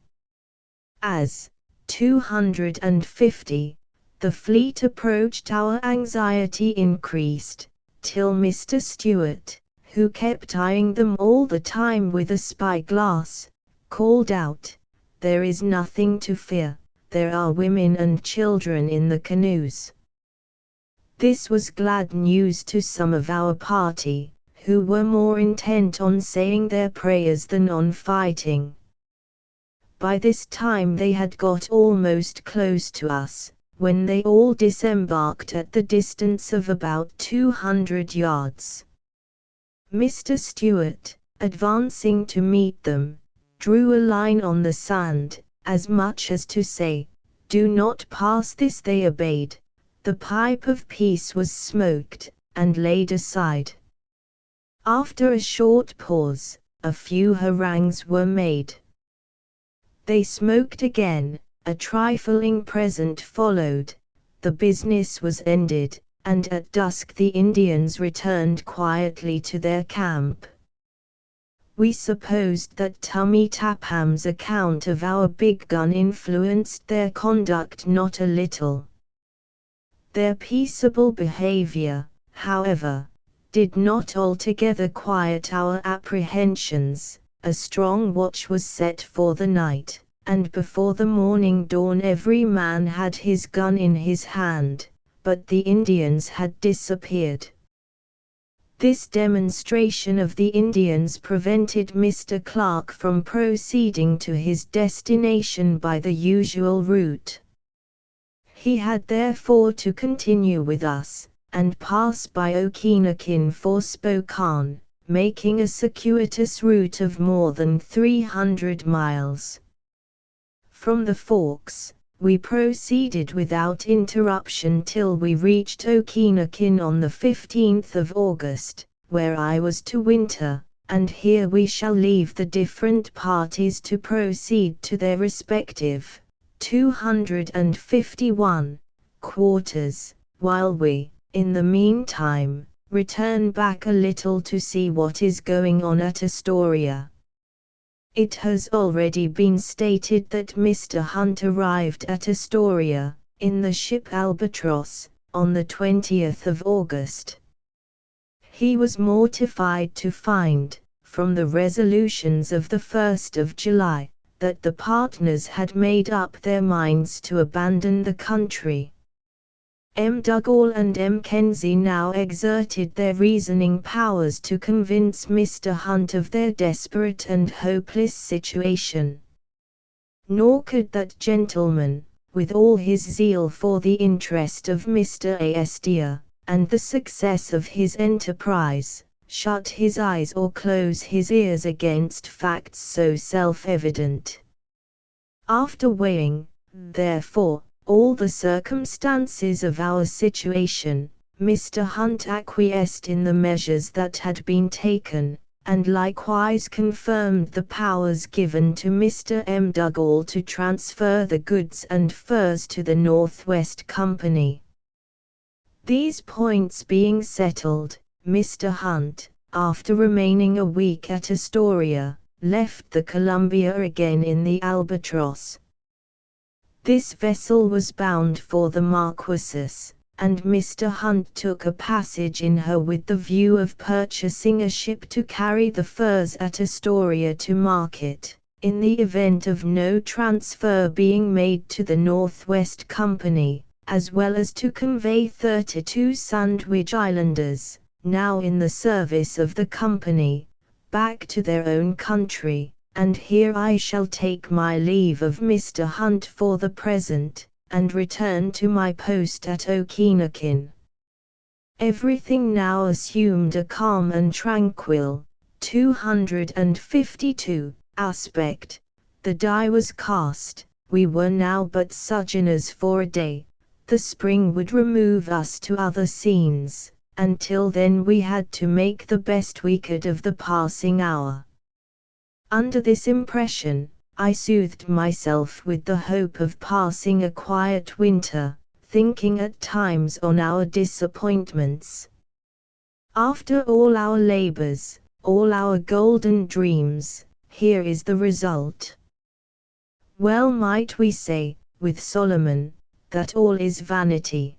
As, 250, the fleet approached, our anxiety increased, till Mr. Stewart, who kept eyeing them all the time with a spyglass, called out, "There is nothing to fear, there are women and children in the canoes." This was glad news to some of our party, who were more intent on saying their prayers than on fighting. By this time they had got almost close to us, when they all disembarked at the distance of about 200 yards. Mr. Stewart, advancing to meet them, drew a line on the sand, as much as to say, "Do not pass this." They obeyed. The pipe of peace was smoked, and laid aside. After a short pause, a few harangues were made. They smoked again, a trifling present followed, the business was ended, and at dusk the Indians returned quietly to their camp. We supposed that Tummy Tapham's account of our big gun influenced their conduct not a little. Their peaceable behavior, however, did not altogether quiet our apprehensions. A strong watch was set for the night, and before the morning dawn every man had his gun in his hand, but the Indians had disappeared. This demonstration of the Indians prevented Mr. Clark from proceeding to his destination by the usual route. He had therefore to continue with us, and pass by Okinakin for Spokane, making a circuitous route of more than 300 miles. From the Forks, we proceeded without interruption till we reached Okinakin on the 15th of August, where I was to winter, and here we shall leave the different parties to proceed to their respective 251 quarters, while we, in the meantime, return back a little to see what is going on at Astoria. It has already been stated that Mr. Hunt arrived at Astoria, in the ship Albatross, on the 20th of August. He was mortified to find, from the resolutions of the 1st of July, that the partners had made up their minds to abandon the country. M. Dugall and M. Kenzie now exerted their reasoning powers to convince Mr. Hunt of their desperate and hopeless situation. Nor could that gentleman, with all his zeal for the interest of Mr. Astor, and the success of his enterprise, shut his eyes or close his ears against facts so self-evident. After weighing, therefore, all the circumstances of our situation, Mr. Hunt acquiesced in the measures that had been taken, and likewise confirmed the powers given to Mr. M. Dugall to transfer the goods and furs to the Northwest Company. These points being settled, Mr. Hunt, after remaining a week at Astoria, left the Columbia again in the Albatross. This vessel was bound for the Marquesas, and Mr. Hunt took a passage in her with the view of purchasing a ship to carry the furs at Astoria to market, in the event of no transfer being made to the Northwest Company, as well as to convey 32 Sandwich Islanders, now in the service of the Company, back to their own country. And here I shall take my leave of Mr. Hunt for the present, and return to my post at Okinakin. Everything now assumed a calm and tranquil, 252, aspect. The die was cast, we were now but sojourners for a day, the spring would remove us to other scenes, until then we had to make the best we could of the passing hour. Under this impression, I soothed myself with the hope of passing a quiet winter, thinking at times on our disappointments. After all our labors, all our golden dreams, here is the result. Well might we say, with Solomon, that all is vanity.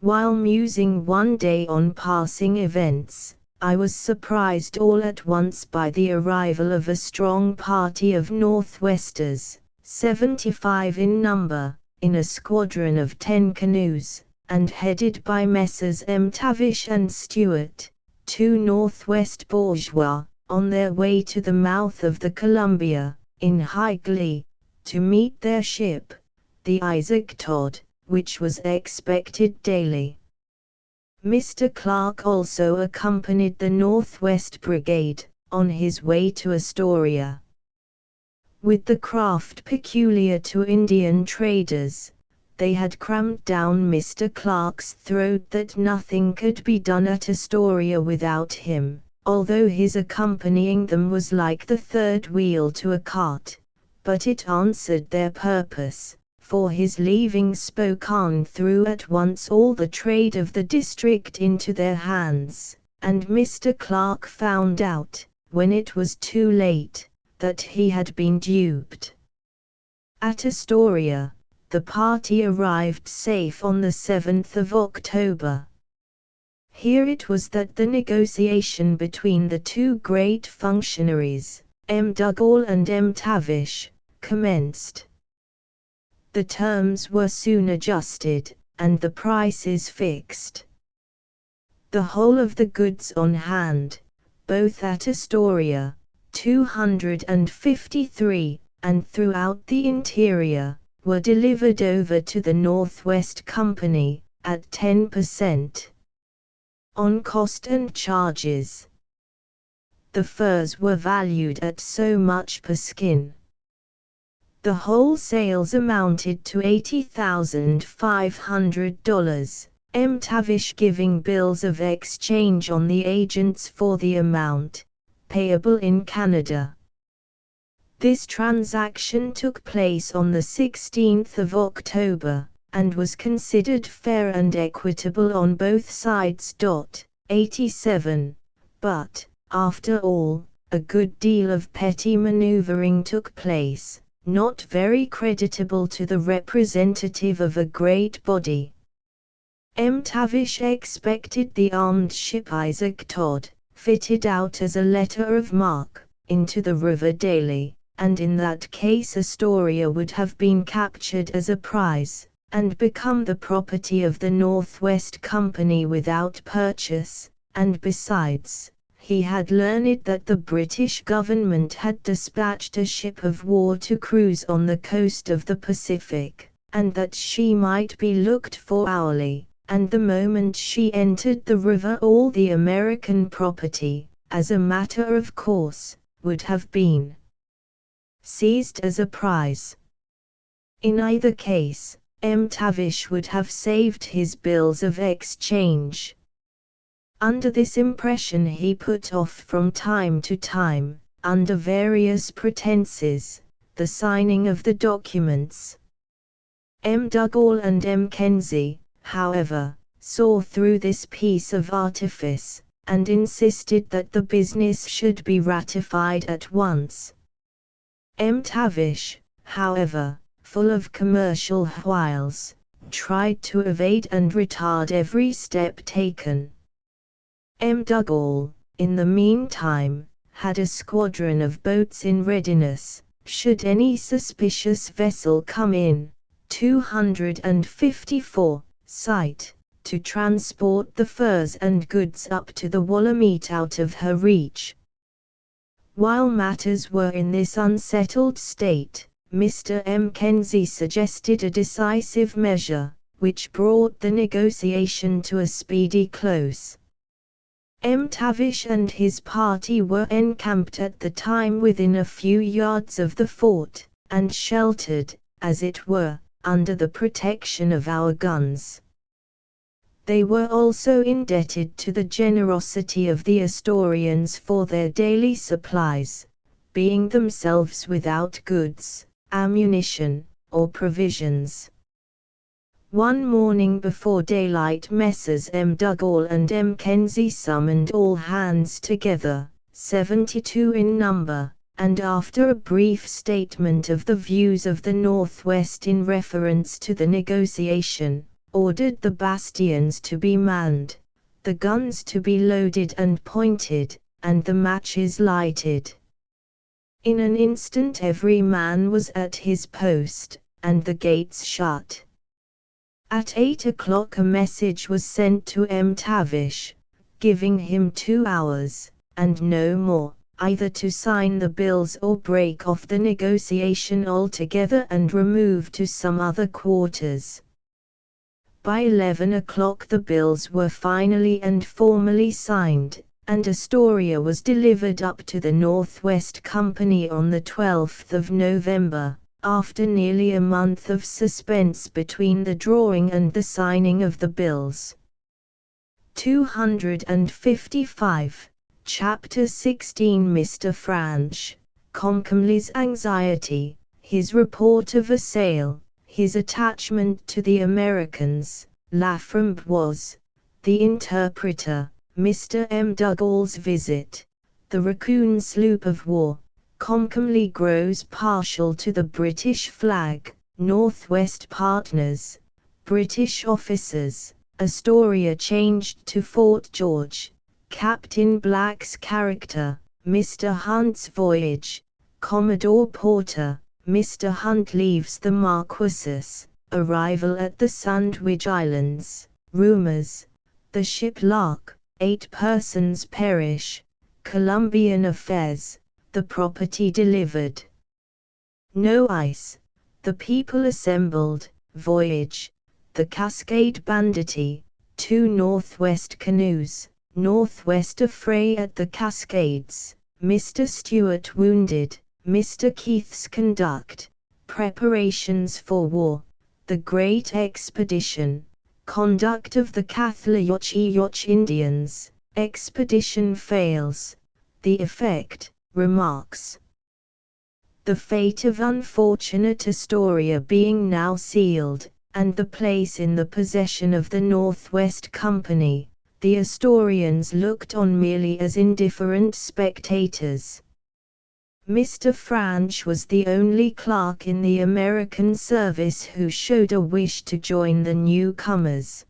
While musing one day on passing events, I was surprised all at once by the arrival of a strong party of Northwesters, 75 in number, in a squadron of 10 canoes, and headed by Messrs. M. Tavish and Stewart, 2 Northwest bourgeois, on their way to the mouth of the Columbia, in high glee, to meet their ship, the Isaac Todd, which was expected daily. Mr. Clark also accompanied the Northwest Brigade, on his way to Astoria. With the craft peculiar to Indian traders, they had crammed down Mr. Clark's throat that nothing could be done at Astoria without him, although his accompanying them was like the third wheel to a cart, but it answered their purpose. For his leaving Spokane threw at once all the trade of the district into their hands, and Mr. Clark found out, when it was too late, that he had been duped. At Astoria, the party arrived safe on the 7th of October. Here it was that the negotiation between the two great functionaries, M. Dugall and M. Tavish, commenced. The terms were soon adjusted, and the prices fixed. The whole of the goods on hand, both at Astoria, 253, and throughout the interior, were delivered over to the Northwest Company, at 10% on cost and charges. The furs were valued at so much per skin. The whole sales amounted to $80,500, Tavish giving bills of exchange on the agents for the amount, payable in Canada. This transaction took place on the 16th of October, and was considered fair and equitable on both sides. 87. But, after all, a good deal of petty maneuvering took place, not very creditable to the representative of a great body. Tavish expected the armed ship Isaac Todd, fitted out as a letter of marque, into the river daily, and in that case Astoria would have been captured as a prize, and become the property of the Northwest Company without purchase, and besides, he had learned that the British government had dispatched a ship of war to cruise on the coast of the Pacific, and that she might be looked for hourly, and the moment she entered the river all the American property, as a matter of course, would have been seized as a prize. In either case, Tavish would have saved his bills of exchange. Under this impression he put off from time to time, under various pretenses, the signing of the documents. Dugall and Mackenzie, however, saw through this piece of artifice, and insisted that the business should be ratified at once. Tavish, however, full of commercial wiles, tried to evade and retard every step taken. Dugall, in the meantime, had a squadron of boats in readiness, should any suspicious vessel come in, 254, sight, to transport the furs and goods up to the Willamette out of her reach. While matters were in this unsettled state, Mr. Mackenzie suggested a decisive measure, which brought the negotiation to a speedy close. Tavish and his party were encamped at the time within a few yards of the fort, and sheltered, as it were, under the protection of our guns. They were also indebted to the generosity of the Astorians for their daily supplies, being themselves without goods, ammunition, or provisions. One morning before daylight Messrs. Dugall and Mackenzie summoned all hands together, 72 in number, and after a brief statement of the views of the Northwest in reference to the negotiation, ordered the bastions to be manned, the guns to be loaded and pointed, and the matches lighted. In an instant every man was at his post, and the gates shut. At 8 o'clock a message was sent to Tavish, giving him 2 hours, and no more, either to sign the bills or break off the negotiation altogether and remove to some other quarters. By 11 o'clock the bills were finally and formally signed, and Astoria was delivered up to the Northwest Company on the 12th of November. After nearly a month of suspense between the drawing and the signing of the bills. 255, Chapter 16 Mr. Franch, Comcomly's anxiety, his report of a sale, his attachment to the Americans, Laframboise, the interpreter, Mr. Dugall's visit, the Raccoon sloop of war, Comcomly grows partial to the British flag, Northwest partners, British officers, Astoria changed to Fort George, Captain Black's character, Mr. Hunt's voyage, Commodore Porter, Mr. Hunt leaves the Marquesas, arrival at the Sandwich Islands, rumors, the ship Lark, 8 persons perish, Colombian affairs, the property delivered. No ice, the people assembled, voyage, the Cascade Banditti, 2 northwest canoes, northwest affray at the Cascades, Mr. Stewart wounded, Mr. Keith's conduct, preparations for war, the Great Expedition, conduct of the Cathlayoch Indians, expedition fails, the effect, remarks. The fate of unfortunate Astoria being now sealed, and the place in the possession of the Northwest Company, the Astorians looked on merely as indifferent spectators. Mr. Franch was the only clerk in the American service who showed a wish to join the newcomers.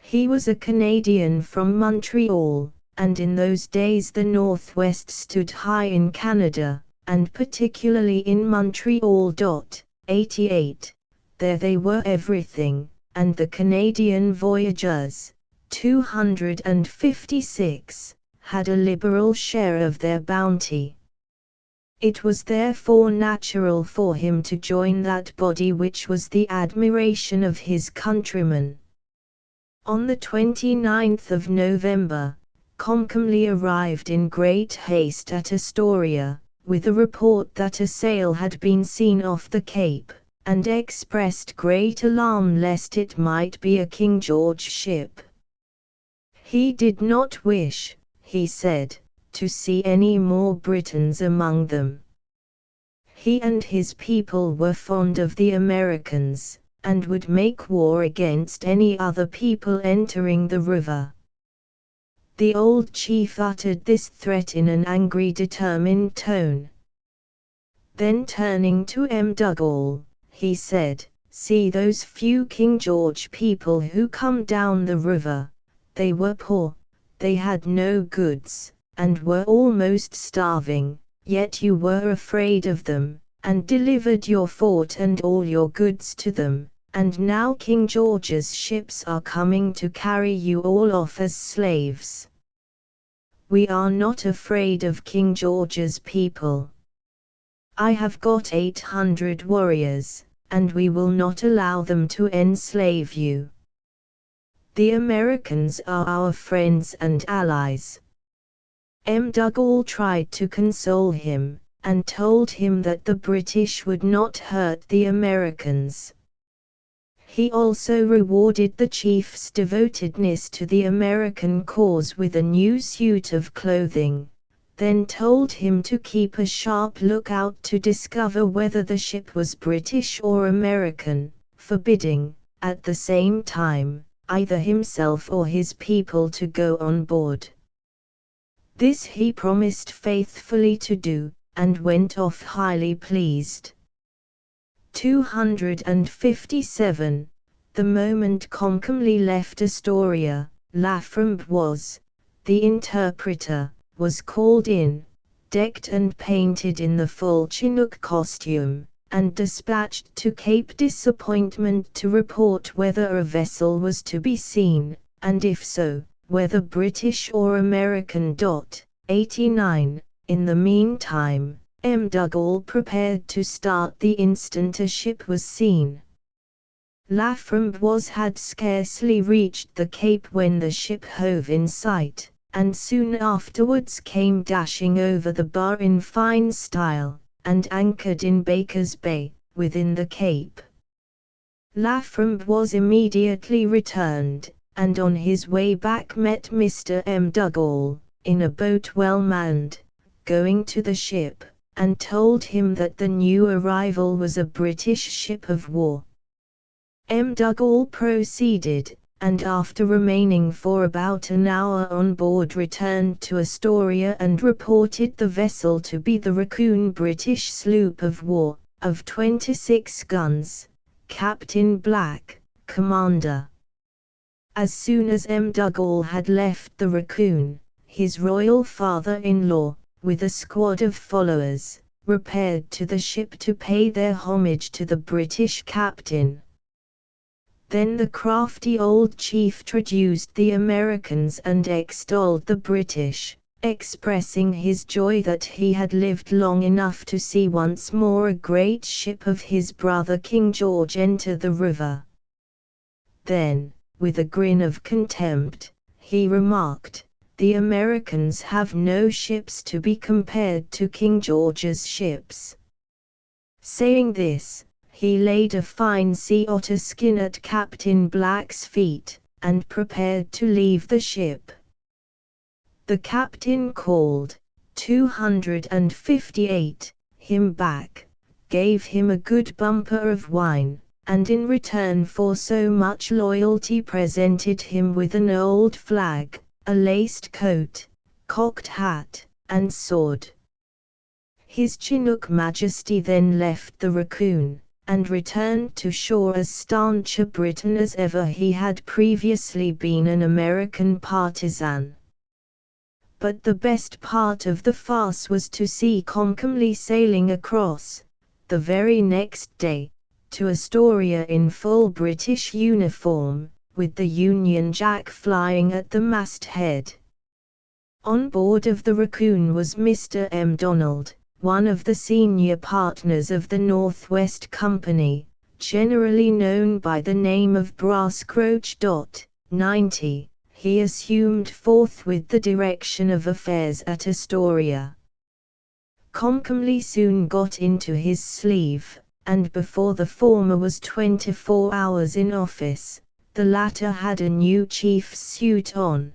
He was a Canadian from Montreal, and in those days the Northwest stood high in Canada, and particularly in Montreal. 88. There they were everything, and the Canadian voyageurs, 256, had a liberal share of their bounty. It was therefore natural for him to join that body which was the admiration of his countrymen. On the 29th of November, Comcomly arrived in great haste at Astoria, with a report that a sail had been seen off the Cape, and expressed great alarm lest it might be a King George ship. He did not wish, he said, to see any more Britons among them. He and his people were fond of the Americans, and would make war against any other people entering the river. The old chief uttered this threat in an angry, determined tone. Then turning to M. Dugall, he said, "See those few King George people who come down the river. They were poor, they had no goods, and were almost starving, yet you were afraid of them, and delivered your fort and all your goods to them, and now King George's ships are coming to carry you all off as slaves. We are not afraid of King George's people. I have got 800 warriors, and we will not allow them to enslave you. The Americans are our friends and allies." M. Dugall tried to console him, and told him that the British would not hurt the Americans. He also rewarded the chief's devotedness to the American cause with a new suit of clothing, then told him to keep a sharp lookout to discover whether the ship was British or American, forbidding, at the same time, either himself or his people to go on board. This he promised faithfully to do, and went off highly pleased. 257. The moment Comcomly left Astoria, Laframboise, the interpreter, was called in, decked and painted in the full Chinook costume, and dispatched to Cape Disappointment to report whether a vessel was to be seen, and if so, whether British or American. 89. In the meantime, M. Dugall prepared to start the instant a ship was seen. Laframboise had scarcely reached the Cape when the ship hove in sight, and soon afterwards came dashing over the bar in fine style, and anchored in Baker's Bay, within the Cape. Laframboise immediately returned, and on his way back met Mr. M. Dugall, in a boat well manned, going to the ship, and told him that the new arrival was a British ship of war. M. Dugall proceeded, and after remaining for about an hour on board returned to Astoria and reported the vessel to be the Raccoon, British sloop of war, of 26 guns, Captain Black, commander. As soon as M. Dugall had left the Raccoon, his royal father-in-law, with a squad of followers, repaired to the ship to pay their homage to the British captain. Then the crafty old chief traduced the Americans and extolled the British, expressing his joy that he had lived long enough to see once more a great ship of his brother King George enter the river. Then, with a grin of contempt, he remarked, "The Americans have no ships to be compared to King George's ships." Saying this, he laid a fine sea otter skin at Captain Black's feet, and prepared to leave the ship. The captain called 258 him back, gave him a good bumper of wine, and in return for so much loyalty presented him with an old flag, a laced coat, cocked hat, and sword. His Chinook Majesty then left the Raccoon, and returned to shore as staunch a Briton as ever he had previously been an American partisan. But the best part of the farce was to see Comcomly sailing across, the very next day, to Astoria in full British uniform, with the Union Jack flying at the masthead. On board of the Raccoon was Mr. M. Donald, one of the senior partners of the Northwest Company, generally known by the name of Brass Croach. 90, he assumed forthwith the direction of affairs at Astoria. Comcomly soon got into his sleeve, and before the former was 24 hours in office, the latter had a new chief's suit on.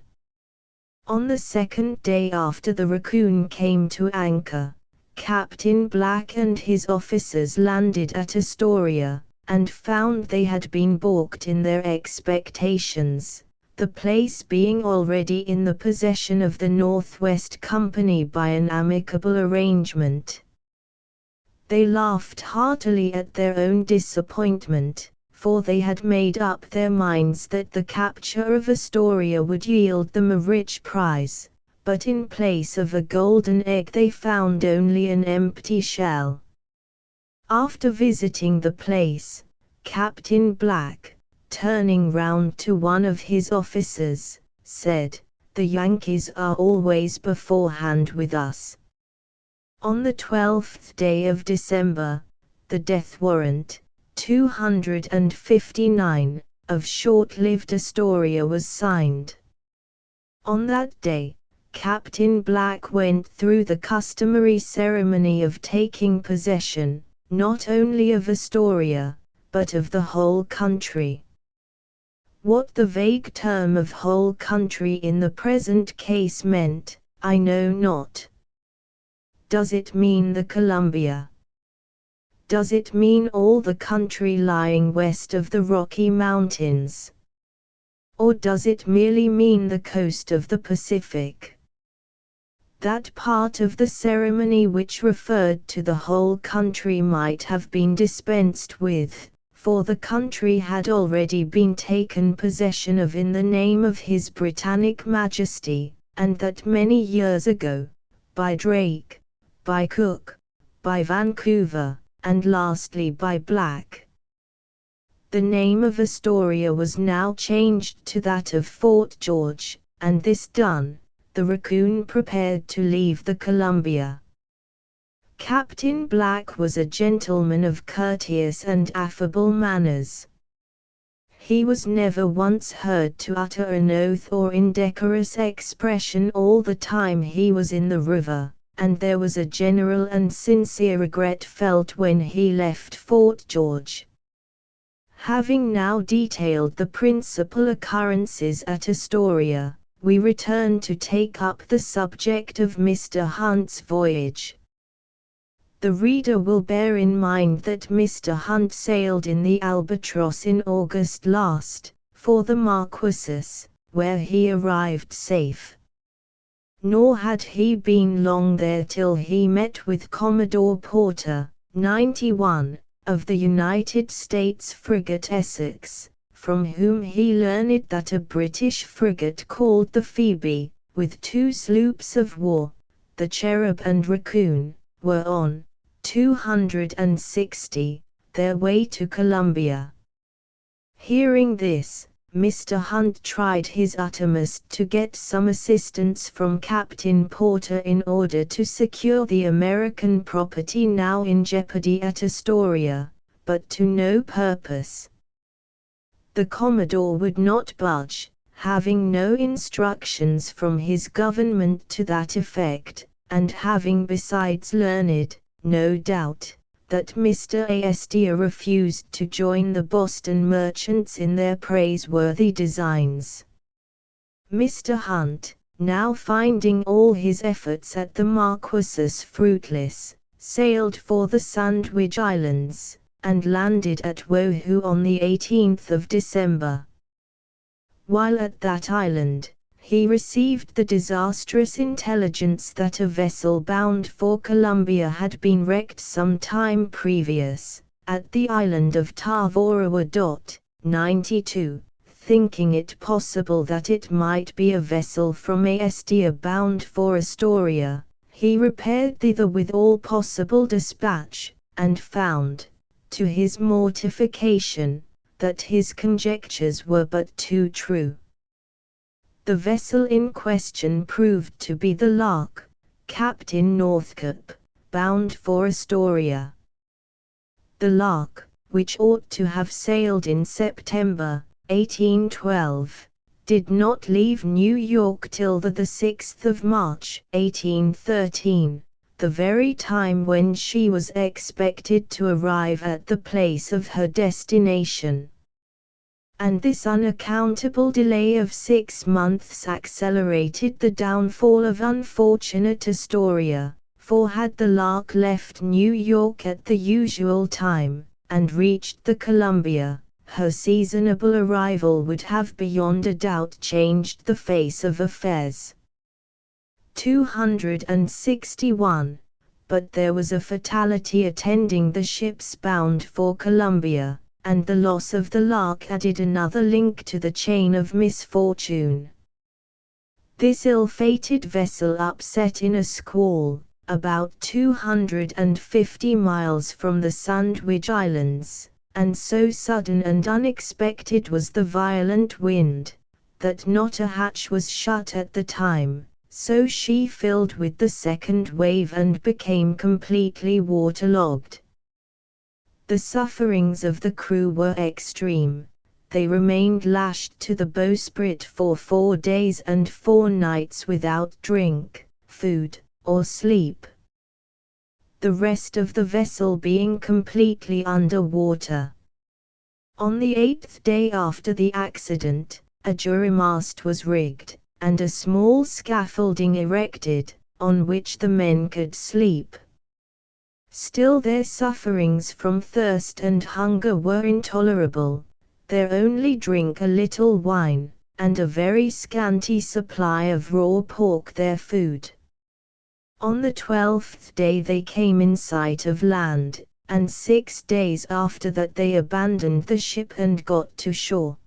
On the second day after the Raccoon came to anchor, Captain Black and his officers landed at Astoria, and found they had been balked in their expectations, the place being already in the possession of the Northwest Company by an amicable arrangement. They laughed heartily at their own disappointment, for they had made up their minds that the capture of Astoria would yield them a rich prize, but in place of a golden egg they found only an empty shell. After visiting the place, Captain Black, turning round to one of his officers, said, "The Yankees are always beforehand with us." On the 12th day of December, the death warrant, 259, of short-lived Astoria was signed. On that day, Captain Black went through the customary ceremony of taking possession, not only of Astoria, but of the whole country. What the vague term of whole country in the present case meant, I know not. Does it mean the Columbia? Does it mean all the country lying west of the Rocky Mountains? Or does it merely mean the coast of the Pacific? That part of the ceremony which referred to the whole country might have been dispensed with, for the country had already been taken possession of in the name of His Britannic Majesty, and that many years ago, by Drake, by Cook, by Vancouver, and lastly by Black. The name of Astoria was now changed to that of Fort George, and this done, the Raccoon prepared to leave the Columbia. Captain Black was a gentleman of courteous and affable manners. He was never once heard to utter an oath or indecorous expression all the time he was in the river, and there was a general and sincere regret felt when he left Fort George. Having now detailed the principal occurrences at Astoria, we return to take up the subject of Mr. Hunt's voyage. The reader will bear in mind that Mr. Hunt sailed in the Albatross in August last, for the Marquesas, where he arrived safe. Nor had he been long there till he met with Commodore Porter, 91, of the United States frigate Essex, from whom he learned that a British frigate called the Phoebe, with 2 sloops of war, the Cherub and Raccoon, were on 260, their way to Columbia. Hearing this, Mr. Hunt tried his uttermost to get some assistance from Captain Porter in order to secure the American property now in jeopardy at Astoria, but to no purpose. The Commodore would not budge, having no instructions from his government to that effect, and having besides learned, no doubt, that Mr. Astor refused to join the Boston merchants in their praiseworthy designs. Mr. Hunt, now finding all his efforts at the Marquesas fruitless, sailed for the Sandwich Islands, and landed at Woahoo on the 18th of December. While at that island, he received the disastrous intelligence that a vessel bound for Columbia had been wrecked some time previous, at the island of Tavorawa. 92, thinking it possible that it might be a vessel from Astor bound for Astoria, he repaired thither with all possible dispatch, and found, to his mortification, that his conjectures were but too true. The vessel in question proved to be the Lark, Captain Northcote, bound for Astoria. The Lark, which ought to have sailed in September, 1812, did not leave New York till the 6th of March, 1813, the very time when she was expected to arrive at the place of her destination. And this unaccountable delay of 6 months accelerated the downfall of unfortunate Astoria, for had the Lark left New York at the usual time, and reached the Columbia, her seasonable arrival would have beyond a doubt changed the face of affairs. 261. But there was a fatality attending the ships bound for Columbia, and the loss of the Lark added another link to the chain of misfortune. This ill-fated vessel upset in a squall, about 250 miles from the Sandwich Islands, and so sudden and unexpected was the violent wind, that not a hatch was shut at the time, so she filled with the second wave and became completely waterlogged. The sufferings of the crew were extreme. They remained lashed to the bowsprit for 4 days and 4 nights without drink, food, or sleep. The rest of the vessel being completely under water. On the 8th day after the accident, a jurymast was rigged, and a small scaffolding erected, on which the men could sleep. Still their sufferings from thirst and hunger were intolerable, their only drink a little wine, and a very scanty supply of raw pork their food. On the 12th day they came in sight of land, and 6 days after that they abandoned the ship and got to shore.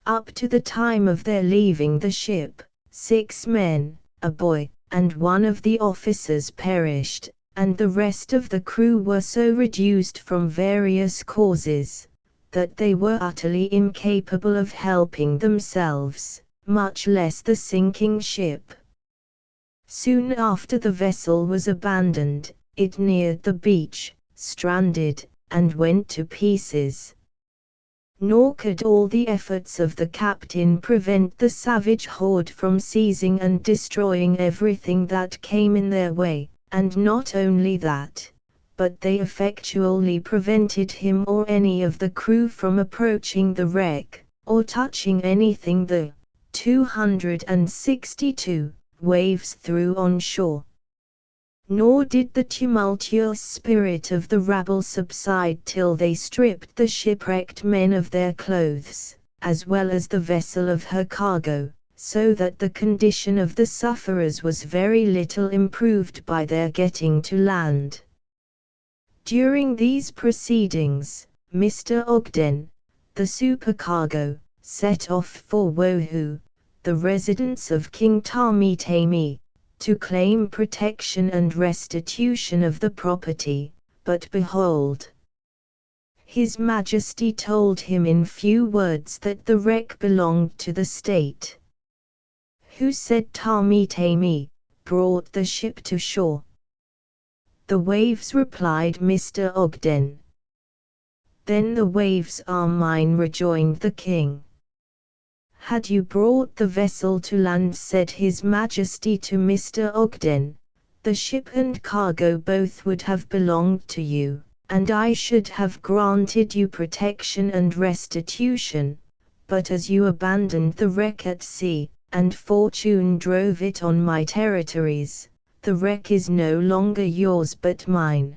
Up to the time of their leaving the ship, 6 men, a boy, and one of the officers perished, and the rest of the crew were so reduced from various causes, that they were utterly incapable of helping themselves, much less the sinking ship. Soon after the vessel was abandoned, it neared the beach, stranded, and went to pieces. Nor could all the efforts of the captain prevent the savage horde from seizing and destroying everything that came in their way. And not only that, but they effectually prevented him or any of the crew from approaching the wreck, or touching anything the 262 waves threw on shore. Nor did the tumultuous spirit of the rabble subside till they stripped the shipwrecked men of their clothes, as well as the vessel of her cargo, so that the condition of the sufferers was very little improved by their getting to land. During these proceedings, Mr. Ogden, the supercargo, set off for Woahoo, the residence of King Tamitami, to claim protection and restitution of the property, but behold, His Majesty told him in few words that the wreck belonged to the state. Who said Tami brought the ship to shore? The waves, replied Mr. Ogden. Then the waves are mine, rejoined the king. Had you brought the vessel to land, said His Majesty to Mr. Ogden, the ship and cargo both would have belonged to you, and I should have granted you protection and restitution, but as you abandoned the wreck at sea, and fortune drove it on my territories, the wreck is no longer yours but mine.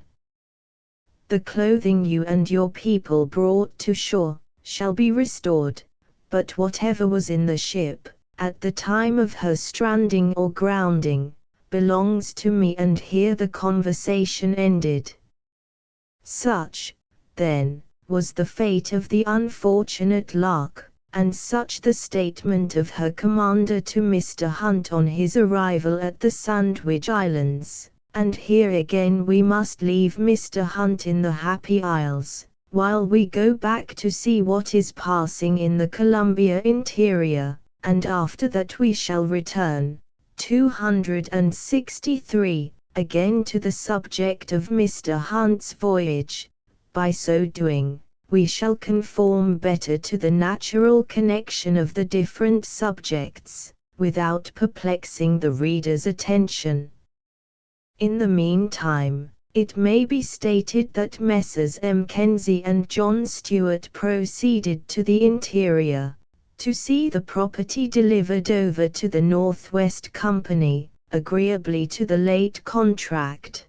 The clothing you and your people brought to shore shall be restored, but whatever was in the ship, at the time of her stranding or grounding, belongs to me. And here the conversation ended. Such, then, was the fate of the unfortunate Lark, and such the statement of her commander to Mr. Hunt on his arrival at the Sandwich Islands. And here again we must leave Mr. Hunt in the Happy Isles, while we go back to see what is passing in the Columbia interior, and after that we shall return, 263, again to the subject of Mr. Hunt's voyage. By so doing, we shall conform better to the natural connection of the different subjects, without perplexing the reader's attention. In the meantime, it may be stated that Messrs. Mackenzie and John Stewart proceeded to the interior, to see the property delivered over to the Northwest Company, agreeably to the late contract.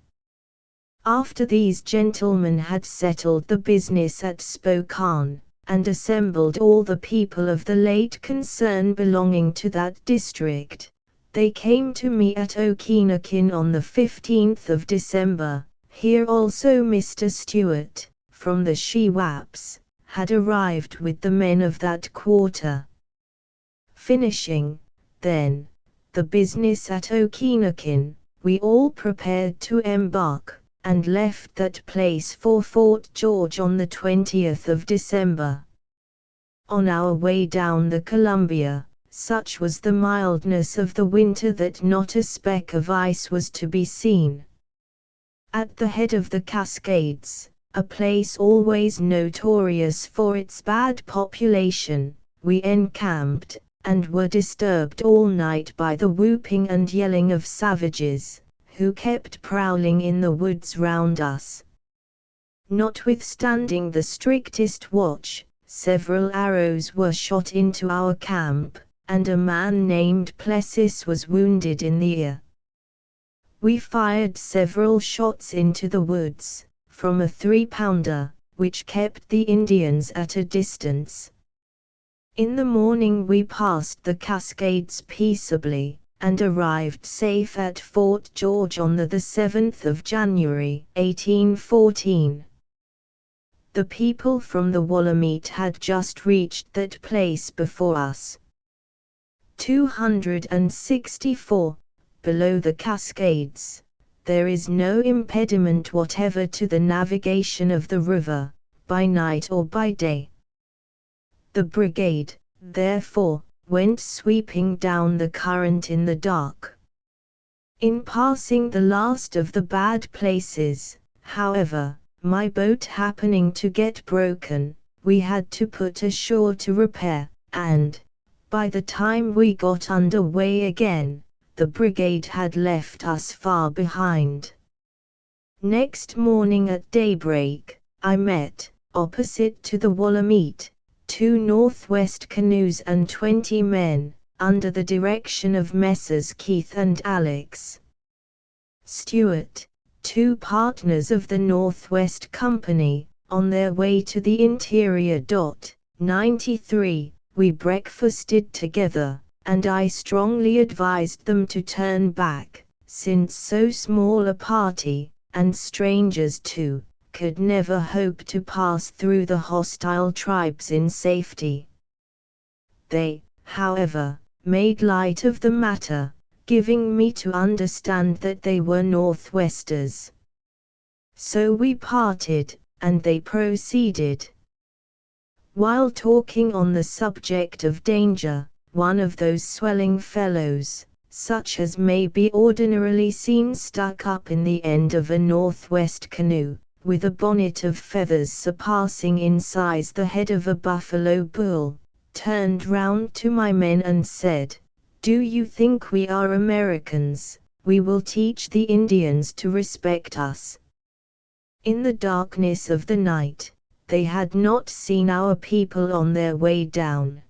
After these gentlemen had settled the business at Spokane, and assembled all the people of the late concern belonging to that district, they came to me at Okinakin on the 15th of December. Here also Mr. Stewart, from the Shewaps, had arrived with the men of that quarter. Finishing, then, the business at Okinakin, we all prepared to embark, and left that place for Fort George on the 20th of December. On our way down the Columbia, such was the mildness of the winter that not a speck of ice was to be seen. At the head of the Cascades, a place always notorious for its bad population, we encamped, and were disturbed all night by the whooping and yelling of savages, who kept prowling in the woods round us. Notwithstanding the strictest watch, several arrows were shot into our camp, and a man named Plessis was wounded in the ear. We fired several shots into the woods, from a 3-pounder, which kept the Indians at a distance. In the morning we passed the Cascades peaceably, and arrived safe at Fort George on the 7th of January, 1814. The people from the Willamette had just reached that place before us. 264. Below the Cascades, there is no impediment whatever to the navigation of the river, by night or by day. The brigade, therefore, went sweeping down the current in the dark. In passing the last of the bad places, however, my boat happening to get broken, we had to put ashore to repair, and, by the time we got under way again, the brigade had left us far behind. Next morning at daybreak, I met, opposite to the Willamette, 2 northwest canoes and 20 men, under the direction of Messrs. Keith and Alex Stewart, 2 partners of the Northwest Company, on their way to the interior. 93. We breakfasted together, and I strongly advised them to turn back, since so small a party, and strangers too, could never hope to pass through the hostile tribes in safety. They, however, made light of the matter, giving me to understand that they were Northwesters. So we parted, and they proceeded. While talking on the subject of danger, one of those swelling fellows, such as may be ordinarily seen stuck up in the end of a Northwest canoe, with a bonnet of feathers surpassing in size the head of a buffalo bull, turned round to my men and said, "Do you think we are Americans? We will teach the Indians to respect us." In the darkness of the night, they had not seen our people on their way down.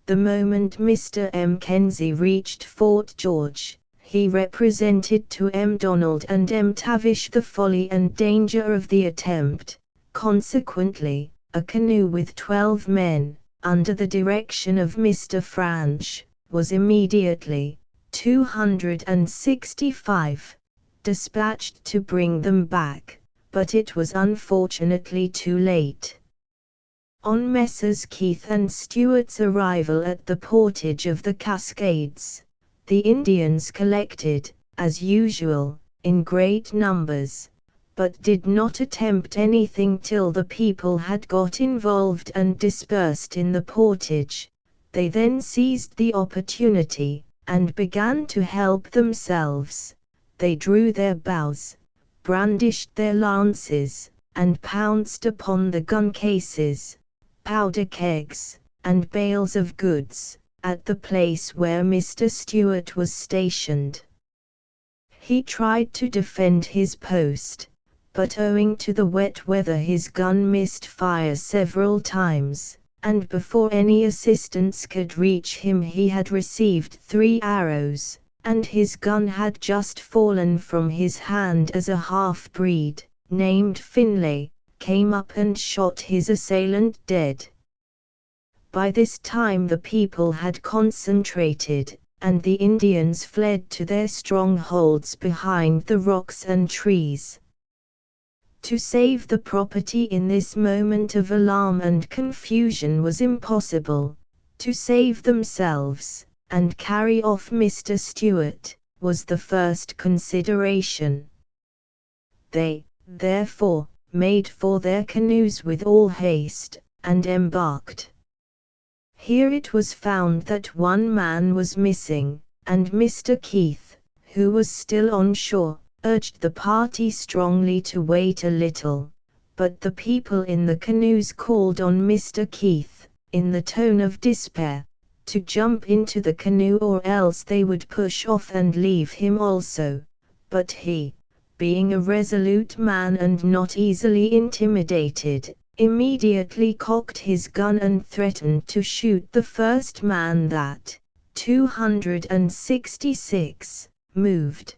The moment Mr. Mackenzie reached Fort George, he represented to M. Donald and M. Tavish the folly and danger of the attempt. Consequently, a canoe with 12 men, under the direction of Mr. Franch, was immediately, 265, dispatched to bring them back, but it was unfortunately too late. On Messrs. Keith and Stewart's arrival at the portage of the Cascades, the Indians collected, as usual, in great numbers, but did not attempt anything till the people had got involved and dispersed in the portage. They then seized the opportunity, and began to help themselves. They drew their bows, brandished their lances, and pounced upon the gun cases, powder kegs, and bales of goods, at the place where Mr. Stewart was stationed. He tried to defend his post, but owing to the wet weather his gun missed fire several times, and before any assistance could reach him he had received 3 arrows, and his gun had just fallen from his hand as a half-breed, named Finlay, came up and shot his assailant dead. By this time the people had concentrated, and the Indians fled to their strongholds behind the rocks and trees. To save the property in this moment of alarm and confusion was impossible. To save themselves, and carry off Mr. Stewart, was the first consideration. They, therefore, made for their canoes with all haste, and embarked. Here it was found that one man was missing, and Mr. Keith, who was still on shore, urged the party strongly to wait a little, but the people in the canoes called on Mr. Keith, in the tone of despair, to jump into the canoe or else they would push off and leave him also, but he, being a resolute man and not easily intimidated, immediately cocked his gun and threatened to shoot the first man that, 266, moved.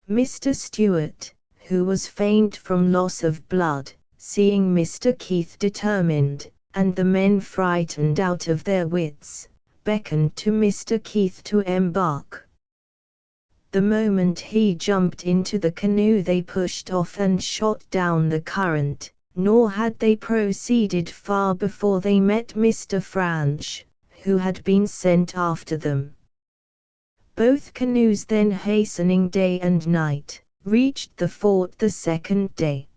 Mr. Stewart, who was faint from loss of blood, seeing Mr. Keith determined, and the men frightened out of their wits, beckoned to Mr. Keith to embark. The moment he jumped into the canoe they pushed off and shot down the current, nor had they proceeded far before they met Mr. Franch, who had been sent after them. Both canoes then hastening day and night, reached the fort the second day.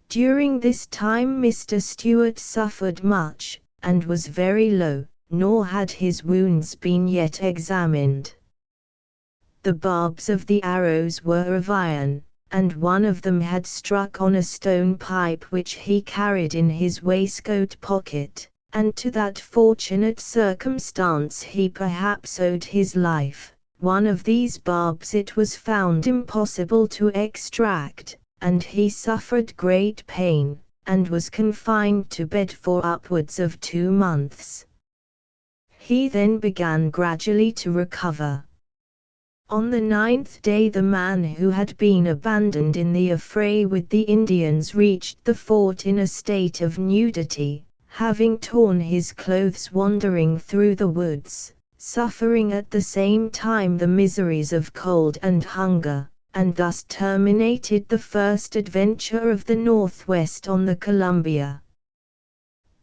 During this time Mr. Stewart suffered much, and was very low, nor had his wounds been yet examined. The barbs of the arrows were of iron, and one of them had struck on a stone pipe which he carried in his waistcoat pocket, and to that fortunate circumstance he perhaps owed his life. One of these barbs it was found impossible to extract, and he suffered great pain, and was confined to bed for upwards of 2 months. He then began gradually to recover. On the 9th day the man who had been abandoned in the affray with the Indians reached the fort in a state of nudity, having torn his clothes wandering through the woods, suffering at the same time the miseries of cold and hunger, and thus terminated the first adventure of the Northwest on the Columbia.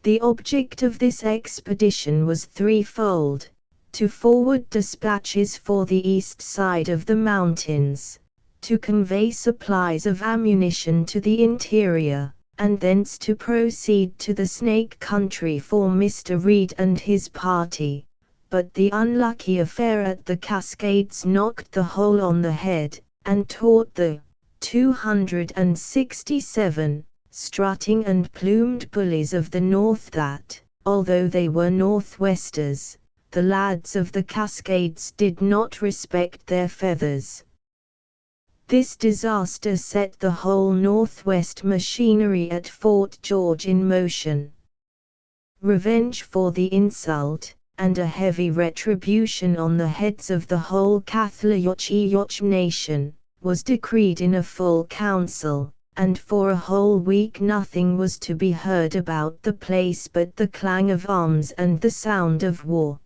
The object of this expedition was threefold: to forward dispatches for the east side of the mountains, to convey supplies of ammunition to the interior, and thence to proceed to the Snake Country for Mr. Reed and his party. But the unlucky affair at the Cascades knocked the whole on the head, and taught the 267 strutting and plumed bullies of the North that, although they were Northwesters, the lads of the Cascades did not respect their feathers. This disaster set the whole Northwest machinery at Fort George in motion. Revenge for the insult, and a heavy retribution on the heads of the whole Catholic nation, was decreed in a full council, and for a whole week nothing was to be heard about the place but the clang of arms and the sound of war.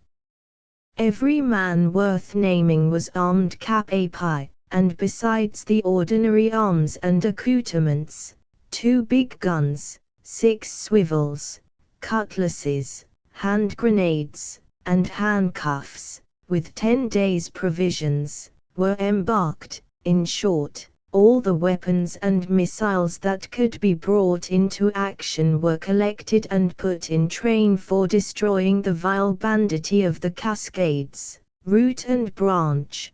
Every man worth naming was armed cap a pie, and besides the ordinary arms and accoutrements, 2 big guns, 6 swivels, cutlasses, hand grenades, and handcuffs, with 10 days' provisions, were embarked. In short, all the weapons and missiles that could be brought into action were collected and put in train for destroying the vile banditti of the Cascades, root and branch.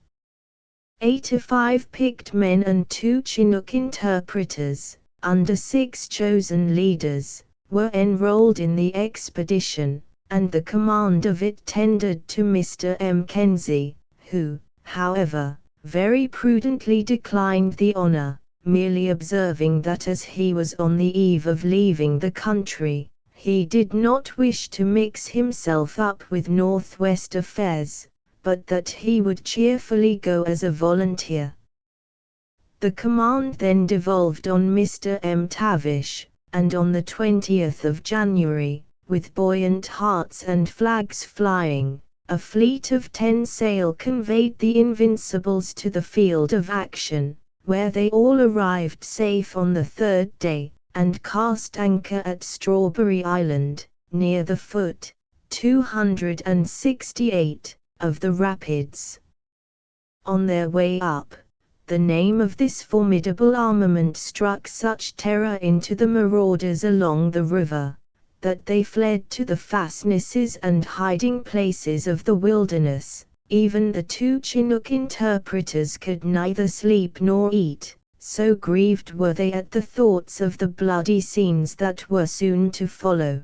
85 picked men and 2 Chinook interpreters, under 6 chosen leaders, were enrolled in the expedition, and the command of it tendered to Mr. Mackenzie, who, however, very prudently declined the honor, merely observing that as he was on the eve of leaving the country, he did not wish to mix himself up with Northwest affairs, but that he would cheerfully go as a volunteer. The command then devolved on Mr. Tavish, and on the 20th of January, with buoyant hearts and flags flying, a fleet of 10 sail conveyed the Invincibles to the field of action, where they all arrived safe on the 3rd day, and cast anchor at Strawberry Island, near the foot, 268, of the rapids. On their way up, the name of this formidable armament struck such terror into the marauders along the river, that they fled to the fastnesses and hiding places of the wilderness. Even the 2 Chinook interpreters could neither sleep nor eat, so grieved were they at the thoughts of the bloody scenes that were soon to follow.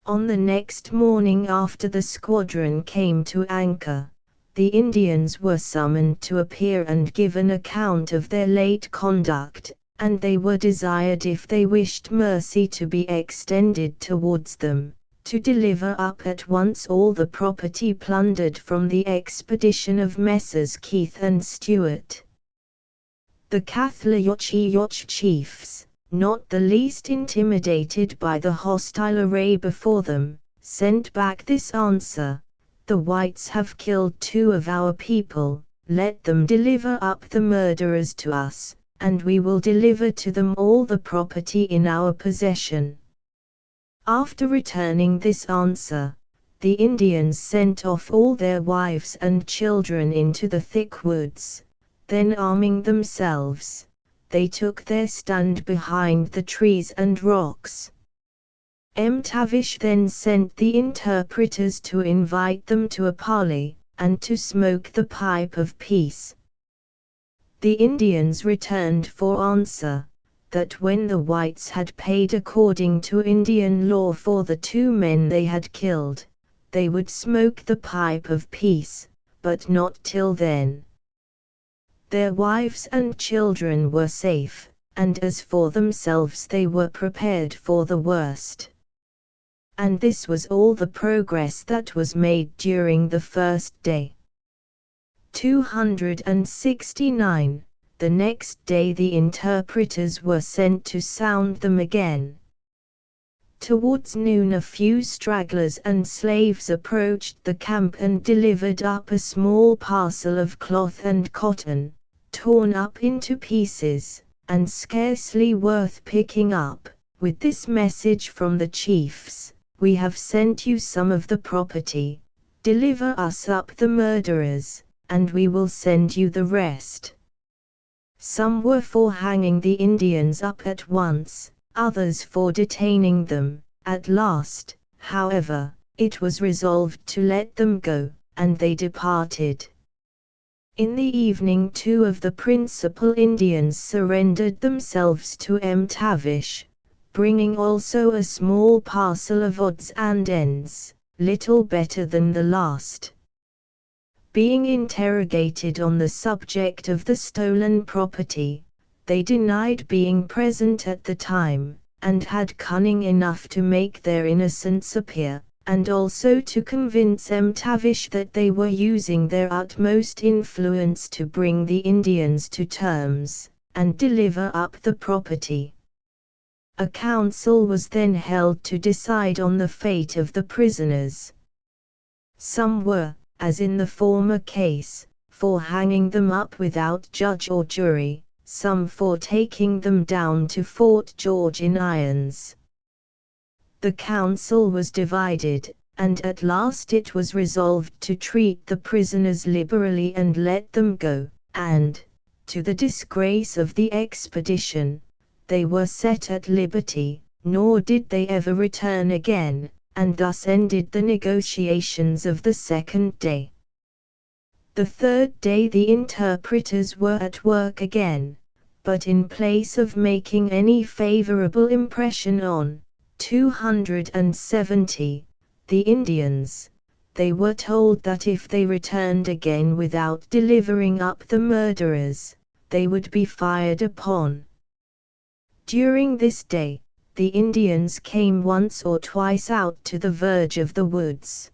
On the next morning after the squadron came to anchor, the Indians were summoned to appear and give an account of their late conduct, and they were desired, if they wished mercy to be extended towards them, to deliver up at once all the property plundered from the expedition of Messrs. Keith and Stewart. The Catholic chiefs, not the least intimidated by the hostile array before them, sent back this answer: "The whites have killed 2 of our people, let them deliver up the murderers to us, and we will deliver to them all the property in our possession." After returning this answer, the Indians sent off all their wives and children into the thick woods. Then arming themselves, they took their stand behind the trees and rocks. Tavish then sent the interpreters to invite them to a parley, and to smoke the pipe of peace. The Indians returned for answer, that when the whites had paid according to Indian law for the 2 men they had killed, they would smoke the pipe of peace, but not till then. Their wives and children were safe, and as for themselves they were prepared for the worst. And this was all the progress that was made during the first day. 269. The next day the interpreters were sent to sound them again. Towards noon a few stragglers and slaves approached the camp and delivered up a small parcel of cloth and cotton, torn up into pieces, and scarcely worth picking up, with this message from the chiefs: "We have sent you some of the property, "Deliver us up the murderers, and we will send you the rest." Some were for hanging the Indians up at once, others for detaining them. At last, however, it was resolved to let them go, and they departed. In the evening 2 of the principal Indians surrendered themselves to Tavish, bringing also a small parcel of odds and ends, little better than the last. Being interrogated on the subject of the stolen property, they denied being present at the time, and had cunning enough to make their innocence appear, and also to convince Tavish that they were using their utmost influence to bring the Indians to terms, and deliver up the property. A council was then held to decide on the fate of the prisoners. Some were, as in the former case, for hanging them up without judge or jury, some for taking them down to Fort George in irons. The council was divided, and at last it was resolved to treat the prisoners liberally and let them go, and, to the disgrace of the expedition, they were set at liberty, nor did they ever return again, and thus ended the negotiations of the second day. The third day the interpreters were at work again, but in place of making any favorable impression on 270, the Indians, they were told that if they returned again without delivering up the murderers, they would be fired upon. During this day, the Indians came once or twice out to the verge of the woods.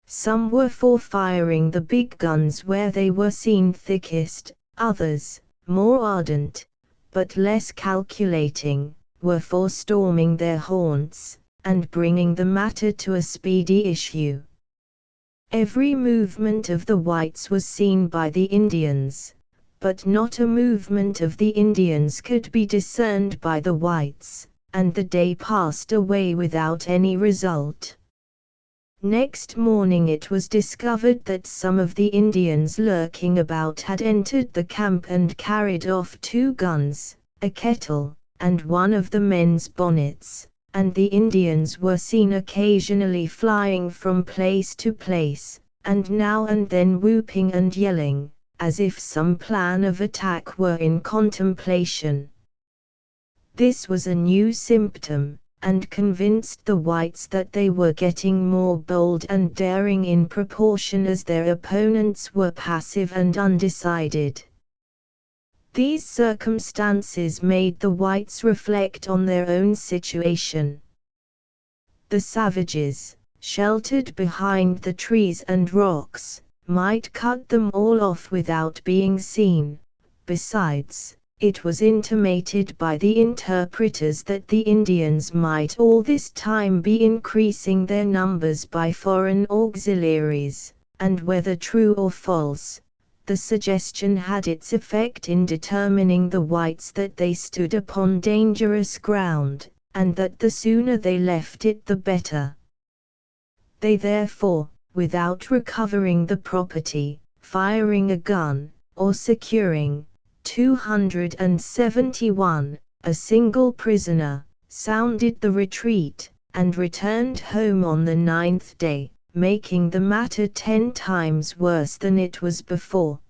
Some were for firing the big guns where they were seen thickest, others, more ardent, but less calculating, were for storming their haunts, and bringing the matter to a speedy issue. Every movement of the whites was seen by the Indians, but not a movement of the Indians could be discerned by the whites, and the day passed away without any result. Next morning it was discovered that some of the Indians lurking about had entered the camp and carried off 2 guns, a kettle, and one of the men's bonnets, and the Indians were seen occasionally flying from place to place, and now and then whooping and yelling, as if some plan of attack were in contemplation. This was a new symptom, and convinced the whites that they were getting more bold and daring in proportion as their opponents were passive and undecided. These circumstances made the whites reflect on their own situation. The savages, sheltered behind the trees and rocks, might cut them all off without being seen. Besides, it was intimated by the interpreters that the Indians might all this time be increasing their numbers by foreign auxiliaries, and whether true or false, the suggestion had its effect in determining the whites that they stood upon dangerous ground, and that the sooner they left it the better. They therefore, without recovering the property, firing a gun, or securing 271, a single prisoner, sounded the retreat, and returned home on the 9th day, making the matter 10 times worse than it was before.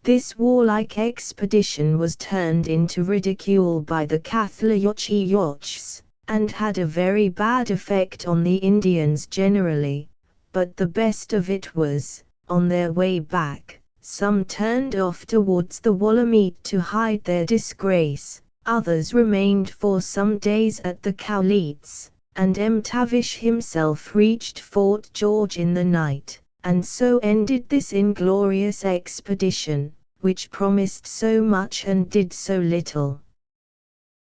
This warlike expedition was turned into ridicule by the Cathlayochiochs, and had a very bad effect on the Indians generally, but the best of it was, on their way back, some turned off towards the Wallameet to hide their disgrace, others remained for some days at the Cowleets, and Tavish himself reached Fort George in the night, and so ended this inglorious expedition, which promised so much and did so little.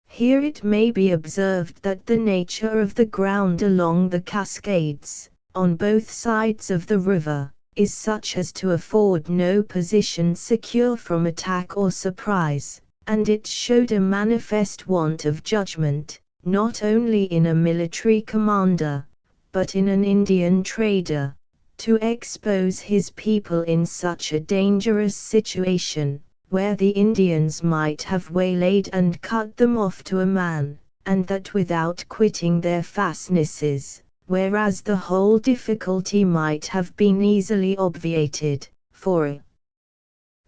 Here it may be observed that the nature of the ground along the Cascades, on both sides of the river, is such as to afford no position secure from attack or surprise, and it showed a manifest want of judgment, not only in a military commander, but in an Indian trader, to expose his people in such a dangerous situation, where the Indians might have waylaid and cut them off to a man, and that without quitting their fastnesses, whereas the whole difficulty might have been easily obviated, for a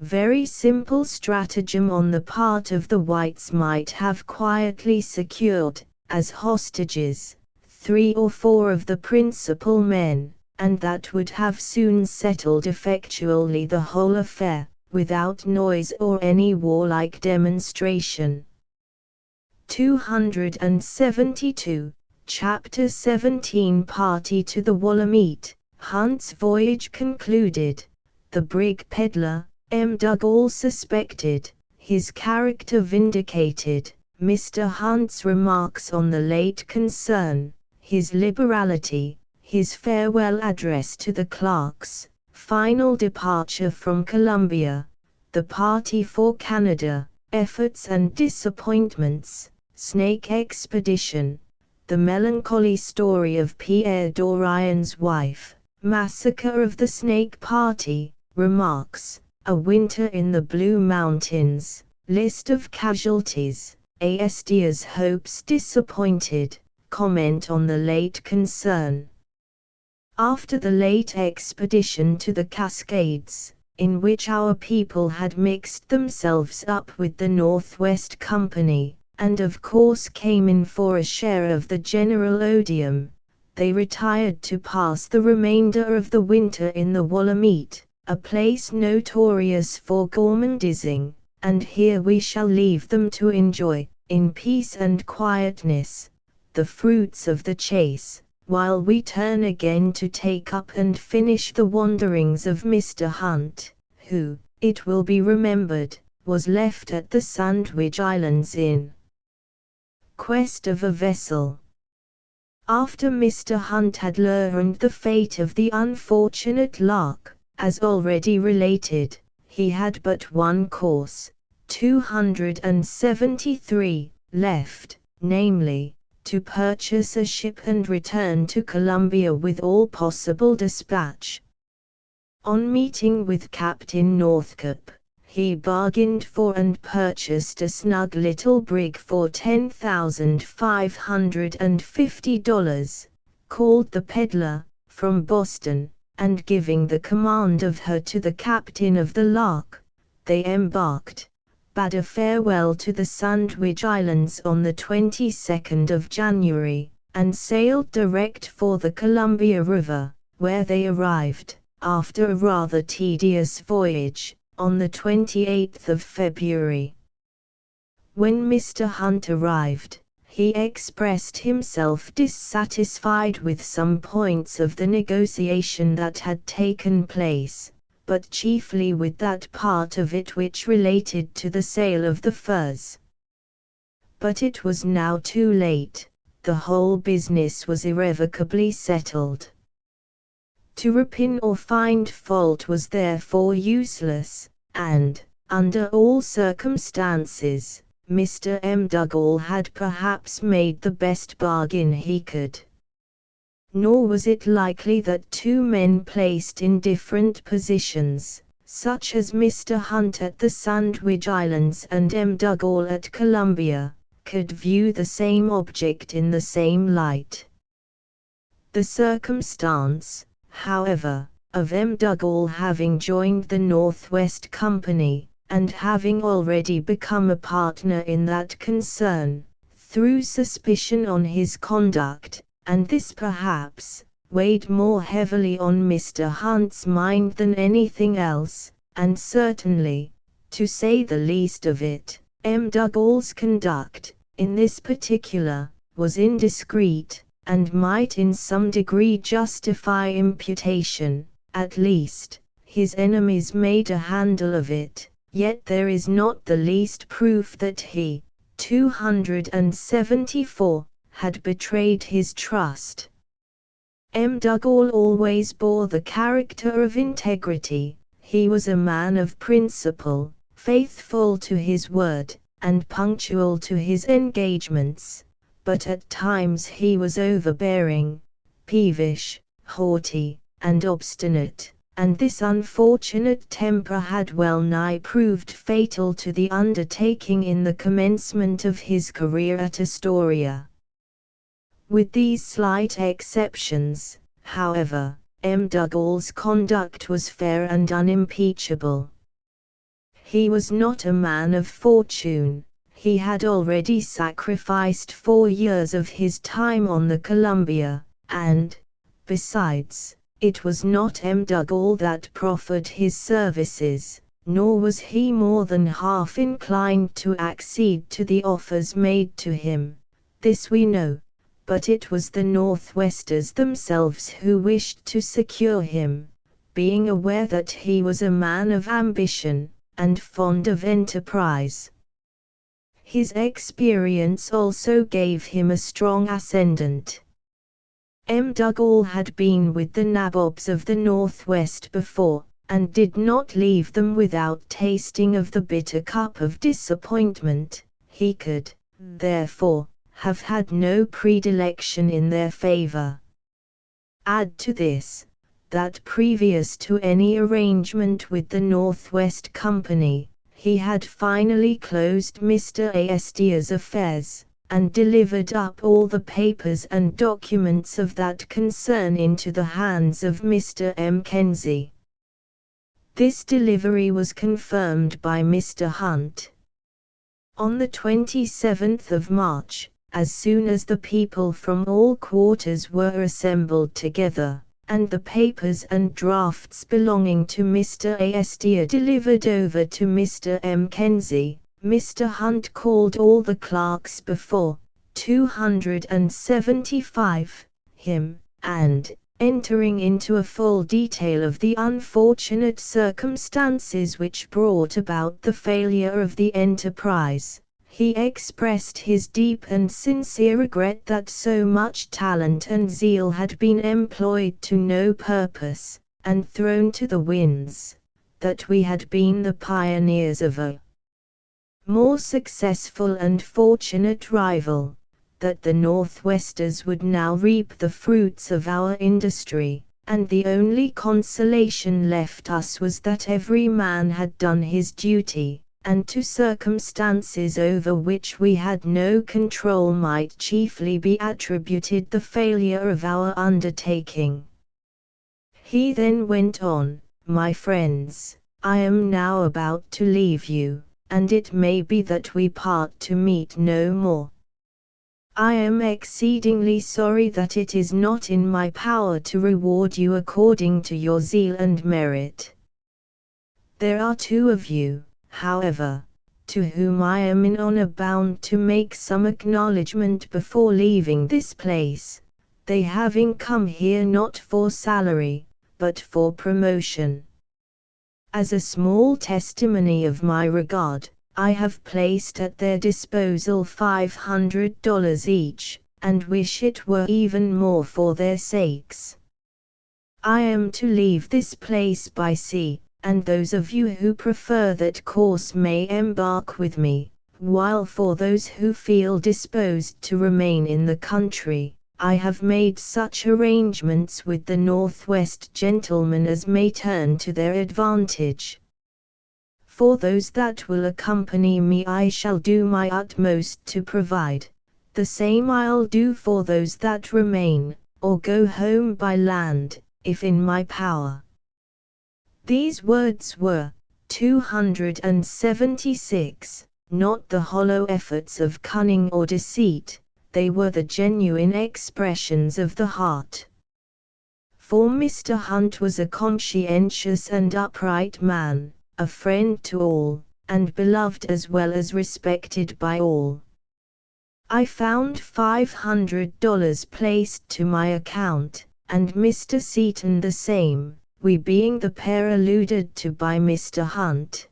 very simple stratagem on the part of the whites might have quietly secured, as hostages, 3 or 4 of the principal men, and that would have soon settled effectually the whole affair, without noise or any warlike demonstration. 272, Chapter 17. Party to the Willamette. Hunt's voyage concluded. The brig peddler, M. Dugall suspected, his character vindicated, Mr. Hunt's remarks on the late concern, his liberality, his farewell address to the clerks, final departure from Columbia, the party for Canada, efforts and disappointments, Snake expedition, the melancholy story of Pierre Dorian's wife, massacre of the Snake party, remarks, a winter in the Blue Mountains, list of casualties, Asdia's hopes disappointed, comment on the late concern. After the late expedition to the Cascades, in which our people had mixed themselves up with the Northwest Company, and of course came in for a share of the general odium, they retired to pass the remainder of the winter in the Willamette, a place notorious for gormandizing, and here we shall leave them to enjoy, in peace and quietness, the fruits of the chase, while we turn again to take up and finish the wanderings of Mr. Hunt, who, it will be remembered, was left at the Sandwich Islands in quest of a vessel. After Mr. Hunt had learned the fate of the unfortunate Lark, as already related, he had but one course, 273, left, namely, to purchase a ship and return to Columbia with all possible dispatch. On meeting with Captain Northcote, he bargained for and purchased a snug little brig for $10,550, called the Peddler, from Boston, and giving the command of her to the captain of the Lark, they embarked, bade a farewell to the Sandwich Islands on the 22nd of January, and sailed direct for the Columbia River, where they arrived, after a rather tedious voyage, on the 28th of February. When Mr. Hunt arrived, he expressed himself dissatisfied with some points of the negotiation that had taken place, but chiefly with that part of it which related to the sale of the furs. But it was now too late, the whole business was irrevocably settled. To repine or find fault was therefore useless, and, under all circumstances, Mr. M. Dugall had perhaps made the best bargain he could. Nor was it likely that 2 men placed in different positions, such as Mr. Hunt at the Sandwich Islands and M. Dugall at Columbia, could view the same object in the same light. The circumstance, however, of M. Dugall having joined the Northwest Company, and having already become a partner in that concern, threw suspicion on his conduct, and this perhaps weighed more heavily on Mr. Hunt's mind than anything else, and certainly, to say the least of it, M. Dugall's conduct, in this particular, was indiscreet, and might in some degree justify imputation. At least, his enemies made a handle of it, yet there is not the least proof that he, 274, had betrayed his trust. M. Dugall always bore the character of integrity. He was a man of principle, faithful to his word, and punctual to his engagements, but at times he was overbearing, peevish, haughty, and obstinate, and this unfortunate temper had well nigh proved fatal to the undertaking in the commencement of his career at Astoria. With these slight exceptions, however, M. Dougall's conduct was fair and unimpeachable. He was not a man of fortune. He had already sacrificed 4 years of his time on the Columbia, and, besides, it was not M. Dougall that proffered his services, nor was he more than half inclined to accede to the offers made to him. This we know, but it was the Northwesters themselves who wished to secure him, being aware that he was a man of ambition, and fond of enterprise. His experience also gave him a strong ascendant. M. Dougall had been with the nabobs of the Northwest before, and did not leave them without tasting of the bitter cup of disappointment. He could, therefore, have had no predilection in their favor. Add to this, that previous to any arrangement with the Northwest Company, he had finally closed Mr. Astia's affairs, and delivered up all the papers and documents of that concern into the hands of Mr. Mackenzie. This delivery was confirmed by Mr. Hunt. On the 27th of March, as soon as the people from all quarters were assembled together, and the papers and drafts belonging to Mr. Astia delivered over to Mr. Mackenzie, Mr. Hunt called all the clerks before, 275, him, and, entering into a full detail of the unfortunate circumstances which brought about the failure of the enterprise, he expressed his deep and sincere regret that so much talent and zeal had been employed to no purpose, and thrown to the winds, that we had been the pioneers of a more successful and fortunate rival, that the Northwesters would now reap the fruits of our industry, and the only consolation left us was that every man had done his duty, and to circumstances over which we had no control might chiefly be attributed the failure of our undertaking. He then went on, "My friends, I am now about to leave you, and it may be that we part to meet no more. I am exceedingly sorry that it is not in my power to reward you according to your zeal and merit. There are 2 of you, however, to whom I am in honor bound to make some acknowledgment before leaving this place, they having come here not for salary, but for promotion. As a small testimony of my regard, I have placed at their disposal $500 each, and wish it were even more for their sakes. I am to leave this place by sea, and those of you who prefer that course may embark with me, while for those who feel disposed to remain in the country, I have made such arrangements with the Northwest gentlemen as may turn to their advantage. For those that will accompany me I shall do my utmost to provide, the same I'll do for those that remain, or go home by land, if in my power." These words were, 276, not the hollow efforts of cunning or deceit, they were the genuine expressions of the heart. For Mr. Hunt was a conscientious and upright man, a friend to all, and beloved as well as respected by all. I found $500 placed to my account, and Mr. Seaton the same, we being the pair alluded to by Mr. Hunt.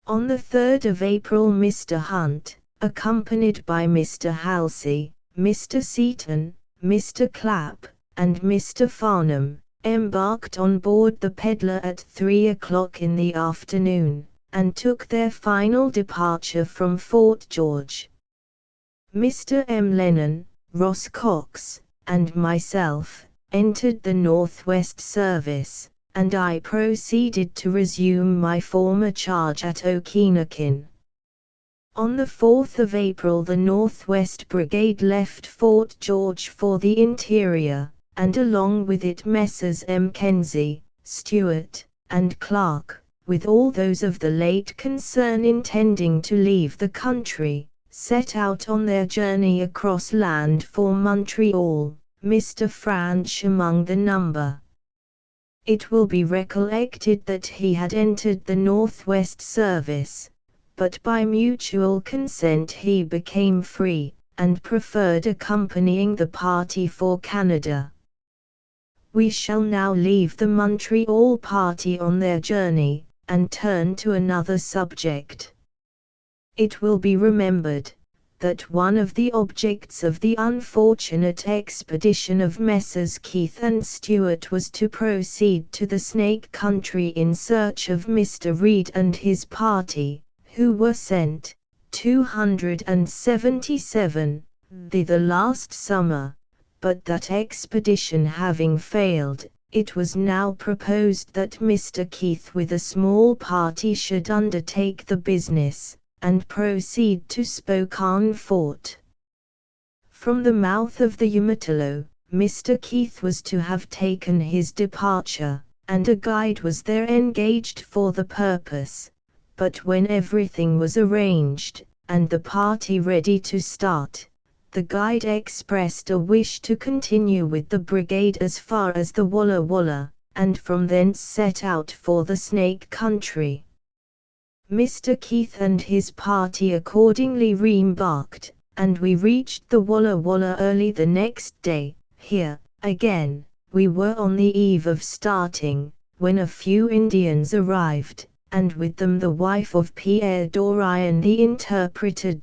On the 3rd of April Mr. Hunt, accompanied by Mr. Halsey, Mr. Seaton, Mr. Clapp, and Mr. Farnham, embarked on board the Peddler at 3 o'clock in the afternoon, and took their final departure from Fort George. Mr. M. Lennon, Ross Cox, and myself, entered the Northwest Service, and I proceeded to resume my former charge at Okinakin. On the 4th of April the Northwest Brigade left Fort George for the interior, and along with it Messrs. Mackenzie, Stewart, and Clark, with all those of the late concern intending to leave the country, set out on their journey across land for Montreal, Mr. French among the number. It will be recollected that he had entered the Northwest Service, but by mutual consent he became free, and preferred accompanying the party for Canada. We shall now leave the Montreal party on their journey, and turn to another subject. It will be remembered that one of the objects of the unfortunate expedition of Messrs. Keith and Stewart was to proceed to the Snake Country in search of Mr. Reed and his party, who were sent, 277, thither last summer, but that expedition having failed, it was now proposed that Mr. Keith with a small party should undertake the business, and proceed to Spokane Fort. From the mouth of the Umatilla, Mr. Keith was to have taken his departure, and a guide was there engaged for the purpose. But when everything was arranged, and the party ready to start, the guide expressed a wish to continue with the brigade as far as the Walla Walla, and from thence set out for the Snake Country. Mr. Keith and his party accordingly re-embarked, and we reached the Walla Walla early the next day. Here, again, we were on the eve of starting, when a few Indians arrived, and with them the wife of Pierre Dorion the interpreter.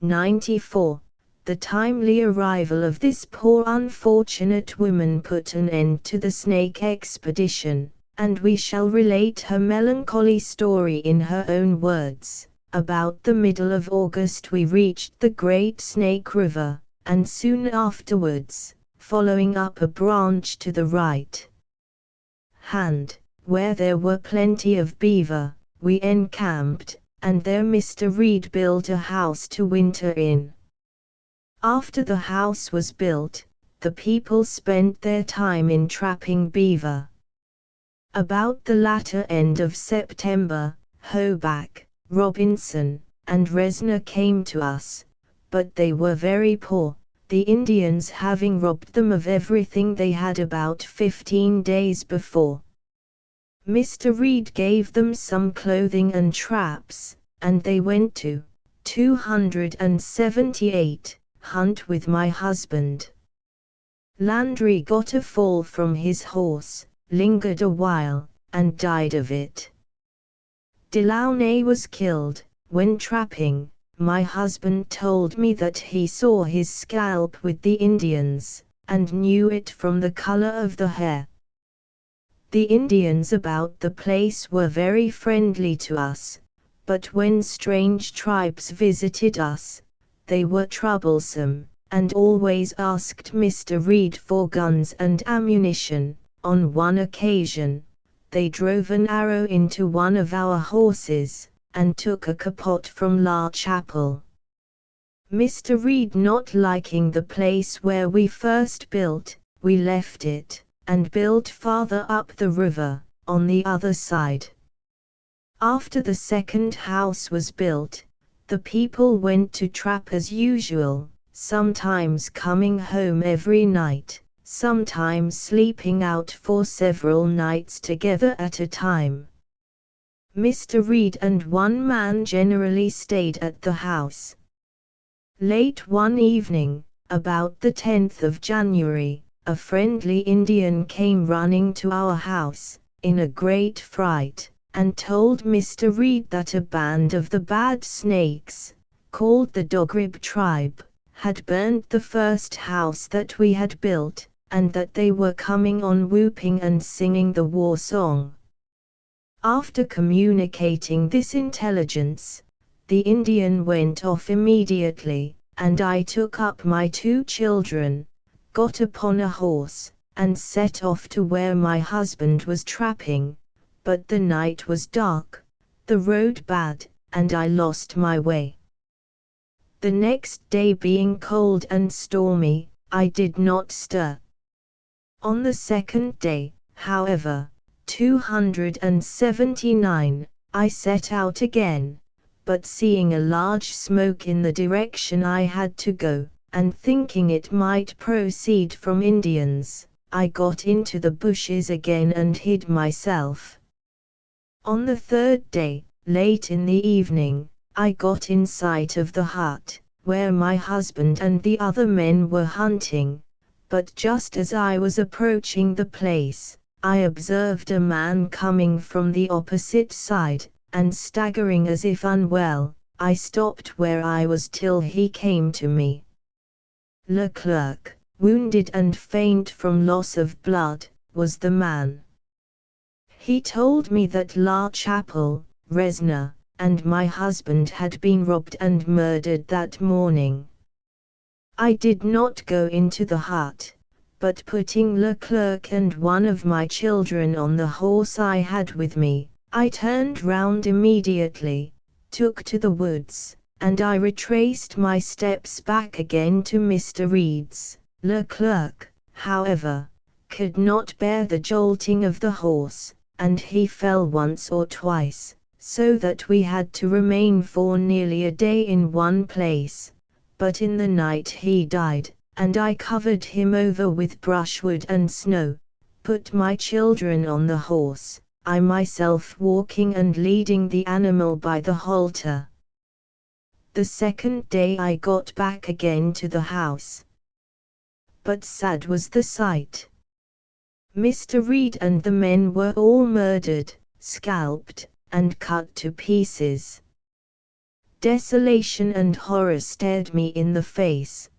94. The timely arrival of this poor unfortunate woman put an end to the Snake expedition, and we shall relate her melancholy story in her own words. About the middle of August we reached the Great Snake River, and soon afterwards, following up a branch to the right hand, where there were plenty of beaver, we encamped, and there Mr. Reed built a house to winter in. After the house was built, the people spent their time in trapping beaver. About the latter end of September, Hoback, Robinson, and Resner came to us, but they were very poor, the Indians having robbed them of everything they had about 15 days before. Mr. Reed gave them some clothing and traps, and they went to 278, hunt with my husband. Landry got a fall from his horse, lingered a while, and died of it. Delaunay was killed. When trapping, my husband told me that he saw his scalp with the Indians, and knew it from the color of the hair. The Indians about the place were very friendly to us, but when strange tribes visited us, they were troublesome, and always asked Mr. Reed for guns and ammunition. On one occasion, they drove an arrow into one of our horses, and took a capote from La Chapelle. Mr. Reed not liking the place where we first built, we left it, and built farther up the river, on the other side. After the second house was built, the people went to trap as usual, sometimes coming home every night, sometimes sleeping out for several nights together at a time. Mr. Reed and one man generally stayed at the house. Late one evening, about the 10th of January, a friendly Indian came running to our house, in a great fright, and told Mr. Reed that a band of the Bad Snakes, called the Dogrib tribe, had burned the first house that we had built, and that they were coming on whooping and singing the war song. After communicating this intelligence, the Indian went off immediately, and I took up my 2 children, got upon a horse, and set off to where my husband was trapping, but the night was dark, the road bad, and I lost my way. The next day being cold and stormy, I did not stir. On the second day, however, 279, I set out again, but seeing a large smoke in the direction I had to go, and thinking it might proceed from Indians, I got into the bushes again and hid myself. On the third day, late in the evening, I got in sight of the hut, where my husband and the other men were hunting, but just as I was approaching the place, I observed a man coming from the opposite side, and staggering as if unwell. I stopped where I was till he came to me. Leclerc, wounded and faint from loss of blood, was the man. He told me that La Chapelle, Resna, and my husband had been robbed and murdered that morning. I did not go into the hut, but putting Leclerc and one of my children on the horse I had with me, I turned round immediately, took to the woods, and I retraced my steps back again to Mr. Reed's. Leclerc, however, could not bear the jolting of the horse, and he fell once or twice, so that we had to remain for nearly a day in one place, but in the night he died, and I covered him over with brushwood and snow, put my children on the horse, I myself walking and leading the animal by the halter. The second day I got back again to the house. But sad was the sight. Mr. Reed and the men were all murdered, scalped, and cut to pieces. Desolation and horror stared me in the face.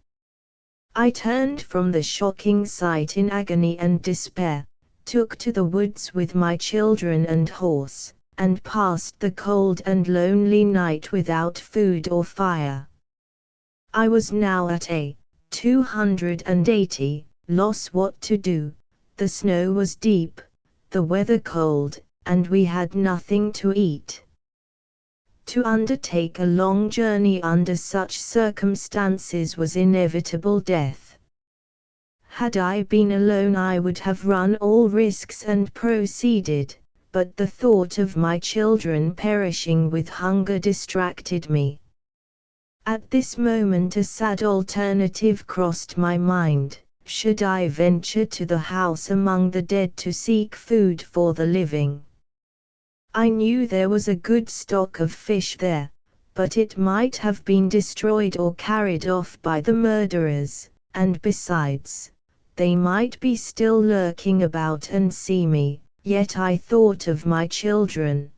I turned from the shocking sight in agony and despair, took to the woods with my children and horse, and passed the cold and lonely night without food or fire. I was now at a 280 loss what to do. The snow was deep, the weather cold, and we had nothing to eat. To undertake a long journey under such circumstances was inevitable death. Had I been alone I would have run all risks and proceeded, but the thought of my children perishing with hunger distracted me. At this moment a sad alternative crossed my mind. Should I venture to the house among the dead to seek food for the living? I knew there was a good stock of fish there, but it might have been destroyed or carried off by the murderers, and besides, they might be still lurking about and see me, yet I thought of my children.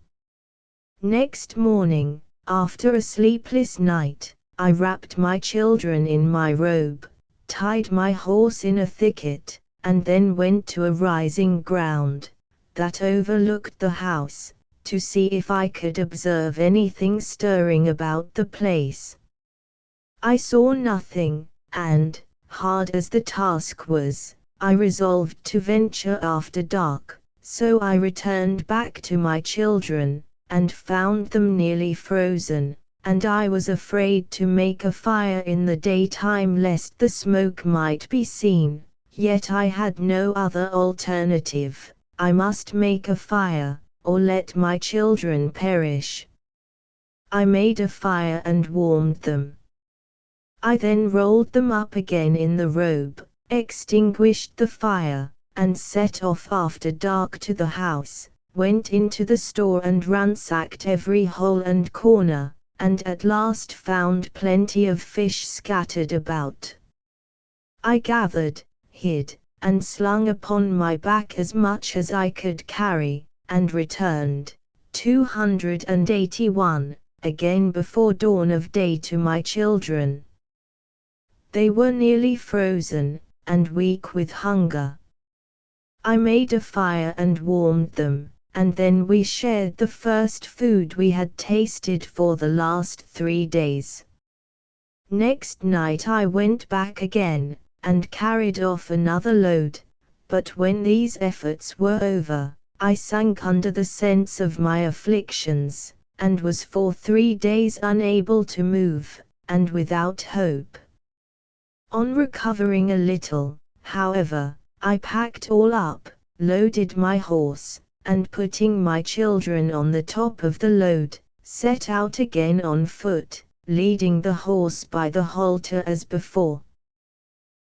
Next morning, after a sleepless night, I wrapped my children in my robe, tied my horse in a thicket, and then went to a rising ground, that overlooked the house, to see if I could observe anything stirring about the place. I saw nothing, and, hard as the task was, I resolved to venture after dark, so I returned back to my children, and found them nearly frozen, and I was afraid to make a fire in the daytime lest the smoke might be seen, yet I had no other alternative. I must make a fire, or let my children perish. I made a fire and warmed them. I then rolled them up again in the robe, extinguished the fire, and set off after dark to the house, went into the store and ransacked every hole and corner, and at last found plenty of fish scattered about. I gathered, hid, and slung upon my back as much as I could carry, and returned, 281, again before dawn of day to my children. They were nearly frozen, and weak with hunger. I made a fire and warmed them, and then we shared the first food we had tasted for the last 3 days. Next night I went back again, and carried off another load, But when these efforts were over, I sank under the sense of my afflictions, and was for 3 days unable to move, and without hope. On recovering a little, however, I packed all up, loaded my horse, and putting my children on the top of the load, set out again on foot, leading the horse by the halter as before.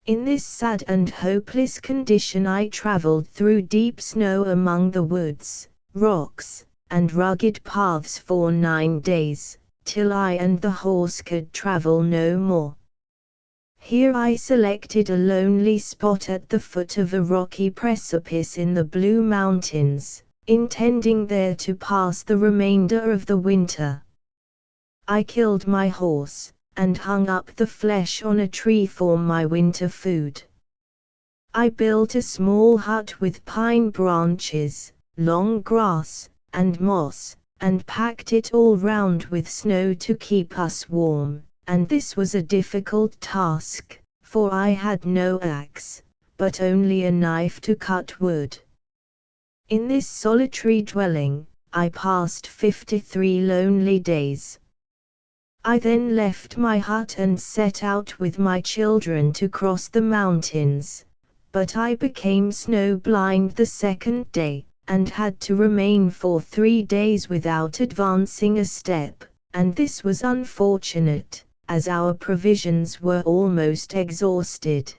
In this sad and hopeless condition I traveled through deep snow among the woods, rocks, and rugged paths for 9 days, till I and the horse could travel no more. Here I selected a lonely spot at the foot of a rocky precipice in the Blue Mountains, intending there to pass the remainder of the winter. I killed my horse, and hung up the flesh on a tree for my winter food. I built a small hut with pine branches, long grass, and moss, and packed it all round with snow to keep us warm, and this was a difficult task, for I had no axe, but only a knife to cut wood. In this solitary dwelling, I passed 53 lonely days. I then left my hut and set out with my children to cross the mountains, but I became snow-blind the second day, and had to remain for 3 days without advancing a step, and this was unfortunate, as our provisions were almost exhausted.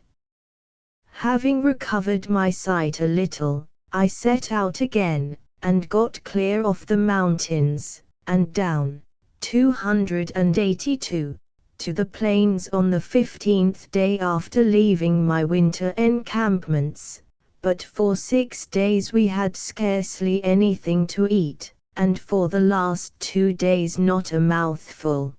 Having recovered my sight a little, I set out again, and got clear of the mountains, and down 282, to the plains on the 15th day after leaving my winter encampments, but for 6 days we had scarcely anything to eat, and for the last 2 days not a mouthful.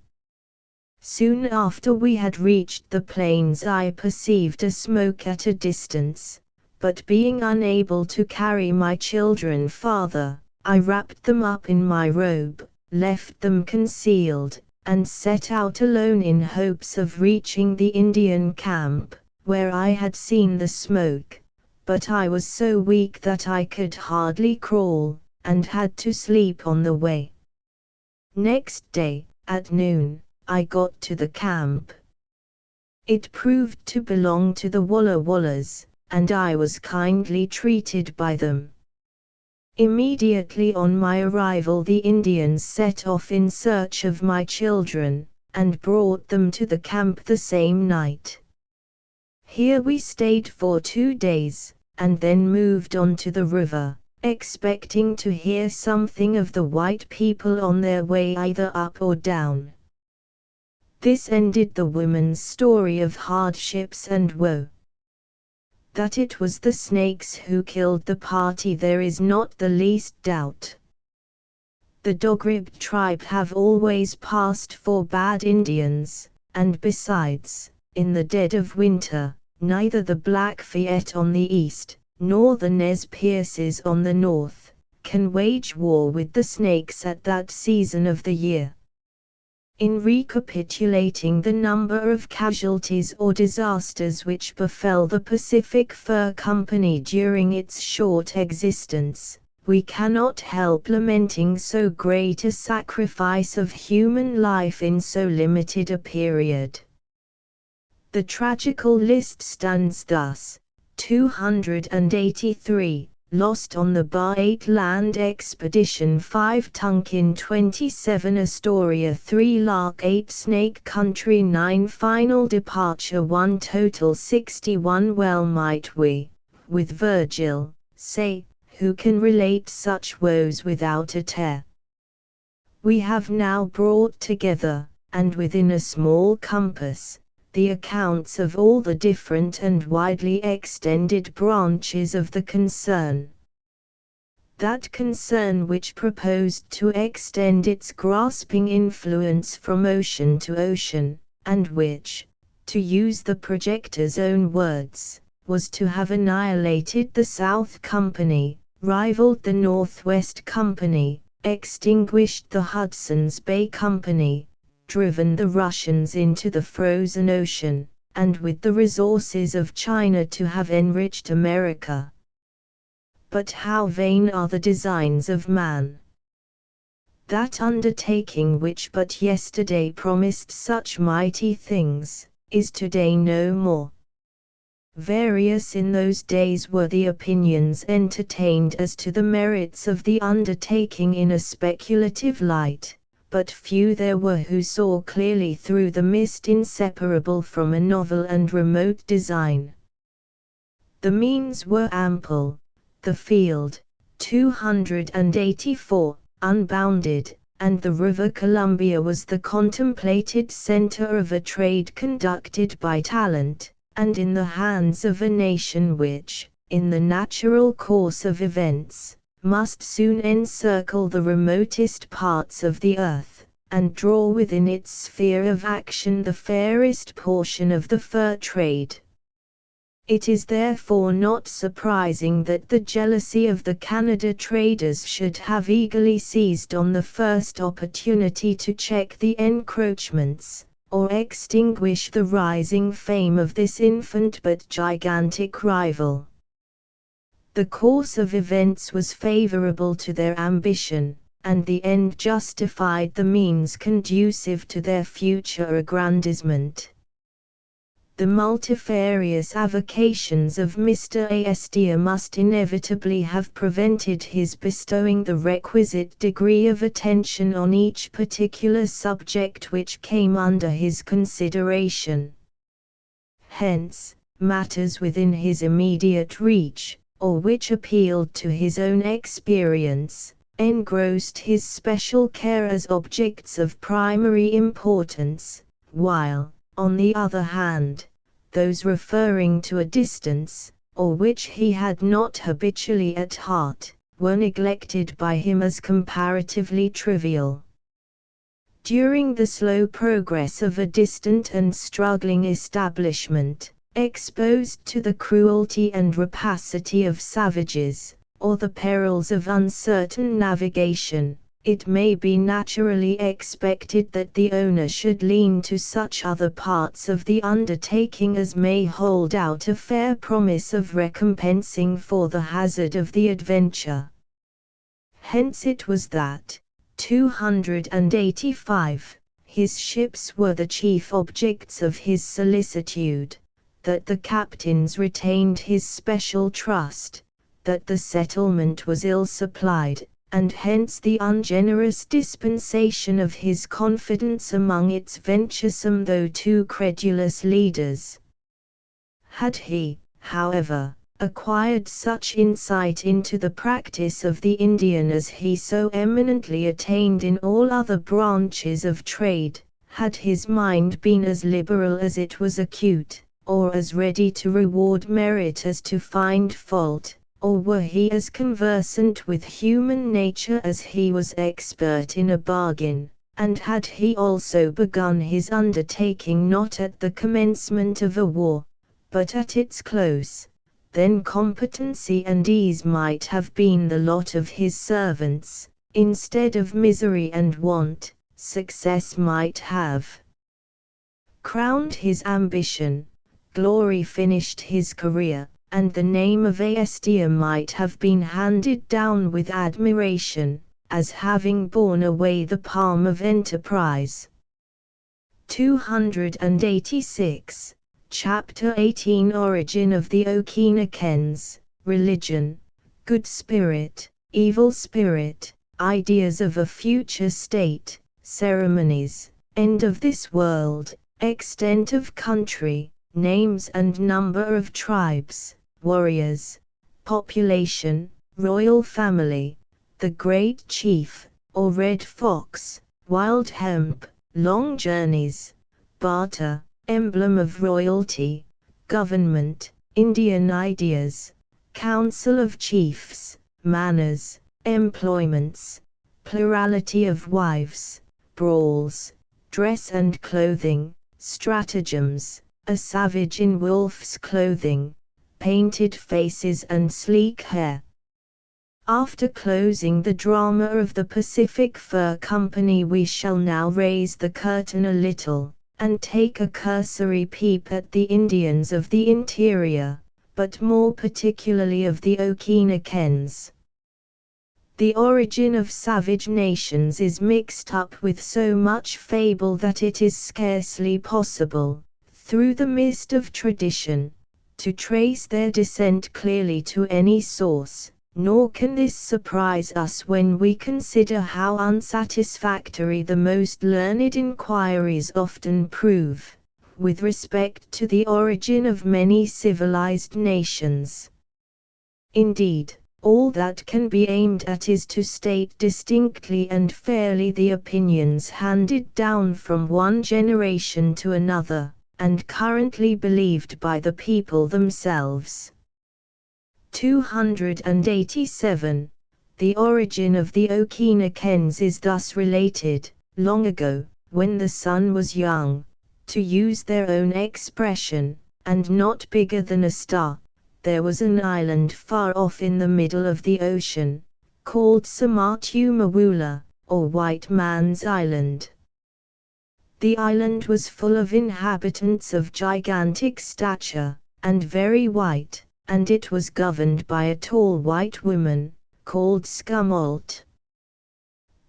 Soon after we had reached the plains I perceived a smoke at a distance, but being unable to carry my children farther, I wrapped them up in my robe, left them concealed, and set out alone in hopes of reaching the Indian camp, where I had seen the smoke, but I was so weak that I could hardly crawl, and had to sleep on the way. Next day, at noon, I got to the camp. It proved to belong to the Walla Wallas, and I was kindly treated by them. Immediately on my arrival the Indians set off in search of my children, and brought them to the camp the same night. Here we stayed for 2 days, and then moved on to the river, expecting to hear something of the white people on their way either up or down. This ended the woman's story of hardships and woe. That it was the snakes who killed the party there is not the least doubt. The Dogrib tribe have always passed for bad Indians, and besides, in the dead of winter, neither the Blackfeet on the east, nor the Nez Perces on the north, can wage war with the snakes at that season of the year. In recapitulating the number of casualties or disasters which befell the Pacific Fur Company during its short existence, we cannot help lamenting so great a sacrifice of human life in so limited a period. The tragical list stands thus: 283, lost on the Bar 8 land expedition, 5 Tonkin 27 Astoria 3 Lark 8 Snake Country 9 final departure 1 total 61. Well might we, with Virgil, say, who can relate such woes without a tear? We have now brought together, and within a small compass, the accounts of all the different and widely extended branches of the concern. That concern which proposed to extend its grasping influence from ocean to ocean, and which, to use the projector's own words, was to have annihilated the South Company, rivaled the Northwest Company, extinguished the Hudson's Bay Company, driven the Russians into the frozen ocean, and with the resources of China to have enriched America, but how vain are the designs of man! That undertaking which but yesterday promised such mighty things, is today no more. Various in those days were the opinions entertained as to the merits of the undertaking in a speculative light, but few there were who saw clearly through the mist inseparable from a novel and remote design. The means were ample, the field, 284, unbounded, and the river Columbia was the contemplated center of a trade conducted by talent, and in the hands of a nation which, in the natural course of events, must soon encircle the remotest parts of the earth, and draw within its sphere of action the fairest portion of the fur trade. It is therefore not surprising that the jealousy of the Canada traders should have eagerly seized on the first opportunity to check the encroachments, or extinguish the rising fame of this infant but gigantic rival. The course of events was favorable to their ambition, and the end justified the means conducive to their future aggrandizement. The multifarious avocations of Mr. Aestir must inevitably have prevented his bestowing the requisite degree of attention on each particular subject which came under his consideration. Hence, matters within his immediate reach, or which appealed to his own experience, engrossed his special care as objects of primary importance, while, on the other hand, those referring to a distance, or which he had not habitually at heart, were neglected by him as comparatively trivial. During the slow progress of a distant and struggling establishment, exposed to the cruelty and rapacity of savages, or the perils of uncertain navigation, it may be naturally expected that the owner should lean to such other parts of the undertaking as may hold out a fair promise of recompensing for the hazard of the adventure. Hence it was that, 285, his ships were the chief objects of his solicitude, that the captains retained his special trust, that the settlement was ill supplied, and hence the ungenerous dispensation of his confidence among its venturesome though too credulous leaders. Had he, however, acquired such insight into the practice of the Indian as he so eminently attained in all other branches of trade, had his mind been as liberal as it was acute, or as ready to reward merit as to find fault, or were he as conversant with human nature as he was expert in a bargain, and had he also begun his undertaking not at the commencement of a war, but at its close, then competency and ease might have been the lot of his servants, instead of misery and want, success might have crowned his ambition, glory finished his career, and the name of Aestir might have been handed down with admiration, as having borne away the palm of enterprise. 286, Chapter 18 Origin of the Okinakens, Religion, Good Spirit, Evil Spirit, Ideas of a Future State, Ceremonies, End of this World, Extent of Country, Names and Number of Tribes, Warriors, Population, Royal Family, The Great Chief, or Red Fox, Wild Hemp, Long Journeys, Barter, Emblem of Royalty, Government, Indian Ideas, Council of Chiefs, Manners, Employments, Plurality of Wives, Brawls, Dress and Clothing, Stratagems, A Savage in Wolf's Clothing, Painted Faces and Sleek Hair. After closing the drama of the Pacific Fur Company, we shall now raise the curtain a little, and take a cursory peep at the Indians of the interior, but more particularly of the Okinakens. The origin of savage nations is mixed up with so much fable that it is scarcely possible, through the mist of tradition, to trace their descent clearly to any source, nor can this surprise us when we consider how unsatisfactory the most learned inquiries often prove, with respect to the origin of many civilized nations. Indeed, all that can be aimed at is to state distinctly and fairly the opinions handed down from one generation to another, and currently believed by the people themselves. 287. The origin of the Okinakens is thus related: long ago, when the sun was young, to use their own expression, and not bigger than a star, there was an island far off in the middle of the ocean, called Samatumawula, or White Man's Island. The island was full of inhabitants of gigantic stature, and very white, and it was governed by a tall white woman, called Scumolt.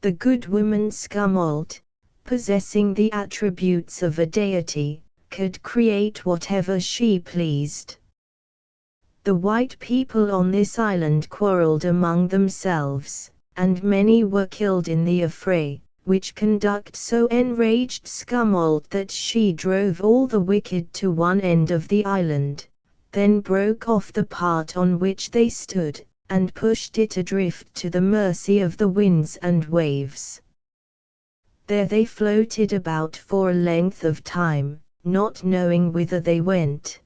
The good woman Scumolt, possessing the attributes of a deity, could create whatever she pleased. The white people on this island quarreled among themselves, and many were killed in the affray, which conduct so enraged Scumolt that she drove all the wicked to one end of the island, then broke off the part on which they stood, and pushed it adrift to the mercy of the winds and waves. There they floated about for a length of time, not knowing whither they went.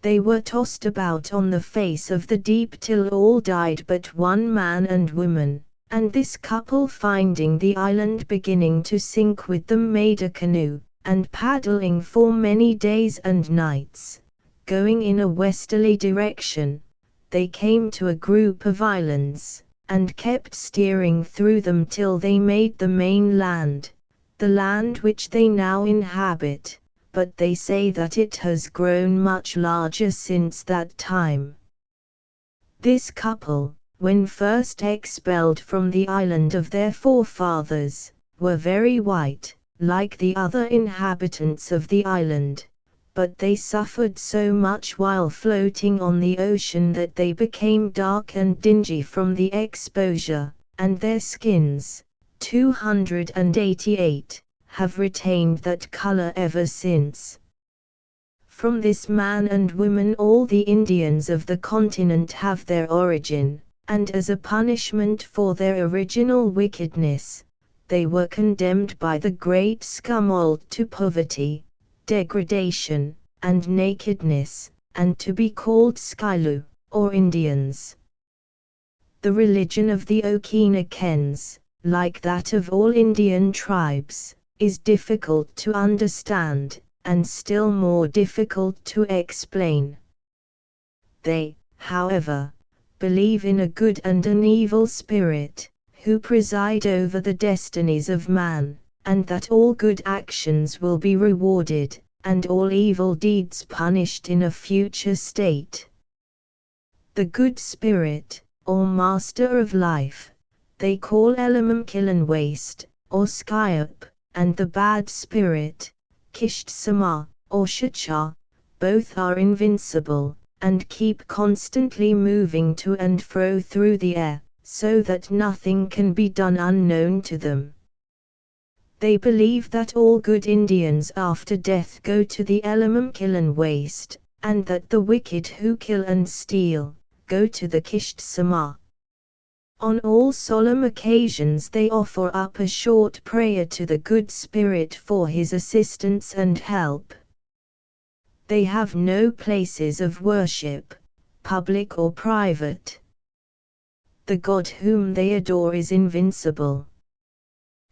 They were tossed about on the face of the deep till all died but one man and woman, and this couple, finding the island beginning to sink with them, made a canoe, and paddling for many days and nights, going in a westerly direction, they came to a group of islands, and kept steering through them till they made the main land, the land which they now inhabit, but they say that it has grown much larger since that time. This couple, when first expelled from the island of their forefathers, were very white, like the other inhabitants of the island, but they suffered so much while floating on the ocean that they became dark and dingy from the exposure, and their skins, 288, have retained that color ever since. From this man and woman all the Indians of the continent have their origin, and as a punishment for their original wickedness, they were condemned by the great Scumolt to poverty, degradation, and nakedness, and to be called Skilu, or Indians. The religion of the Okinakens, like that of all Indian tribes, is difficult to understand, and still more difficult to explain. They, however, believe in a good and an evil spirit, who preside over the destinies of man, and that all good actions will be rewarded, and all evil deeds punished in a future state. The good spirit, or master of life, they call Elamamkilan waste, or Skyup, and the bad spirit, Kishtsama, or Shacha, both are invincible, and keep constantly moving to and fro through the air, so that nothing can be done unknown to them. They believe that all good Indians after death go to the Elamamkilan waste, and that the wicked who kill and steal, go to the Kishtsama. On all solemn occasions they offer up a short prayer to the good spirit for his assistance and help. They have no places of worship, public or private. The God whom they adore is invincible.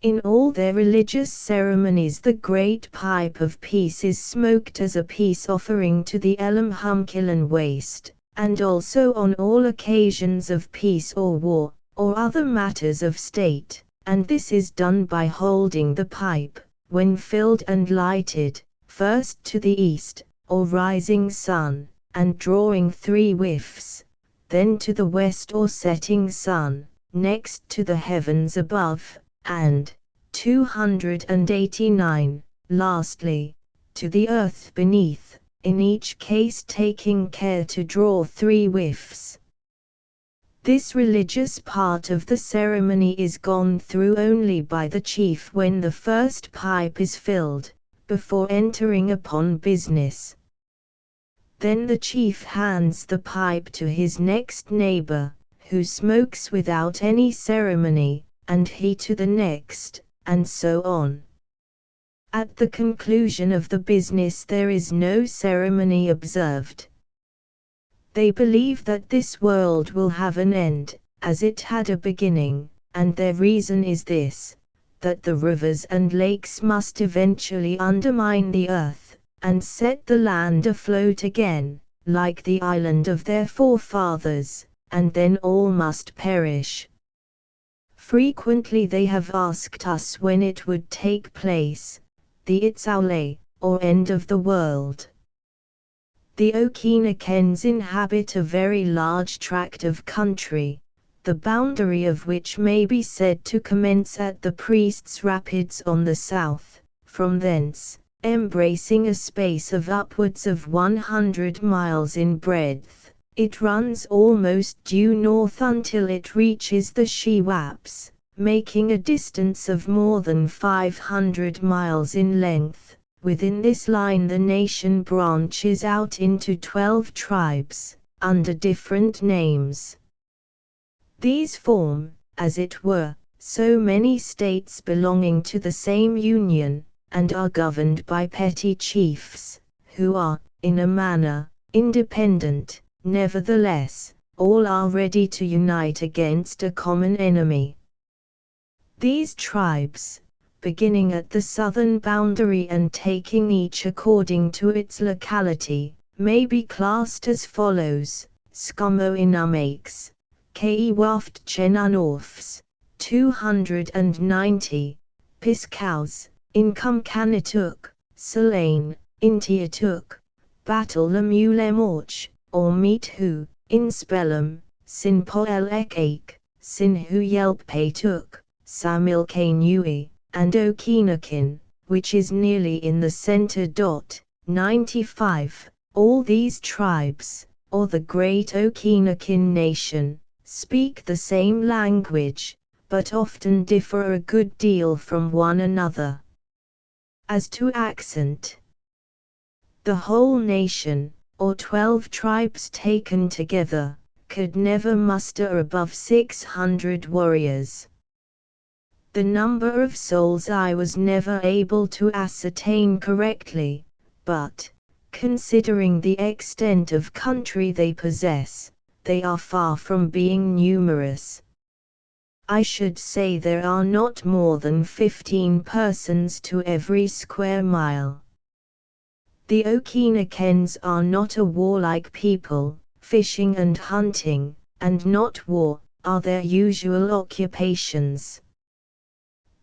In all their religious ceremonies the great pipe of peace is smoked as a peace offering to the Elamamkilan waste, and also on all occasions of peace or war, or other matters of state, and this is done by holding the pipe, when filled and lighted, first to the east, or rising sun, and drawing 3 whiffs, then to the west or setting sun, next to the heavens above, and 289, lastly, to the earth beneath, in each case taking care to draw 3 whiffs. This religious part of the ceremony is gone through only by the chief when the first pipe is filled, before entering upon business. Then the chief hands the pipe to his next neighbor, who smokes without any ceremony, and he to the next, and so on. At the conclusion of the business there is no ceremony observed. They believe that this world will have an end, as it had a beginning, and their reason is this, that the rivers and lakes must eventually undermine the earth, and set the land afloat again, like the island of their forefathers, and then all must perish. Frequently they have asked us when it would take place, the Itzaule, or end of the world. The Okinakens inhabit a very large tract of country, the boundary of which may be said to commence at the Priest's Rapids on the south, from thence, embracing a space of upwards of 100 miles in breadth, it runs almost due north until it reaches the Shiwaps, making a distance of more than 500 miles in length. Within this line the nation branches out into 12 tribes, under different names. These form, as it were, so many states belonging to the same union, and are governed by petty chiefs, who are, in a manner, independent. Nevertheless, all are ready to unite against a common enemy. These tribes, beginning at the southern boundary and taking each according to its locality, may be classed as follows: Skomo Inamakes, Keiwaft Chenanorfs, 290, Piskaus, Inkumkanituk, Selane, Intiatuk, Batalamulemorch, or Meethu, Inspellum, Sinpoelekake, Sinhu Yelpeituk, Samilkanui, and Okinakin, which is nearly in the center. 95. All these tribes, or the great Okinakin nation, speak the same language, but often differ a good deal from one another. As to accent, the whole nation, or 12 tribes taken together, could never muster above 600 warriors. The number of souls I was never able to ascertain correctly, but, considering the extent of country they possess, they are far from being numerous. I should say there are not more than 15 persons to every square mile. The Okinakens are not a warlike people. Fishing and hunting, and not war, are their usual occupations.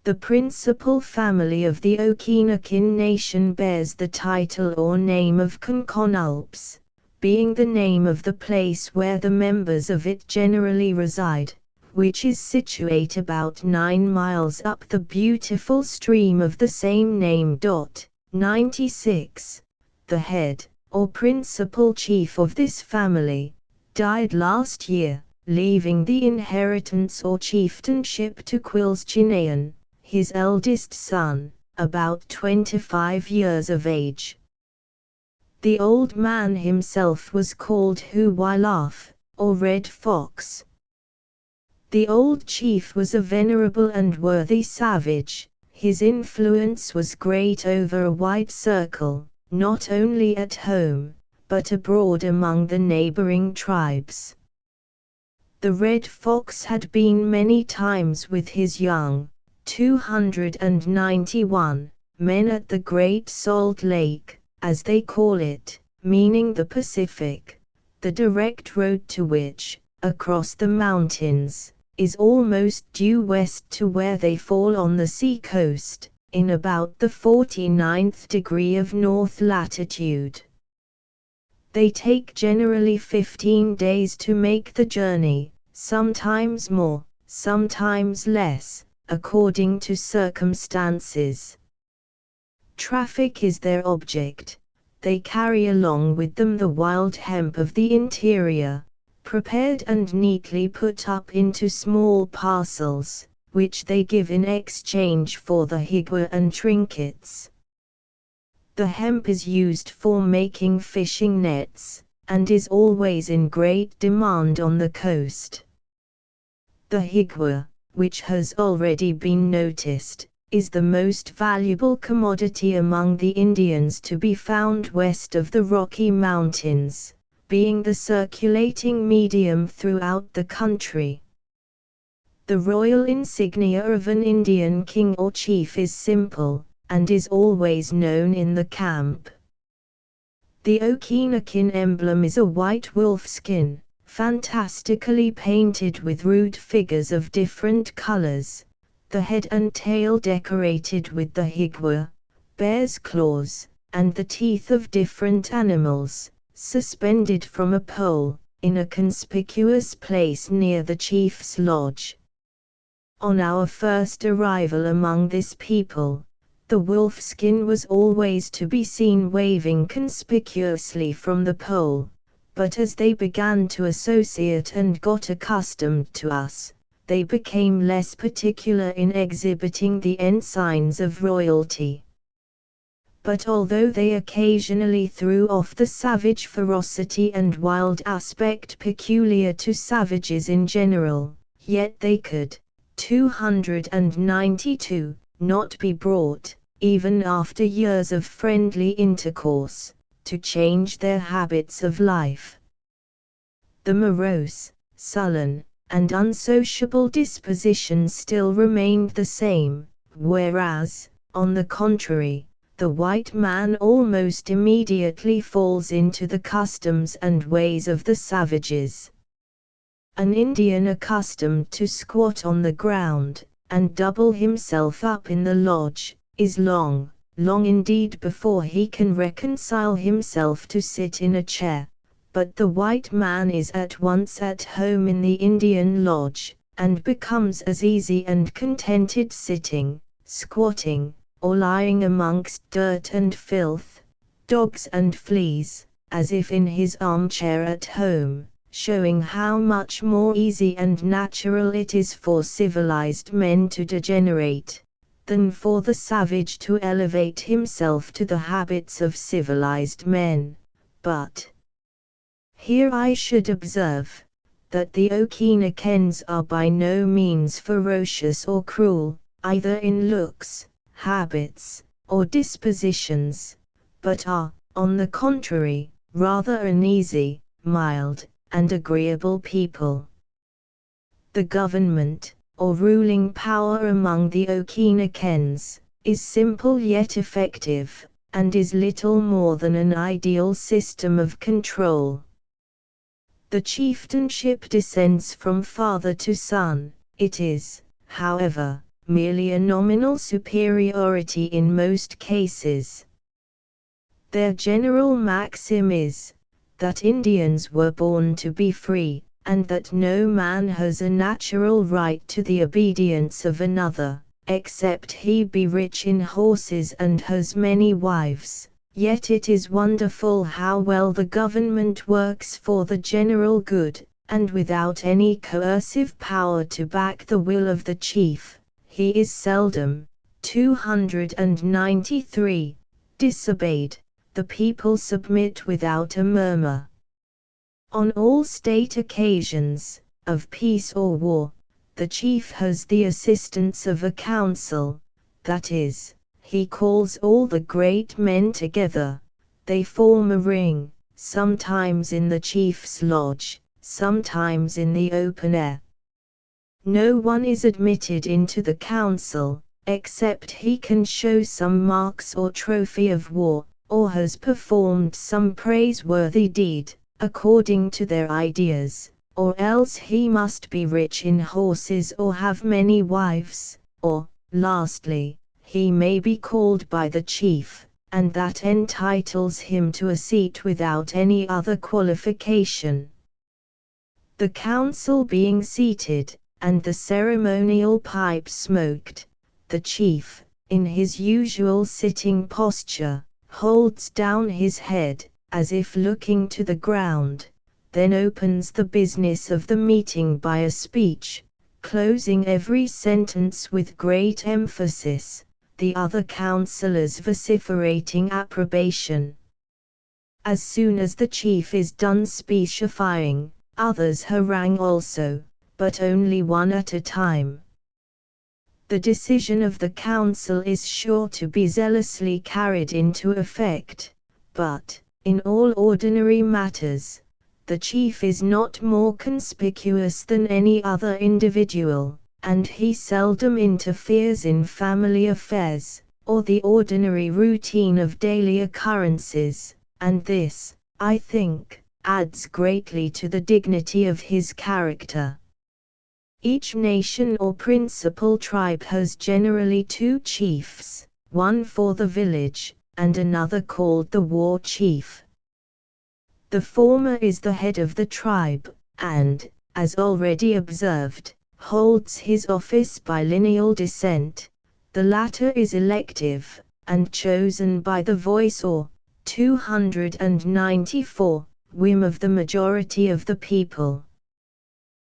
The principal family of the Okinakin nation bears the title or name of Konkonalps, being the name of the place where the members of it generally reside, which is situate about 9 miles up the beautiful stream of the same name. 96. The head, or principal chief of this family, died last year, leaving the inheritance or chieftainship to Quilschinean, his eldest son, about 25 years of age. The old man himself was called Huwailaf, or Red Fox. The old chief was a venerable and worthy savage. His influence was great over a wide circle, not only at home, but abroad among the neighboring tribes. The Red Fox had been many times with his young, 291, men at the Great Salt Lake, as they call it, meaning the Pacific, the direct road to which, across the mountains, is almost due west to where they fall on the sea coast, in about the 49th degree of north latitude. They take generally 15 days to make the journey, sometimes more, sometimes less, according to circumstances. Traffic is their object. They carry along with them the wild hemp of the interior, prepared and neatly put up into small parcels, which they give in exchange for the higua and trinkets. The hemp is used for making fishing nets, and is always in great demand on the coast. The higua, which has already been noticed, is the most valuable commodity among the Indians to be found west of the Rocky Mountains, being the circulating medium throughout the country. The royal insignia of an Indian king or chief is simple, and is always known in the camp. The Okinagan emblem is a white wolf skin, fantastically painted with rude figures of different colors, the head and tail decorated with the higua, bear's claws, and the teeth of different animals, suspended from a pole, in a conspicuous place near the chief's lodge. On our first arrival among this people, the wolf skin was always to be seen waving conspicuously from the pole, but as they began to associate and got accustomed to us, they became less particular in exhibiting the ensigns of royalty. But although they occasionally threw off the savage ferocity and wild aspect peculiar to savages in general, yet they could, 292, not be brought, even after years of friendly intercourse, to change their habits of life. The morose, sullen, and unsociable disposition still remained the same, whereas, on the contrary, the white man almost immediately falls into the customs and ways of the savages. An Indian accustomed to squat on the ground, and double himself up in the lodge, is long indeed before he can reconcile himself to sit in a chair, but the white man is at once at home in the Indian lodge, and becomes as easy and contented sitting, squatting, or lying amongst dirt and filth, dogs and fleas, as if in his armchair at home, showing how much more easy and natural it is for civilized men to degenerate, than for the savage to elevate himself to the habits of civilized men. But here I should observe, that the Okinakans are by no means ferocious or cruel, either in looks, habits, or dispositions, but are, on the contrary, rather an easy, mild, and agreeable people. The government, or ruling power among the Okinakans, is simple yet effective, and is little more than an ideal system of control. The chieftainship descends from father to son. It is, however, merely a nominal superiority in most cases. Their general maxim is, that Indians were born to be free, and that no man has a natural right to the obedience of another, except he be rich in horses and has many wives. Yet it is wonderful how well the government works for the general good, and without any coercive power to back the will of the chief, he is seldom, 293, disobeyed. The people submit without a murmur. On all state occasions, of peace or war, the chief has the assistance of a council, that is, he calls all the great men together, they form a ring, sometimes in the chief's lodge, sometimes in the open air. No one is admitted into the council, except he can show some marks or trophy of war, or has performed some praiseworthy deed, according to their ideas, or else he must be rich in horses or have many wives, or, lastly, he may be called by the chief, and that entitles him to a seat without any other qualification. The council being seated, and the ceremonial pipe smoked, the chief, in his usual sitting posture, holds down his head, as if looking to the ground, then opens the business of the meeting by a speech, closing every sentence with great emphasis, the other councillors vociferating approbation. As soon as the chief is done speechifying, others harangue also, but only one at a time. The decision of the council is sure to be zealously carried into effect, but, in all ordinary matters, the chief is not more conspicuous than any other individual, and he seldom interferes in family affairs, or the ordinary routine of daily occurrences, and this, I think, adds greatly to the dignity of his character. Each nation or principal tribe has generally two chiefs, one for the village, and another called the war chief. The former is the head of the tribe, and, as already observed, holds his office by lineal descent. The latter is elective, and chosen by the voice or 294 whim of the majority of the people.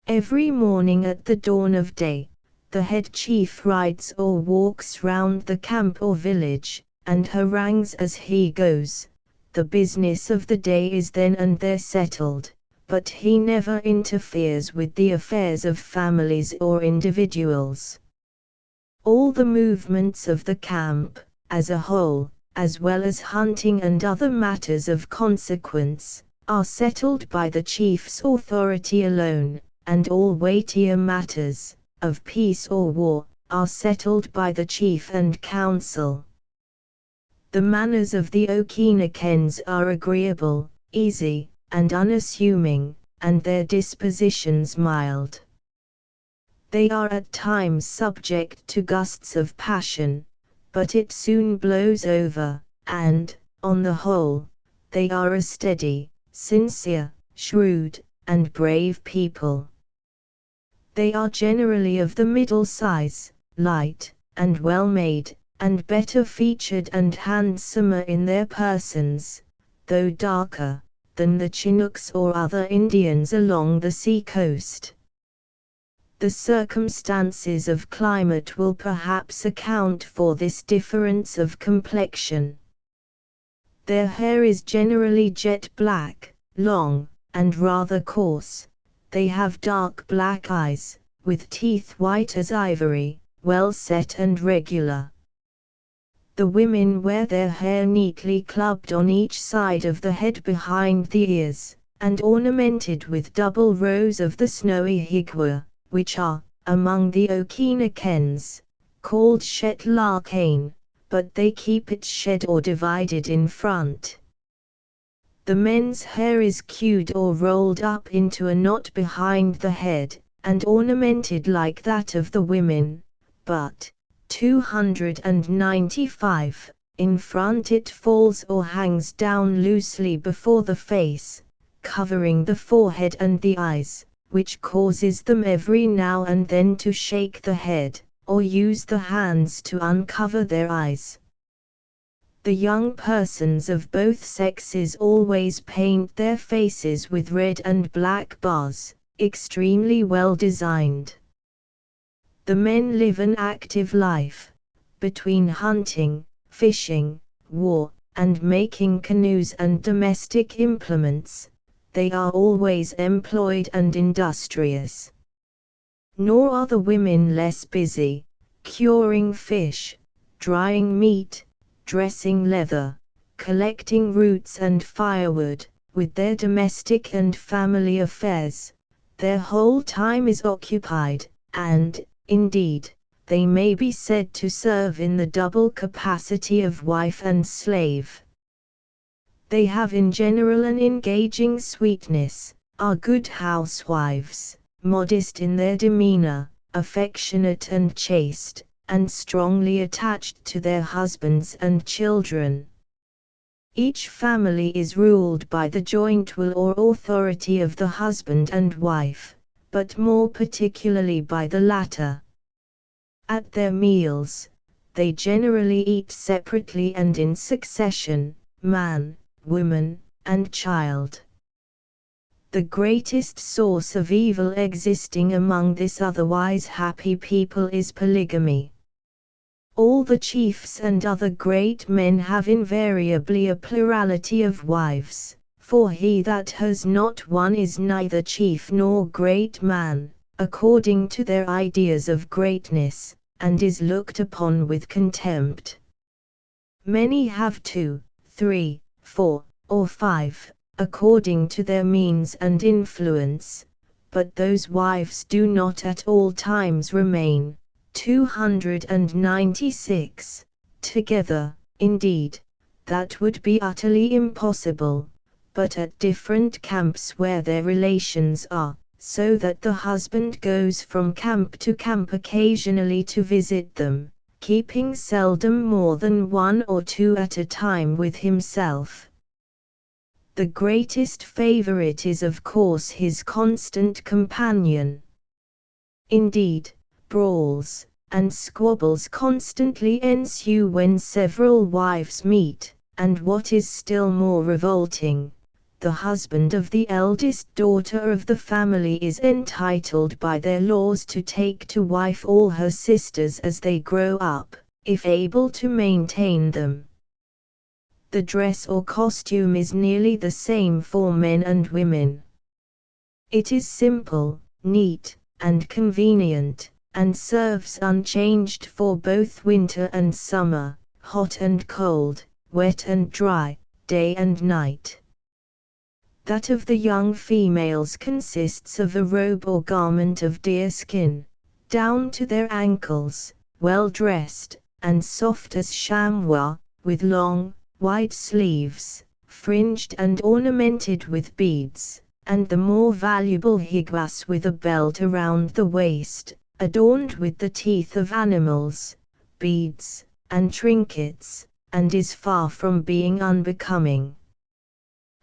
Every morning at the dawn of day, the head chief rides or walks round the camp or village, and harangues as he goes. The business of the day is then and there settled, but he never interferes with the affairs of families or individuals. All the movements of the camp, as a whole, as well as hunting and other matters of consequence, are settled by the chief's authority alone, and all weightier matters, of peace or war, are settled by the chief and council. The manners of the Okinakens are agreeable, easy, and unassuming, and their dispositions mild. They are at times subject to gusts of passion, but it soon blows over, and, on the whole, they are a steady, sincere, shrewd, and brave people. They are generally of the middle size, light, and well-made, and better featured and handsomer in their persons, though darker, than the Chinooks or other Indians along the sea-coast. The circumstances of climate will perhaps account for this difference of complexion. Their hair is generally jet black, long, and rather coarse. They have dark black eyes, with teeth white as ivory, well set and regular. The women wear their hair neatly clubbed on each side of the head behind the ears, and ornamented with double rows of the snowy higua, which are, among the Okinakens, called shetlarkane, but they keep it shed or divided in front. The men's hair is queued or rolled up into a knot behind the head, and ornamented like that of the women, but, 295, in front it falls or hangs down loosely before the face, covering the forehead and the eyes, which causes them every now and then to shake the head, or use the hands to uncover their eyes. The young persons of both sexes always paint their faces with red and black bars, extremely well designed. The men live an active life, between hunting, fishing, war, and making canoes and domestic implements. They are always employed and industrious. Nor are the women less busy, curing fish, drying meat, dressing leather, collecting roots and firewood, with their domestic and family affairs. Their whole time is occupied, and, indeed, they may be said to serve in the double capacity of wife and slave. They have in general an engaging sweetness, are good housewives, modest in their demeanor, affectionate and chaste, and strongly attached to their husbands and children. Each family is ruled by the joint will or authority of the husband and wife, but more particularly by the latter. At their meals, they generally eat separately and in succession, man, woman, and child. The greatest source of evil existing among this otherwise happy people is polygamy. All the chiefs and other great men have invariably a plurality of wives, for he that has not one is neither chief nor great man, according to their ideas of greatness, and is looked upon with contempt. Many have 2, 3, 4, or 5, according to their means and influence, but those wives do not at all times remain 296 together. Indeed, that would be utterly impossible, but at different camps where their relations are, so that the husband goes from camp to camp occasionally to visit them, keeping seldom more than 1 or 2 at a time with himself. The greatest favorite is of course his constant companion. Indeed, brawls and squabbles constantly ensue when several wives meet, and what is still more revolting, the husband of the eldest daughter of the family is entitled by their laws to take to wife all her sisters as they grow up, if able to maintain them. The dress or costume is nearly the same for men and women. It is simple, neat, and convenient, and serves unchanged for both winter and summer, hot and cold, wet and dry, day and night. That of the young females consists of a robe or garment of deerskin, down to their ankles, well dressed, and soft as chamois, with long, wide sleeves, fringed and ornamented with beads, and the more valuable higuas with a belt around the waist, adorned with the teeth of animals, beads, and trinkets, and is far from being unbecoming.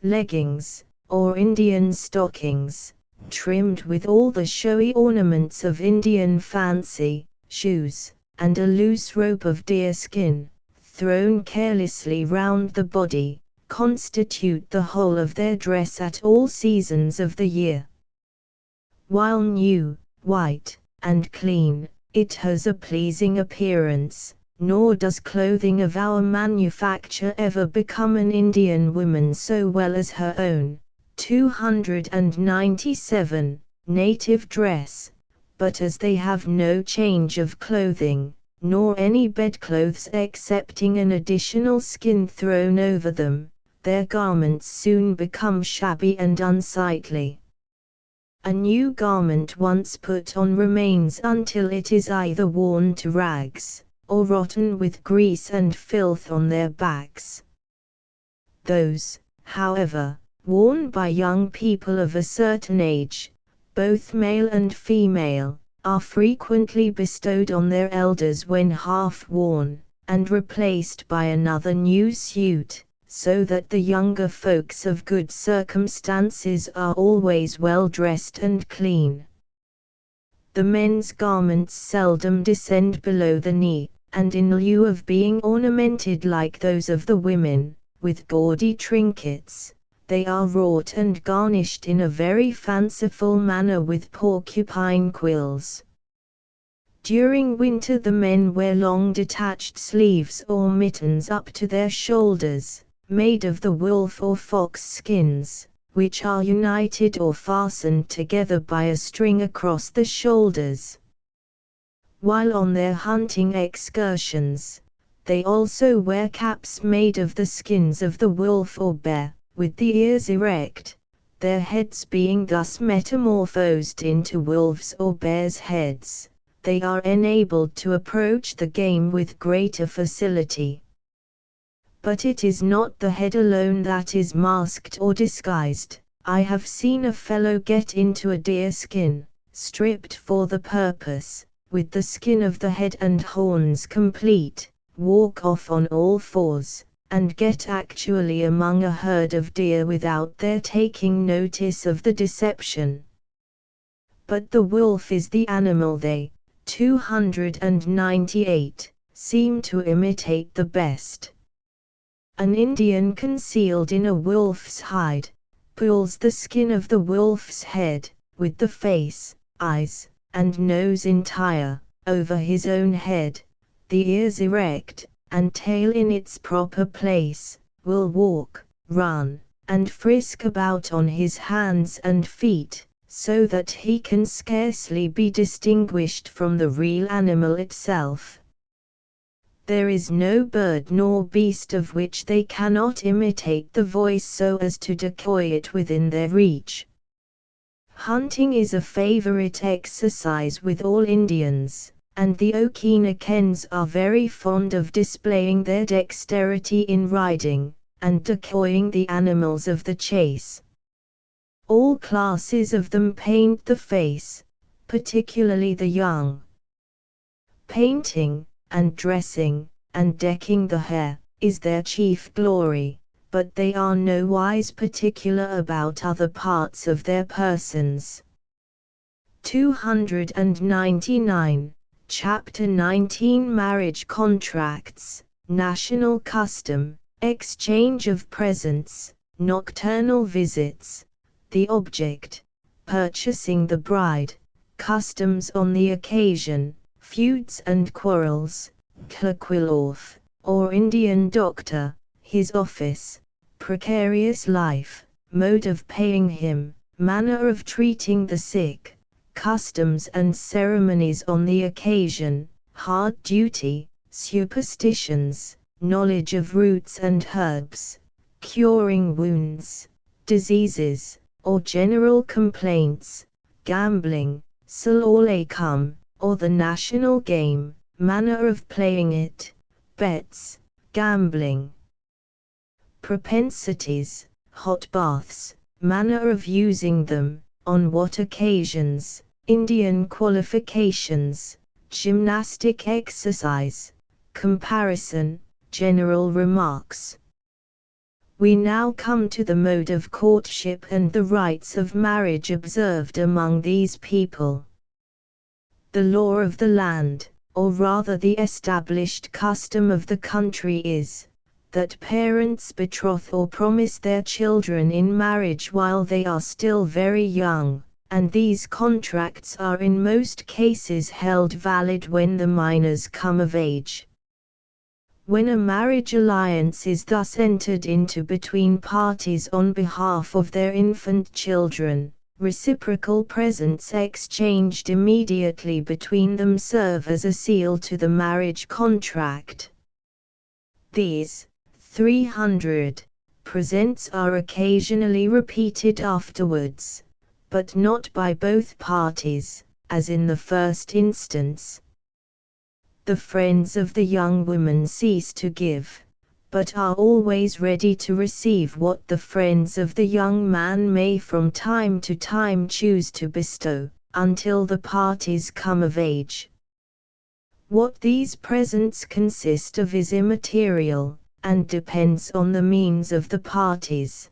Leggings, or Indian stockings, trimmed with all the showy ornaments of Indian fancy, shoes, and a loose rope of deerskin, thrown carelessly round the body, constitute the whole of their dress at all seasons of the year. While new, white, and clean, it has a pleasing appearance, nor does clothing of our manufacture ever become an Indian woman so well as her own 297 native dress, but as they have no change of clothing, nor any bedclothes excepting an additional skin thrown over them, their garments soon become shabby and unsightly. A new garment once put on remains until it is either worn to rags, or rotten with grease and filth on their backs. Those, however, worn by young people of a certain age, both male and female, are frequently bestowed on their elders when half worn, and replaced by another new suit, so that the younger folks of good circumstances are always well dressed and clean. The men's garments seldom descend below the knee, and in lieu of being ornamented like those of the women, with gaudy trinkets, they are wrought and garnished in a very fanciful manner with porcupine quills. During winter the men wear long detached sleeves or mittens up to their shoulders, made of the wolf or fox skins, which are united or fastened together by a string across the shoulders. While on their hunting excursions, they also wear caps made of the skins of the wolf or bear, with the ears erect, their heads being thus metamorphosed into wolves' or bears' heads. They are enabled to approach the game with greater facility. But it is not the head alone that is masked or disguised. I have seen a fellow get into a deerskin, stripped for the purpose, with the skin of the head and horns complete, walk off on all fours, and get actually among a herd of deer without their taking notice of the deception. But the wolf is the animal they, 298, seem to imitate the best. An Indian concealed in a wolf's hide, pulls the skin of the wolf's head, with the face, eyes, and nose entire, over his own head, the ears erect, and tail in its proper place, will walk, run, and frisk about on his hands and feet, so that he can scarcely be distinguished from the real animal itself. There is no bird nor beast of which they cannot imitate the voice so as to decoy it within their reach. Hunting is a favorite exercise with all Indians, and the Okinakens are very fond of displaying their dexterity in riding, and decoying the animals of the chase. All classes of them paint the face, particularly the young. Painting, and dressing, and decking the hair, is their chief glory, but they are nowise particular about other parts of their persons. 299, Chapter 19 Marriage Contracts, National Custom, Exchange of Presents, Nocturnal Visits, the Object, Purchasing the Bride, Customs on the Occasion, Feuds and Quarrels, Klaquilorth, or Indian Doctor, his office, precarious life, mode of paying him, manner of treating the sick, customs and ceremonies on the occasion, hard duty, superstitions, knowledge of roots and herbs, curing wounds, diseases, or general complaints, gambling, Salolacum, or the national game, manner of playing it, bets, gambling. Propensities, hot baths, manner of using them, on what occasions, Indian qualifications, gymnastic exercise, comparison, general remarks. We now come to the mode of courtship and the rites of marriage observed among these people. The law of the land, or rather the established custom of the country is, that parents betroth or promise their children in marriage while they are still very young, and these contracts are in most cases held valid when the minors come of age. When a marriage alliance is thus entered into between parties on behalf of their infant children, reciprocal presents exchanged immediately between them serve as a seal to the marriage contract. These 300 presents are occasionally repeated afterwards, but not by both parties, as in the first instance. The friends of the young woman cease to give, but are always ready to receive what the friends of the young man may from time to time choose to bestow, until the parties come of age. What these presents consist of is immaterial, and depends on the means of the parties.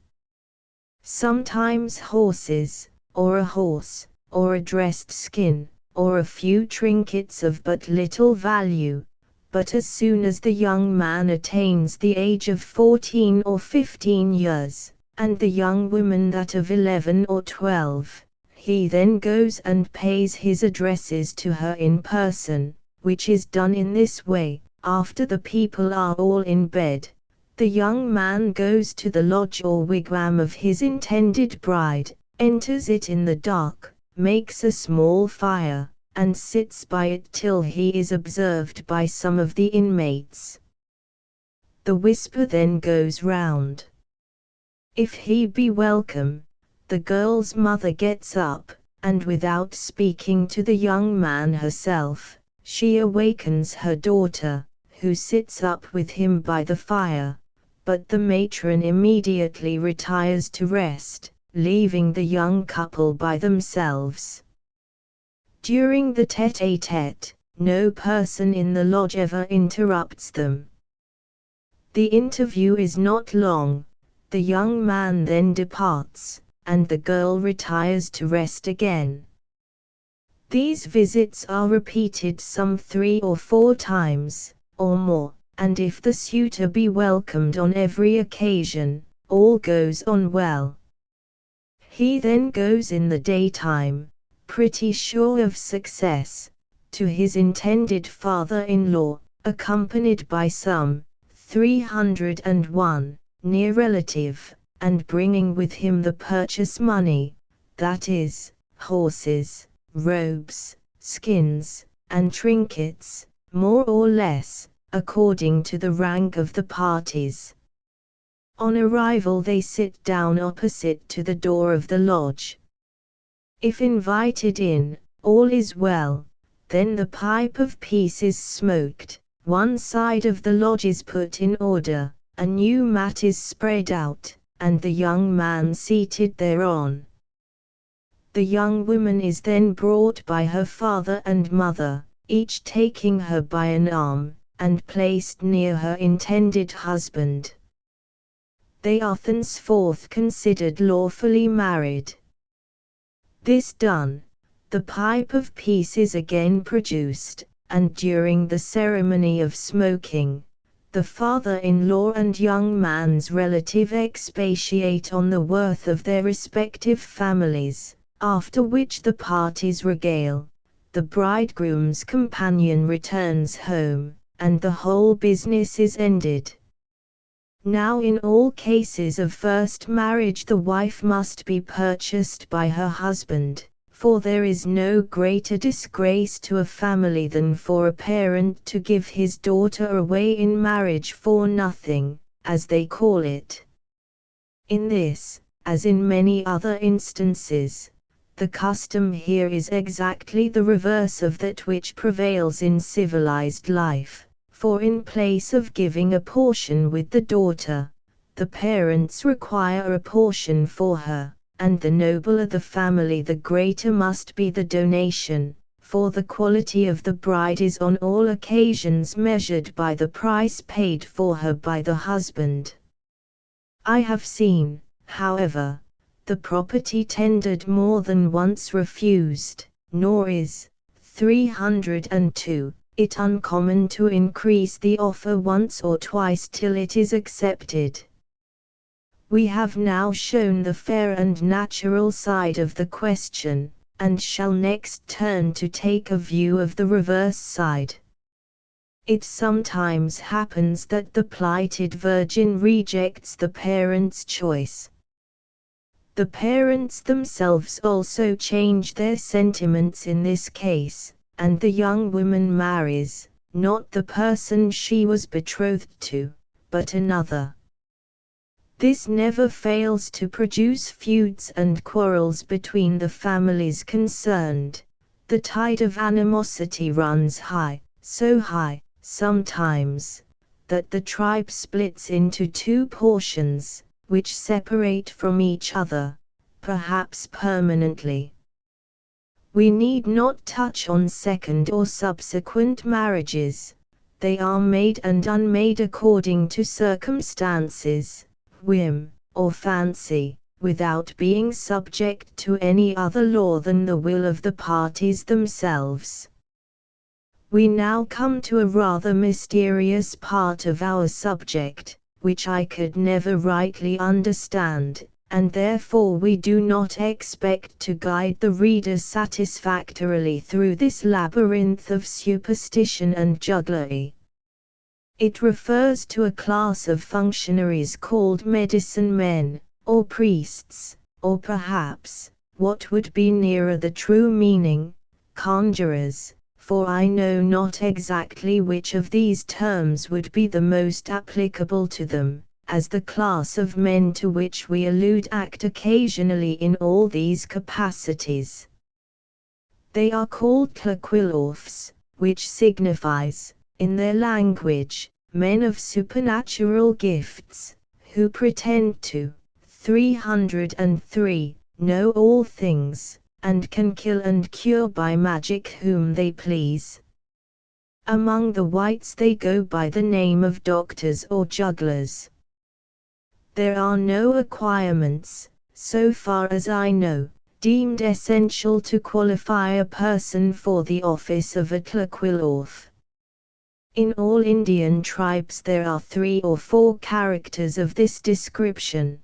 Sometimes horses, or a horse, or a dressed skin, or a few trinkets of but little value, but as soon as the young man attains the age of 14 or 15 years, and the young woman that of 11 or 12, he then goes and pays his addresses to her in person, which is done in this way: after the people are all in bed, the young man goes to the lodge or wigwam of his intended bride, enters it in the dark, makes a small fire, and sits by it till he is observed by some of the inmates. The whisper then goes round. If he be welcome, the girl's mother gets up, and without speaking to the young man herself, she awakens her daughter, who sits up with him by the fire, but the matron immediately retires to rest, leaving the young couple by themselves. During the tête-à-tête, no person in the lodge ever interrupts them. The interview is not long, the young man then departs, and the girl retires to rest again. These visits are repeated some 3 or 4 times, or more, and if the suitor be welcomed on every occasion, all goes on well. He then goes in the daytime, pretty sure of success, to his intended father-in-law, accompanied by some 301 near relative, and bringing with him the purchase money, that is, horses, robes, skins, and trinkets, more or less, according to the rank of the parties. On arrival they sit down opposite to the door of the lodge. If invited in, all is well, then the pipe of peace is smoked, one side of the lodge is put in order, a new mat is spread out, and the young man seated thereon. The young woman is then brought by her father and mother, each taking her by an arm, and placed near her intended husband. They are thenceforth considered lawfully married. This done, the pipe of peace is again produced, and during the ceremony of smoking, the father-in-law and young man's relative expatiate on the worth of their respective families, after which the parties regale, the bridegroom's companion returns home, and the whole business is ended. Now in all cases of first marriage the wife must be purchased by her husband, for there is no greater disgrace to a family than for a parent to give his daughter away in marriage for nothing, as they call it. In this, as in many other instances, the custom here is exactly the reverse of that which prevails in civilized life. For in place of giving a portion with the daughter, the parents require a portion for her, and the nobler the family the greater must be the donation, for the quality of the bride is on all occasions measured by the price paid for her by the husband. I have seen, however, the property tendered more than once refused, nor is 302. It uncommon to increase the offer once or twice till it is accepted. We have now shown the fair and natural side of the question, and shall next turn to take a view of the reverse side. It sometimes happens that the plighted virgin rejects the parents' choice. The parents themselves also change their sentiments in this case, and the young woman marries, not the person she was betrothed to, but another. This never fails to produce feuds and quarrels between the families concerned. The tide of animosity runs high, so high, sometimes, that the tribe splits into 2 portions, which separate from each other, perhaps permanently. We need not touch on second or subsequent marriages. They are made and unmade according to circumstances, whim, or fancy, without being subject to any other law than the will of the parties themselves. We now come to a rather mysterious part of our subject, which I could never rightly understand, and therefore we do not expect to guide the reader satisfactorily through this labyrinth of superstition and jugglery. It refers to a class of functionaries called medicine men, or priests, or perhaps, what would be nearer the true meaning, conjurers, for I know not exactly which of these terms would be the most applicable to them, as the class of men to which we allude act occasionally in all these capacities. They are called Tlaquilorphs, which signifies, in their language, men of supernatural gifts, who pretend to 303 know all things, and can kill and cure by magic whom they please. Among the whites they go by the name of doctors or jugglers. There are no acquirements, so far as I know, deemed essential to qualify a person for the office of a Tlaquilorf. In all Indian tribes there are 3 or 4 characters of this description.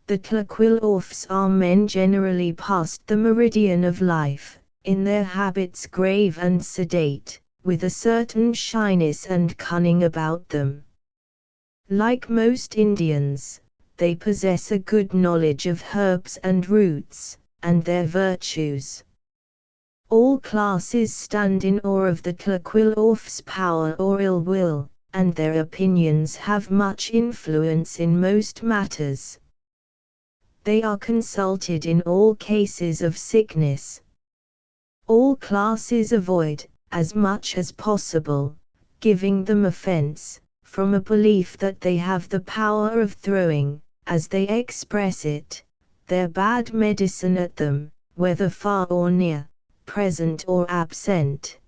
The Tlaquilorfs are men generally past the meridian of life, in their habits grave and sedate, with a certain shyness and cunning about them. Like most Indians, they possess a good knowledge of herbs and roots, and their virtues. All classes stand in awe of the Tlaquilorf's power or ill will, and their opinions have much influence in most matters. They are consulted in all cases of sickness. All classes avoid, as much as possible, giving them offense, from a belief that they have the power of throwing, as they express it, their bad medicine at them, whether far or near, present or absent.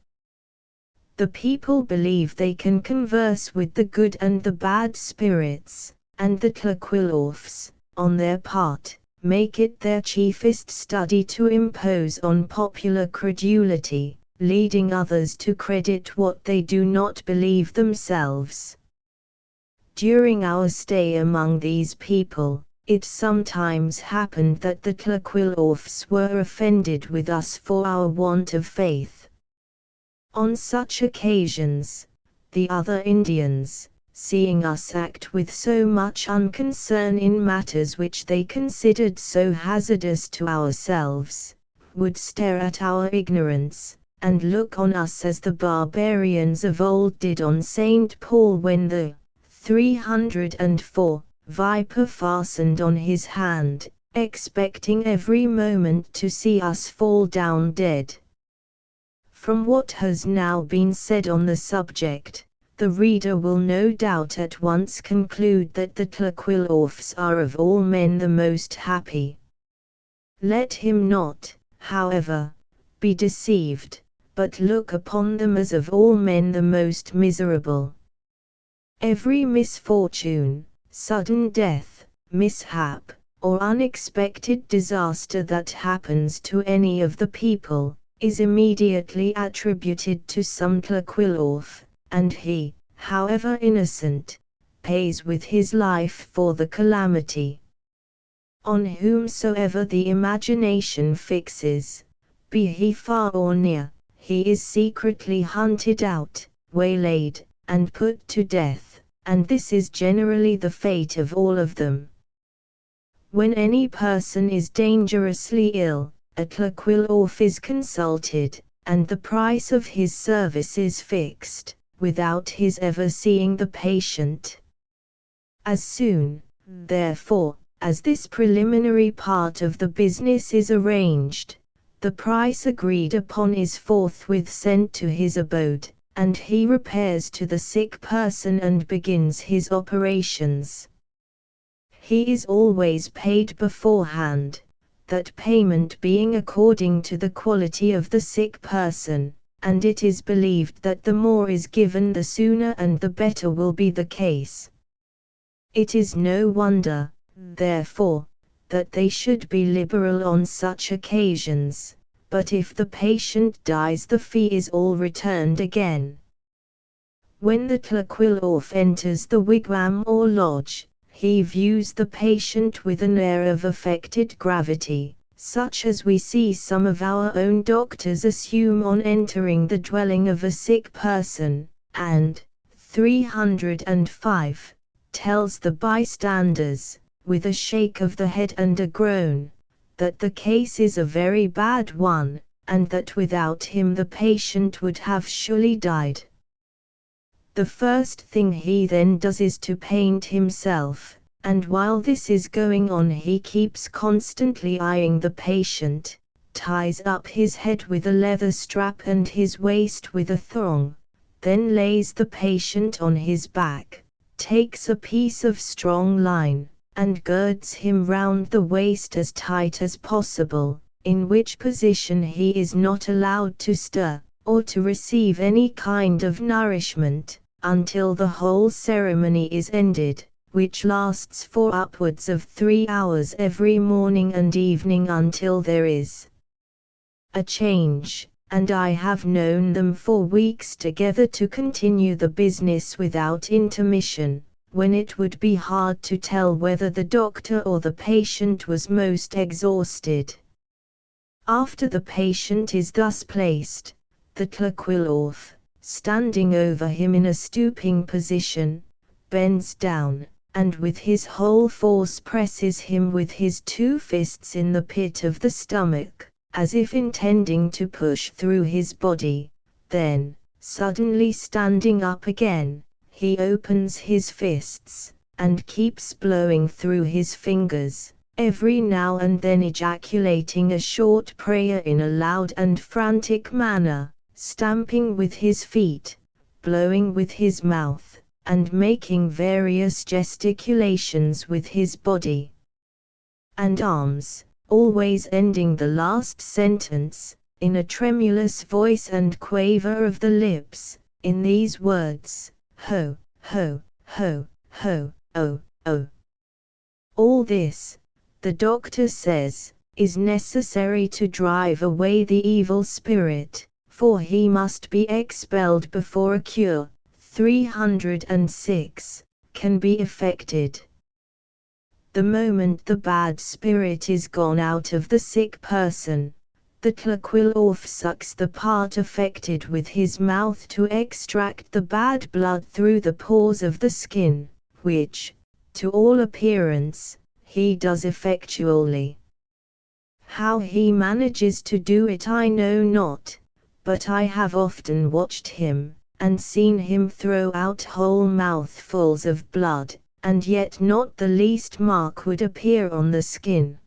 The people believe they can converse with the good and the bad spirits, and the Tlaquilorfs, on their part, make it their chiefest study to impose on popular credulity, leading others to credit what they do not believe themselves. During our stay among these people, it sometimes happened that the Tlaquilorfs were offended with us for our want of faith. On such occasions, the other Indians, seeing us act with so much unconcern in matters which they considered so hazardous to ourselves, would stare at our ignorance, and look on us as the barbarians of old did on St. Paul when the 304 viper fastened on his hand, expecting every moment to see us fall down dead. From what has now been said on the subject, the reader will no doubt at once conclude that the Tlaquilorfs are of all men the most happy. Let him not, however, be deceived, but look upon them as of all men the most miserable. Every misfortune, sudden death, mishap, or unexpected disaster that happens to any of the people, is immediately attributed to some Tlaquilorf, and he, however innocent, pays with his life for the calamity. On whomsoever the imagination fixes, be he far or near, he is secretly hunted out, waylaid, and put to death, and this is generally the fate of all of them. When any person is dangerously ill, a Tlaquilorf is consulted, and the price of his services fixed, without his ever seeing the patient. As soon, therefore, as this preliminary part of the business is arranged, the price agreed upon is forthwith sent to his abode, and he repairs to the sick person and begins his operations. He is always paid beforehand, that payment being according to the quality of the sick person, and it is believed that the more is given the sooner and the better will be the case. It is no wonder, therefore, that they should be liberal on such occasions, but if the patient dies the fee is all returned again. When the Tlaquilorf enters the wigwam or lodge, he views the patient with an air of affected gravity, such as we see some of our own doctors assume on entering the dwelling of a sick person, and 305 tells the bystanders, with a shake of the head and a groan, that the case is a very bad one, and that without him the patient would have surely died. The first thing he then does is to paint himself, and while this is going on he keeps constantly eyeing the patient, ties up his head with a leather strap and his waist with a thong, then lays the patient on his back, takes a piece of strong line, and girds him round the waist as tight as possible, in which position he is not allowed to stir, or to receive any kind of nourishment, until the whole ceremony is ended, which lasts for upwards of 3 hours every morning and evening until there is a change, and I have known them for weeks together to continue the business without intermission, when it would be hard to tell whether the doctor or the patient was most exhausted. After the patient is thus placed, the Tlaquilorth, standing over him in a stooping position, bends down, and with his whole force presses him with his 2 fists in the pit of the stomach, as if intending to push through his body. Then, suddenly standing up again, he opens his fists, and keeps blowing through his fingers, every now and then ejaculating a short prayer in a loud and frantic manner, stamping with his feet, blowing with his mouth, and making various gesticulations with his body and arms, always ending the last sentence, in a tremulous voice and quaver of the lips, in these words: ho, ho, ho, ho, oh, oh. All this, the doctor says, is necessary to drive away the evil spirit, for he must be expelled before a cure, 306, can be effected. The moment the bad spirit is gone out of the sick person, the Tlaquilorth sucks the part affected with his mouth to extract the bad blood through the pores of the skin, which, to all appearance, he does effectually. How he manages to do it I know not, but I have often watched him, and seen him throw out whole mouthfuls of blood, and yet not the least mark would appear on the skin.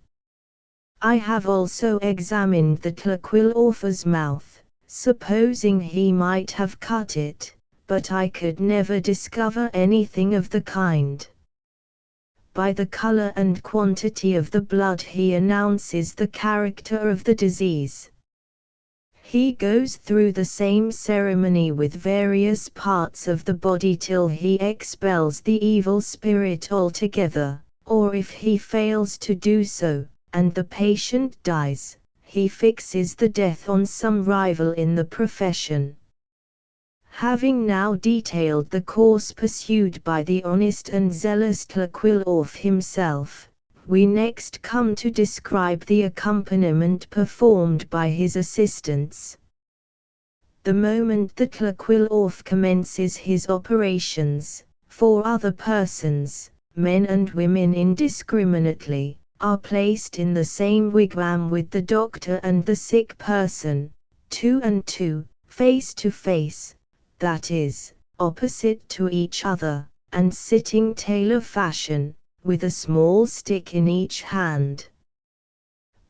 I have also examined the Tlaquilorth's mouth, supposing he might have cut it, but I could never discover anything of the kind. By the color and quantity of the blood he announces the character of the disease. He goes through the same ceremony with various parts of the body till he expels the evil spirit altogether, or if he fails to do so, and the patient dies, he fixes the death on some rival in the profession. Having now detailed the course pursued by the honest and zealous Tlaquilorth himself, we next come to describe the accompaniment performed by his assistants. The moment the Tlaquilorth commences his operations, 4 other persons, men and women indiscriminately, are placed in the same wigwam with the doctor and the sick person, 2 and 2, face to face, that is, opposite to each other, and sitting tailor fashion, with a small stick in each hand.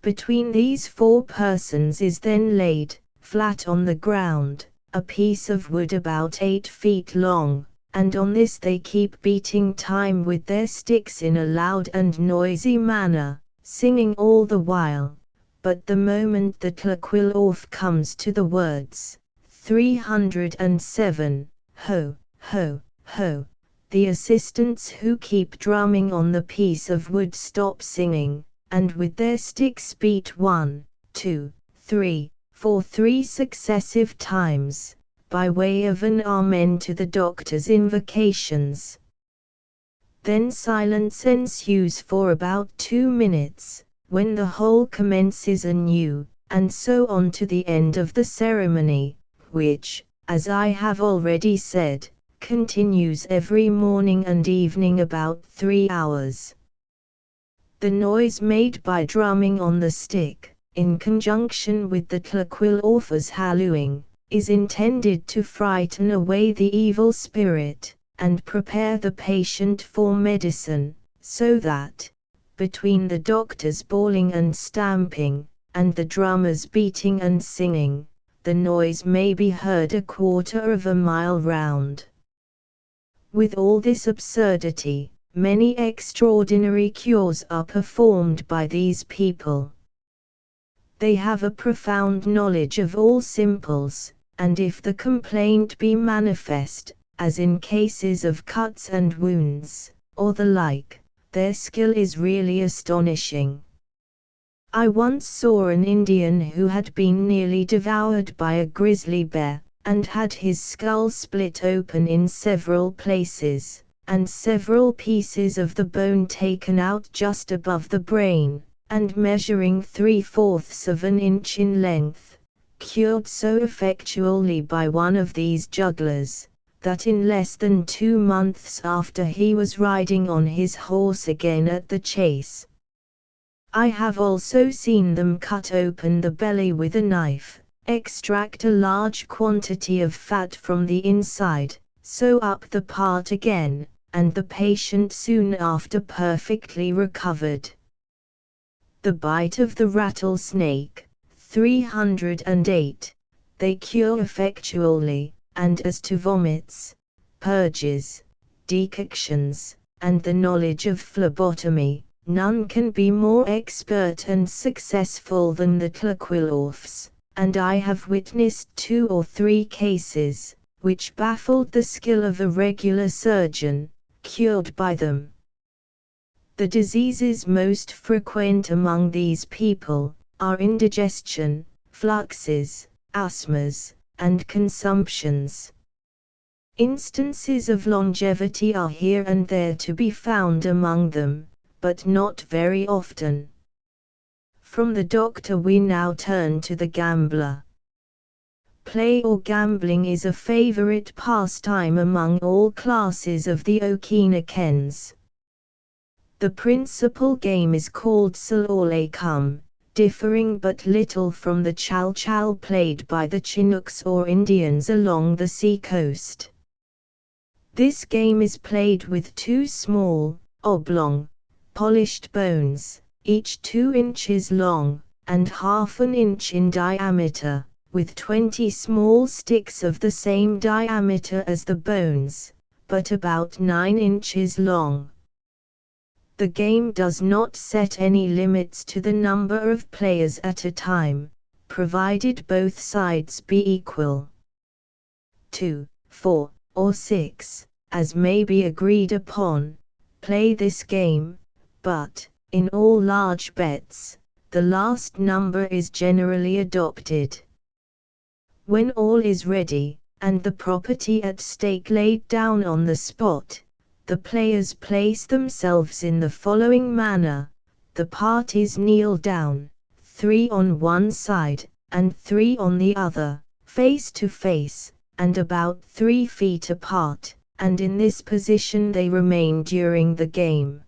Between these 4 persons is then laid, flat on the ground, a piece of wood about 8 feet long, and on this they keep beating time with their sticks in a loud and noisy manner, singing all the while. But the moment the Tlaquilorth comes to the words, 307, ho, ho, ho, the assistants who keep drumming on the piece of wood stop singing, and with their sticks beat 1, 2, 3, 4 3 successive times, by way of an amen to the doctor's invocations. Then silence ensues for about 2 minutes, when the whole commences anew, and so on to the end of the ceremony, which, as I have already said, continues every morning and evening about 3 hours. The noise made by drumming on the stick, in conjunction with the Tlaquilorth's hallooing, is intended to frighten away the evil spirit, and prepare the patient for medicine, so that, between the doctor's bawling and stamping, and the drummer's beating and singing, the noise may be heard 1/4 mile round. With all this absurdity, many extraordinary cures are performed by these people. They have a profound knowledge of all simples, and if the complaint be manifest, as in cases of cuts and wounds, or the like, their skill is really astonishing. I once saw an Indian who had been nearly devoured by a grizzly bear, and had his skull split open in several places, and several pieces of the bone taken out just above the brain, and measuring 3/4 of an inch in length, cured so effectually by one of these jugglers, that in less than 2 months after he was riding on his horse again at the chase. I have also seen them cut open the belly with a knife, extract a large quantity of fat from the inside, sew up the part again, and the patient soon after perfectly recovered. The bite of the rattlesnake, 308, they cure effectually, and as to vomits, purges, decoctions, and the knowledge of phlebotomy, none can be more expert and successful than the Tlaquilorfs, and I have witnessed 2 or 3 cases, which baffled the skill of a regular surgeon, cured by them. The diseases most frequent among these people are indigestion, fluxes, asthmas, and consumptions. Instances of longevity are here and there to be found among them, but not very often. From the doctor we now turn to the gambler. Play or gambling is a favorite pastime among all classes of the Okinakens. The principal game is called Salolacum, differing but little from the Chal-Chal played by the Chinooks or Indians along the sea coast. This game is played with 2 small, oblong, polished bones, each 2 inches long, and half an inch in diameter, with 20 small sticks of the same diameter as the bones, but about 9 inches long. The game does not set any limits to the number of players at a time, provided both sides be equal. 2, 4, or 6, as may be agreed upon, play this game, but, in all large bets, the last number is generally adopted. When all is ready, and the property at stake laid down on the spot, the players place themselves in the following manner: the parties kneel down, 3 on one side, and 3 on the other, face to face, and about 3 feet apart, and in this position they remain during the game.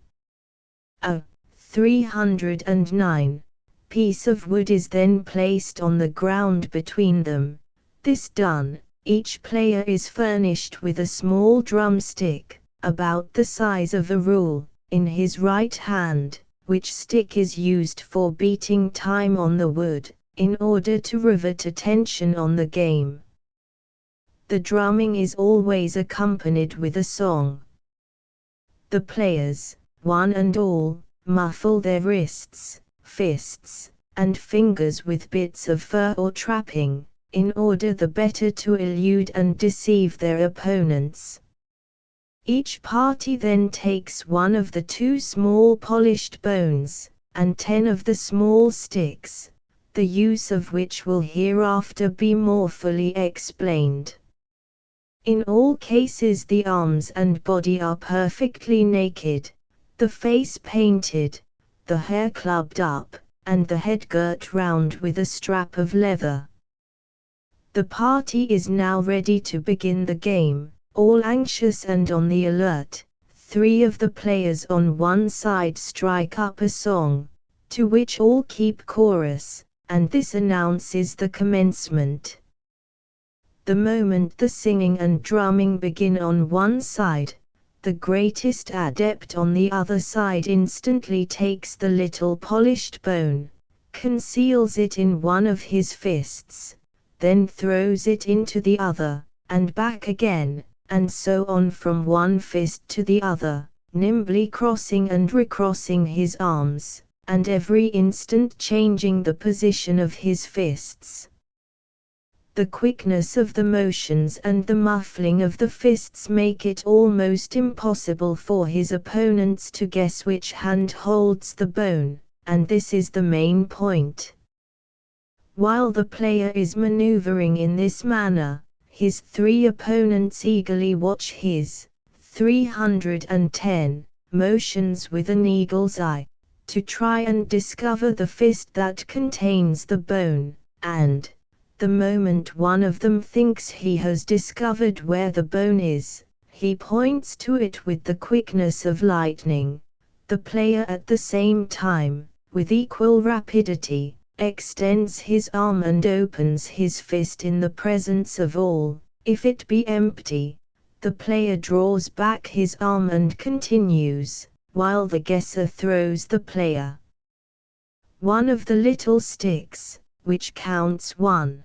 A 309 piece of wood is then placed on the ground between them. This done, each player is furnished with a small drumstick, about the size of a rule, in his right hand, which stick is used for beating time on the wood, in order to rivet attention on the game. The drumming is always accompanied with a song. The players, one and all, muffle their wrists, fists, and fingers with bits of fur or trapping, in order the better to elude and deceive their opponents. Each party then takes one of the 2 small polished bones, and 10 of the small sticks, the use of which will hereafter be more fully explained. In all cases the arms and body are perfectly naked, the face painted, the hair clubbed up, and the head girt round with a strap of leather. The party is now ready to begin the game, all anxious and on the alert. 3 of the players on one side strike up a song, to which all keep chorus, and this announces the commencement. The moment the singing and drumming begin on one side, the greatest adept on the other side instantly takes the little polished bone, conceals it in one of his fists, then throws it into the other, and back again, and so on from one fist to the other, nimbly crossing and recrossing his arms, and every instant changing the position of his fists. The quickness of the motions and the muffling of the fists make it almost impossible for his opponents to guess which hand holds the bone, and this is the main point. While the player is maneuvering in this manner, his three opponents eagerly watch his 310 motions with an eagle's eye, to try and discover the fist that contains the bone, and, the moment one of them thinks he has discovered where the bone is, he points to it with the quickness of lightning. The player at the same time, with equal rapidity, extends his arm and opens his fist in the presence of all. If it be empty, the player draws back his arm and continues, while the guesser throws the player one of the little sticks, which counts 1.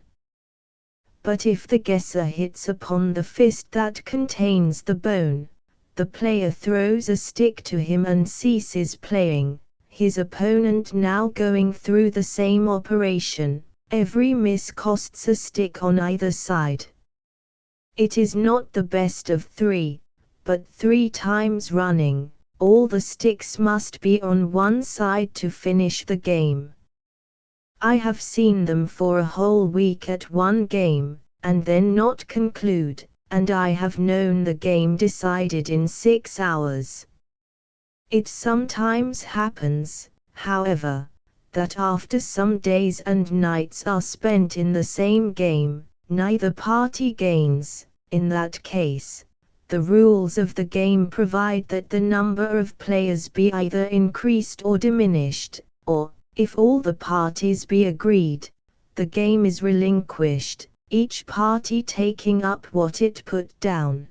But if the guesser hits upon the fist that contains the bone, the player throws a stick to him and ceases playing, his opponent now going through the same operation. Every miss costs a stick on either side. It is not the best of 3, but 3 times running, all the sticks must be on one side to finish the game. I have seen them for a whole week at one game, and then not conclude, and I have known the game decided in 6 hours. It sometimes happens, however, that after some days and nights are spent in the same game, neither party gains. In that case, the rules of the game provide that the number of players be either increased or diminished, or, if all the parties be agreed, the game is relinquished, each party taking up what it put down.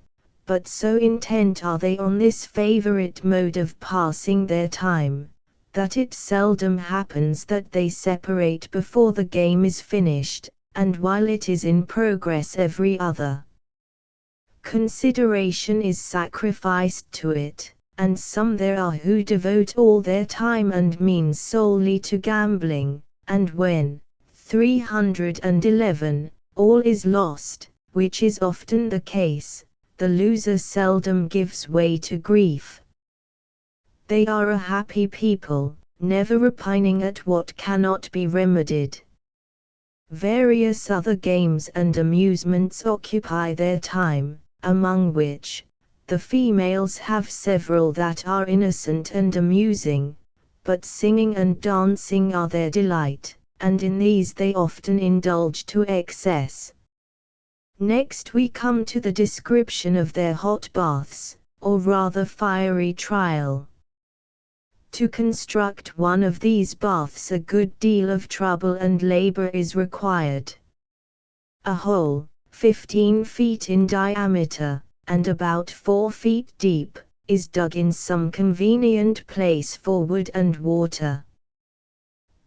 But so intent are they on this favorite mode of passing their time, that it seldom happens that they separate before the game is finished, and while it is in progress every other consideration is sacrificed to it, and some there are who devote all their time and means solely to gambling, and when 311, all is lost, which is often the case, the loser seldom gives way to grief. They are a happy people, never repining at what cannot be remedied. Various other games and amusements occupy their time, among which, the females have several that are innocent and amusing, but singing and dancing are their delight, and in these they often indulge to excess. Next we come to the description of their hot baths, or rather fiery trial. To construct one of these baths a good deal of trouble and labor is required. A hole, 15 feet in diameter, and about 4 feet deep, is dug in some convenient place for wood and water.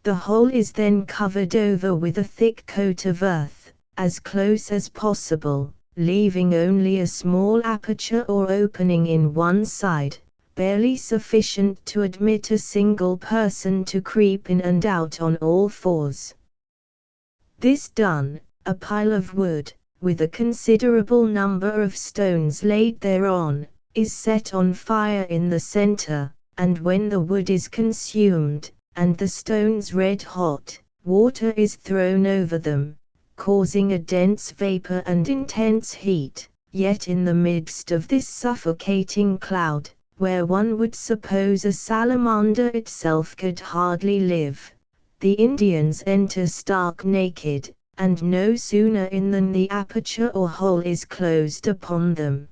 The hole is then covered over with a thick coat of earth, as close as possible, leaving only a small aperture or opening in one side, barely sufficient to admit a single person to creep in and out on all fours. This done, a pile of wood, with a considerable number of stones laid thereon, is set on fire in the center, and when the wood is consumed, and the stones red hot, water is thrown over them, causing a dense vapor and intense heat. Yet in the midst of this suffocating cloud, where one would suppose a salamander itself could hardly live, the Indians enter stark naked, and no sooner in than the aperture or hole is closed upon them.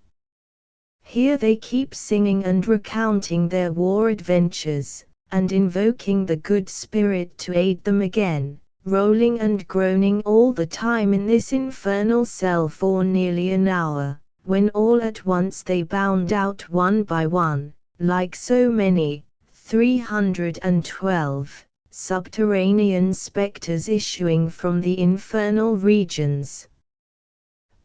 Here they keep singing and recounting their war adventures, and invoking the good spirit to aid them again, rolling and groaning all the time in this infernal cell for nearly an hour, when all at once they bound out one by one, like so many, 312, subterranean spectres issuing from the infernal regions.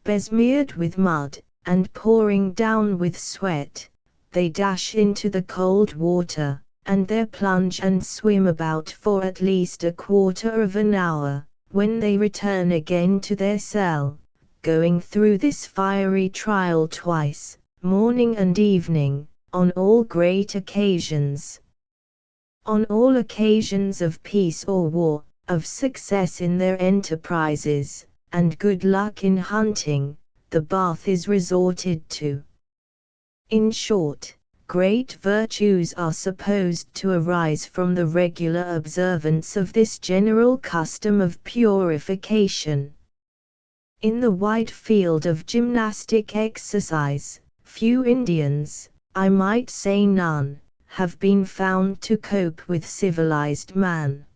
Besmeared with mud, and pouring down with sweat, they dash into the cold water, and there plunge and swim about for at least a quarter of an hour, when they return again to their cell, going through this fiery trial twice, morning and evening, on all great occasions. On all occasions of peace or war, of success in their enterprises, and good luck in hunting, the bath is resorted to. In short, great virtues are supposed to arise from the regular observance of this general custom of purification. In the wide field of gymnastic exercise, few Indians, I might say none, have been found to cope with civilized man.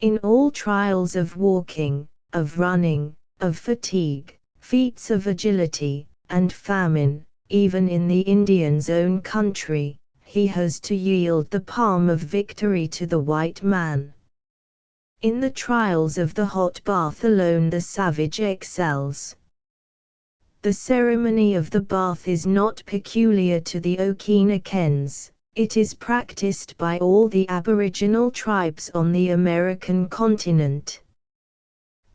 In all trials of walking, of running, of fatigue, feats of agility, and famine, even in the Indian's own country, he has to yield the palm of victory to the white man. In the trials of the hot bath alone the savage excels. The ceremony of the bath is not peculiar to the Okinakens, it is practiced by all the aboriginal tribes on the American continent.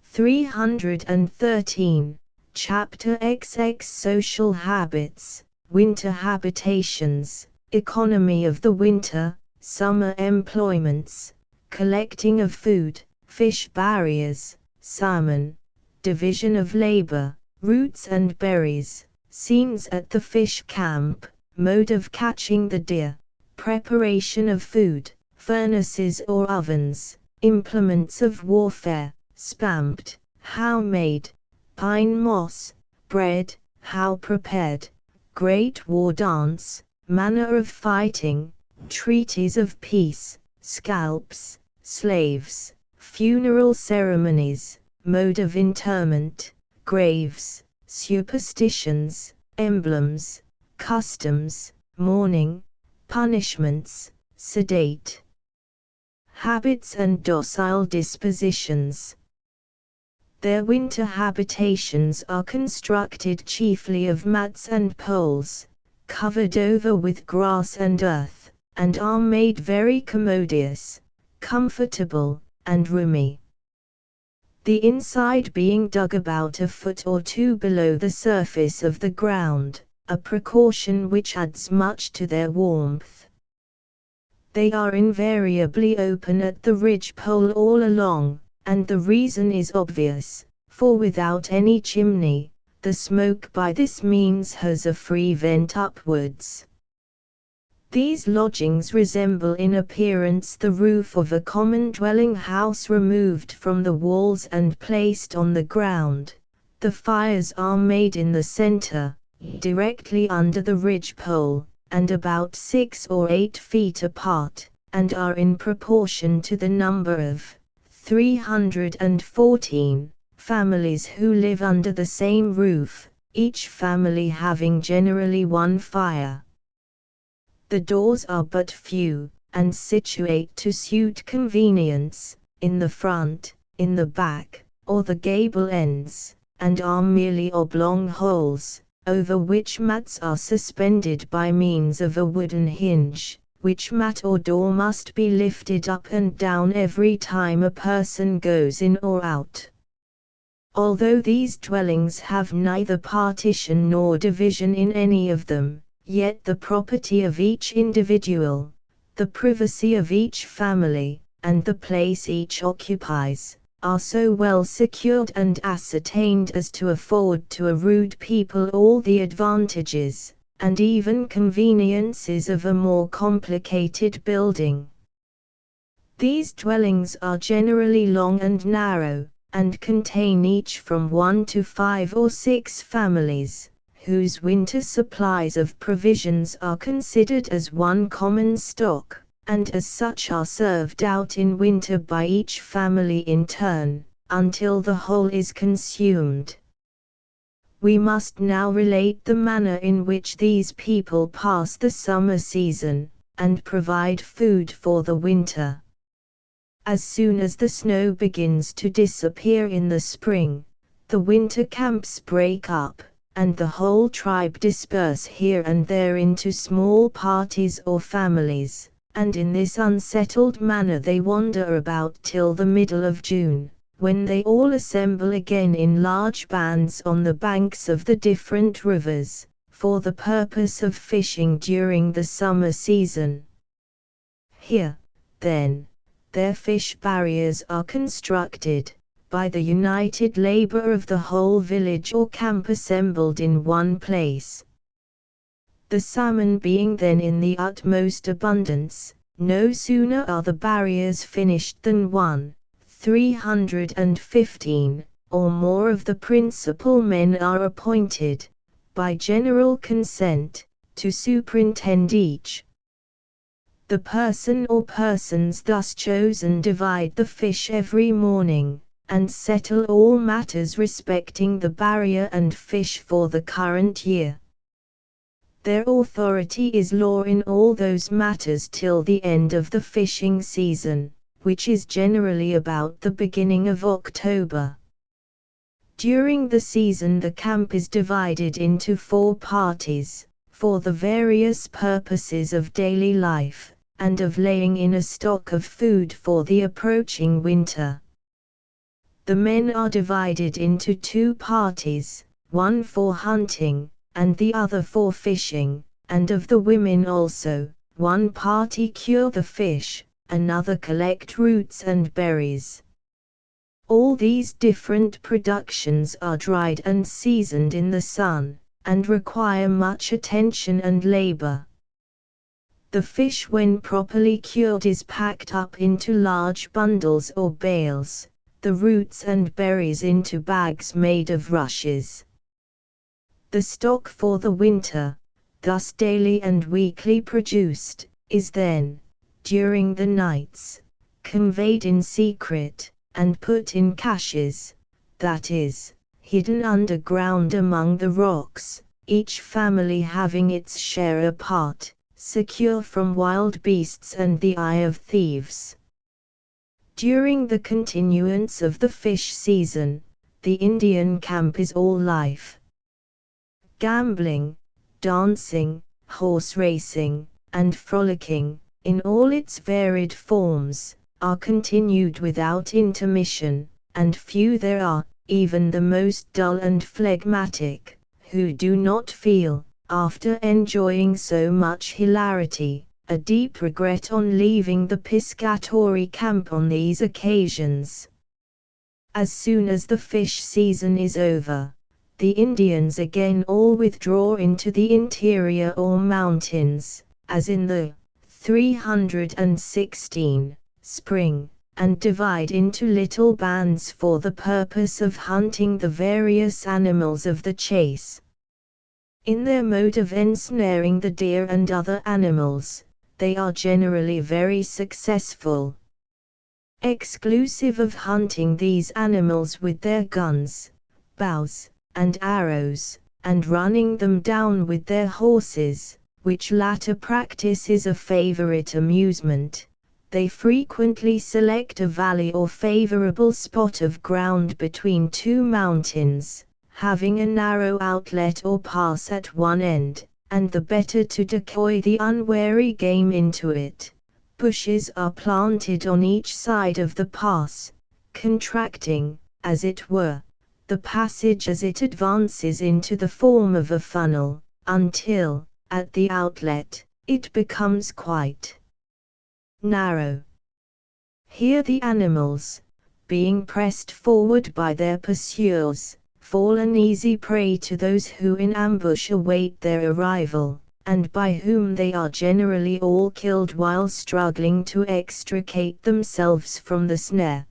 313. Chapter XX Social Habits, Winter Habitations, Economy of the Winter, Summer Employments, Collecting of Food, Fish Barriers, Salmon, Division of Labor, Roots and Berries, Scenes at the Fish Camp, Mode of Catching the Deer, Preparation of Food, Furnaces or Ovens, Implements of Warfare, Spamped, How Made, Pine Moss, Bread, How Prepared, Great War Dance, Manner of Fighting, Treaties of Peace, Scalps, Slaves, Funeral Ceremonies, Mode of Interment, Graves, Superstitions, Emblems, Customs, Mourning, Punishments, Sedate Habits and Docile Dispositions. Their winter habitations are constructed chiefly of mats and poles, covered over with grass and earth, and are made very commodious, comfortable, and roomy. The inside being dug about a foot or two below the surface of the ground, a precaution which adds much to their warmth. They are invariably open at the ridge-pole all along, and the reason is obvious, for without any chimney, the smoke by this means has a free vent upwards. These lodgings resemble in appearance the roof of a common dwelling house removed from the walls and placed on the ground. The fires are made in the center, directly under the ridge-pole, and about 6 or 8 feet apart, and are in proportion to the number of 314 families who live under the same roof, each family having generally one fire. The doors are but few, and situate to suit convenience, in the front, in the back, or the gable ends, and are merely oblong holes, over which mats are suspended by means of a wooden hinge, which mat or door must be lifted up and down every time a person goes in or out. Although these dwellings have neither partition nor division in any of them, yet the property of each individual, the privacy of each family, and the place each occupies, are so well secured and ascertained as to afford to a rude people all the advantages, and even conveniences of a more complicated building. These dwellings are generally long and narrow, and contain each from 1 to 5 or 6 families, whose winter supplies of provisions are considered as one common stock, and as such are served out in winter by each family in turn, until the whole is consumed. We must now relate the manner in which these people pass the summer season, and provide food for the winter. As soon as the snow begins to disappear in the spring, the winter camps break up, and the whole tribe disperse here and there into small parties or families, and in this unsettled manner they wander about till the middle of June, when they all assemble again in large bands on the banks of the different rivers, for the purpose of fishing during the summer season. Here, then, their fish barriers are constructed, by the united labor of the whole village or camp assembled in one place. The salmon being then in the utmost abundance, no sooner are the barriers finished than 315, or more of the principal men are appointed, by general consent, to superintend each. The person or persons thus chosen divide the fish every morning, and settle all matters respecting the barrier and fish for the current year. Their authority is law in all those matters till the end of the fishing season, which is generally about the beginning of October. During the season the camp is divided into 4 parties, for the various purposes of daily life, and of laying in a stock of food for the approaching winter. The men are divided into 2 parties, one for hunting, and the other for fishing, and of the women also, one party cure the fish, another collect roots and berries. All these different productions are dried and seasoned in the sun, and require much attention and labor. The fish when properly cured is packed up into large bundles or bales, the roots and berries into bags made of rushes. The stock for the winter, thus daily and weekly produced, is then, during the nights, conveyed in secret, and put in caches, that is, hidden underground among the rocks, each family having its share apart, secure from wild beasts and the eye of thieves. During the continuance of the fish season, the Indian camp is all life. Gambling, dancing, horse racing, and frolicking, in all its varied forms, are continued without intermission, and few there are, even the most dull and phlegmatic, who do not feel, after enjoying so much hilarity, a deep regret on leaving the piscatory camp on these occasions. As soon as the fish season is over, the Indians again all withdraw into the interior or mountains, as in the 316 spring, and divide into little bands for the purpose of hunting the various animals of the chase. In their mode of ensnaring the deer and other animals, they are generally very successful. Exclusive of hunting these animals with their guns, bows, and arrows, and running them down with their horses, which latter practice is a favorite amusement, they frequently select a valley or favorable spot of ground between 2 mountains, having a narrow outlet or pass at one end, and the better to decoy the unwary game into it, bushes are planted on each side of the pass, contracting, as it were, the passage as it advances into the form of a funnel, until, at the outlet, it becomes quite narrow. Here the animals, being pressed forward by their pursuers, fall an easy prey to those who in ambush await their arrival, and by whom they are generally all killed while struggling to extricate themselves from the snare.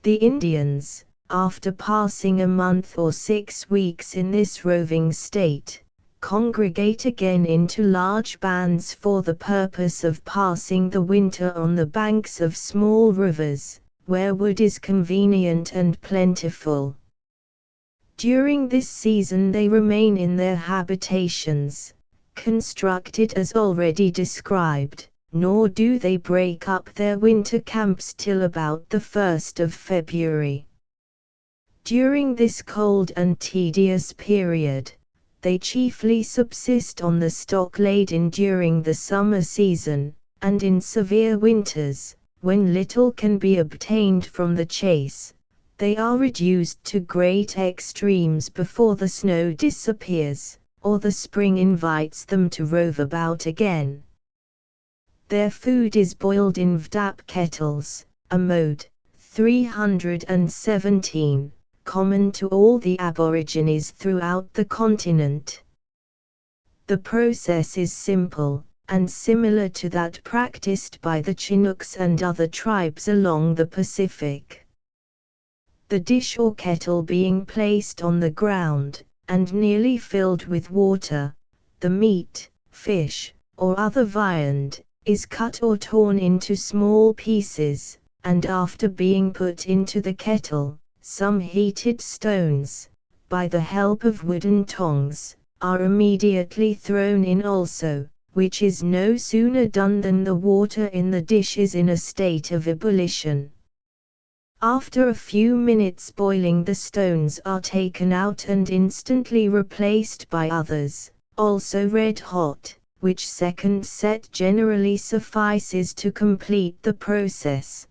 The Indians, after passing a month or 6 weeks in this roving state, congregate again into large bands for the purpose of passing the winter on the banks of small rivers, where wood is convenient and plentiful. During this season they remain in their habitations, constructed as already described, nor do they break up their winter camps till about the 1st of February. During this cold and tedious period, they chiefly subsist on the stock laid in during the summer season, and in severe winters, when little can be obtained from the chase, they are reduced to great extremes before the snow disappears, or the spring invites them to rove about again. Their food is boiled in vdap kettles, a mode, 317, common to all the aborigines throughout the continent. The process is simple, and similar to that practiced by the Chinooks and other tribes along the Pacific. The dish or kettle being placed on the ground, and nearly filled with water, the meat, fish, or other viand, is cut or torn into small pieces, and after being put into the kettle, some heated stones, by the help of wooden tongs, are immediately thrown in also, which is no sooner done than the water in the dish is in a state of ebullition. After a few minutes boiling, the stones are taken out and instantly replaced by others, also red hot, which second set generally suffices to complete the process.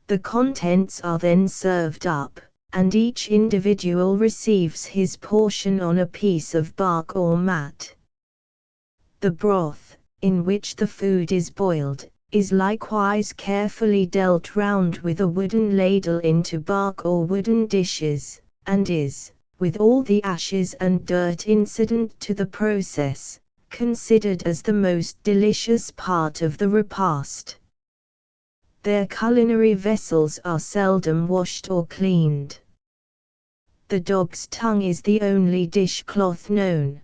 The contents are then served up, and each individual receives his portion on a piece of bark or mat. The broth, in which the food is boiled, is likewise carefully dealt round with a wooden ladle into bark or wooden dishes, and is, with all the ashes and dirt incident to the process, considered as the most delicious part of the repast. Their culinary vessels are seldom washed or cleaned. The dog's tongue is the only dishcloth known.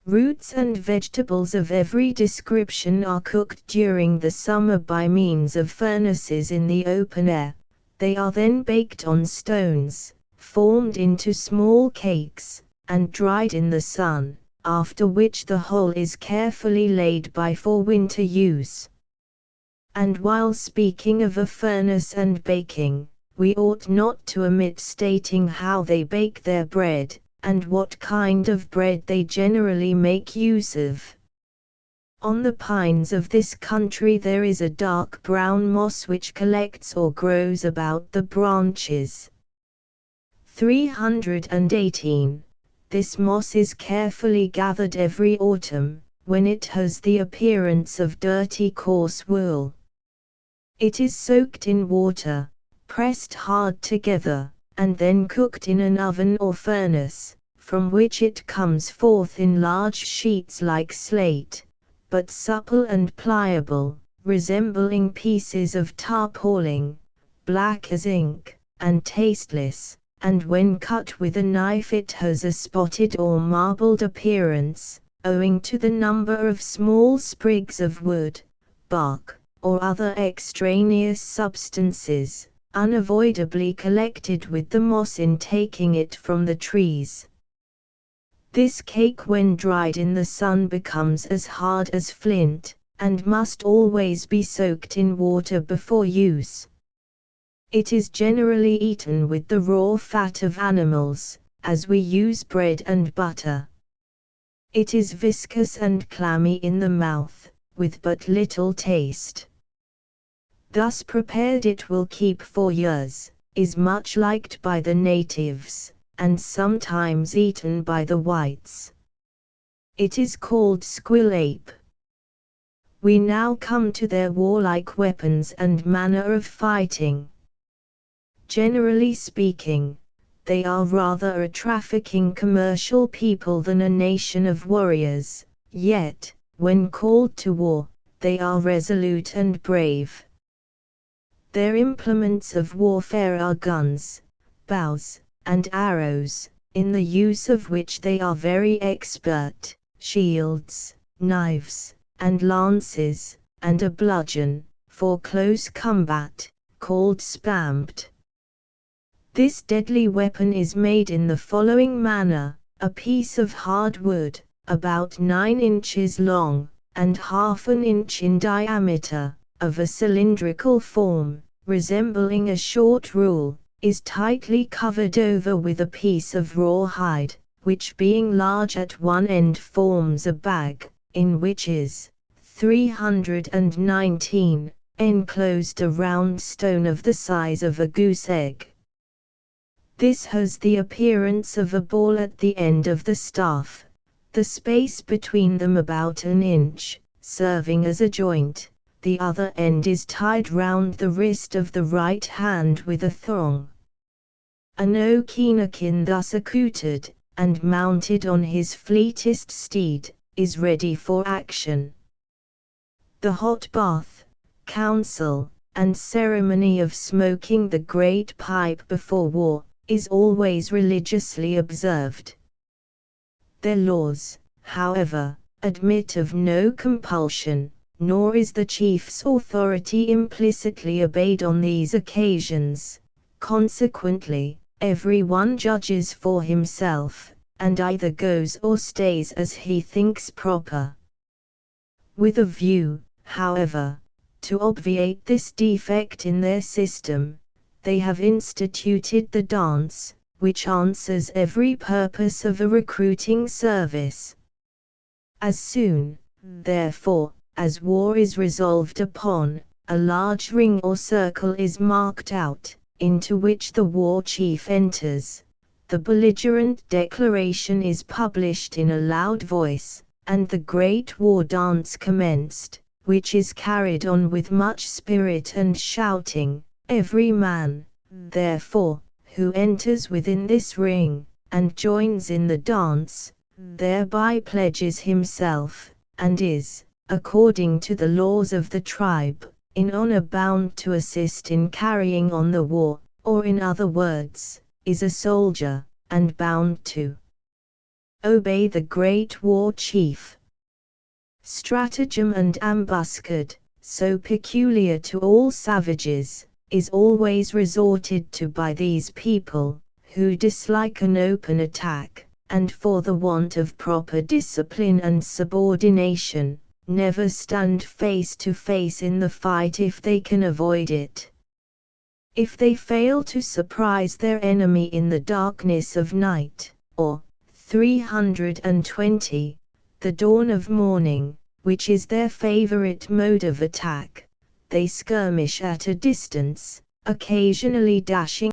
Roots and vegetables of every description are cooked during the summer by means of furnaces in the open air. They are then baked on stones, formed into small cakes, and dried in the sun, after which the whole is carefully laid by for winter use. And while speaking of a furnace and baking, we ought not to omit stating how they bake their bread, and what kind of bread they generally make use of. On the pines of this country there is a dark brown moss which collects or grows about the branches. 318. This moss is carefully gathered every autumn, when it has the appearance of dirty coarse wool. It is soaked in water, pressed hard together, and then cooked in an oven or furnace, from which it comes forth in large sheets like slate, but supple and pliable, resembling pieces of tarpauling, black as ink, and tasteless, and when cut with a knife it has a spotted or marbled appearance, owing to the number of small sprigs of wood, bark, or other extraneous substances, unavoidably collected with the moss in taking it from the trees. This cake when dried in the sun becomes as hard as flint, and must always be soaked in water before use. It is generally eaten with the raw fat of animals, as we use bread and butter. It is viscous and clammy in the mouth, with but little taste. Thus prepared it will keep for years, is much liked by the natives, and sometimes eaten by the whites. It is called squillape. We now come to their warlike weapons and manner of fighting. Generally speaking, they are rather a trafficking commercial people than a nation of warriors, yet, when called to war, they are resolute and brave. Their implements of warfare are guns, bows, and arrows, in the use of which they are very expert, shields, knives, and lances, and a bludgeon, for close combat, called spampt. This deadly weapon is made in the following manner: a piece of hard wood, about 9 inches long, and half an inch in diameter, of a cylindrical form, resembling a short rule, is tightly covered over with a piece of raw hide, which being large at one end forms a bag, in which is 319 enclosed a round stone of the size of a goose egg. This has the appearance of a ball at the end of the staff, the space between them about an inch, serving as a joint. The other end is tied round the wrist of the right hand with a thong. An Okinakin thus accoutred, and mounted on his fleetest steed, is ready for action. The hot bath, council, and ceremony of smoking the great pipe before war, is always religiously observed. Their laws, however, admit of no compulsion, nor is the chief's authority implicitly obeyed on these occasions. Consequently, every one judges for himself, and either goes or stays as he thinks proper. With a view, however, to obviate this defect in their system, they have instituted the dance, which answers every purpose of a recruiting service. As soon, therefore, as war is resolved upon, a large ring or circle is marked out, into which the war chief enters. The belligerent declaration is published in a loud voice, and the great war dance commenced, which is carried on with much spirit and shouting. Every man, therefore, who enters within this ring, and joins in the dance, thereby pledges himself, and is, according to the laws of the tribe, in honor bound to assist in carrying on the war, or in other words, is a soldier, and bound to obey the great war chief. Stratagem and ambuscade, so peculiar to all savages, is always resorted to by these people, who dislike an open attack, and for the want of proper discipline and subordination, never stand face to face in the fight if they can avoid it. If they fail to surprise their enemy in the darkness of night, or 320, the dawn of morning, which is their favorite mode of attack, they skirmish at a distance, occasionally dashing